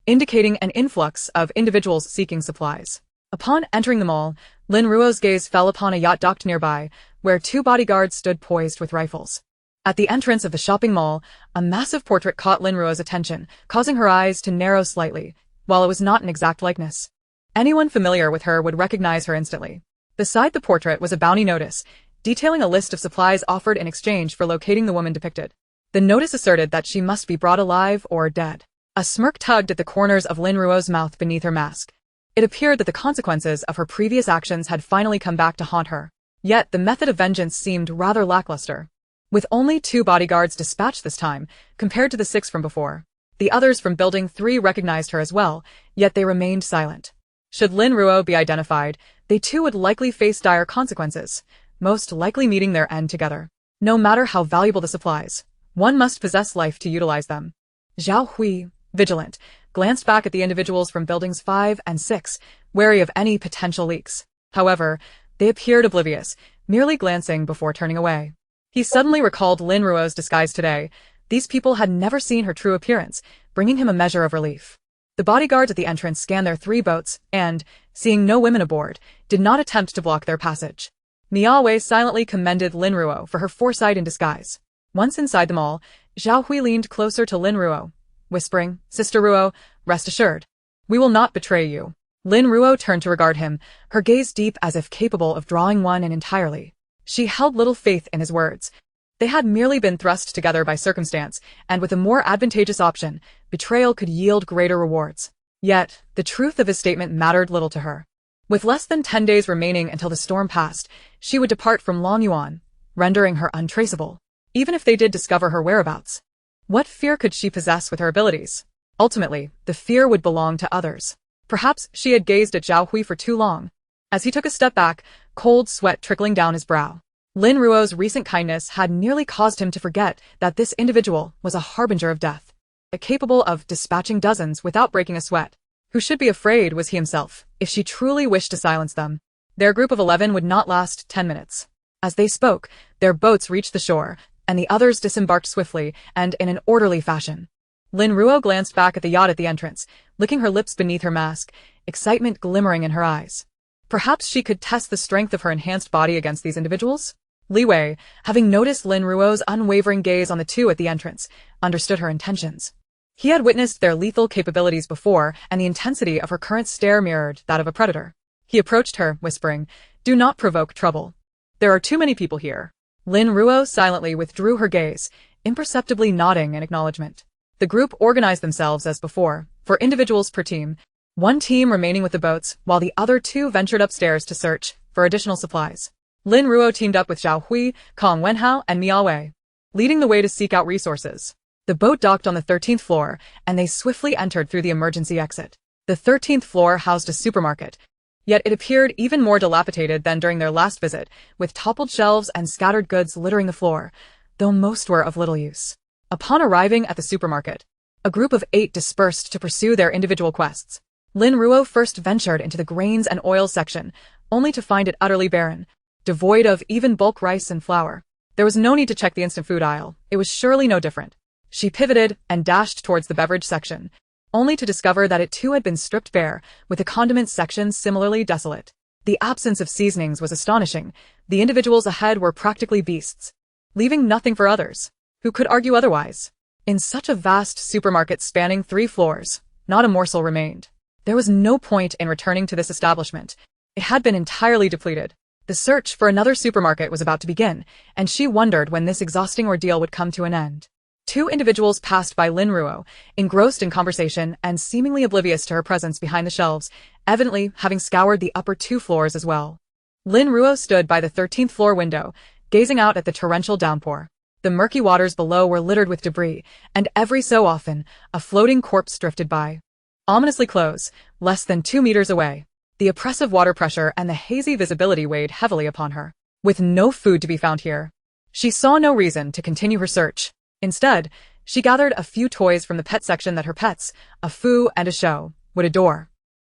indicating an influx of individuals seeking supplies. Upon entering the mall, Lin Ruo's gaze fell upon a yacht docked nearby, where 2 bodyguards stood poised with rifles. At the entrance of the shopping mall, a massive portrait caught Lin Ruo's attention, causing her eyes to narrow slightly. While it was not an exact likeness, anyone familiar with her would recognize her instantly. Beside the portrait was a bounty notice, detailing a list of supplies offered in exchange for locating the woman depicted. The notice asserted that she must be brought alive or dead. A smirk tugged at the corners of Lin Ruo's mouth beneath her mask. It appeared that the consequences of her previous actions had finally come back to haunt her. Yet the method of vengeance seemed rather lackluster. With only 2 bodyguards dispatched this time, compared to the 6 from before, the others from Building 3 recognized her as well, yet they remained silent. Should Lin Ruo be identified, they too would likely face dire consequences, most likely meeting their end together. No matter how valuable the supplies, one must possess life to utilize them. Zhao Hui, vigilant, glanced back at the individuals from buildings 5 and 6, wary of any potential leaks. However, they appeared oblivious, merely glancing before turning away. He suddenly recalled Lin Ruo's disguise today. These people had never seen her true appearance, bringing him a measure of relief. The bodyguards at the entrance scanned their 3 boats and, seeing no women aboard, did not attempt to block their passage. Miao Wei silently commended Lin Ruo for her foresight in disguise. Once inside the mall, Zhao Hui leaned closer to Lin Ruo, whispering, "Sister Ruo, rest assured. We will not betray you." Lin Ruo turned to regard him, her gaze deep as if capable of drawing one in entirely. She held little faith in his words. They had merely been thrust together by circumstance, and with a more advantageous option, betrayal could yield greater rewards. Yet, the truth of his statement mattered little to her. With less than 10 days remaining until the storm passed, she would depart from Longyuan, rendering her untraceable. Even if they did discover her whereabouts, what fear could she possess with her abilities? Ultimately, the fear would belong to others. Perhaps she had gazed at Zhao Hui for too long. As he took a step back, cold sweat trickling down his brow. Lin Ruo's recent kindness had nearly caused him to forget that this individual was a harbinger of death, capable of dispatching dozens without breaking a sweat. Who should be afraid was he himself, if she truly wished to silence them. Their group of 11 would not last 10 minutes. As they spoke, their boats reached the shore, and the others disembarked swiftly and in an orderly fashion. Lin Ruo glanced back at the yacht at the entrance, licking her lips beneath her mask, excitement glimmering in her eyes. Perhaps she could test the strength of her enhanced body against these individuals? Li Wei, having noticed Lin Ruo's unwavering gaze on the two at the entrance, understood her intentions. He had witnessed their lethal capabilities before, and the intensity of her current stare mirrored that of a predator. He approached her, whispering, "Do not provoke trouble. There are too many people here." Lin Ruo silently withdrew her gaze, imperceptibly nodding in acknowledgement. The group organized themselves as before, 4 individuals per team, one team remaining with the boats, while the other 2 ventured upstairs to search for additional supplies. Lin Ruo teamed up with Zhao Hui, Kong Wenhao, and Miao Wei, leading the way to seek out resources. The boat docked on the 13th floor, and they swiftly entered through the emergency exit. The 13th floor housed a supermarket, yet it appeared even more dilapidated than during their last visit, with toppled shelves and scattered goods littering the floor, though most were of little use. Upon arriving at the supermarket, a group of 8 dispersed to pursue their individual quests. Lin Ruo first ventured into the grains and oils section, only to find it utterly barren, devoid of even bulk rice and flour. There was no need to check the instant food aisle, it was surely no different. She pivoted and dashed towards the beverage section, only to discover that it too had been stripped bare, with the condiments section similarly desolate. The absence of seasonings was astonishing. The individuals ahead were practically beasts, leaving nothing for others. Who could argue otherwise? In such a vast supermarket spanning 3 floors, not a morsel remained. There was no point in returning to this establishment. It had been entirely depleted. The search for another supermarket was about to begin, and she wondered when this exhausting ordeal would come to an end. 2 individuals passed by Lin Ruo, engrossed in conversation and seemingly oblivious to her presence behind the shelves, evidently having scoured the upper 2 floors as well. Lin Ruo stood by the 13th floor window, gazing out at the torrential downpour. The murky waters below were littered with debris, and every so often, a floating corpse drifted by. Ominously close, less than 2 meters away, the oppressive water pressure and the hazy visibility weighed heavily upon her. With no food to be found here, she saw no reason to continue her search. Instead, she gathered a few toys from the pet section that her pets, a Fu and a Shou, would adore,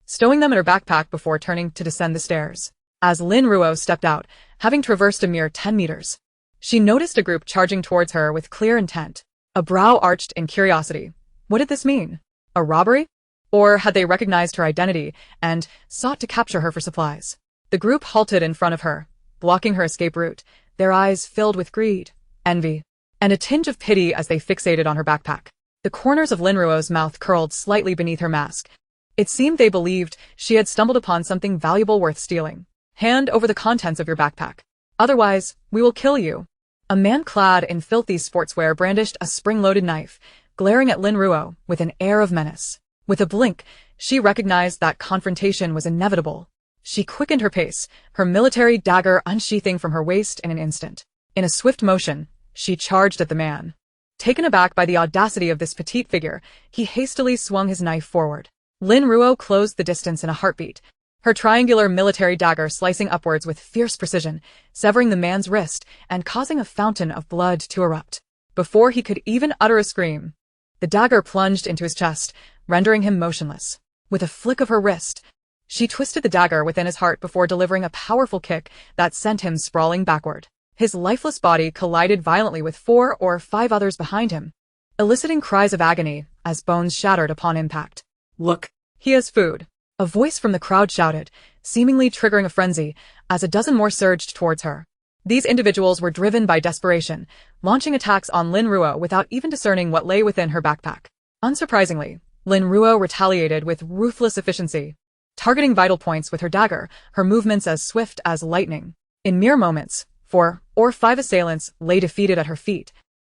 stowing them in her backpack before turning to descend the stairs. As Lin Ruo stepped out, having traversed a mere 10 meters, she noticed a group charging towards her with clear intent. A brow arched in curiosity. What did this mean? A robbery? Or had they recognized her identity and sought to capture her for supplies? The group halted in front of her, blocking her escape route, their eyes filled with greed, envy, and a tinge of pity as they fixated on her backpack. The corners of Lin Ruo's mouth curled slightly beneath her mask. It seemed they believed she had stumbled upon something valuable worth stealing. Hand over the contents of your backpack. Otherwise, we will kill you. A man clad in filthy sportswear brandished a spring-loaded knife, glaring at Lin Ruo with an air of menace. With a blink, she recognized that confrontation was inevitable. She quickened her pace, her military dagger unsheathing from her waist in an instant. In a swift motion, she charged at the man. Taken aback by the audacity of this petite figure, he hastily swung his knife forward. Lin Ruo closed the distance in a heartbeat, her triangular military dagger slicing upwards with fierce precision, severing the man's wrist and causing a fountain of blood to erupt. Before he could even utter a scream, the dagger plunged into his chest, rendering him motionless. With a flick of her wrist, she twisted the dagger within his heart before delivering a powerful kick that sent him sprawling backward. His lifeless body collided violently with 4 or 5 others behind him, eliciting cries of agony as bones shattered upon impact. Look. He has food. A voice from the crowd shouted, seemingly triggering a frenzy, as a dozen more surged towards her. These individuals were driven by desperation, launching attacks on Lin Ruo without even discerning what lay within her backpack. Unsurprisingly, Lin Ruo retaliated with ruthless efficiency, targeting vital points with her dagger, her movements as swift as lightning. In mere moments, 4 or 5 assailants lay defeated at her feet,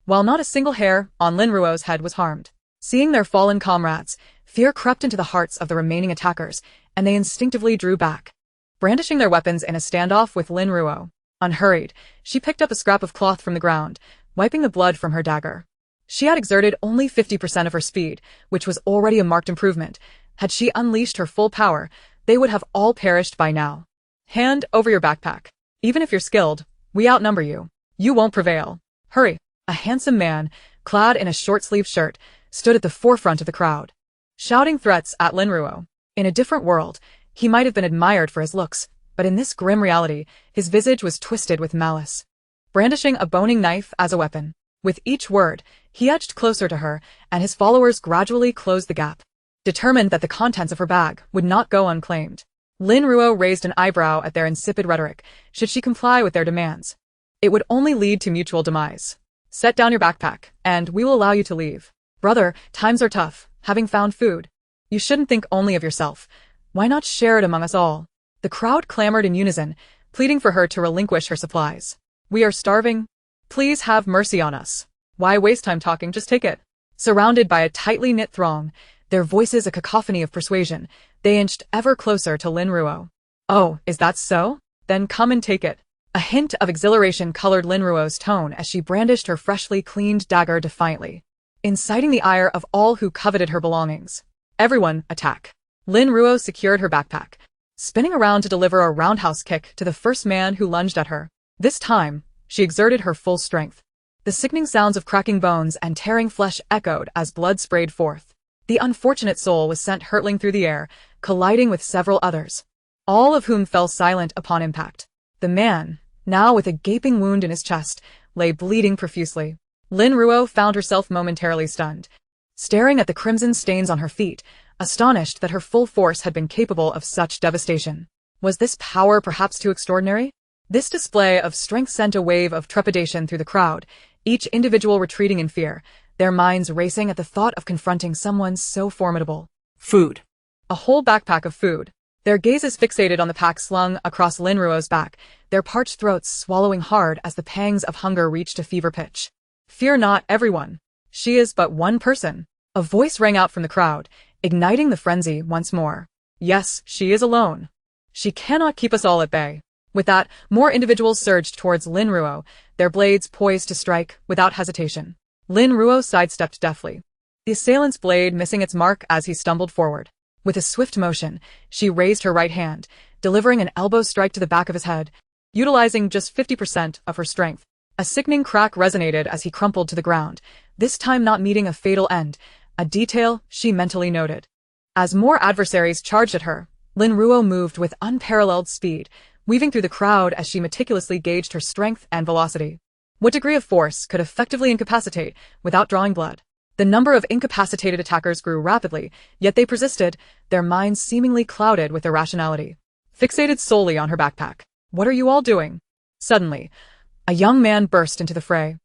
while not a single hair on Lin Ruo's head was harmed. Seeing their fallen comrades, fear crept into the hearts of the remaining attackers, and they instinctively drew back, brandishing their weapons in a standoff with Lin Ruo. Unhurried, she picked up a scrap of cloth from the ground, wiping the blood from her dagger. She had exerted only 50% of her speed, which was already a marked improvement. Had she unleashed her full power, they would have all perished by now. Hand over your backpack. Even if you're skilled, we outnumber you. You won't prevail. Hurry. A handsome man, clad in a short-sleeved shirt, stood at the forefront of the crowd, shouting threats at Lin Ruo. In a different world, he might have been admired for his looks, but in this grim reality, his visage was twisted with malice. Brandishing a boning knife as a weapon, with each word, he edged closer to her, and his followers gradually closed the gap, determined that the contents of her bag would not go unclaimed. Lin Ruo raised an eyebrow at their insipid rhetoric. Should she comply with their demands, it would only lead to mutual demise. Set down your backpack, and we will allow you to leave. Brother, times are tough, having found food. You shouldn't think only of yourself. Why not share it among us all? The crowd clamored in unison, pleading for her to relinquish her supplies. We are starving. Please have mercy on us. Why waste time talking, just take it. Surrounded by a tightly knit throng, their voices a cacophony of persuasion, they inched ever closer to Lin Ruo. Oh, is that so? Then come and take it. A hint of exhilaration colored Lin Ruo's tone as she brandished her freshly cleaned dagger defiantly, inciting the ire of all who coveted her belongings. Everyone, attack. Lin Ruo secured her backpack, spinning around to deliver a roundhouse kick to the first man who lunged at her. This time, she exerted her full strength. The sickening sounds of cracking bones and tearing flesh echoed as blood sprayed forth. The unfortunate soul was sent hurtling through the air, colliding with several others, all of whom fell silent upon impact. The man, now with a gaping wound in his chest, lay bleeding profusely. Lin Ruo found herself momentarily stunned, staring at the crimson stains on her feet, astonished that her full force had been capable of such devastation. Was this power perhaps too extraordinary? This display of strength sent a wave of trepidation through the crowd, each individual retreating in fear, their minds racing at the thought of confronting someone so formidable. Food. A whole backpack of food. Their gazes fixated on the pack slung across Lin Ruo's back, their parched throats swallowing hard as the pangs of hunger reached a fever pitch. Fear not, everyone. She is but one person. A voice rang out from the crowd, igniting the frenzy once more. Yes, she is alone. She cannot keep us all at bay. With that, more individuals surged towards Lin Ruo, their blades poised to strike without hesitation. Lin Ruo sidestepped deftly, the assailant's blade missing its mark as he stumbled forward. With a swift motion, she raised her right hand, delivering an elbow strike to the back of his head, utilizing just 50% of her strength. A sickening crack resonated as he crumpled to the ground, this time not meeting a fatal end, a detail she mentally noted. As more adversaries charged at her, Lin Ruo moved with unparalleled speed, weaving through the crowd as she meticulously gauged her strength and velocity. What degree of force could effectively incapacitate without drawing blood? The number of incapacitated attackers grew rapidly, yet they persisted, their minds seemingly clouded with irrationality. Fixated solely on her backpack. What are you all doing? Suddenly, a young man burst into the fray,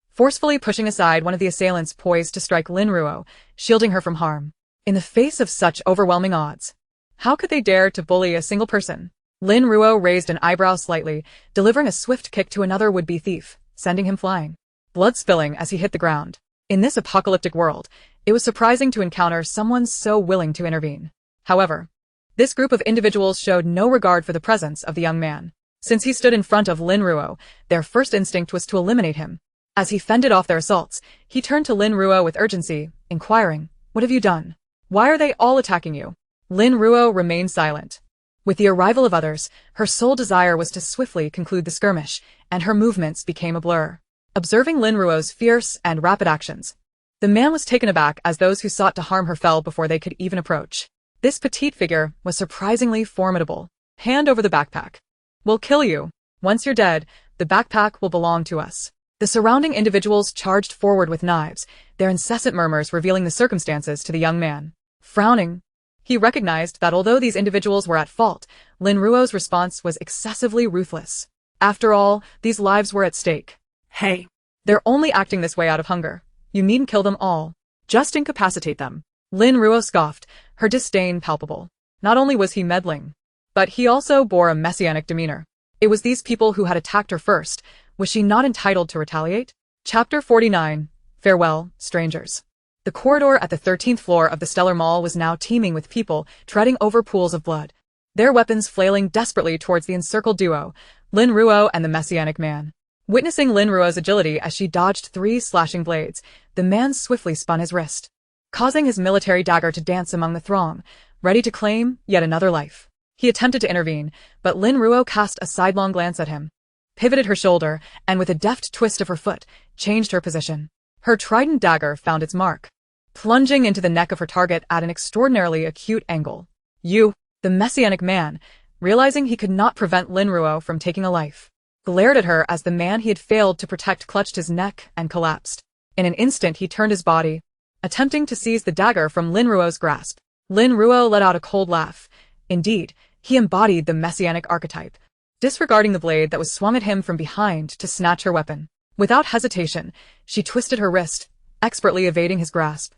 forcefully pushing aside one of the assailants poised to strike Lin Ruo, shielding her from harm. In the face of such overwhelming odds, how could they dare to bully a single person? Lin Ruo raised an eyebrow slightly, delivering a swift kick to another would-be thief, sending him flying, blood spilling as he hit the ground. In this apocalyptic world, it was surprising to encounter someone so willing to intervene. However, this group of individuals showed no regard for the presence of the young man. Since he stood in front of Lin Ruo, their first instinct was to eliminate him. As he fended off their assaults, he turned to Lin Ruo with urgency, inquiring, "What have you done? Why are they all attacking you?" Lin Ruo remained silent. With the arrival of others, her sole desire was to swiftly conclude the skirmish, and her movements became a blur. Observing Lin Ruo's fierce and rapid actions, the man was taken aback as those who sought to harm her fell before they could even approach. This petite figure was surprisingly formidable. Hand over the backpack. We'll kill you. Once you're dead, the backpack will belong to us. The surrounding individuals charged forward with knives, their incessant murmurs revealing the circumstances to the young man. Frowning, he recognized that although these individuals were at fault, Lin Ruo's response was excessively ruthless. After all, these lives were at stake. Hey. They're only acting this way out of hunger. You needn't kill them all. Just incapacitate them. Lin Ruo scoffed, her disdain palpable. Not only was he meddling, but he also bore a messianic demeanor. It was these people who had attacked her first. Was she not entitled to retaliate? Chapter 49. Farewell, strangers. The corridor at the 13th floor of the Stellar Mall was now teeming with people treading over pools of blood, their weapons flailing desperately towards the encircled duo, Lin Ruo and the Messianic man. Witnessing Lin Ruo's agility as she dodged 3 slashing blades, the man swiftly spun his wrist, causing his military dagger to dance among the throng, ready to claim yet another life. He attempted to intervene, but Lin Ruo cast a sidelong glance at him, pivoted her shoulder, and with a deft twist of her foot, changed her position. Her trident dagger found its mark, plunging into the neck of her target at an extraordinarily acute angle. You, the Messianic man, realizing he could not prevent Lin Ruo from taking a life, glared at her as the man he had failed to protect clutched his neck and collapsed. In an instant he turned his body, attempting to seize the dagger from Lin Ruo's grasp. Lin Ruo let out a cold laugh. Indeed, he embodied the Messianic archetype, disregarding the blade that was swung at him from behind to snatch her weapon. Without hesitation, she twisted her wrist, expertly evading his grasp,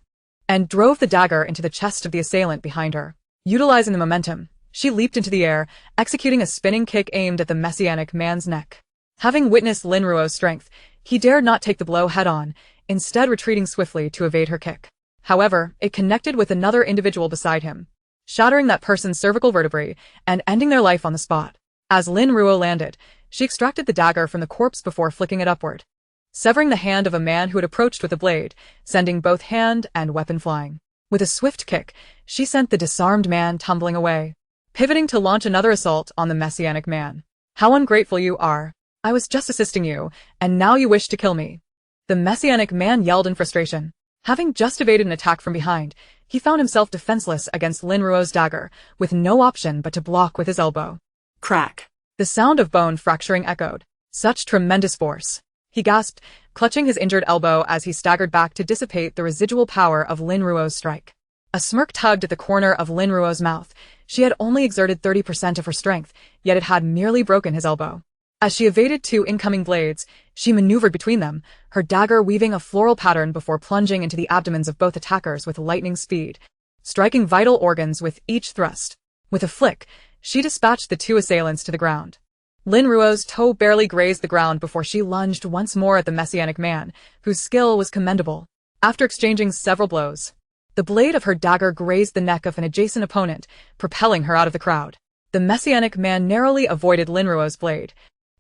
and drove the dagger into the chest of the assailant behind her. Utilizing the momentum, she leaped into the air, executing a spinning kick aimed at the Messianic man's neck. Having witnessed Lin Ruo's strength, he dared not take the blow head-on, instead retreating swiftly to evade her kick. However, it connected with another individual beside him, shattering that person's cervical vertebrae and ending their life on the spot. As Lin Ruo landed, she extracted the dagger from the corpse before flicking it upward, severing the hand of a man who had approached with the blade, sending both hand and weapon flying. With a swift kick, she sent the disarmed man tumbling away, pivoting to launch another assault on the Messianic man. How ungrateful you are. I was just assisting you, and now you wish to kill me. The Messianic man yelled in frustration. Having just evaded an attack from behind, he found himself defenseless against Lin Ruo's dagger, with no option but to block with his elbow. Crack. The sound of bone fracturing echoed. Such tremendous force. He gasped, clutching his injured elbow as he staggered back to dissipate the residual power of Lin Ruo's strike. A smirk tugged at the corner of Lin Ruo's mouth. She had only exerted 30% of her strength, yet it had merely broken his elbow. As she evaded 2 incoming blades, she maneuvered between them, her dagger weaving a floral pattern before plunging into the abdomens of both attackers with lightning speed, striking vital organs with each thrust. With a flick, she dispatched the 2 assailants to the ground. Lin Ruo's toe barely grazed the ground before she lunged once more at the Messianic man, whose skill was commendable. After exchanging several blows, the blade of her dagger grazed the neck of an adjacent opponent, propelling her out of the crowd. The Messianic man narrowly avoided Lin Ruo's blade,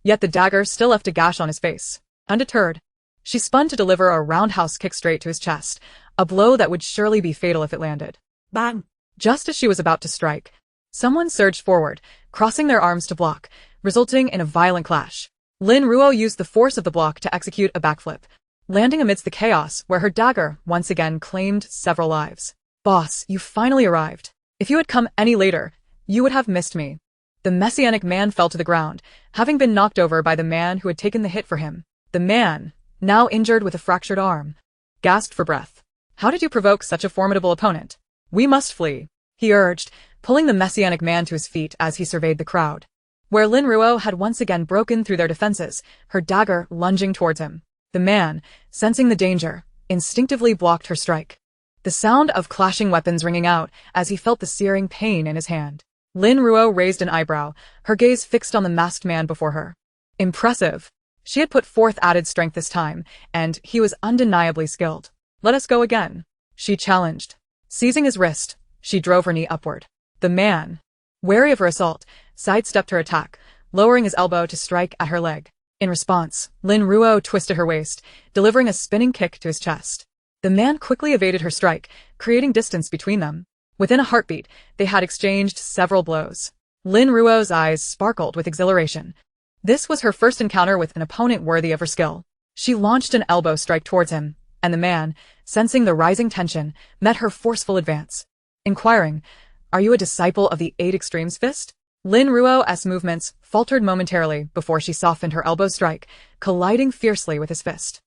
yet the dagger still left a gash on his face. Undeterred, she spun to deliver a roundhouse kick straight to his chest, a blow that would surely be fatal if it landed. Bang! Just as she was about to strike, someone surged forward, crossing their arms to block, resulting in a violent clash. Lin Ruo used the force of the block to execute a backflip, landing amidst the chaos where her dagger once again claimed several lives. Boss, you finally arrived. If you had come any later, you would have missed me. The Messianic man fell to the ground, having been knocked over by the man who had taken the hit for him. The man, now injured with a fractured arm, gasped for breath. How did you provoke such a formidable opponent? We must flee, he urged, pulling the Messianic man to his feet as he surveyed the crowd, where Lin Ruo had once again broken through their defenses, her dagger lunging towards him. The man, sensing the danger, instinctively blocked her strike, the sound of clashing weapons ringing out as he felt the searing pain in his hand. Lin Ruo raised an eyebrow, her gaze fixed on the masked man before her. Impressive. She had put forth added strength this time, and he was undeniably skilled. Let us go again, she challenged. Seizing his wrist, she drove her knee upward. The man, wary of her assault, sidestepped her attack, lowering his elbow to strike at her leg. In response, Lin Ruo twisted her waist, delivering a spinning kick to his chest. The man quickly evaded her strike, creating distance between them. Within a heartbeat, they had exchanged several blows. Lin Ruo's eyes sparkled with exhilaration. This was her first encounter with an opponent worthy of her skill. She launched an elbow strike towards him, and the man, sensing the rising tension, met her forceful advance. Inquiring, "Are you a disciple of the Eight Extremes Fist?" Lin Ruo's movements faltered momentarily before she softened her elbow strike, colliding fiercely with his fist.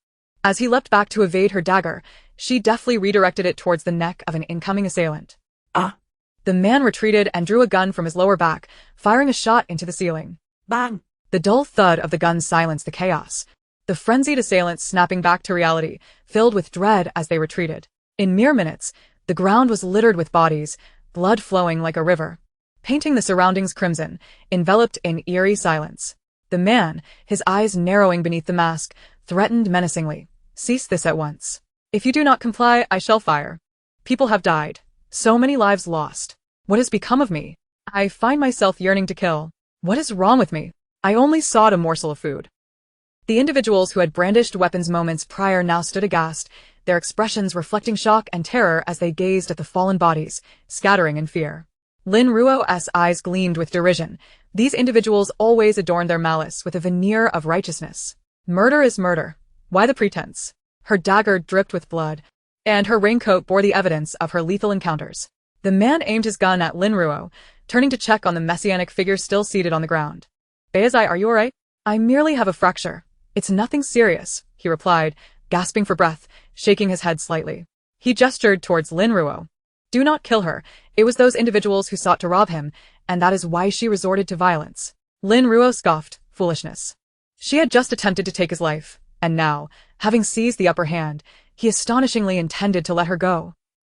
As he leapt back to evade her dagger, she deftly redirected it towards the neck of an incoming assailant. Ah! The man retreated and drew a gun from his lower back, firing a shot into the ceiling. Bang! The dull thud of the gun silenced the chaos. The frenzied assailants snapping back to reality, filled with dread as they retreated. In mere minutes, the ground was littered with bodies, blood flowing like a river, painting the surroundings crimson, enveloped in eerie silence. The man, his eyes narrowing beneath the mask, threatened menacingly. "Cease this at once. If you do not comply, I shall fire. People have died. So many lives lost. What has become of me? I find myself yearning to kill. What is wrong with me? I only sought a morsel of food." The individuals who had brandished weapons moments prior now stood aghast, their expressions reflecting shock and terror as they gazed at the fallen bodies, scattering in fear. Lin Ruo's eyes gleamed with derision. These individuals always adorned their malice with a veneer of righteousness. Murder is murder. Why the pretense? Her dagger dripped with blood, and her raincoat bore the evidence of her lethal encounters. The man aimed his gun at Lin Ruo, turning to check on the messianic figure still seated on the ground. "Beizai, are you alright?" "I merely have a fracture. It's nothing serious," he replied, gasping for breath, shaking his head slightly. He gestured towards Lin Ruo. "Do not kill her. It was those individuals who sought to rob him, and that is why she resorted to violence." Lin Ruo scoffed. Foolishness. She had just attempted to take his life, and now, having seized the upper hand, he astonishingly intended to let her go.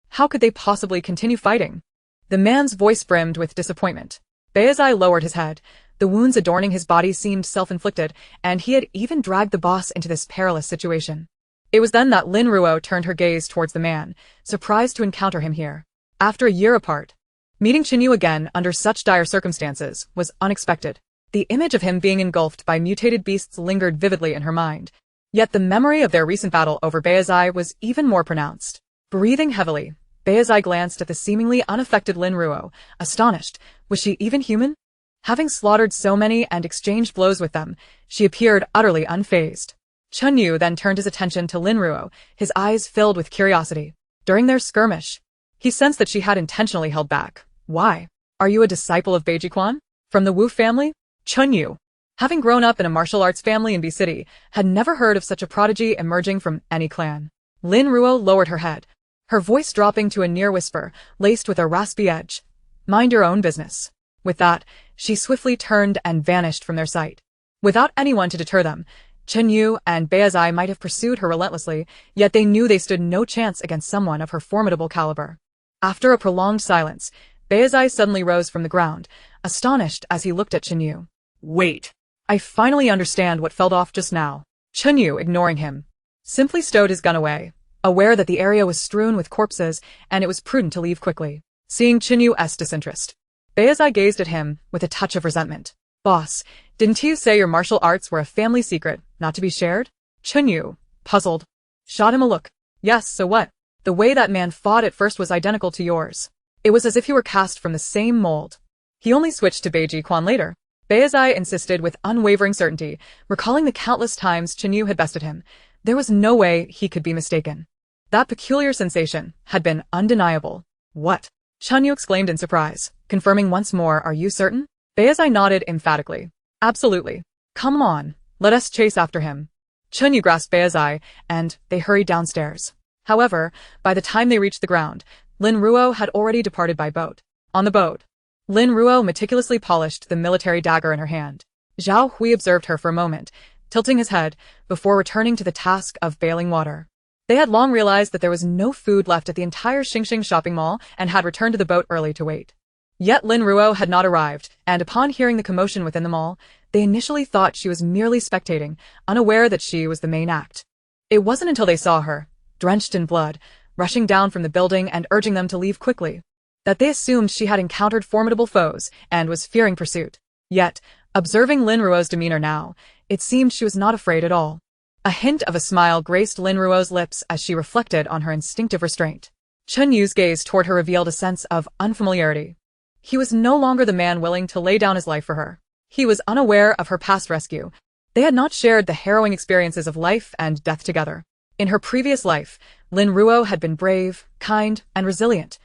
How could they possibly continue fighting? The man's voice brimmed with disappointment. Beizai lowered his head. The wounds adorning his body seemed self-inflicted, and he had even dragged the boss into this perilous situation. It was then that Lin Ruo turned her gaze towards the man, surprised to encounter him here. After a year apart, meeting Qinyu again under such dire circumstances was unexpected. The image of him being engulfed by mutated beasts lingered vividly in her mind. Yet the memory of their recent battle over Beizai was even more pronounced. Breathing heavily, Beizai glanced at the seemingly unaffected Lin Ruo, astonished. Was she even human? Having slaughtered so many and exchanged blows with them, she appeared utterly unfazed. Qinyu then turned his attention to Lin Ruo, his eyes filled with curiosity. During their skirmish, he sensed that she had intentionally held back. "Why? Are you a disciple of Beiji Quan? From the Wu family?" Qinyu, having grown up in a martial arts family in B City, had never heard of such a prodigy emerging from any clan. Lin Ruo lowered her head, her voice dropping to a near whisper, laced with a raspy edge. "Mind your own business." With that, she swiftly turned and vanished from their sight. Without anyone to deter them, Qinyu and Beizai might have pursued her relentlessly, yet they knew they stood no chance against someone of her formidable caliber. After a prolonged silence, Beizai suddenly rose from the ground, astonished as he looked at Qinyu. Wait. "I finally understand what fell off just now." Qinyu, ignoring him, simply stowed his gun away, aware that the area was strewn with corpses and it was prudent to leave quickly. Seeing Qinyu's disinterest, Beizai gazed at him with a touch of resentment. "Boss, didn't you say your martial arts were a family secret, not to be shared?" Qinyu, puzzled, shot him a look. "Yes, so what? The way that man fought at first was identical to yours. It was as if he were cast from the same mold. He only switched to Beiji Quan later." Beizai insisted with unwavering certainty, recalling the countless times Qinyu had bested him. There was no way he could be mistaken. That peculiar sensation had been undeniable. "What?" Qinyu exclaimed in surprise, confirming once more, "Are you certain?" Beizai nodded emphatically. "Absolutely. Come on, let us chase after him." Qinyu grasped Beizai, and they hurried downstairs. However, by the time they reached the ground, Lin Ruo had already departed by boat. On the boat, Lin Ruo meticulously polished the military dagger in her hand. Zhao Hui observed her for a moment, tilting his head, before returning to the task of bailing water. They had long realized that there was no food left at the entire Xingxing shopping mall and had returned to the boat early to wait. Yet Lin Ruo had not arrived, and upon hearing the commotion within the mall, they initially thought she was merely spectating, unaware that she was the main act. It wasn't until they saw her, drenched in blood, rushing down from the building and urging them to leave quickly, that they assumed she had encountered formidable foes and was fearing pursuit. Yet, observing Lin Ruo's demeanor now, it seemed she was not afraid at all. A hint of a smile graced Lin Ruo's lips as she reflected on her instinctive restraint. Chen Yu's gaze toward her revealed a sense of unfamiliarity. He was no longer the man willing to lay down his life for her. He was unaware of her past rescue. They had not shared the harrowing experiences of life and death together. In her previous life, Lin Ruo had been brave, kind, and resilient,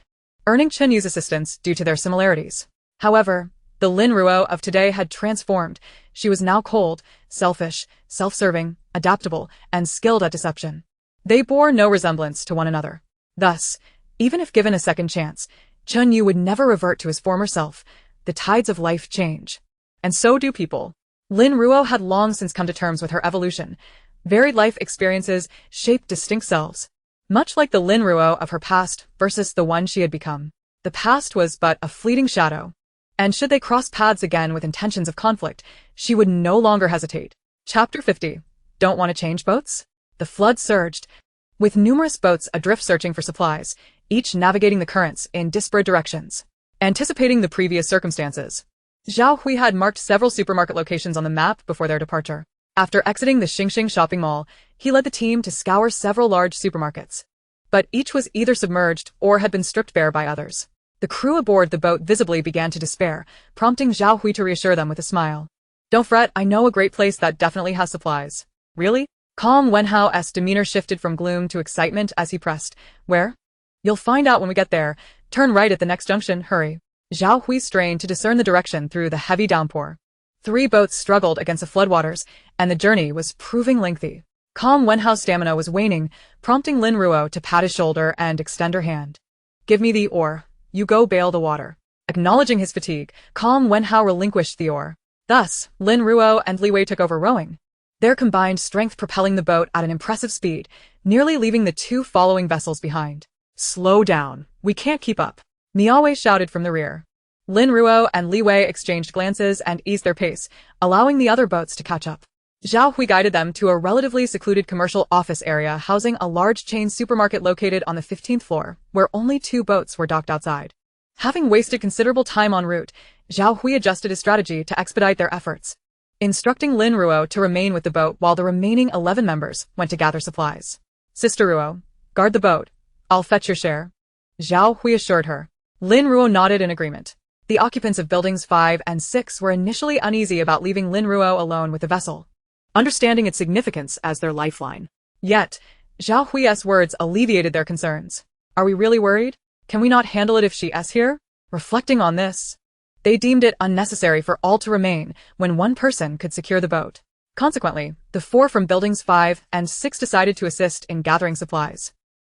earning Chen Yu's assistance due to their similarities. However, the Lin Ruo of today had transformed. She was now cold, selfish, self-serving, adaptable, and skilled at deception. They bore no resemblance to one another. Thus, even if given a second chance, Chen Yu would never revert to his former self. The tides of life change. And so do people. Lin Ruo had long since come to terms with her evolution. Varied life experiences shaped distinct selves. Much like the Lin Ruo of her past versus the one she had become. The past was but a fleeting shadow. And should they cross paths again with intentions of conflict, she would no longer hesitate. Chapter 50. Don't want to change boats? The flood surged, with numerous boats adrift searching for supplies, each navigating the currents in disparate directions. Anticipating the previous circumstances, Zhao Hui had marked several supermarket locations on the map before their departure. After exiting the Xingxing shopping mall, he led the team to scour several large supermarkets. But each was either submerged or had been stripped bare by others. The crew aboard the boat visibly began to despair, prompting Zhao Hui to reassure them with a smile. Don't fret, I know a great place that definitely has supplies. Really? Calm Wenhao's demeanor shifted from gloom to excitement as he pressed. Where? You'll find out when we get there. Turn right at the next junction, hurry. Zhao Hui strained to discern the direction through the heavy downpour. 3 boats struggled against the floodwaters, and the journey was proving lengthy. Calm Wenhao's stamina was waning, prompting Lin Ruo to pat his shoulder and extend her hand. Give me the oar. You go bail the water. Acknowledging his fatigue, Calm Wenhao relinquished the oar. Thus, Lin Ruo and Li Wei took over rowing, their combined strength propelling the boat at an impressive speed, nearly leaving the 2 following vessels behind. Slow down. We can't keep up. Miao Wei shouted from the rear. Lin Ruo and Li Wei exchanged glances and eased their pace, allowing the other boats to catch up. Zhao Hui guided them to a relatively secluded commercial office area housing a large chain supermarket located on the 15th floor, where only 2 boats were docked outside. Having wasted considerable time en route, Zhao Hui adjusted his strategy to expedite their efforts, instructing Lin Ruo to remain with the boat while the remaining 11 members went to gather supplies. Sister Ruo, guard the boat. I'll fetch your share. Zhao Hui assured her. Lin Ruo nodded in agreement. The occupants of buildings 5 and 6 were initially uneasy about leaving Lin Ruo alone with the vessel, Understanding its significance as their lifeline. Yet, Zhao Hui's words alleviated their concerns. Are we really worried? Can we not handle it if she's here? Reflecting on this, they deemed it unnecessary for all to remain when one person could secure the boat. Consequently, the 4 from buildings 5 and 6 decided to assist in gathering supplies.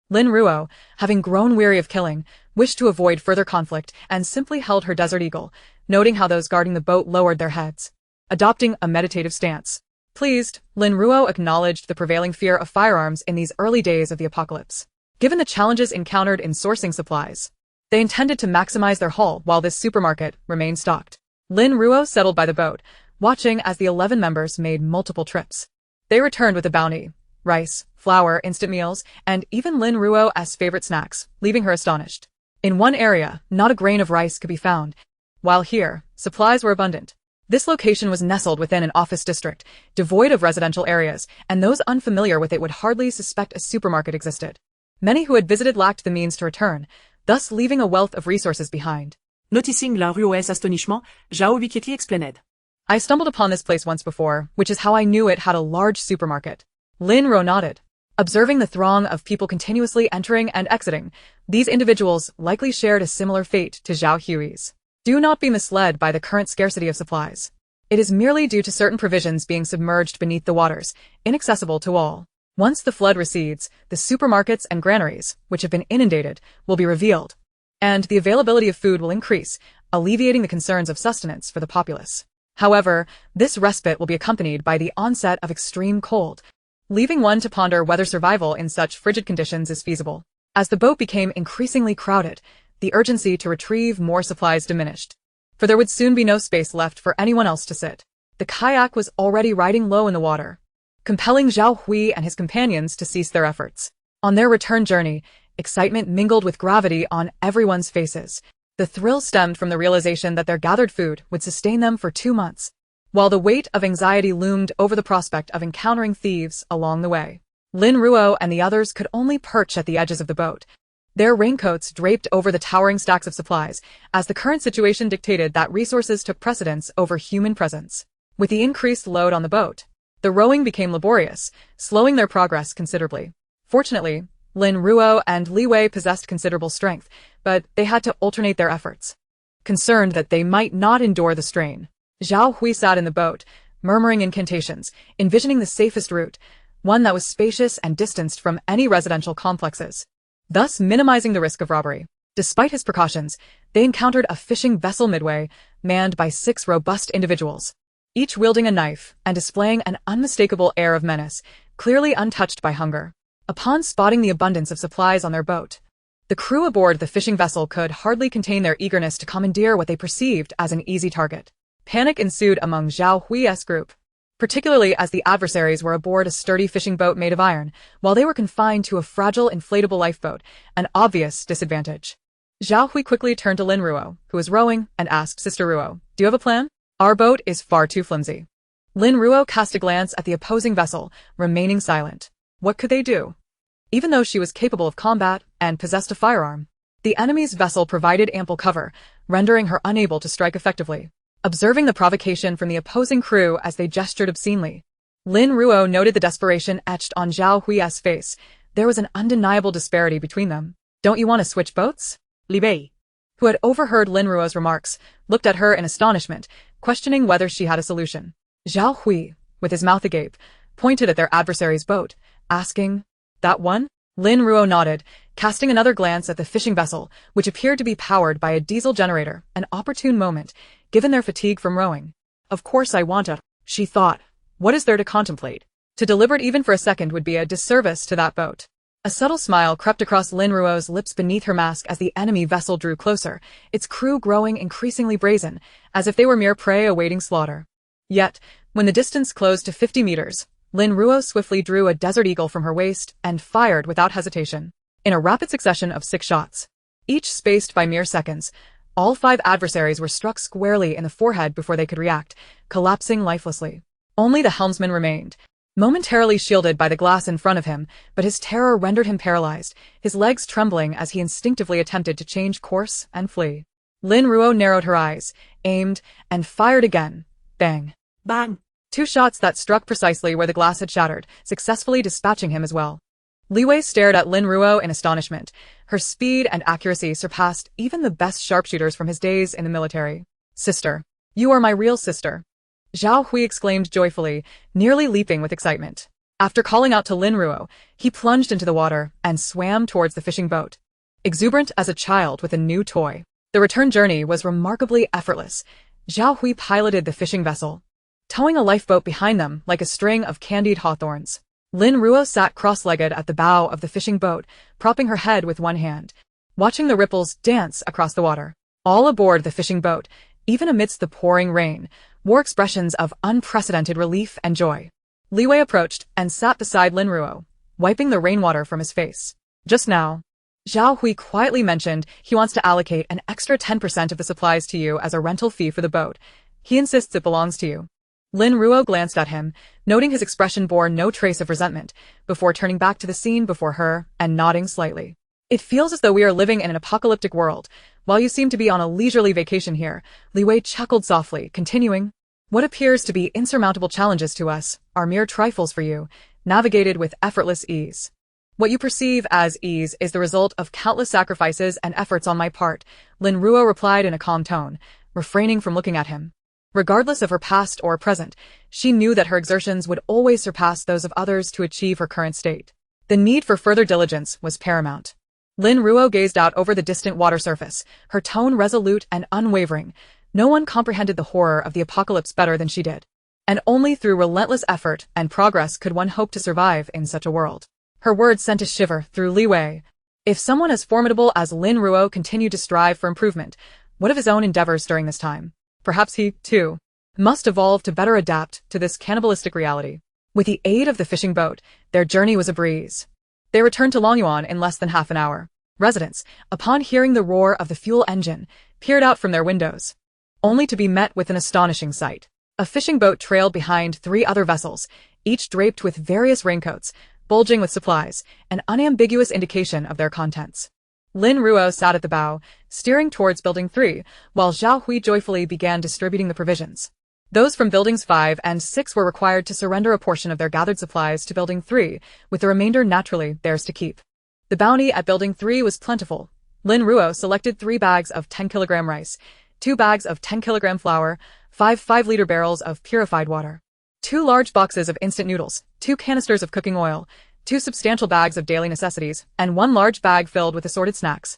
Lin Ruo, having grown weary of killing, wished to avoid further conflict and simply held her Desert Eagle, noting how those guarding the boat lowered their heads, adopting a meditative stance. Pleased, Lin Ruo acknowledged the prevailing fear of firearms in these early days of the apocalypse. Given the challenges encountered in sourcing supplies, they intended to maximize their haul while this supermarket remained stocked. Lin Ruo settled by the boat, watching as the 11 members made multiple trips. They returned with a bounty: rice, flour, instant meals, and even Lin Ruo's favorite snacks, leaving her astonished. In one area, not a grain of rice could be found, while here, supplies were abundant. This location was nestled within an office district, devoid of residential areas, and those unfamiliar with it would hardly suspect a supermarket existed. Many who had visited lacked the means to return, thus leaving a wealth of resources behind. Noticing Lin Ruo's astonishment, Zhao Hui explained. I stumbled upon this place once before, which is how I knew it had a large supermarket. Lin Ruo nodded. Observing the throng of people continuously entering and exiting, these individuals likely shared a similar fate to Zhao Hui's. Do not be misled by the current scarcity of supplies. It is merely due to certain provisions being submerged beneath the waters, inaccessible to all. Once the flood recedes, the supermarkets and granaries, which have been inundated, will be revealed, and the availability of food will increase, alleviating the concerns of sustenance for the populace. However, this respite will be accompanied by the onset of extreme cold, leaving one to ponder whether survival in such frigid conditions is feasible. As the boat became increasingly crowded, the urgency to retrieve more supplies diminished, for there would soon be no space left for anyone else to sit. The kayak was already riding low in the water, compelling Zhao Hui and his companions to cease their efforts. On their return journey, excitement mingled with gravity on everyone's faces. The thrill stemmed from the realization that their gathered food would sustain them for 2 months, while the weight of anxiety loomed over the prospect of encountering thieves along the way. Lin Ruo and the others could only perch at the edges of the boat, their raincoats draped over the towering stacks of supplies, as the current situation dictated that resources took precedence over human presence. With the increased load on the boat, the rowing became laborious, slowing their progress considerably. Fortunately, Lin Ruo and Li Wei possessed considerable strength, but they had to alternate their efforts. Concerned that they might not endure the strain, Zhao Hui sat in the boat, murmuring incantations, envisioning the safest route, one that was spacious and distanced from any residential complexes, thus minimizing the risk of robbery. Despite his precautions, they encountered a fishing vessel midway, manned by 6 robust individuals, each wielding a knife and displaying an unmistakable air of menace, clearly untouched by hunger. Upon spotting the abundance of supplies on their boat, the crew aboard the fishing vessel could hardly contain their eagerness to commandeer what they perceived as an easy target. Panic ensued among Zhao Hui's group, particularly as the adversaries were aboard a sturdy fishing boat made of iron, while they were confined to a fragile inflatable lifeboat, an obvious disadvantage. Zhao Hui quickly turned to Lin Ruo, who was rowing, and asked Sister Ruo, "Do you have a plan? Our boat is far too flimsy." Lin Ruo cast a glance at the opposing vessel, remaining silent. What could they do? Even though she was capable of combat and possessed a firearm, the enemy's vessel provided ample cover, rendering her unable to strike effectively. Observing the provocation from the opposing crew as they gestured obscenely, Lin Ruo noted the desperation etched on Zhao Hui's face. There was an undeniable disparity between them. "Don't you want to switch boats?" Li Bei, who had overheard Lin Ruo's remarks, looked at her in astonishment, questioning whether she had a solution. Zhao Hui, with his mouth agape, pointed at their adversary's boat, asking, "That one?" Lin Ruo nodded, casting another glance at the fishing vessel, which appeared to be powered by a diesel generator, an opportune moment, given their fatigue from rowing. "Of course I want it," she thought. What is there to contemplate? To deliberate even for a second would be a disservice to that boat. A subtle smile crept across Lin Ruo's lips beneath her mask as the enemy vessel drew closer, its crew growing increasingly brazen, as if they were mere prey awaiting slaughter. Yet, when the distance closed to 50 meters, Lin Ruo swiftly drew a Desert Eagle from her waist and fired without hesitation. In a rapid succession of 6 shots, each spaced by mere seconds, all 5 adversaries were struck squarely in the forehead before they could react, collapsing lifelessly. Only the helmsman remained, momentarily shielded by the glass in front of him, but his terror rendered him paralyzed, his legs trembling as he instinctively attempted to change course and flee. Lin Ruo narrowed her eyes, aimed, and fired again. Bang. Bang. 2 shots that struck precisely where the glass had shattered, successfully dispatching him as well. Li Wei stared at Lin Ruo in astonishment. Her speed and accuracy surpassed even the best sharpshooters from his days in the military. "Sister, you are my real sister," Zhao Hui exclaimed joyfully, nearly leaping with excitement. After calling out to Lin Ruo, he plunged into the water and swam towards the fishing boat, exuberant as a child with a new toy. The return journey was remarkably effortless. Zhao Hui piloted the fishing vessel, towing a lifeboat behind them like a string of candied hawthorns. Lin Ruo sat cross-legged at the bow of the fishing boat, propping her head with one hand, watching the ripples dance across the water. All aboard the fishing boat, even amidst the pouring rain, wore expressions of unprecedented relief and joy. Li Wei approached and sat beside Lin Ruo, wiping the rainwater from his face. "Just now, Zhao Hui quietly mentioned he wants to allocate an extra 10% of the supplies to you as a rental fee for the boat. He insists it belongs to you." Lin Ruo glanced at him, noting his expression bore no trace of resentment, before turning back to the scene before her and nodding slightly. "It feels as though we are living in an apocalyptic world, while you seem to be on a leisurely vacation here," Li Wei chuckled softly, continuing, "What appears to be insurmountable challenges to us are mere trifles for you, navigated with effortless ease. What you perceive as ease is the result of countless sacrifices and efforts on my part," Lin Ruo replied in a calm tone, refraining from looking at him. Regardless of her past or present, she knew that her exertions would always surpass those of others to achieve her current state. The need for further diligence was paramount. Lin Ruo gazed out over the distant water surface, her tone resolute and unwavering. No one comprehended the horror of the apocalypse better than she did. And only through relentless effort and progress could one hope to survive in such a world. Her words sent a shiver through Li Wei. If someone as formidable as Lin Ruo continued to strive for improvement, what of his own endeavors during this time? Perhaps he, too, must evolve to better adapt to this cannibalistic reality. With the aid of the fishing boat, their journey was a breeze. They returned to Longyuan in less than half an hour. Residents, upon hearing the roar of the fuel engine, peered out from their windows, only to be met with an astonishing sight. A fishing boat trailed behind 3 other vessels, each draped with various raincoats, bulging with supplies, an unambiguous indication of their contents. Lin Ruo sat at the bow, steering towards Building 3, while Zhao Hui joyfully began distributing the provisions. Those from Buildings 5 and 6 were required to surrender a portion of their gathered supplies to Building 3, with the remainder naturally theirs to keep. The bounty at Building 3 was plentiful. Lin Ruo selected 3 bags of 10-kilogram rice, 2 bags of 10-kilogram flour, 5 5-liter barrels of purified water, 2 large boxes of instant noodles, 2 canisters of cooking oil, 2 substantial bags of daily necessities, and 1 large bag filled with assorted snacks,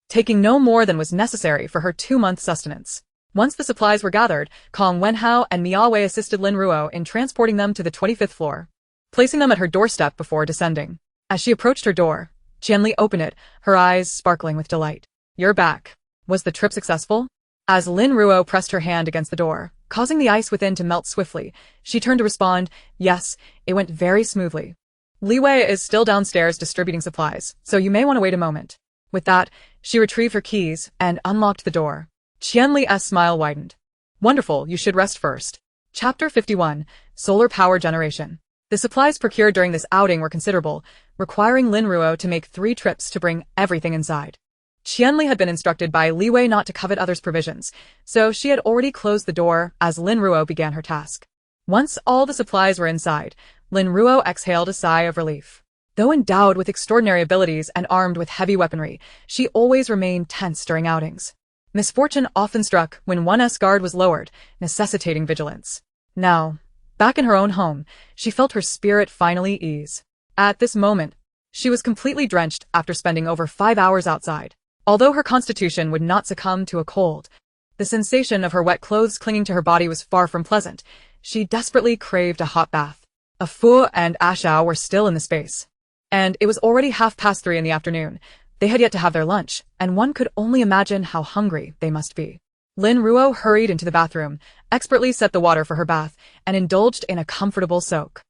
taking no more than was necessary for her 2-month sustenance. Once the supplies were gathered, Kong Wenhao and Miaowei assisted Lin Ruo in transporting them to the 25th floor, placing them at her doorstep before descending. As she approached her door, Qianli opened it, her eyes sparkling with delight. "You're back. Was the trip successful?" As Lin Ruo pressed her hand against the door, causing the ice within to melt swiftly, she turned to respond, "Yes, it went very smoothly. Li Wei is still downstairs distributing supplies, so you may want to wait a moment." With that, she retrieved her keys and unlocked the door. Qianli's smile widened. "Wonderful, you should rest first." Chapter 51, Solar Power Generation. The supplies procured during this outing were considerable, requiring Lin Ruo to make 3 trips to bring everything inside. Qianli had been instructed by Li Wei not to covet others' provisions, so she had already closed the door as Lin Ruo began her task. Once all the supplies were inside, Lin Ruo exhaled a sigh of relief. Though endowed with extraordinary abilities and armed with heavy weaponry, she always remained tense during outings. Misfortune often struck when one's guard was lowered, necessitating vigilance. Now, back in her own home, she felt her spirit finally ease. At this moment, she was completely drenched after spending over 5 hours outside. Although her constitution would not succumb to a cold, the sensation of her wet clothes clinging to her body was far from pleasant. She desperately craved a hot bath. A Fu and A Xiao were still in the space, and it was already 3:30 in the afternoon. They had yet to have their lunch, and one could only imagine how hungry they must be. Lin Ruo hurried into the bathroom, expertly set the water for her bath, and indulged in a comfortable soak.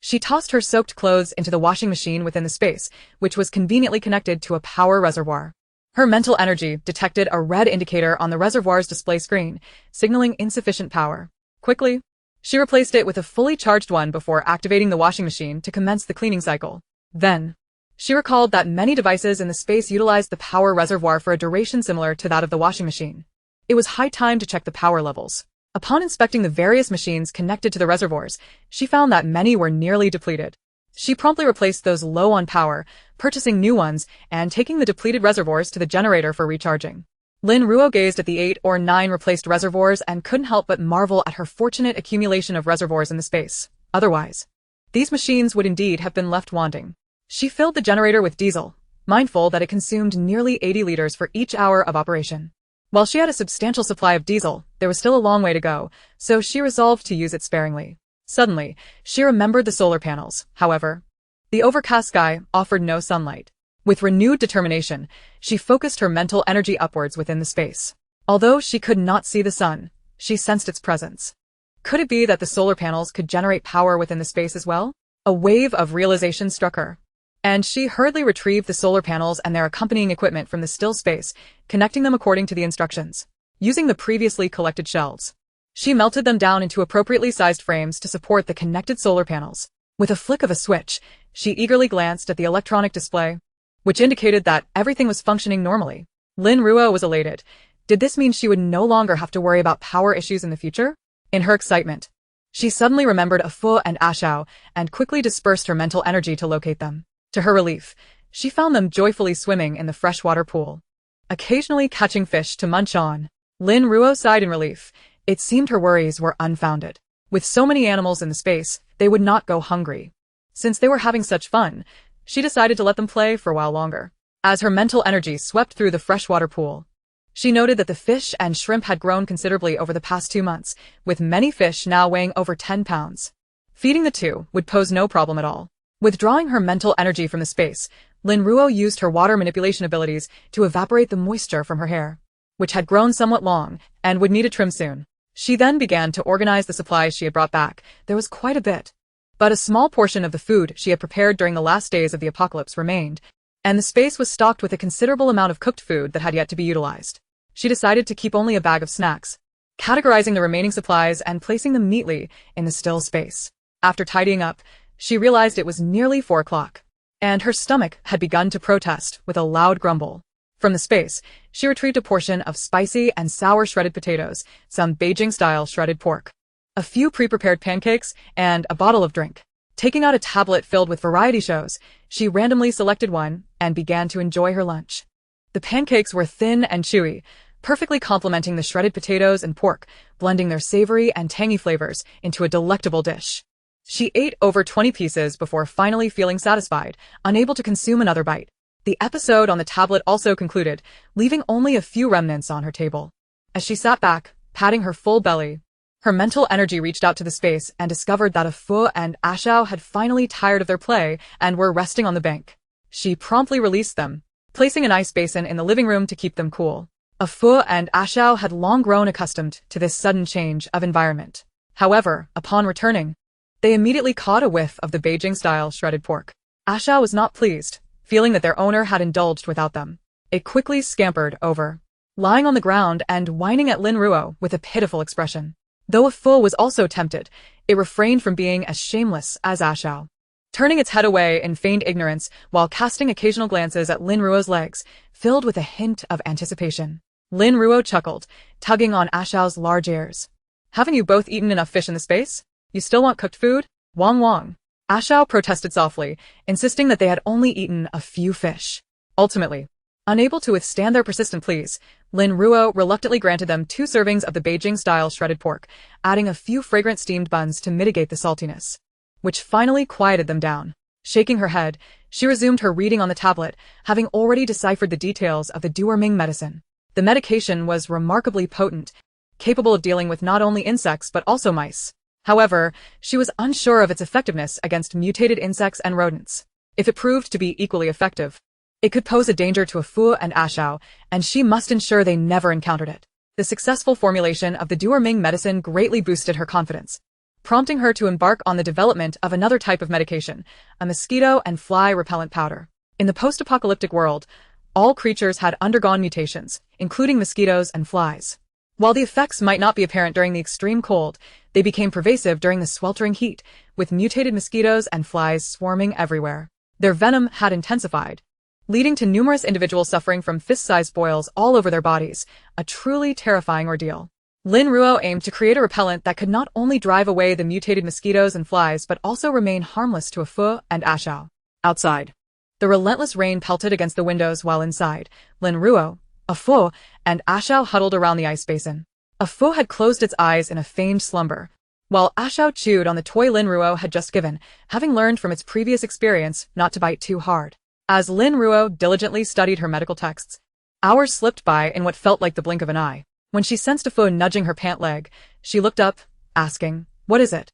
She tossed her soaked clothes into the washing machine within the space, which was conveniently connected to a power reservoir. Her mental energy detected a red indicator on the reservoir's display screen, signaling insufficient power. Quickly, she replaced it with a fully charged one before activating the washing machine to commence the cleaning cycle. Then, she recalled that many devices in the space utilized the power reservoir for a duration similar to that of the washing machine. It was high time to check the power levels. Upon inspecting the various machines connected to the reservoirs, she found that many were nearly depleted. She promptly replaced those low on power, purchasing new ones and taking the depleted reservoirs to the generator for recharging. Lin Ruo gazed at the 8 or 9 replaced reservoirs and couldn't help but marvel at her fortunate accumulation of reservoirs in the space. Otherwise, these machines would indeed have been left wanting. She filled the generator with diesel, mindful that it consumed nearly 80 liters for each hour of operation. While she had a substantial supply of diesel, there was still a long way to go, so she resolved to use it sparingly. Suddenly, she remembered the solar panels, however. The overcast sky offered no sunlight. With renewed determination, she focused her mental energy upwards within the space. Although she could not see the sun, she sensed its presence. Could it be that the solar panels could generate power within the space as well? A wave of realization struck her, and she hurriedly retrieved the solar panels and their accompanying equipment from the still space, connecting them according to the instructions. Using the previously collected shells, she melted them down into appropriately sized frames to support the connected solar panels. With a flick of a switch, she eagerly glanced at the electronic display, which indicated that everything was functioning normally. Lin Ruo was elated. Did this mean she would no longer have to worry about power issues in the future? In her excitement, she suddenly remembered A Fu and A Xiao and quickly dispersed her mental energy to locate them. To her relief, she found them joyfully swimming in the freshwater pool, occasionally catching fish to munch on. Lin Ruo sighed in relief. It seemed her worries were unfounded. With so many animals in the space, they would not go hungry. Since they were having such fun, she decided to let them play for a while longer. As her mental energy swept through the freshwater pool, she noted that the fish and shrimp had grown considerably over the past 2 months, with many fish now weighing over 10 pounds. Feeding the two would pose no problem at all. Withdrawing her mental energy from the space, Lin Ruo used her water manipulation abilities to evaporate the moisture from her hair, which had grown somewhat long and would need a trim soon. She then began to organize the supplies she had brought back. There was quite a bit, but a small portion of the food she had prepared during the last days of the apocalypse remained, and the space was stocked with a considerable amount of cooked food that had yet to be utilized. She decided to keep only a bag of snacks, categorizing the remaining supplies and placing them neatly in the still space. After tidying up, she realized it was nearly 4 o'clock, and her stomach had begun to protest with a loud grumble. From the space, she retrieved a portion of spicy and sour shredded potatoes, some Beijing-style shredded pork, a few pre-prepared pancakes, and a bottle of drink. Taking out a tablet filled with variety shows, she randomly selected one and began to enjoy her lunch. The pancakes were thin and chewy, perfectly complementing the shredded potatoes and pork, blending their savory and tangy flavors into a delectable dish. She ate over 20 pieces before finally feeling satisfied, unable to consume another bite. The episode on the tablet also concluded, leaving only a few remnants on her table. As she sat back, patting her full belly, her mental energy reached out to the space and discovered that Fu and Ashao had finally tired of their play and were resting on the bank. She promptly released them, placing an ice basin in the living room to keep them cool. Fu and Ashao had long grown accustomed to this sudden change of environment. However, upon returning, they immediately caught a whiff of the Beijing-style shredded pork. Ashao was not pleased, feeling that their owner had indulged without them. It quickly scampered over, lying on the ground and whining at Lin Ruo with a pitiful expression. Though Fu was also tempted, it refrained from being as shameless as Ashao, turning its head away in feigned ignorance while casting occasional glances at Lin Ruo's legs, filled with a hint of anticipation. Lin Ruo chuckled, tugging on Ashao's large ears. "Haven't you both eaten enough fish in the space? You still want cooked food? Wong wong." Ashao protested softly, insisting that they had only eaten a few fish. Ultimately, unable to withstand their persistent pleas, Lin Ruo reluctantly granted them 2 servings of the Beijing-style shredded pork, adding a few fragrant steamed buns to mitigate the saltiness, which finally quieted them down. Shaking her head, she resumed her reading on the tablet, having already deciphered the details of the Duerming medicine. The medication was remarkably potent, capable of dealing with not only insects but also mice. However, she was unsure of its effectiveness against mutated insects and rodents. If it proved to be equally effective, it could pose a danger to Fu and Ashao, and she must ensure they never encountered it. The successful formulation of the Duerming medicine greatly boosted her confidence, prompting her to embark on the development of another type of medication, a mosquito and fly repellent powder. In the post-apocalyptic world, all creatures had undergone mutations, including mosquitoes and flies. While the effects might not be apparent during the extreme cold, they became pervasive during the sweltering heat, with mutated mosquitoes and flies swarming everywhere. Their venom had intensified, leading to numerous individuals suffering from fist-sized boils all over their bodies, a truly terrifying ordeal. Lin Ruo aimed to create a repellent that could not only drive away the mutated mosquitoes and flies but also remain harmless to Fu and Ashao. Outside, the relentless rain pelted against the windows while inside, Lin Ruo, Fu, and Ashao huddled around the ice basin. Fu had closed its eyes in a feigned slumber, while Ashao chewed on the toy Lin Ruo had just given, having learned from its previous experience not to bite too hard. As Lin Ruo diligently studied her medical texts, hours slipped by in what felt like the blink of an eye. When she sensed Fu nudging her pant leg, she looked up, asking, "What is it?"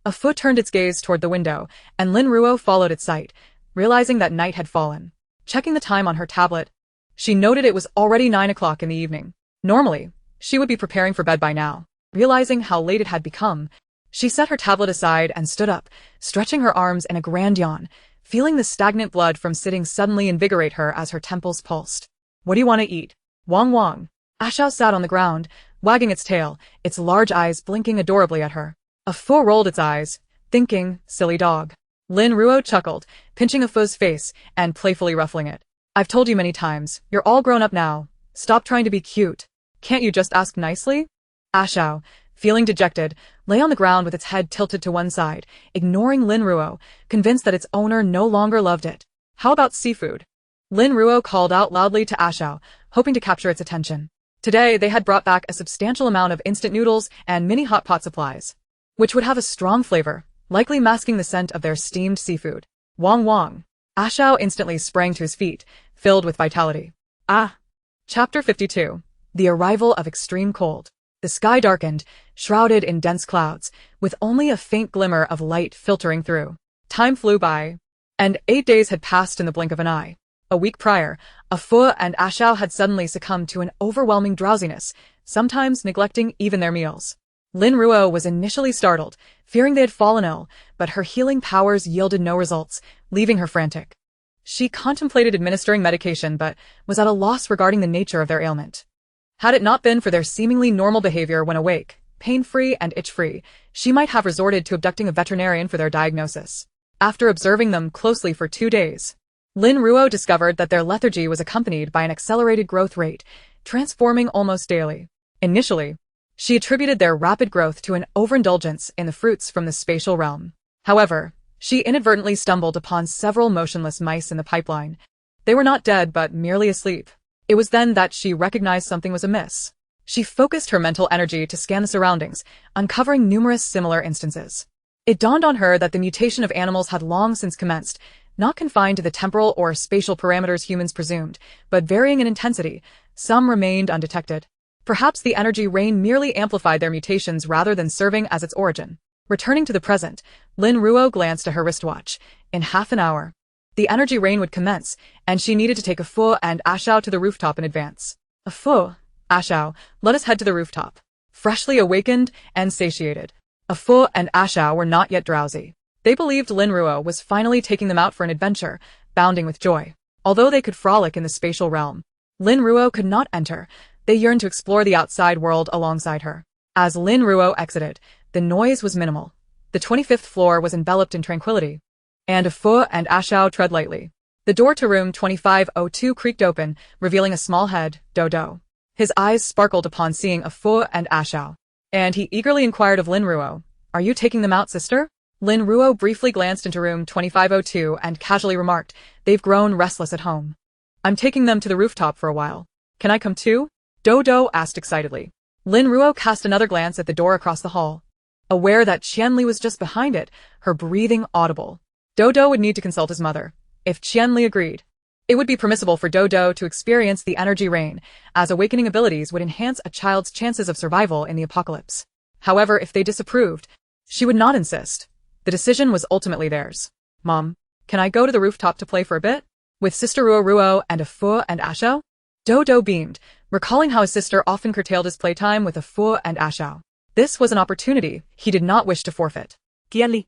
Fu turned its gaze toward the window, and Lin Ruo followed its sight, realizing that night had fallen. Checking the time on her tablet, she noted it was already 9 o'clock in the evening. Normally, she would be preparing for bed by now. Realizing how late it had become, she set her tablet aside and stood up, stretching her arms in a grand yawn, feeling the stagnant blood from sitting suddenly invigorate her as her temples pulsed. "What do you want to eat?" "Wong wong." Ashao sat on the ground, wagging its tail, its large eyes blinking adorably at her. Fu rolled its eyes, thinking, "Silly dog." Lin Ruo chuckled, pinching Fu's face and playfully ruffling it. "I've told you many times, you're all grown up now. Stop trying to be cute. Can't you just ask nicely?" Ashao, feeling dejected, lay on the ground with its head tilted to one side, ignoring Lin Ruo, convinced that its owner no longer loved it. "How about seafood?" Lin Ruo called out loudly to Ashao, hoping to capture its attention. Today, they had brought back a substantial amount of instant noodles and mini hot pot supplies, which would have a strong flavor, likely masking the scent of their steamed seafood. "Wong wong." Ashao instantly sprang to his feet, filled with vitality. Ah! Chapter 52. The Arrival of Extreme Cold. The sky darkened, shrouded in dense clouds, with only a faint glimmer of light filtering through. Time flew by, and 8 days had passed in the blink of an eye. A week prior, Fu and Ashao had suddenly succumbed to an overwhelming drowsiness, sometimes neglecting even their meals. Lin Ruo was initially startled, fearing they had fallen ill, but her healing powers yielded no results, leaving her frantic. She contemplated administering medication but was at a loss regarding the nature of their ailment. Had it not been for their seemingly normal behavior when awake, pain-free and itch-free, she might have resorted to abducting a veterinarian for their diagnosis. After observing them closely for 2 days, Lin Ruo discovered that their lethargy was accompanied by an accelerated growth rate, transforming almost daily. Initially, she attributed their rapid growth to an overindulgence in the fruits from the spatial realm. However, she inadvertently stumbled upon several motionless mice in the pipeline. They were not dead but merely asleep. It was then that she recognized something was amiss. She focused her mental energy to scan the surroundings, uncovering numerous similar instances. It dawned on her that the mutation of animals had long since commenced, not confined to the temporal or spatial parameters humans presumed, but varying in intensity. Some remained undetected. Perhaps the energy rain merely amplified their mutations rather than serving as its origin. Returning to the present, Lin Ruo glanced at her wristwatch. In half an hour, the energy rain would commence, and she needed to take a Fu and Ashao to the rooftop in advance. A Fu, Ashao, let us head to the rooftop. Freshly awakened and satiated, a Fu and Ashao were not yet drowsy. They believed Lin Ruo was finally taking them out for an adventure, bounding with joy. Although they could frolic in the spatial realm, Lin Ruo could not enter. They yearned to explore the outside world alongside her. As Lin Ruo exited, the noise was minimal. The 25th floor was enveloped in tranquility, and a Fu and Ashao tread lightly. The door to room 2502 creaked open, revealing a small head, Dodo. His eyes sparkled upon seeing a Fu and Ashao, and he eagerly inquired of Lin Ruo, "Are you taking them out, sister?" Lin Ruo briefly glanced into room 2502 and casually remarked, "They've grown restless at home. I'm taking them to the rooftop for a while. Can I come too?" Dodo asked excitedly. Lin Ruo cast another glance at the door across the hall. Aware that Qianli was just behind it, her breathing audible. Dodo would need to consult his mother. If Qianli agreed, it would be permissible for Dodo to experience the energy rain, as awakening abilities would enhance a child's chances of survival in the apocalypse. However, if they disapproved, she would not insist. The decision was ultimately theirs. "Mom, can I go to the rooftop to play for a bit? With Sister Ruo and a Fu and Ashao?" Dodo beamed, recalling how his sister often curtailed his playtime with a Fu and Ashao. This was an opportunity he did not wish to forfeit. Qianli,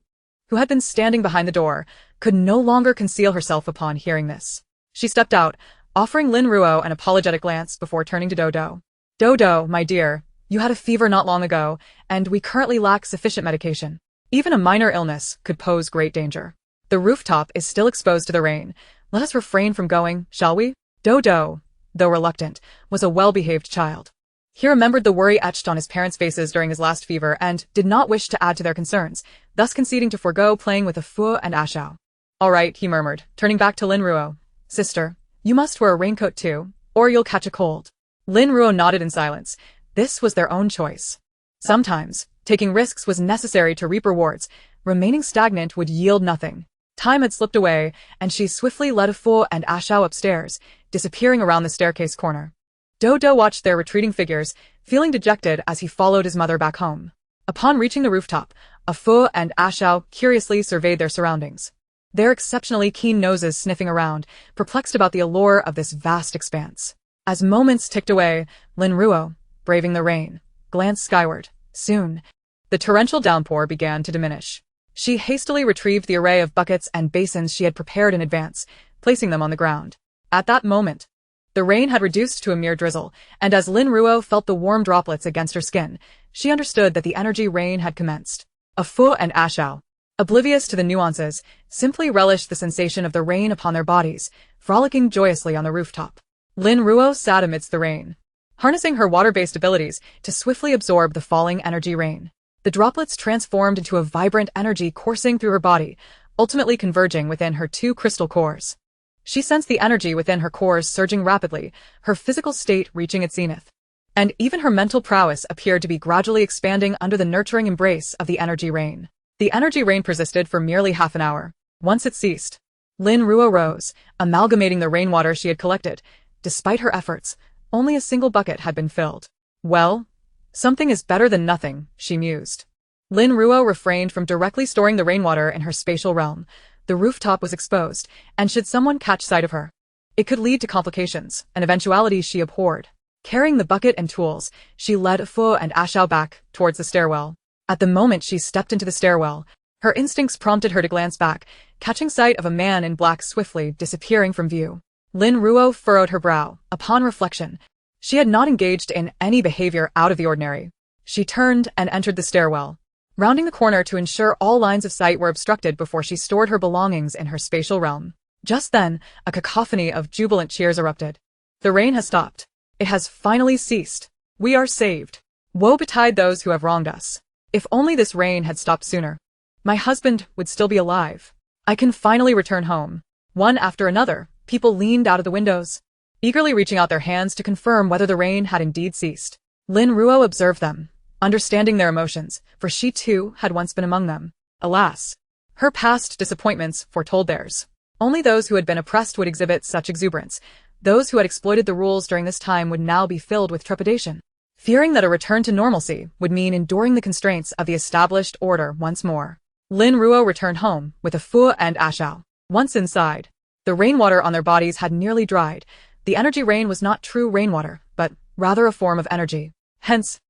who had been standing behind the door, could no longer conceal herself upon hearing this. She stepped out, offering Lin Ruo an apologetic glance before turning to Dodo. "Dodo, my dear, you had a fever not long ago, and we currently lack sufficient medication. Even a minor illness could pose great danger. The rooftop is still exposed to the rain. Let us refrain from going, shall we?" Dodo, though reluctant, was a well-behaved child. He remembered the worry etched on his parents' faces during his last fever and did not wish to add to their concerns, thus conceding to forego playing with a Fu and Ashao. "All right," he murmured, turning back to Lin Ruo. "Sister, you must wear a raincoat too, or you'll catch a cold." Lin Ruo nodded in silence. This was their own choice. Sometimes, taking risks was necessary to reap rewards. Remaining stagnant would yield nothing. Time had slipped away, and she swiftly led a Fu and Ashao upstairs, disappearing around the staircase corner. Dodo watched their retreating figures, feeling dejected as he followed his mother back home. Upon reaching the rooftop, a Fu and Ashao curiously surveyed their surroundings, their exceptionally keen noses sniffing around, perplexed about the allure of this vast expanse. As moments ticked away, Lin Ruo, braving the rain, glanced skyward. Soon, the torrential downpour began to diminish. She hastily retrieved the array of buckets and basins she had prepared in advance, placing them on the ground. At that moment, the rain had reduced to a mere drizzle, and as Lin Ruo felt the warm droplets against her skin, she understood that the energy rain had commenced. A Fu and Ashao, oblivious to the nuances, simply relished the sensation of the rain upon their bodies, frolicking joyously on the rooftop. Lin Ruo sat amidst the rain, harnessing her water-based abilities to swiftly absorb the falling energy rain. The droplets transformed into a vibrant energy coursing through her body, ultimately converging within her two crystal cores. She sensed the energy within her cores surging rapidly, her physical state reaching its zenith. And even her mental prowess appeared to be gradually expanding under the nurturing embrace of the energy rain. The energy rain persisted for merely half an hour. Once it ceased, Lin Ruo rose, amalgamating the rainwater she had collected. Despite her efforts, only a single bucket had been filled. "Well, something is better than nothing," she mused. Lin Ruo refrained from directly storing the rainwater in her spatial realm. The rooftop was exposed, and should someone catch sight of her, it could lead to complications, an eventuality she abhorred. Carrying the bucket and tools, she led Fu and Ashao back towards the stairwell. At the moment she stepped into the stairwell, her instincts prompted her to glance back, catching sight of a man in black swiftly disappearing from view. Lin Ruo furrowed her brow. Upon reflection, she had not engaged in any behavior out of the ordinary. She turned and entered the stairwell, rounding the corner to ensure all lines of sight were obstructed before she stored her belongings in her spatial realm. Just then, a cacophony of jubilant cheers erupted. The rain has stopped. It has finally ceased. We are saved. Woe betide those who have wronged us. If only this rain had stopped sooner. My husband would still be alive. I can finally return home. One after another, people leaned out of the windows, eagerly reaching out their hands to confirm whether the rain had indeed ceased. Lin Ruo observed them, understanding their emotions, for she too had once been among them. Alas, her past disappointments foretold theirs. Only those who had been oppressed would exhibit such exuberance. Those who had exploited the rules during this time would now be filled with trepidation, fearing that a return to normalcy would mean enduring the constraints of the established order once more. Lin Ruo returned home with a Fu and Ashao. Once inside, the rainwater on their bodies had nearly dried. The energy rain was not true rainwater, but rather a form of energy. Hence,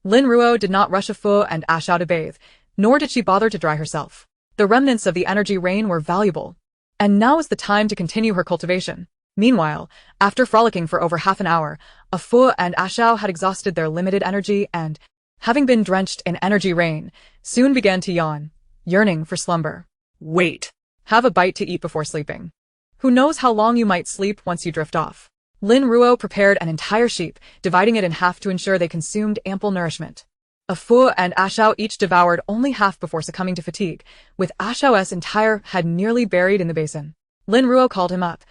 Lin Ruo did not rush a Fu and Ashao to bathe, nor did she bother to dry herself. The remnants of the energy rain were valuable, and now was the time to continue her cultivation. Meanwhile, after frolicking for over half an hour, a Fu and Ashao had exhausted their limited energy and, having been drenched in energy rain, soon began to yawn, yearning for slumber. Wait. Have a bite to eat before sleeping. Who knows how long you might sleep once you drift off. Lin Ruo prepared an entire sheep, dividing it in half to ensure they consumed ample nourishment. A Fu and Ashao each devoured only half before succumbing to fatigue, with Ashao's entire head nearly buried in the basin. Lin Ruo called him up,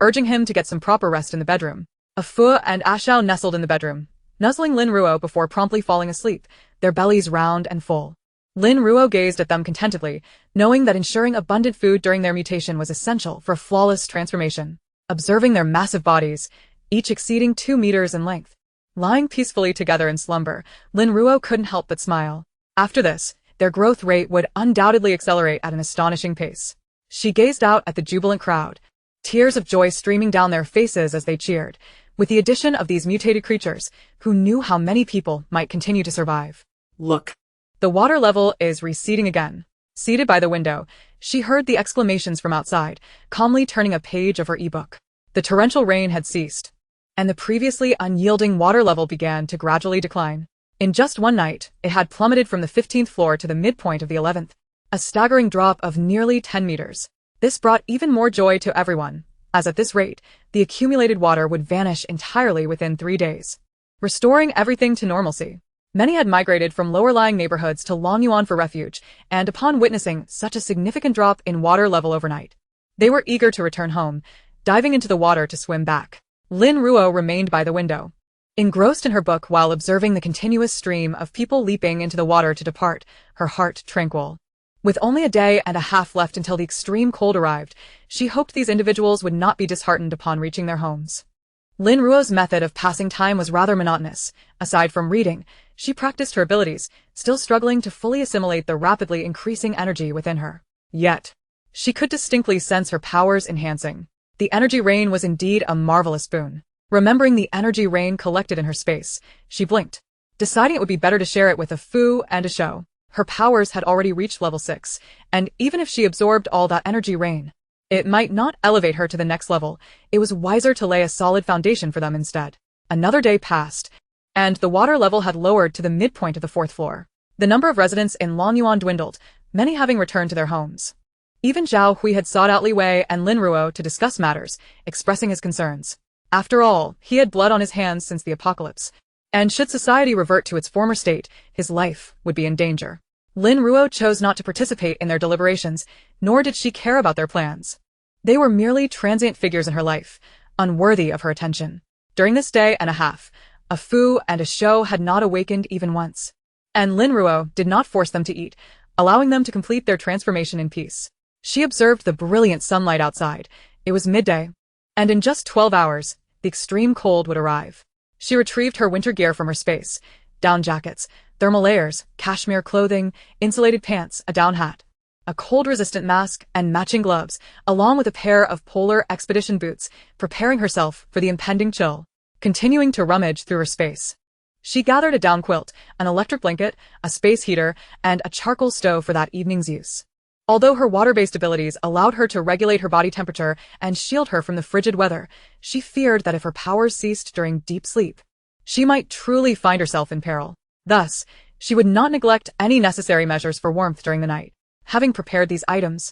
urging him to get some proper rest in the bedroom. A Fu and Ashao nestled in the bedroom, nuzzling Lin Ruo before promptly falling asleep, their bellies round and full. Lin Ruo gazed at them contentedly, knowing that ensuring abundant food during their mutation was essential for a flawless transformation. Observing their massive bodies, each exceeding 2 meters in length, lying peacefully together in slumber, Lin Ruo couldn't help but smile. After this, their growth rate would undoubtedly accelerate at an astonishing pace. She gazed out at the jubilant crowd, tears of joy streaming down their faces as they cheered, with the addition of these mutated creatures, who knew how many people might continue to survive. Look. The water level is receding again. Seated by the window, she heard the exclamations from outside, calmly turning a page of her ebook. The torrential rain had ceased, and the previously unyielding water level began to gradually decline. In just one night, it had plummeted from the 15th floor to the midpoint of the 11th, a staggering drop of nearly 10 meters. This brought even more joy to everyone, as at this rate, the accumulated water would vanish entirely within 3 days, restoring everything to normalcy. Many had migrated from lower-lying neighborhoods to Longyuan for refuge, and upon witnessing such a significant drop in water level overnight, they were eager to return home, diving into the water to swim back. Lin Ruo remained by the window, engrossed in her book while observing the continuous stream of people leaping into the water to depart, her heart tranquil. With only a day and a half left until the extreme cold arrived, she hoped these individuals would not be disheartened upon reaching their homes. Lin Ruo's method of passing time was rather monotonous. Aside from reading, she practiced her abilities, still struggling to fully assimilate the rapidly increasing energy within her. Yet, she could distinctly sense her powers enhancing. The energy rain was indeed a marvelous boon. Remembering the energy rain collected in her space, she blinked, deciding it would be better to share it with a Fu and a Shou. Her powers had already reached level 6, and even if she absorbed all that energy rain, it might not elevate her to the next level. It was wiser to lay a solid foundation for them instead. Another day passed, and the water level had lowered to the midpoint of the 4th floor. The number of residents in Longyuan dwindled, many having returned to their homes. Even Zhao Hui had sought out Li Wei and Lin Ruo to discuss matters, expressing his concerns. After all, he had blood on his hands since the apocalypse, and should society revert to its former state, his life would be in danger. Lin Ruo chose not to participate in their deliberations, nor did she care about their plans. They were merely transient figures in her life, unworthy of her attention. During this day and a half, a Fu and a Shou had not awakened even once, and Lin Ruo did not force them to eat, allowing them to complete their transformation in peace. She observed the brilliant sunlight outside. It was midday, and in just 12 hours, the extreme cold would arrive. She retrieved her winter gear from her space, down jackets, thermal layers, cashmere clothing, insulated pants, a down hat, a cold-resistant mask, and matching gloves, along with a pair of polar expedition boots, preparing herself for the impending chill. Continuing to rummage through her space, she gathered a down quilt, an electric blanket, a space heater, and a charcoal stove for that evening's use. Although her water-based abilities allowed her to regulate her body temperature and shield her from the frigid weather, she feared that if her powers ceased during deep sleep, she might truly find herself in peril. Thus, she would not neglect any necessary measures for warmth during the night. Having prepared these items,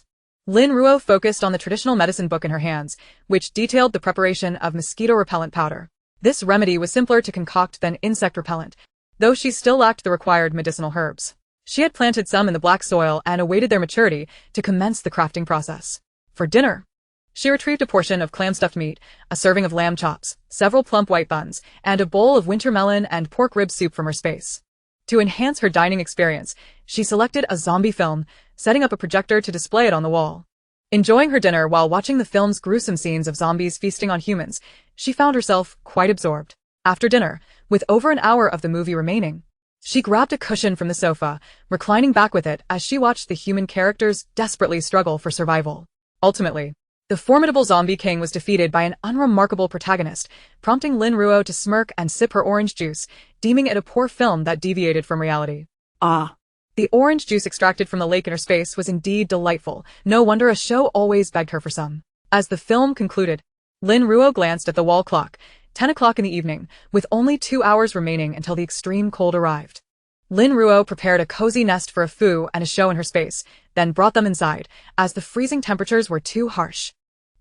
Lin Ruo focused on the traditional medicine book in her hands, which detailed the preparation of mosquito repellent powder. This remedy was simpler to concoct than insect repellent, though she still lacked the required medicinal herbs. She had planted some in the black soil and awaited their maturity to commence the crafting process. For dinner, she retrieved a portion of clam-stuffed meat, a serving of lamb chops, several plump white buns, and a bowl of winter melon and pork rib soup from her space. To enhance her dining experience, she selected a zombie film, setting up a projector to display it on the wall. Enjoying her dinner while watching the film's gruesome scenes of zombies feasting on humans, she found herself quite absorbed. After dinner, with over an hour of the movie remaining, she grabbed a cushion from the sofa, reclining back with it as she watched the human characters desperately struggle for survival. Ultimately, the formidable zombie king was defeated by an unremarkable protagonist, prompting Lin Ruo to smirk and sip her orange juice, deeming it a poor film that deviated from reality. Ah. The orange juice extracted from the lake in her space was indeed delightful. No wonder a show always begged her for some. As the film concluded, Lin Ruo glanced at the wall clock, 10 o'clock in the evening, with only 2 hours remaining until the extreme cold arrived. Lin Ruo prepared a cozy nest for a foo and a show in her space, then brought them inside, as the freezing temperatures were too harsh.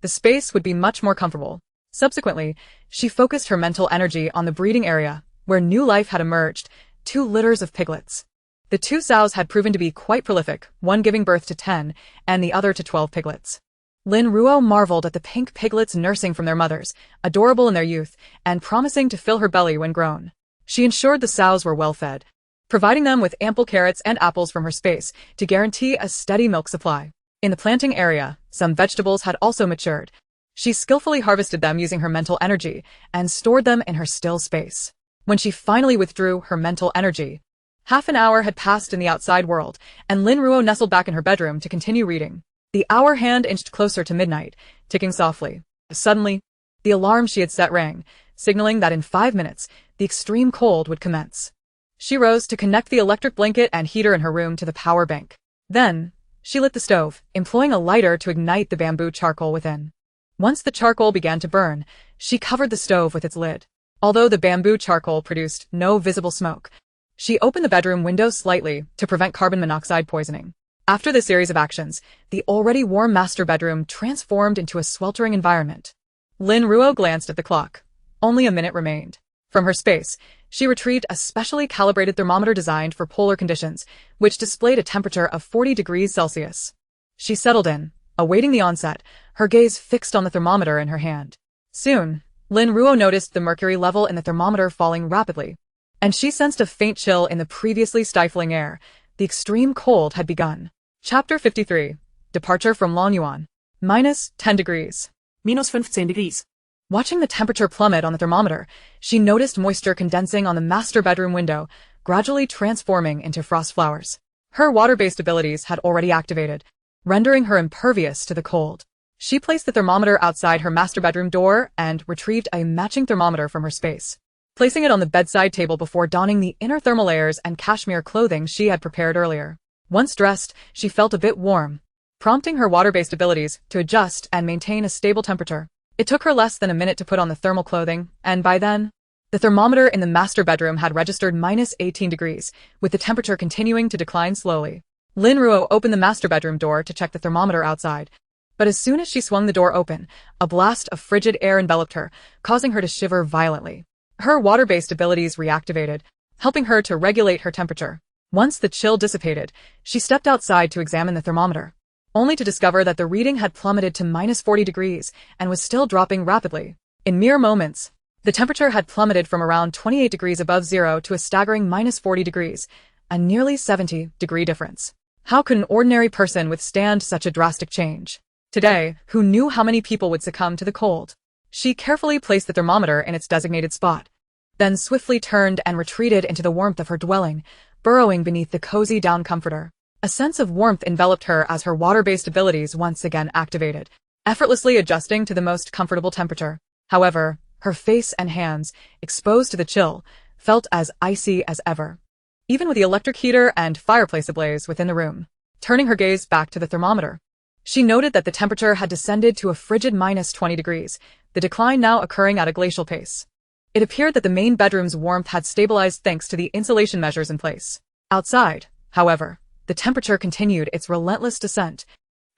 The space would be much more comfortable. Subsequently, she focused her mental energy on the breeding area, where new life had emerged, 2 litters of piglets. The 2 sows had proven to be quite prolific, one giving birth to 10, and the other to 12 piglets. Lin Ruo marveled at the pink piglets nursing from their mothers, adorable in their youth, and promising to fill her belly when grown. She ensured the sows were well fed, providing them with ample carrots and apples from her space to guarantee a steady milk supply. In the planting area, some vegetables had also matured. She skillfully harvested them using her mental energy and stored them in her still space. When she finally withdrew her mental energy, half an hour had passed in the outside world, and Lin Ruo nestled back in her bedroom to continue reading. The hour hand inched closer to midnight, ticking softly. Suddenly, the alarm she had set rang, signaling that in 5 minutes, the extreme cold would commence. She rose to connect the electric blanket and heater in her room to the power bank. Then, she lit the stove, employing a lighter to ignite the bamboo charcoal within. Once the charcoal began to burn, she covered the stove with its lid. Although the bamboo charcoal produced no visible smoke, she opened the bedroom window slightly to prevent carbon monoxide poisoning. After this series of actions, the already warm master bedroom transformed into a sweltering environment. Lin Ruo glanced at the clock. Only a minute remained. From her space, she retrieved a specially calibrated thermometer designed for polar conditions, which displayed a temperature of 40 degrees Celsius. She settled in, awaiting the onset, her gaze fixed on the thermometer in her hand. Soon, Lin Ruo noticed the mercury level in the thermometer falling rapidly, and she sensed a faint chill in the previously stifling air. The extreme cold had begun. Chapter 53. Departure from Lonyuan. Minus 10 degrees. Minus 15 degrees. Watching the temperature plummet on the thermometer, she noticed moisture condensing on the master bedroom window, gradually transforming into frost flowers. Her water-based abilities had already activated, rendering her impervious to the cold. She placed the thermometer outside her master bedroom door and retrieved a matching thermometer from her space, placing it on the bedside table before donning the inner thermal layers and cashmere clothing she had prepared earlier. Once dressed, she felt a bit warm, prompting her water-based abilities to adjust and maintain a stable temperature. It took her less than a minute to put on the thermal clothing, and by then, the thermometer in the master bedroom had registered minus 18 degrees, with the temperature continuing to decline slowly. Lin Ruo opened the master bedroom door to check the thermometer outside, but as soon as she swung the door open, a blast of frigid air enveloped her, causing her to shiver violently. Her water-based abilities reactivated, helping her to regulate her temperature. Once the chill dissipated, she stepped outside to examine the thermometer, only to discover that the reading had plummeted to minus 40 degrees and was still dropping rapidly. In mere moments, the temperature had plummeted from around 28 degrees above zero to a staggering minus 40 degrees, a nearly 70-degree difference. How could an ordinary person withstand such a drastic change? Today, who knew how many people would succumb to the cold? She carefully placed the thermometer in its designated spot, then swiftly turned and retreated into the warmth of her dwelling, burrowing beneath the cozy down comforter. A sense of warmth enveloped her as her water-based abilities once again activated, effortlessly adjusting to the most comfortable temperature. However, her face and hands, exposed to the chill, felt as icy as ever, even with the electric heater and fireplace ablaze within the room. Turning her gaze back to the thermometer, she noted that the temperature had descended to a frigid minus 20 degrees, the decline now occurring at a glacial pace. It appeared that the main bedroom's warmth had stabilized thanks to the insulation measures in place. Outside, however, the temperature continued its relentless descent,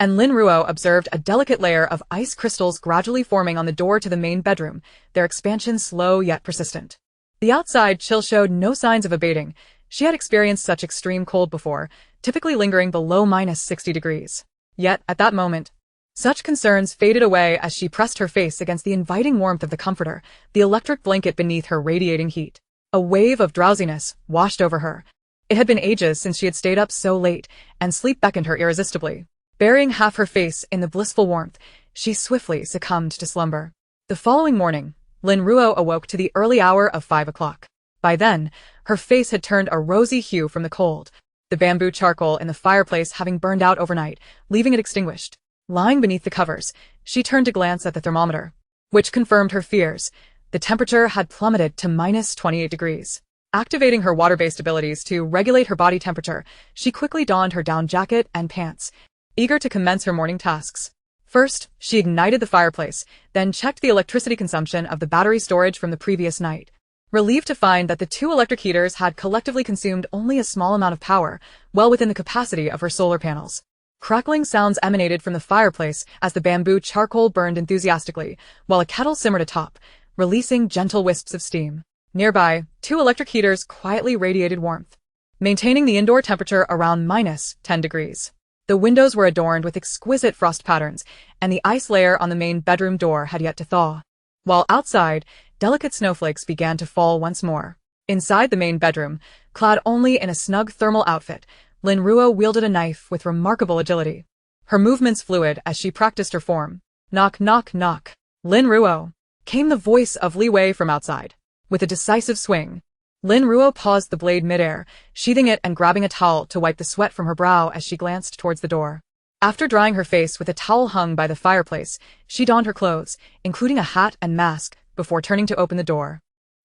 and Lin Ruo observed a delicate layer of ice crystals gradually forming on the door to the main bedroom, their expansion slow yet persistent. The outside chill showed no signs of abating. She had experienced such extreme cold before, typically lingering below -60 degrees. Yet, at that moment, such concerns faded away as she pressed her face against the inviting warmth of the comforter, the electric blanket beneath her radiating heat. A wave of drowsiness washed over her. It had been ages since she had stayed up so late, and sleep beckoned her irresistibly. Burying half her face in the blissful warmth, she swiftly succumbed to slumber. The following morning, Lin Ruo awoke to the early hour of 5 o'clock. By then, her face had turned a rosy hue from the cold, the bamboo charcoal in the fireplace having burned out overnight, leaving it extinguished. Lying beneath the covers, she turned to glance at the thermometer, which confirmed her fears. The temperature had plummeted to -28 degrees. Activating her water-based abilities to regulate her body temperature, she quickly donned her down jacket and pants, eager to commence her morning tasks. First, she ignited the fireplace, then checked the electricity consumption of the battery storage from the previous night. Relieved to find that the 2 electric heaters had collectively consumed only a small amount of power, well within the capacity of her solar panels. Crackling sounds emanated from the fireplace as the bamboo charcoal burned enthusiastically, while a kettle simmered atop, releasing gentle wisps of steam. Nearby, 2 electric heaters quietly radiated warmth, maintaining the indoor temperature around -10 degrees. The windows were adorned with exquisite frost patterns, and the ice layer on the main bedroom door had yet to thaw. While outside, delicate snowflakes began to fall once more. Inside the main bedroom, clad only in a snug thermal outfit, Lin Ruo wielded a knife with remarkable agility. Her movements fluid as she practiced her form. Knock, knock, knock. Lin Ruo, came the voice of Li Wei from outside. With a decisive swing, Lin Ruo paused the blade midair, sheathing it and grabbing a towel to wipe the sweat from her brow as she glanced towards the door. After drying her face with a towel hung by the fireplace, she donned her clothes, including a hat and mask, before turning to open the door.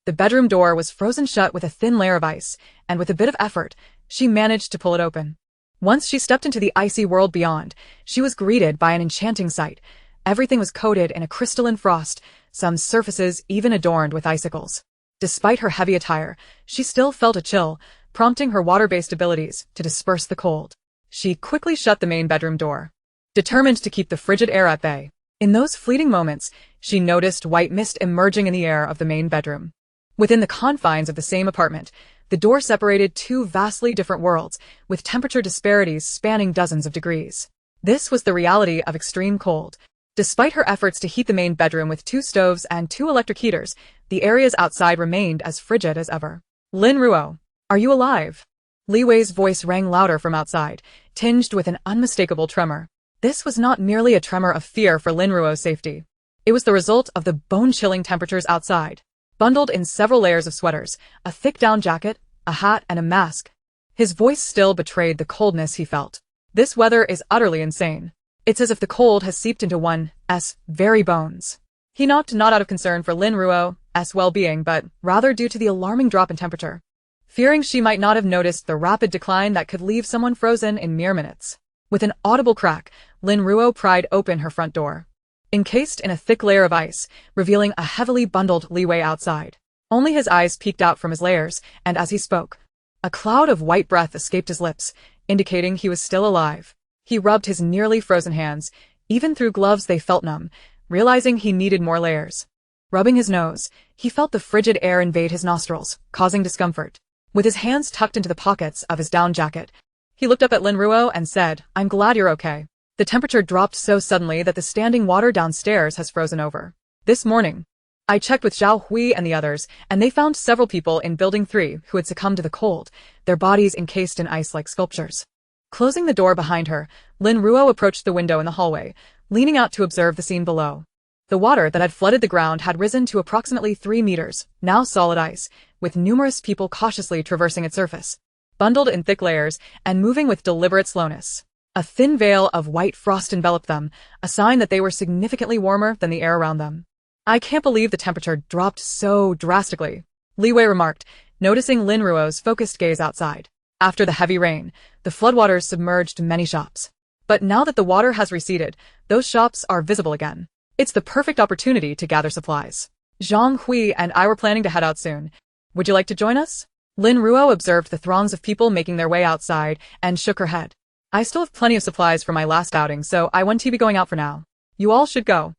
The bedroom door was frozen shut with a thin layer of ice, and with a bit of effort, she managed to pull it open. Once she stepped into the icy world beyond, she was greeted by an enchanting sight. Everything was coated in a crystalline frost, some surfaces even adorned with icicles. Despite her heavy attire, she still felt a chill, prompting her water-based abilities to disperse the cold. She quickly shut the main bedroom door, determined to keep the frigid air at bay. In those fleeting moments, she noticed white mist emerging in the air of the main bedroom. Within the confines of the same apartment, the door separated 2 vastly different worlds, with temperature disparities spanning dozens of degrees. This was the reality of extreme cold. Despite her efforts to heat the main bedroom with 2 stoves and 2 electric heaters, the areas outside remained as frigid as ever. Lin Ruo, are you alive? Li Wei's voice rang louder from outside, tinged with an unmistakable tremor. This was not merely a tremor of fear for Lin Ruo's safety. It was the result of the bone-chilling temperatures outside. Bundled in several layers of sweaters, a thick down jacket, a hat, and a mask, his voice still betrayed the coldness he felt. This weather is utterly insane. It's as if the cold has seeped into one's very bones. He knocked not out of concern for Lin Ruo's well-being, but rather due to the alarming drop in temperature, fearing she might not have noticed the rapid decline that could leave someone frozen in mere minutes. With an audible crack, Lin Ruo pried open her front door, encased in a thick layer of ice, revealing a heavily bundled Li Wei outside. Only his eyes peeked out from his layers, and as he spoke, a cloud of white breath escaped his lips, indicating he was still alive. He rubbed his nearly frozen hands. Even through gloves they felt numb, realizing he needed more layers. Rubbing his nose, he felt the frigid air invade his nostrils, causing discomfort. With his hands tucked into the pockets of his down jacket, he looked up at Lin Ruo and said, "I'm glad you're okay." The temperature dropped so suddenly that the standing water downstairs has frozen over. This morning, I checked with Zhao Hui and the others, and they found several people in Building 3 who had succumbed to the cold, their bodies encased in ice like sculptures. Closing the door behind her, Lin Ruo approached the window in the hallway, leaning out to observe the scene below. The water that had flooded the ground had risen to approximately 3 meters, now solid ice, with numerous people cautiously traversing its surface, bundled in thick layers and moving with deliberate slowness. A thin veil of white frost enveloped them, a sign that they were significantly warmer than the air around them. "I can't believe the temperature dropped so drastically," Li Wei remarked, noticing Lin Ruo's focused gaze outside. After the heavy rain, the floodwaters submerged many shops. But now that the water has receded, those shops are visible again. It's the perfect opportunity to gather supplies. Zhang Hui and I were planning to head out soon. Would you like to join us? Lin Ruo observed the throngs of people making their way outside and shook her head. I still have plenty of supplies from my last outing, so I won't be going out for now. You all should go.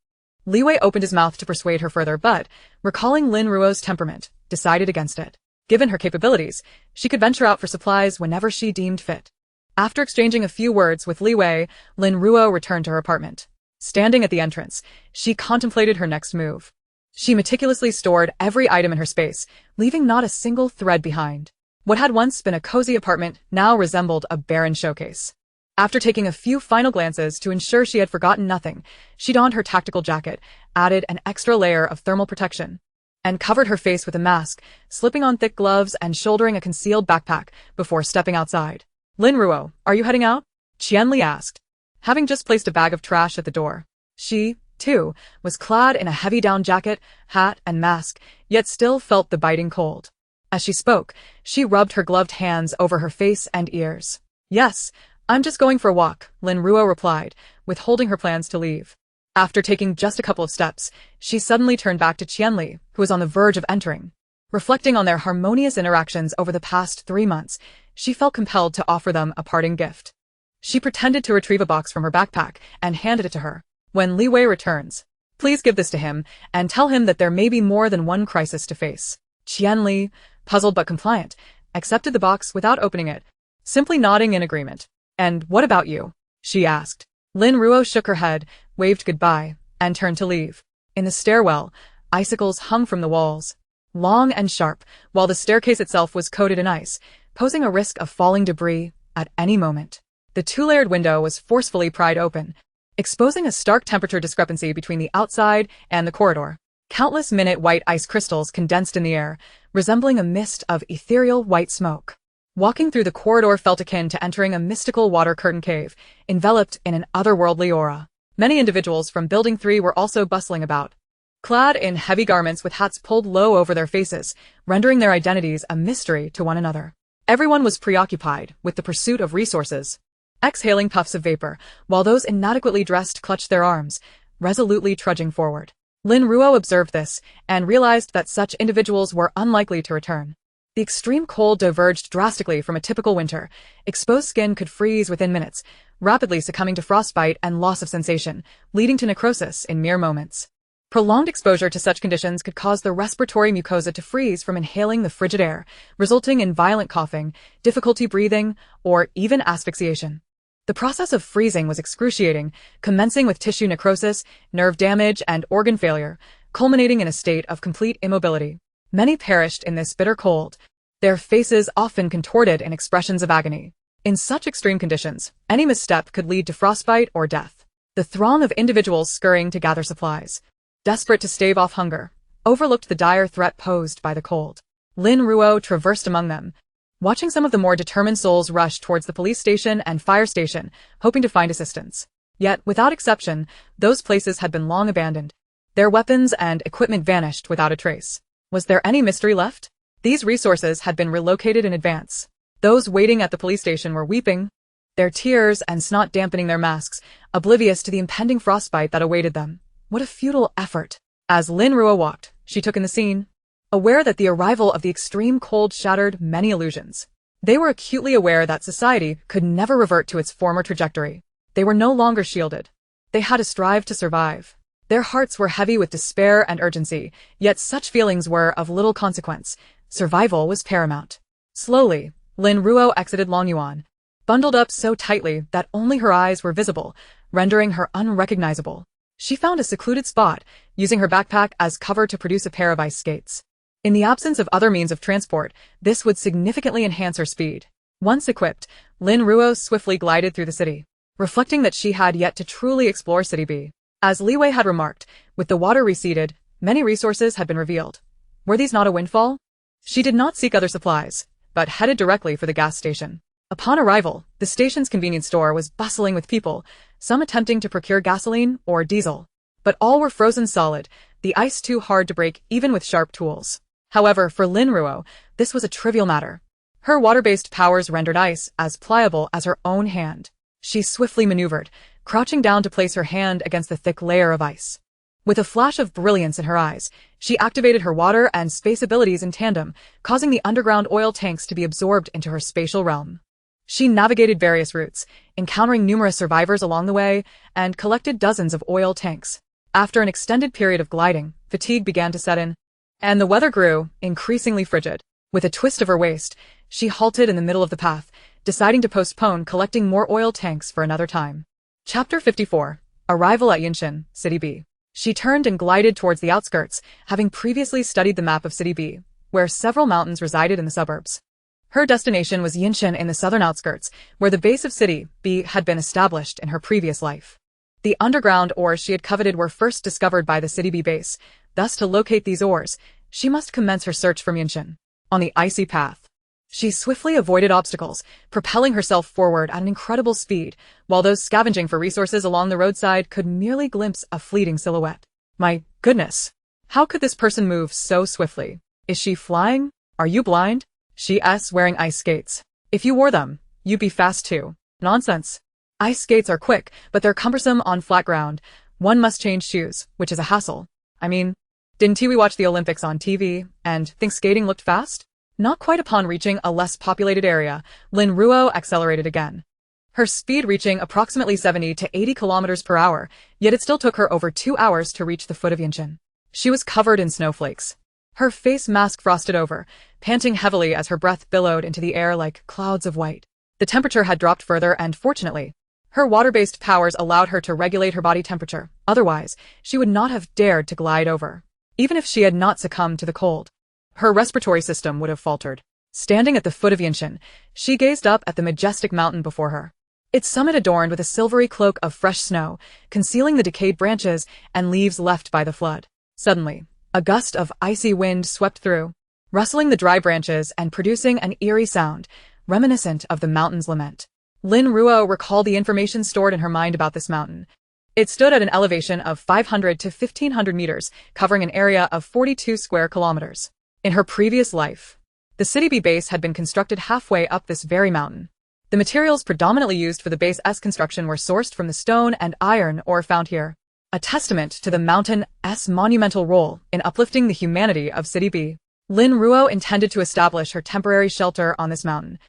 Li Wei opened his mouth to persuade her further but, recalling Lin Ruo's temperament, decided against it. Given her capabilities, she could venture out for supplies whenever she deemed fit. After exchanging a few words with Li Wei, Lin Ruo returned to her apartment. Standing at the entrance, she contemplated her next move. She meticulously stored every item in her space, leaving not a single thread behind. What had once been a cozy apartment now resembled a barren showcase. After taking a few final glances to ensure she had forgotten nothing, she donned her tactical jacket, added an extra layer of thermal protection, and covered her face with a mask, slipping on thick gloves and shouldering a concealed backpack before stepping outside. Lin Ruo, are you heading out? Qianli asked. Having just placed a bag of trash at the door. She, too, was clad in a heavy down jacket, hat, and mask, yet still felt the biting cold. As she spoke, she rubbed her gloved hands over her face and ears. Yes, I'm just going for a walk, Lin Ruo replied, withholding her plans to leave. After taking just a couple of steps, she suddenly turned back to Qianli, who was on the verge of entering. Reflecting on their harmonious interactions over the past 3 months, she felt compelled to offer them a parting gift. She pretended to retrieve a box from her backpack and handed it to her. When Li Wei returns, please give this to him and tell him that there may be more than one crisis to face. Qianli, puzzled but compliant, accepted the box without opening it, simply nodding in agreement. And what about you? She asked. Lin Ruo shook her head, waved goodbye, and turned to leave. In the stairwell, icicles hung from the walls, long and sharp, while the staircase itself was coated in ice, posing a risk of falling debris at any moment. The two-layered window was forcefully pried open, exposing a stark temperature discrepancy between the outside and the corridor. Countless minute white ice crystals condensed in the air, resembling a mist of ethereal white smoke. Walking through the corridor felt akin to entering a mystical water curtain cave, enveloped in an otherworldly aura. Many individuals from Building 3 were also bustling about, clad in heavy garments with hats pulled low over their faces, rendering their identities a mystery to one another. Everyone was preoccupied with the pursuit of resources, exhaling puffs of vapor, while those inadequately dressed clutched their arms, resolutely trudging forward. Lin Ruo observed this and realized that such individuals were unlikely to return. The extreme cold diverged drastically from a typical winter. Exposed skin could freeze within minutes, rapidly succumbing to frostbite and loss of sensation, leading to necrosis in mere moments. Prolonged exposure to such conditions could cause the respiratory mucosa to freeze from inhaling the frigid air, resulting in violent coughing, difficulty breathing, or even asphyxiation. The process of freezing was excruciating, commencing with tissue necrosis, nerve damage, and organ failure, culminating in a state of complete immobility. Many perished in this bitter cold, their faces often contorted in expressions of agony. In such extreme conditions, any misstep could lead to frostbite or death. The throng of individuals scurrying to gather supplies, desperate to stave off hunger, overlooked the dire threat posed by the cold. Lin Ruo traversed among them, watching some of the more determined souls rush towards the police station and fire station, hoping to find assistance. Yet, without exception, those places had been long abandoned. Their weapons and equipment vanished without a trace. Was there any mystery left? These resources had been relocated in advance. Those waiting at the police station were weeping, their tears and snot dampening their masks, oblivious to the impending frostbite that awaited them. What a futile effort. As Lin Ruo walked, she took in the scene, aware that the arrival of the extreme cold shattered many illusions. They were acutely aware that society could never revert to its former trajectory. They were no longer shielded. They had to strive to survive. Their hearts were heavy with despair and urgency, yet such feelings were of little consequence. Survival was paramount. Slowly, Lin Ruo exited Longyuan, bundled up so tightly that only her eyes were visible, rendering her unrecognizable. She found a secluded spot, using her backpack as cover to produce a pair of ice skates. In the absence of other means of transport, this would significantly enhance her speed. Once equipped, Lin Ruo swiftly glided through the city, reflecting that she had yet to truly explore City B. As Li Wei had remarked, with the water receded, many resources had been revealed. Were these not a windfall? She did not seek other supplies, but headed directly for the gas station. Upon arrival, the station's convenience store was bustling with people, some attempting to procure gasoline or diesel. But all were frozen solid, the ice too hard to break even with sharp tools. However, for Lin Ruo, this was a trivial matter. Her water-based powers rendered ice as pliable as her own hand. She swiftly maneuvered, crouching down to place her hand against the thick layer of ice. With a flash of brilliance in her eyes, she activated her water and space abilities in tandem, causing the underground oil tanks to be absorbed into her spatial realm. She navigated various routes, encountering numerous survivors along the way, and collected dozens of oil tanks. After an extended period of gliding, fatigue began to set in, and the weather grew increasingly frigid. With a twist of her waist, she halted in the middle of the path, deciding to postpone collecting more oil tanks for another time. Chapter 54. Arrival at Yinshan, City B. She turned and glided towards the outskirts, having previously studied the map of City B, where several mountains resided in the suburbs. Her destination was Yinshan in the southern outskirts, where the base of City B had been established in her previous life. The underground ores she had coveted were first discovered by the City B base. Thus, to locate these ores, she must commence her search from Yinshan. On the icy path, she swiftly avoided obstacles, propelling herself forward at an incredible speed, while those scavenging for resources along the roadside could merely glimpse a fleeting silhouette. My goodness! How could this person move so swiftly? Is she flying? Are you blind? She's wearing ice skates. If you wore them, you'd be fast too. Nonsense. Ice skates are quick, but they're cumbersome on flat ground. One must change shoes, which is a hassle. I mean, didn't we watch the Olympics on TV and think skating looked fast? Not quite. Upon reaching a less populated area, Lin Ruo accelerated again. Her speed reaching approximately 70 to 80 kilometers per hour, yet it still took her over 2 hours to reach the foot of Yinshan. She was covered in snowflakes. Her face mask frosted over, panting heavily as her breath billowed into the air like clouds of white. The temperature had dropped further and, fortunately, her water-based powers allowed her to regulate her body temperature. Otherwise, she would not have dared to glide over. Even if she had not succumbed to the cold, her respiratory system would have faltered. Standing at the foot of Yinshan, she gazed up at the majestic mountain before her. Its summit adorned with a silvery cloak of fresh snow, concealing the decayed branches and leaves left by the flood. Suddenly, a gust of icy wind swept through, rustling the dry branches and producing an eerie sound, reminiscent of the mountain's lament. Lin Ruo recalled the information stored in her mind about this mountain. It stood at an elevation of 500 to 1,500 meters, covering an area of 42 square kilometers. In her previous life, the City B base had been constructed halfway up this very mountain. The materials predominantly used for the base's construction were sourced from the stone and iron ore found here, a testament to the mountain's monumental role in uplifting the humanity of City B. Lin Ruo intended to establish her temporary shelter on this mountain,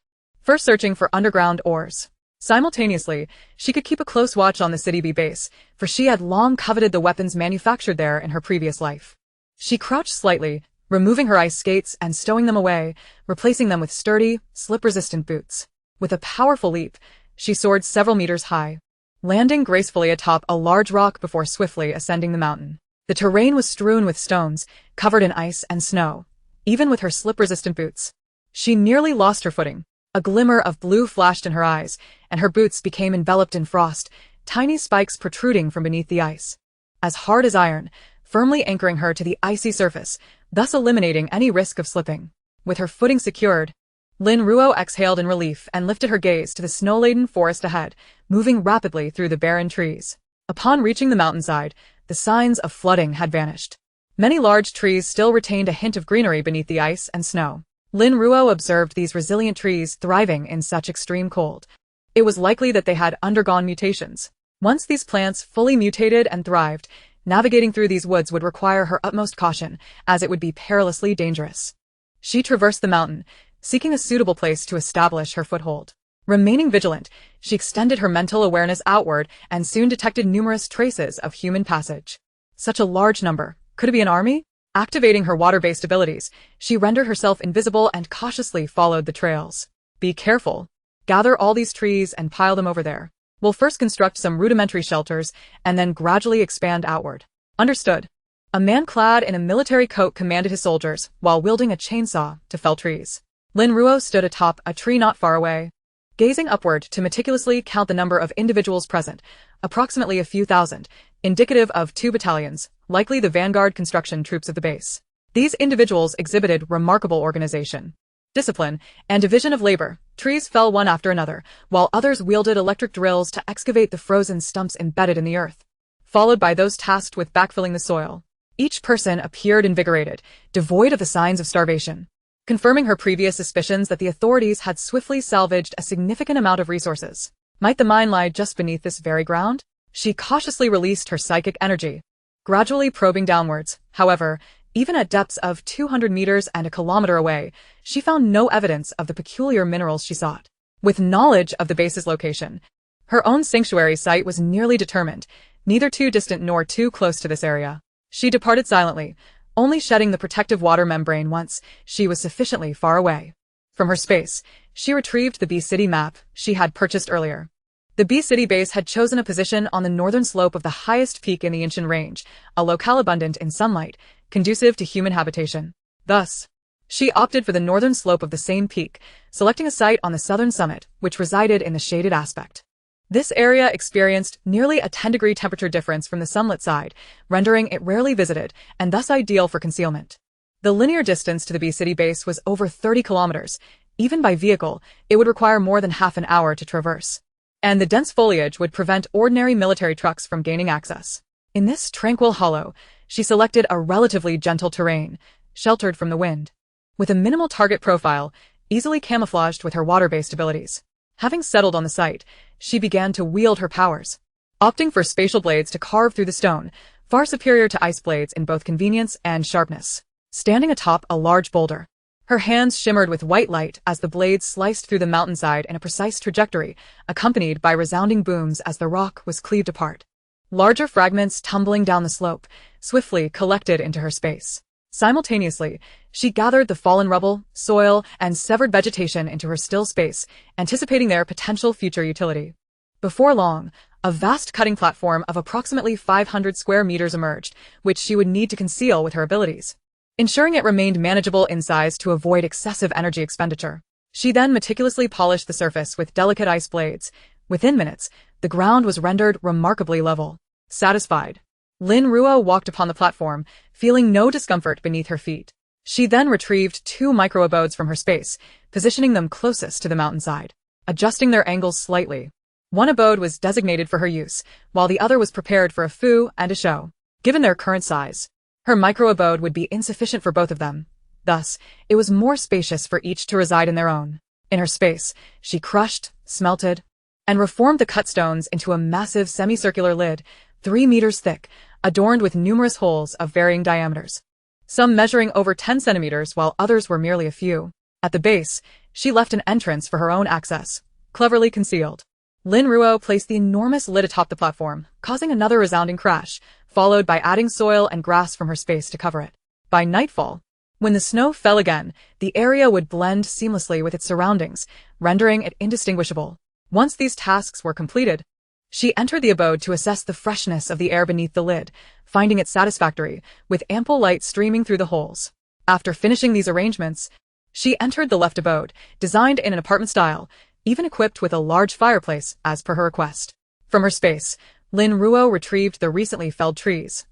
first searching for underground ores. Simultaneously, she could keep a close watch on the City B base, for she had long coveted the weapons manufactured there in her previous life. She crouched slightly, removing her ice skates and stowing them away, replacing them with sturdy, slip-resistant boots. With a powerful leap, she soared several meters high, landing gracefully atop a large rock before swiftly ascending the mountain. The terrain was strewn with stones, covered in ice and snow. Even with her slip-resistant boots, she nearly lost her footing. A glimmer of blue flashed in her eyes, and her boots became enveloped in frost, tiny spikes protruding from beneath the ice, as hard as iron, firmly anchoring her to the icy surface, thus eliminating any risk of slipping. With her footing secured, Lin Ruo exhaled in relief and lifted her gaze to the snow-laden forest ahead, moving rapidly through the barren trees. Upon reaching the mountainside, the signs of flooding had vanished. Many large trees still retained a hint of greenery beneath the ice and snow. Lin Ruo observed these resilient trees thriving in such extreme cold. It was likely that they had undergone mutations. Once these plants fully mutated and thrived, navigating through these woods would require her utmost caution, as it would be perilously dangerous. She traversed the mountain, seeking a suitable place to establish her foothold. Remaining vigilant, she extended her mental awareness outward and soon detected numerous traces of human passage. Such a large number. Could it be an army? Activating her water-based abilities, she rendered herself invisible and cautiously followed the trails. Be careful. Gather all these trees and pile them over there. We'll first construct some rudimentary shelters and then gradually expand outward. Understood. A man clad in a military coat commanded his soldiers while wielding a chainsaw to fell trees. Lin Ruo stood atop a tree not far away, gazing upward to meticulously count the number of individuals present, approximately a few thousand, indicative of 2 battalions, likely the vanguard construction troops of the base. These individuals exhibited remarkable organization, discipline, and division of labor. Trees fell one after another, while others wielded electric drills to excavate the frozen stumps embedded in the earth, followed by those tasked with backfilling the soil. Each person appeared invigorated, devoid of the signs of starvation, confirming her previous suspicions that the authorities had swiftly salvaged a significant amount of resources. Might the mine lie just beneath this very ground? She cautiously released her psychic energy, gradually probing downwards. However, even at depths of 200 meters and a kilometer away, she found no evidence of the peculiar minerals she sought. With knowledge of the base's location, her own sanctuary site was nearly determined, neither too distant nor too close to this area. She departed silently, only shedding the protective water membrane once she was sufficiently far away. From her space, she retrieved the B-City map she had purchased earlier. The B-City base had chosen a position on the northern slope of the highest peak in the Yinshan Range, a locale abundant in sunlight, conducive to human habitation. Thus, she opted for the northern slope of the same peak, selecting a site on the southern summit, which resided in the shaded aspect. This area experienced nearly a 10-degree temperature difference from the sunlit side, rendering it rarely visited and thus ideal for concealment. The linear distance to the B-City base was over 30 kilometers. Even by vehicle, it would require more than half an hour to traverse. And the dense foliage would prevent ordinary military trucks from gaining access. In this tranquil hollow, she selected a relatively gentle terrain, sheltered from the wind. With a minimal target profile, easily camouflaged with her water-based abilities. Having settled on the site, she began to wield her powers, opting for spatial blades to carve through the stone, far superior to ice blades in both convenience and sharpness. Standing atop a large boulder, her hands shimmered with white light as the blades sliced through the mountainside in a precise trajectory, accompanied by resounding booms as the rock was cleaved apart. Larger fragments tumbling down the slope, swiftly collected into her space. Simultaneously, she gathered the fallen rubble, soil, and severed vegetation into her still space, anticipating their potential future utility. Before long, a vast cutting platform of approximately 500 square meters emerged, which she would need to conceal with her abilities, ensuring it remained manageable in size to avoid excessive energy expenditure. She then meticulously polished the surface with delicate ice blades. Within minutes, the ground was rendered remarkably level. Satisfied, Lin Ruo walked upon the platform, feeling no discomfort beneath her feet. She then retrieved 2 micro-abodes from her space, positioning them closest to the mountainside, adjusting their angles slightly. One abode was designated for her use, while the other was prepared for a foo and a show. Given their current size, her micro-abode would be insufficient for both of them. Thus, it was more spacious for each to reside in their own. In her space, she crushed, smelted, and reformed the cut stones into a massive semicircular lid, 3 meters thick, adorned with numerous holes of varying diameters, some measuring over 10 centimeters while others were merely a few. At the base, she left an entrance for her own access, cleverly concealed. Lin Ruo placed the enormous lid atop the platform, causing another resounding crash, followed by adding soil and grass from her space to cover it. By nightfall, when the snow fell again, the area would blend seamlessly with its surroundings, rendering it indistinguishable. Once these tasks were completed, she entered the abode to assess the freshness of the air beneath the lid, finding it satisfactory, with ample light streaming through the holes. After finishing these arrangements, she entered the left abode, designed in an apartment style, even equipped with a large fireplace, as per her request. From her space, Lin Ruo retrieved the recently felled trees,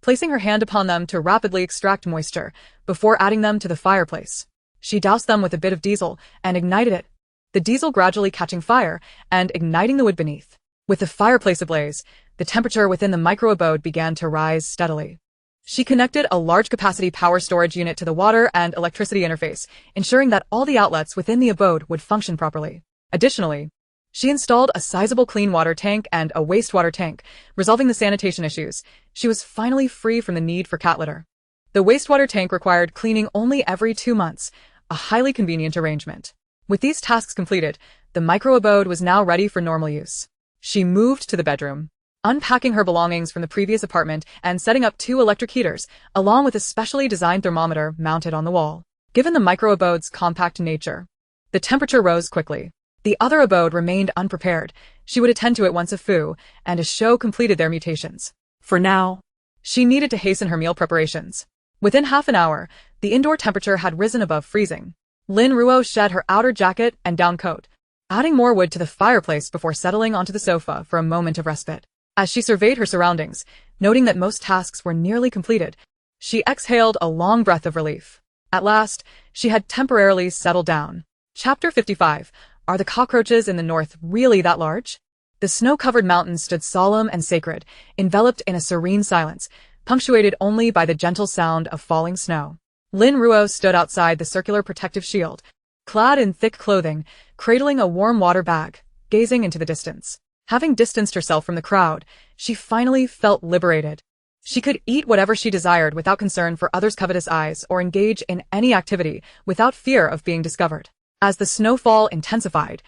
placing her hand upon them to rapidly extract moisture, before adding them to the fireplace. She doused them with a bit of diesel and ignited it, the diesel gradually catching fire and igniting the wood beneath. With the fireplace ablaze, the temperature within the micro-abode began to rise steadily. She connected a large-capacity power storage unit to the water and electricity interface, ensuring that all the outlets within the abode would function properly. Additionally, she installed a sizable clean water tank and a wastewater tank, resolving the sanitation issues. She was finally free from the need for cat litter. The wastewater tank required cleaning only every 2 months, a highly convenient arrangement. With these tasks completed, the micro-abode was now ready for normal use. She moved to the bedroom, unpacking her belongings from the previous apartment and setting up 2 electric heaters, along with a specially designed thermometer mounted on the wall. Given the micro-abode's compact nature, the temperature rose quickly. The other abode remained unprepared. She would attend to it once a foo and a show completed their mutations. For now, she needed to hasten her meal preparations. Within half an hour, the indoor temperature had risen above freezing. Lin Ruo shed her outer jacket and down coat, adding more wood to the fireplace before settling onto the sofa for a moment of respite. As she surveyed her surroundings, noting that most tasks were nearly completed, she exhaled a long breath of relief. At last, she had temporarily settled down. Chapter 55. Are the cockroaches in the north really that large? The snow-covered mountains stood solemn and sacred, enveloped in a serene silence, punctuated only by the gentle sound of falling snow. Lin Ruo stood outside the circular protective shield, clad in thick clothing, cradling a warm water bag, gazing into the distance. Having distanced herself from the crowd, she finally felt liberated. She could eat whatever she desired without concern for others' covetous eyes or engage in any activity without fear of being discovered. As the snowfall intensified,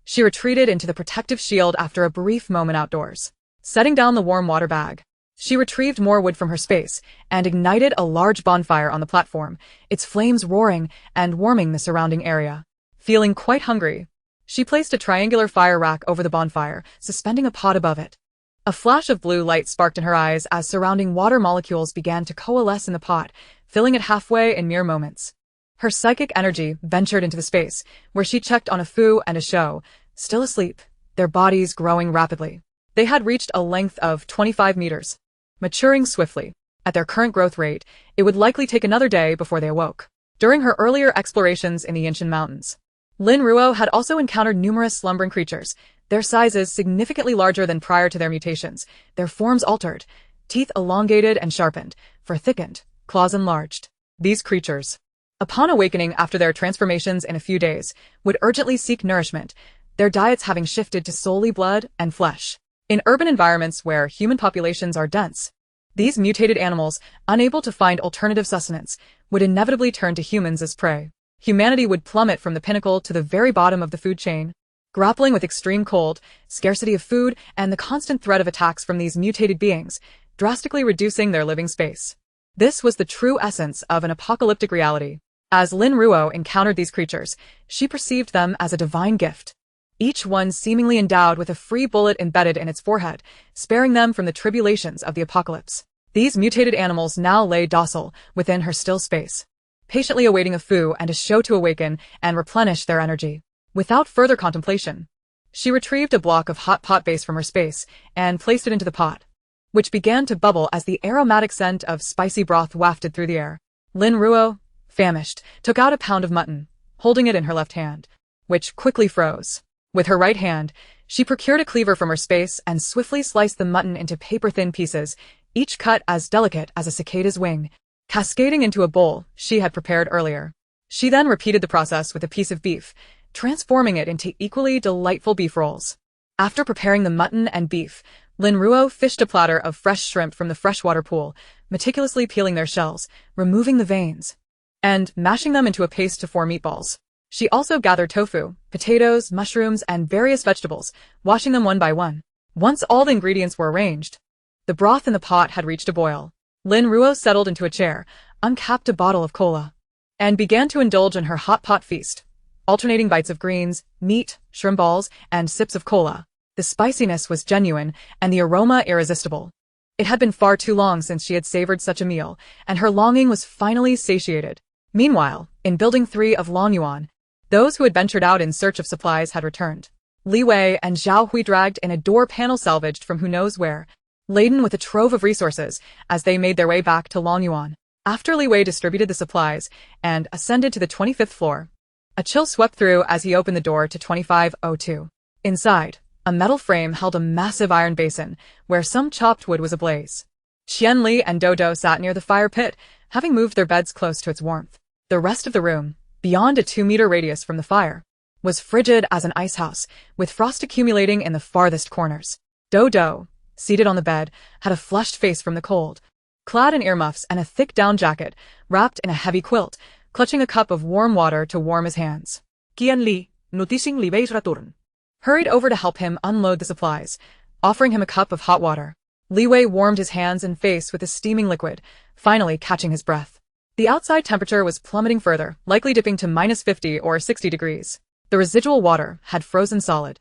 She retreated into the protective shield after a brief moment outdoors. Setting down the warm water bag, she retrieved more wood from her space and ignited a large bonfire on the platform, its flames roaring and warming the surrounding area. Feeling quite hungry, she placed a triangular fire rack over the bonfire, suspending a pot above it. A flash of blue light sparked in her eyes as surrounding water molecules began to coalesce in the pot, filling it halfway in mere moments. Her psychic energy ventured into the space, where she checked on a Fu and a Shou, still asleep, their bodies growing rapidly. They had reached a length of 25 meters, maturing swiftly. At their current growth rate, it would likely take another day before they awoke. During her earlier explorations in the Yinshan Mountains, Lin Ruo had also encountered numerous slumbering creatures, their sizes significantly larger than prior to their mutations, their forms altered, teeth elongated and sharpened, fur thickened, claws enlarged. These creatures, upon awakening after their transformations in a few days, would urgently seek nourishment, their diets having shifted to solely blood and flesh. In urban environments where human populations are dense, these mutated animals, unable to find alternative sustenance, would inevitably turn to humans as prey. Humanity would plummet from the pinnacle to the very bottom of the food chain, grappling with extreme cold, scarcity of food, and the constant threat of attacks from these mutated beings, drastically reducing their living space. This was the true essence of an apocalyptic reality. As Lin Ruo encountered these creatures, she perceived them as a divine gift, each one seemingly endowed with a free bullet embedded in its forehead, sparing them from the tribulations of the apocalypse. These mutated animals now lay docile within her still space, patiently awaiting a Fu and a Shou to awaken and replenish their energy. Without further contemplation, she retrieved a block of hot pot base from her space and placed it into the pot, which began to bubble as the aromatic scent of spicy broth wafted through the air. Lin Ruo, famished, took out a pound of mutton, holding it in her left hand, which quickly froze. With her right hand, she procured a cleaver from her space and swiftly sliced the mutton into paper-thin pieces, each cut as delicate as a cicada's wing, cascading into a bowl she had prepared earlier. She then repeated the process with a piece of beef, transforming it into equally delightful beef rolls. After preparing the mutton and beef, Lin Ruo fished a platter of fresh shrimp from the freshwater pool, meticulously peeling their shells, removing the veins, and mashing them into a paste to form meatballs. She also gathered tofu, potatoes, mushrooms, and various vegetables, washing them one by one. Once all the ingredients were arranged, the broth in the pot had reached a boil. Lin Ruo settled into a chair, uncapped a bottle of cola, and began to indulge in her hot pot feast, alternating bites of greens, meat, shrimp balls, and sips of cola. The spiciness was genuine, and the aroma irresistible. It had been far too long since she had savored such a meal, and her longing was finally satiated. Meanwhile, in Building 3 of Longyuan, those who had ventured out in search of supplies had returned. Li Wei and Zhao Hui dragged in a door panel salvaged from who knows where, laden with a trove of resources, as they made their way back to Longyuan. After Li Wei distributed the supplies and ascended to the 25th floor, a chill swept through as he opened the door to 2502. Inside, a metal frame held a massive iron basin, where some chopped wood was ablaze. Qian Li and Dodo sat near the fire pit, having moved their beds close to its warmth. The rest of the room, beyond a 2-meter radius from the fire, was frigid as an icehouse, with frost accumulating in the farthest corners. Dodo, seated on the bed, had a flushed face from the cold, clad in earmuffs and a thick down jacket, wrapped in a heavy quilt, clutching a cup of warm water to warm his hands. Qian Li, noticing Li Wei's return, hurried over to help him unload the supplies, offering him a cup of hot water. Li Wei warmed his hands and face with the steaming liquid, finally catching his breath. The outside temperature was plummeting further, likely dipping to -50 or 60 degrees. The residual water had frozen solid,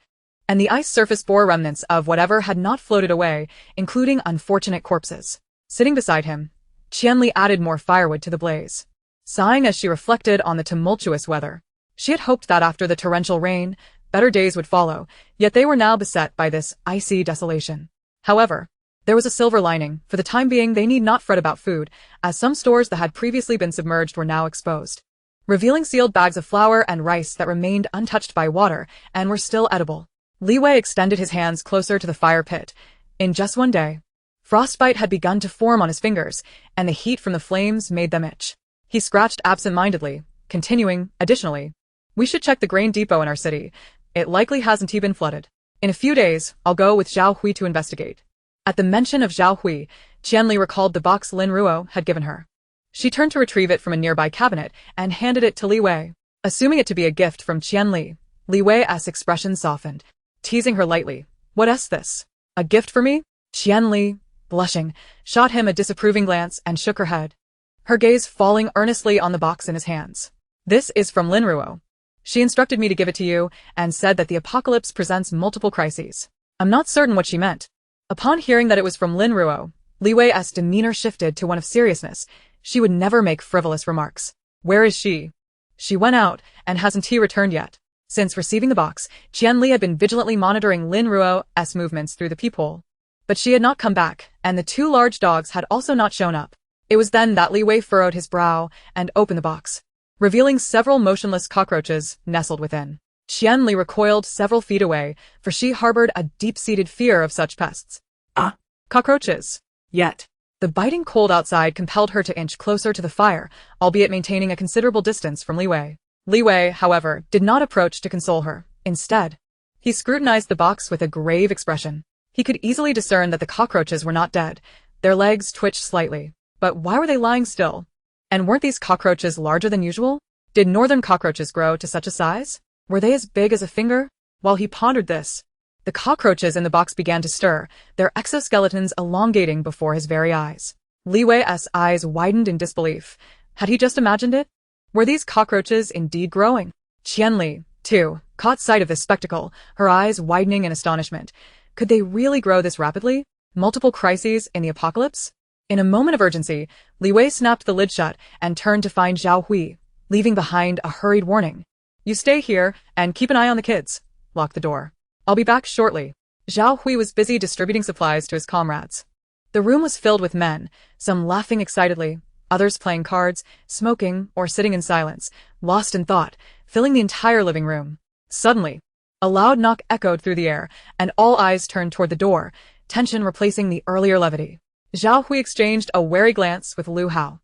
and the ice surface bore remnants of whatever had not floated away, including unfortunate corpses. Sitting beside him, Qian Li added more firewood to the blaze, sighing as she reflected on the tumultuous weather. She had hoped that after the torrential rain, better days would follow, yet they were now beset by this icy desolation. However, there was a silver lining. For the time being, they need not fret about food, as some stores that had previously been submerged were now exposed, revealing sealed bags of flour and rice that remained untouched by water and were still edible. Li Wei extended his hands closer to the fire pit. In just one day, frostbite had begun to form on his fingers, and the heat from the flames made them itch. He scratched absent-mindedly, continuing, additionally, "We should check the grain depot in our city. It likely hasn't been flooded. In a few days, I'll go with Zhao Hui to investigate." At the mention of Zhao Hui, Qian Li recalled the box Lin Ruo had given her. She turned to retrieve it from a nearby cabinet and handed it to Li Wei. Assuming it to be a gift from Qian Li, Li Wei's expression softened, teasing her lightly. What's this? A gift for me? Qian Li, blushing, shot him a disapproving glance and shook her head, her gaze falling earnestly on the box in his hands. This is from Lin Ruo. She instructed me to give it to you and said that the apocalypse presents multiple crises. I'm not certain what she meant. Upon hearing that it was from Lin Ruo, Li Wei's demeanor shifted to one of seriousness. She would never make frivolous remarks. Where is she? She went out, and hasn't he returned yet? Since receiving the box, Qian Li had been vigilantly monitoring Lin Ruo's movements through the peephole. But she had not come back, and the two large dogs had also not shown up. It was then that Li Wei furrowed his brow and opened the box, revealing several motionless cockroaches nestled within. Qian Li recoiled several feet away, for she harbored a deep-seated fear of such pests. Ah, Cockroaches. yet. The biting cold outside compelled her to inch closer to the fire, albeit maintaining a considerable distance from Li Wei. Li Wei, however, did not approach to console her. Instead, he scrutinized the box with a grave expression. He could easily discern that the cockroaches were not dead. Their legs twitched slightly. But why were they lying still? And weren't these cockroaches larger than usual? Did northern cockroaches grow to such a size? Were they as big as a finger? While he pondered this, the cockroaches in the box began to stir, their exoskeletons elongating before his very eyes. Li Wei's eyes widened in disbelief. Had he just imagined it? Were these cockroaches indeed growing? Qian Li, too, caught sight of this spectacle, her eyes widening in astonishment. Could they really grow this rapidly? Multiple crises in the apocalypse? In a moment of urgency, Li Wei snapped the lid shut and turned to find Zhao Hui, leaving behind a hurried warning. You stay here and keep an eye on the kids. Lock the door. I'll be back shortly. Zhao Hui was busy distributing supplies to his comrades. The room was filled with men, some laughing excitedly, others playing cards, smoking, or sitting in silence, lost in thought, filling the entire living room. Suddenly, a loud knock echoed through the air, and all eyes turned toward the door, tension replacing the earlier levity. Zhao Hui exchanged a wary glance with Lu Hao.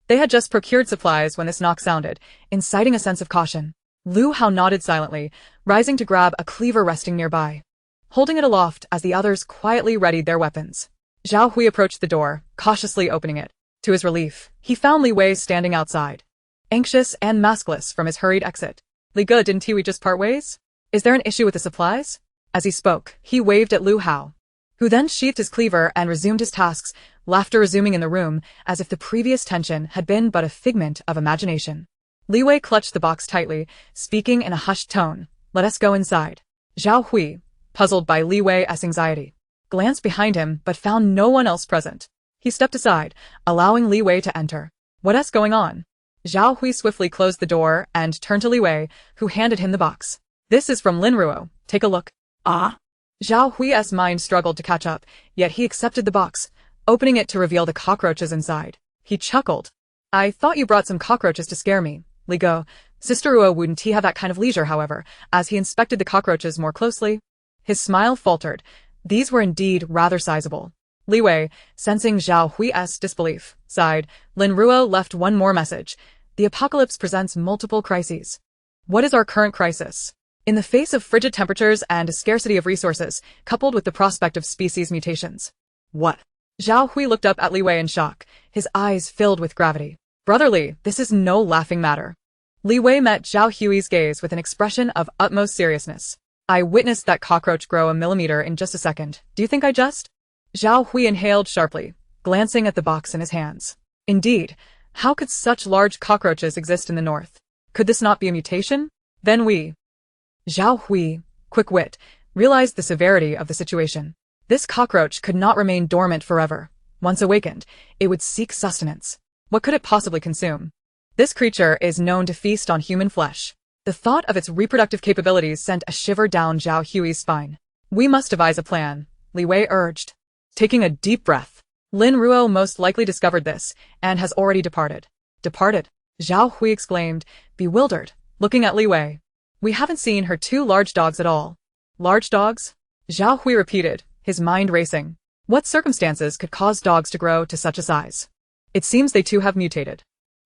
They had just procured supplies when this knock sounded, inciting a sense of caution. Lu Hao nodded silently, rising to grab a cleaver resting nearby, holding it aloft as the others quietly readied their weapons. Zhao Hui approached the door, cautiously opening it. To his relief, he found Li Wei standing outside, anxious and maskless from his hurried exit. Li Ge, didn't we just part ways? Is there an issue with the supplies? As he spoke, he waved at Lu Hao, who then sheathed his cleaver and resumed his tasks, laughter resuming in the room as if the previous tension had been but a figment of imagination. Li Wei clutched the box tightly, speaking in a hushed tone. Let us go inside. Zhao Hui, puzzled by Li Wei's anxiety, glanced behind him but found no one else present. He stepped aside, allowing Li Wei to enter. What's going on? Zhao Hui swiftly closed the door and turned to Li Wei, who handed him the box. This is from Lin Ruo. Take a look. Ah? Zhao Hui's mind struggled to catch up, yet he accepted the box, opening it to reveal the cockroaches inside. He chuckled. I thought you brought some cockroaches to scare me, Li Ge. Sister Ruo wouldn't he have that kind of leisure, however, as he inspected the cockroaches more closely. His smile faltered. These were indeed rather sizable. Li Wei, sensing Zhao Hui's disbelief, sighed. Lin Ruo left one more message. The apocalypse presents multiple crises. What is our current crisis? In the face of frigid temperatures and a scarcity of resources, coupled with the prospect of species mutations. What? Zhao Hui looked up at Li Wei in shock, his eyes filled with gravity. Brotherly, this is no laughing matter. Li Wei met Zhao Hui's gaze with an expression of utmost seriousness. I witnessed that cockroach grow a millimeter in just a second. Do you think I just? Zhao Hui inhaled sharply, glancing at the box in his hands. Indeed, how could such large cockroaches exist in the north? Could this not be a mutation? Then we. Zhao Hui, quick wit, realized the severity of the situation. This cockroach could not remain dormant forever. Once awakened, it would seek sustenance. What could it possibly consume? This creature is known to feast on human flesh. The thought of its reproductive capabilities sent a shiver down Zhao Hui's spine. We must devise a plan, Li Wei urged. Taking a deep breath, Lin Ruo most likely discovered this, and has already departed. Departed? Zhao Hui exclaimed, bewildered, looking at Li Wei. We haven't seen her two large dogs at all. Large dogs? Zhao Hui repeated, his mind racing. What circumstances could cause dogs to grow to such a size? It seems they too have mutated.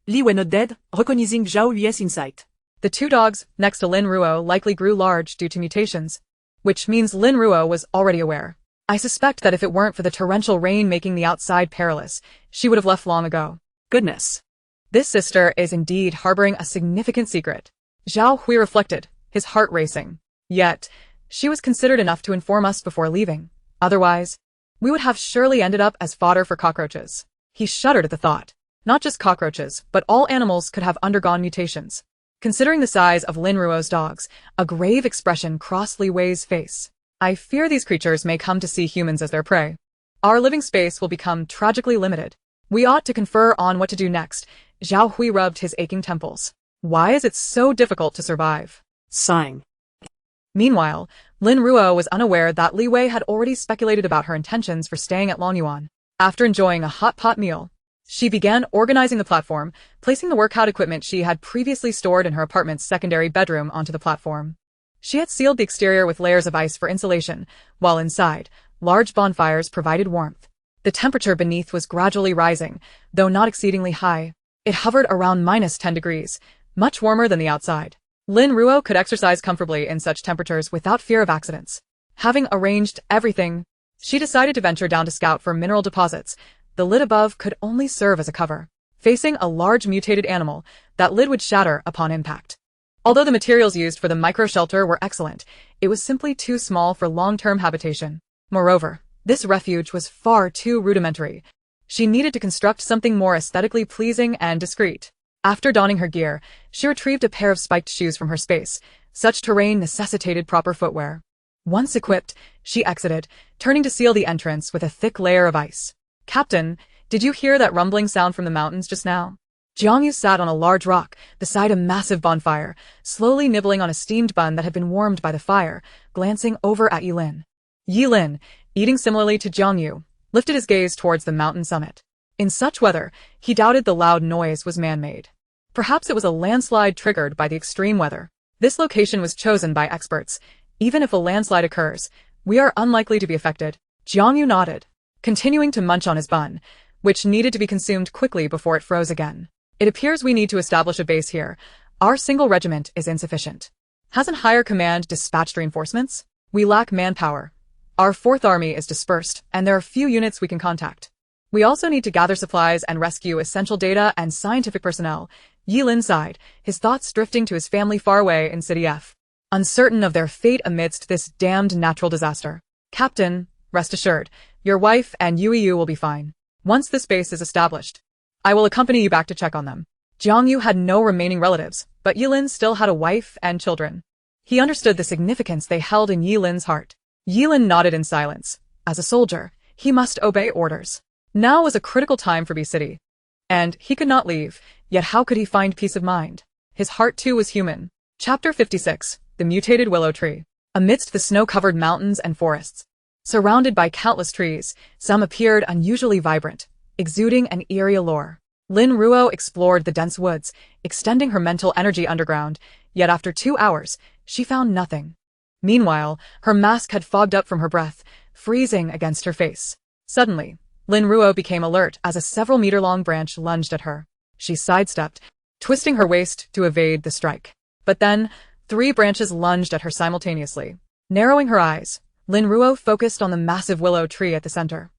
Li Wei not dead, recognizing Zhao Hui's insight. The two dogs, next to Lin Ruo, likely grew large due to mutations, which means Lin Ruo was already aware. I suspect that if it weren't for the torrential rain making the outside perilous, she would have left long ago. Goodness. This sister is indeed harboring a significant secret. Zhao Hui reflected, his heart racing. Yet, she was considered enough to inform us before leaving. Otherwise, we would have surely ended up as fodder for cockroaches. He shuddered at the thought. Not just cockroaches, but all animals could have undergone mutations. Considering the size of Lin Ruo's dogs, a grave expression crossed Li Wei's face. I fear these creatures may come to see humans as their prey. Our living space will become tragically limited. We ought to confer on what to do next. Zhao Hui rubbed his aching temples. Why is it so difficult to survive? Sighing. Meanwhile, Lin Ruo was unaware that Li Wei had already speculated about her intentions for staying at Longyuan. After enjoying a hot pot meal, she began organizing the platform, placing the workout equipment she had previously stored in her apartment's secondary bedroom onto the platform. She had sealed the exterior with layers of ice for insulation, while inside, large bonfires provided warmth. The temperature beneath was gradually rising, though not exceedingly high. It hovered around -10 degrees, much warmer than the outside. Lin Ruo could exercise comfortably in such temperatures without fear of accidents. Having arranged everything, she decided to venture down to scout for mineral deposits. The lid above could only serve as a cover. Facing a large mutated animal, that lid would shatter upon impact. Although the materials used for the micro-shelter were excellent, it was simply too small for long-term habitation. Moreover, this refuge was far too rudimentary. She needed to construct something more aesthetically pleasing and discreet. After donning her gear, she retrieved a pair of spiked shoes from her space. Such terrain necessitated proper footwear. Once equipped, she exited, turning to seal the entrance with a thick layer of ice. Captain, did you hear that rumbling sound from the mountains just now? Jiangyu sat on a large rock, beside a massive bonfire, slowly nibbling on a steamed bun that had been warmed by the fire, glancing over at Yilin. Yilin, eating similarly to Jiangyu, lifted his gaze towards the mountain summit. In such weather, he doubted the loud noise was man-made. Perhaps it was a landslide triggered by the extreme weather. This location was chosen by experts. Even if a landslide occurs, we are unlikely to be affected. Jiangyu nodded, continuing to munch on his bun, which needed to be consumed quickly before it froze again. It appears we need to establish a base here. Our single regiment is insufficient. Hasn't higher command dispatched reinforcements? We lack manpower. Our 4th Army is dispersed, and there are few units we can contact. We also need to gather supplies and rescue essential data and scientific personnel. Yilin sighed, his thoughts drifting to his family far away in City F, uncertain of their fate amidst this damned natural disaster. Captain, rest assured, your wife and Yu will be fine. Once this base is established, I will accompany you back to check on them. Jiangyu had no remaining relatives, but Yilin still had a wife and children. He understood the significance they held in Yilin's heart. Yilin nodded in silence. As a soldier, he must obey orders. Now was a critical time for B City. And he could not leave, yet how could he find peace of mind? His heart too was human. Chapter 56, The Mutated Willow Tree. Amidst the snow-covered mountains and forests, surrounded by countless trees, some appeared unusually vibrant, exuding an eerie allure. Lin Ruo explored the dense woods, extending her mental energy underground, yet after 2 hours, she found nothing. Meanwhile, her mask had fogged up from her breath, freezing against her face. Suddenly, Lin Ruo became alert as a several-meter-long branch lunged at her. She sidestepped, twisting her waist to evade the strike. But then, 3 branches lunged at her simultaneously. Narrowing her eyes, Lin Ruo focused on the massive willow tree at the center.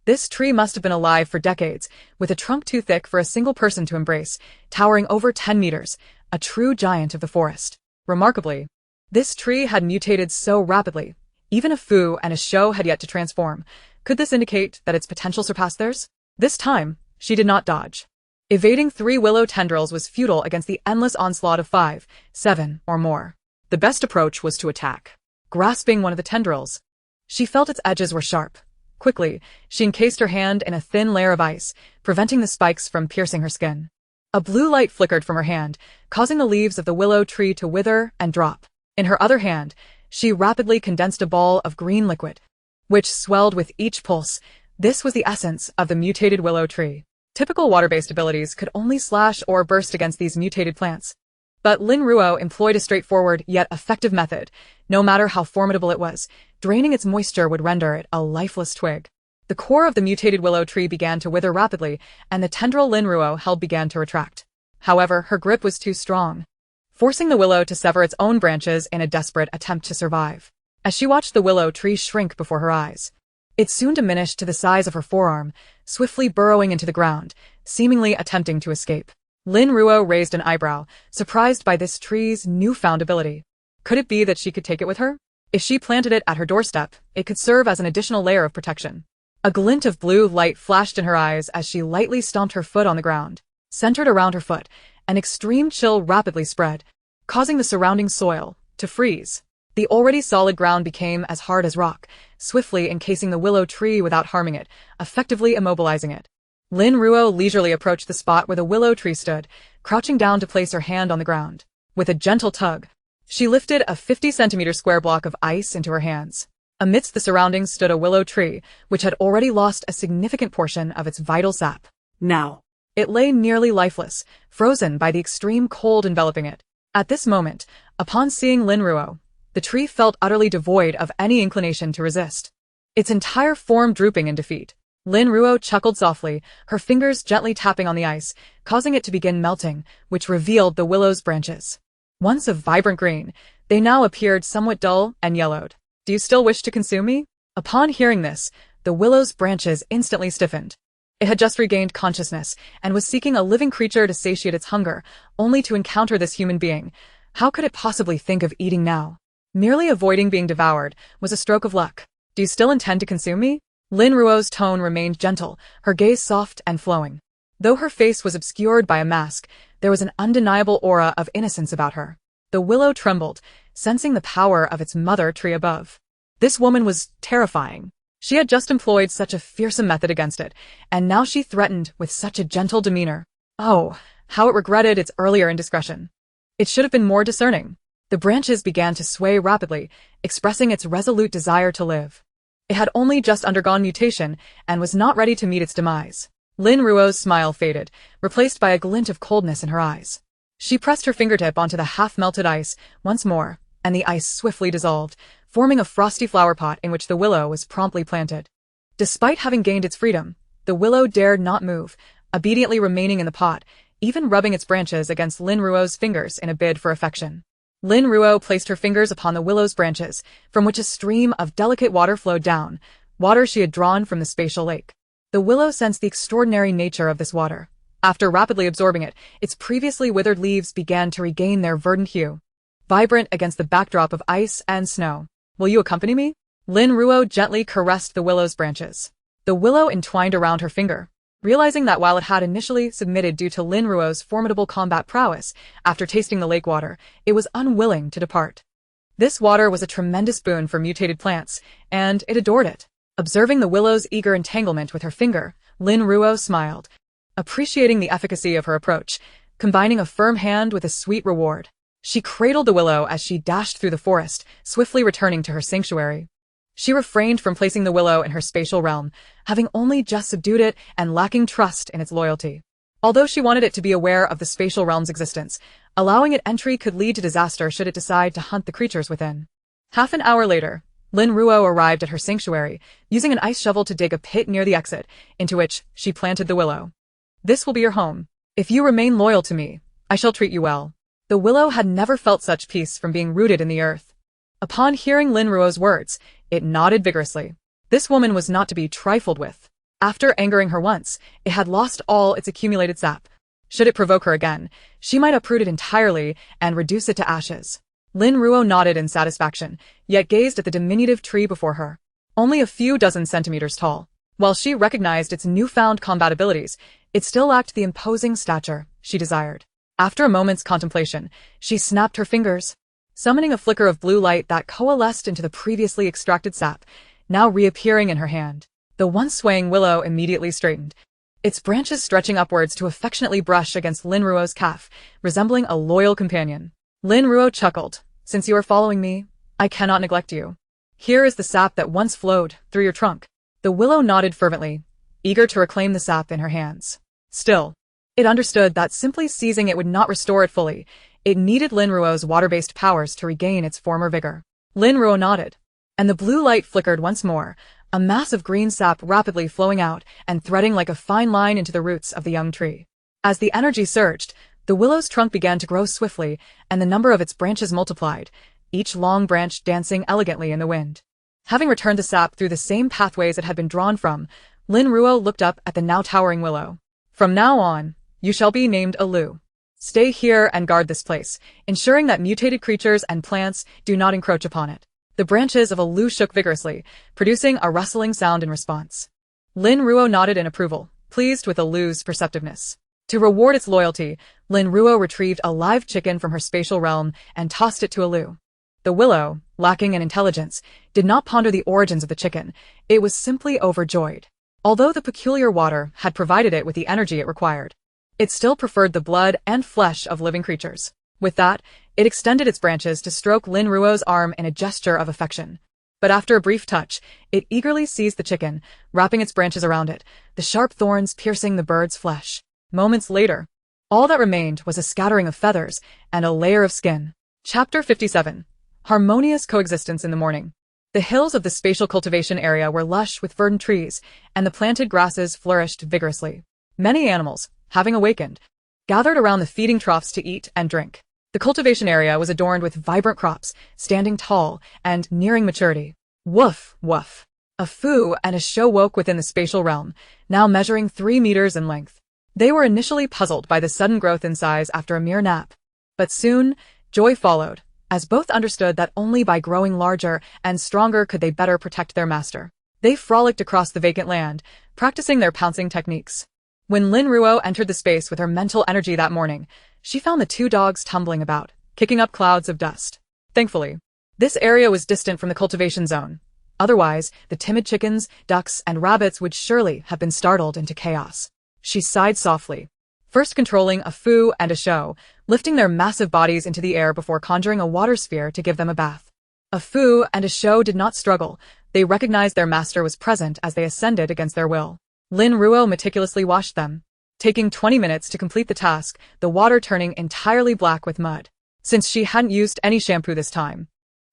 This tree must have been alive for decades, with a trunk too thick for a single person to embrace, towering over 10 meters, a true giant of the forest. Remarkably, this tree had mutated so rapidly. Even a Fu and a Shou had yet to transform. Could this indicate that its potential surpassed theirs? This time, she did not dodge. Evading 3 willow tendrils was futile against the endless onslaught of 5, 7, or more. The best approach was to attack. Grasping one of the tendrils, she felt its edges were sharp. Quickly, she encased her hand in a thin layer of ice, preventing the spikes from piercing her skin. A blue light flickered from her hand, causing the leaves of the willow tree to wither and drop. In her other hand, she rapidly condensed a ball of green liquid, which swelled with each pulse. This was the essence of the mutated willow tree. Typical water-based abilities could only slash or burst against these mutated plants. But Lin Ruo employed a straightforward yet effective method. No matter how formidable it was, draining its moisture would render it a lifeless twig. The core of the mutated willow tree began to wither rapidly, and the tendril Lin Ruo held began to retract. However, her grip was too strong, forcing the willow to sever its own branches in a desperate attempt to survive. As she watched the willow tree shrink before her eyes, it soon diminished to the size of her forearm, swiftly burrowing into the ground, seemingly attempting to escape. Lin Ruo raised an eyebrow, surprised by this tree's newfound ability. Could it be that she could take it with her? If she planted it at her doorstep, it could serve as an additional layer of protection. A glint of blue light flashed in her eyes as she lightly stomped her foot on the ground. Centered around her foot, an extreme chill rapidly spread, causing the surrounding soil to freeze. The already solid ground became as hard as rock, swiftly encasing the willow tree without harming it, effectively immobilizing it. Lin Ruo leisurely approached the spot where the willow tree stood, crouching down to place her hand on the ground. With a gentle tug, she lifted a 50-centimeter square block of ice into her hands. Amidst the surroundings stood a willow tree, which had already lost a significant portion of its vital sap. Now. It lay nearly lifeless, frozen by the extreme cold enveloping it. At this moment, upon seeing Lin Ruo, the tree felt utterly devoid of any inclination to resist. Its entire form drooping in defeat. Lin Ruo chuckled softly, her fingers gently tapping on the ice, causing it to begin melting, which revealed the willow's branches. Once of vibrant green, they now appeared somewhat dull and yellowed. Do you still wish to consume me? Upon hearing this, the willow's branches instantly stiffened. It had just regained consciousness and was seeking a living creature to satiate its hunger, only to encounter this human being. How could it possibly think of eating now? Merely avoiding being devoured was a stroke of luck. Do you still intend to consume me? Lin Ruo's tone remained gentle, her gaze soft and flowing. Though her face was obscured by a mask, there was an undeniable aura of innocence about her. The willow trembled, sensing the power of its mother tree above. This woman was terrifying. She had just employed such a fearsome method against it, and now she threatened with such a gentle demeanor. Oh, how it regretted its earlier indiscretion. It should have been more discerning. The branches began to sway rapidly, expressing its resolute desire to live. It had only just undergone mutation and was not ready to meet its demise. Lin Ruo's smile faded, replaced by a glint of coldness in her eyes. She pressed her fingertip onto the half-melted ice once more, and the ice swiftly dissolved, forming a frosty flower pot in which the willow was promptly planted. Despite having gained its freedom, the willow dared not move, obediently remaining in the pot, even rubbing its branches against Lin Ruo's fingers in a bid for affection. Lin Ruo placed her fingers upon the willow's branches, from which a stream of delicate water flowed down, water she had drawn from the spatial lake. The willow sensed the extraordinary nature of this water. After rapidly absorbing it, its previously withered leaves began to regain their verdant hue, vibrant against the backdrop of ice and snow. Will you accompany me? Lin Ruo gently caressed the willow's branches. The willow entwined around her finger. Realizing that while it had initially submitted due to Lin Ruo's formidable combat prowess, after tasting the lake water, it was unwilling to depart. This water was a tremendous boon for mutated plants, and it adored it. Observing the willow's eager entanglement with her finger, Lin Ruo smiled, appreciating the efficacy of her approach, combining a firm hand with a sweet reward. She cradled the willow as she dashed through the forest, swiftly returning to her sanctuary. She refrained from placing the willow in her spatial realm, having only just subdued it and lacking trust in its loyalty. Although she wanted it to be aware of the spatial realm's existence, allowing it entry could lead to disaster should it decide to hunt the creatures within. Half an hour later, Lin Ruo arrived at her sanctuary, using an ice shovel to dig a pit near the exit, into which she planted the willow. This will be your home. If you remain loyal to me, I shall treat you well. The willow had never felt such peace from being rooted in the earth. Upon hearing Lin Ruo's words, it nodded vigorously. This woman was not to be trifled with. After angering her once, it had lost all its accumulated sap. Should it provoke her again, she might uproot it entirely and reduce it to ashes. Lin Ruo nodded in satisfaction, yet gazed at the diminutive tree before her. Only a few dozen centimeters tall. While she recognized its newfound combat abilities, it still lacked the imposing stature she desired. After a moment's contemplation, she snapped her fingers, summoning a flicker of blue light that coalesced into the previously extracted sap, now reappearing in her hand. The once swaying willow immediately straightened, its branches stretching upwards to affectionately brush against Lin Ruo's calf, resembling a loyal companion. Lin Ruo chuckled. Since you are following me, I cannot neglect you. Here is the sap that once flowed through your trunk. The willow nodded fervently, eager to reclaim the sap in her hands. Still, it understood that simply seizing it would not restore it fully. It needed Lin Ruo's water-based powers to regain its former vigor. Lin Ruo nodded, and the blue light flickered once more, a mass of green sap rapidly flowing out and threading like a fine line into the roots of the young tree. As the energy surged, the willow's trunk began to grow swiftly, and the number of its branches multiplied, each long branch dancing elegantly in the wind. Having returned the sap through the same pathways it had been drawn from, Lin Ruo looked up at the now towering willow. From now on, you shall be named Alu. Stay here and guard this place, ensuring that mutated creatures and plants do not encroach upon it. The branches of a Lu shook vigorously, producing a rustling sound in response. Lin Ruo nodded in approval, pleased with the Lu's perceptiveness. To reward its loyalty, Lin Ruo retrieved a live chicken from her spatial realm and tossed it to a Lu. The willow, lacking in intelligence, did not ponder the origins of the chicken. It was simply overjoyed. Although the peculiar water had provided it with the energy it required, it still preferred the blood and flesh of living creatures. With that, it extended its branches to stroke Lin Ruo's arm in a gesture of affection. But after a brief touch, it eagerly seized the chicken, wrapping its branches around it, the sharp thorns piercing the bird's flesh. Moments later, all that remained was a scattering of feathers and a layer of skin. Chapter 57. Harmonious coexistence in the morning. The hills of the spatial cultivation area were lush with verdant trees, and the planted grasses flourished vigorously. Many animals, having awakened, gathered around the feeding troughs to eat and drink. The cultivation area was adorned with vibrant crops, standing tall and nearing maturity. Woof, woof. A Fu and a Shou woke within the spatial realm, now measuring 3 meters in length. They were initially puzzled by the sudden growth in size after a mere nap. But soon, joy followed, as both understood that only by growing larger and stronger could they better protect their master. They frolicked across the vacant land, practicing their pouncing techniques. When Lin Ruo entered the space with her mental energy that morning, she found the 2 dogs tumbling about, kicking up clouds of dust. Thankfully, this area was distant from the cultivation zone. Otherwise, the timid chickens, ducks, and rabbits would surely have been startled into chaos. She sighed softly, first controlling a Fu and a Shou, lifting their massive bodies into the air before conjuring a water sphere to give them a bath. A Fu and a Shou did not struggle. They recognized their master was present as they ascended against their will. Lin Ruo meticulously washed them, taking 20 minutes to complete the task, the water turning entirely black with mud. Since she hadn't used any shampoo this time,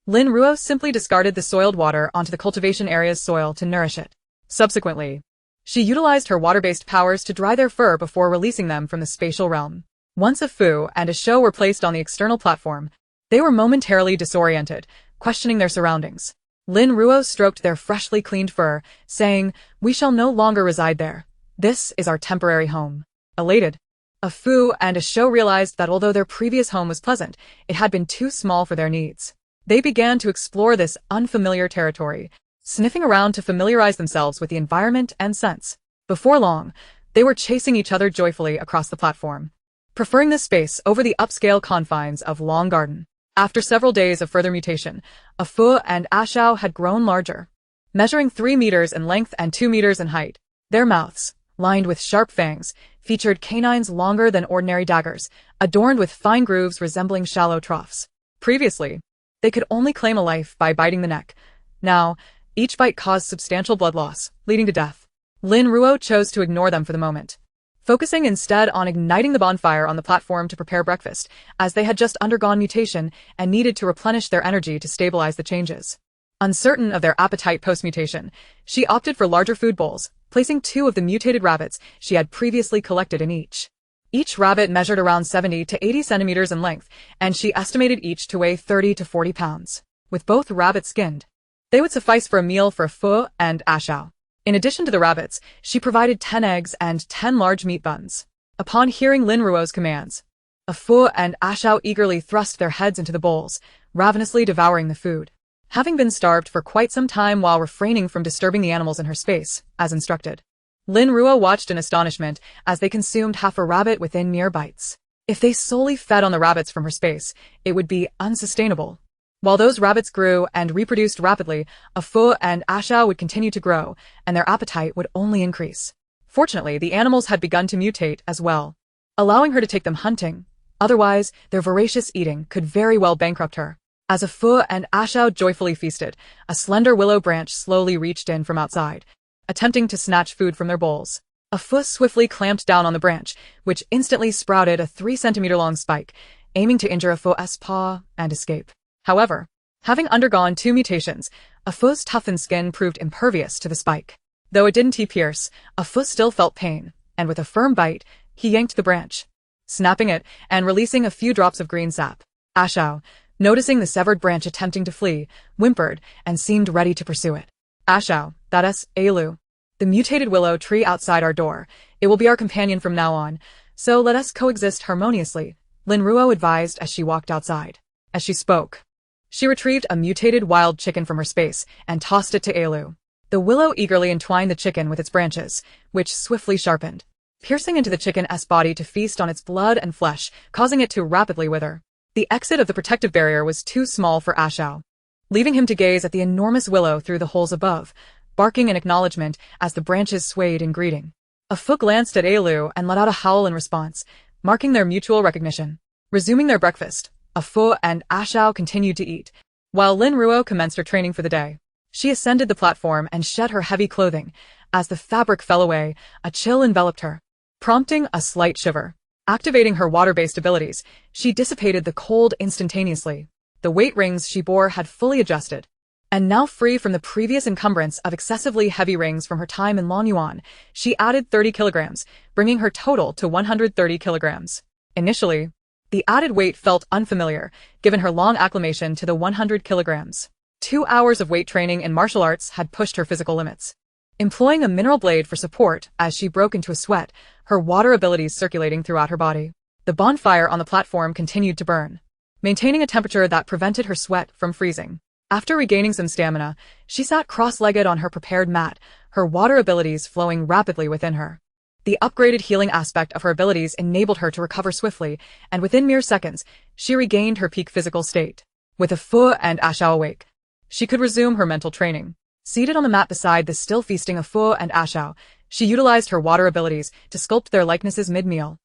Lin Ruo simply discarded the soiled water onto the cultivation area's soil to nourish it. Subsequently, she utilized her water-based powers to dry their fur before releasing them from the spatial realm. Once a Fu and a Shou were placed on the external platform, they were momentarily disoriented, questioning their surroundings. Lin Ruo stroked their freshly cleaned fur, saying, "We shall no longer reside there. This is our temporary home." Elated, a Fu and a Shou realized that although their previous home was pleasant, it had been too small for their needs. They began to explore this unfamiliar territory, sniffing around to familiarize themselves with the environment and scents. Before long, they were chasing each other joyfully across the platform, preferring this space over the upscale confines of Long Garden. After several days of further mutation, a Fu and a Shou had grown larger, measuring 3 meters in length and 2 meters in height. Their mouths, lined with sharp fangs, featured canines longer than ordinary daggers, adorned with fine grooves resembling shallow troughs. Previously, they could only claim a life by biting the neck. Now, each bite caused substantial blood loss, leading to death. Lin Ruo chose to ignore them for the moment, focusing instead on igniting the bonfire on the platform to prepare breakfast, as they had just undergone mutation and needed to replenish their energy to stabilize the changes. Uncertain of their appetite post-mutation, she opted for larger food bowls, placing 2 of the mutated rabbits she had previously collected in each. Each rabbit measured around 70 to 80 centimeters in length, and she estimated each to weigh 30 to 40 pounds. With both rabbits skinned, they would suffice for a meal for a Fu and a Shou. In addition to the rabbits, she provided 10 eggs and 10 large meat buns. Upon hearing Lin Ruo's commands, a Fu and a Shou eagerly thrust their heads into the bowls, ravenously devouring the food. Having been starved for quite some time while refraining from disturbing the animals in her space, as instructed, Lin Ruo watched in astonishment as they consumed half a rabbit within mere bites. If they solely fed on the rabbits from her space, it would be unsustainable. While those rabbits grew and reproduced rapidly, a Fu and a Shou would continue to grow, and their appetite would only increase. Fortunately, the animals had begun to mutate as well, allowing her to take them hunting. Otherwise, their voracious eating could very well bankrupt her. As a Fu and a Shou joyfully feasted, a slender willow branch slowly reached in from outside, attempting to snatch food from their bowls. A Fu swiftly clamped down on the branch, which instantly sprouted a 3-centimeter-long spike, aiming to injure a Fu's paw and escape. However, having undergone 2 mutations, a Fu's toughened skin proved impervious to the spike. Though it didn't pierce, a Fu still felt pain, and with a firm bite, he yanked the branch, snapping it and releasing a few drops of green sap. A Shou, noticing the severed branch attempting to flee, whimpered and seemed ready to pursue it. A Shou, that's Alu, the mutated willow tree outside our door. It will be our companion from now on, so let us coexist harmoniously, Lin Ruo advised as she walked outside. As she spoke, she retrieved a mutated wild chicken from her space and tossed it to Ailu. The willow eagerly entwined the chicken with its branches, which swiftly sharpened, piercing into the chicken's body to feast on its blood and flesh, causing it to rapidly wither. The exit of the protective barrier was too small for Ashao, leaving him to gaze at the enormous willow through the holes above, barking in acknowledgement as the branches swayed in greeting. A Fu glanced at Ailu and let out a howl in response, marking their mutual recognition. Resuming their breakfast, A Fu and Ashao continued to eat, while Lin Ruo commenced her training for the day. She ascended the platform and shed her heavy clothing. As the fabric fell away, a chill enveloped her, prompting a slight shiver. Activating her water-based abilities, she dissipated the cold instantaneously. The weight rings she bore had fully adjusted, and now free from the previous encumbrance of excessively heavy rings from her time in Lonyuan, she added 30 kilograms, bringing her total to 130 kilograms. Initially, the added weight felt unfamiliar, given her long acclimation to the 100 kilograms. 2 hours of weight training in martial arts had pushed her physical limits. Employing a mineral blade for support as she broke into a sweat, her water abilities circulating throughout her body. The bonfire on the platform continued to burn, maintaining a temperature that prevented her sweat from freezing. After regaining some stamina, she sat cross-legged on her prepared mat, her water abilities flowing rapidly within her. The upgraded healing aspect of her abilities enabled her to recover swiftly, and within mere seconds, she regained her peak physical state. With A Fu and Ashao awake, she could resume her mental training. Seated on the mat beside the still feasting A Fu and Ashao, she utilized her water abilities to sculpt their likenesses mid-meal,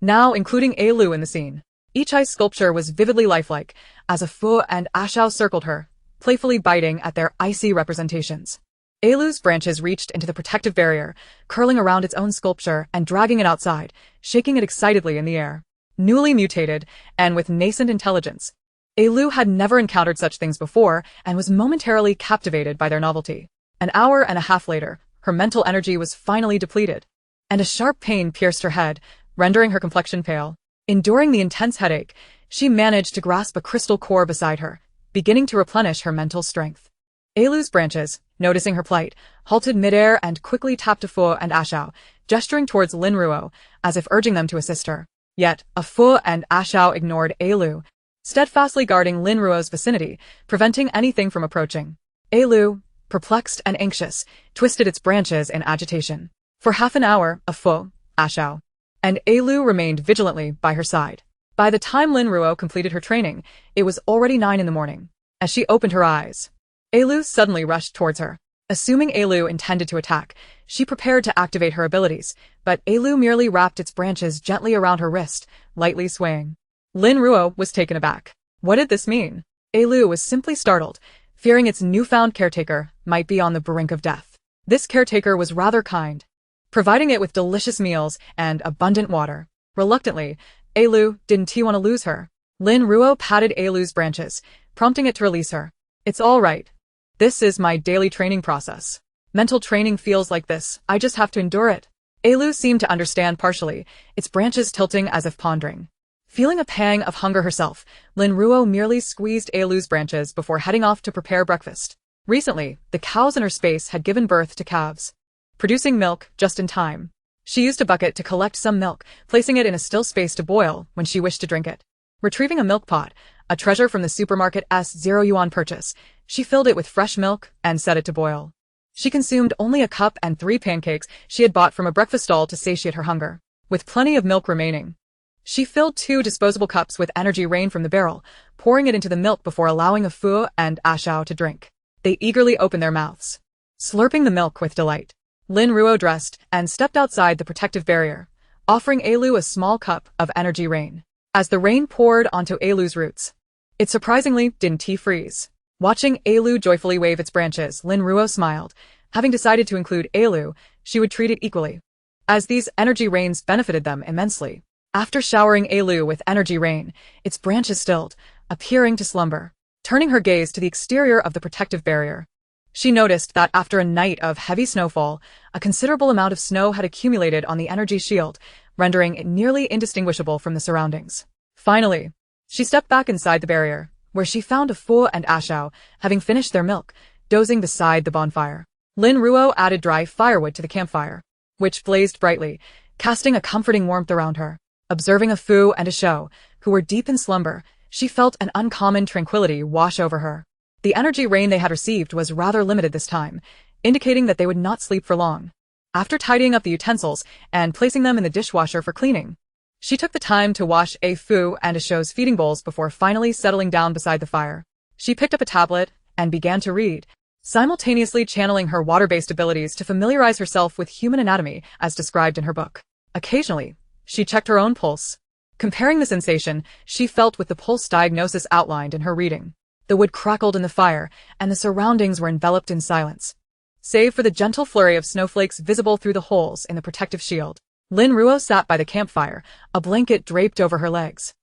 now including Ailu in the scene. Each ice sculpture was vividly lifelike, as A Fu and Ashao circled her, playfully biting at their icy representations. Ailu's branches reached into the protective barrier, curling around its own sculpture and dragging it outside, shaking it excitedly in the air. Newly mutated, and with nascent intelligence, Ailu had never encountered such things before and was momentarily captivated by their novelty. An hour and a half later, her mental energy was finally depleted, and a sharp pain pierced her head, rendering her complexion pale. Enduring the intense headache, she managed to grasp a crystal core beside her, beginning to replenish her mental strength. Ailu's branches, noticing her plight, halted midair and quickly tapped A Fu and Ashao, gesturing towards Lin Ruo, as if urging them to assist her. Yet, A Fu and Ashao ignored Ailu, steadfastly guarding Lin Ruo's vicinity, preventing anything from approaching. Ailu, perplexed and anxious, twisted its branches in agitation. For half an hour, A Fu, Ashao, and Ailu remained vigilantly by her side. By the time Lin Ruo completed her training, it was already 9 in the morning. As she opened her eyes, Ailu suddenly rushed towards her. Assuming Ailu intended to attack, she prepared to activate her abilities, but Ailu merely wrapped its branches gently around her wrist, lightly swaying. Lin Ruo was taken aback. What did this mean? Ailu was simply startled, fearing its newfound caretaker might be on the brink of death. This caretaker was rather kind, providing it with delicious meals and abundant water. Reluctantly, Ailu didn't want to lose her. Lin Ruo patted Ailu's branches, prompting it to release her. It's all right. This is my daily training process. Mental training feels like this, I just have to endure it. Ailu seemed to understand partially, its branches tilting as if pondering. Feeling a pang of hunger herself, Lin Ruo merely squeezed Ailu's branches before heading off to prepare breakfast. Recently, the cows in her space had given birth to calves, producing milk just in time. She used a bucket to collect some milk, placing it in a still space to boil when she wished to drink it. Retrieving a milk pot, a treasure from the supermarket's 0 yuan purchase, she filled it with fresh milk and set it to boil. She consumed only a cup and 3 pancakes she had bought from a breakfast stall to satiate her hunger. With plenty of milk remaining, she filled 2 disposable cups with energy rain from the barrel, pouring it into the milk before allowing A Fu and Ashao to drink. They eagerly opened their mouths, slurping the milk with delight. Lin Ruo dressed and stepped outside the protective barrier, offering Ailu a small cup of energy rain. As the rain poured onto Ailu's roots, it surprisingly didn't freeze. Watching Ailu joyfully wave its branches, Lin Ruo smiled. Having decided to include Ailu, she would treat it equally, as these energy rains benefited them immensely. After showering Ailu with energy rain, its branches stilled, appearing to slumber. Turning her gaze to the exterior of the protective barrier, she noticed that after a night of heavy snowfall, a considerable amount of snow had accumulated on the energy shield, rendering it nearly indistinguishable from the surroundings. Finally, she stepped back inside the barrier, where she found A Fu and Ashao, having finished their milk, dozing beside the bonfire. Lin Ruo added dry firewood to the campfire, which blazed brightly, casting a comforting warmth around her. Observing A Fu and Ashao, who were deep in slumber, she felt an uncommon tranquility wash over her. The energy rain they had received was rather limited this time, indicating that they would not sleep for long. After tidying up the utensils and placing them in the dishwasher for cleaning, she took the time to wash a Fu and a Shou's feeding bowls before finally settling down beside the fire. She picked up a tablet and began to read, simultaneously channeling her water-based abilities to familiarize herself with human anatomy as described in her book. Occasionally, she checked her own pulse, comparing the sensation she felt with the pulse diagnosis outlined in her reading. The wood crackled in the fire, and the surroundings were enveloped in silence, save for the gentle flurry of snowflakes visible through the holes in the protective shield. Lin Ruo sat by the campfire, a blanket draped over her legs,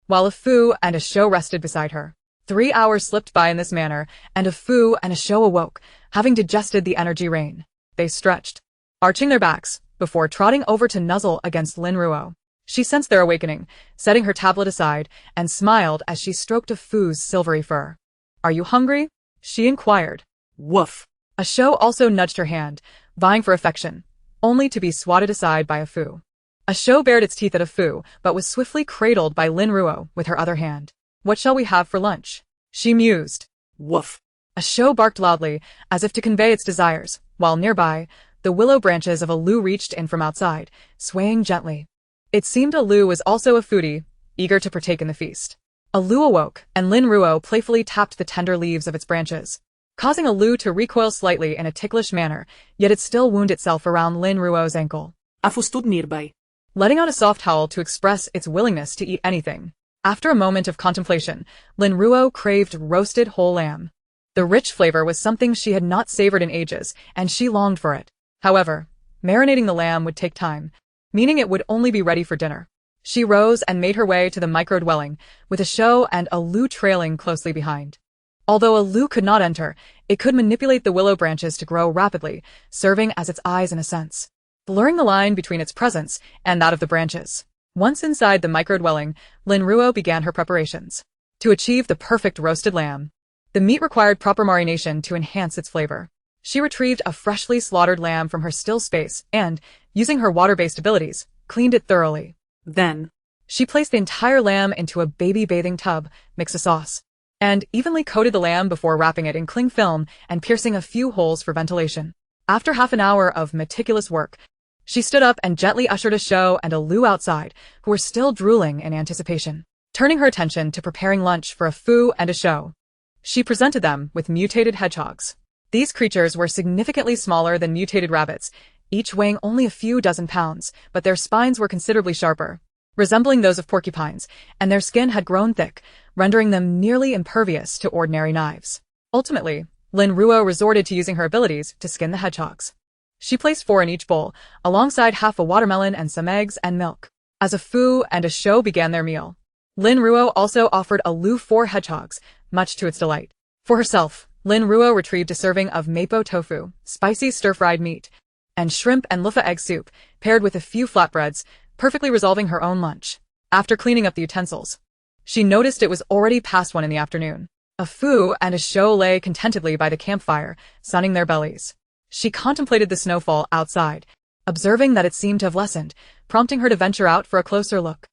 while a Fu and a Shou rested beside her. 3 hours slipped by in this manner, and a Fu and a Shou awoke, having digested the energy rain. They stretched, arching their backs, before trotting over to nuzzle against Lin Ruo. She sensed their awakening, setting her tablet aside, and smiled as she stroked a Fu's silvery fur. "Are you hungry?" she inquired. Woof. A Shou also nudged her hand, vying for affection, only to be swatted aside by a Fu. A Shou bared its teeth at a Fu, but was swiftly cradled by Lin Ruo with her other hand. "What shall we have for lunch?" she mused. Woof. A Shou barked loudly, as if to convey its desires, while nearby, the willow branches of a Lu reached in from outside, swaying gently. It seemed a Lu was also a foodie, eager to partake in the feast. A Lu awoke, and Lin Ruo playfully tapped the tender leaves of its branches, causing a Lu to recoil slightly in a ticklish manner, yet it still wound itself around Lin Ruo's ankle. A Fu stood nearby, letting out a soft howl to express its willingness to eat anything. After a moment of contemplation, Lin Ruo craved roasted whole lamb. The rich flavor was something she had not savored in ages, and she longed for it. However, marinating the lamb would take time, meaning it would only be ready for dinner. She rose and made her way to the micro-dwelling, with a Shou and a Lu trailing closely behind. Although a Lu could not enter, it could manipulate the willow branches to grow rapidly, serving as its eyes in a sense, blurring the line between its presence and that of the branches. Once inside the micro-dwelling, Lin Ruo began her preparations. To achieve the perfect roasted lamb, the meat required proper marination to enhance its flavor. She retrieved a freshly slaughtered lamb from her still space and, using her water-based abilities, cleaned it thoroughly. Then, she placed the entire lamb into a baby bathing tub, mixed a sauce, and evenly coated the lamb before wrapping it in cling film and piercing a few holes for ventilation. After half an hour of meticulous work, she stood up and gently ushered a Shou and a Lu outside, who were still drooling in anticipation. Turning her attention to preparing lunch for a Fu and a Shou, she presented them with mutated hedgehogs. These creatures were significantly smaller than mutated rabbits, each weighing only a few dozen pounds, but their spines were considerably sharper, resembling those of porcupines, and their skin had grown thick, rendering them nearly impervious to ordinary knives. Ultimately, Lin Ruo resorted to using her abilities to skin the hedgehogs. She placed 4 in each bowl, alongside half a watermelon and some eggs and milk. As a Fu and a Shou began their meal, Lin Ruo also offered a Lu 4 hedgehogs, much to its delight. For herself, Lin Ruo retrieved a serving of mapo tofu, spicy stir-fried meat, and shrimp and luffa egg soup, paired with a few flatbreads, perfectly resolving her own lunch. After cleaning up the utensils, she noticed it was already past 1 in the afternoon. A Fu and a Shou lay contentedly by the campfire, sunning their bellies. She contemplated the snowfall outside, observing that it seemed to have lessened, prompting her to venture out for a closer look.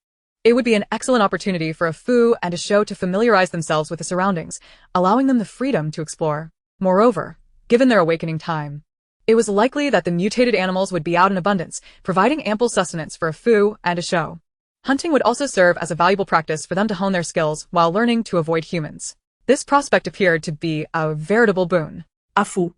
It would be an excellent opportunity for a Fu and a Shou to familiarize themselves with the surroundings, allowing them the freedom to explore. Moreover, given their awakening time, it was likely that the mutated animals would be out in abundance, providing ample sustenance for a Fu and a Shou. Hunting would also serve as a valuable practice for them to hone their skills while learning to avoid humans. This prospect appeared to be a veritable boon. A Fu.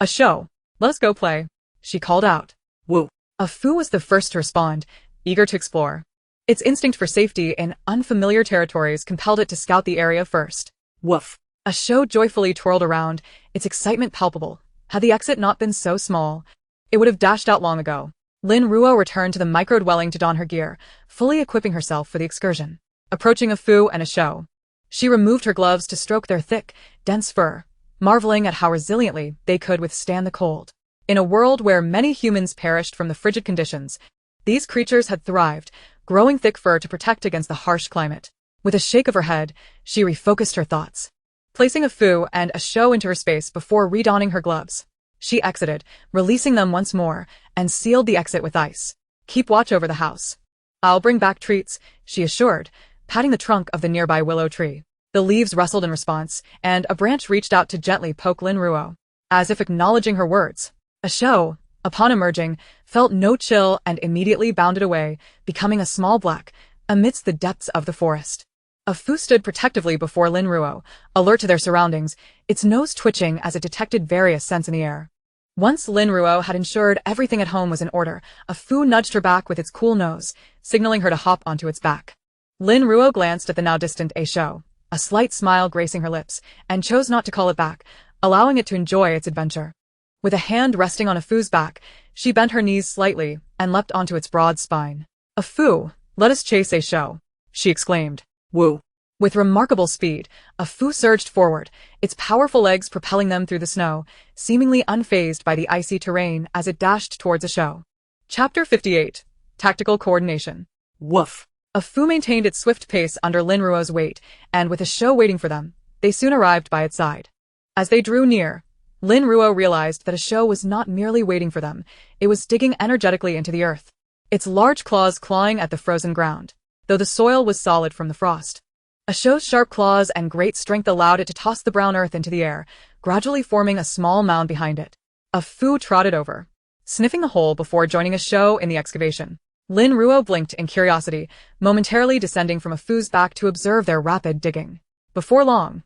A Shou. "Let us go play," she called out. Whoa. A Fu was the first to respond, eager to explore. Its instinct for safety in unfamiliar territories compelled it to scout the area first. Woof. A Shou joyfully twirled around, its excitement palpable. Had the exit not been so small, it would have dashed out long ago. Lin Ruo returned to the micro-dwelling to don her gear, fully equipping herself for the excursion. Approaching a Fu and a Shou, she removed her gloves to stroke their thick, dense fur, marveling at how resiliently they could withstand the cold. In a world where many humans perished from the frigid conditions, these creatures had thrived, growing thick fur to protect against the harsh climate. With a shake of her head, she refocused her thoughts, placing a Fu and a Shou into her space before redonning her gloves. She exited, releasing them once more, and sealed the exit with ice. "Keep watch over the house. I'll bring back treats," she assured, patting the trunk of the nearby willow tree. The leaves rustled in response, and a branch reached out to gently poke Lin Ruo, as if acknowledging her words. A show, upon emerging, felt no chill and immediately bounded away, becoming a small black, amidst the depths of the forest. A Fu stood protectively before Lin Ruo, alert to their surroundings, its nose twitching as it detected various scents in the air. Once Lin Ruo had ensured everything at home was in order, a Fu nudged her back with its cool nose, signaling her to hop onto its back. Lin Ruo glanced at the now distant A show, a slight smile gracing her lips, and chose not to call it back, allowing it to enjoy its adventure. With a hand resting on a Fu's back, she bent her knees slightly and leapt onto its broad spine. A Fu, let us chase A show, she exclaimed. Woo. With remarkable speed, a Fu surged forward, its powerful legs propelling them through the snow, seemingly unfazed by the icy terrain as it dashed towards a show. Chapter 58. Tactical Coordination. Woof. A Fu maintained its swift pace under Lin Ruo's weight, and with a show waiting for them, they soon arrived by its side. As they drew near, Lin Ruo realized that a show was not merely waiting for them, it was digging energetically into the earth, its large claws clawing at the frozen ground, though the soil was solid from the frost. A show's sharp claws and great strength allowed it to toss the brown earth into the air, gradually forming a small mound behind it. A Fu trotted over, sniffing the hole before joining a show in the excavation. Lin Ruo blinked in curiosity, momentarily descending from a Fu's back to observe their rapid digging. Before long,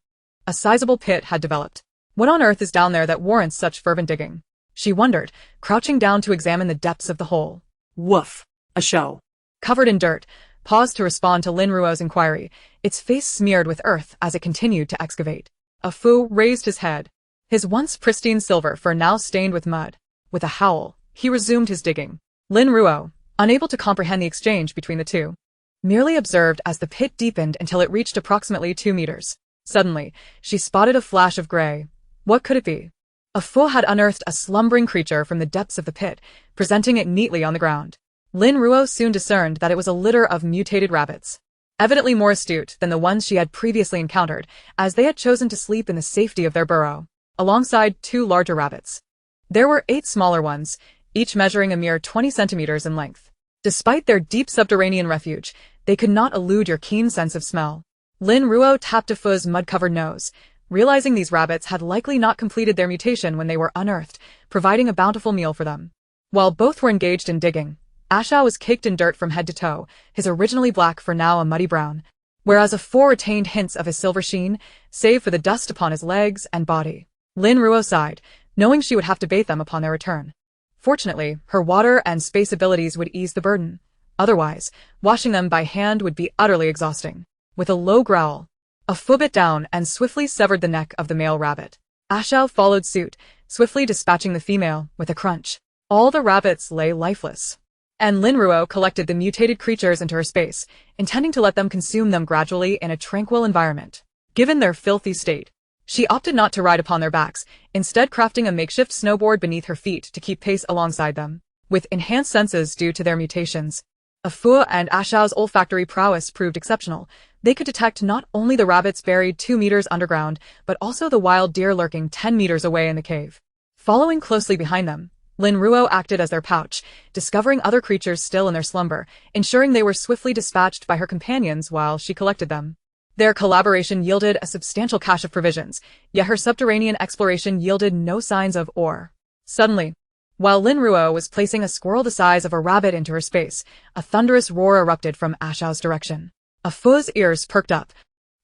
a sizable pit had developed. What on earth is down there that warrants such fervent digging? She wondered, crouching down to examine the depths of the hole. Woof. A show. Covered in dirt, paused to respond to Lin Ruo's inquiry, its face smeared with earth as it continued to excavate. A Fu raised his head, his once pristine silver fur now stained with mud. With a howl, he resumed his digging. Lin Ruo, unable to comprehend the exchange between the two, merely observed as the pit deepened until it reached approximately 2 meters. Suddenly, she spotted a flash of gray. What could it be? A Fu had unearthed a slumbering creature from the depths of the pit, presenting it neatly on the ground. Lin Ruo soon discerned that it was a litter of mutated rabbits, evidently more astute than the ones she had previously encountered, as they had chosen to sleep in the safety of their burrow, alongside 2 larger rabbits. There were 8 smaller ones, each measuring a mere 20 centimeters in length. Despite their deep subterranean refuge, they could not elude your keen sense of smell. Lin Ruo tapped a Fu's mud-covered nose, realizing these rabbits had likely not completed their mutation when they were unearthed, providing a bountiful meal for them. While both were engaged in digging, Ashao was caked in dirt from head to toe, his originally black fur now a muddy brown, whereas a Fu retained hints of his silver sheen, save for the dust upon his legs and body. Lin Ruo sighed, knowing she would have to bathe them upon their return. Fortunately, her water and space abilities would ease the burden. Otherwise, washing them by hand would be utterly exhausting. With a low growl, a Fu bit down and swiftly severed the neck of the male rabbit. Ashao followed suit, swiftly dispatching the female with a crunch. All the rabbits lay lifeless, and Lin Ruo collected the mutated creatures into her space, intending to let them consume them gradually in a tranquil environment. Given their filthy state, she opted not to ride upon their backs, instead crafting a makeshift snowboard beneath her feet to keep pace alongside them. With enhanced senses due to their mutations, a Fu and Ashao's olfactory prowess proved exceptional. They could detect not only the rabbits buried 2 meters underground, but also the wild deer lurking 10 meters away in the cave. Following closely behind them, Lin Ruo acted as their pouch, discovering other creatures still in their slumber, ensuring they were swiftly dispatched by her companions while she collected them. Their collaboration yielded a substantial cache of provisions, yet her subterranean exploration yielded no signs of ore. Suddenly, while Lin Ruo was placing a squirrel the size of a rabbit into her space, a thunderous roar erupted from Ashao's direction. A Fu's ears perked up,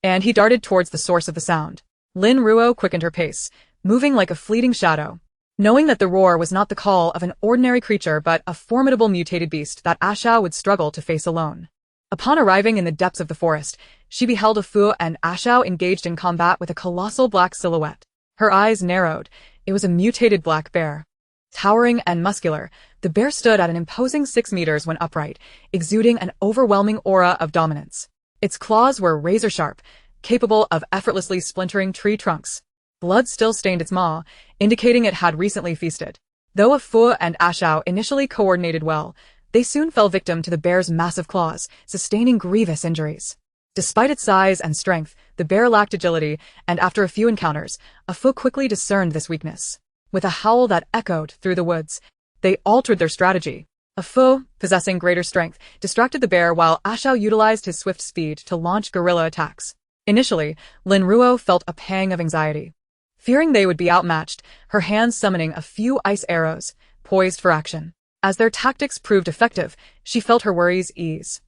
and he darted towards the source of the sound. Lin Ruo quickened her pace, moving like a fleeting shadow, knowing that the roar was not the call of an ordinary creature but a formidable mutated beast that Ashao would struggle to face alone. Upon arriving in the depths of the forest, she beheld a Fu and Ashao engaged in combat with a colossal black silhouette. Her eyes narrowed. It was a mutated black bear. Towering and muscular, the bear stood at an imposing 6 meters when upright, exuding an overwhelming aura of dominance. Its claws were razor-sharp, capable of effortlessly splintering tree trunks. Blood still stained its maw, indicating it had recently feasted. Though a Fu and Ashao initially coordinated well, they soon fell victim to the bear's massive claws, sustaining grievous injuries. Despite its size and strength, the bear lacked agility, and after a few encounters, a Fu quickly discerned this weakness. With a howl that echoed through the woods, they altered their strategy. A foe, possessing greater strength, distracted the bear while Ashao utilized his swift speed to launch guerrilla attacks. Initially, Lin Ruo felt a pang of anxiety. Fearing they would be outmatched, her hands summoning a few ice arrows, poised for action. As their tactics proved effective, she felt her worries ease.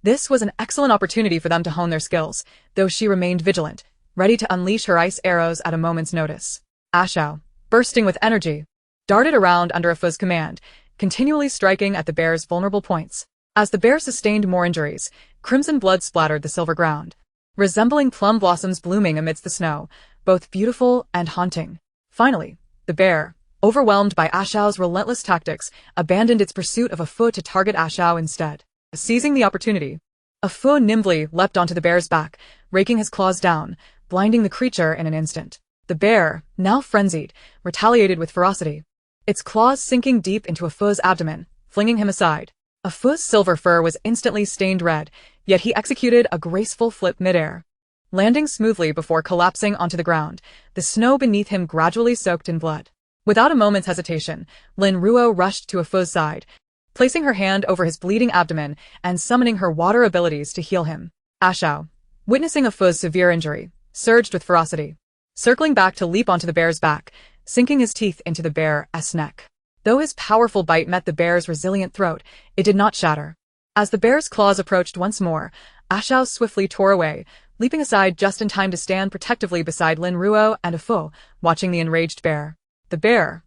This was an excellent opportunity for them to hone their skills, though she remained vigilant, ready to unleash her ice arrows at a moment's notice. Ashao, bursting with energy, darted around under a foe's command, continually striking at the bear's vulnerable points. As the bear sustained more injuries, crimson blood splattered the silver ground, resembling plum blossoms blooming amidst the snow, both beautiful and haunting. Finally, the bear, overwhelmed by Ashao's relentless tactics, abandoned its pursuit of a foe to target Ashao instead. Seizing the opportunity, a foe nimbly leapt onto the bear's back, raking his claws down, blinding the creature in an instant. The bear, now frenzied, retaliated with ferocity, its claws sinking deep into a foe's abdomen, flinging him aside. A foe's silver fur was instantly stained red, yet he executed a graceful flip midair. Landing smoothly before collapsing onto the ground, the snow beneath him gradually soaked in blood. Without a moment's hesitation, Lin Ruo rushed to a foe's side, placing her hand over his bleeding abdomen and summoning her water abilities to heal him. Ashao, witnessing a foe's severe injury, surged with ferocity, circling back to leap onto the bear's back, sinking his teeth into the bear's neck. Though his powerful bite met the bear's resilient throat, it did not shatter. As the bear's claws approached once more, Ashao swiftly tore away, leaping aside just in time to stand protectively beside Lin Ruo and a foe, watching the enraged bear. The bear,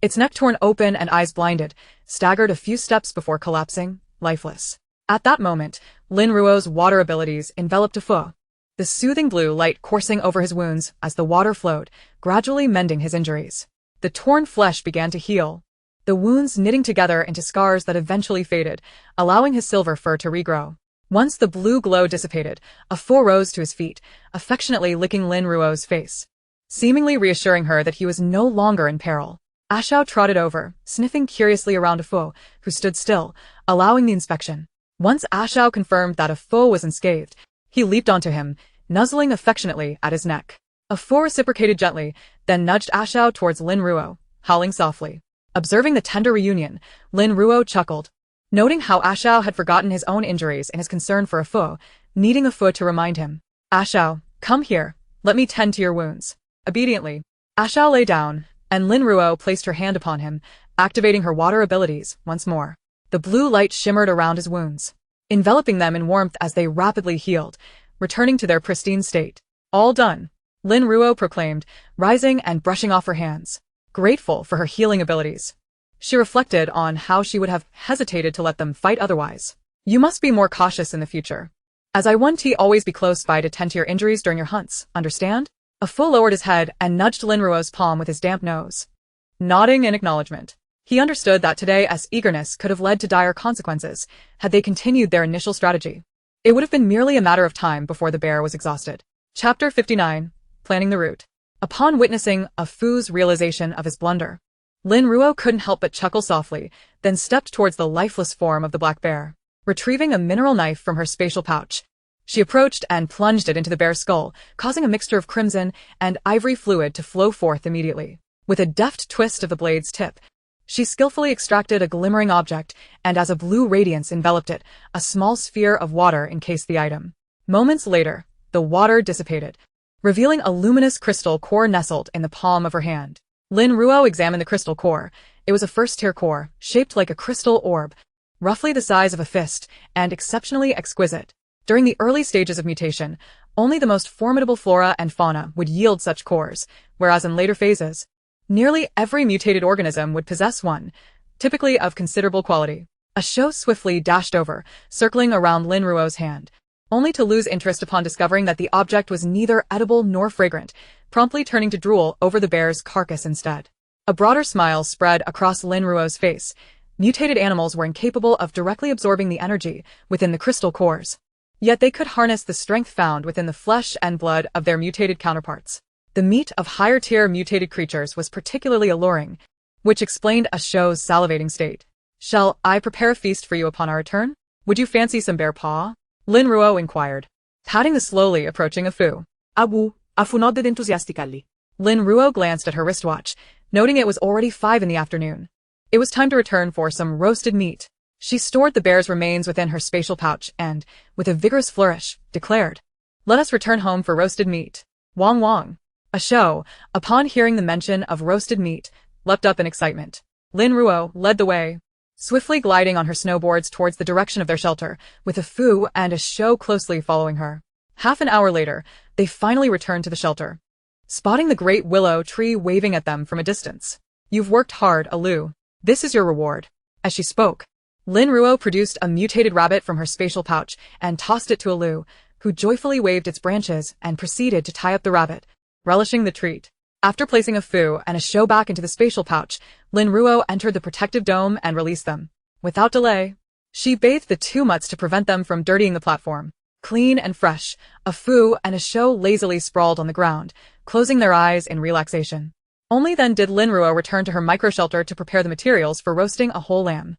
its neck torn open and eyes blinded, staggered a few steps before collapsing, lifeless. At that moment, Lin Ruo's water abilities enveloped a foe, the soothing blue light coursing over his wounds as the water flowed, gradually mending his injuries. The torn flesh began to heal, the wounds knitting together into scars that eventually faded, allowing his silver fur to regrow. Once the blue glow dissipated, a foe rose to his feet, affectionately licking Lin Ruo's face, seemingly reassuring her that he was no longer in peril. Ashao trotted over, sniffing curiously around a foe, who stood still, allowing the inspection. Once Ashao confirmed that a foe was unscathed, he leaped onto him, nuzzling affectionately at his neck. A foe reciprocated gently, then nudged Ashao towards Lin Ruo, howling softly. Observing the tender reunion, Lin Ruo chuckled, noting how Ashao had forgotten his own injuries in his concern for a foe, needing a foe to remind him. Ashao, come here, let me tend to your wounds. Obediently, Ashao lay down, and Lin Ruo placed her hand upon him, activating her water abilities once more. The blue light shimmered around his wounds, enveloping them in warmth as they rapidly healed, returning to their pristine state. All done, Lin Ruo proclaimed, rising and brushing off her hands, grateful for her healing abilities. She reflected on how she would have hesitated to let them fight otherwise. You must be more cautious in the future, as I want to always be close by to tend to your injuries during your hunts, understand? A foe lowered his head and nudged Lin Ruo's palm with his damp nose, nodding in acknowledgement. He understood that today's eagerness could have led to dire consequences had they continued their initial strategy. It would have been merely a matter of time before the bear was exhausted. Chapter 59. Planning the Route. Upon witnessing a foe's realization of his blunder, Lin Ruo couldn't help but chuckle softly, then stepped towards the lifeless form of the black bear. Retrieving a mineral knife from her spatial pouch, she approached and plunged it into the bear's skull, causing a mixture of crimson and ivory fluid to flow forth immediately. With a deft twist of the blade's tip, she skillfully extracted a glimmering object, and as a blue radiance enveloped it, a small sphere of water encased the item. Moments later, the water dissipated, revealing a luminous crystal core nestled in the palm of her hand. Lin Ruo examined the crystal core. It was a first-tier core, shaped like a crystal orb, roughly the size of a fist, and exceptionally exquisite. During the early stages of mutation, only the most formidable flora and fauna would yield such cores, whereas in later phases, nearly every mutated organism would possess one, typically of considerable quality. A show swiftly dashed over, circling around Lin Ruo's hand, only to lose interest upon discovering that the object was neither edible nor fragrant, promptly turning to drool over the bear's carcass instead. A broader smile spread across Lin Ruo's face. Mutated animals were incapable of directly absorbing the energy within the crystal cores, yet they could harness the strength found within the flesh and blood of their mutated counterparts. The meat of higher-tier mutated creatures was particularly alluring, which explained a show's salivating state. Shall I prepare a feast for you upon our return? Would you fancy some bear paw? Lin Ruo inquired, patting the slowly approaching Afu. Afu nodded enthusiastically. Lin Ruo glanced at her wristwatch, noting it was already 5 in the afternoon. It was time to return for some roasted meat. She stored the bear's remains within her spatial pouch and, with a vigorous flourish, declared, "Let us return home for roasted meat." Wong Wong. A show, upon hearing the mention of roasted meat, leapt up in excitement. Lin Ruo led the way, swiftly gliding on her snowboards towards the direction of their shelter, with a Fu and a show closely following her. Half an hour later, they finally returned to the shelter, spotting the great willow tree waving at them from a distance. "You've worked hard, Alu. This is your reward." As she spoke, Lin Ruo produced a mutated rabbit from her spatial pouch and tossed it to Alu, who joyfully waved its branches and proceeded to tie up the rabbit, relishing the treat. After placing a Fu and a show back into the spatial pouch, Lin Ruo entered the protective dome and released them. Without delay, she bathed the two mutts to prevent them from dirtying the platform. Clean and fresh, a Fu and a show lazily sprawled on the ground, closing their eyes in relaxation. Only then did Lin Ruo return to her micro-shelter to prepare the materials for roasting a whole lamb.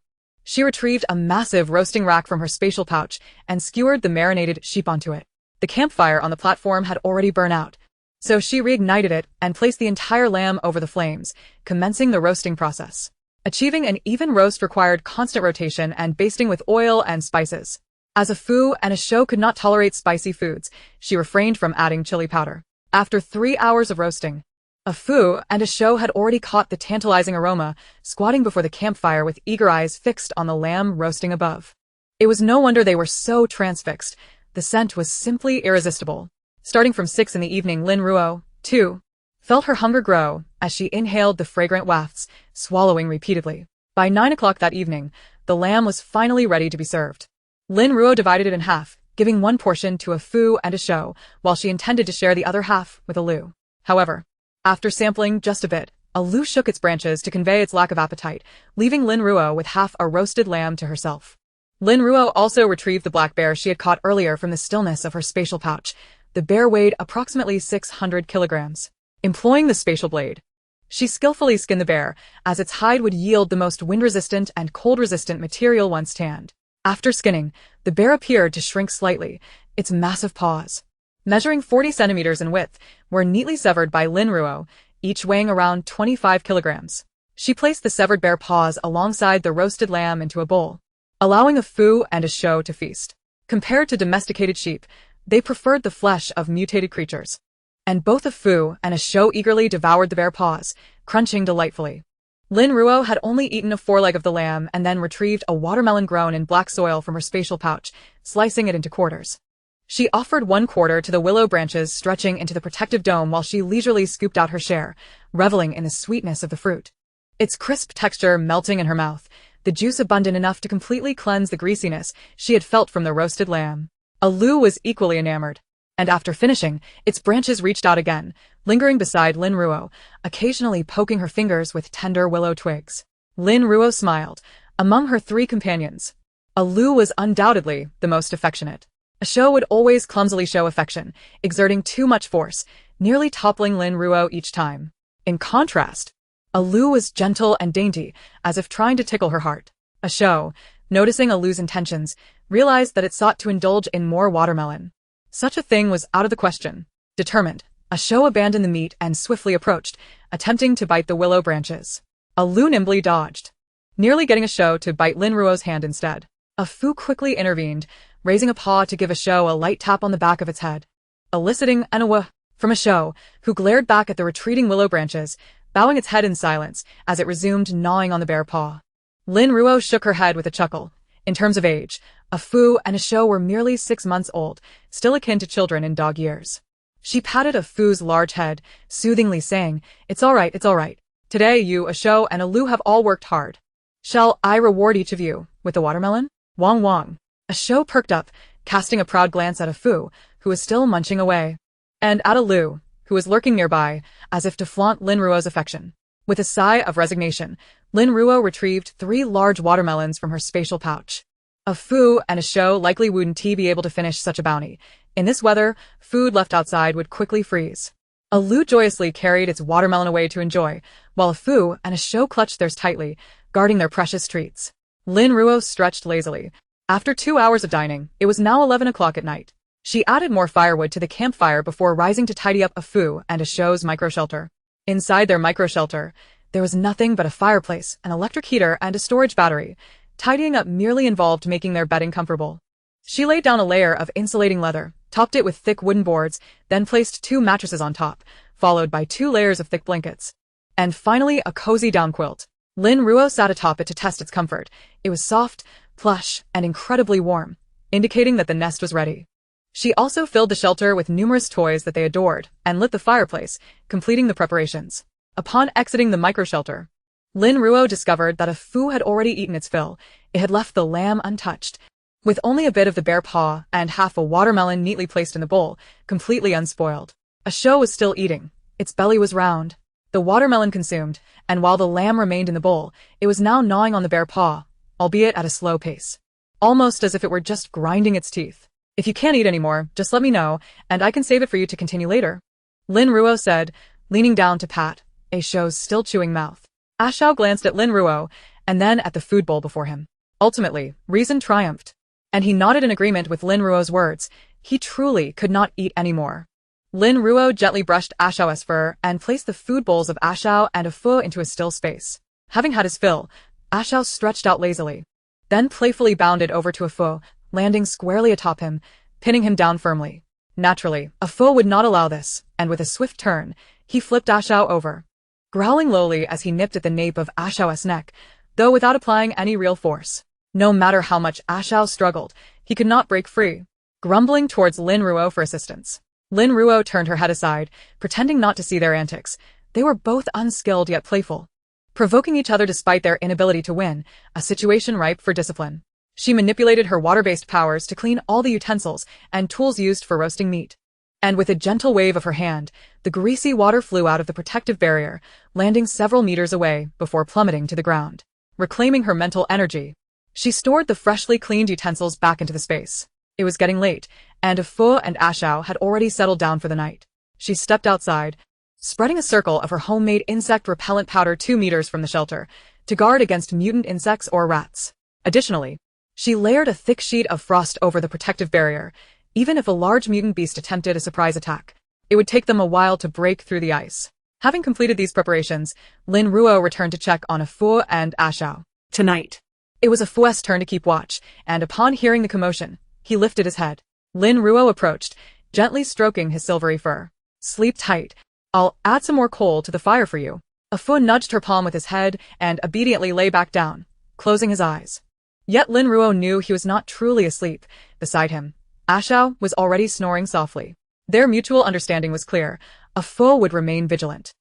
She retrieved a massive roasting rack from her spatial pouch and skewered the marinated sheep onto it. The campfire on the platform had already burned out, so she reignited it and placed the entire lamb over the flames, commencing the roasting process. Achieving an even roast required constant rotation and basting with oil and spices. As a Fu and a show could not tolerate spicy foods, she refrained from adding chili powder. After 3 hours of roasting, a Fu and a show had already caught the tantalizing aroma, squatting before the campfire with eager eyes fixed on the lamb roasting above. It was no wonder they were so transfixed. The scent was simply irresistible. Starting from 6 in the evening, Lin Ruo, too, felt her hunger grow as she inhaled the fragrant wafts, swallowing repeatedly. By 9 o'clock that evening, the lamb was finally ready to be served. Lin Ruo divided it in half, giving one portion to a Fu and a show, while she intended to share the other half with Alu. However, after sampling just a bit, Alu shook its branches to convey its lack of appetite, leaving Lin Ruo with half a roasted lamb to herself. Lin Ruo also retrieved the black bear she had caught earlier from the stillness of her spatial pouch. The bear weighed approximately 600 kilograms. Employing the spatial blade, she skillfully skinned the bear, as its hide would yield the most wind-resistant and cold-resistant material once tanned. After skinning, the bear appeared to shrink slightly, its massive paws, measuring 40 centimeters in width, were neatly severed by Lin Ruo, each weighing around 25 kilograms. She placed the severed bear paws alongside the roasted lamb into a bowl, allowing a Fu and a show to feast. Compared to domesticated sheep, they preferred the flesh of mutated creatures, and both a Fu and a show eagerly devoured the bear paws, crunching delightfully. Lin Ruo had only eaten a foreleg of the lamb and then retrieved a watermelon grown in black soil from her spatial pouch, slicing it into quarters. She offered 1/4 to the willow branches stretching into the protective dome while she leisurely scooped out her share, reveling in the sweetness of the fruit. Its crisp texture melting in her mouth, the juice abundant enough to completely cleanse the greasiness she had felt from the roasted lamb. Alu was equally enamored, and after finishing, its branches reached out again, lingering beside Lin Ruo, occasionally poking her fingers with tender willow twigs. Lin Ruo smiled. Among her 3 companions, Alu was undoubtedly the most affectionate. A show would always clumsily show affection, exerting too much force, nearly toppling Lin Ruo each time. In contrast, Alu was gentle and dainty, as if trying to tickle her heart. A show, noticing Alu's intentions, realized that it sought to indulge in more watermelon. Such a thing was out of the question. Determined, a show abandoned the meat and swiftly approached, attempting to bite the willow branches. Alu nimbly dodged, nearly getting a show to bite Lin Ruo's hand instead. A Fu quickly intervened, raising a paw to give a show a light tap on the back of its head, eliciting an "awah" from a show, who glared back at the retreating willow branches, bowing its head in silence as it resumed gnawing on the bare paw. Lin Ruo shook her head with a chuckle. In terms of age, a Fu and a show were merely 6 months old, still akin to children in dog years. She patted a Fu's large head, soothingly saying, it's all right. Today you, a show, and a Lu have all worked hard. Shall I reward each of you with a watermelon?" Wong Wong. A show perked up, casting a proud glance at a Fu, who was still munching away, and at a Lu, who was lurking nearby, as if to flaunt Lin Ruo's affection. With a sigh of resignation, Lin Ruo retrieved 3 large watermelons from her spatial pouch. A Fu and a show likely wouldn't be able to finish such a bounty. In this weather, food left outside would quickly freeze. A Lu joyously carried its watermelon away to enjoy, while a Fu and a show clutched theirs tightly, guarding their precious treats. Lin Ruo stretched lazily. After 2 hours of dining, it was now 11 o'clock at night. She added more firewood to the campfire before rising to tidy up a Fu and a show's micro-shelter. Inside their micro-shelter, there was nothing but a fireplace, an electric heater, and a storage battery. Tidying up merely involved making their bedding comfortable. She laid down a layer of insulating leather, topped it with thick wooden boards, then placed 2 mattresses on top, followed by 2 layers of thick blankets. And finally, a cozy down quilt. Lin Ruo sat atop it to test its comfort. It was soft, plush, and incredibly warm, indicating that the nest was ready. She also filled the shelter with numerous toys that they adored, and lit the fireplace, completing the preparations. Upon exiting the micro-shelter, Lin Ruo discovered that a Fu had already eaten its fill. It had left the lamb untouched, with only a bit of the bear paw and half a watermelon neatly placed in the bowl, completely unspoiled. A show was still eating. Its belly was round, the watermelon consumed, and while the lamb remained in the bowl, it was now gnawing on the bear paw, albeit at a slow pace. Almost as if it were just grinding its teeth. If you can't eat anymore, just let me know, and I can save it for you to continue later. Lin Ruo said, leaning down to pat A Shou's still chewing mouth. A Shou glanced at Lin Ruo, and then at the food bowl before him. Ultimately, reason triumphed, and he nodded in agreement with Lin Ruo's words. He truly could not eat anymore. Lin Ruo gently brushed A Shou's fur and placed the food bowls of A Shou and a Fu into a still space. Having had his fill, A Shou stretched out lazily, then playfully bounded over to a Fu, landing squarely atop him, pinning him down firmly. Naturally, a Fu would not allow this, and with a swift turn, he flipped A Shou over, growling lowly as he nipped at the nape of A Shou's neck, though without applying any real force. No matter how much A Shou struggled, he could not break free, grumbling towards Lin Ruo for assistance. Lin Ruo turned her head aside, pretending not to see their antics. They were both unskilled yet playful, provoking each other despite their inability to win, a situation ripe for discipline. She manipulated her water-based powers to clean all the utensils and tools used for roasting meat. And with a gentle wave of her hand, the greasy water flew out of the protective barrier, landing several meters away before plummeting to the ground. Reclaiming her mental energy, she stored the freshly cleaned utensils back into the space. It was getting late, and a Fu and A Shou had already settled down for the night. She stepped outside, spreading a circle of her homemade insect repellent powder 2 meters from the shelter, to guard against mutant insects or rats. Additionally, she layered a thick sheet of frost over the protective barrier. Even if a large mutant beast attempted a surprise attack, it would take them a while to break through the ice. Having completed these preparations, Lin Ruo returned to check on a Fu and A Shou. Tonight. It was a Fu's turn to keep watch, and upon hearing the commotion, he lifted his head. Lin Ruo approached, gently stroking his silvery fur. Sleep tight. I'll add some more coal to the fire for you. A Fu nudged her palm with his head and obediently lay back down, closing his eyes. Yet Lin Ruo knew he was not truly asleep. Beside him, A Shou was already snoring softly. Their mutual understanding was clear. A Fu would remain vigilant.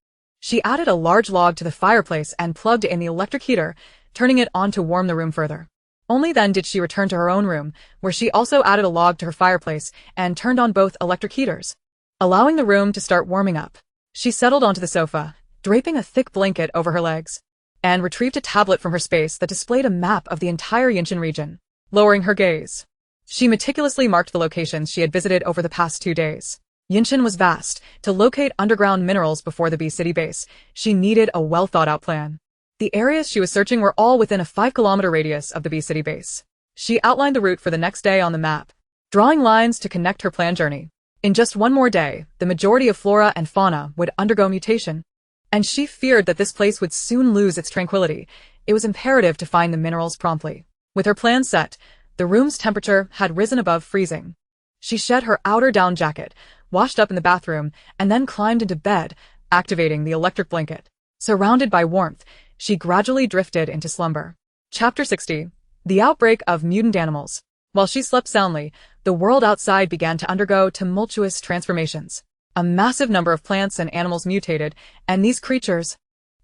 She added a large log to the fireplace and plugged in the electric heater, turning it on to warm the room further. Only then did she return to her own room, where she also added a log to her fireplace and turned on both electric heaters, allowing the room to start warming up. She settled onto the sofa, draping a thick blanket over her legs, and retrieved a tablet from her space that displayed a map of the entire Yinshan region. Lowering her gaze, she meticulously marked the locations she had visited over the past 2 days. Yinshan was vast. To locate underground minerals before the Bee City base, she needed a well-thought-out plan. The areas she was searching were all within a 5-kilometer radius of the Bee City base. She outlined the route for the next day on the map, drawing lines to connect her planned journey. In just one more day, the majority of flora and fauna would undergo mutation, and she feared that this place would soon lose its tranquility. It was imperative to find the minerals promptly. With her plan set, the room's temperature had risen above freezing. She shed her outer down jacket, washed up in the bathroom, and then climbed into bed, activating the electric blanket. Surrounded by warmth, she gradually drifted into slumber. Chapter 60. The Outbreak of Mutant Animals. While she slept soundly, the world outside began to undergo tumultuous transformations. A massive number of plants and animals mutated, and these creatures,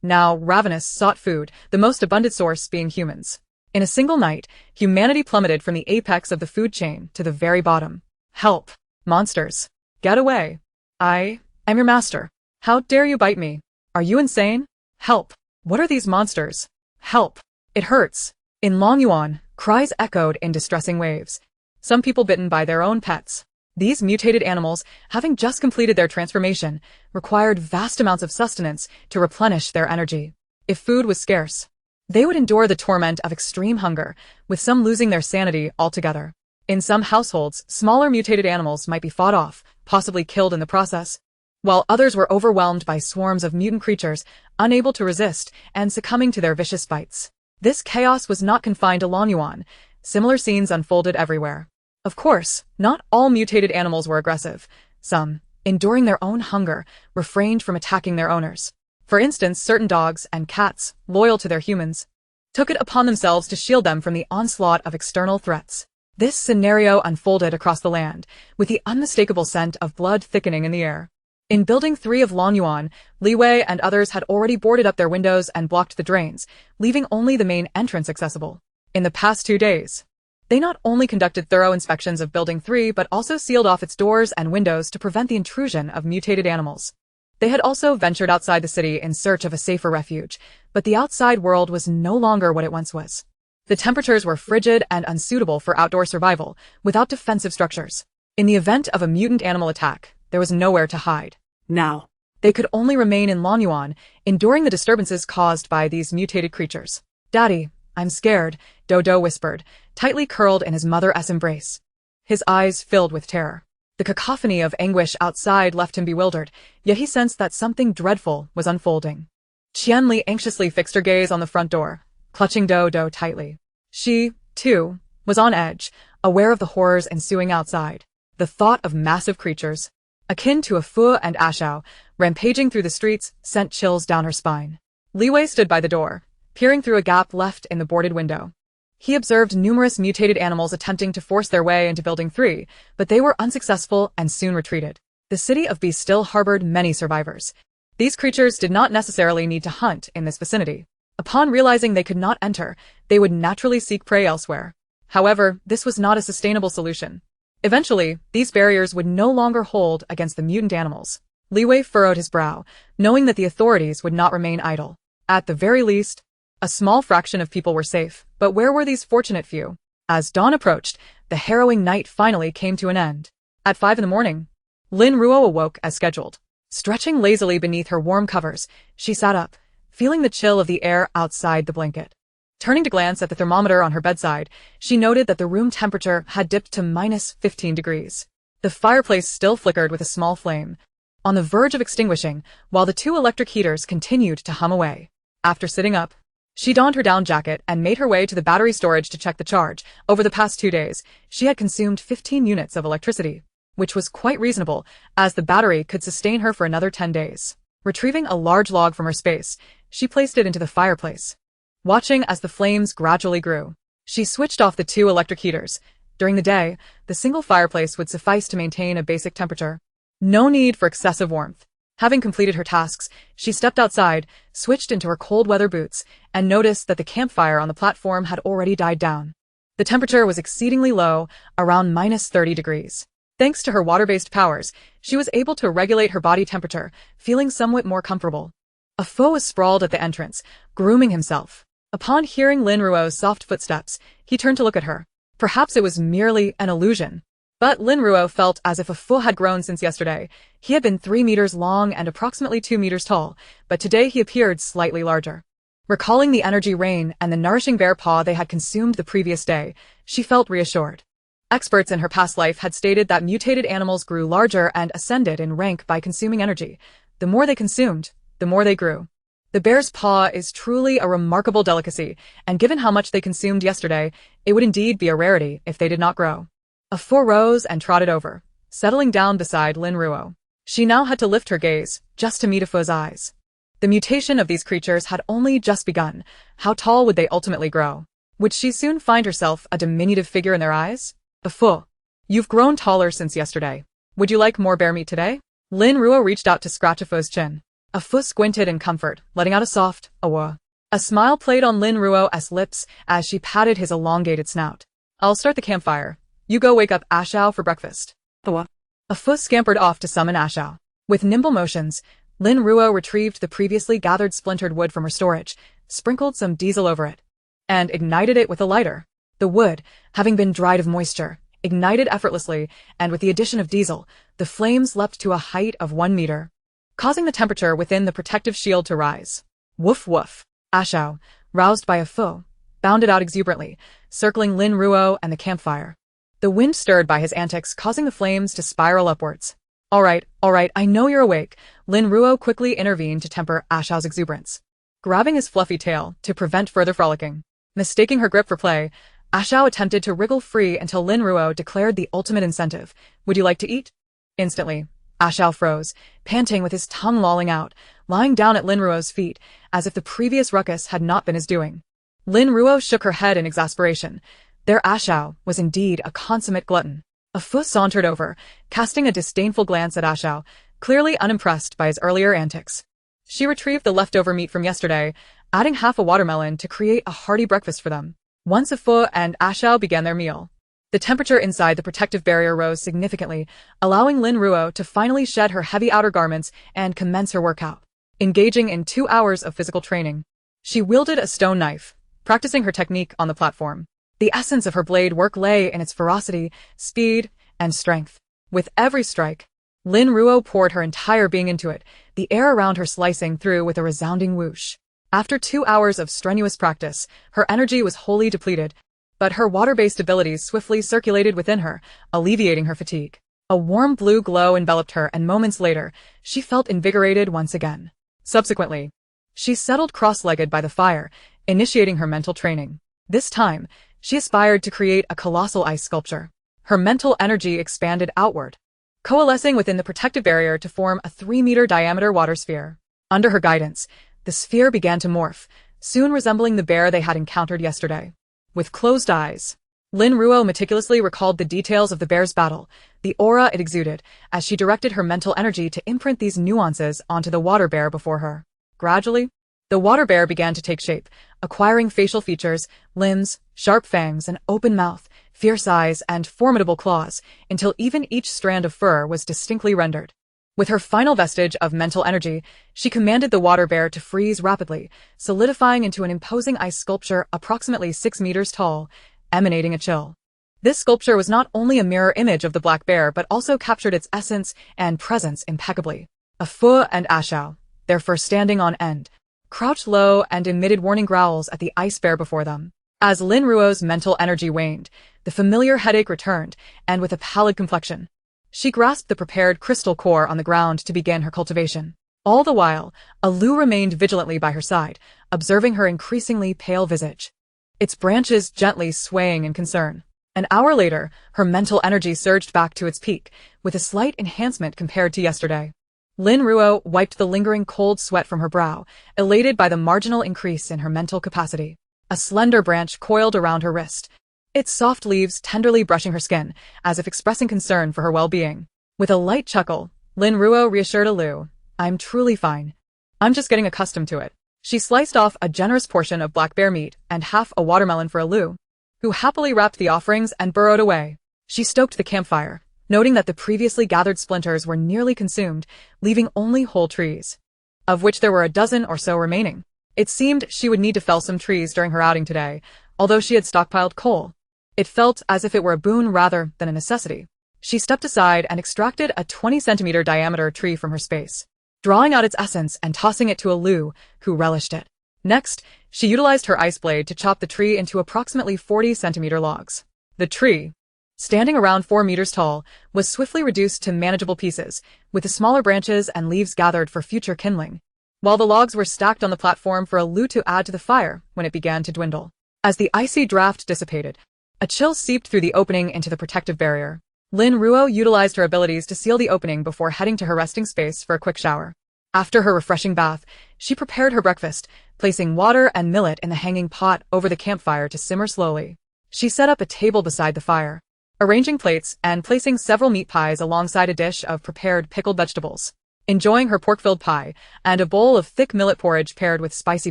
now ravenous, sought food, the most abundant source being humans. In a single night, humanity plummeted from the apex of the food chain to the very bottom. Help! Monsters! Get away! I am your master. How dare you bite me? Are you insane? Help! What are these monsters? Help! It hurts! In Longyuan, cries echoed in distressing waves. Some people bitten by their own pets. These mutated animals, having just completed their transformation, required vast amounts of sustenance to replenish their energy. If food was scarce, they would endure the torment of extreme hunger, with some losing their sanity altogether. In some households, smaller mutated animals might be fought off, possibly killed in the process, while others were overwhelmed by swarms of mutant creatures, unable to resist and succumbing to their vicious bites. This chaos was not confined to Lanyuan. Similar scenes unfolded everywhere. Of course, not all mutated animals were aggressive. Some, enduring their own hunger, refrained from attacking their owners. For instance, certain dogs and cats, loyal to their humans, took it upon themselves to shield them from the onslaught of external threats. This scenario unfolded across the land, with the unmistakable scent of blood thickening in the air. In Building 3 of Lanyuan, Li Wei and others had already boarded up their windows and blocked the drains, leaving only the main entrance accessible. In the past 2 days, they not only conducted thorough inspections of Building 3 but also sealed off its doors and windows to prevent the intrusion of mutated animals. They had also ventured outside the city in search of a safer refuge, but the outside world was no longer what it once was. The temperatures were frigid and unsuitable for outdoor survival, without defensive structures. In the event of a mutant animal attack, there was nowhere to hide. Now, They could only remain in Lanyuan, enduring the disturbances caused by these mutated creatures. "Daddy, I'm scared," Dodo whispered, tightly curled in his mother's embrace. His eyes filled with terror. The cacophony of anguish outside left him bewildered, yet he sensed that something dreadful was unfolding. Qianli anxiously fixed her gaze on the front door, clutching Dodo tightly. She, too, was on edge, aware of the horrors ensuing outside. The thought of massive creatures, akin to a Fu and Ashao, rampaging through the streets, sent chills down her spine. Li Wei stood by the door, peering through a gap left in the boarded window. He observed numerous mutated animals attempting to force their way into Building 3, but they were unsuccessful and soon retreated. The city of Beast still harbored many survivors. These creatures did not necessarily need to hunt in this vicinity. Upon realizing they could not enter, they would naturally seek prey elsewhere. However, this was not a sustainable solution. Eventually, these barriers would no longer hold against the mutant animals. Li Wei furrowed his brow, knowing that the authorities would not remain idle. At the very least, a small fraction of people were safe, but where were these fortunate few? As dawn approached, the harrowing night finally came to an end. At 5 a.m, Lin Ruo awoke as scheduled. Stretching lazily beneath her warm covers, she sat up, feeling the chill of the air outside the blanket. Turning to glance at the thermometer on her bedside, she noted that the room temperature had dipped to -15 degrees. The fireplace still flickered with a small flame, on the verge of extinguishing, while the 2 electric heaters continued to hum away. After sitting up, she donned her down jacket and made her way to the battery storage to check the charge. Over the past 2 days, she had consumed 15 units of electricity, which was quite reasonable, as the battery could sustain her for another 10 days. Retrieving a large log from her space, she placed it into the fireplace. Watching as the flames gradually grew, she switched off the 2 electric heaters. During the day, the single fireplace would suffice to maintain a basic temperature. No need for excessive warmth. Having completed her tasks, she stepped outside, switched into her cold weather boots, and noticed that the campfire on the platform had already died down. The temperature was exceedingly low, around -30 degrees. Thanks to her water-based powers, she was able to regulate her body temperature, feeling somewhat more comfortable. A foe was sprawled at the entrance, grooming himself. Upon hearing Lin Ruo's soft footsteps, he turned to look at her. Perhaps it was merely an illusion. But Lin Ruo felt as if a foot had grown since yesterday. He had been 3 meters long and approximately 2 meters tall, but today he appeared slightly larger. Recalling the energy rain and the nourishing bear paw they had consumed the previous day, she felt reassured. Experts in her past life had stated that mutated animals grew larger and ascended in rank by consuming energy. The more they consumed, the more they grew. The bear's paw is truly a remarkable delicacy, and given how much they consumed yesterday, it would indeed be a rarity if they did not grow. A foe rose and trotted over, settling down beside Lin Ruo. She now had to lift her gaze, just to meet a foe's eyes. The mutation of these creatures had only just begun. How tall would they ultimately grow? Would she soon find herself a diminutive figure in their eyes? A foe. You've grown taller since yesterday. Would you like more bear meat today? Lin Ruo reached out to scratch a foe's chin. A foe squinted in comfort, letting out a soft, "awa." A smile played on Lin Ruo's lips as she patted his elongated snout. "I'll start the campfire. You go wake up Ashao for breakfast." Awa. A foe scampered off to summon Ashao. With nimble motions, Lin Ruo retrieved the previously gathered splintered wood from her storage, sprinkled some diesel over it, and ignited it with a lighter. The wood, having been dried of moisture, ignited effortlessly, and with the addition of diesel, the flames leapt to a height of 1 meter, causing the temperature within the protective shield to rise. Woof woof. Ashao, roused by a foe, bounded out exuberantly, circling Lin Ruo and the campfire. The wind stirred by his antics, causing the flames to spiral upwards. All right, I know you're awake." Lin Ruo quickly intervened to temper Ashao's exuberance, grabbing his fluffy tail to prevent further frolicking. Mistaking her grip for play, Ashao attempted to wriggle free until Lin Ruo declared the ultimate incentive. Would you like to eat? Instantly, Ashao froze, panting with his tongue lolling out, lying down at Lin Ruo's feet, as if the previous ruckus had not been his doing. Lin Ruo shook her head in exasperation. Their Ashao was indeed a consummate glutton. A Fu sauntered over, casting a disdainful glance at Ashao, clearly unimpressed by his earlier antics. She retrieved the leftover meat from yesterday, adding half a watermelon to create a hearty breakfast for them. Once a Fu and Ashao began their meal, the temperature inside the protective barrier rose significantly, allowing Lin Ruo to finally shed her heavy outer garments and commence her workout. Engaging in 2 hours of physical training, she wielded a stone knife, practicing her technique on the platform. The essence of her blade work lay in its ferocity, speed, and strength. With every strike, Lin Ruo poured her entire being into it, the air around her slicing through with a resounding whoosh. After 2 hours of strenuous practice, her energy was wholly depleted, but her water-based abilities swiftly circulated within her, alleviating her fatigue. A warm blue glow enveloped her, and moments later, she felt invigorated once again. Subsequently, she settled cross-legged by the fire, initiating her mental training. This time, she aspired to create a colossal ice sculpture. Her mental energy expanded outward, coalescing within the protective barrier to form a 3-meter diameter water sphere. Under her guidance, the sphere began to morph, soon resembling the bear they had encountered yesterday. With closed eyes, Lin Ruo meticulously recalled the details of the bear's battle, the aura it exuded, as she directed her mental energy to imprint these nuances onto the water bear before her. Gradually, the water bear began to take shape, acquiring facial features, limbs, sharp fangs, an open mouth, fierce eyes, and formidable claws, until even each strand of fur was distinctly rendered. With her final vestige of mental energy, she commanded the water bear to freeze rapidly, solidifying into an imposing ice sculpture approximately 6 meters tall, emanating a chill. This sculpture was not only a mirror image of the black bear but also captured its essence and presence impeccably. A Fu and Ashao, their fur standing on end, crouched low and emitted warning growls at the ice bear before them. As Lin Ruo's mental energy waned, the familiar headache returned, and with a pallid complexion, she grasped the prepared crystal core on the ground to begin her cultivation. All the while, Alu remained vigilantly by her side, observing her increasingly pale visage, its branches gently swaying in concern. An hour later, her mental energy surged back to its peak, with a slight enhancement compared to yesterday. Lin Ruo wiped the lingering cold sweat from her brow, elated by the marginal increase in her mental capacity. A slender branch coiled around her wrist, its soft leaves tenderly brushing her skin, as if expressing concern for her well-being. With a light chuckle, Lin Ruo reassured Alu, "I'm truly fine. I'm just getting accustomed to it." She sliced off a generous portion of black bear meat and half a watermelon for Alu, who happily wrapped the offerings and burrowed away. She stoked the campfire, noting that the previously gathered splinters were nearly consumed, leaving only whole trees, of which there were a dozen or so remaining. It seemed she would need to fell some trees during her outing today, although she had stockpiled coal. It felt as if it were a boon rather than a necessity. She stepped aside and extracted a 20-centimeter diameter tree from her space, drawing out its essence and tossing it to Alu, who relished it. Next, she utilized her ice blade to chop the tree into approximately 40-centimeter logs. The tree, standing around 4 meters tall, was swiftly reduced to manageable pieces, with the smaller branches and leaves gathered for future kindling, while the logs were stacked on the platform for Alu to add to the fire when it began to dwindle. As the icy draft dissipated, a chill seeped through the opening into the protective barrier. Lin Ruo utilized her abilities to seal the opening before heading to her resting space for a quick shower. After her refreshing bath, she prepared her breakfast, placing water and millet in the hanging pot over the campfire to simmer slowly. She set up a table beside the fire, arranging plates and placing several meat pies alongside a dish of prepared pickled vegetables. Enjoying her pork-filled pie and a bowl of thick millet porridge paired with spicy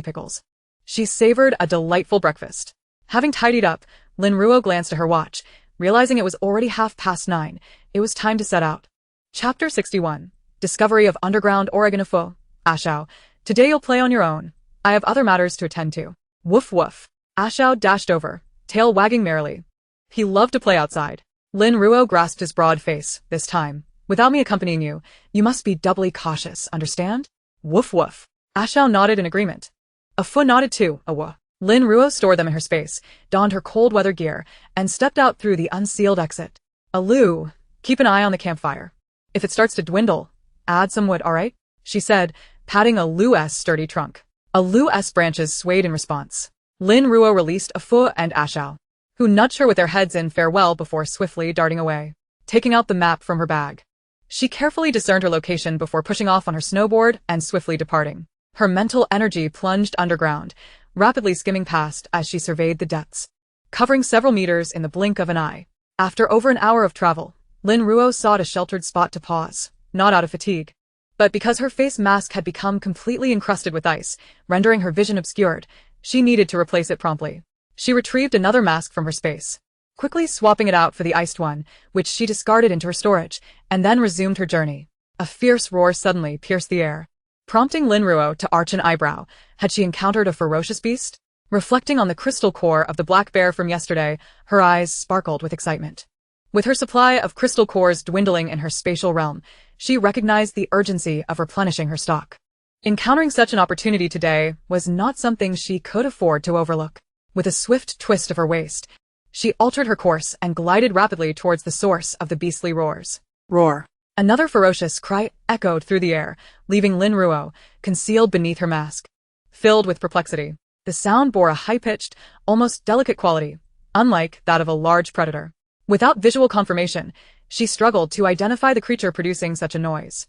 pickles, she savored a delightful breakfast. Having tidied up, Lin Ruo glanced at her watch. Realizing it was already 9:30, it was time to set out. Chapter 61. Discovery of Underground Oregon Fu. Ashao, today you'll play on your own. I have other matters to attend to. Woof woof. Ashao dashed over, tail wagging merrily. He loved to play outside. Lin Ruo grasped his broad face. This time, without me accompanying you, you must be doubly cautious, understand? Woof woof. Ashao nodded in agreement. A Fu nodded too, Awa. Lin Ruo stored them in her space, donned her cold weather gear, and stepped out through the unsealed exit. Alu, keep an eye on the campfire. If it starts to dwindle, add some wood, alright? She said, patting Alu's sturdy trunk. Alu's branches swayed in response, Lin Ruo released a Fu and Ashao, who nudged her with their heads in farewell before swiftly darting away, taking out the map from her bag. She carefully discerned her location before pushing off on her snowboard and swiftly departing. Her mental energy plunged underground, rapidly skimming past as she surveyed the depths, covering several meters in the blink of an eye. After over an hour of travel, Lin Ruo sought a sheltered spot to pause, not out of fatigue, but because her face mask had become completely encrusted with ice, rendering her vision obscured. She needed to replace it promptly. She retrieved another mask from her space, quickly swapping it out for the iced one, which she discarded into her storage, and then resumed her journey. A fierce roar suddenly pierced the air, prompting Lin Ruo to arch an eyebrow. Had she encountered a ferocious beast? Reflecting on the crystal core of the black bear from yesterday, her eyes sparkled with excitement. With her supply of crystal cores dwindling in her spatial realm, she recognized the urgency of replenishing her stock. Encountering such an opportunity today was not something she could afford to overlook. With a swift twist of her waist, she altered her course and glided rapidly towards the source of the beastly roars. Roar. Another ferocious cry echoed through the air, leaving Lin Ruo concealed beneath her mask. Filled with perplexity, the sound bore a high-pitched, almost delicate quality, unlike that of a large predator. Without visual confirmation, she struggled to identify the creature producing such a noise.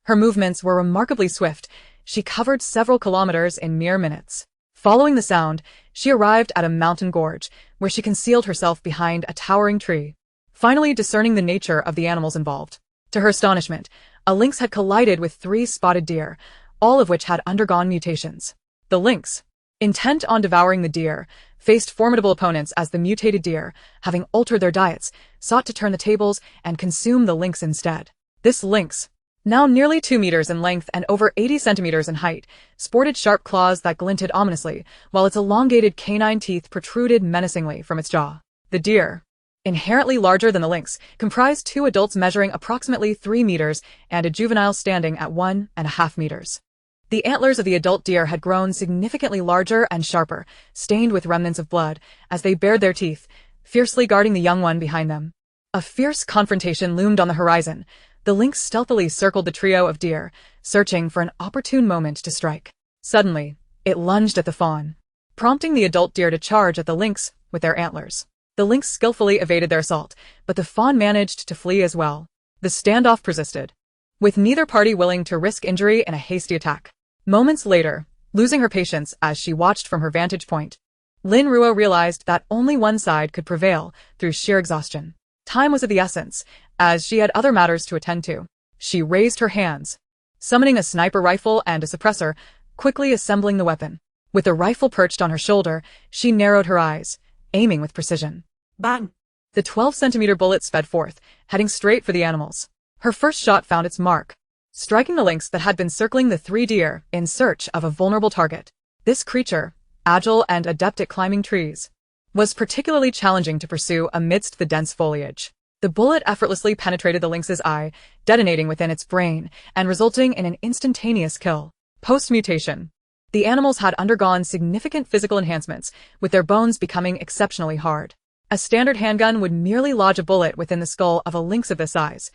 Her movements were remarkably swift. She covered several kilometers in mere minutes. Following the sound, she arrived at a mountain gorge, where she concealed herself behind a towering tree, finally discerning the nature of the animals involved. To her astonishment, a lynx had collided with 3 spotted deer, all of which had undergone mutations. The lynx, intent on devouring the deer, faced formidable opponents as the mutated deer, having altered their diets, sought to turn the tables and consume the lynx instead. This lynx, now nearly 2 meters in length and over 80 centimeters in height, sported sharp claws that glinted ominously, while its elongated canine teeth protruded menacingly from its jaw. The deer, inherently larger than the lynx, comprised 2 adults measuring approximately 3 meters and a juvenile standing at 1.5 meters. The antlers of the adult deer had grown significantly larger and sharper, stained with remnants of blood, as they bared their teeth, fiercely guarding the young one behind them. A fierce confrontation loomed on the horizon. The lynx stealthily circled the trio of deer, searching for an opportune moment to strike. Suddenly, it lunged at the fawn, prompting the adult deer to charge at the lynx with their antlers. The lynx skillfully evaded their assault, but the fawn managed to flee as well. The standoff persisted, with neither party willing to risk injury in a hasty attack. Moments later, losing her patience as she watched from her vantage point, Lin Ruo realized that only one side could prevail through sheer exhaustion. Time was of the essence, as she had other matters to attend to. She raised her hands, summoning a sniper rifle and a suppressor, quickly assembling the weapon. With the rifle perched on her shoulder, she narrowed her eyes, aiming with precision. Bang! The 12-centimeter bullet sped forth, heading straight for the animals. Her first shot found its mark, striking the lynx that had been circling the 3 deer in search of a vulnerable target. This creature, agile and adept at climbing trees, was particularly challenging to pursue amidst the dense foliage. The bullet effortlessly penetrated the lynx's eye, detonating within its brain and resulting in an instantaneous kill. Post-mutation, the animals had undergone significant physical enhancements, with their bones becoming exceptionally hard. A standard handgun would merely lodge a bullet within the skull of a lynx of this size,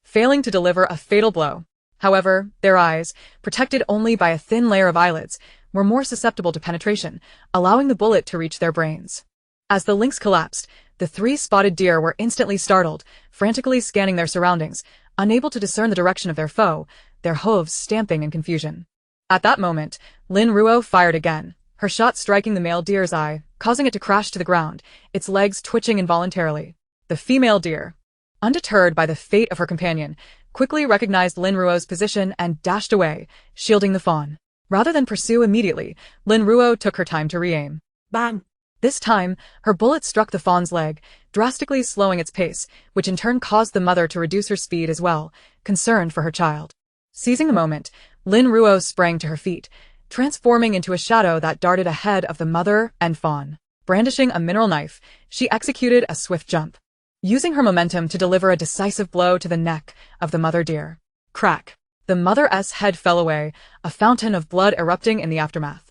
failing to deliver a fatal blow. However, their eyes, protected only by a thin layer of eyelids, were more susceptible to penetration, allowing the bullet to reach their brains. As the lynx collapsed, the 3 spotted deer were instantly startled, frantically scanning their surroundings, unable to discern the direction of their foe, their hooves stamping in confusion. At that moment, Lin Ruo fired again, her shot striking the male deer's eye, causing it to crash to the ground, its legs twitching involuntarily. The female deer, undeterred by the fate of her companion, quickly recognized Lin Ruo's position and dashed away, shielding the fawn. Rather than pursue immediately, Lin Ruo took her time to re-aim. Bang! This time, her bullet struck the fawn's leg, drastically slowing its pace, which in turn caused the mother to reduce her speed as well, concerned for her child. Seizing the moment, Lin Ruo sprang to her feet, transforming into a shadow that darted ahead of the mother and fawn. Brandishing a mineral knife, she executed a swift jump, using her momentum to deliver a decisive blow to the neck of the mother deer. Crack! The mother's head fell away, a fountain of blood erupting in the aftermath.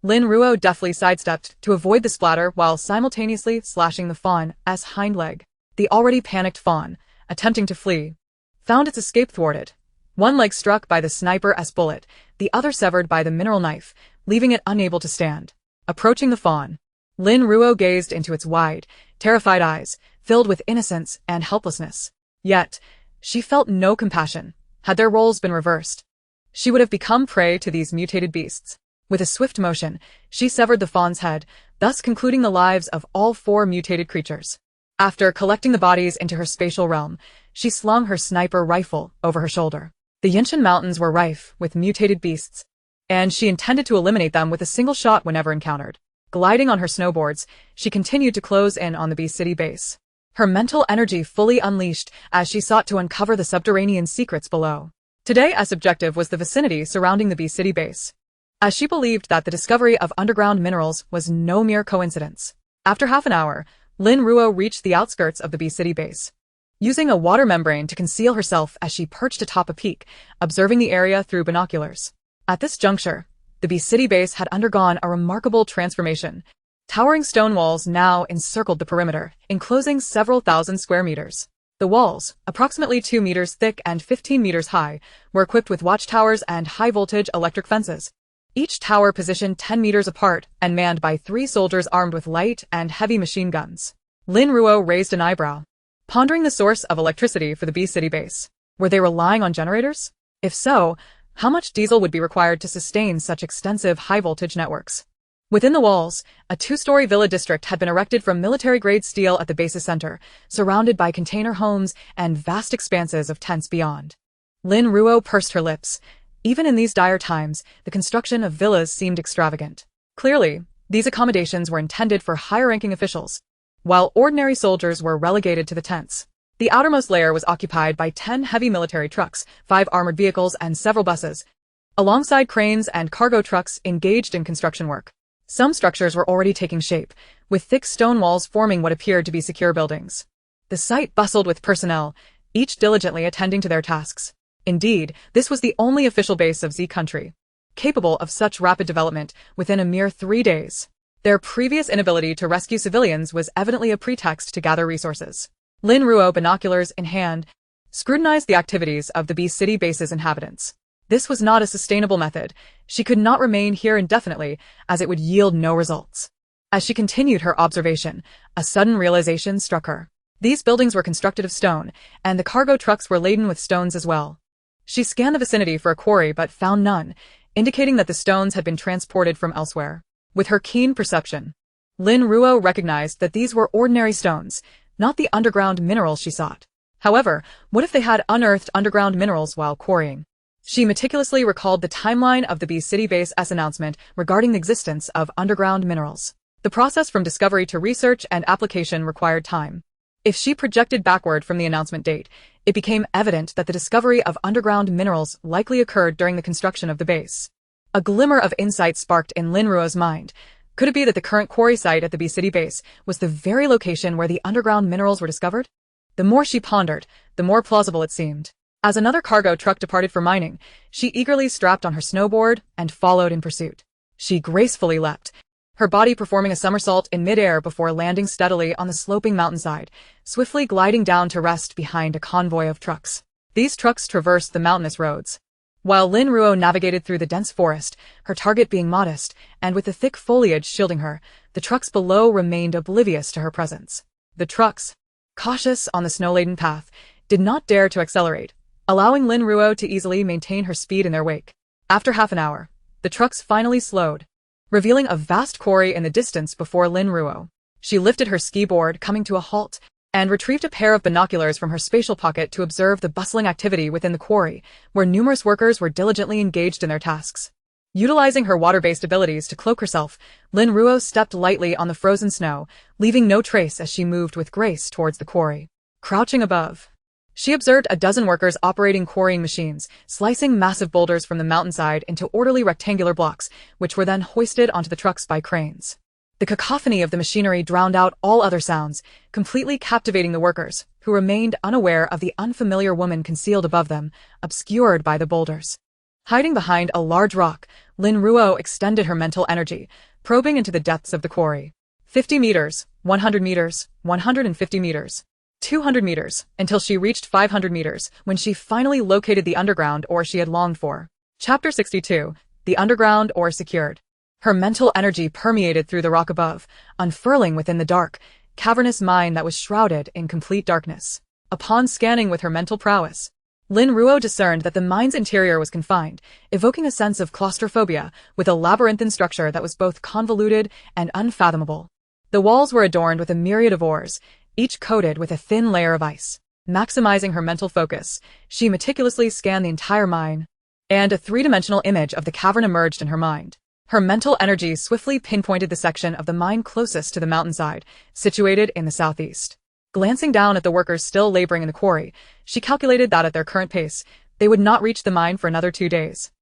Lin Ruo deftly sidestepped to avoid the splatter while simultaneously slashing the fawn's hind leg. The already panicked fawn, attempting to flee, found its escape thwarted. One leg struck by the sniper's bullet, the other severed by the mineral knife, leaving it unable to stand. Approaching the fawn, Lin Ruo gazed into its wide, terrified eyes, filled with innocence and helplessness. Yet, she felt no compassion. Had their roles been reversed, she would have become prey to these mutated beasts. With a swift motion, she severed the fawn's head, thus concluding the lives of all 4 mutated creatures. After collecting the bodies into her spatial realm, she slung her sniper rifle over her shoulder. The Yinshan Mountains were rife with mutated beasts, and she intended to eliminate them with a single shot whenever encountered. Gliding on her snowboards, she continued to close in on the Beast City base. Her mental energy fully unleashed as she sought to uncover the subterranean secrets below. Today's objective was the vicinity surrounding the Beast City base, as she believed that the discovery of underground minerals was no mere coincidence. After half an hour, Lin Ruo reached the outskirts of the Beast City base, using a water membrane to conceal herself as she perched atop a peak, observing the area through binoculars. At this juncture, the Beast City base had undergone a remarkable transformation. Towering stone walls now encircled the perimeter, enclosing several thousand square meters. The walls, approximately 2 meters thick and 15 meters high, were equipped with watchtowers and high-voltage electric fences. Each tower positioned 10 meters apart and manned by 3 soldiers armed with light and heavy machine guns. Lin Ruo raised an eyebrow, pondering the source of electricity for the Beast City base. Were they relying on generators? If so, how much diesel would be required to sustain such extensive high-voltage networks? Within the walls, a 2-story villa district had been erected from military-grade steel at the base's center, surrounded by container homes and vast expanses of tents beyond. Lin Ruo pursed her lips. Even in these dire times, the construction of villas seemed extravagant. Clearly, these accommodations were intended for higher-ranking officials, while ordinary soldiers were relegated to the tents. The outermost layer was occupied by 10 heavy military trucks, 5 armored vehicles, and several buses, alongside cranes and cargo trucks engaged in construction work. Some structures were already taking shape, with thick stone walls forming what appeared to be secure buildings. The site bustled with personnel, each diligently attending to their tasks. Indeed, this was the only official base of Z country capable of such rapid development within a mere 3 days. Their previous inability to rescue civilians was evidently a pretext to gather resources. Lin Ruo, binoculars in hand, scrutinized the activities of the Beast City base's inhabitants. This was not a sustainable method. She could not remain here indefinitely, as it would yield no results. As she continued her observation, a sudden realization struck her. These buildings were constructed of stone, and the cargo trucks were laden with stones as well. She scanned the vicinity for a quarry but found none, indicating that the stones had been transported from elsewhere. With her keen perception, Lin Ruo recognized that these were ordinary stones, not the underground minerals she sought. However, what if they had unearthed underground minerals while quarrying? She meticulously recalled the timeline of the Beast City base's announcement regarding the existence of underground minerals. The process from discovery to research and application required time. If she projected backward from the announcement date, it became evident that the discovery of underground minerals likely occurred during the construction of the base. A glimmer of insight sparked in Lin Ruo's mind. Could it be that the current quarry site at the Beast City base was the very location where the underground minerals were discovered? The more she pondered, the more plausible it seemed. As another cargo truck departed for mining, she eagerly strapped on her snowboard and followed in pursuit. She gracefully leapt, her body performing a somersault in midair before landing steadily on the sloping mountainside, swiftly gliding down to rest behind a convoy of trucks. These trucks traversed the mountainous roads, while Lin Ruo navigated through the dense forest, her target being modest, and with the thick foliage shielding her, the trucks below remained oblivious to her presence. The trucks, cautious on the snow-laden path, did not dare to accelerate, allowing Lin Ruo to easily maintain her speed in their wake. After half an hour, the trucks finally slowed, revealing a vast quarry in the distance before Lin Ruo. She lifted her ski board, coming to a halt, and retrieved a pair of binoculars from her spatial pocket to observe the bustling activity within the quarry, where numerous workers were diligently engaged in their tasks. Utilizing her water-based abilities to cloak herself, Lin Ruo stepped lightly on the frozen snow, leaving no trace as she moved with grace towards the quarry. Crouching above, she observed a dozen workers operating quarrying machines, slicing massive boulders from the mountainside into orderly rectangular blocks, which were then hoisted onto the trucks by cranes. The cacophony of the machinery drowned out all other sounds, completely captivating the workers, who remained unaware of the unfamiliar woman concealed above them, obscured by the boulders. Hiding behind a large rock, Lin Ruo extended her mental energy, probing into the depths of the quarry. 50 meters, 100 meters, 150 meters. 200 meters, until she reached 500 meters, when she finally located the underground ore she had longed for. Chapter 62, The Underground Ore Secured. Her mental energy permeated through the rock above, unfurling within the dark, cavernous mine that was shrouded in complete darkness. Upon scanning with her mental prowess, Lin Ruo discerned that the mine's interior was confined, evoking a sense of claustrophobia with a labyrinthine structure that was both convoluted and unfathomable. The walls were adorned with a myriad of ores, each coated with a thin layer of ice. Maximizing her mental focus, she meticulously scanned the entire mine, and a three-dimensional image of the cavern emerged in her mind. Her mental energy swiftly pinpointed the section of the mine closest to the mountainside, situated in the southeast. Glancing down at the workers still laboring in the quarry, she calculated that at their current pace, they would not reach the mine for another 2 days,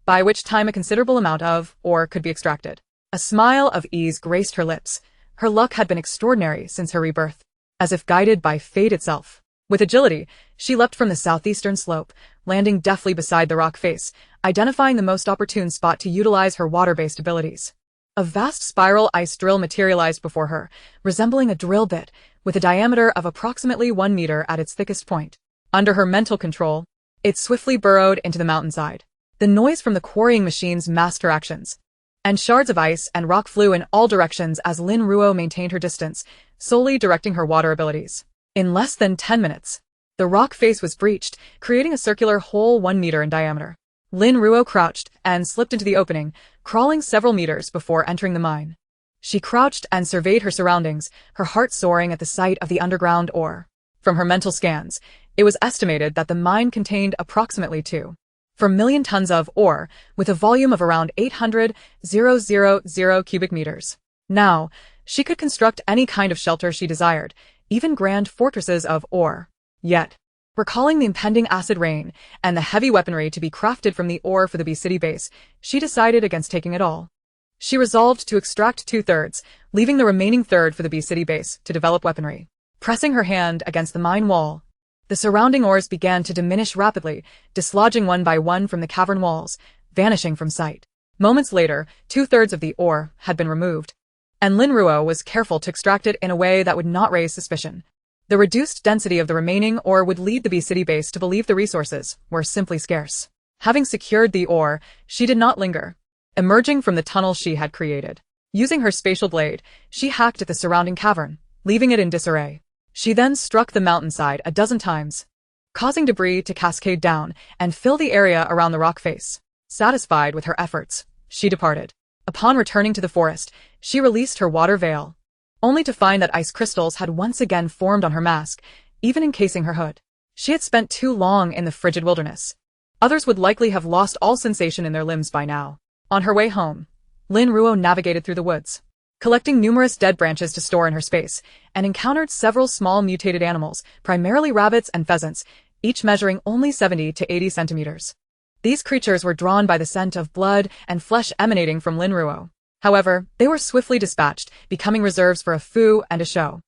by which time a considerable amount of ore could be extracted. A smile of ease graced her lips. Her luck had been extraordinary since her rebirth, as if guided by fate itself. With agility, she leapt from the southeastern slope, landing deftly beside the rock face, identifying the most opportune spot to utilize her water-based abilities. A vast spiral ice drill materialized before her, resembling a drill bit, with a diameter of approximately 1 meter at its thickest point. Under her mental control, it swiftly burrowed into the mountainside. The noise from the quarrying machines masked her actions, and shards of ice and rock flew in all directions as Lin Ruo maintained her distance, solely directing her water abilities. In less than 10 minutes, the rock face was breached, creating a circular hole 1 meter in diameter. Lin Ruo crouched and slipped into the opening, crawling several meters before entering the mine. She crouched and surveyed her surroundings, her heart soaring at the sight of the underground ore. From her mental scans, it was estimated that the mine contained approximately 2.4 million tons of ore, with a volume of around 800,000 cubic meters. Now, she could construct any kind of shelter she desired, even grand fortresses of ore. Yet, recalling the impending acid rain and the heavy weaponry to be crafted from the ore for the B-City base, she decided against taking it all. She resolved to extract 2/3, leaving the remaining third for the B-City base to develop weaponry. Pressing her hand against the mine wall, the surrounding ores began to diminish rapidly, dislodging one by one from the cavern walls, vanishing from sight. Moments later, 2/3 of the ore had been removed, and Lin Ruo was careful to extract it in a way that would not raise suspicion. The reduced density of the remaining ore would lead the B-City base to believe the resources were simply scarce. Having secured the ore, she did not linger. Emerging from the tunnel she had created, using her spatial blade, she hacked at the surrounding cavern, leaving it in disarray. She then struck the mountainside a dozen times, causing debris to cascade down and fill the area around the rock face. Satisfied with her efforts, she departed. Upon returning to the forest, she released her water veil, only to find that ice crystals had once again formed on her mask, even encasing her hood. She had spent too long in the frigid wilderness. Others would likely have lost all sensation in their limbs by now. On her way home, Lin Ruo navigated through the woods, collecting numerous dead branches to store in her space, and encountered several small mutated animals, primarily rabbits and pheasants, each measuring only 70 to 80 centimeters. These creatures were drawn by the scent of blood and flesh emanating from Lin Ruo. However, they were swiftly dispatched, becoming reserves for a foo and a show.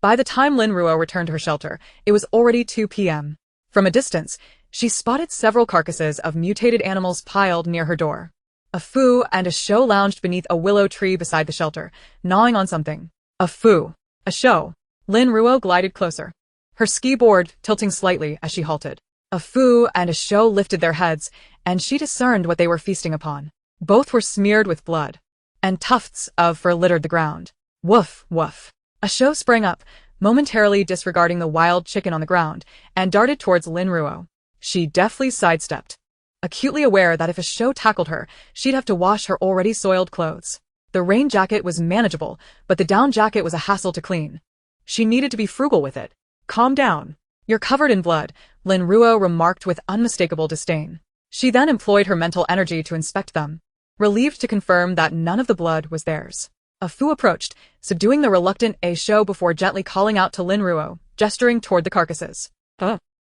By the time Lin Ruo returned to her shelter, it was already 2 p.m. From a distance, she spotted several carcasses of mutated animals piled near her door. A foo and a show lounged beneath a willow tree beside the shelter, gnawing on something. A foo, a show. Lin Ruo glided closer, her ski board tilting slightly as she halted. A foo and a show lifted their heads, and she discerned what they were feasting upon. Both were smeared with blood, and tufts of fur littered the ground. Woof, woof. A show sprang up, momentarily disregarding the wild chicken on the ground, and darted towards Lin Ruo. She deftly sidestepped, acutely aware that if a show tackled her, she'd have to wash her already soiled clothes. The rain jacket was manageable, but the down jacket was a hassle to clean. She needed to be frugal with it. Calm down. You're covered in blood, Lin Ruo remarked with unmistakable disdain. She then employed her mental energy to inspect them, relieved to confirm that none of the blood was theirs. A foo approached, subduing the reluctant a show before gently calling out to Lin Ruo, gesturing toward the carcasses.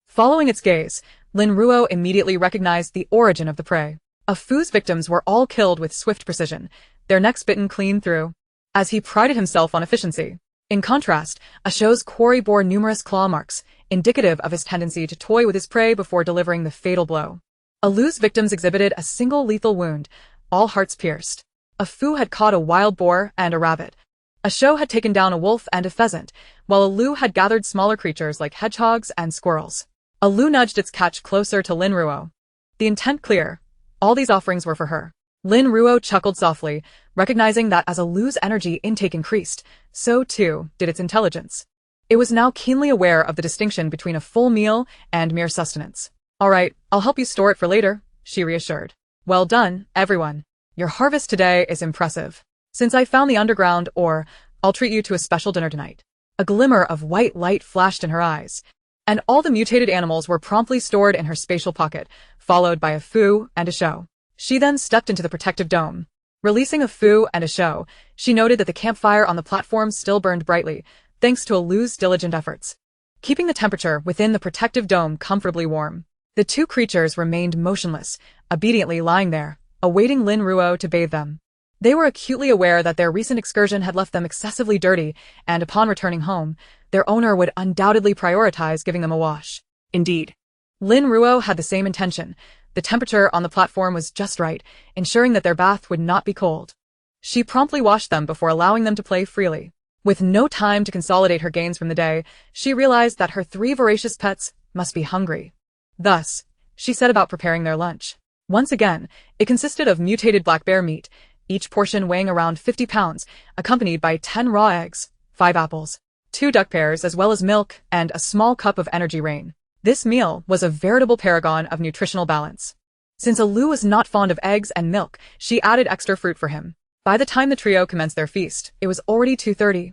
Following its gaze, Lin Ruo immediately recognized the origin of the prey. A foo's victims were all killed with swift precision, their necks bitten clean through, as he prided himself on efficiency. In contrast, a show's quarry bore numerous claw marks, indicative of his tendency to toy with his prey before delivering the fatal blow. A Lu's victims exhibited a single lethal wound, all hearts pierced. A foo had caught a wild boar and a rabbit. A show had taken down a wolf and a pheasant, while a Lu had gathered smaller creatures like hedgehogs and squirrels. A Lu nudged its catch closer to Lin Ruo. The intent clear. All these offerings were for her. Lin Ruo chuckled softly, recognizing that as Lu's energy intake increased, so too did its intelligence. It was now keenly aware of the distinction between a full meal and mere sustenance. All right, I'll help you store it for later, she reassured. Well done, everyone. Your harvest today is impressive. Since I found the underground ore, I'll treat you to a special dinner tonight. A glimmer of white light flashed in her eyes, and all the mutated animals were promptly stored in her spatial pocket, followed by a foo and a show. She then stepped into the protective dome. Releasing a foo and a show, she noted that the campfire on the platform still burned brightly, thanks to Lu's diligent efforts, keeping the temperature within the protective dome comfortably warm. The two creatures remained motionless, obediently lying there, awaiting Lin Ruo to bathe them. They were acutely aware that their recent excursion had left them excessively dirty, and upon returning home, their owner would undoubtedly prioritize giving them a wash. Indeed, Lin Ruo had the same intention. The temperature on the platform was just right, ensuring that their bath would not be cold. She promptly washed them before allowing them to play freely. With no time to consolidate her gains from the day, she realized that her 3 voracious pets must be hungry. Thus, she set about preparing their lunch. Once again, it consisted of mutated black bear meat, each portion weighing around 50 pounds, accompanied by 10 raw eggs, 5 apples, 2 duck pears as well as milk, and a small cup of energy rain. This meal was a veritable paragon of nutritional balance. Since Lu was not fond of eggs and milk, she added extra fruit for him. By the time the trio commenced their feast, it was already 2:30,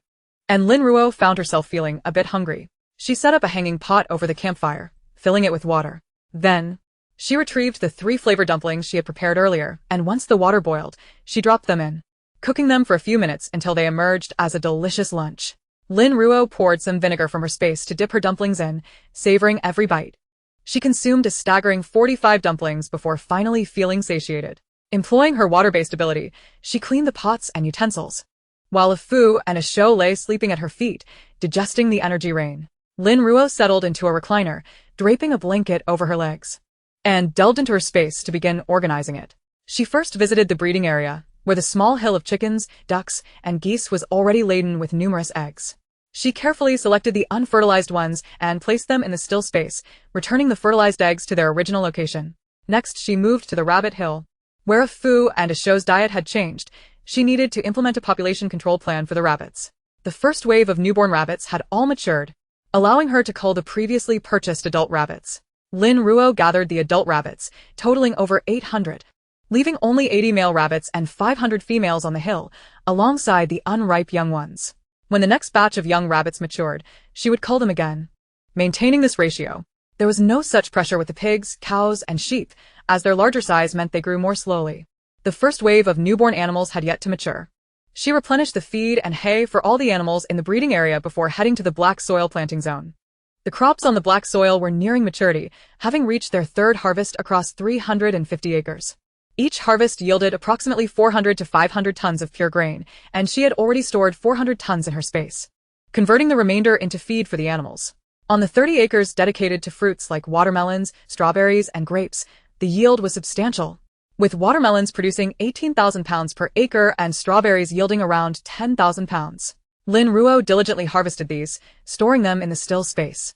and Lin Ruo found herself feeling a bit hungry. She set up a hanging pot over the campfire, filling it with water. Then, she retrieved the 3 flavor dumplings she had prepared earlier, and once the water boiled, she dropped them in, cooking them for a few minutes until they emerged as a delicious lunch. Lin Ruo poured some vinegar from her space to dip her dumplings in, savoring every bite. She consumed a staggering 45 dumplings before finally feeling satiated. Employing her water-based ability, she cleaned the pots and utensils, while a foo and a show lay sleeping at her feet, digesting the energy rain. Lin Ruo settled into a recliner, draping a blanket over her legs, and delved into her space to begin organizing it. She first visited the breeding area, where the small hill of chickens, ducks, and geese was already laden with numerous eggs. She carefully selected the unfertilized ones and placed them in the still space, returning the fertilized eggs to their original location. Next, she moved to the rabbit hill, where a foo and a show's diet had changed. She needed to implement a population control plan for the rabbits. The first wave of newborn rabbits had all matured, allowing her to cull the previously purchased adult rabbits. Lin Ruo gathered the adult rabbits, totaling over 800, leaving only 80 male rabbits and 500 females on the hill, alongside the unripe young ones. When the next batch of young rabbits matured, she would cull them again. Maintaining this ratio, there was no such pressure with the pigs, cows, and sheep, as their larger size meant they grew more slowly. The first wave of newborn animals had yet to mature. She replenished the feed and hay for all the animals in the breeding area before heading to the black soil planting zone. The crops on the black soil were nearing maturity, having reached their 3rd harvest across 350 acres. Each harvest yielded approximately 400 to 500 tons of pure grain, and she had already stored 400 tons in her space, converting the remainder into feed for the animals. On the 30 acres dedicated to fruits like watermelons, strawberries, and grapes, the yield was substantial, with watermelons producing 18,000 pounds per acre and strawberries yielding around 10,000 pounds. Lin Ruo diligently harvested these, storing them in the still space,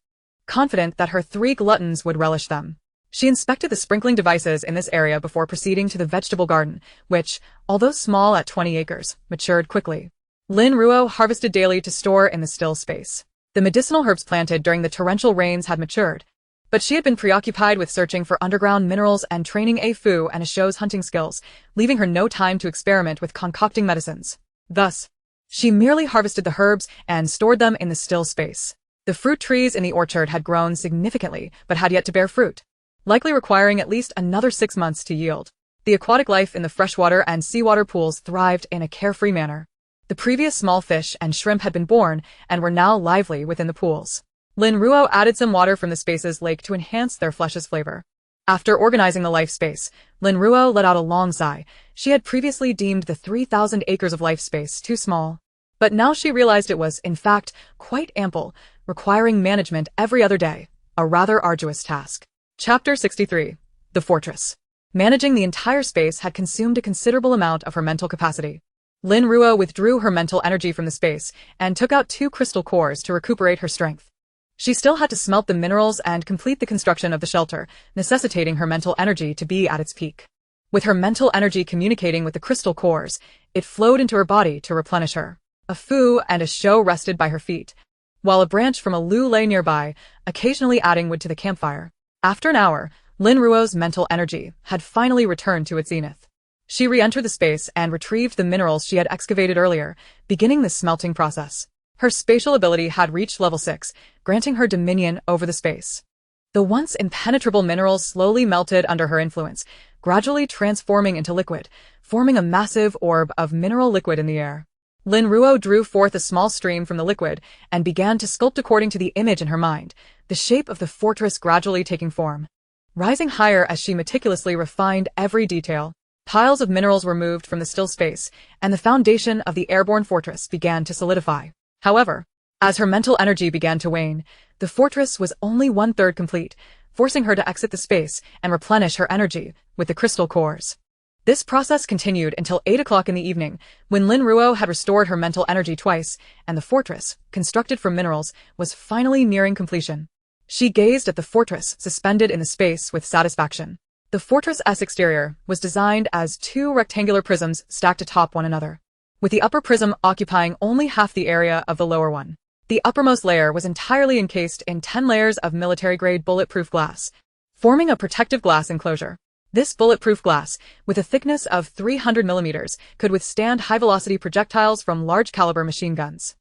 confident that her 3 gluttons would relish them. She inspected the sprinkling devices in this area before proceeding to the vegetable garden, which, although small at 20 acres, matured quickly. Lin Ruo harvested daily to store in the still space. The medicinal herbs planted during the torrential rains had matured, but she had been preoccupied with searching for underground minerals and training a foo and a show's hunting skills, leaving her no time to experiment with concocting medicines. Thus, she merely harvested the herbs and stored them in the still space. The fruit trees in the orchard had grown significantly, but had yet to bear fruit, likely requiring at least another 6 months to yield. The aquatic life in the freshwater and seawater pools thrived in a carefree manner. The previous small fish and shrimp had been born and were now lively within the pools. Lin Ruo added some water from the space's lake to enhance their flesh's flavor. After organizing the life space, Lin Ruo let out a long sigh. She had previously deemed the 3,000 acres of life space too small, but now she realized it was, in fact, quite ample, requiring management every other day, a rather arduous task. Chapter 63. The Fortress. Managing the entire space had consumed a considerable amount of her mental capacity. Lin Ruo withdrew her mental energy from the space and took out 2 crystal cores to recuperate her strength. She still had to smelt the minerals and complete the construction of the shelter, necessitating her mental energy to be at its peak. With her mental energy communicating with the crystal cores, it flowed into her body to replenish her. A Fu and a Shou rested by her feet, while a branch from a Lu lay nearby, occasionally adding wood to the campfire. After an hour, Lin Ruo's mental energy had finally returned to its zenith. She re-entered the space and retrieved the minerals she had excavated earlier, beginning the smelting process. Her spatial ability had reached level 6, granting her dominion over the space. The once impenetrable minerals slowly melted under her influence, gradually transforming into liquid, forming a massive orb of mineral liquid in the air. Lin Ruo drew forth a small stream from the liquid and began to sculpt according to the image in her mind, the shape of the fortress gradually taking form. Rising higher as she meticulously refined every detail, piles of minerals were moved from the still space, and the foundation of the airborne fortress began to solidify. However, as her mental energy began to wane, the fortress was only 1/3 complete, forcing her to exit the space and replenish her energy with the crystal cores. This process continued until 8 o'clock in the evening, when Lin Ruo had restored her mental energy twice, and the fortress, constructed from minerals, was finally nearing completion. She gazed at the fortress suspended in the space with satisfaction. The fortress's exterior was designed as 2 rectangular prisms stacked atop one another, with the upper prism occupying only half the area of the lower one. The uppermost layer was entirely encased in 10 layers of military-grade bulletproof glass, forming a protective glass enclosure. This bulletproof glass, with a thickness of 300 millimeters, could withstand high-velocity projectiles from large-caliber machine guns.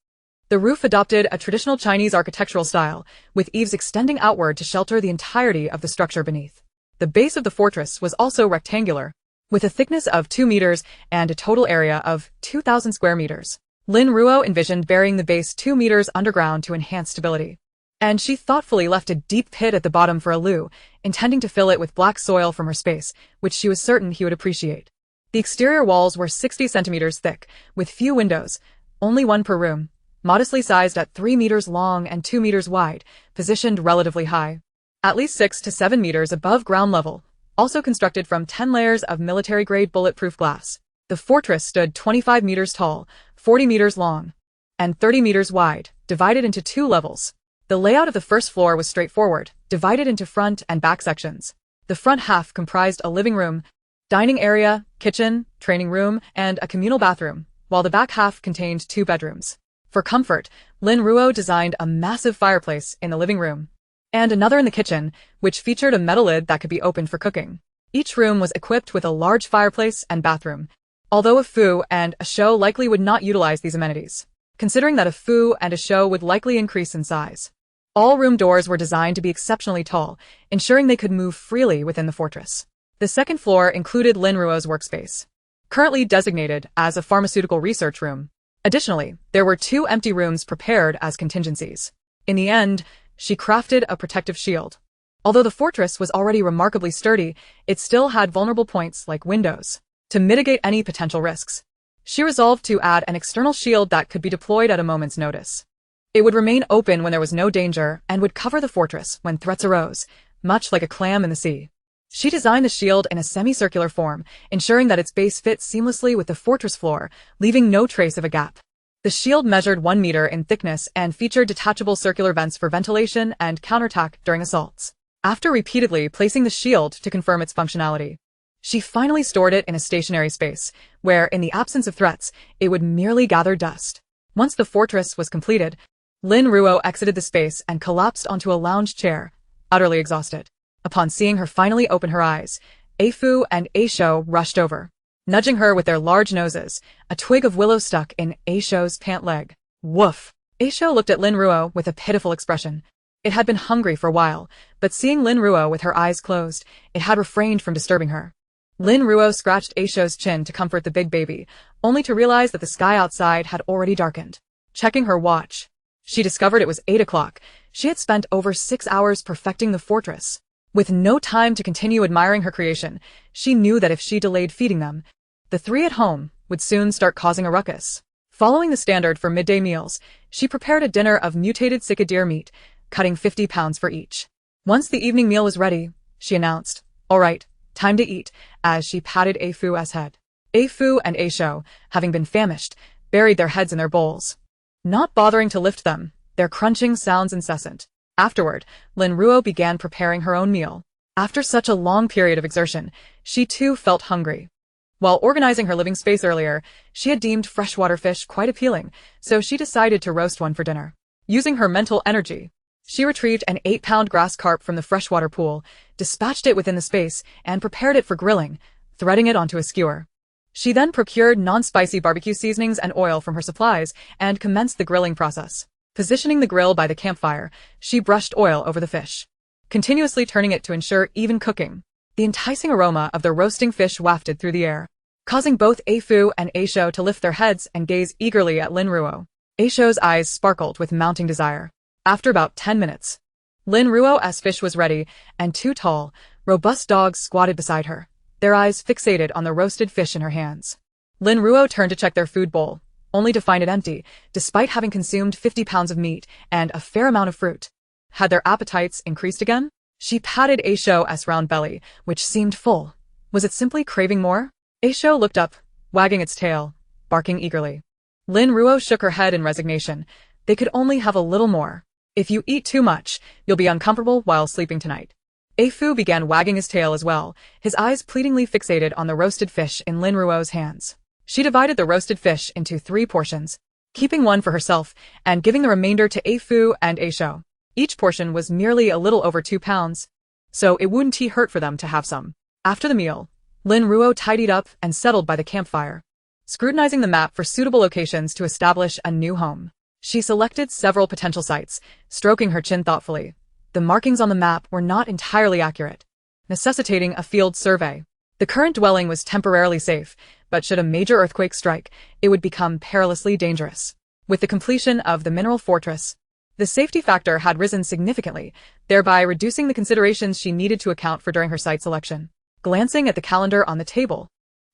The roof adopted a traditional Chinese architectural style, with eaves extending outward to shelter the entirety of the structure beneath. The base of the fortress was also rectangular, with a thickness of 2 meters and a total area of 2,000 square meters. Lin Ruo envisioned burying the base 2 meters underground to enhance stability, and she thoughtfully left a deep pit at the bottom for a Lu, intending to fill it with black soil from her space, which she was certain he would appreciate. The exterior walls were 60 centimeters thick, with few windows, only one per room, modestly sized at 3 meters long and 2 meters wide, positioned relatively high, at least 6 to 7 meters above ground level, also constructed from 10 layers of military-grade bulletproof glass. The fortress stood 25 meters tall, 40 meters long, and 30 meters wide, divided into 2 levels. The layout of the first floor was straightforward, divided into front and back sections. The front half comprised a living room, dining area, kitchen, training room, and a communal bathroom, while the back half contained 2 bedrooms. For comfort, Lin Ruo designed a massive fireplace in the living room, and another in the kitchen, which featured a metal lid that could be opened for cooking. Each room was equipped with a large fireplace and bathroom, although a Fu and a Shou likely would not utilize these amenities, considering that a Fu and a Shou would likely increase in size. All room doors were designed to be exceptionally tall, ensuring they could move freely within the fortress. The second floor included Lin Ruo's workspace, currently designated as a pharmaceutical research room. Additionally, there were 2 empty rooms prepared as contingencies. In the end, she crafted a protective shield. Although the fortress was already remarkably sturdy, it still had vulnerable points like windows. To mitigate any potential risks, she resolved to add an external shield that could be deployed at a moment's notice. It would remain open when there was no danger and would cover the fortress when threats arose, much like a clam in the sea. She designed the shield in a semicircular form, ensuring that its base fit seamlessly with the fortress floor, leaving no trace of a gap. The shield measured 1 meter in thickness and featured detachable circular vents for ventilation and counterattack during assaults. After repeatedly placing the shield to confirm its functionality, she finally stored it in a stationary space, where, in the absence of threats, it would merely gather dust. Once the fortress was completed, Lin Ruo exited the space and collapsed onto a lounge chair, utterly exhausted. Upon seeing her finally open her eyes, A Fu and A Shou rushed over, nudging her with their large noses. A twig of willow stuck in A Shou's pant leg. Woof! A Shou looked at Lin Ruo with a pitiful expression. It had been hungry for a while, but seeing Lin Ruo with her eyes closed, it had refrained from disturbing her. Lin Ruo scratched A Shou's chin to comfort the big baby, only to realize that the sky outside had already darkened. Checking her watch, she discovered it was 8 o'clock. She had spent over 6 hours perfecting the fortress. With no time to continue admiring her creation, she knew that if she delayed feeding them, the 3 at home would soon start causing a ruckus. Following the standard for midday meals, she prepared a dinner of mutated sika deer meat, cutting 50 pounds for each. Once the evening meal was ready, she announced, "All right, time to eat," as she patted A Fu's head. A Fu and A Shou, having been famished, buried their heads in their bowls, not bothering to lift them, their crunching sounds incessant. Afterward, Lin Ruo began preparing her own meal. After such a long period of exertion, she too felt hungry. While organizing her living space earlier, she had deemed freshwater fish quite appealing, so she decided to roast one for dinner. Using her mental energy, she retrieved an 8-pound grass carp from the freshwater pool, dispatched it within the space, and prepared it for grilling, threading it onto a skewer. She then procured non-spicy barbecue seasonings and oil from her supplies and commenced the grilling process. Positioning the grill by the campfire, she brushed oil over the fish, continuously turning it to ensure even cooking. The enticing aroma of the roasting fish wafted through the air, causing both A-Fu and A-Shou to lift their heads and gaze eagerly at Lin Ruo. A-Shou's eyes sparkled with mounting desire. After about 10 minutes, Lin Ruo's fish was ready, and 2 tall, robust dogs squatted beside her, their eyes fixated on the roasted fish in her hands. Lin Ruo turned to check their food bowl, only to find it empty, despite having consumed 50 pounds of meat and a fair amount of fruit. Had their appetites increased again? She patted A-Shou's round belly, which seemed full. Was it simply craving more? A-Shou looked up, wagging its tail, barking eagerly. Lin Ruo shook her head in resignation. They could only have a little more. If you eat too much, you'll be uncomfortable while sleeping tonight. A-Fu began wagging his tail as well, his eyes pleadingly fixated on the roasted fish in Lin Ruo's hands. She divided the roasted fish into 3 portions, keeping one for herself and giving the remainder to A-Fu and A-Shou. Each portion was merely a little over 2 pounds, so it wouldn't hurt for them to have some. After the meal, Lin Ruo tidied up and settled by the campfire, scrutinizing the map for suitable locations to establish a new home. She selected several potential sites, stroking her chin thoughtfully. The markings on the map were not entirely accurate, necessitating a field survey. The current dwelling was temporarily safe, but should a major earthquake strike, it would become perilously dangerous. With the completion of the mineral fortress, the safety factor had risen significantly, thereby reducing the considerations she needed to account for during her site selection. Glancing at the calendar on the table,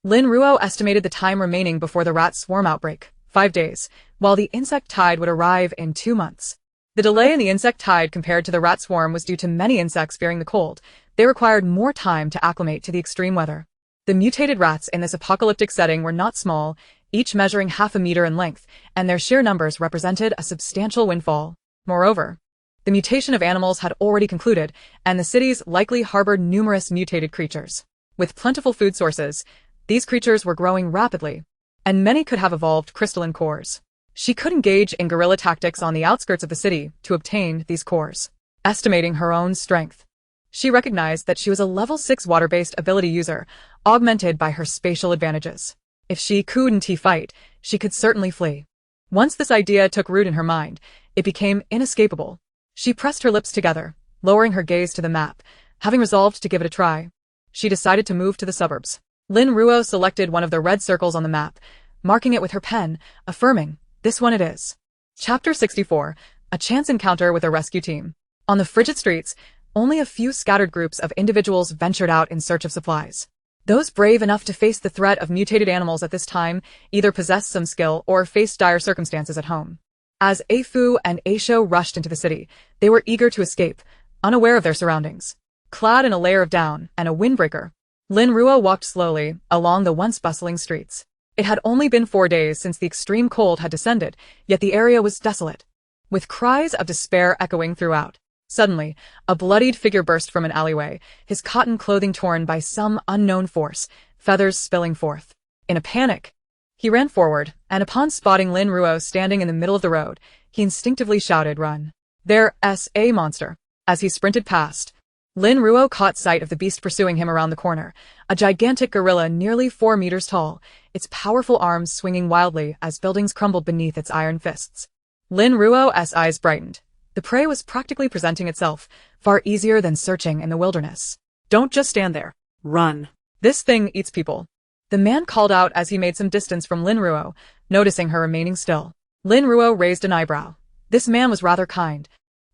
Lin Ruo estimated the time remaining before the rat swarm outbreak, 5 days, while the insect tide would arrive in 2 months. The delay in the insect tide compared to the rat swarm was due to many insects fearing the cold. They required more time to acclimate to the extreme weather. The mutated rats in this apocalyptic setting were not small, each measuring half a meter in length, and their sheer numbers represented a substantial windfall. Moreover, the mutation of animals had already concluded, and the cities likely harbored numerous mutated creatures. With plentiful food sources, these creatures were growing rapidly, and many could have evolved crystalline cores. She could engage in guerrilla tactics on the outskirts of the city to obtain these cores. Estimating her own strength, she recognized that she was a level 6 water-based ability user, augmented by her spatial advantages. If she couldn't fight, she could certainly flee. Once this idea took root in her mind, it became inescapable. She pressed her lips together, lowering her gaze to the map. Having resolved to give it a try, she decided to move to the suburbs. Lin Ruo selected one of the red circles on the map, marking it with her pen, affirming, "This one it is." Chapter 64, A Chance Encounter with a Rescue Team. On the frigid streets, only a few scattered groups of individuals ventured out in search of supplies. Those brave enough to face the threat of mutated animals at this time either possessed some skill or faced dire circumstances at home. As A-Fu and A-Shou rushed into the city, they were eager to escape, unaware of their surroundings. Clad in a layer of down and a windbreaker, Lin Ruo walked slowly along the once bustling streets. It had only been 4 days since the extreme cold had descended, yet the area was desolate, with cries of despair echoing throughout. Suddenly, a bloodied figure burst from an alleyway, his cotton clothing torn by some unknown force, feathers spilling forth. In a panic, he ran forward, and upon spotting Lin Ruo standing in the middle of the road, he instinctively shouted, "Run! There's a monster!" As he sprinted past, Lin Ruo caught sight of the beast pursuing him around the corner, a gigantic gorilla nearly 4 meters tall, its powerful arms swinging wildly as buildings crumbled beneath its iron fists. Lin Ruo's eyes brightened. The prey was practically presenting itself, far easier than searching in the wilderness. "Don't just stand there. Run. This thing eats people." The man called out as he made some distance from Lin Ruo, noticing her remaining still. Lin Ruo raised an eyebrow. This man was rather kind,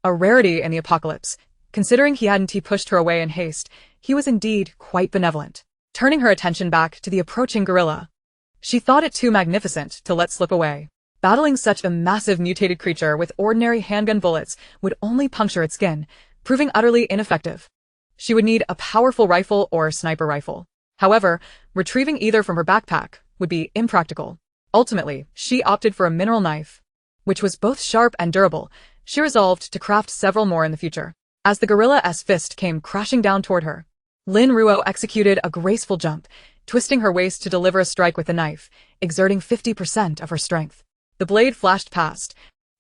a rarity in the apocalypse. Considering he hadn't pushed her away in haste, he was indeed quite benevolent. Turning her attention back to the approaching gorilla, she thought it too magnificent to let slip away. Battling such a massive mutated creature with ordinary handgun bullets would only puncture its skin, proving utterly ineffective. She would need a powerful rifle or sniper rifle. However, retrieving either from her backpack would be impractical. Ultimately, she opted for a mineral knife, which was both sharp and durable. She resolved to craft several more in the future. as the gorilla's fist came crashing down toward her. Lin Ruo executed a graceful jump, twisting her waist to deliver a strike with the knife, exerting 50% of her strength. The blade flashed past,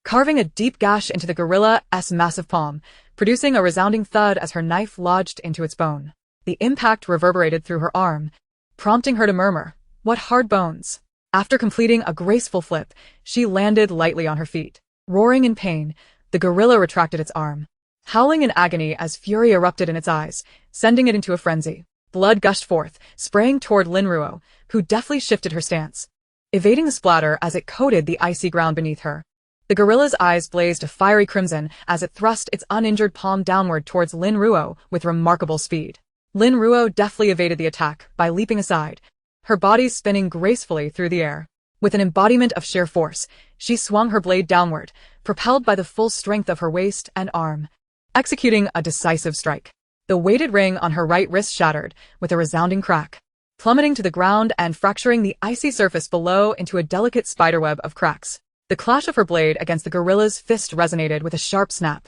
carving a deep gash into the gorilla's massive palm, producing a resounding thud as her knife lodged into its bone. The impact reverberated through her arm, prompting her to murmur, "What hard bones." After completing a graceful flip, she landed lightly on her feet. Roaring in pain, the gorilla retracted its arm, howling in agony as fury erupted in its eyes, sending it into a frenzy. Blood gushed forth, spraying toward Lin Ruo, who deftly shifted her stance, evading the splatter as it coated the icy ground beneath her. The gorilla's eyes blazed a fiery crimson as it thrust its uninjured palm downward towards Lin Ruo with remarkable speed. Lin Ruo deftly evaded the attack by leaping aside, her body spinning gracefully through the air. With an embodiment of sheer force, she swung her blade downward, propelled by the full strength of her waist and arm, executing a decisive strike. The weighted ring on her right wrist shattered with a resounding crack, plummeting to the ground and fracturing the icy surface below into a delicate spiderweb of cracks. The clash of her blade against the gorilla's fist resonated with a sharp snap,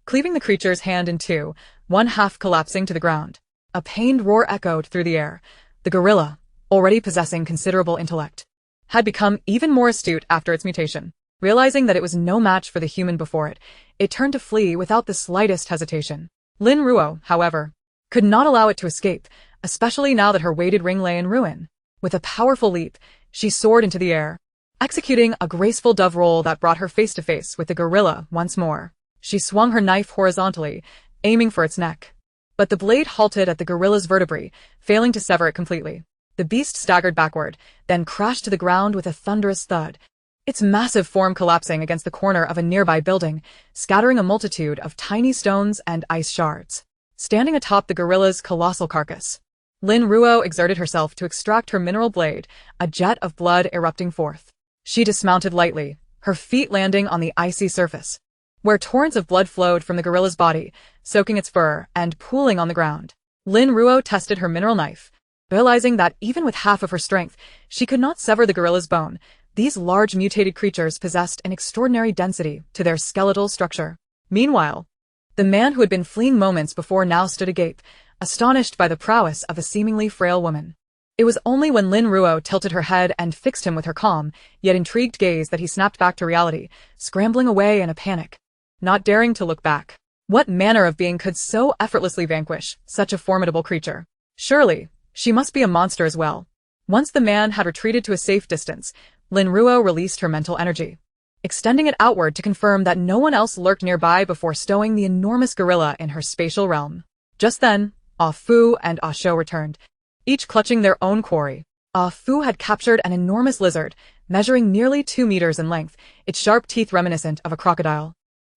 cleaving the creature's hand in two, one half collapsing to the ground. A pained roar echoed through the air. The gorilla, already possessing considerable intellect, had become even more astute after its mutation. Realizing that it was no match for the human before it, it turned to flee without the slightest hesitation. Lin Ruo, however, could not allow it to escape, especially now that her weighted ring lay in ruin. With a powerful leap, she soared into the air, executing a graceful dove roll that brought her face to face with the gorilla once more. She swung her knife horizontally, aiming for its neck. But the blade halted at the gorilla's vertebrae, failing to sever it completely. The beast staggered backward, then crashed to the ground with a thunderous thud, its massive form collapsing against the corner of a nearby building, scattering a multitude of tiny stones and ice shards. Standing atop the gorilla's colossal carcass, Lin Ruo exerted herself to extract her mineral blade, a jet of blood erupting forth. She dismounted lightly, her feet landing on the icy surface, where torrents of blood flowed from the gorilla's body, soaking its fur and pooling on the ground. Lin Ruo tested her mineral knife, realizing that even with half of her strength, she could not sever the gorilla's bone. These large mutated creatures possessed an extraordinary density to their skeletal structure. Meanwhile, the man who had been fleeing moments before now stood agape, astonished by the prowess of a seemingly frail woman. It was only when Lin Ruo tilted her head and fixed him with her calm, yet intrigued gaze that he snapped back to reality, scrambling away in a panic, not daring to look back. What manner of being could so effortlessly vanquish such a formidable creature? Surely, she must be a monster as well. Once the man had retreated to a safe distance, Lin Ruo released her mental energy, extending it outward to confirm that no one else lurked nearby before stowing the enormous gorilla in her spatial realm. Just then, Ah Fu and Ah Shou returned, each clutching their own quarry. Ah Fu had captured an enormous lizard, measuring nearly 2 meters in length, its sharp teeth reminiscent of a crocodile.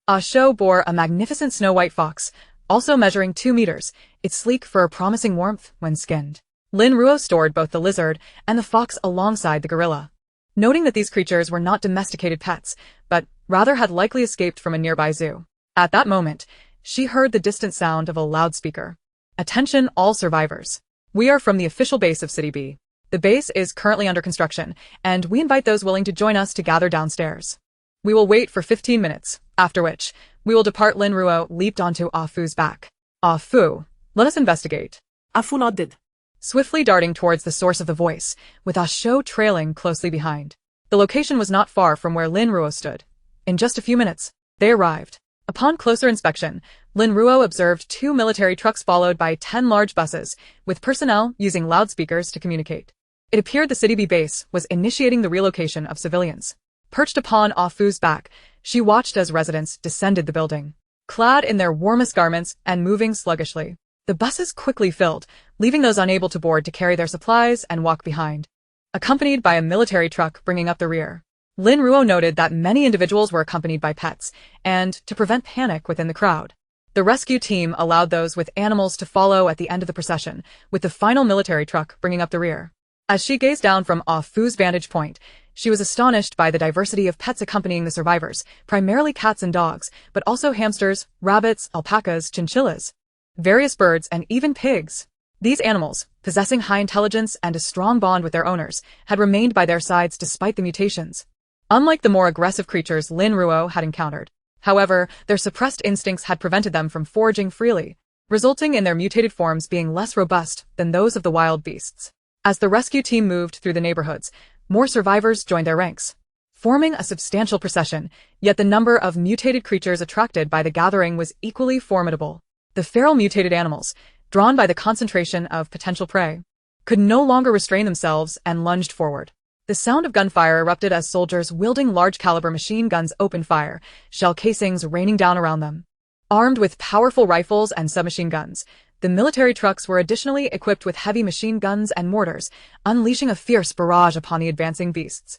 Ah Shou bore a magnificent snow-white fox, also measuring 2 meters, its sleek fur promising warmth when skinned. Lin Ruo stored both the lizard and the fox alongside the gorilla, noting that these creatures were not domesticated pets, but rather had likely escaped from a nearby zoo. At that moment, she heard the distant sound of a loudspeaker. "Attention all survivors. We are from the official base of City B. The base is currently under construction, and we invite those willing to join us to gather downstairs. We will wait for 15 minutes, after which, we will depart." Lin Ruo leaped onto Ah Fu's back. "Ah Fu, let us investigate." Ah Fu nodded, Swiftly darting towards the source of the voice, with Ah Shou trailing closely behind. The location was not far from where Lin Ruo stood. In just a few minutes, they arrived. Upon closer inspection, Lin Ruo observed 2 military trucks followed by 10 large buses, with personnel using loudspeakers to communicate. It appeared the City B base was initiating the relocation of civilians. Perched upon Ah Fu's back, she watched as residents descended the building, clad in their warmest garments and moving sluggishly. The buses quickly filled, leaving those unable to board to carry their supplies and walk behind, accompanied by a military truck bringing up the rear. Lin Ruo noted that many individuals were accompanied by pets, and, to prevent panic within the crowd, the rescue team allowed those with animals to follow at the end of the procession, with the final military truck bringing up the rear. As she gazed down from Ah Fu's vantage point, she was astonished by the diversity of pets accompanying the survivors, primarily cats and dogs, but also hamsters, rabbits, alpacas, chinchillas, various birds, and even pigs. These animals, possessing high intelligence and a strong bond with their owners, had remained by their sides despite the mutations. Unlike the more aggressive creatures Lin Ruo had encountered, However, their suppressed instincts had prevented them from foraging freely, resulting in their mutated forms being less robust than those of the wild beasts. As the rescue team moved through the neighborhoods, more survivors joined their ranks, forming a substantial procession, yet the number of mutated creatures attracted by the gathering was equally formidable. The feral mutated animals, drawn by the concentration of potential prey, could no longer restrain themselves and lunged forward. The sound of gunfire erupted as soldiers wielding large-caliber machine guns opened fire, shell casings raining down around them. Armed with powerful rifles and submachine guns, the military trucks were additionally equipped with heavy machine guns and mortars, unleashing a fierce barrage upon the advancing beasts.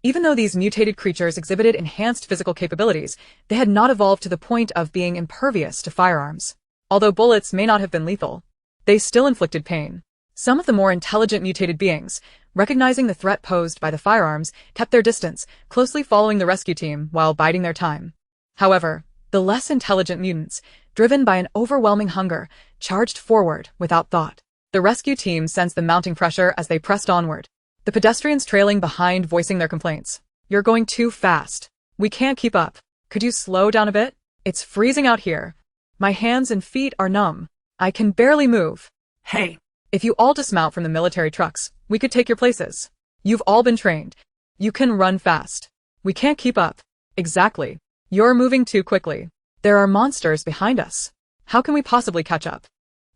Even though these mutated creatures exhibited enhanced physical capabilities, they had not evolved to the point of being impervious to firearms. Although bullets may not have been lethal, they still inflicted pain. Some of the more intelligent mutated beings, recognizing the threat posed by the firearms, kept their distance, closely following the rescue team while biding their time. However, the less intelligent mutants, driven by an overwhelming hunger, charged forward without thought. The rescue team sensed the mounting pressure as they pressed onward, the pedestrians trailing behind voicing their complaints. "You're going too fast. We can't keep up. Could you slow down a bit? It's freezing out here. My hands and feet are numb. I can barely move." Hey, "If you all dismount from the military trucks, we could take your places. You've all been trained. You can run fast. We can't keep up." "Exactly. You're moving too quickly. There are monsters behind us. How can we possibly catch up?"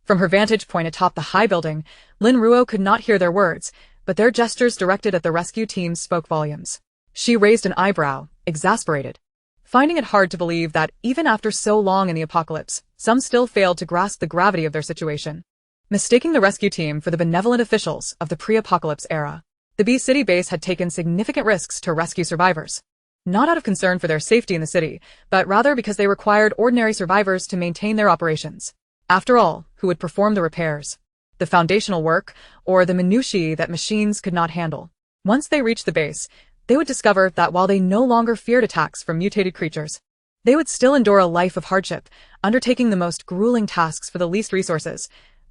From her vantage point atop the high building, Lin Ruo could not hear their words, but their gestures directed at the rescue team spoke volumes. She raised an eyebrow, exasperated, finding it hard to believe that even after so long in the apocalypse, some still failed to grasp the gravity of their situation. Mistaking the rescue team for the benevolent officials of the pre-apocalypse era, the B City base had taken significant risks to rescue survivors. Not out of concern for their safety in the city, but rather because they required ordinary survivors to maintain their operations. After all, who would perform the repairs, the foundational work, or the minutiae that machines could not handle? Once they reached the base, they would discover that while they no longer feared attacks from mutated creatures, they would still endure a life of hardship, undertaking the most grueling tasks for the least resources,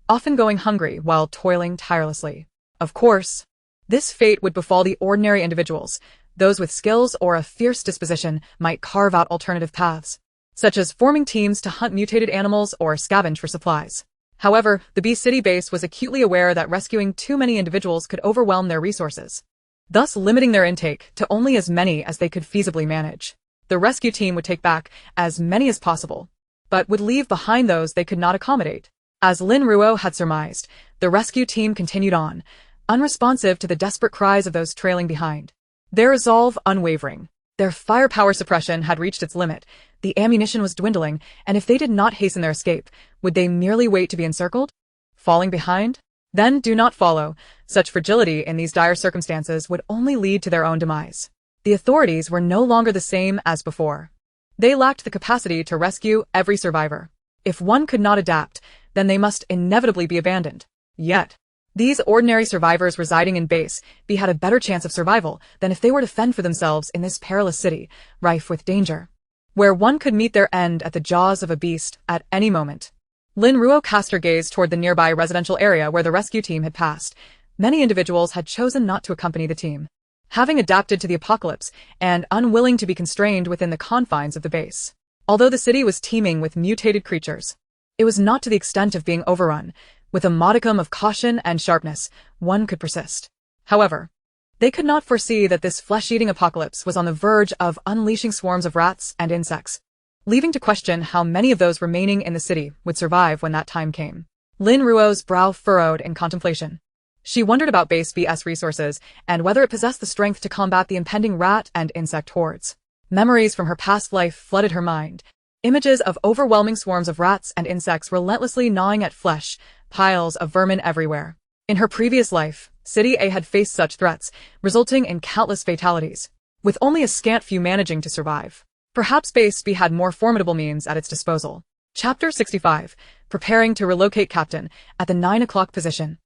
often going hungry while toiling tirelessly. Of course, this fate would befall the ordinary individuals. Those with skills or a fierce disposition might carve out alternative paths, such as forming teams to hunt mutated animals or scavenge for supplies. However, the B City base was acutely aware that rescuing too many individuals could overwhelm their resources, thus limiting their intake to only as many as they could feasibly manage. The rescue team would take back as many as possible, but would leave behind those they could not accommodate. As Lin Ruo had surmised, the rescue team continued on, unresponsive to the desperate cries of those trailing behind. Their resolve unwavering. Their firepower suppression had reached its limit, the ammunition was dwindling, and if they did not hasten their escape, would they merely wait to be encircled? Falling behind? Then do not follow. Such fragility in these dire circumstances would only lead to their own demise. The authorities were no longer the same as before. They lacked the capacity to rescue every survivor. If one could not adapt, then they must inevitably be abandoned. Yet, these ordinary survivors residing in Base B had a better chance of survival than if they were to fend for themselves in this perilous city, rife with danger, where one could meet their end at the jaws of a beast at any moment. Lin Ruo cast her gaze toward the nearby residential area where the rescue team had passed. Many individuals had chosen not to accompany the team, having adapted to the apocalypse and unwilling to be constrained within the confines of the base. Although the city was teeming with mutated creatures, it was not to the extent of being overrun. With a modicum of caution and sharpness, one could persist. However, they could not foresee that this flesh-eating apocalypse was on the verge of unleashing swarms of rats and insects, leaving to question how many of those remaining in the city would survive when that time came. Lin Ruo's brow furrowed in contemplation. She wondered about Base B's resources and whether it possessed the strength to combat the impending rat and insect hordes. Memories from her past life flooded her mind. Images of overwhelming swarms of rats and insects relentlessly gnawing at flesh, piles of vermin everywhere. In her previous life, City A had faced such threats, resulting in countless fatalities, with only a scant few managing to survive. Perhaps Base B had more formidable means at its disposal. Chapter 65. Preparing to relocate Captain, at the 9 o'clock position.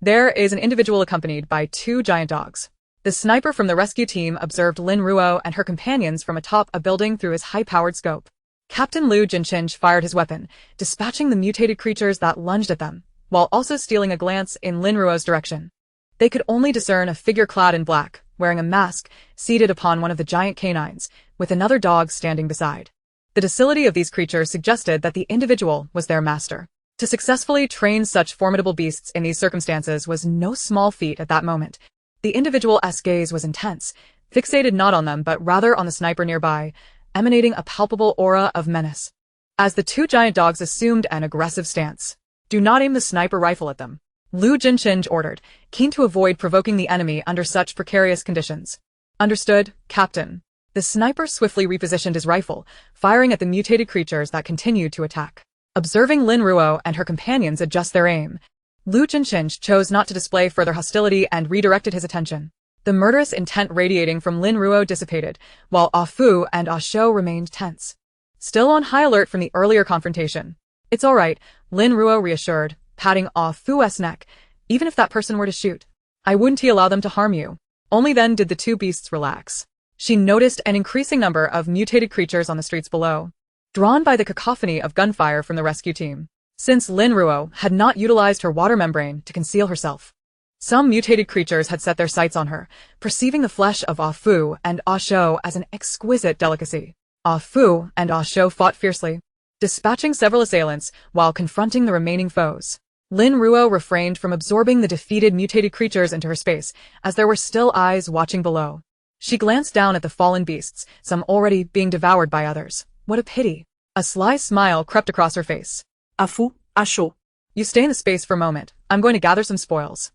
There is an individual accompanied by 2 giant dogs. The sniper from the rescue team observed Lin Ruo and her companions from atop a building through his high-powered scope. Captain Liu Jinchinch fired his weapon, dispatching the mutated creatures that lunged at them, while also stealing a glance in Lin Ruo's direction. They could only discern a figure clad in black, wearing a mask, seated upon one of the giant canines, with another dog standing beside. The docility of these creatures suggested that the individual was their master. To successfully train such formidable beasts in these circumstances was no small feat at that moment. The individual's gaze was intense, fixated not on them but rather on the sniper nearby, emanating a palpable aura of menace. As the two giant dogs assumed an aggressive stance, "Do not aim the sniper rifle at them," Lu Jinqing ordered, keen to avoid provoking the enemy under such precarious conditions. "Understood, Captain." The sniper swiftly repositioned his rifle, firing at the mutated creatures that continued to attack. Observing Lin Ruo and her companions adjust their aim, Lu Jinqing chose not to display further hostility and redirected his attention. The murderous intent radiating from Lin Ruo dissipated, while Ah Fu and Ah Shou remained tense, still on high alert from the earlier confrontation. "It's all right," Lin Ruo reassured, patting Ah Fu's neck. "Even if that person were to shoot, I wouldn't allow them to harm you." Only then did the two beasts relax. She noticed an increasing number of mutated creatures on the streets below, drawn by the cacophony of gunfire from the rescue team. Since Lin Ruo had not utilized her water membrane to conceal herself, some mutated creatures had set their sights on her, perceiving the flesh of Ah Fu and Ah Shou as an exquisite delicacy. Ah Fu and Ah Shou fought fiercely, dispatching several assailants while confronting the remaining foes. Lin Ruo refrained from absorbing the defeated mutated creatures into her space, as there were still eyes watching below. She glanced down at the fallen beasts, some already being devoured by others. What a pity. A sly smile crept across her face. Ah Fu, Ah Shou. "You stay in the space for a moment. I'm going to gather some spoils."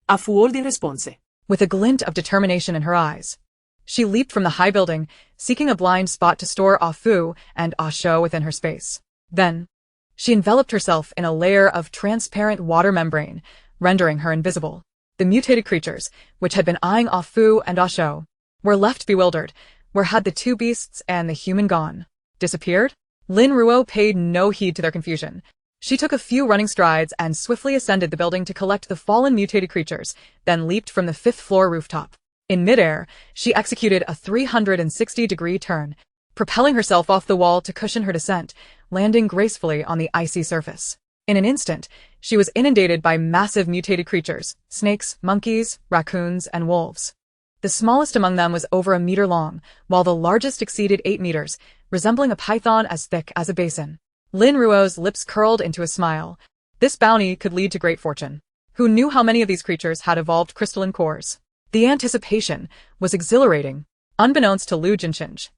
Ah Fu ordine response. With a glint of determination in her eyes, she leaped from the high building, seeking a blind spot to store Ah Fu and Ah Shou within her space. Then, she enveloped herself in a layer of transparent water membrane, rendering her invisible. The mutated creatures, which had been eyeing Ah Fu and Ah Shou, were left bewildered. Where had the two beasts and the human gone? Disappeared? Lin Ruo paid no heed to their confusion. She took a few running strides and swiftly ascended the building to collect the fallen mutated creatures, then leaped from the 5th-floor rooftop. In midair, she executed a 360-degree turn, propelling herself off the wall to cushion her descent, landing gracefully on the icy surface. In an instant, she was inundated by massive mutated creatures, snakes, monkeys, raccoons, and wolves. The smallest among them was over a meter long, while the largest exceeded 8 meters, resembling a python as thick as a basin. Lin Ruo's lips curled into a smile. This bounty could lead to great fortune. Who knew how many of these creatures had evolved crystalline cores? The anticipation was exhilarating, unbeknownst to Lu Jinqing.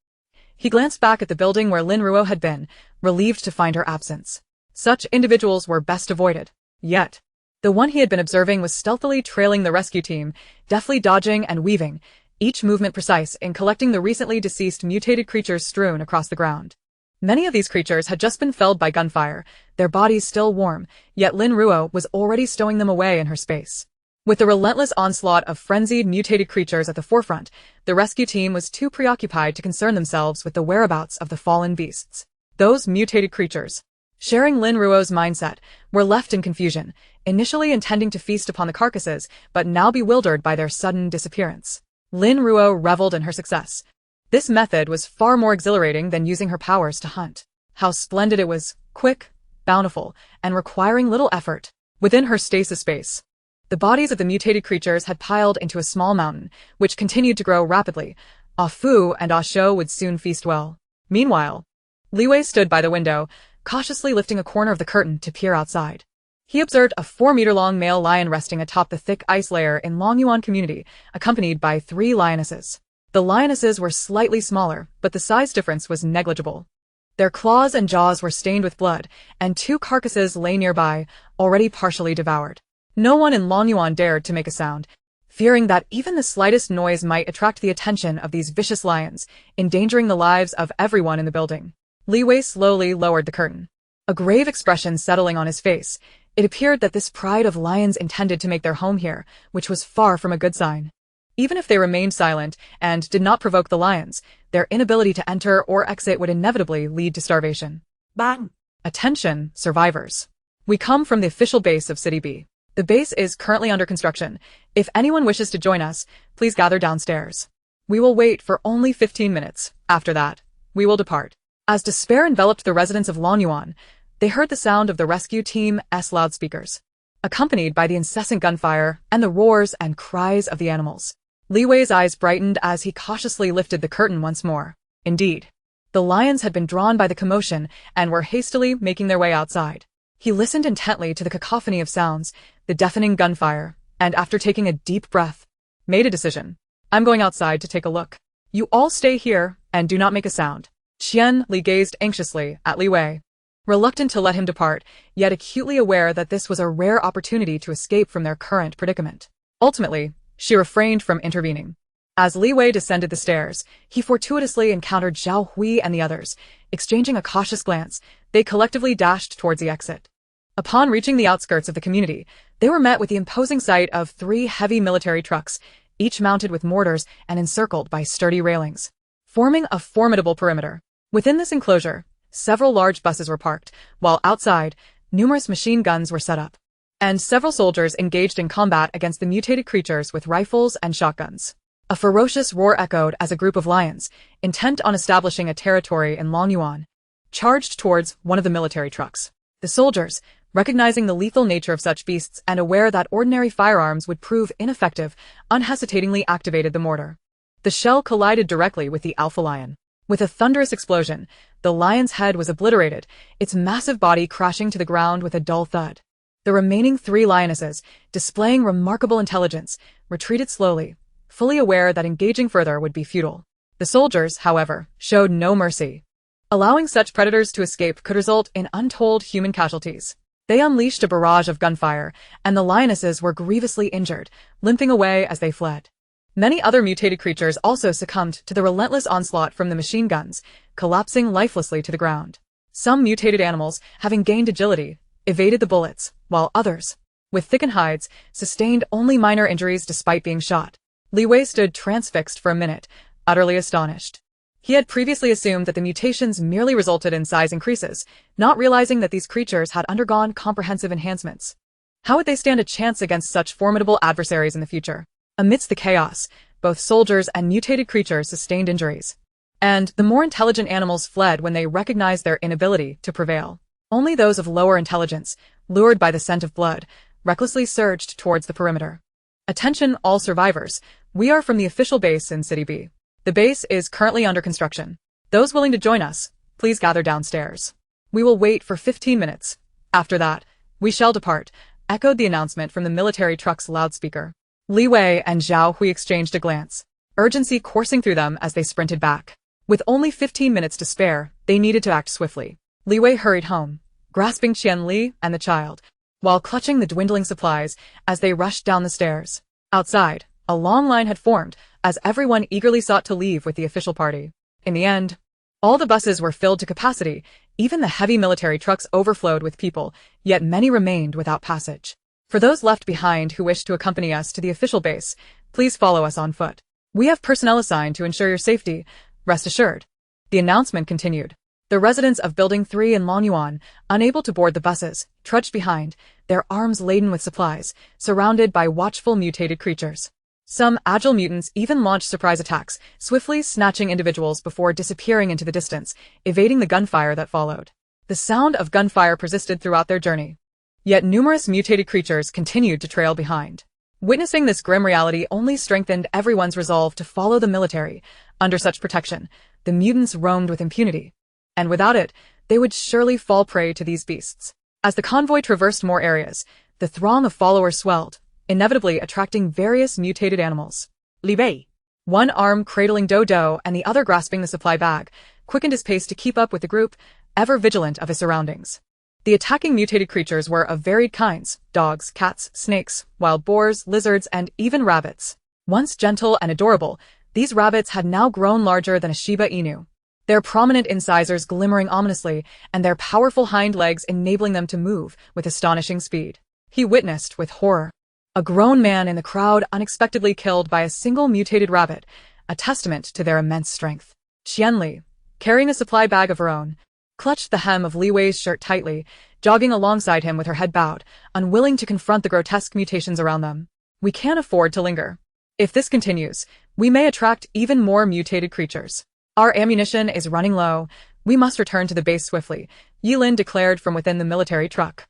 He glanced back at the building where Lin Ruo had been, relieved to find her absence. Such individuals were best avoided. Yet, the one he had been observing was stealthily trailing the rescue team, deftly dodging and weaving, each movement precise in collecting the recently deceased mutated creatures strewn across the ground. Many of these creatures had just been felled by gunfire, their bodies still warm, yet Lin Ruo was already stowing them away in her space. With the relentless onslaught of frenzied mutated creatures at the forefront, the rescue team was too preoccupied to concern themselves with the whereabouts of the fallen beasts. Those mutated creatures, sharing Lin Ruo's mindset, were left in confusion, initially intending to feast upon the carcasses, but now bewildered by their sudden disappearance. Lin Ruo reveled in her success. This method was far more exhilarating than using her powers to hunt. How splendid it was, quick, bountiful, and requiring little effort. Within her stasis space, the bodies of the mutated creatures had piled into a small mountain, which continued to grow rapidly. Ah Fu and Ah Shou would soon feast well. Meanwhile, Li Wei stood by the window, cautiously lifting a corner of the curtain to peer outside. He observed a 4-meter-long male lion resting atop the thick ice layer in Longyuan community, accompanied by 3 lionesses. The lionesses were slightly smaller, but the size difference was negligible. Their claws and jaws were stained with blood, and 2 carcasses lay nearby, already partially devoured. No one in Longyuan dared to make a sound, fearing that even the slightest noise might attract the attention of these vicious lions, endangering the lives of everyone in the building. Li Wei slowly lowered the curtain, a grave expression settling on his face. It appeared that this pride of lions intended to make their home here, which was far from a good sign. Even if they remained silent and did not provoke the lions, their inability to enter or exit would inevitably lead to starvation. Bang! Attention, survivors. We come from the official base of City B. The base is currently under construction. If anyone wishes to join us, please gather downstairs. We will wait for only 15 minutes. After that, we will depart. As despair enveloped the residents of Longyuan, they heard the sound of the rescue team's loudspeakers, accompanied by the incessant gunfire and the roars and cries of the animals. Li Wei's eyes brightened as he cautiously lifted the curtain once more. Indeed, The lions had been drawn by the commotion and were hastily making their way outside. He listened intently to the cacophony of sounds, the deafening gunfire, and after taking a deep breath, made a decision. I'm going outside to take a look. You all stay here and do not make a sound. Qian Li gazed anxiously at Li Wei, reluctant to let him depart, yet acutely aware that this was a rare opportunity to escape from their current predicament. Ultimately, she refrained from intervening. As Li Wei descended the stairs, he fortuitously encountered Zhao Hui and the others. Exchanging a cautious glance, they collectively dashed towards the exit. Upon reaching the outskirts of the community, they were met with the imposing sight of 3 heavy military trucks, each mounted with mortars and encircled by sturdy railings, forming a formidable perimeter. Within this enclosure, several large buses were parked, while outside, numerous machine guns were set up, and several soldiers engaged in combat against the mutated creatures with rifles and shotguns. A ferocious roar echoed as a group of lions, intent on establishing a territory in Longyuan, charged towards one of the military trucks. The soldiers, recognizing the lethal nature of such beasts and aware that ordinary firearms would prove ineffective, unhesitatingly activated the mortar. The shell collided directly with the alpha lion. With a thunderous explosion, the lion's head was obliterated, its massive body crashing to the ground with a dull thud. The remaining 3 lionesses, displaying remarkable intelligence, retreated slowly, fully aware that engaging further would be futile. The soldiers, however, showed no mercy. Allowing such predators to escape could result in untold human casualties. They unleashed a barrage of gunfire, and the lionesses were grievously injured, limping away as they fled. Many other mutated creatures also succumbed to the relentless onslaught from the machine guns, collapsing lifelessly to the ground. Some mutated animals, having gained agility, evaded the bullets, while others, with thickened hides, sustained only minor injuries despite being shot. Li Wei stood transfixed for a minute, utterly astonished. He had previously assumed that the mutations merely resulted in size increases, not realizing that these creatures had undergone comprehensive enhancements. How would they stand a chance against such formidable adversaries in the future? Amidst the chaos, both soldiers and mutated creatures sustained injuries. And the more intelligent animals fled when they recognized their inability to prevail. Only those of lower intelligence, lured by the scent of blood, recklessly surged towards the perimeter. Attention all survivors, we are from the official base in City B. The base is currently under construction. Those willing to join us, please gather downstairs. We will wait for 15 minutes. After that, we shall depart, echoed the announcement from the military truck's loudspeaker. Li Wei and Zhao Hui exchanged a glance, urgency coursing through them as they sprinted back. With only 15 minutes to spare, they needed to act swiftly. Li Wei hurried home, grasping Qian Li and the child, while clutching the dwindling supplies as they rushed down the stairs. Outside, a long line had formed, as everyone eagerly sought to leave with the official party. In the end, all the buses were filled to capacity, even the heavy military trucks overflowed with people, yet many remained without passage. For those left behind who wish to accompany us to the official base, please follow us on foot. We have personnel assigned to ensure your safety, rest assured. The announcement continued. The residents of Building 3 in Longyuan, unable to board the buses, trudged behind, their arms laden with supplies, surrounded by watchful mutated creatures. Some agile mutants even launched surprise attacks, swiftly snatching individuals before disappearing into the distance, evading the gunfire that followed. The sound of gunfire persisted throughout their journey. Yet numerous mutated creatures continued to trail behind. Witnessing this grim reality only strengthened everyone's resolve to follow the military. Under such protection, the mutants roamed with impunity. And without it, they would surely fall prey to these beasts. As the convoy traversed more areas, the throng of followers swelled, inevitably attracting various mutated animals. Li Wei, One arm cradling Dodo and the other grasping the supply bag, quickened his pace to keep up with the group, ever vigilant of his surroundings. The attacking mutated creatures were of varied kinds: dogs, cats, snakes, wild boars, lizards, and even rabbits. Once gentle and adorable, these rabbits had now grown larger than a Shiba Inu, their prominent incisors glimmering ominously and their powerful hind legs enabling them to move with astonishing speed. He witnessed with horror a grown man in the crowd unexpectedly killed by a single mutated rabbit, a testament to their immense strength. Qian Li, carrying a supply bag of her own, clutched the hem of Li Wei's shirt tightly, jogging alongside him with her head bowed, unwilling to confront the grotesque mutations around them. We can't afford to linger. If this continues, we may attract even more mutated creatures. Our ammunition is running low. We must return to the base swiftly, Yi Lin declared from within the military truck,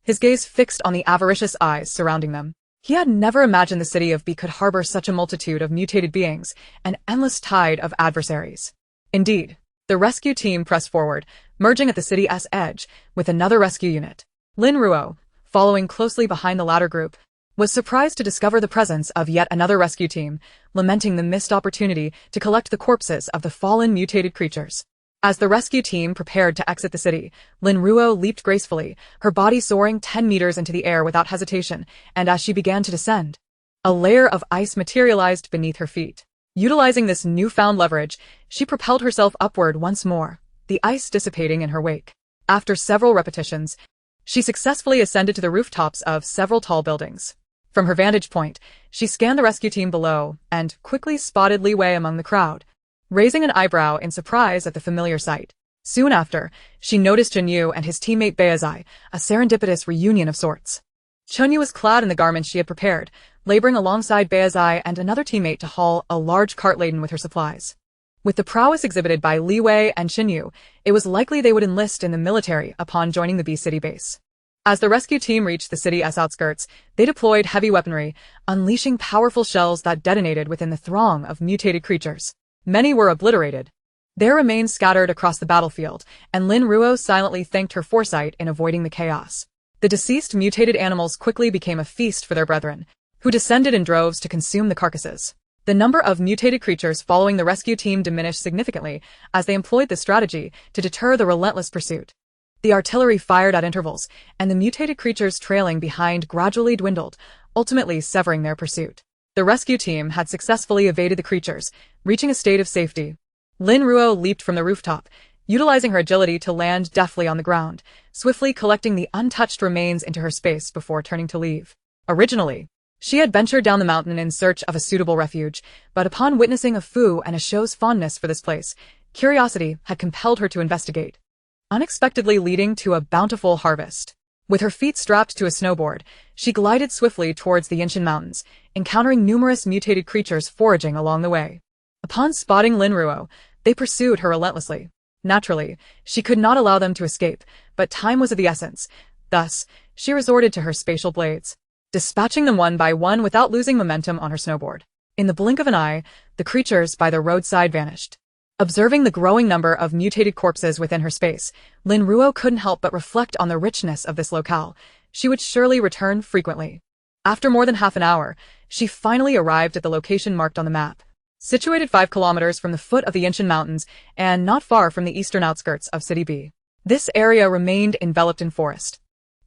his gaze fixed on the avaricious eyes surrounding them. He had never imagined the city of B could harbor such a multitude of mutated beings, an endless tide of adversaries. Indeed, The rescue team pressed forward, merging at the city's edge with another rescue unit. Lin Ruo, following closely behind the latter group, was surprised to discover the presence of yet another rescue team, lamenting the missed opportunity to collect the corpses of the fallen mutated creatures. As the rescue team prepared to exit the city, Lin Ruo leaped gracefully, her body soaring 10 meters into the air without hesitation, and as she began to descend, a layer of ice materialized beneath her feet. Utilizing this newfound leverage, she propelled herself upward once more, the ice dissipating in her wake. After several repetitions, she successfully ascended to the rooftops of several tall buildings. From her vantage point, she scanned the rescue team below and quickly spotted Li Wei among the crowd, raising an eyebrow in surprise at the familiar sight. Soon after, she noticed Chen Yu and his teammate Beizai, a serendipitous reunion of sorts. Chen Yu was clad in the garments she had prepared, laboring alongside Beizai and another teammate to haul a large cart laden with her supplies. With the prowess exhibited by Li Wei and Chen Yu, it was likely they would enlist in the military upon joining the B City base. As the rescue team reached the city's outskirts, they deployed heavy weaponry, unleashing powerful shells that detonated within the throng of mutated creatures. Many were obliterated. Their remains scattered across the battlefield, and Lin Ruo silently thanked her foresight in avoiding the chaos. The deceased mutated animals quickly became a feast for their brethren, who descended in droves to consume the carcasses. The number of mutated creatures following the rescue team diminished significantly as they employed this strategy to deter the relentless pursuit. The artillery fired at intervals, and the mutated creatures trailing behind gradually dwindled, ultimately severing their pursuit. The rescue team had successfully evaded the creatures, reaching a state of safety. Lin Ruo leaped from the rooftop, utilizing her agility to land deftly on the ground, swiftly collecting the untouched remains into her space before turning to leave. Originally, she had ventured down the mountain in search of a suitable refuge, but upon witnessing a Fu and a Shou's fondness for this place, curiosity had compelled her to investigate, unexpectedly leading to a bountiful harvest. With her feet strapped to a snowboard, she glided swiftly towards the Yinshan Mountains, encountering numerous mutated creatures foraging along the way. Upon spotting Lin Ruo, they pursued her relentlessly. Naturally, she could not allow them to escape, but time was of the essence. Thus, she resorted to her spatial blades, dispatching them one by one without losing momentum on her snowboard. In the blink of an eye, the creatures by the roadside vanished. Observing the growing number of mutated corpses within her space, Lin Ruo couldn't help but reflect on the richness of this locale. She would surely return frequently. After more than half an hour, she finally arrived at the location marked on the map. Situated 5 kilometers from the foot of the Yinshan Mountains and not far from the eastern outskirts of City B. This area remained enveloped in forest.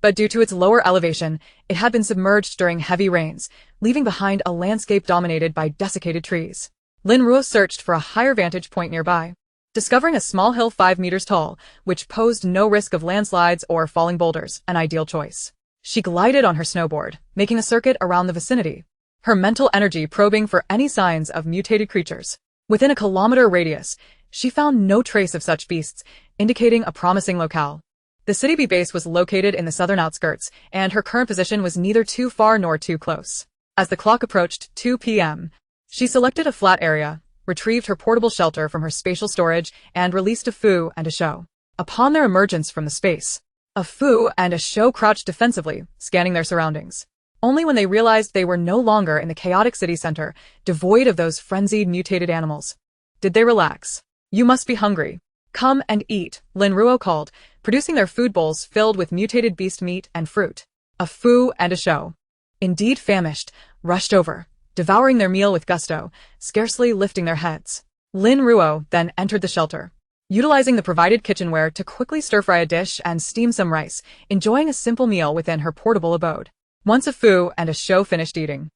But due to its lower elevation, it had been submerged during heavy rains, leaving behind a landscape dominated by desiccated trees. Lin Ruo searched for a higher vantage point nearby, discovering a small hill 5 meters tall, which posed no risk of landslides or falling boulders, an ideal choice. She glided on her snowboard, making a circuit around the vicinity, her mental energy probing for any signs of mutated creatures. Within a kilometer radius, she found no trace of such beasts, indicating a promising locale. The City B base was located in the southern outskirts, and her current position was neither too far nor too close. As the clock approached 2 p.m., she selected a flat area, retrieved her portable shelter from her spatial storage, and released a Fu and a Shou. Upon their emergence from the space, a Fu and a Shou crouched defensively, scanning their surroundings. Only when they realized they were no longer in the chaotic city center, devoid of those frenzied mutated animals, did they relax. "You must be hungry. Come and eat," Lin Ruo called, producing their food bowls filled with mutated beast meat and fruit. A Fu and a Shou, indeed famished, rushed over, devouring their meal with gusto, scarcely lifting their heads. Lin Ruo then entered the shelter, utilizing the provided kitchenware to quickly stir-fry a dish and steam some rice, enjoying a simple meal within her portable abode. Once a Fu and a Shou finished eating,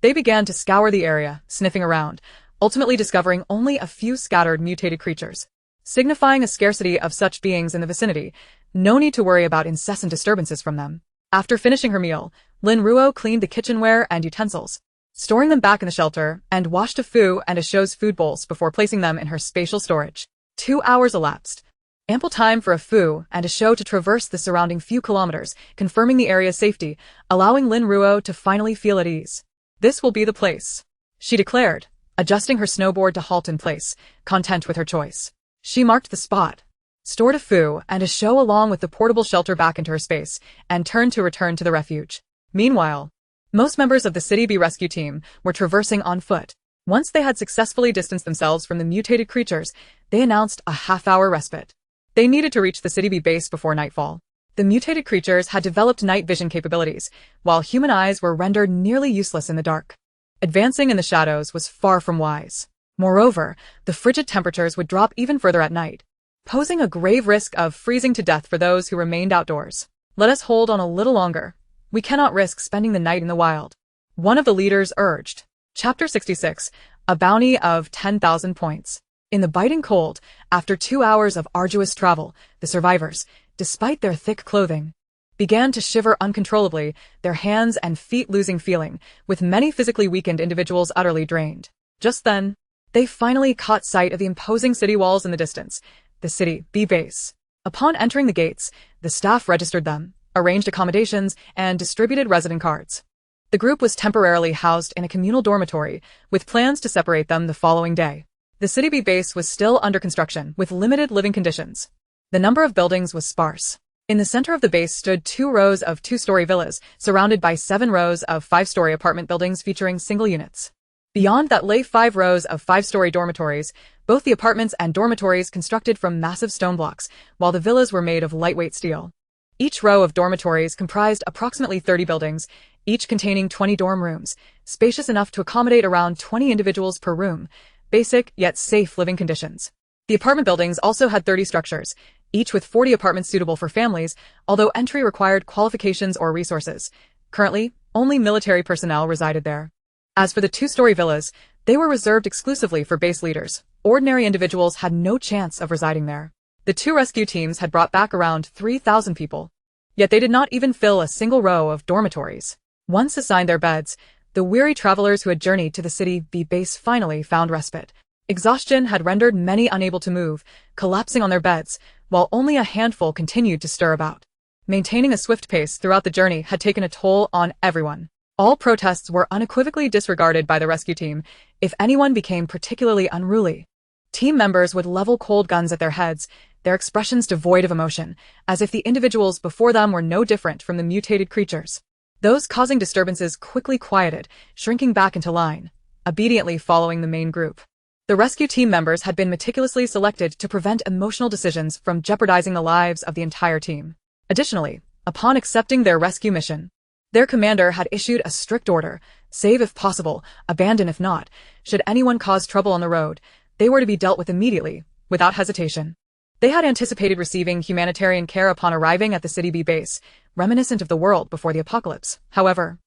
they began to scour the area, sniffing around, ultimately discovering only a few scattered mutated creatures, signifying a scarcity of such beings in the vicinity. No need to worry about incessant disturbances from them. After finishing her meal, Lin Ruo cleaned the kitchenware and utensils, storing them back in the shelter, and washed a Fu and a Shou's food bowls before placing them in her spatial storage. 2 hours elapsed. Ample time for a Fu and a Shou to traverse the surrounding few kilometers, confirming the area's safety, allowing Lin Ruo to finally feel at ease. "This will be the place," she declared, adjusting her snowboard to halt in place, content with her choice. She marked the spot, stored a Fu and a Shou along with the portable shelter back into her space, and turned to return to the refuge. Meanwhile, most members of the City B rescue team were traversing on foot, Once they had successfully distanced themselves from the mutated creatures, they announced a half-hour respite. They needed to reach the City B base before nightfall. The mutated creatures had developed night vision capabilities, while human eyes were rendered nearly useless in the dark. Advancing in the shadows was far from wise. Moreover, the frigid temperatures would drop even further at night, posing a grave risk of freezing to death for those who remained outdoors. Let us hold on a little longer. We cannot risk spending the night in the wild. One of the leaders urged. Chapter 66, a bounty of 10,000 points. In the biting cold, after 2 hours of arduous travel, the survivors, despite their thick clothing, began to shiver uncontrollably, their hands and feet losing feeling, with many physically weakened individuals utterly drained. Just then, they finally caught sight of the imposing city walls in the distance, the City B base. Upon entering the gates, the staff registered them, arranged accommodations, and distributed resident cards. The group was temporarily housed in a communal dormitory, with plans to separate them the following day. The City B base was still under construction, with limited living conditions. The number of buildings was sparse. In the center of the base stood 2 rows of 2-story villas, surrounded by 7 rows of 5-story apartment buildings featuring single units. Beyond that lay 5 rows of 5-story dormitories, both the apartments and dormitories constructed from massive stone blocks, while the villas were made of lightweight steel. Each row of dormitories comprised approximately 30 buildings, each containing 20 dorm rooms, spacious enough to accommodate around 20 individuals per room, basic yet safe living conditions. The apartment buildings also had 30 structures, each with 40 apartments suitable for families, although entry required qualifications or resources. Currently, only military personnel resided there. As for the 2-story villas, they were reserved exclusively for base leaders. Ordinary individuals had no chance of residing there. The 2 rescue teams had brought back around 3,000 people. Yet they did not even fill a single row of dormitories. Once assigned their beds, the weary travelers who had journeyed to the City B base finally found respite. Exhaustion had rendered many unable to move, collapsing on their beds, while only a handful continued to stir about. Maintaining a swift pace throughout the journey had taken a toll on everyone. All protests were unequivocally disregarded by the rescue team. If anyone became particularly unruly, team members would level cold guns at their heads, their expressions devoid of emotion, as if the individuals before them were no different from the mutated creatures. Those causing disturbances quickly quieted, shrinking back into line, obediently following the main group. The rescue team members had been meticulously selected to prevent emotional decisions from jeopardizing the lives of the entire team. Additionally, upon accepting their rescue mission, their commander had issued a strict order: save if possible, abandon if not. Should anyone cause trouble on the road, they were to be dealt with immediately, without hesitation. They had anticipated receiving humanitarian care upon arriving at the City B base, reminiscent of the world before the apocalypse. However,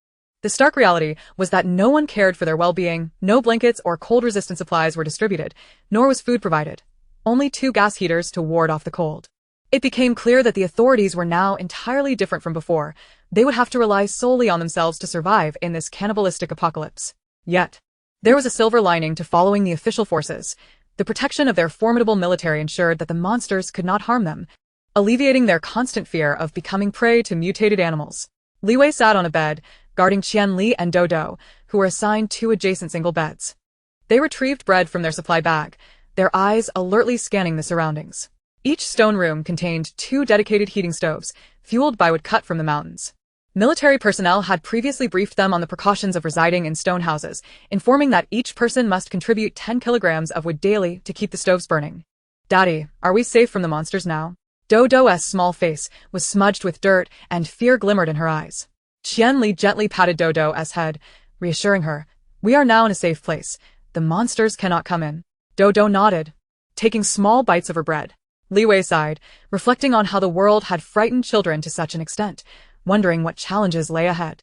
the stark reality was that no one cared for their well-being. No blankets or cold-resistant supplies were distributed, nor was food provided. Only 2 gas heaters to ward off the cold. It became clear that the authorities were now entirely different from before. They would have to rely solely on themselves to survive in this cannibalistic apocalypse. Yet, there was a silver lining to following the official forces. The protection of their formidable military ensured that the monsters could not harm them, alleviating their constant fear of becoming prey to mutated animals. Li Wei sat on a bed, guarding Qian Li and Dodo, who were assigned 2 adjacent single beds. They retrieved bread from their supply bag, their eyes alertly scanning the surroundings. Each stone room contained 2 dedicated heating stoves, fueled by wood cut from the mountains. Military personnel had previously briefed them on the precautions of residing in stone houses, informing that each person must contribute 10 kilograms of wood daily to keep the stoves burning. "Daddy, are we safe from the monsters now?" Dodo's small face was smudged with dirt, and fear glimmered in her eyes. Qian Li gently patted Dodo's head, reassuring her, "We are now in a safe place. The monsters cannot come in." Dodo nodded, taking small bites of her bread. Li Wei sighed, reflecting on how the world had frightened children to such an extent, wondering what challenges lay ahead.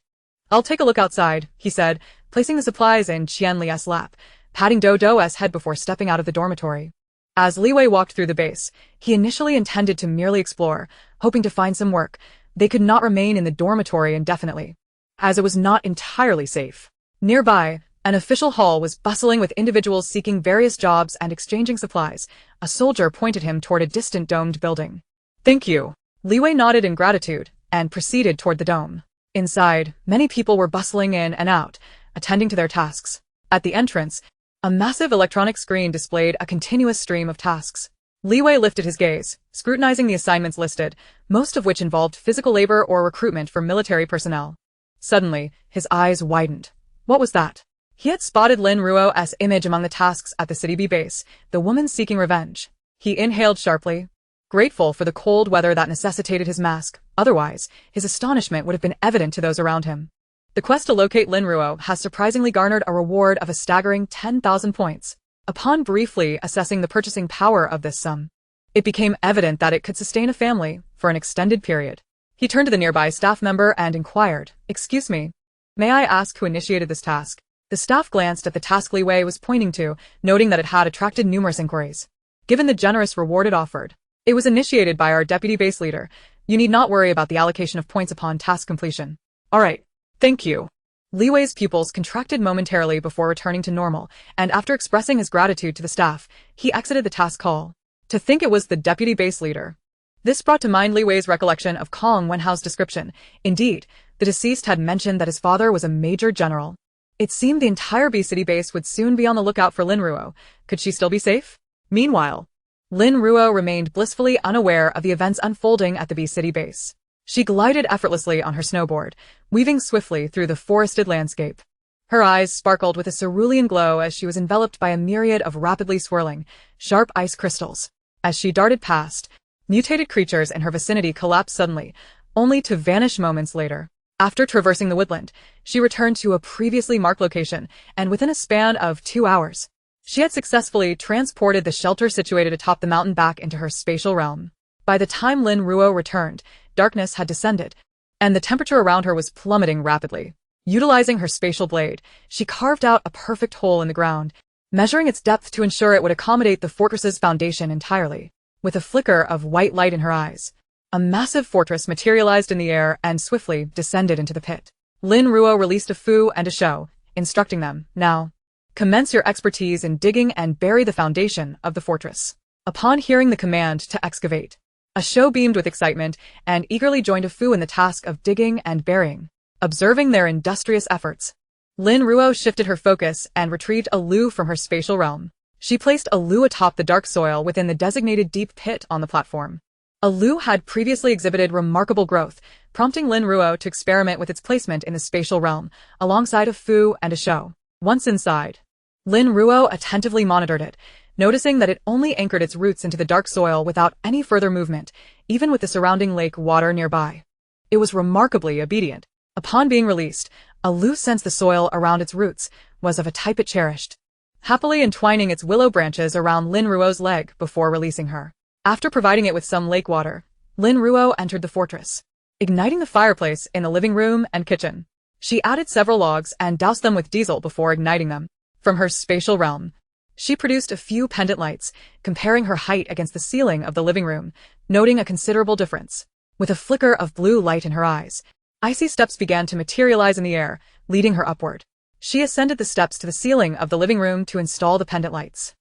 "I'll take a look outside," he said, placing the supplies in Qian Li's lap, patting Dodo's head before stepping out of the dormitory. As Li Wei walked through the base, he initially intended to merely explore, hoping to find some work. They could not remain in the dormitory indefinitely, as it was not entirely safe. Nearby, an official hall was bustling with individuals seeking various jobs and exchanging supplies. A soldier pointed him toward a distant domed building. "Thank you." Li Wei nodded in gratitude and proceeded toward the dome. Inside, many people were bustling in and out, attending to their tasks. At the entrance, a massive electronic screen displayed a continuous stream of tasks. Li Wei lifted his gaze, scrutinizing the assignments listed, most of which involved physical labor or recruitment for military personnel. Suddenly, his eyes widened. What was that? He had spotted Lin Ruo's image among the tasks at the City B base, the woman seeking revenge. He inhaled sharply, grateful for the cold weather that necessitated his mask. Otherwise, his astonishment would have been evident to those around him. The quest to locate Lin Ruo has surprisingly garnered a reward of a staggering 10,000 points. Upon briefly assessing the purchasing power of this sum, it became evident that it could sustain a family for an extended period. He turned to the nearby staff member and inquired, "Excuse me, may I ask who initiated this task?" The staff glanced at the task Li Wei was pointing to, noting that it had attracted numerous inquiries. Given the generous reward it offered, it was initiated by our deputy base leader. You need not worry about the allocation of points upon task completion. All right, thank you. Li Wei's pupils contracted momentarily before returning to normal, and after expressing his gratitude to the staff, he exited the task hall. To think it was the deputy base leader. This brought to mind Li Wei's recollection of Kong Wenhao's description. Indeed, the deceased had mentioned that his father was a major general. It seemed the entire B City base would soon be on the lookout for Lin Ruo. Could she still be safe? Meanwhile, Lin Ruo remained blissfully unaware of the events unfolding at the B City base. She glided effortlessly on her snowboard, weaving swiftly through the forested landscape. Her eyes sparkled with a cerulean glow as she was enveloped by a myriad of rapidly swirling, sharp ice crystals. As she darted past, mutated creatures in her vicinity collapsed suddenly, only to vanish moments later. After traversing the woodland, she returned to a previously marked location, and within a span of 2 hours, she had successfully transported the shelter situated atop the mountain back into her spatial realm. By the time Lin Ruo returned, darkness had descended, and the temperature around her was plummeting rapidly. Utilizing her spatial blade, she carved out a perfect hole in the ground, measuring its depth to ensure it would accommodate the fortress's foundation entirely. With a flicker of white light in her eyes, a massive fortress materialized in the air and swiftly descended into the pit. Lin Ruo released a Fu and a Shou, instructing them, "Now, commence your expertise in digging and bury the foundation of the fortress." Upon hearing the command to excavate, a Shou beamed with excitement and eagerly joined a Fu in the task of digging and burying. Observing their industrious efforts, Lin Ruo shifted her focus and retrieved a Lu from her spatial realm. She placed a Lu atop the dark soil within the designated deep pit on the platform. A Lu had previously exhibited remarkable growth, prompting Lin Ruo to experiment with its placement in the spatial realm, alongside a Fu and a Shou. Once inside, Lin Ruo attentively monitored it, noticing that it only anchored its roots into the dark soil without any further movement, even with the surrounding lake water nearby. It was remarkably obedient. Upon being released, a Lu sensed the soil around its roots was of a type it cherished, happily entwining its willow branches around Lin Ruo's leg before releasing her. After providing it with some lake water, Lin Ruo entered the fortress, igniting the fireplace in the living room and kitchen. She added several logs and doused them with diesel before igniting them. From her spatial realm, she produced a few pendant lights, comparing her height against the ceiling of the living room, noting a considerable difference. With a flicker of blue light in her eyes, icy steps began to materialize in the air, leading her upward. She ascended the steps to the ceiling of the living room to install the pendant lights.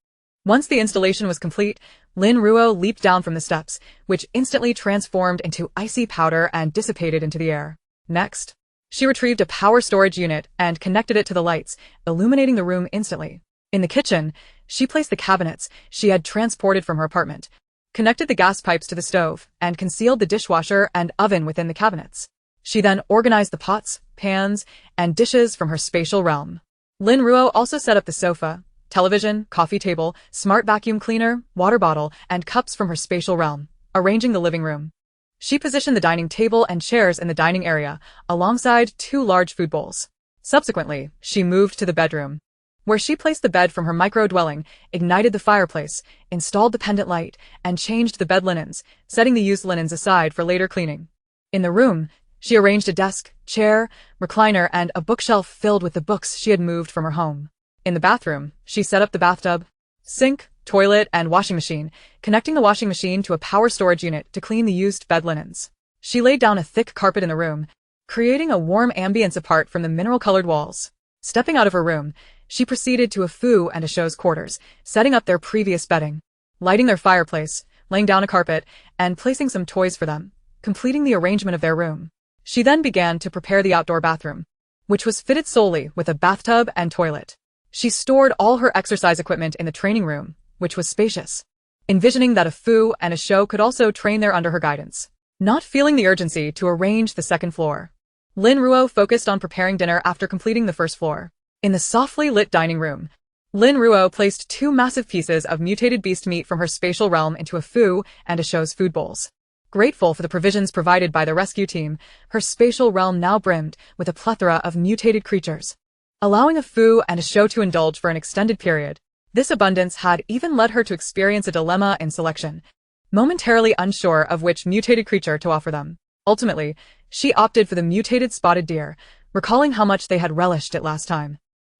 Once the installation was complete, Lin Ruo leaped down from the steps, which instantly transformed into icy powder and dissipated into the air. Next, she retrieved a power storage unit and connected it to the lights, illuminating the room instantly. In the kitchen, she placed the cabinets she had transported from her apartment, connected the gas pipes to the stove, and concealed the dishwasher and oven within the cabinets. She then organized the pots, pans, and dishes from her spatial realm. Lin Ruo also set up the sofa, television, coffee table, smart vacuum cleaner, water bottle, and cups from her spatial realm, arranging the living room. She positioned the dining table and chairs in the dining area, alongside 2 large food bowls. Subsequently, she moved to the bedroom, where she placed the bed from her micro-dwelling, ignited the fireplace, installed the pendant light, and changed the bed linens, setting the used linens aside for later cleaning. In the room, she arranged a desk, chair, recliner, and a bookshelf filled with the books she had moved from her home. In the bathroom, she set up the bathtub, sink, toilet, and washing machine, connecting the washing machine to a power storage unit to clean the used bed linens. She laid down a thick carpet in the room, creating a warm ambience apart from the mineral-colored walls. Stepping out of her room, she proceeded to a Fu and a Shou's quarters, setting up their previous bedding, lighting their fireplace, laying down a carpet, and placing some toys for them, completing the arrangement of their room. She then began to prepare the outdoor bathroom, which was fitted solely with a bathtub and toilet. She stored all her exercise equipment in the training room, which was spacious, envisioning that a Fu and a Shou could also train there under her guidance. Not feeling the urgency to arrange the second floor, Lin Ruo focused on preparing dinner after completing the first floor. In the softly lit dining room, Lin Ruo placed two massive pieces of mutated beast meat from her spatial realm into a Fu and a Shou's food bowls. Grateful for the provisions provided by the rescue team, her spatial realm now brimmed with a plethora of mutated creatures. Allowing a Fu and a Shou to indulge for an extended period, this abundance had even led her to experience a dilemma in selection, momentarily unsure of which mutated creature to offer them. Ultimately, she opted for the mutated spotted deer, recalling how much they had relished it last time.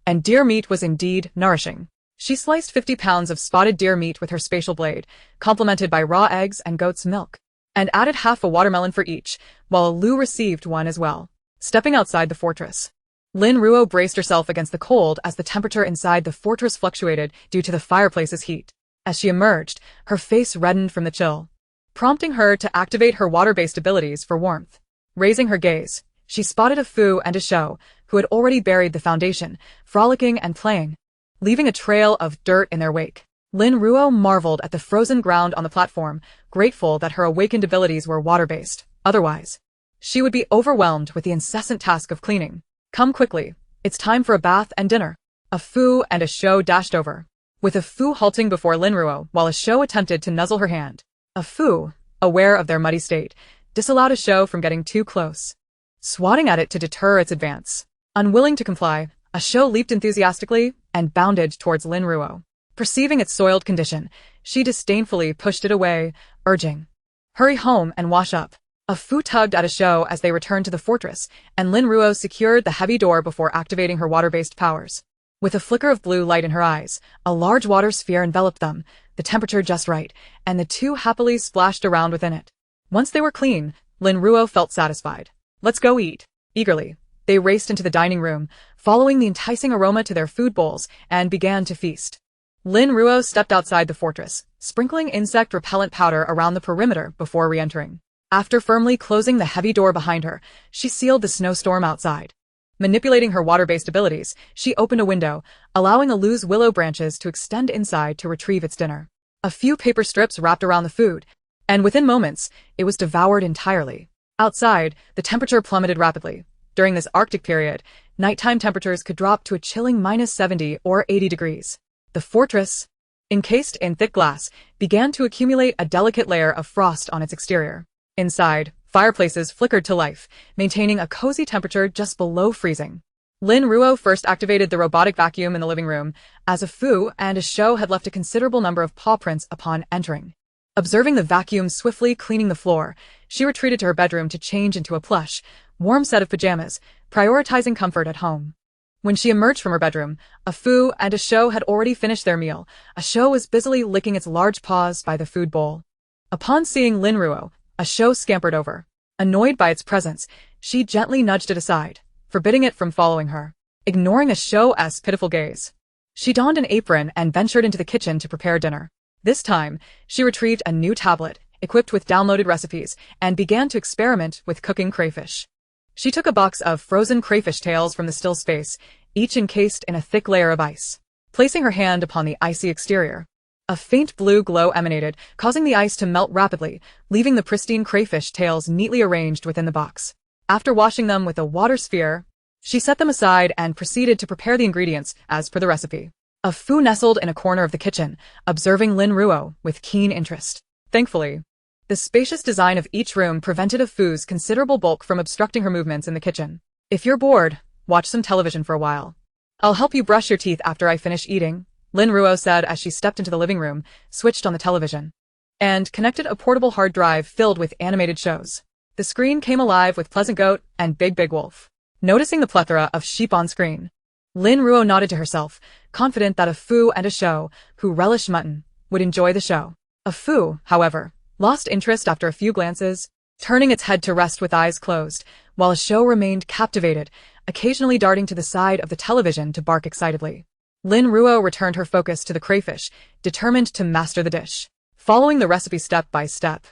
And deer meat was indeed nourishing. She sliced 50 pounds of spotted deer meat with her spatial blade, complemented by raw eggs and goat's milk, and added half a watermelon for each, while Lu received one as well. Stepping outside the fortress, Lin Ruo braced herself against the cold as the temperature inside the fortress fluctuated due to the fireplace's heat. As she emerged, her face reddened from the chill, prompting her to activate her water-based abilities for warmth. Raising her gaze, she spotted a Fu and a Shou, who had already buried the foundation, frolicking and playing, leaving a trail of dirt in their wake. Lin Ruo marveled at the frozen ground on the platform, grateful that her awakened abilities were water-based. Otherwise, she would be overwhelmed with the incessant task of cleaning. Come quickly, it's time for a bath and dinner. A Fu and a Shou dashed over, with a Fu halting before Lin Ruo while a Shou attempted to nuzzle her hand. A Fu, aware of their muddy state, disallowed a Shou from getting too close, swatting at it to deter its advance. Unwilling to comply, a Shou leaped enthusiastically and bounded towards Lin Ruo. Perceiving its soiled condition, she disdainfully pushed it away, urging, "Hurry home and wash up." A Fu tugged at a Shou as they returned to the fortress, and Lin Ruo secured the heavy door before activating her water-based powers. With a flicker of blue light in her eyes, a large water sphere enveloped them, the temperature just right, and the two happily splashed around within it. Once they were clean, Lin Ruo felt satisfied. "Let's go eat." Eagerly, they raced into the dining room, following the enticing aroma to their food bowls, and began to feast. Lin Ruo stepped outside the fortress, sprinkling insect repellent powder around the perimeter before re-entering. After firmly closing the heavy door behind her, she sealed the snowstorm outside. Manipulating her water-based abilities, she opened a window, allowing Alu's willow branches to extend inside to retrieve its dinner. A few paper strips wrapped around the food, and within moments, it was devoured entirely. Outside, the temperature plummeted rapidly. During this Arctic period, nighttime temperatures could drop to a chilling -70 or 80 degrees. The fortress, encased in thick glass, began to accumulate a delicate layer of frost on its exterior. Inside, fireplaces flickered to life, maintaining a cozy temperature just below freezing. Lin Ruo first activated the robotic vacuum in the living room, as a Fu and a Shou had left a considerable number of paw prints upon entering. Observing the vacuum swiftly cleaning the floor, she retreated to her bedroom to change into a plush, warm set of pajamas, prioritizing comfort at home. When she emerged from her bedroom, a Fu and a Shou had already finished their meal. A Shou was busily licking its large paws by the food bowl. Upon seeing Lin Ruo, a Shou scampered over. Annoyed by its presence, she gently nudged it aside, forbidding it from following her. Ignoring a Shou's pitiful gaze, she donned an apron and ventured into the kitchen to prepare dinner. This time, she retrieved a new tablet, equipped with downloaded recipes, and began to experiment with cooking crayfish. She took a box of frozen crayfish tails from the still space, each encased in a thick layer of ice. Placing her hand upon the icy exterior, a faint blue glow emanated, causing the ice to melt rapidly, leaving the pristine crayfish tails neatly arranged within the box. After washing them with a water sphere, she set them aside and proceeded to prepare the ingredients as per the recipe. A Fu nestled in a corner of the kitchen, observing Lin Ruo with keen interest. Thankfully, the spacious design of each room prevented a Fu's considerable bulk from obstructing her movements in the kitchen. "If you're bored, watch some television for a while. I'll help you brush your teeth after I finish eating," Lin Ruo said as she stepped into the living room, switched on the television, and connected a portable hard drive filled with animated shows. The screen came alive with Pleasant Goat and Big Big Wolf. Noticing the plethora of sheep on screen, Lin Ruo nodded to herself, confident that a Fu and a Shou, who relished mutton, would enjoy the show. A Fu, however, lost interest after a few glances, turning its head to rest with eyes closed, while a Shou remained captivated, occasionally darting to the side of the television to bark excitedly. Lin Ruo returned her focus to the crayfish, determined to master the dish. Following the recipe step by step,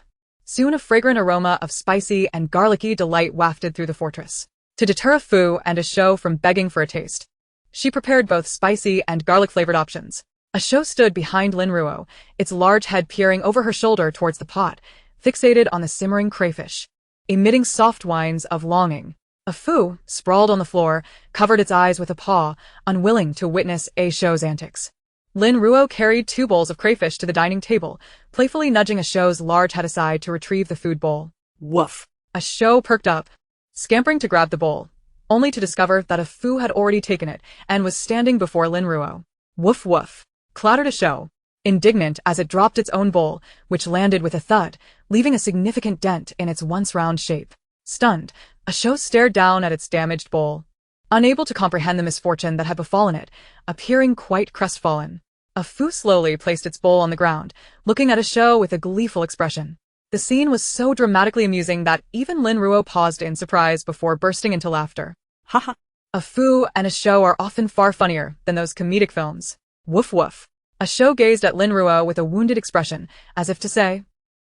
soon a fragrant aroma of spicy and garlicky delight wafted through the fortress. To deter a Fu and a Shou from begging for a taste, she prepared both spicy and garlic-flavored options. A Shou stood behind Lin Ruo, its large head peering over her shoulder towards the pot, fixated on the simmering crayfish, emitting soft whines of longing. A Fu, sprawled on the floor, covered its eyes with a paw, unwilling to witness A Shou's antics. Lin Ruo carried 2 bowls of crayfish to the dining table, playfully nudging A Shou's large head aside to retrieve the food bowl. Woof. A Shou perked up, scampering to grab the bowl, only to discover that a Fu had already taken it and was standing before Lin Ruo. Woof woof, clattered A Shou, indignant as it dropped its own bowl, which landed with a thud, leaving a significant dent in its once round shape. Stunned, A Shou stared down at its damaged bowl, unable to comprehend the misfortune that had befallen it, appearing quite crestfallen. A Fu slowly placed its bowl on the ground, looking at A Shou with a gleeful expression. The scene was so dramatically amusing that even Lin Ruo paused in surprise before bursting into laughter. Haha. A Fu and A Shou are often far funnier than those comedic films. Woof woof. A Shou gazed at Lin Ruo with a wounded expression, as if to say,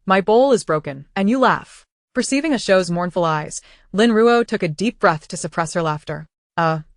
"My bowl is broken, and you laugh." Perceiving A Shou's mournful eyes, Lin Ruo took a deep breath to suppress her laughter.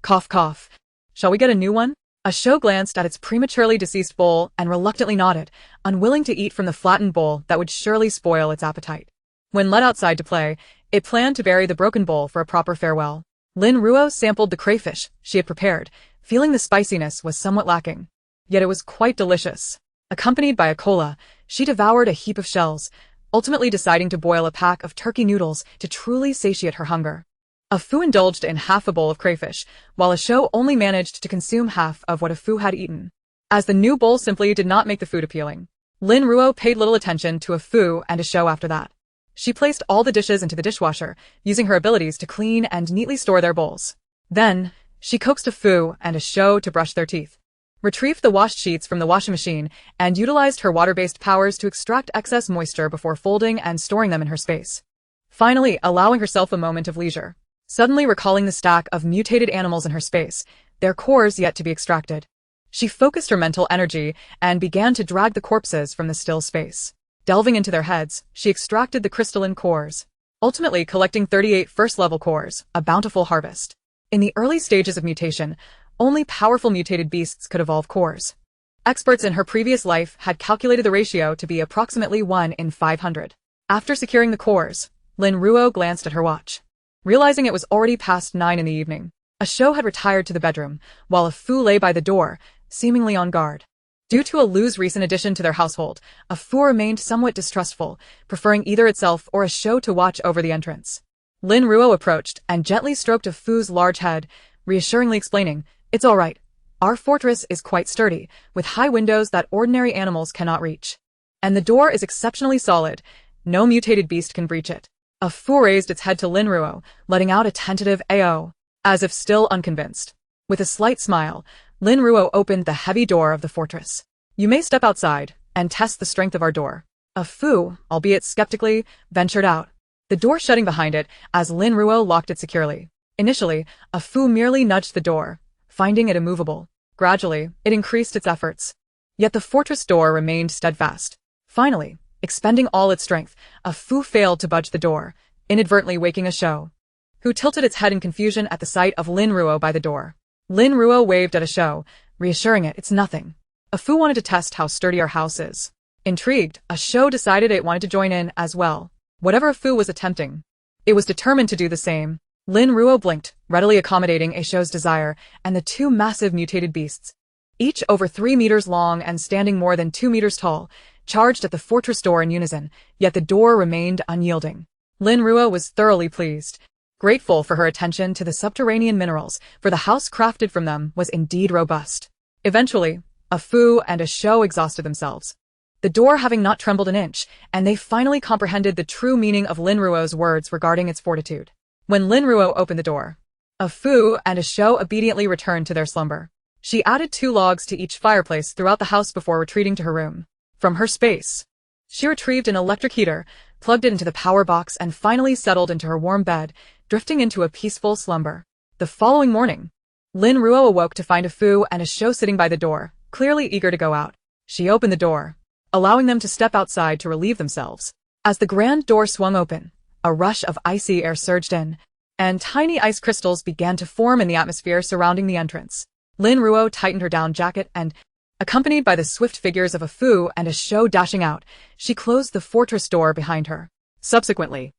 Cough cough. Shall we get a new one? A Shou glanced at its prematurely deceased bowl and reluctantly nodded, unwilling to eat from the flattened bowl that would surely spoil its appetite. When led outside to play, it planned to bury the broken bowl for a proper farewell. Lin Ruo sampled the crayfish she had prepared, feeling the spiciness was somewhat lacking. Yet it was quite delicious. Accompanied by a cola, she devoured a heap of shells, ultimately deciding to boil a pack of turkey noodles to truly satiate her hunger. A Fu indulged in half a bowl of crayfish, while A Shou only managed to consume half of what A Fu had eaten. As the new bowl simply did not make the food appealing, Lin Ruo paid little attention to A Fu and A Shou after that. She placed all the dishes into the dishwasher, using her abilities to clean and neatly store their bowls. Then, she coaxed A Fu and A Shou to brush their teeth, retrieved the washed sheets from the washing machine, and utilized her water-based powers to extract excess moisture before folding and storing them in her space. Finally, allowing herself a moment of leisure. Suddenly recalling the stack of mutated animals in her space, their cores yet to be extracted. She focused her mental energy and began to drag the corpses from the still space. Delving into their heads, she extracted the crystalline cores, ultimately collecting 38 first-level cores, a bountiful harvest. In the early stages of mutation, only powerful mutated beasts could evolve cores. Experts in her previous life had calculated the ratio to be approximately 1 in 500. After securing the cores, Lin Ruo glanced at her watch. Realizing it was already past 9 in the evening, A Shou had retired to the bedroom, while A Fu lay by the door, seemingly on guard. Due to A Lu's recent addition to their household, A Fu remained somewhat distrustful, preferring either itself or A Shou to watch over the entrance. Lin Ruo approached and gently stroked A Fu's large head, reassuringly explaining, "It's all right. Our fortress is quite sturdy, with high windows that ordinary animals cannot reach. And the door is exceptionally solid. No mutated beast can breach it." A Fu raised its head to Lin Ruo, letting out a tentative "Ao," as if still unconvinced. With a slight smile, Lin Ruo opened the heavy door of the fortress. "You may step outside and test the strength of our door." A Fu, albeit skeptically, ventured out, the door shutting behind it as Lin Ruo locked it securely. Initially, A Fu merely nudged the door, finding it immovable. Gradually, it increased its efforts. Yet the fortress door remained steadfast. Finally, expending all its strength, A Fu failed to budge the door, inadvertently waking A Shou, who tilted its head in confusion at the sight of Lin Ruo by the door. Lin Ruo waved at A Shou, reassuring it it's nothing. A Fu wanted to test how sturdy our house is. Intrigued, A Shou decided it wanted to join in as well. Whatever A Fu was attempting, it was determined to do the same. Lin Ruo blinked, readily accommodating A Shou's desire, and the 2 massive mutated beasts, each over 3 meters long and standing more than 2 meters tall, charged at the fortress door in unison, yet the door remained unyielding. Lin Ruo was thoroughly pleased, grateful for her attention to the subterranean minerals, for the house crafted from them was indeed robust. Eventually, A Fu and A Shou exhausted themselves, the door having not trembled an inch, and they finally comprehended the true meaning of Lin Ruo's words regarding its fortitude. When Lin Ruo opened the door, A Fu and A Shou obediently returned to their slumber. She added 2 logs to each fireplace throughout the house before retreating to her room. From her space, she retrieved an electric heater, plugged it into the power box, and finally settled into her warm bed, drifting into a peaceful slumber. The following morning, Lin Ruo awoke to find A Fu and A Shou sitting by the door, clearly eager to go out. She opened the door, allowing them to step outside to relieve themselves. As the grand door swung open, a rush of icy air surged in, and tiny ice crystals began to form in the atmosphere surrounding the entrance. Lin Ruo tightened her down jacket and, accompanied by the swift figures of A Fu and A Shou dashing out, she closed the fortress door behind her. Subsequently,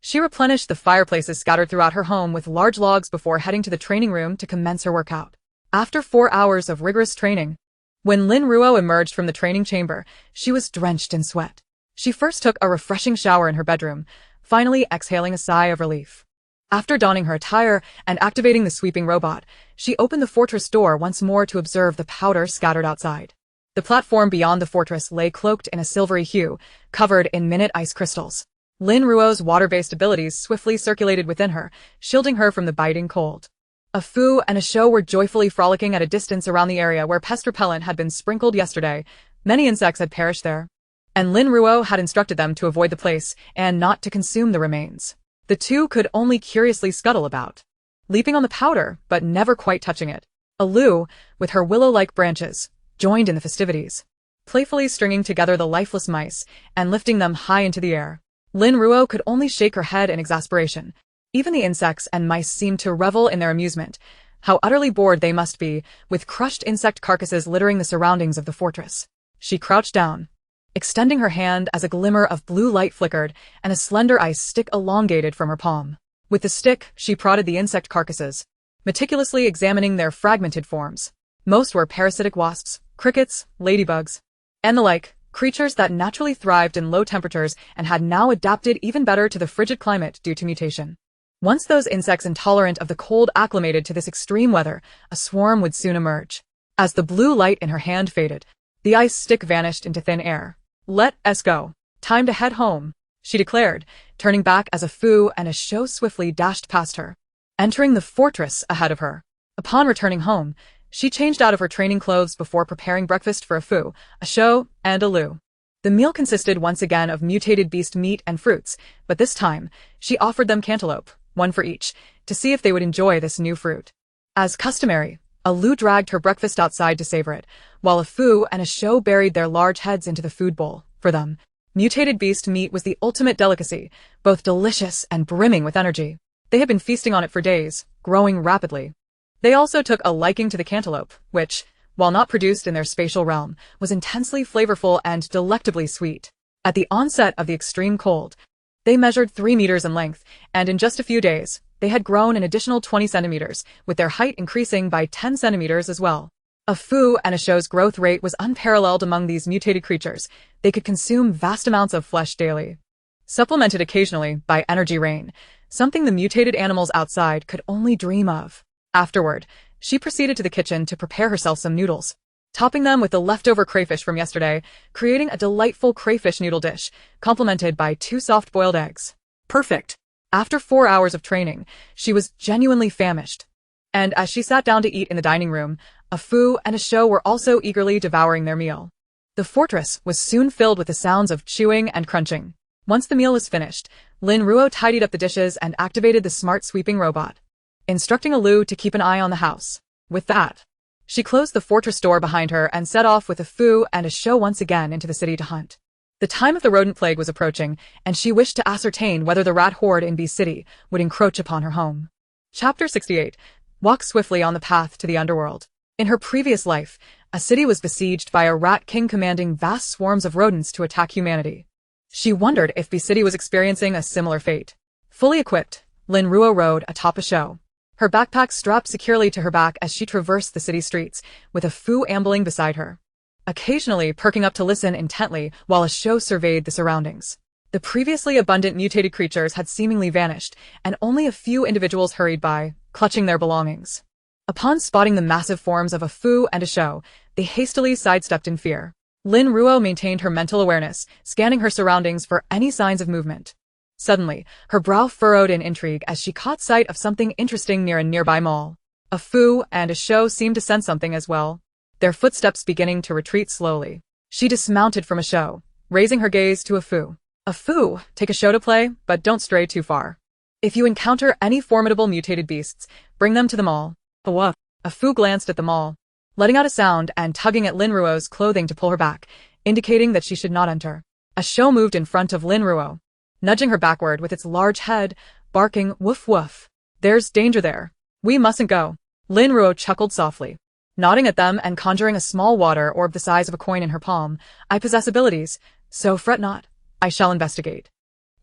She replenished the fireplaces scattered throughout her home with large logs before heading to the training room to commence her workout. After 4 hours of rigorous training, when Lin Ruo emerged from the training chamber, she was drenched in sweat. She first took a refreshing shower in her bedroom, finally exhaling a sigh of relief. After donning her attire and activating the sweeping robot, she opened the fortress door once more to observe the powder scattered outside. The platform beyond the fortress lay cloaked in a silvery hue, covered in minute ice crystals. Lin Ruo's water-based abilities swiftly circulated within her, shielding her from the biting cold. A Fu and a Shou were joyfully frolicking at a distance around the area where pest repellent had been sprinkled yesterday. Many insects had perished there, and Lin Ruo had instructed them to avoid the place and not to consume the remains. The two could only curiously scuttle about, leaping on the powder but never quite touching it. A Lu, with her willow-like branches, joined in the festivities, playfully stringing together the lifeless mice and lifting them high into the air. Lin Ruo could only shake her head in exasperation. Even the insects and mice seemed to revel in their amusement. How utterly bored they must be, with crushed insect carcasses littering the surroundings of the fortress. She crouched down, extending her hand as a glimmer of blue light flickered and a slender ice stick elongated from her palm. With the stick, she prodded the insect carcasses, meticulously examining their fragmented forms. Most were parasitic wasps, crickets, ladybugs, and the like, creatures that naturally thrived in low temperatures and had now adapted even better to the frigid climate due to mutation. Once those insects intolerant of the cold acclimated to this extreme weather, a swarm would soon emerge. As the blue light in her hand faded, the ice stick vanished into thin air. "Let us go. Time to head home," she declared, turning back as a Fu and a Shou swiftly dashed past her, entering the fortress ahead of her. Upon returning home, she changed out of her training clothes before preparing breakfast for a Fu, a Shou, and a Lu. The meal consisted once again of mutated beast meat and fruits, but this time, she offered them cantaloupe, one for each, to see if they would enjoy this new fruit. As customary, a Lu dragged her breakfast outside to savor it, while a Fu and a Shou buried their large heads into the food bowl. For them, mutated beast meat was the ultimate delicacy, both delicious and brimming with energy. They had been feasting on it for days, growing rapidly. They also took a liking to the cantaloupe, which, while not produced in their spatial realm, was intensely flavorful and delectably sweet. At the onset of the extreme cold, they measured 3 meters in length, and in just a few days, they had grown an additional 20 centimeters, with their height increasing by 10 centimeters as well. A Fu and a Shou's growth rate was unparalleled among these mutated creatures. They could consume vast amounts of flesh daily, supplemented occasionally by energy rain, something the mutated animals outside could only dream of. Afterward, she proceeded to the kitchen to prepare herself some noodles, topping them with the leftover crayfish from yesterday, creating a delightful crayfish noodle dish, complemented by 2 soft-boiled eggs. Perfect. After 4 hours of training, she was genuinely famished. And as she sat down to eat in the dining room, a Fu and a Shou were also eagerly devouring their meal. The fortress was soon filled with the sounds of chewing and crunching. Once the meal was finished, Lin Ruo tidied up the dishes and activated the smart sweeping robot, instructing a Lu to keep an eye on the house. With that, she closed the fortress door behind her and set off with a Fu and a Shou once again into the city to hunt. The time of the rodent plague was approaching, and she wished to ascertain whether the rat horde in B City would encroach upon her home. Chapter 68. Walk swiftly on the path to the underworld. In her previous life, a city was besieged by a rat king commanding vast swarms of rodents to attack humanity. She wondered if B City was experiencing a similar fate. Fully equipped, Lin Ruo rode atop a Shou, her backpack strapped securely to her back as she traversed the city streets, with a Fu ambling beside her, occasionally perking up to listen intently while a Shou surveyed the surroundings. The previously abundant mutated creatures had seemingly vanished, and only a few individuals hurried by, clutching their belongings. Upon spotting the massive forms of a Fu and a Shou, they hastily sidestepped in fear. Lin Ruo maintained her mental awareness, scanning her surroundings for any signs of movement. Suddenly, her brow furrowed in intrigue as she caught sight of something interesting near a nearby mall. A Fu and a Shou seemed to sense something as well, their footsteps beginning to retreat slowly. She dismounted from a Shou, raising her gaze to a Fu. A Fu, take a Shou to play, but don't stray too far. If you encounter any formidable mutated beasts, bring them to the mall. What? A Fu glanced at the mall, letting out a sound and tugging at Lin Ruo's clothing to pull her back, indicating that she should not enter. A Shou moved in front of Lin Ruo, nudging her backward with its large head, barking woof woof. There's danger there. We mustn't go. Lin Ruo chuckled softly, nodding at them and conjuring a small water orb the size of a coin in her palm. I possess abilities, so fret not. I shall investigate.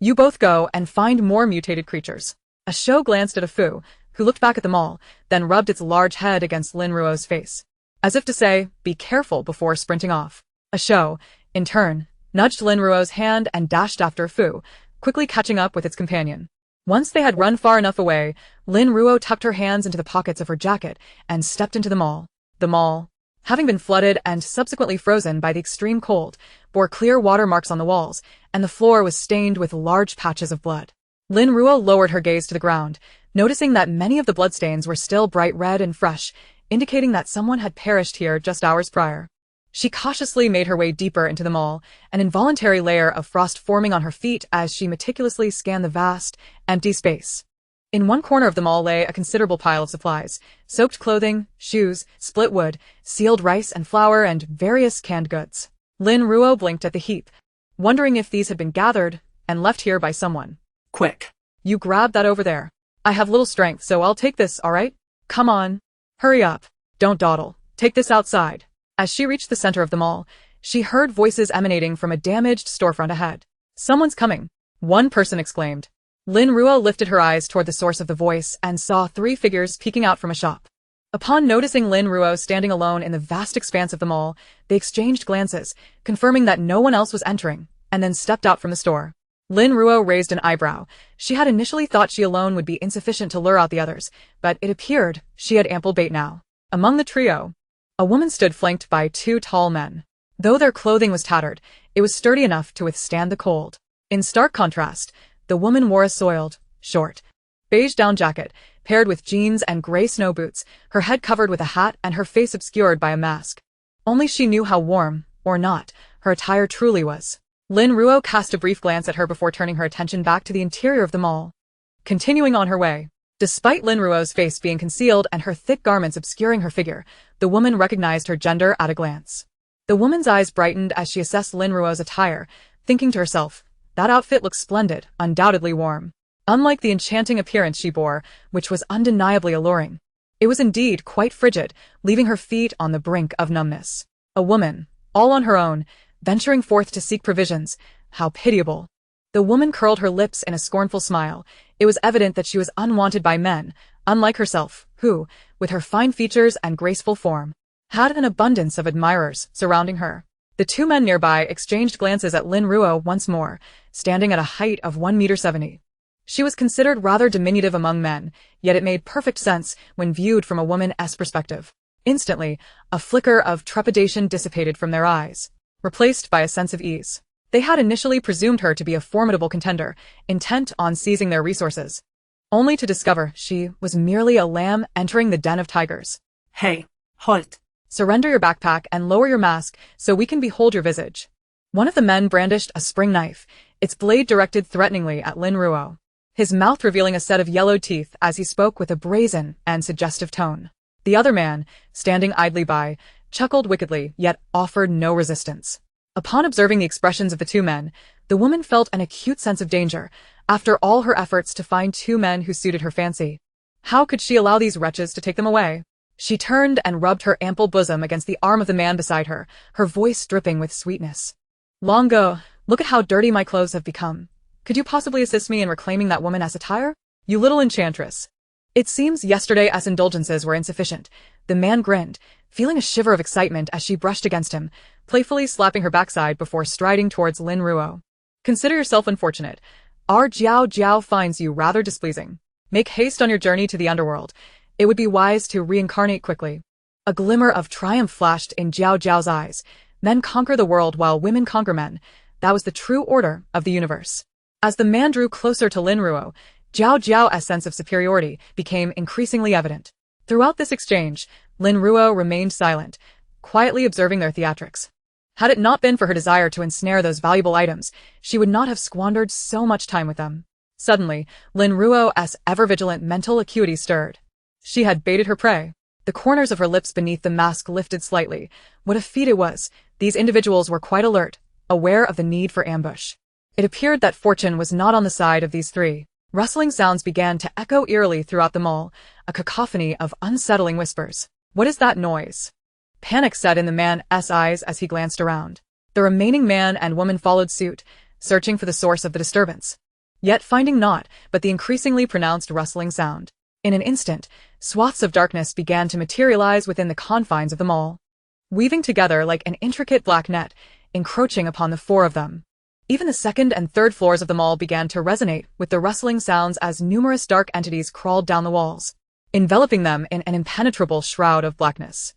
You both go and find more mutated creatures. A show glanced at a Fu, who looked back at them all, then rubbed its large head against Lin Ruo's face, as if to say, be careful before sprinting off. A show, in turn, nudged Lin Ruo's hand and dashed after Fu, quickly catching up with its companion. Once they had run far enough away, Lin Ruo tucked her hands into the pockets of her jacket and stepped into the mall. The mall, having been flooded and subsequently frozen by the extreme cold, bore clear water marks on the walls, and the floor was stained with large patches of blood. Lin Ruo lowered her gaze to the ground, noticing that many of the bloodstains were still bright red and fresh, indicating that someone had perished here just hours prior. She cautiously made her way deeper into the mall, an involuntary layer of frost forming on her feet as she meticulously scanned the vast, empty space. In one corner of the mall lay a considerable pile of supplies: soaked clothing, shoes, split wood, sealed rice and flour, and various canned goods. Lin Ruo blinked at the heap, wondering if these had been gathered and left here by someone. Quick. You grab that over there. I have little strength, so I'll take this, alright? Come on. Hurry up. Don't dawdle. Take this outside. As she reached the center of the mall, she heard voices emanating from a damaged storefront ahead. Someone's coming, one person exclaimed. Lin Ruo lifted her eyes toward the source of the voice and saw 3 figures peeking out from a shop. Upon noticing Lin Ruo standing alone in the vast expanse of the mall, they exchanged glances, confirming that no one else was entering, and then stepped out from the store. Lin Ruo raised an eyebrow. She had initially thought she alone would be insufficient to lure out the others, but it appeared she had ample bait now. Among the trio, a woman stood flanked by 2 tall men. Though their clothing was tattered, it was sturdy enough to withstand the cold. In stark contrast, the woman wore a soiled, short, beige down jacket, paired with jeans and gray snow boots, her head covered with a hat and her face obscured by a mask. Only she knew how warm, or not, her attire truly was. Lin Ruo cast a brief glance at her before turning her attention back to the interior of the mall. Continuing on her way, despite Lin Ruo's face being concealed and her thick garments obscuring her figure, the woman recognized her gender at a glance. The woman's eyes brightened as she assessed Lin Ruo's attire, thinking to herself, that outfit looks splendid, undoubtedly warm. Unlike the enchanting appearance she bore, which was undeniably alluring, it was indeed quite frigid, leaving her feet on the brink of numbness. A woman, all on her own, venturing forth to seek provisions. How pitiable. The woman curled her lips in a scornful smile. It was evident that she was unwanted by men, unlike herself, who, with her fine features and graceful form, had an abundance of admirers surrounding her. The 2 men nearby exchanged glances at Lin Ruo once more, standing at a height of 1.70 meters. She was considered rather diminutive among men, yet it made perfect sense when viewed from a woman's perspective. Instantly, a flicker of trepidation dissipated from their eyes, replaced by a sense of ease. They had initially presumed her to be a formidable contender, intent on seizing their resources, only to discover she was merely a lamb entering the den of tigers. Hey, halt. Surrender your backpack and lower your mask so we can behold your visage. One of the men brandished a spring knife, its blade directed threateningly at Lin Ruo, his mouth revealing a set of yellowed teeth as he spoke with a brazen and suggestive tone. The other man, standing idly by, chuckled wickedly, yet offered no resistance. Upon observing the expressions of the 2 men, the woman felt an acute sense of danger, after all her efforts to find 2 men who suited her fancy. How could she allow these wretches to take them away? She turned and rubbed her ample bosom against the arm of the man beside her, her voice dripping with sweetness. Longo, look at how dirty my clothes have become. Could you possibly assist me in reclaiming that woman's attire? You little enchantress. It seems yesterday's indulgences were insufficient. The man grinned, feeling a shiver of excitement as she brushed against him, playfully slapping her backside before striding towards Lin Ruo. Consider yourself unfortunate. Our Jiao Jiao finds you rather displeasing. Make haste on your journey to the underworld. It would be wise to reincarnate quickly. A glimmer of triumph flashed in Jiao Jiao's eyes. Men conquer the world while women conquer men. That was the true order of the universe. As the man drew closer to Lin Ruo, Jiao Jiao's sense of superiority became increasingly evident. Throughout this exchange, Lin Ruo remained silent, quietly observing their theatrics. Had it not been for her desire to ensnare those valuable items, she would not have squandered so much time with them. Suddenly, Lin Ruo's ever-vigilant mental acuity stirred. She had baited her prey. The corners of her lips beneath the mask lifted slightly. What a feat it was! These individuals were quite alert, aware of the need for ambush. It appeared that fortune was not on the side of these 3. Rustling sounds began to echo eerily throughout the mall, a cacophony of unsettling whispers. What is that noise? Panic set in the man's eyes as he glanced around. The remaining man and woman followed suit, searching for the source of the disturbance. yet finding naught but the increasingly pronounced rustling sound. In an instant, swaths of darkness began to materialize within the confines of the mall, weaving together like an intricate black net, encroaching upon the four of them. Even the second and third floors of the mall began to resonate with the rustling sounds as numerous dark entities crawled down the walls, enveloping them in an impenetrable shroud of blackness.